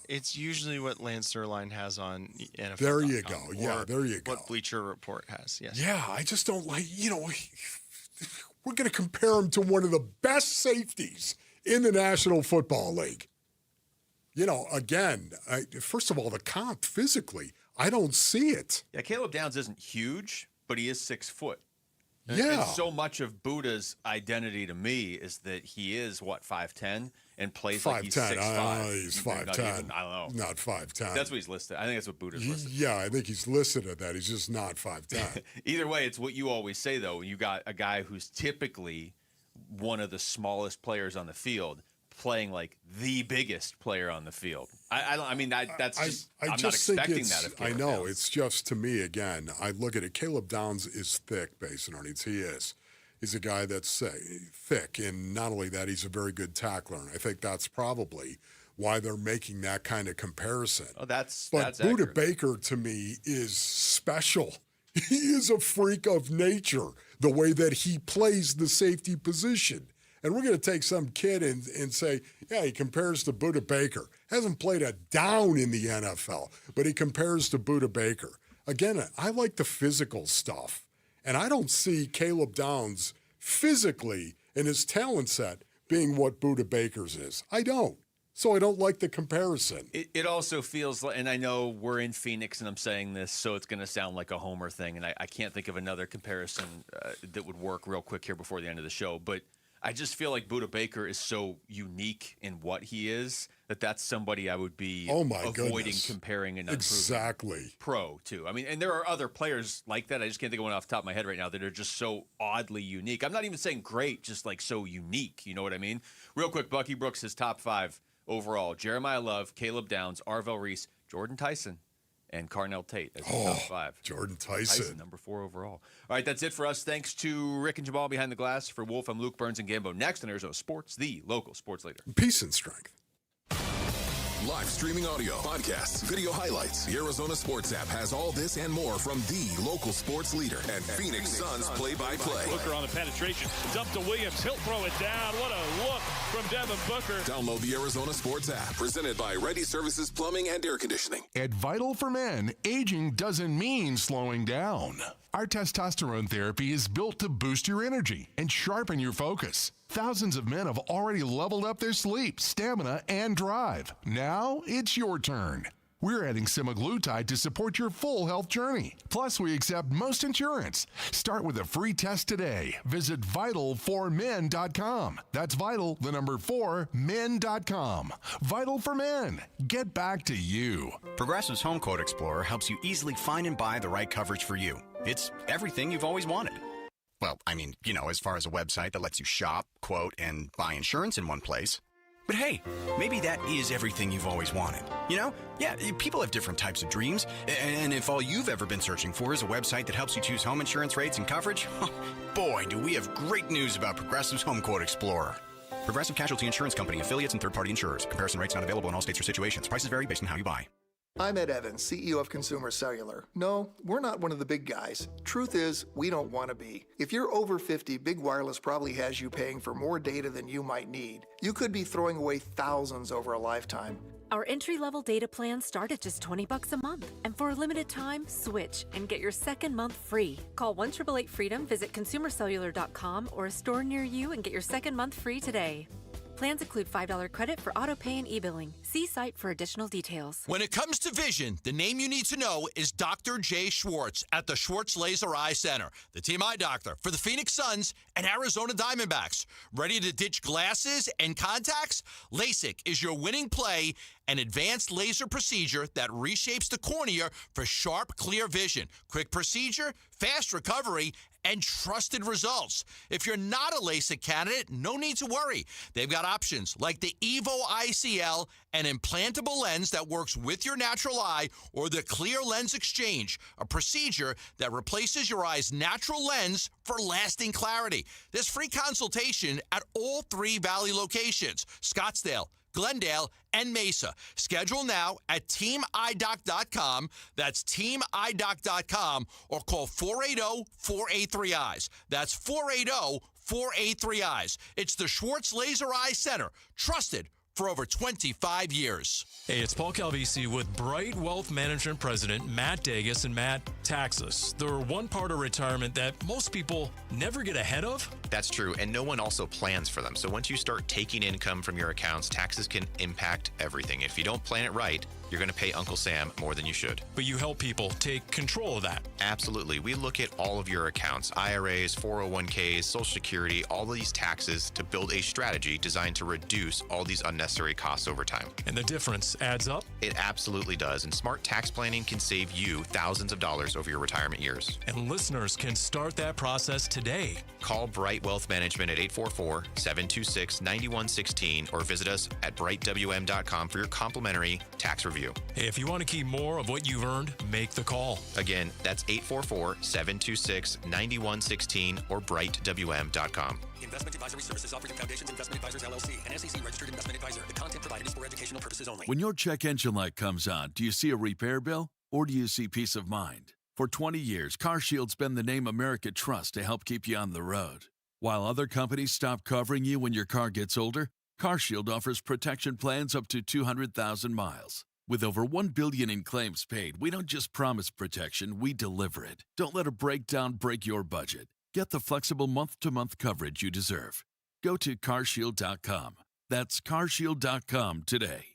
It's usually what Lance Zierlein has on NFL. There you go. Yeah, there you go. What Bleacher Report has. Yes. Yeah, I just don't like. We're going to compare him to one of the best safeties in the National Football League. Again, first of all, the comp physically, I don't see it. Yeah, Caleb Downs isn't huge, but he is 6 foot. Yeah. And so much of Budda's identity to me is that he is, 5'10", and plays like he's 6'5". He's 5'10". I don't know. Not 5'10". That's what he's listed. I think that's what Budda's listed. Yeah, I think he's listed at that. He's just not 5'10". Either way, it's what you always say, though. You got a guy who's typically one of the smallest players on the field playing like the biggest player on the field. I'm not expecting that. I know. It's just, to me, again, I look at it. Caleb Downs is thick, Basin Earnings. He is. He's a guy that's thick, and not only that, he's a very good tackler. And I think that's probably why they're making that kind of comparison. Oh, but Budda Baker, to me, is special. He is a freak of nature, the way that he plays the safety position. And we're going to take some kid and say, yeah, he compares to Budda Baker. Hasn't played a down in the NFL, but he compares to Budda Baker. Again, I like the physical stuff. And I don't see Caleb Downs physically in his talent set being what Budda Baker's is. I don't. So I don't like the comparison. It also feels like, and I know we're in Phoenix and I'm saying this, so it's going to sound like a homer thing, and I can't think of another comparison that would work real quick here before the end of the show, but I just feel like Budda Baker is so unique in what he is that's somebody I would be avoiding comparing an unproven pro to. I mean, and there are other players like that. I just can't think of one off the top of my head right now that are just so oddly unique. I'm not even saying great, just like so unique. You know what I mean? Real quick, Bucky Brooks, his top 5 overall: Jeremiah Love, Caleb Downs, Arvell Reese, Jordan Tyson, and Carnell Tate as the top 5. Jordan Tyson. Number 4 overall. All right, that's it for us. Thanks to Rick and Jamal behind the glass. For Wolf, I'm Luke Burns and Gambo. Next on Arizona Sports, the local sports leader. Peace and strength. Live streaming audio, podcasts, video highlights. The Arizona Sports app has all this and more from the local sports leader and Phoenix Suns play-by-play. Booker on the penetration. It's up to Williams. He'll throw it down. What a look from Devin Booker. Download the Arizona Sports app. Presented by Ready Services Plumbing and Air Conditioning. At Vital for Men, aging doesn't mean slowing down. Our testosterone therapy is built to boost your energy and sharpen your focus. Thousands of men have already leveled up their sleep, stamina, and drive. Now it's your turn. We're adding semaglutide to support your full health journey. Plus, we accept most insurance. Start with a free test today. Visit vital4men.com. That's vital, the number 4, men.com. Vital for Men. Get back to you. Progressive's Home Quote Explorer helps you easily find and buy the right coverage for you. It's everything you've always wanted. Well, I mean, as far as a website that lets you shop, quote, and buy insurance in one place. But hey, maybe that is everything you've always wanted. Yeah, people have different types of dreams. And if all you've ever been searching for is a website that helps you choose home insurance rates and coverage, boy, do we have great news about Progressive's Home Quote Explorer. Progressive Casualty Insurance Company, affiliates, and third-party insurers. Comparison rates not available in all states or situations. Prices vary based on how you buy. I'm Ed Evans, CEO of Consumer Cellular. No, we're not one of the big guys. Truth is, we don't want to be. If you're over 50, Big Wireless probably has you paying for more data than you might need. You could be throwing away thousands over a lifetime. Our entry-level data plans start at just $20 a month. And for a limited time, switch and get your second month free. Call 1-888-FREEDOM, visit consumercellular.com or a store near you and get your second month free today. Plans include $5 credit for auto pay and e-billing. See site for additional details. When it comes to vision, the name you need to know is Dr. Jay Schwartz at the Schwartz Laser Eye Center, the team eye doctor for the Phoenix Suns and Arizona Diamondbacks. Ready to ditch glasses and contacts? LASIK is your winning play, an advanced laser procedure that reshapes the cornea for sharp, clear vision. Quick procedure, fast recovery, and trusted results. If you're not a LASIK candidate, no need to worry. They've got options like the Evo ICL, an implantable lens that works with your natural eye, or the Clear Lens Exchange, a procedure that replaces your eye's natural lens for lasting clarity. There's free consultation at all 3 Valley locations, Scottsdale, Glendale, and Mesa. Schedule now at teamidoc.com. That's teamidoc.com, or call 480-483-EYES. That's 480-483-EYES. It's the Schwartz Laser Eye Center, trusted for over 25 years. Hey, it's Paul Calvisi with Bright Wealth Management President Matt Dagas. And Matt, taxes. They're one part of retirement that most people never get ahead of. That's true, and no one also plans for them. So once you start taking income from your accounts, taxes can impact everything. If you don't plan it right, you're going to pay Uncle Sam more than you should. But you help people take control of that. Absolutely. We look at all of your accounts, IRAs, 401ks, Social Security, all these taxes to build a strategy designed to reduce all these unnecessary costs over time. And the difference adds up? It absolutely does. And smart tax planning can save you thousands of dollars over your retirement years. And listeners can start that process today. Call Bright Wealth Management at 844-726-9116 or visit us at brightwm.com for your complimentary tax review. Hey, if you want to keep more of what you've earned, make the call. Again, that's 844-726-9116 or brightwm.com. Investment advisory services offered through Foundations Investment Advisors, LLC, an SEC registered investment advisor. The content provided is for educational purposes only. When your check engine light comes on, do you see a repair bill or do you see peace of mind? For 20 years, CarShield's been the name America trusts to help keep you on the road. While other companies stop covering you when your car gets older, CarShield offers protection plans up to 200,000 miles. With over $1 billion in claims paid, we don't just promise protection, we deliver it. Don't let a breakdown break your budget. Get the flexible month-to-month coverage you deserve. Go to carshield.com. That's carshield.com today.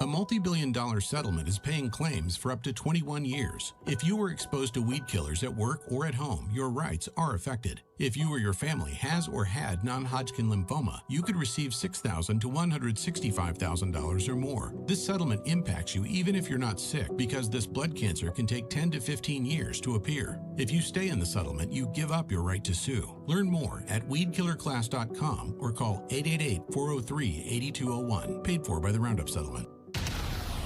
A multi-billion-dollar settlement is paying claims for up to 21 years. If you were exposed to weed killers at work or at home, your rights are affected. If you or your family has or had non-Hodgkin lymphoma, you could receive $6,000 to $165,000 or more. This settlement impacts you even if you're not sick, because this blood cancer can take 10 to 15 years to appear. If you stay in the settlement, you give up your right to sue. Learn more at weedkillerclass.com or call 888-403-8201. Paid for by the Roundup Settlement.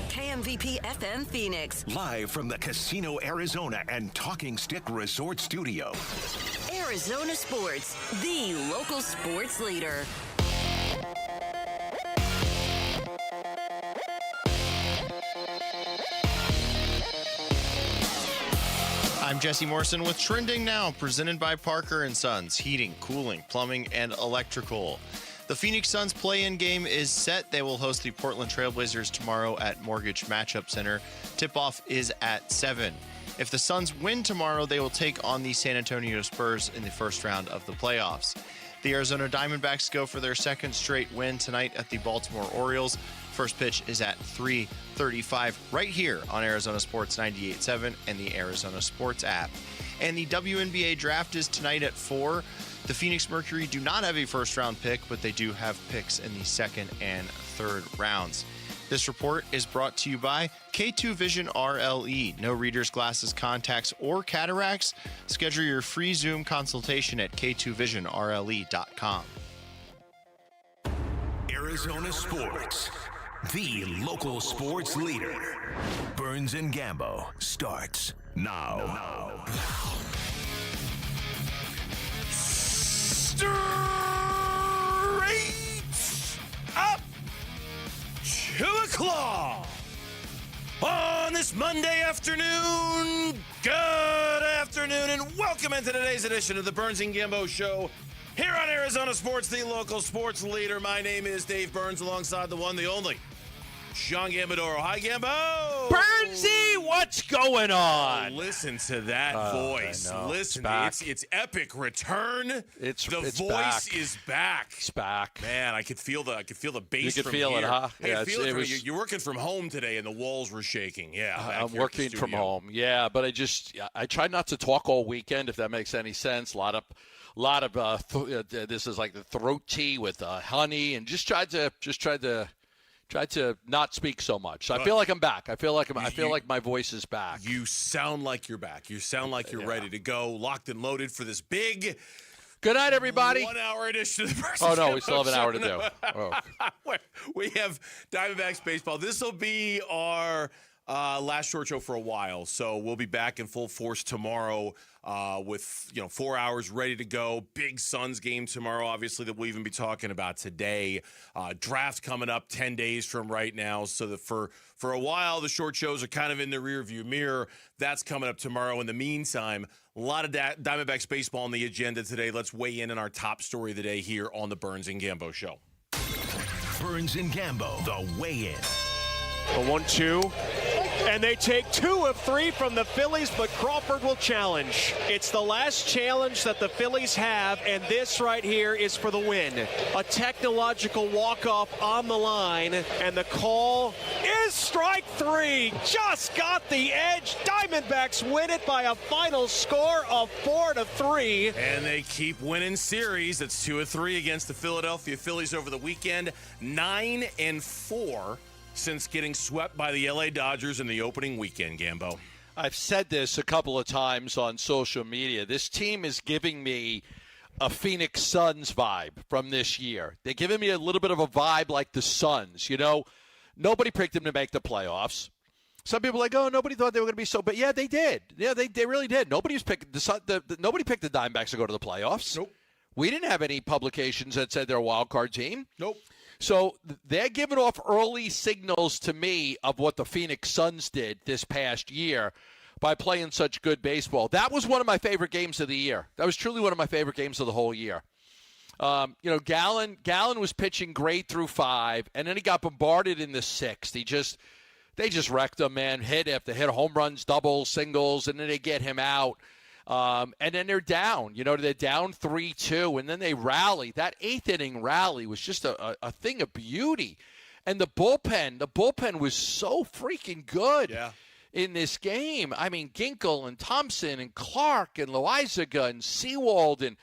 KMVP FM Phoenix. Live from the Casino Arizona and Talking Stick Resort Studio. Arizona Sports, the local sports leader. I'm Jesse Morrison with Trending Now, presented by Parker & Sons, heating, cooling, plumbing, and electrical. The Phoenix Suns play-in game is set. They will host the Portland Trailblazers tomorrow at Mortgage Matchup Center. Tip-off is at 7. If the Suns win tomorrow, they will take on the San Antonio Spurs in the first round of the playoffs. The Arizona Diamondbacks go for their second straight win tonight at the Baltimore Orioles. First pitch is at 3:35 right here on Arizona Sports 98.7 and the Arizona Sports app. And the WNBA draft is tonight at 4. The Phoenix Mercury do not have a first-round pick, but they do have picks in the second and third rounds. This report is brought to you by K2 Vision RLE. No readers, glasses, contacts, or cataracts. Schedule your free Zoom consultation at k2visionrle.com. Arizona Sports, the local sports leader. Burns and Gambo starts now. Straight up 2 o'clock on this Monday afternoon. Good afternoon and welcome into today's edition of the Burns and Gambo Show here on Arizona Sports, the local sports leader. My name is Dave Burns, alongside the one, the only John Gambadoro. Hi, Gambo. Bernsey, what's going on? Listen to that voice. Listen, it's epic return. It's voice back. is back. It's back. Man, I could feel the bass. You could from feel here. it, huh? Yeah, you're working from home today, and the walls were shaking. Yeah, I'm working from home. Yeah, but I try not to talk all weekend, if that makes any sense. A lot of this is like the throat tea with honey, and just tried to not speak so much. So I feel like I'm back. I feel like my voice is back. You sound like you're back. You sound like you're ready to go, locked and loaded for this big. Good night, everybody. 1 hour edition of the Versus Oh, no, we Gambo still have an hour to Show. do. Oh. We have Diamondbacks baseball. This will be our last short show for a while, so we'll be back in full force tomorrow with 4 hours ready to go. Big Suns game tomorrow, obviously, that we'll even be talking about today. Draft coming up 10 days from right now, so that for a while the short shows are kind of in the rearview mirror. That's coming up tomorrow. In the meantime, a lot of Diamondbacks baseball on the agenda today. Let's weigh in on our top story of the day here on the Burns and Gambo Show. Burns and Gambo, the weigh-in. The 1-2, and they take 2 of 3 from the Phillies, but Crawford will challenge. It's the last challenge that the Phillies have, and this right here is for the win. A technological walk-off on the line, and the call is strike 3. Just got the edge. Diamondbacks win it by a final score of 4-3. And they keep winning series. It's 2 of 3 against the Philadelphia Phillies over the weekend. 9-4. Since getting swept by the LA Dodgers in the opening weekend, Gambo. I've said this a couple of times on social media. This team is giving me a Phoenix Suns vibe from this year. They're giving me a little bit of a vibe like the Suns. Nobody picked them to make the playoffs. Some people are like, oh, nobody thought they were going to be so, but yeah, they did. Yeah, they really did. Nobody picked the Diamondbacks to go to the playoffs. Nope. We didn't have any publications that said they're a wild card team. Nope. So they're giving off early signals to me of what the Phoenix Suns did this past year by playing such good baseball. That was one of my favorite games of the year. That was truly one of my favorite games of the whole year. Gallen was pitching great through 5, and then he got bombarded in the 6th. They just wrecked him, man. Hit after hit, home runs, doubles, singles, and then they get him out. And then they're down. They're down 3-2, and then they rally. That 8th inning rally was just a thing of beauty. And the bullpen was so freaking good in this game. I mean, Ginkel and Thompson and Clark and Loizaga and Sewald. And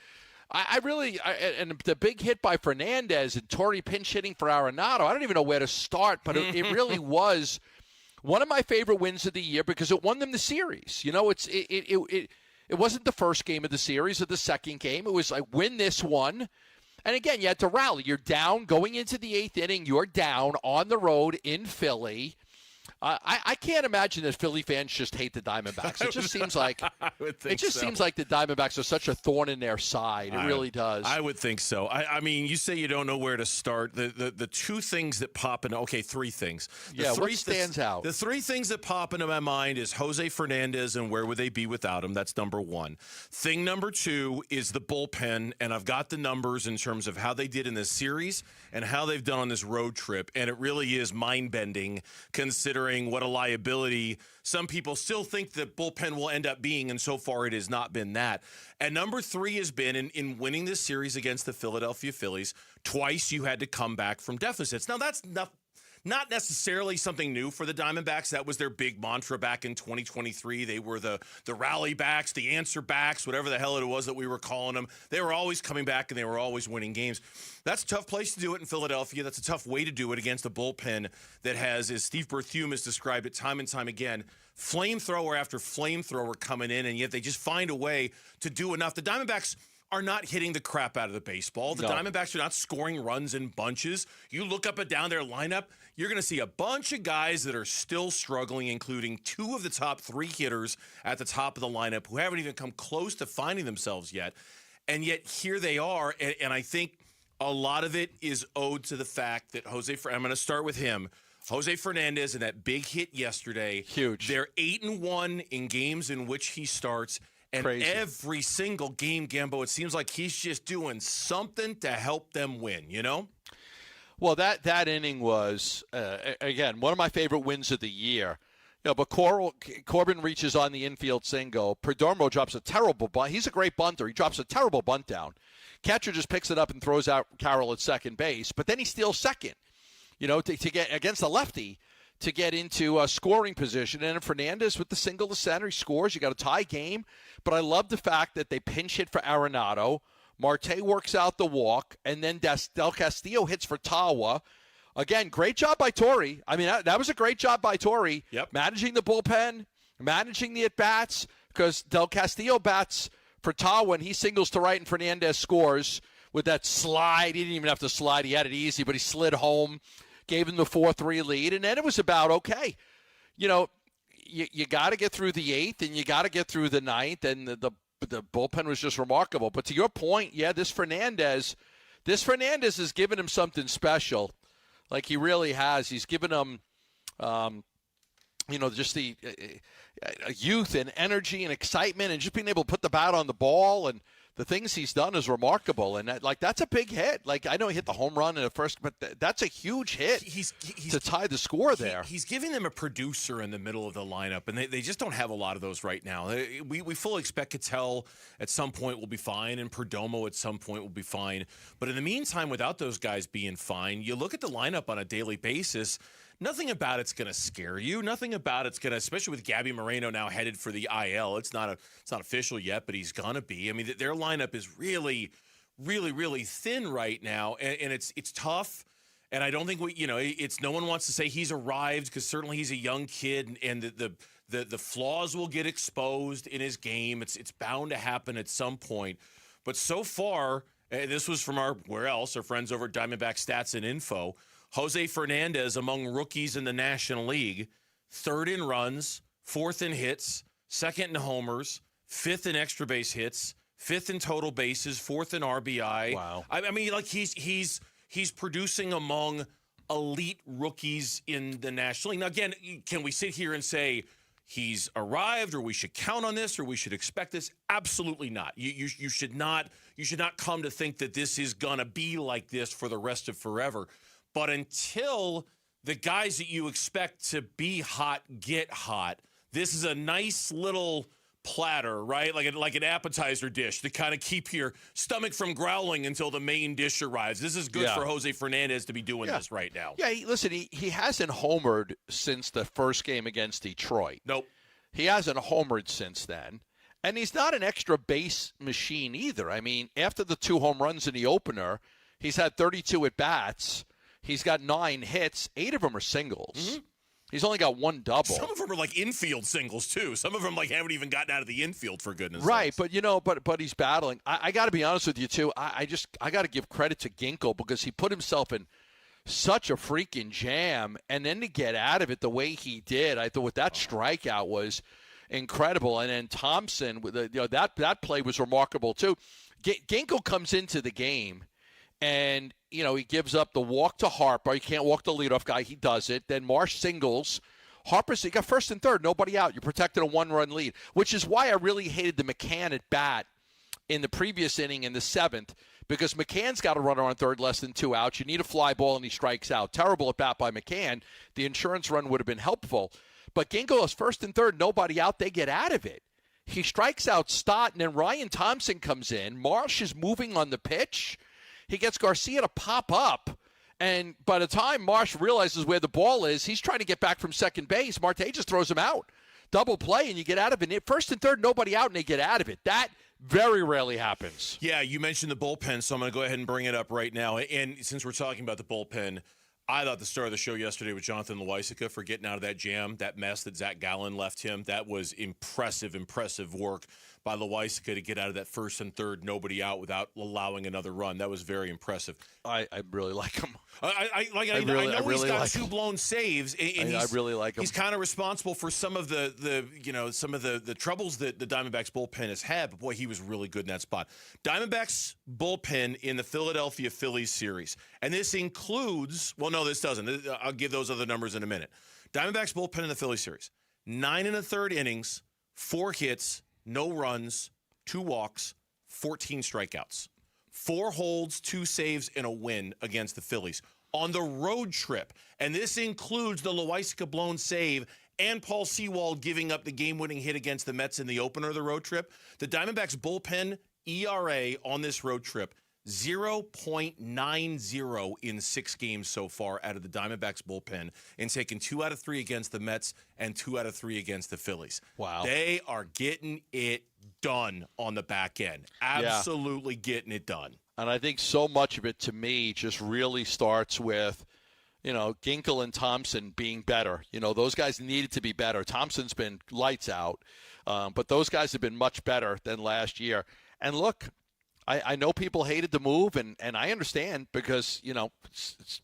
and the big hit by Fernandez and Torrey pinch hitting for Arenado. I don't even know where to start, but it really was one of my favorite wins of the year because it won them the series. It wasn't the first game of the series or the second game. It was like, win this one. And again, you had to rally. You're down going into the 8th inning. You're down on the road in Philly. I can't imagine that Philly fans just hate the Diamondbacks. It just seems like seems like the Diamondbacks are such a thorn in their side. It really does. I would think so. I mean, you say you don't know where to start. The 2 things that pop in. Okay, 3 things. What stands out? The 3 things that pop into my mind is Jose Fernandez and where would they be without him? That's number 1. Thing number 2 is the bullpen, and I've got the numbers in terms of how they did in this series and how they've done on this road trip, and it really is mind-bending considering what a liability some people still think the bullpen will end up being, and so far it has not been that. And number 3 has been in winning this series against the Philadelphia Phillies. Twice you had to come back from deficits. Now, that's not necessarily something new for the Diamondbacks. That was their big mantra back in 2023. They were the rally backs, the answer backs, whatever the hell it was that we were calling them. They were always coming back, and they were always winning games. That's a tough place to do it in Philadelphia. That's a tough way to do it against a bullpen that has, as Steve Berthume has described it time and time again, flamethrower after flamethrower coming in, and yet they just find a way to do enough. The Diamondbacks are not hitting the crap out of the baseball. The Diamondbacks are not scoring runs in bunches. You look up and down their lineup, you're going to see a bunch of guys that are still struggling, including 2 of the top 3 hitters at the top of the lineup who haven't even come close to finding themselves yet. And yet here they are, and I think a lot of it is owed to the fact that I'm going to start with him. Jose Fernandez and that big hit yesterday. Huge. They're 8-1 in games in which he starts. And every single game, Gambo, it seems like he's just doing something to help them win, Well, that inning was, again, one of my favorite wins of the year. But Corbin reaches on the infield single. Perdomo drops a terrible bunt. He's a great bunter. He drops a terrible bunt down. Catcher just picks it up and throws out Carroll at second base. But then he steals second, to get against the lefty to get into scoring position. And Fernandez with the single to center, he scores. You got a tie game. But I love the fact that they pinch hit for Arenado. Marte works out the walk. And then Del Castillo hits for Tawa. Again, great job by Torrey. I mean, that was a great job by Torrey. Yep. Managing the bullpen, managing the at-bats, because Del Castillo bats for Tawa, and he singles to right, and Fernandez scores with that slide. He didn't even have to slide. He had it easy, but he slid home, gave him the 4-3 lead, and then it was about, okay, you got to get through the 8th, and you got to get through the 9th, and the bullpen was just remarkable. But to your point, yeah, this Fernandez has given him something special. Like he really has. He's given them, just the youth and energy and excitement and just being able to put the bat on the ball. And the things he's done is remarkable. And that's a big hit. Like I know he hit the home run in the first, but that's a huge hit to tie the score there. He's giving them a producer in the middle of the lineup, and they just don't have a lot of those right now. We fully expect Cattell at some point will be fine, and Perdomo at some point will be fine. But in the meantime, without those guys being fine, you look at the lineup on a daily basis, nothing about it's going to scare you. Nothing about it's going to, especially with Gabby Moreno now headed for the IL. It's not official yet, but he's going to be. I mean, their lineup is really, really, really thin right now, and it's tough. And I don't think it's no one wants to say he's arrived because certainly he's a young kid, and the flaws will get exposed in his game. It's bound to happen at some point. But so far, this was from our friends over at Diamondback Stats and Info. Jose Fernandez among rookies in the National League, 3rd in runs, 4th in hits, 2nd in homers, 5th in extra base hits, 5th in total bases, 4th in RBI. Wow. I mean, like he's producing among elite rookies in the National League. Now, again, can we sit here and say he's arrived, or we should count on this, or we should expect this? Absolutely not. You should not come to think that this is gonna be like this for the rest of forever. But until the guys that you expect to be hot get hot, this is a nice little platter, right? Like an appetizer dish to kind of keep your stomach from growling until the main dish arrives. This is good for Jose Fernandez to be doing this right now. Yeah, he hasn't homered since the first game against Detroit. Nope. He hasn't homered since then. And he's not an extra base machine either. I mean, after the 2 home runs in the opener, he's had 32 at-bats. He's got 9 hits. 8 of them are singles. Mm-hmm. He's only got 1 double. Some of them are like infield singles too. Some of them haven't even gotten out of the infield, for goodness' right, sakes. But he's battling. I got to be honest with you too. I got to give credit to Ginkel because he put himself in such a freaking jam, and then to get out of it the way he did, I thought that strikeout was incredible. And then Thompson, with that play was remarkable too. Ginkel comes into the game. And, he gives up the walk to Harper. He can't walk the leadoff guy. He does it. Then Marsh singles. Harper's, you got 1st and 3rd, nobody out. You protected a 1-run lead, which is why I really hated the McCann at bat in the previous inning in the 7th, because McCann's got a runner on 3rd, less than 2 outs. You need a fly ball, and he strikes out. Terrible at bat by McCann. The insurance run would have been helpful. But Ginkel is 1st and 3rd, nobody out. They get out of it. He strikes out Stott, and then Ryan Thompson comes in. Marsh is moving on the pitch. He gets Garcia to pop up, and by the time Marsh realizes where the ball is, he's trying to get back from second base. Marte just throws him out. Double play, and you get out of it. 1st and 3rd, nobody out, and they get out of it. That very rarely happens. Yeah, you mentioned the bullpen, so I'm going to go ahead and bring it up right now. And since we're talking about the bullpen, I thought the star of the show yesterday was Jonathan Loaisiga for getting out of that jam, that mess that Zach Gallen left him. That was impressive work by Loaisiga to get out of that 1st and 3rd, nobody out without allowing another run. That was very impressive. I really like him. I know he's got 2 blown saves, and I really like him. He's kind of responsible for some of the troubles that the Diamondbacks bullpen has had. But boy, he was really good in that spot. Diamondbacks bullpen in the Philadelphia Phillies series, and this includes. Well, no, this doesn't. I'll give those other numbers in a minute. Diamondbacks bullpen in the Phillies series: 9 1/3 innings, 4 hits. No runs, 2 walks, 14 strikeouts, 4 holds, 2 saves, and a win against the Phillies. on the road trip. And this includes the Loisaca blown save and Paul Sewald giving up the game-winning hit against the Mets in the opener of the road trip. The Diamondbacks bullpen ERA on this road trip, 0.90 in 6 games so far out of the Diamondbacks bullpen, and taking 2 out of 3 against the Mets and 2 out of 3 against the Phillies. Wow. They are getting it done on the back end. Absolutely getting it done. And I think so much of it, to me, just really starts with, Ginkel and Thompson being better. Those guys needed to be better. Thompson's been lights out, but those guys have been much better than last year. And look, I know people hated the move, and I understand because,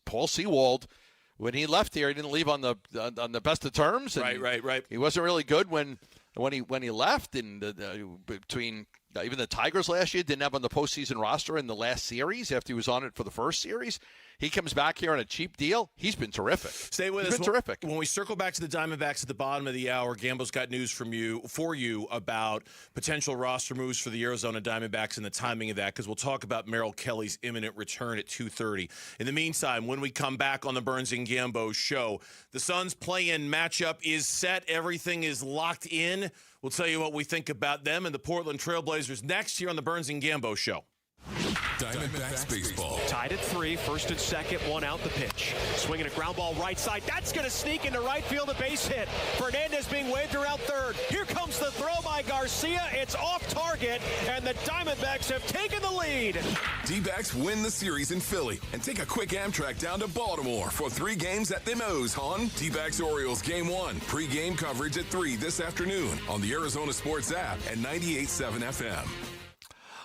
Paul Sewald, when he left here, he didn't leave on the best of terms. And Right. He wasn't really good when he left, and between even the Tigers last year didn't have on the postseason roster in the last series after he was on it for the first series. He comes back here on a cheap deal. He's been terrific. Stay with us. He's been terrific. When we circle back to the Diamondbacks at the bottom of the hour, Gambo's got news for you about potential roster moves for the Arizona Diamondbacks and the timing of that, because we'll talk about Merrill Kelly's imminent return at 2:30. In the meantime, when we come back on the Burns and Gambo show, the Suns play-in matchup is set. Everything is locked in. We'll tell you what we think about them and the Portland Trailblazers next here on the Burns and Gambo show. Diamondbacks baseball. Tied at 3, first and second, 1 out the pitch. Swinging a ground ball right side. That's going to sneak into right field, a base hit. Fernandez being waved around third. Here comes the throw by Garcia. It's off target, and the Diamondbacks have taken the lead. D-backs win the series in Philly and take a quick Amtrak down to Baltimore for 3 games at the Mo's, hon. D-backs Orioles Game 1. Pre-game coverage at 3 this afternoon on the Arizona Sports app and 98.7 FM.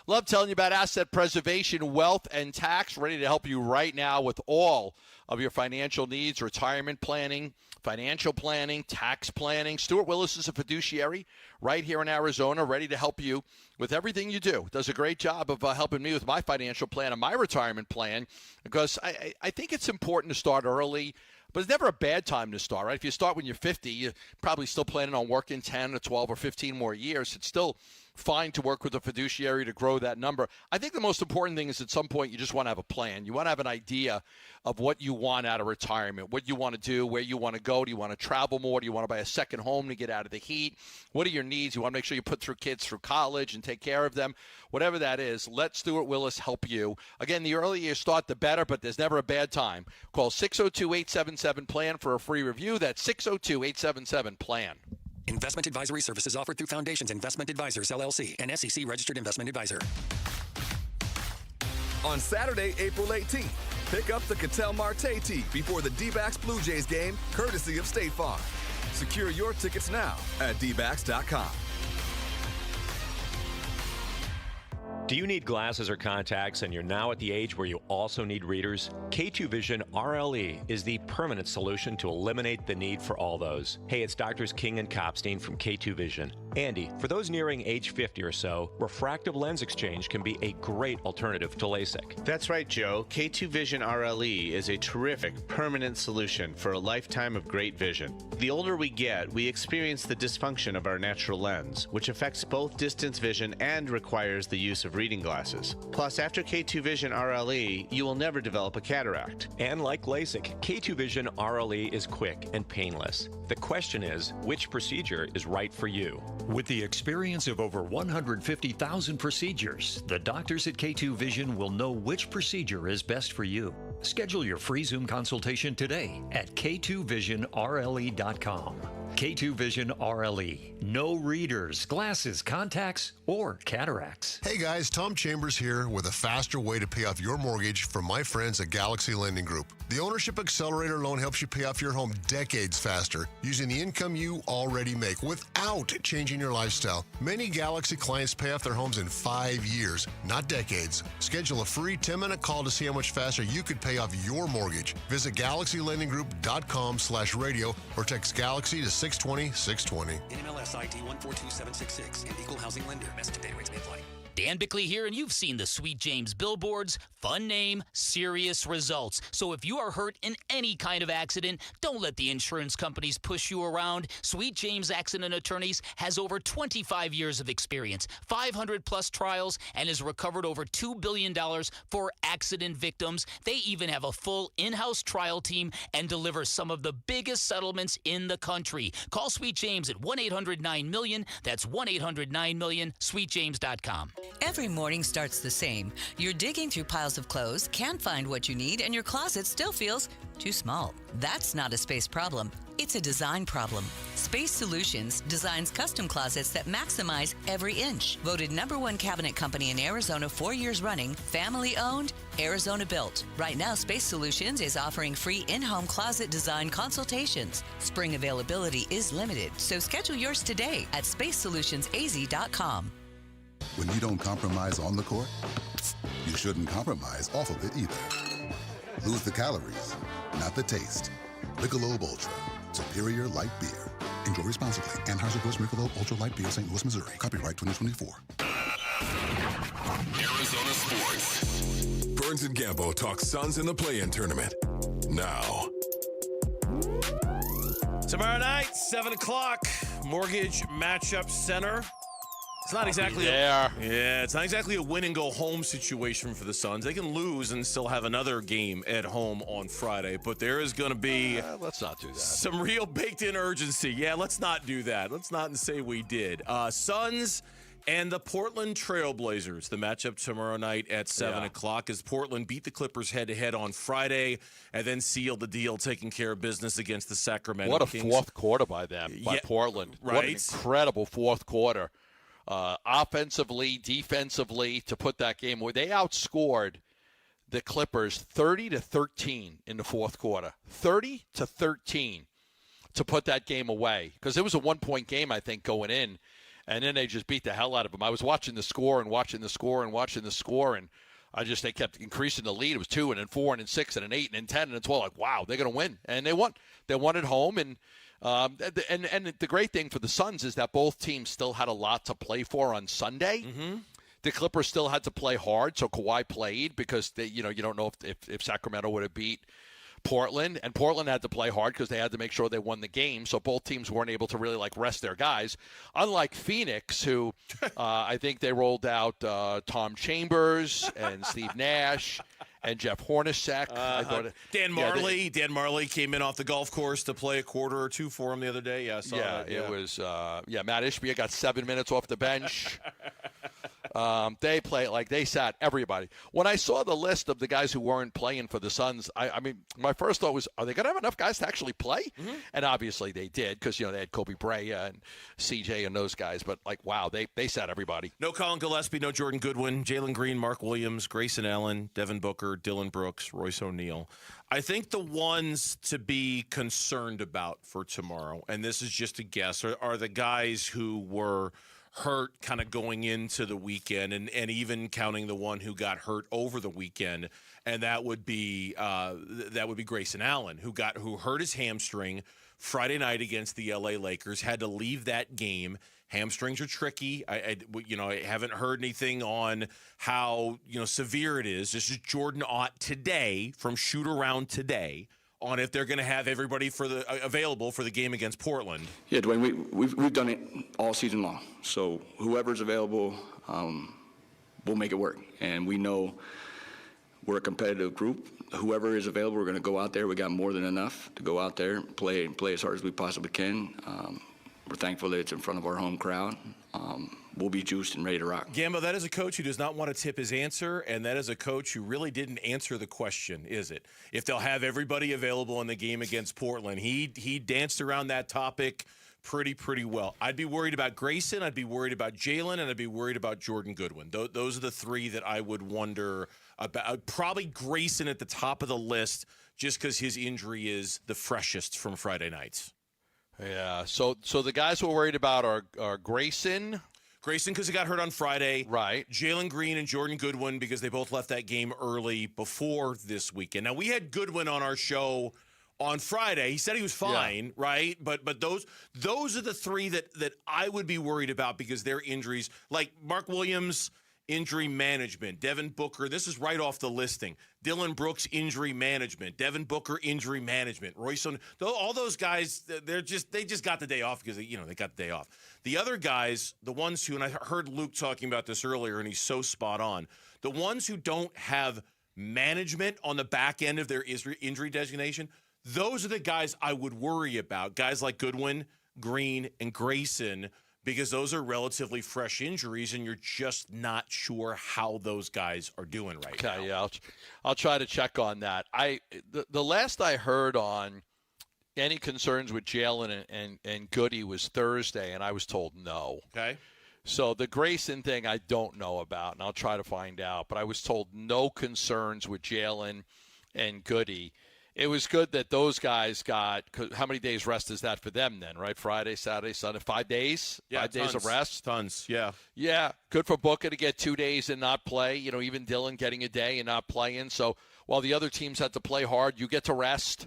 Love telling you about asset preservation, wealth, and tax. Ready to help you right now with all of your financial needs, retirement planning, financial planning, tax planning. Stuart Willis is a fiduciary right here in Arizona, ready to help you with everything you do. Does a great job of helping me with my financial plan and my retirement plan, because I think it's important to start early. But it's never a bad time to start, right? If you start when you're 50, you're probably still planning on working 10 or 12 or 15 more years. It's still fine to work with a fiduciary to grow that number. I think the most important thing is at some point you just want to have a plan. You want to have an idea of what you want out of retirement, what you want to do, where you want to go. Do you want to travel more? Do you want to buy a second home to get out of the heat? What are your needs? You want to make sure you put through kids through college and take care of them. Whatever that is, let Stuart Willis help you. Again, the earlier you start, the better, but there's never a bad time. Call 602-877-PLAN for a free review. That's 602-877-PLAN. Investment advisory services offered through Foundations Investment Advisors, LLC, an SEC-registered investment advisor. On Saturday, April 18th, pick up the Cattell Marte tee before the D-backs Blue Jays game, courtesy of State Farm. Secure your tickets now at dbacks.com. Do you need glasses or contacts and you're now at the age where you also need readers? K2 Vision RLE is the permanent solution to eliminate the need for all those. Hey, it's Doctors King and Kopstein from K2 Vision. Andy, for those nearing age 50 or so, refractive lens exchange can be a great alternative to LASIK. That's right, Joe. K2 Vision RLE is a terrific permanent solution for a lifetime of great vision. The older we get, we experience the dysfunction of our natural lens, which affects both distance vision and requires the use of reading glasses. Plus, after K2 Vision RLE, you will never develop a cataract. And like LASIK, K2 Vision RLE is quick and painless. The question is, which procedure is right for you? With the experience of over 150,000 procedures, the doctors at K2 Vision will know which procedure is best for you. Schedule your free Zoom consultation today at k2visionrle.com. K2 Vision RLE. No readers, glasses, contacts, or cataracts. Hey guys, Tom Chambers here with a faster way to pay off your mortgage from my friends at Galaxy Lending Group. The Ownership Accelerator loan helps you pay off your home decades faster using the income you already make without changing your lifestyle. Many Galaxy clients pay off their homes in 5 years, not decades. Schedule a free 10-minute call to see how much faster you could pay off your mortgage. Visit GalaxyLendingGroup.com/radio or text Galaxy to 620-620. NMLS ID 142766 and Equal Housing Lender. Message and data rates may apply. Dan Bickley here, and you've seen the Sweet James billboards. Fun name, serious results. So if you are hurt in any kind of accident, don't let the insurance companies push you around. Sweet James Accident Attorneys has over 25 years of experience, 500-plus trials, and has recovered over $2 billion for accident victims. They even have a full in-house trial team and deliver some of the biggest settlements in the country. Call Sweet James at 1-800-9-MILLION. That's 1-800-9-MILLION, sweetjames.com. Every morning starts the same. You're digging through piles of clothes, can't find what you need, and your closet still feels too small. That's not a space problem. It's a design problem. Space Solutions designs custom closets that maximize every inch. Voted #1 cabinet company in Arizona 4 years running, family owned, Arizona built. Right now, Space Solutions is offering free in-home closet design consultations. Spring availability is limited, so schedule yours today at spacesolutionsaz.com. When you don't compromise on the court, you shouldn't compromise off of it either. Lose the calories, not the taste. Michelob Ultra, superior light beer. Enjoy responsibly. Anheuser-Busch Michelob Ultra Light Beer, St. Louis, Missouri. Copyright 2024. Arizona Sports. Burns and Gambo talk Suns in the play-in tournament. Now. Tomorrow night, 7 o'clock, Mortgage Matchup Center. It's not exactly it's not exactly a win-and-go-home situation for the Suns. They can lose and still have another game at home on Friday, but there is going to be let's not do that. Some real baked-in urgency. Yeah, let's not do that. Let's not say we did. Suns and the Portland Trailblazers, the matchup tomorrow night at 7 o'clock as Portland beat the Clippers head-to-head on Friday and then sealed the deal, taking care of business against the Sacramento Kings. What a fourth quarter by them, by Portland. Right. What an incredible fourth quarter. Offensively, defensively, to put that game away. They outscored the Clippers 30-13 in the fourth quarter. 30-13 to put that game away. Because it was a one-point game, I think, going in. And then they just beat the hell out of them. I was watching the score and watching the score and watching the score, and they kept increasing the lead. It was 2 and then 4 and then 6 and then 8 and then 10 and then 12. Like, wow, they're going to win. And they won. They won at home, and the great thing for the Suns is that both teams still had a lot to play for on Sunday. Mm-hmm. The Clippers still had to play hard, so Kawhi played because you don't know if Sacramento would have beat Portland, and Portland had to play hard because they had to make sure they won the game. So both teams weren't able to really rest their guys. Unlike Phoenix, who I think they rolled out Tom Chambers and Steve Nash. And Jeff Hornacek. Dan Marley. Dan Marley came in off the golf course to play a quarter or two for him the other day. Yeah, I saw that. It was. Matt Ishbia got 7 minutes off the bench. They play they sat everybody. When I saw the list of the guys who weren't playing for the Suns, I mean, my first thought was, are they going to have enough guys to actually play? Mm-hmm. And obviously they did because they had Kobe Bryant and CJ and those guys. But wow, they sat everybody. No Colin Gillespie, no Jordan Goodwin, Jalen Green, Mark Williams, Grayson Allen, Devin Booker, Dylan Brooks, Royce O'Neal. I think the ones to be concerned about for tomorrow, and this is just a guess, are the guys who were hurt kind of going into the weekend, and even counting the one who got hurt over the weekend, and that would be Grayson Allen, who hurt his hamstring Friday night against the LA Lakers, had to leave that game. Hamstrings are tricky. I haven't heard anything on how severe it is. This is Jordan Ott today from Shoot Around Today on if they're going to have everybody available for the game against Portland. Yeah, Dwayne, we've done it all season long. So whoever's available, we'll make it work. And we know we're a competitive group. Whoever is available, we're going to go out there. We got more than enough to go out there and play as hard as we possibly can. We're thankful that it's in front of our home crowd. We'll be juiced and ready to rock. Gambo, that is a coach who does not want to tip his answer, and that is a coach who really didn't answer the question, is it? If they'll have everybody available in the game against Portland. He danced around that topic pretty well. I'd be worried about Grayson, I'd be worried about Jalen, and I'd be worried about Jordan Goodwin. Those are the three that I would wonder about. Probably Grayson at the top of the list just because his injury is the freshest from Friday nights. Yeah, so the guys we're worried about are Grayson. Grayson because he got hurt on Friday. Right. Jalen Green and Jordan Goodwin because they both left that game early before this weekend. Now, we had Goodwin on our show on Friday. He said he was fine, right? But those are the three that I would be worried about because their injuries, like Mark Williams, injury management. Devin Booker, this is right off the listing. Dylan Brooks, injury management. Devin Booker, injury management. Royce, all those guys, they just got the day off because they got the day off. The other guys, the ones who, and I heard Luke talking about this earlier, and he's so spot on. The ones who don't have management on the back end of their injury designation, those are the guys I would worry about. Guys like Goodwin, Green, and Grayson, because those are relatively fresh injuries, and you're just not sure how those guys are doing right now. Okay, yeah, I'll try to check on that. The last I heard on any concerns with Jalen and Goody was Thursday, and I was told no. Okay. So the Grayson thing I don't know about, and I'll try to find out. But I was told no concerns with Jalen and Goody. It was good that those guys got – how many days rest is that for them then, right? Friday, Saturday, Sunday, 5 days? Yeah, 5 days of rest? Tons, yeah. Yeah, good for Booker to get 2 days and not play. Even Dylan getting a day and not playing. So while the other teams had to play hard, you get to rest.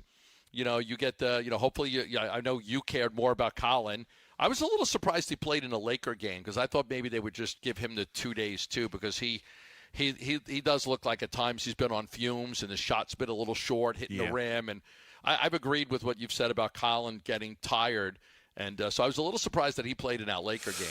You get the hopefully I know you cared more about Colin. I was a little surprised he played in a Laker game because I thought maybe they would just give him the 2 days too because he does look like at times he's been on fumes and his shot's been a little short, hitting the rim. And I've agreed with what you've said about Colin getting tired. And so I was a little surprised that he played in that Laker game,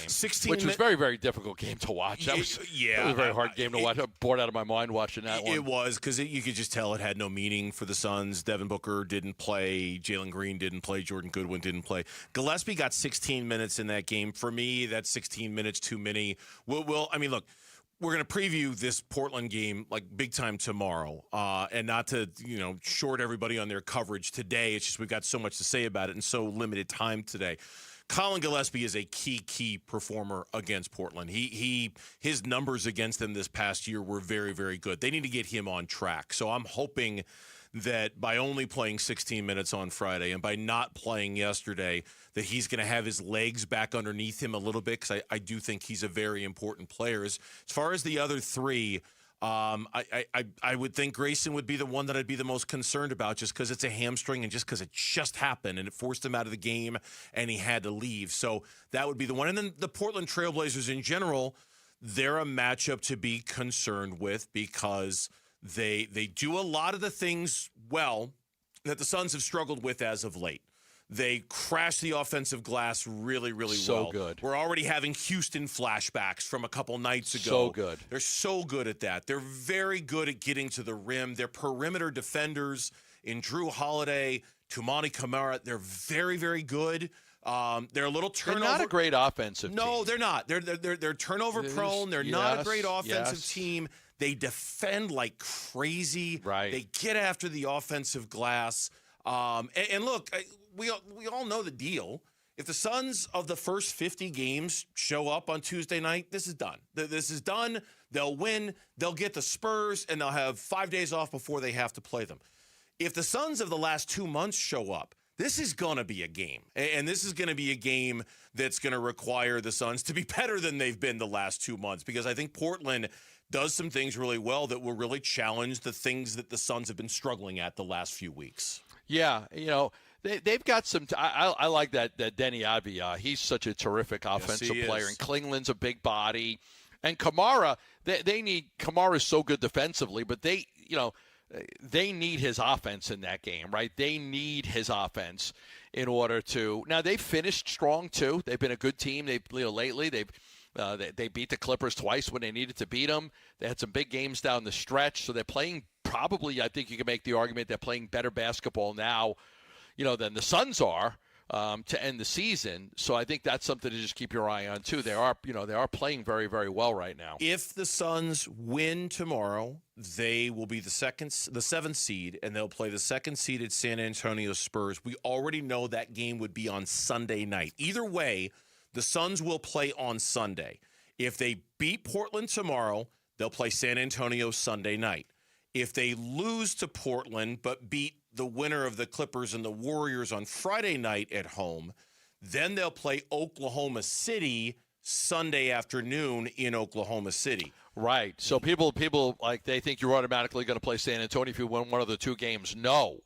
which was a very, very difficult game to watch. That was a very hard game to watch. I'm bored out of my mind watching that one. It was because you could just tell it had no meaning for the Suns. Devin Booker didn't play. Jalen Green didn't play. Jordan Goodwin didn't play. Gillespie got 16 minutes in that game. For me, that's 16 minutes too many. Look. We're going to preview this Portland game like big time tomorrow, and not to short everybody on their coverage today. It's just we've got so much to say about it in so limited time today. Colin Gillespie is a key performer against Portland. His numbers against them this past year were very, very good. They need to get him on track. So I'm hoping that by only playing 16 minutes on Friday and by not playing yesterday, that he's going to have his legs back underneath him a little bit because I do think he's a very important player. As far as the other three, I would think Grayson would be the one that I'd be the most concerned about just because it's a hamstring and just because it just happened and it forced him out of the game and he had to leave. So that would be the one. And then the Portland Trailblazers in general, they're a matchup to be concerned with because they do a lot of the things well that the Suns have struggled with as of late. They crash the offensive glass really, really well. So good. We're already having Houston flashbacks from a couple nights ago. So good. They're so good at that. They're very good at getting to the rim. They're perimeter defenders in Drew Holiday, Toumani Camara. They're very, very good. They're a little turnover. They're not a great offensive team. No, they're not. They're turnover prone. They're not a great offensive team. They defend like crazy. Right. They get after the offensive glass. And look, we all know the deal. If the Suns of the first 50 games show up on Tuesday night, this is done. This is done. They'll win. They'll get the Spurs, and they'll have 5 days off before they have to play them. If the Suns of the last 2 months show up, this is going to be a game. And this is going to be a game that's going to require the Suns to be better than they've been the last 2 months because I think Portland does some things really well that will really challenge the things that the Suns have been struggling at the last few weeks. Yeah, they've got some. I like that Denny Avdia. He's such a terrific offensive player, and Klingland's a big body, and Kamara. They need Kamara's so good defensively, but they need his offense in that game, right? They need his offense in order to. Now they've finished strong too. They've been a good team. Lately they beat the Clippers twice when they needed to beat them. They had some big games down the stretch, so they're playing. Probably, I think you can make the argument they're playing better basketball now, than the Suns are to end the season. So I think that's something to just keep your eye on too. They are playing very, very well right now. If the Suns win tomorrow, they will be the 7th seed, and they'll play the 2nd seeded San Antonio Spurs. We already know that game would be on Sunday night. Either way, the Suns will play on Sunday. If they beat Portland tomorrow, they'll play San Antonio Sunday night. If they lose to Portland but beat the winner of the Clippers and the Warriors on Friday night at home, then they'll play Oklahoma City Sunday afternoon in Oklahoma City. Right. So people they think you're automatically going to play San Antonio if you win one of the two games. No.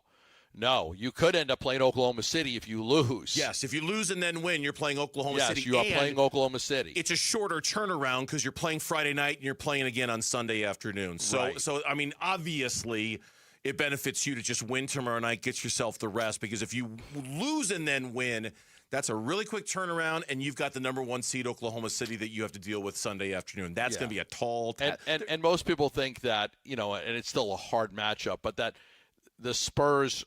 No, you could end up playing Oklahoma City if you lose. Yes, if you lose and then win, you're playing Oklahoma City. Yes, you are playing Oklahoma City. It's a shorter turnaround because you're playing Friday night and you're playing again on Sunday afternoon. So, Right. so I mean, obviously, it benefits you to just win tomorrow night, get yourself the rest, because if you lose and then win, that's a really quick turnaround, and you've got the number 1 seed Oklahoma City that you have to deal with Sunday afternoon. That's going to be a tall task. And most people think that, and it's still a hard matchup, but that the Spurs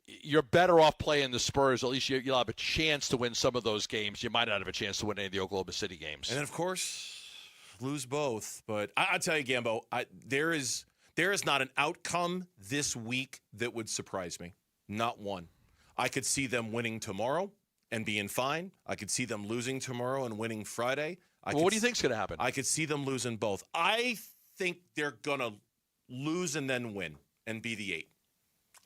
you're better off playing the Spurs. At least you'll have a chance to win some of those games. You might not have a chance to win any of the Oklahoma City games. And then, of course, lose both. But I'll tell you, Gambo, there is not an outcome this week that would surprise me. Not one. I could see them winning tomorrow and being fine. I could see them losing tomorrow and winning Friday. What do you think's going to happen? I could see them losing both. I think they're going to lose and then win and be the 8.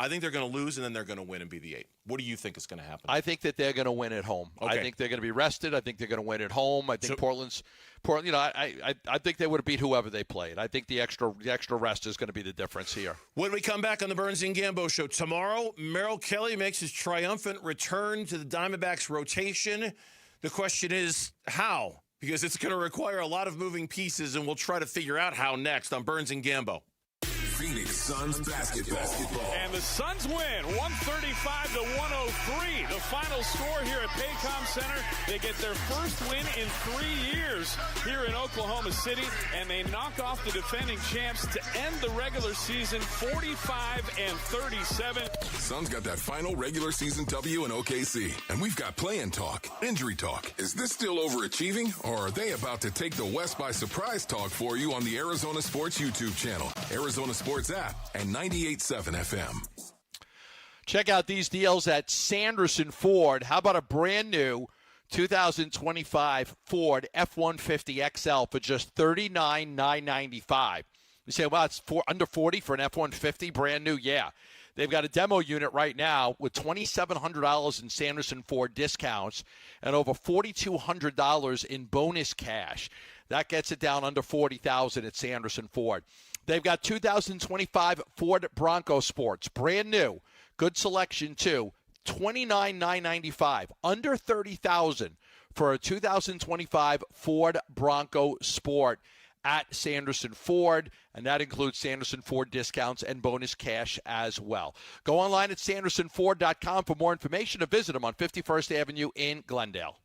I think they're going to lose and then they're going to win and be the 8. What do you think is going to happen? I think that they're going to win at home. Okay. I think they're going to be rested. I think they're going to win at home. I think Portland. I think they would have beat whoever they played. I think the extra rest is going to be the difference here. When we come back on the Burns and Gambo Show tomorrow, Merrill Kelly makes his triumphant return to the Diamondbacks rotation. The question is how? Because it's going to require a lot of moving pieces, and we'll try to figure out how next on Burns and Gambo. Phoenix Suns basketball. And the Suns win 135-103. The final score here at Paycom Center. They get their first win in 3 years here in Oklahoma City, and they knock off the defending champs to end the regular season 45-37. Suns got that final regular season W in OKC, and we've got play-in talk, injury talk. Is this still overachieving, or are they about to take the West by surprise talk for you on the Arizona Sports YouTube channel, Arizona Sports app, and 98.7 FM. Check out these deals at Sanderson Ford. How about a brand new 2025 Ford F-150 XL for just $39,995? You say, well, it's under 40 for an F-150, brand new. Yeah. They've got a demo unit right now with $2,700 in Sanderson Ford discounts and over $4,200 in bonus cash. That gets it down under $40,000 at Sanderson Ford. They've got 2025 Ford Bronco Sports, brand new, good selection too, $29,995, under $30,000 for a 2025 Ford Bronco Sport at Sanderson Ford, and that includes Sanderson Ford discounts and bonus cash as well. Go online at sandersonford.com for more information or visit them on 51st Avenue in Glendale.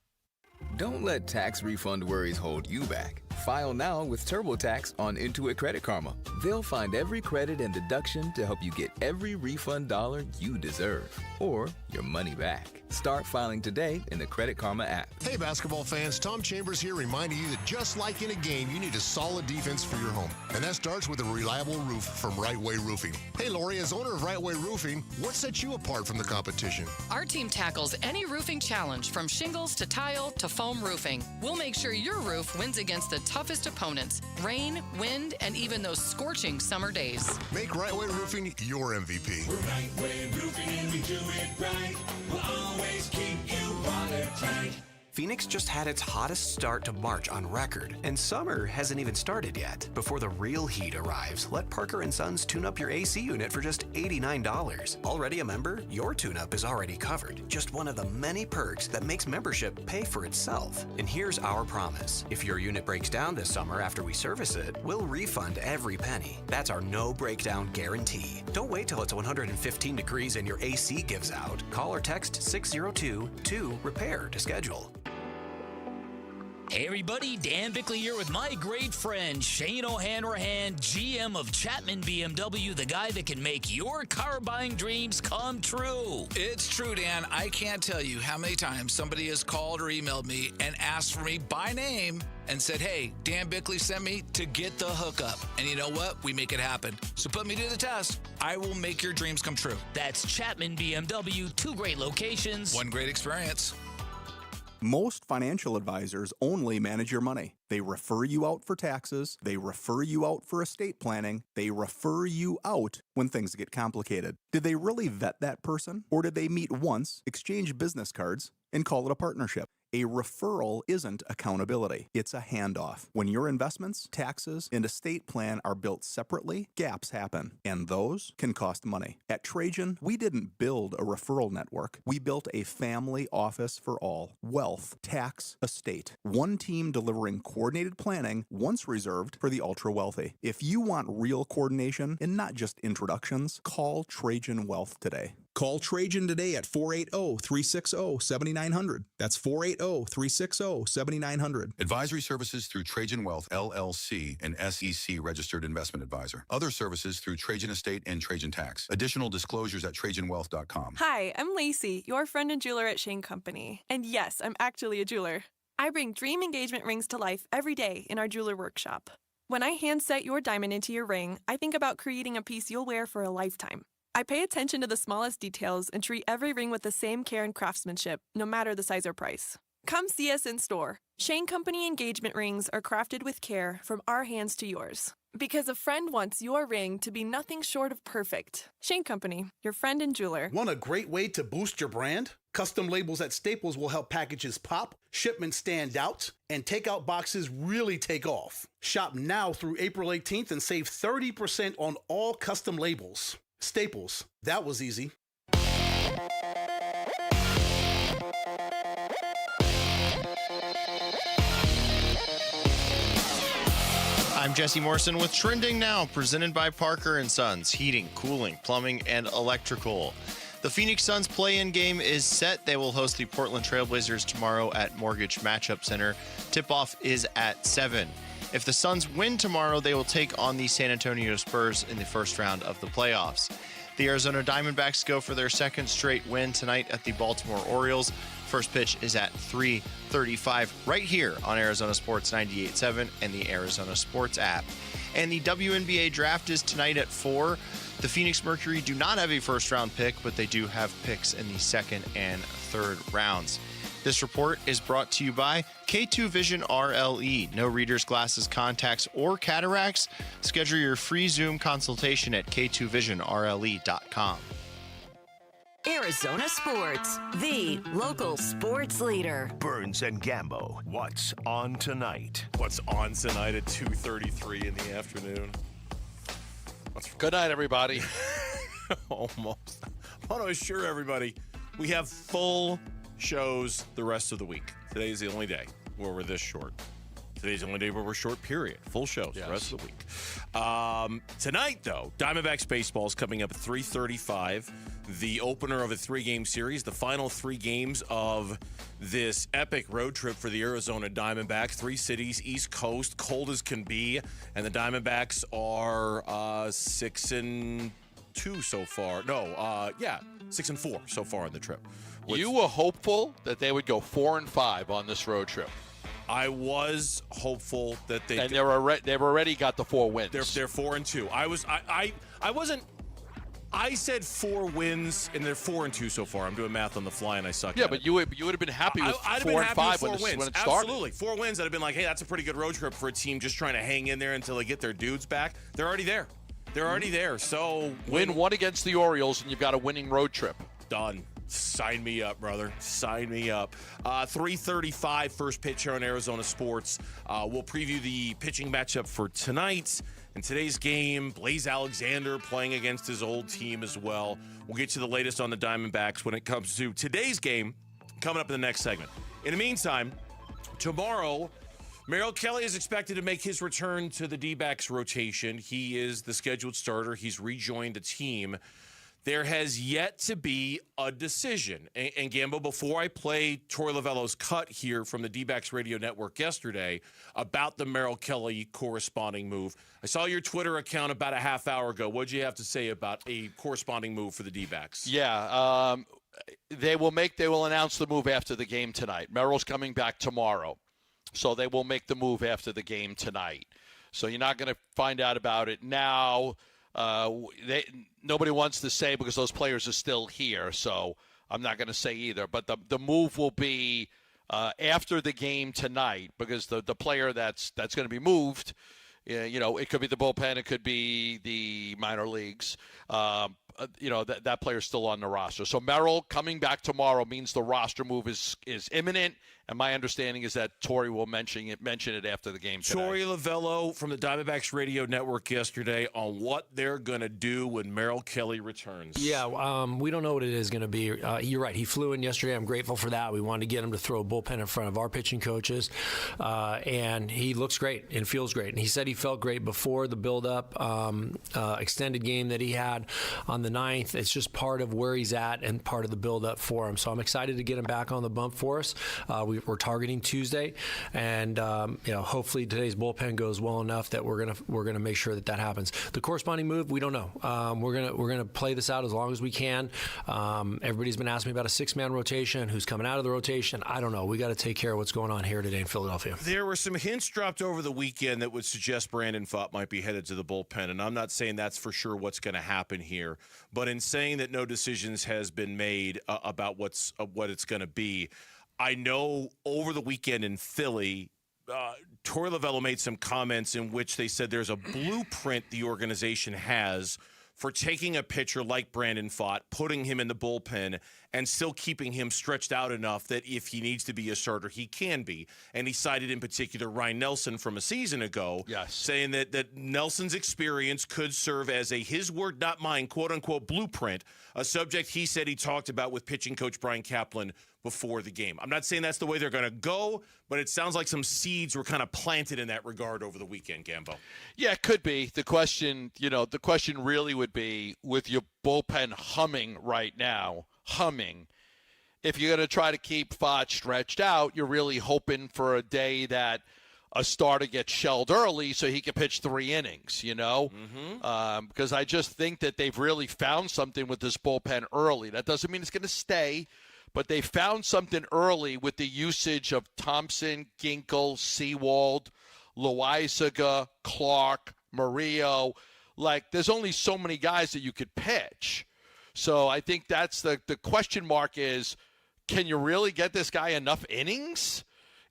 Don't let tax refund worries hold you back. File now with TurboTax on Intuit Credit Karma. They'll find every credit and deduction to help you get every refund dollar you deserve, or your money back. Start filing today in the Credit Karma app. Hey, basketball fans, Tom Chambers here reminding you that just like in a game, you need a solid defense for your home. And that starts with a reliable roof from Right Way Roofing. Hey, Lori, as owner of Right Way Roofing, what sets you apart from the competition? Our team tackles any roofing challenge, from shingles to tile to foam roofing. We'll make sure your roof wins against the toughest opponents: rain, wind, and even those scorching summer days. Make Right Way Roofing your MVP. We're Right Way Roofing, and we do it right. We'll always keep you watertight. Phoenix just had its hottest start to March on record, and summer hasn't even started yet. Before the real heat arrives, let Parker & Sons tune up your AC unit for just $89. Already a member? Your tune-up is already covered. Just one of the many perks that makes membership pay for itself. And here's our promise. If your unit breaks down this summer after we service it, we'll refund every penny. That's our no breakdown guarantee. Don't wait till it's 115 degrees and your AC gives out. Call or text 602-2-REPAIR to schedule. Hey everybody, Dan Bickley here with my great friend Shane O'Hanrahan, GM of Chapman BMW, the guy that can make your car buying dreams come true. It's true, Dan. I can't tell you how many times somebody has called or emailed me and asked for me by name and said, hey, Dan Bickley sent me to get the hookup. And you know what? We make it happen. So put me to the test. I will make your dreams come true. That's Chapman BMW, 2 great locations, 1 great experience. Most financial advisors only manage your money. They refer you out for taxes. They refer you out for estate planning. They refer you out when things get complicated. Did they really vet that person? Or did they meet once, exchange business cards, and call it a partnership? A referral isn't accountability. It's a handoff. When your investments, taxes, and estate plan are built separately, gaps happen, and those can cost money. At Trajan, we didn't build a referral network. We built a family office for all. Wealth, tax, estate. One team delivering coordinated planning, once reserved for the ultra-wealthy. If you want real coordination and not just introductions, call Trajan Wealth today. Call Trajan today at 480-360-7900. That's 480-360-7900. Advisory services through Trajan Wealth, LLC, an SEC registered investment advisor. Other services through Trajan Estate and Trajan Tax. Additional disclosures at TrajanWealth.com. Hi, I'm Lacey, your friend and jeweler at Shane Company. And yes, I'm actually a jeweler. I bring dream engagement rings to life every day in our jeweler workshop. When I hand set your diamond into your ring, I think about creating a piece you'll wear for a lifetime. I pay attention to the smallest details and treat every ring with the same care and craftsmanship, no matter the size or price. Come see us in store. Shane Company engagement rings are crafted with care from our hands to yours. Because a friend wants your ring to be nothing short of perfect. Shane Company, your friend and jeweler. Want a great way to boost your brand? Custom labels at Staples will help packages pop, shipments stand out, and takeout boxes really take off. Shop now through April 18th and save 30% on all custom labels. Staples, that was easy. I'm Jesse Morrison with Trending Now, presented by Parker & Sons, heating, cooling, plumbing, and electrical. The Phoenix Suns play-in game is set. They will host the Portland Trailblazers tomorrow at Mortgage Matchup Center. Tip-off is at 7. If the Suns win tomorrow, they will take on the San Antonio Spurs in the first round of the playoffs. The Arizona Diamondbacks go for their second straight win tonight at the Baltimore Orioles. First pitch is at 3:35 right here on Arizona Sports 98.7 and the Arizona Sports app. And the WNBA draft is tonight at 4. The Phoenix Mercury do not have a first-round pick, but they do have picks in the second and third rounds. This report is brought to you by K2 Vision RLE. No readers, glasses, contacts, or cataracts. Schedule your free Zoom consultation at k2visionrle.com. Arizona Sports, the local sports leader. Burns and Gambo, what's on tonight? What's on tonight at 2:33 in the afternoon? Good night, everybody. Almost. I want to assure everybody we have full shows the rest of the week. Today's the only day where we're this short. Today's the only day where we're short, period. Full shows the rest of the week. Tonight, though, Diamondbacks baseball is coming up at 3:35. The opener of a 3-game series, the final 3 games of this epic road trip for the Arizona Diamondbacks. 3 cities, East Coast, cold as can be. And the Diamondbacks are 6-2 so far. 6-4 so far on the trip. You were hopeful that they would go 4-5 on this road trip. I was hopeful that they. And they've already got the 4 wins. They're 4-2. I wasn't. I said 4 wins, and they're 4-2 so far. I'm doing math on the fly, and I suck. Yeah, but you would have been happy with 4-5 when it started. Absolutely, 4 wins. I'd have been like, hey, that's a pretty good road trip for a team just trying to hang in there until they get their dudes back. They're already there. So win 1 against the Orioles, and you've got a winning road trip. Done. Sign me up, brother. Sign me up. 3:35 first pitch here on Arizona Sports. We'll preview the pitching matchup for tonight. In today's game, Blaze Alexander playing against his old team as well. We'll get you the latest on the Diamondbacks when it comes to today's game coming up in the next segment. In the meantime, tomorrow, Merrill Kelly is expected to make his return to the D-backs rotation. He is the scheduled starter. He's rejoined the team. There has yet to be a decision. And Gambo, before I play Troy Lavello's cut here from the D-backs radio network yesterday about the Merrill Kelly corresponding move, I saw your Twitter account about a half hour ago. What did you have to say about a corresponding move for the D-backs? Yeah, they will announce the move after the game tonight. Merrill's coming back tomorrow, so they will make the move after the game tonight. So you're not going to find out about it now. Nobody wants to say because those players are still here, so I'm not going to say either. But the move will be after the game tonight because the player that's going to be moved, it could be the bullpen, it could be the minor leagues. That player's still on the roster. So Merrill coming back tomorrow means the roster move is imminent And my understanding is that Torrey will mention it after the game today. Torrey Lavello from the Diamondbacks radio network yesterday on what they're going to do when Merrill Kelly returns. Yeah, we don't know what it is going to be. You're right. He flew in yesterday. I'm grateful for that. We wanted to get him to throw a bullpen in front of our pitching coaches. And he looks great and feels great. And he said he felt great before the build-up extended game that he had on the 9th. It's just part of where he's at and part of the build-up for him. So I'm excited to get him back on the bump for us. We're targeting Tuesday, and hopefully today's bullpen goes well enough that we're gonna make sure that happens. The corresponding move, we don't know. We're gonna play this out as long as we can. Everybody's been asking me about a 6-man rotation. Who's coming out of the rotation? I don't know. We got to take care of what's going on here today in Philadelphia. There were some hints dropped over the weekend that would suggest Brandon Pfaadt might be headed to the bullpen, and I'm not saying that's for sure what's going to happen here. But in saying that no decisions has been made about what it's going to be, I know over the weekend in Philly, Torrey Lavello made some comments in which they said there's a blueprint the organization has for taking a pitcher like Brandon Pfaadt, putting him in the bullpen, and still keeping him stretched out enough that if he needs to be a starter, he can be. And he cited in particular Ryan Nelson from a season ago, saying that Nelson's experience could serve as a his word, not mine, quote-unquote blueprint, a subject he said he talked about with pitching coach Brian Kaplan before the game. I'm not saying that's the way they're going to go, but it sounds like some seeds were kind of planted in that regard over the weekend, Gambo. Yeah, it could be. The question really would be, with your bullpen humming right now, if you're going to try to keep Pfaadt stretched out, you're really hoping for a day that a starter gets shelled early so he can pitch 3 innings, because I just think that they've really found something with this bullpen early. That doesn't mean it's going to stay, but they found something early with the usage of Thompson, Ginkel, Sewald, Loaizaga, Clark, Murillo. Like, there's only so many guys that you could pitch. So I think that's the question mark is, can you really get this guy enough innings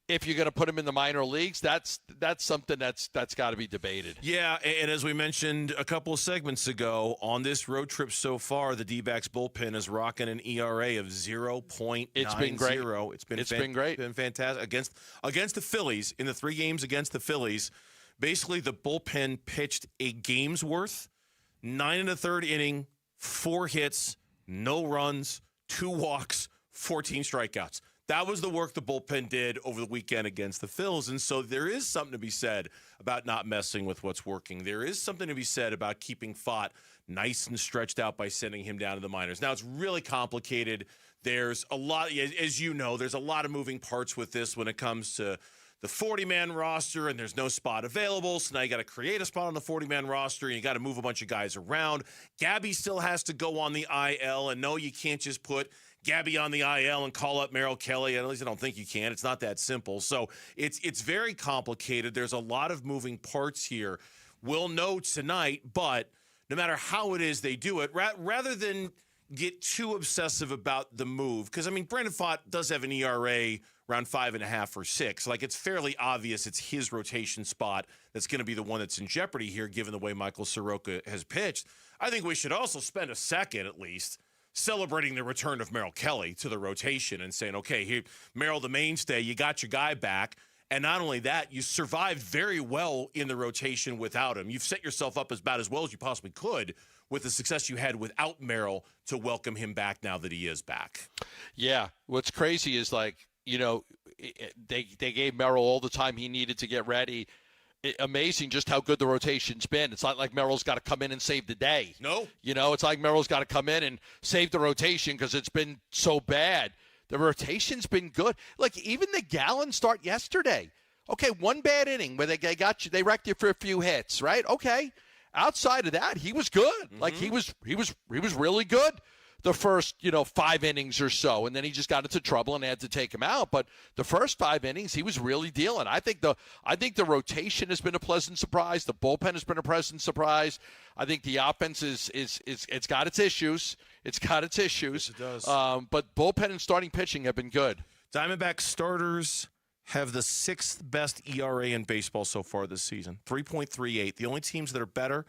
if you're going to put him in the minor leagues? That's something that's got to be debated. Yeah, and as we mentioned a couple of segments ago, on this road trip so far, the D-backs bullpen is rocking an ERA of 0.90. It's been great. It's been great. It's been fantastic. Against the Phillies, in the 3 games against the Phillies, basically the bullpen pitched a game's worth, 9 1/3 inning, 4 hits, no runs, 2 walks, 14 strikeouts. That was the work the bullpen did over the weekend against the Phils. And so there is something to be said about not messing with what's working. There is something to be said about keeping Pfaadt nice and stretched out by sending him down to the minors. Now, it's really complicated. There's a lot, as you know, there's a lot of moving parts with this when it comes to the 40-man roster, and there's no spot available, so now you got to create a spot on the 40-man roster, and you got to move a bunch of guys around. Gabby still has to go on the IL, and no, you can't just put Gabby on the IL and call up Merrill Kelly. At least I don't think you can. It's not that simple. So it's very complicated. There's a lot of moving parts here. We'll know tonight, but no matter how it is they do it, rather than get too obsessive about the move, because, I mean, Brandon Pfaadt does have an ERA around 5.5 or 6. Like, it's fairly obvious it's his rotation spot that's going to be the one that's in jeopardy here, given the way Michael Soroka has pitched. I think we should also spend a second, at least, celebrating the return of Merrill Kelly to the rotation and saying, okay, here, Merrill, the mainstay, you got your guy back. And not only that, you survived very well in the rotation without him. You've set yourself up about as well as you possibly could with the success you had without Merrill to welcome him back now that he is back. Yeah. What's crazy is, like, they gave Merrill all the time he needed to get ready. Amazing just how good the rotation's been. It's not like Merrill's got to come in and save the day. No. It's like Merrill's got to come in and save the rotation because it's been so bad. The rotation's been good. Like, even the Gallen start yesterday. Okay, 1 bad inning where they wrecked you for a few hits, right? Okay. Outside of that, he was good. Mm-hmm. Like, he was really good the first, 5 innings or so, and then he just got into trouble and they had to take him out. But the first 5 innings, he was really dealing. I think the rotation has been a pleasant surprise. The bullpen has been a pleasant surprise. I think the offense it's got its issues. It's got its issues. Yes, it does. But bullpen and starting pitching have been good. Diamondback starters have the 6th best ERA in baseball so far this season, 3.38. The only teams that are better,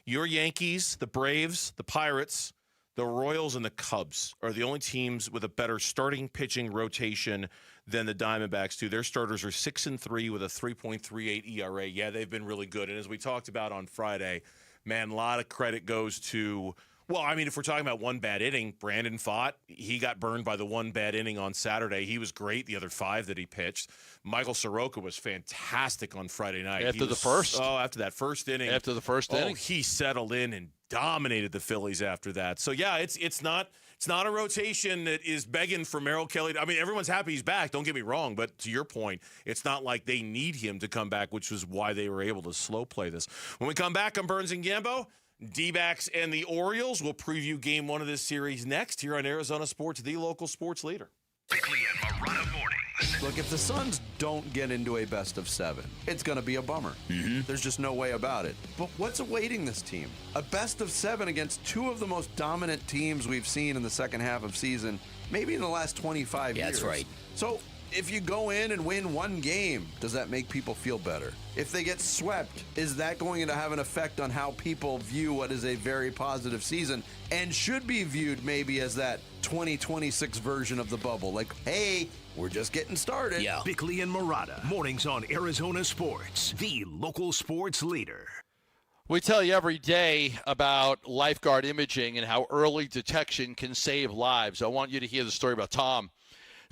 your Yankees, the Braves, the Pirates, the Royals and the Cubs are the only teams with a better starting pitching rotation than the Diamondbacks do. Their starters are 6-3 with a 3.38 ERA. Yeah, they've been really good. And as we talked about on Friday, man, a lot of credit goes to, well, I mean, if we're talking about one bad inning, Brandon Pfaadt, he got burned by the one bad inning on Saturday. He was great the other 5 that he pitched. Michael Soroka was fantastic on Friday night. After that first inning. He settled in and dominated the Phillies after that. So, yeah, it's not a rotation that is begging for Merrill Kelly. I mean, everyone's happy he's back, don't get me wrong, but to your point, it's not like they need him to come back, which was why they were able to slow play this. When we come back on Burns and Gambo, D-backs and the Orioles. We'll preview Game 1 of this series next here on Arizona Sports, the local sports leader. Bickley and Marotta mornings. Look, if the Suns don't get into a best of 7, it's going to be a bummer. There's just no way about it. But what's awaiting this team? A best of 7 against 2 of the most dominant teams we've seen in the second half of season, maybe in the last 25 years. That's right. So if you go in and win one game, does that make people feel better? If they get swept, is that going to have an effect on how people view what is a very positive season and should be viewed maybe as that 2026 version of the bubble? Like, hey, we're just getting started. Yeah. Bickley and Marotta, mornings on Arizona Sports, the local sports leader. We tell you every day about lifeguard imaging and how early detection can save lives. I want you to hear the story about Tom.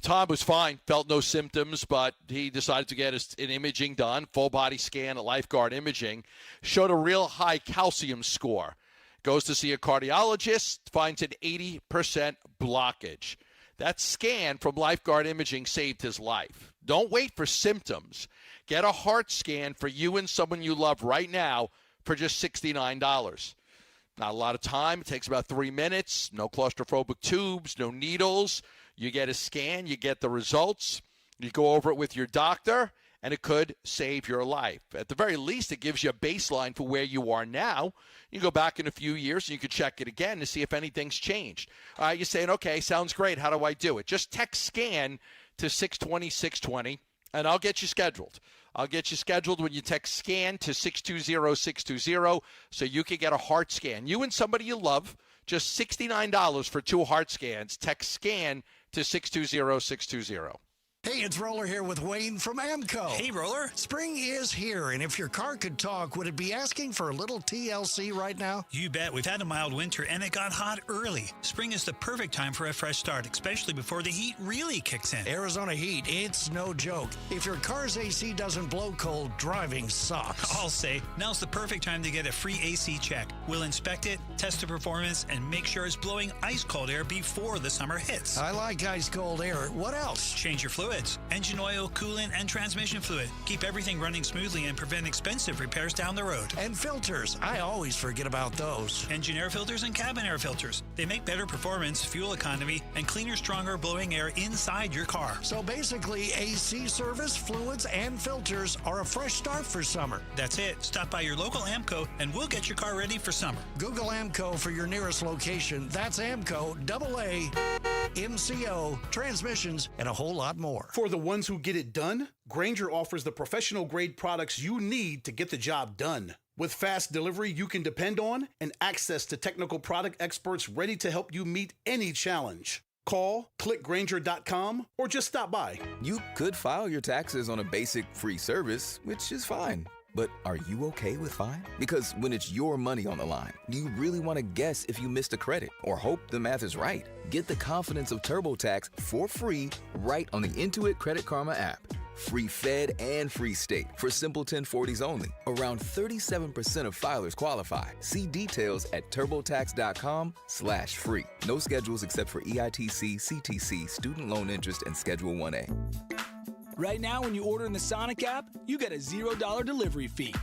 Tom was fine, felt no symptoms, but he decided to get an imaging done, full body scan at Lifeguard Imaging, showed a real high calcium score. Goes to see a cardiologist, finds an 80% blockage. That scan from Lifeguard Imaging saved his life. Don't wait for symptoms. Get a heart scan for you and someone you love right now for just $69. Not a lot of time. It takes about 3 minutes. No claustrophobic tubes, no needles. You get a scan, you get the results, you go over it with your doctor, and it could save your life. At the very least, it gives you a baseline for where you are now. You go back in a few years, and you can check it again to see if anything's changed. All right, you're saying, okay, sounds great. How do I do it? Just text SCAN to 620-620, and I'll get you scheduled. I'll get you scheduled when you text SCAN to 620-620 so you can get a heart scan. You and somebody you love, just $69 for 2 heart scans. Text SCAN to 620-620. Hey, it's Roller here with Wayne from AMCO. Hey, Roller. Spring is here, and if your car could talk, would it be asking for a little TLC right now? You bet. We've had a mild winter, and it got hot early. Spring is the perfect time for a fresh start, especially before the heat really kicks in. Arizona heat, it's no joke. If your car's AC doesn't blow cold, driving sucks. I'll say, now's the perfect time to get a free AC check. We'll inspect it, test the performance, and make sure it's blowing ice-cold air before the summer hits. I like ice-cold air. What else? Change your fluids. Engine oil, coolant, and transmission fluid. Keep everything running smoothly and prevent expensive repairs down the road. And filters. I always forget about those. Engine air filters and cabin air filters. They make better performance, fuel economy, and cleaner, stronger blowing air inside your car. So basically, AC service, fluids, and filters are a fresh start for summer. That's it. Stop by your local AMCO and we'll get your car ready for summer. Google AMCO for your nearest location. That's AMCO, AA, MCO, transmissions, and a whole lot more. For the ones who get it done, Grainger offers the professional-grade products you need to get the job done. With fast delivery you can depend on and access to technical product experts ready to help you meet any challenge. Call, click Grainger.com, or just stop by. You could file your taxes on a basic free service, which is fine. But are you okay with fine? Because when it's your money on the line, do you really want to guess if you missed a credit or hope the math is right? Get the confidence of TurboTax for free right on the Intuit Credit Karma app. Free Fed and free state for simple 1040s only. Around 37% of filers qualify. See details at turbotax.com/free. No schedules except for EITC, CTC, student loan interest, and Schedule 1A. Right now, when you order in the Sonic app, you get a $0 delivery fee.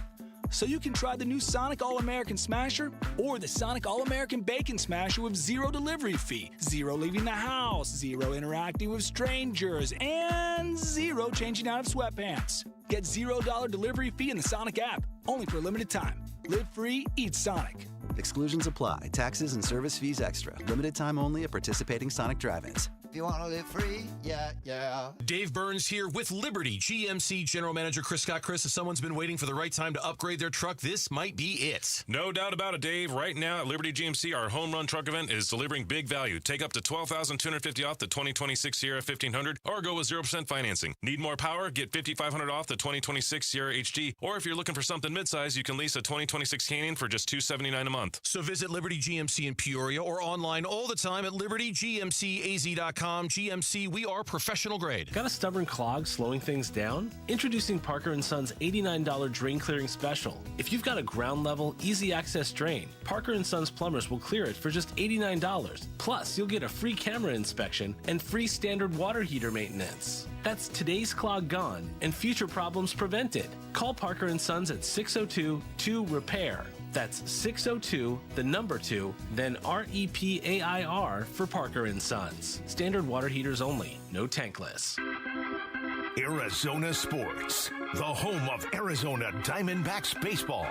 So you can try the new Sonic All-American Smasher or the Sonic All-American Bacon Smasher with 0 delivery fee, 0 leaving the house, 0 interacting with strangers, and 0 changing out of sweatpants. Get $0 delivery fee in the Sonic app, only for a limited time. Live free, eat Sonic. Exclusions apply. Taxes and service fees extra. Limited time only at participating Sonic drive-ins. If you want to live free, yeah. Dave Burns here with Liberty GMC General Manager Chris Scott. Chris, if someone's been waiting for the right time to upgrade their truck, this might be it. No doubt about it, Dave. Right now at Liberty GMC, our home run truck event is delivering big value. Take up to $12,250 off the 2026 Sierra 1500 or go with 0% financing. Need more power? Get $5,500 off the 2026 Sierra HG. Or if you're looking for something midsize, you can lease a 2026 Canyon for just $279 a month. So visit Liberty GMC in Peoria or online all the time at libertygmcaz.com. GMC, we are professional grade. Got a stubborn clog slowing things down? Introducing Parker & Son's $89 drain clearing special. If you've got a ground level, easy access drain, Parker & Son's plumbers will clear it for just $89. Plus, you'll get a free camera inspection and free standard water heater maintenance. That's today's clog gone and future problems prevented. Call Parker & Sons at 602-2-REPAIR. That's 602, the number 2, then REPAIR for Parker & Sons. Standard water heaters only, no tankless. Arizona Sports, the home of Arizona Diamondbacks baseball.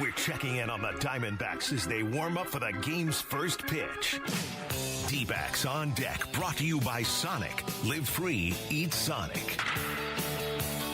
We're checking in on the Diamondbacks as they warm up for the game's first pitch. D-backs on deck, brought to you by Sonic. Live free, eat Sonic.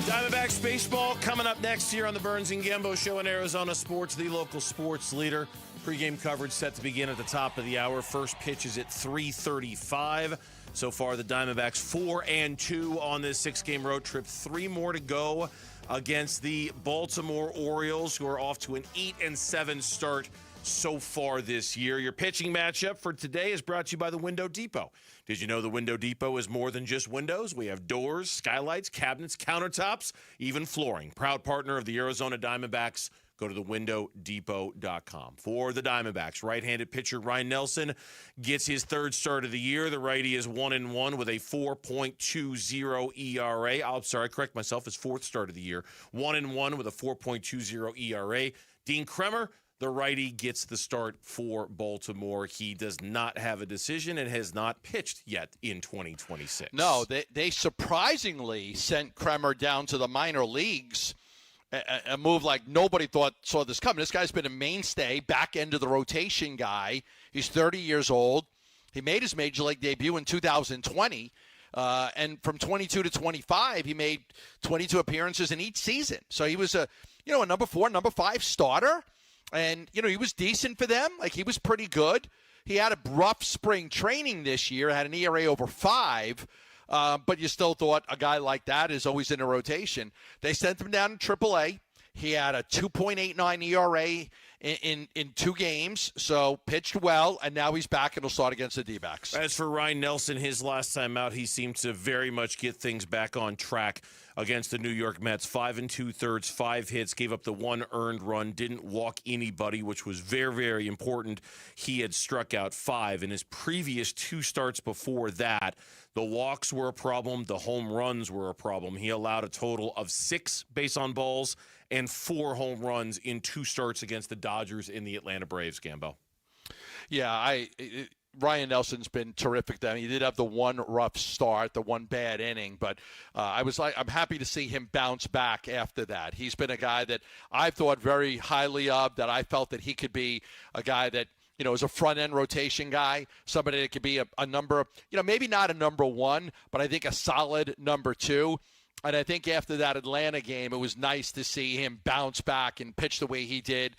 Diamondbacks baseball coming up next here on the Burns and Gambo Show in Arizona Sports, the local sports leader. Pre-game coverage set to begin at the top of the hour. First pitch is at 3:35. So far, the Diamondbacks 4-2 on this 6-game road trip. 3 more to go against the Baltimore Orioles, who are off to an 8-7 start so far this year. Your pitching matchup for today is brought to you by the Window Depot. Did you know the Window Depot is more than just windows? We have doors, skylights, cabinets, countertops, even flooring. Proud partner of the Arizona Diamondbacks. Go to thewindowdepot.com. For the Diamondbacks, right-handed pitcher Ryan Nelson gets his 3rd start of the year. The righty is 1-1 with a 4.20 ERA. I'm sorry, correct myself, his 4th start of the year. 1-1 with a 4.20 ERA. Dean Kremer, the righty, gets the start for Baltimore. He does not have a decision and has not pitched yet in 2026. No, they surprisingly sent Kremer down to the minor leagues, a move like nobody saw this coming. This guy's been a mainstay, back end of the rotation guy. He's 30 years old. He made his major league debut in 2020. And from 22 to 25, he made 22 appearances in each season. So he was a number 4, number 5 starter. And, he was decent for them. Like, he was pretty good. He had a rough spring training this year, had an ERA over 5. But you still thought a guy like that is always in a rotation. They sent him down to AAA. He had a 2.89 ERA in 2 games, so pitched well, and now he's back and will start against the D-backs. As for Ryan Nelson, his last time out, he seemed to very much get things back on track against the New York Mets. 5 2/3, 5 hits, gave up the 1 earned run, didn't walk anybody, which was very, very important. He had struck out 5 in his previous 2 starts before that. The walks were a problem. The home runs were a problem. He allowed a total of 6 base on balls and 4 home runs in 2 starts against the Dodgers and the Atlanta Braves, Gambo. Yeah, Ryan Nelson's been terrific. He did have the 1 rough start, the 1 bad inning, but I'm happy to see him bounce back after that. He's been a guy that I've thought very highly of, that I felt that he could be a guy that, is a front-end rotation guy, somebody that could be a number, maybe not a number 1, but I think a solid number 2. And I think after that Atlanta game, it was nice to see him bounce back and pitch the way he did,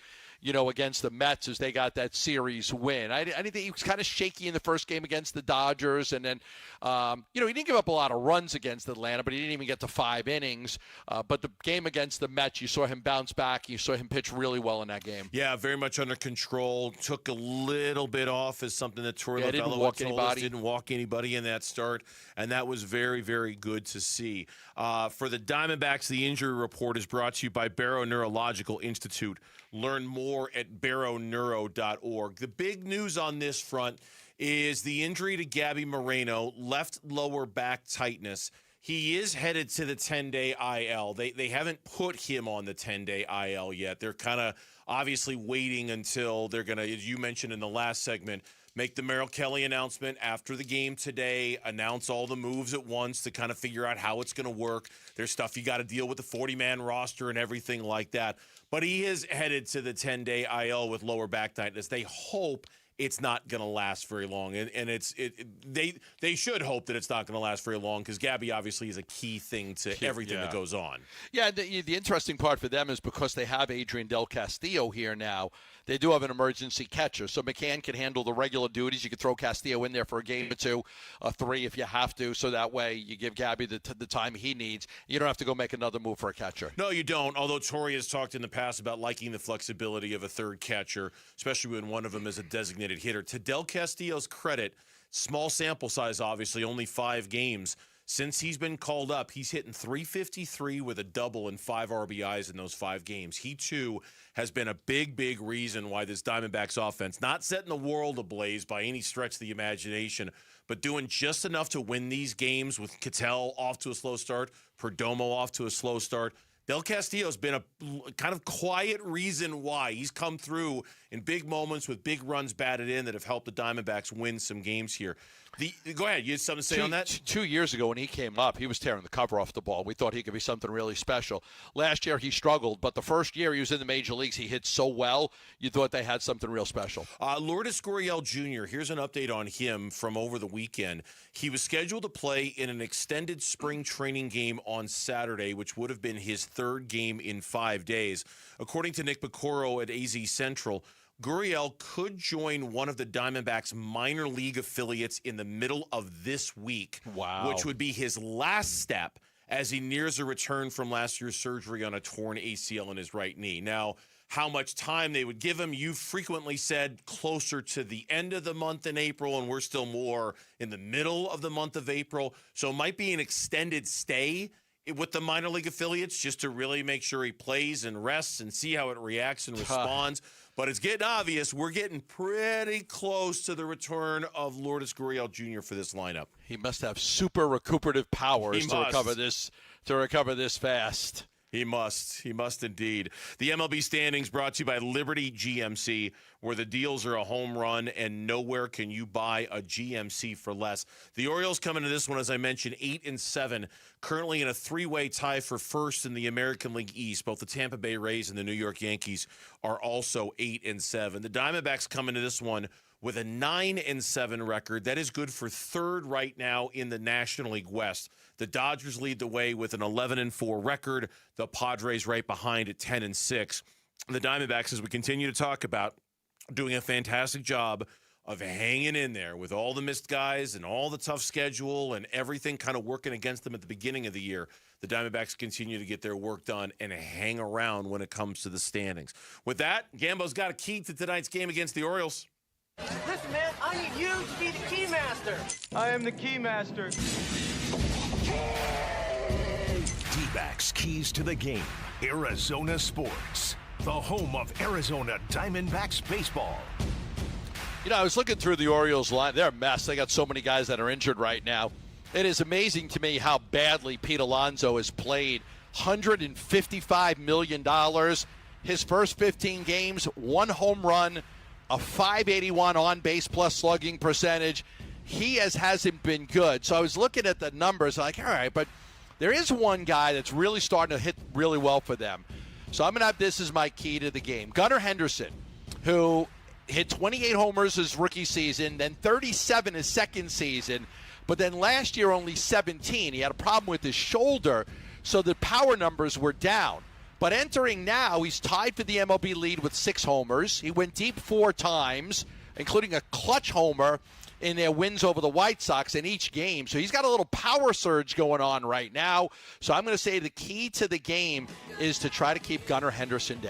against the Mets as they got that series win. I think he was kind of shaky in the first game against the Dodgers. And then, he didn't give up a lot of runs against Atlanta, but he didn't even get to 5 innings. But the game against the Mets, you saw him bounce back. You saw him pitch really well in that game. Yeah, very much under control. Took a little bit off as something that Troy Lovello didn't walk told anybody. us. Didn't walk anybody in that start. And that was very, very good to see. For the Diamondbacks, the injury report is brought to you by Barrow Neurological Institute. Learn more at barrowneuro.org. The big news on this front is the injury to Gabby Moreno, left lower back tightness. He is headed to the 10-day IL. They haven't put him on the 10-day IL yet. They're kind of obviously waiting until they're going to, as you mentioned in the last segment, make the Merrill Kelly announcement after the game today, announce all the moves at once to kind of figure out how it's going to work. There's stuff you got to deal with the 40-man roster and everything like that. But he is headed to the 10-day IL with lower back tightness. They hope it's not going to last very long. And they should hope that it's not going to last very long because Gabby obviously is a key thing to everything that goes on. Yeah, the interesting part for them is because they have Adrian Del Castillo here now, they do have an emergency catcher. So McCann can handle the regular duties. You can throw Castillo in there for a game or two, 3 if you have to. So that way you give Gabby the time he needs. You don't have to go make another move for a catcher. No, you don't. Although Torrey has talked in the past about liking the flexibility of a third catcher, especially when one of them is a designated hitter. To Del Castillo's credit, small sample size, obviously, only 5 games. Since he's been called up, he's hitting .353 with a double and 5 RBIs in those 5 games. He, too, has been a big, big reason why this Diamondbacks offense, not setting the world ablaze by any stretch of the imagination, but doing just enough to win these games with Ketel off to a slow start, Perdomo off to a slow start. Del Castillo's been a kind of quiet reason why. He's come through in big moments with big runs batted in that have helped the Diamondbacks win some games here. Go ahead. You had something to say on that? 2 years ago when he came up, he was tearing the cover off the ball. We thought he could be something really special. Last year he struggled, but the first year he was in the major leagues, he hit so well, you thought they had something real special. Lourdes Gurriel Jr., here's an update on him from over the weekend. He was scheduled to play in an extended spring training game on Saturday, which would have been his 3rd game in 5 days. According to Nick Picoro at AZ Central, Gurriel could join one of the Diamondbacks' minor league affiliates in the middle of this week, which would be his last step as he nears a return from last year's surgery on a torn ACL in his right knee. Now, how much time they would give him, you've frequently said closer to the end of the month in April, and we're still more in the middle of the month of April. So it might be an extended stay with the minor league affiliates just to really make sure he plays and rests and see how it reacts and responds. But it's getting obvious we're getting pretty close to the return of Lourdes Gurriel Jr. for this lineup. He must have super recuperative powers to recover this fast. He must indeed. The MLB standings brought to you by Liberty GMC, where the deals are a home run and nowhere can you buy a GMC for less. The Orioles come into this one, as I mentioned, 8-7, currently in a 3-way tie for first in the American League East. Both the Tampa Bay Rays and the New York Yankees are also 8-7. The Diamondbacks come into this one with a 9-7 record. That is good for 3rd right now in the National League West. The Dodgers lead the way with an 11-4 record. The Padres right behind at 10-6. The Diamondbacks, as we continue to talk about, doing a fantastic job of hanging in there with all the missed guys and all the tough schedule and everything kind of working against them at the beginning of the year. The Diamondbacks continue to get their work done and hang around when it comes to the standings. With that, Gambo's got a key to tonight's game against the Orioles. Listen, man, I need you to be the key master. I am the key master. D-backs keys to the game. Arizona Sports, the home of Arizona Diamondbacks baseball. You know, I was looking through the Orioles line. They're a mess. They got so many guys that are injured right now. It is amazing to me how badly Pete Alonso has played. $155 million. His first 15 games, 1 home run, a .581 on-base plus slugging percentage. He hasn't been good. So I was looking at the numbers, like, all right, but there is one guy that's really starting to hit really well for them. So I'm going to have this as my key to the game. Gunnar Henderson, who hit 28 homers his rookie season, then 37 his second season, but then last year only 17. He had a problem with his shoulder, so the power numbers were down. But entering now, he's tied for the MLB lead with 6 homers. He went deep 4 times, including a clutch homer in their wins over the White Sox in each game. So he's got a little power surge going on right now. So I'm going to say the key to the game is to try to keep Gunnar Henderson down.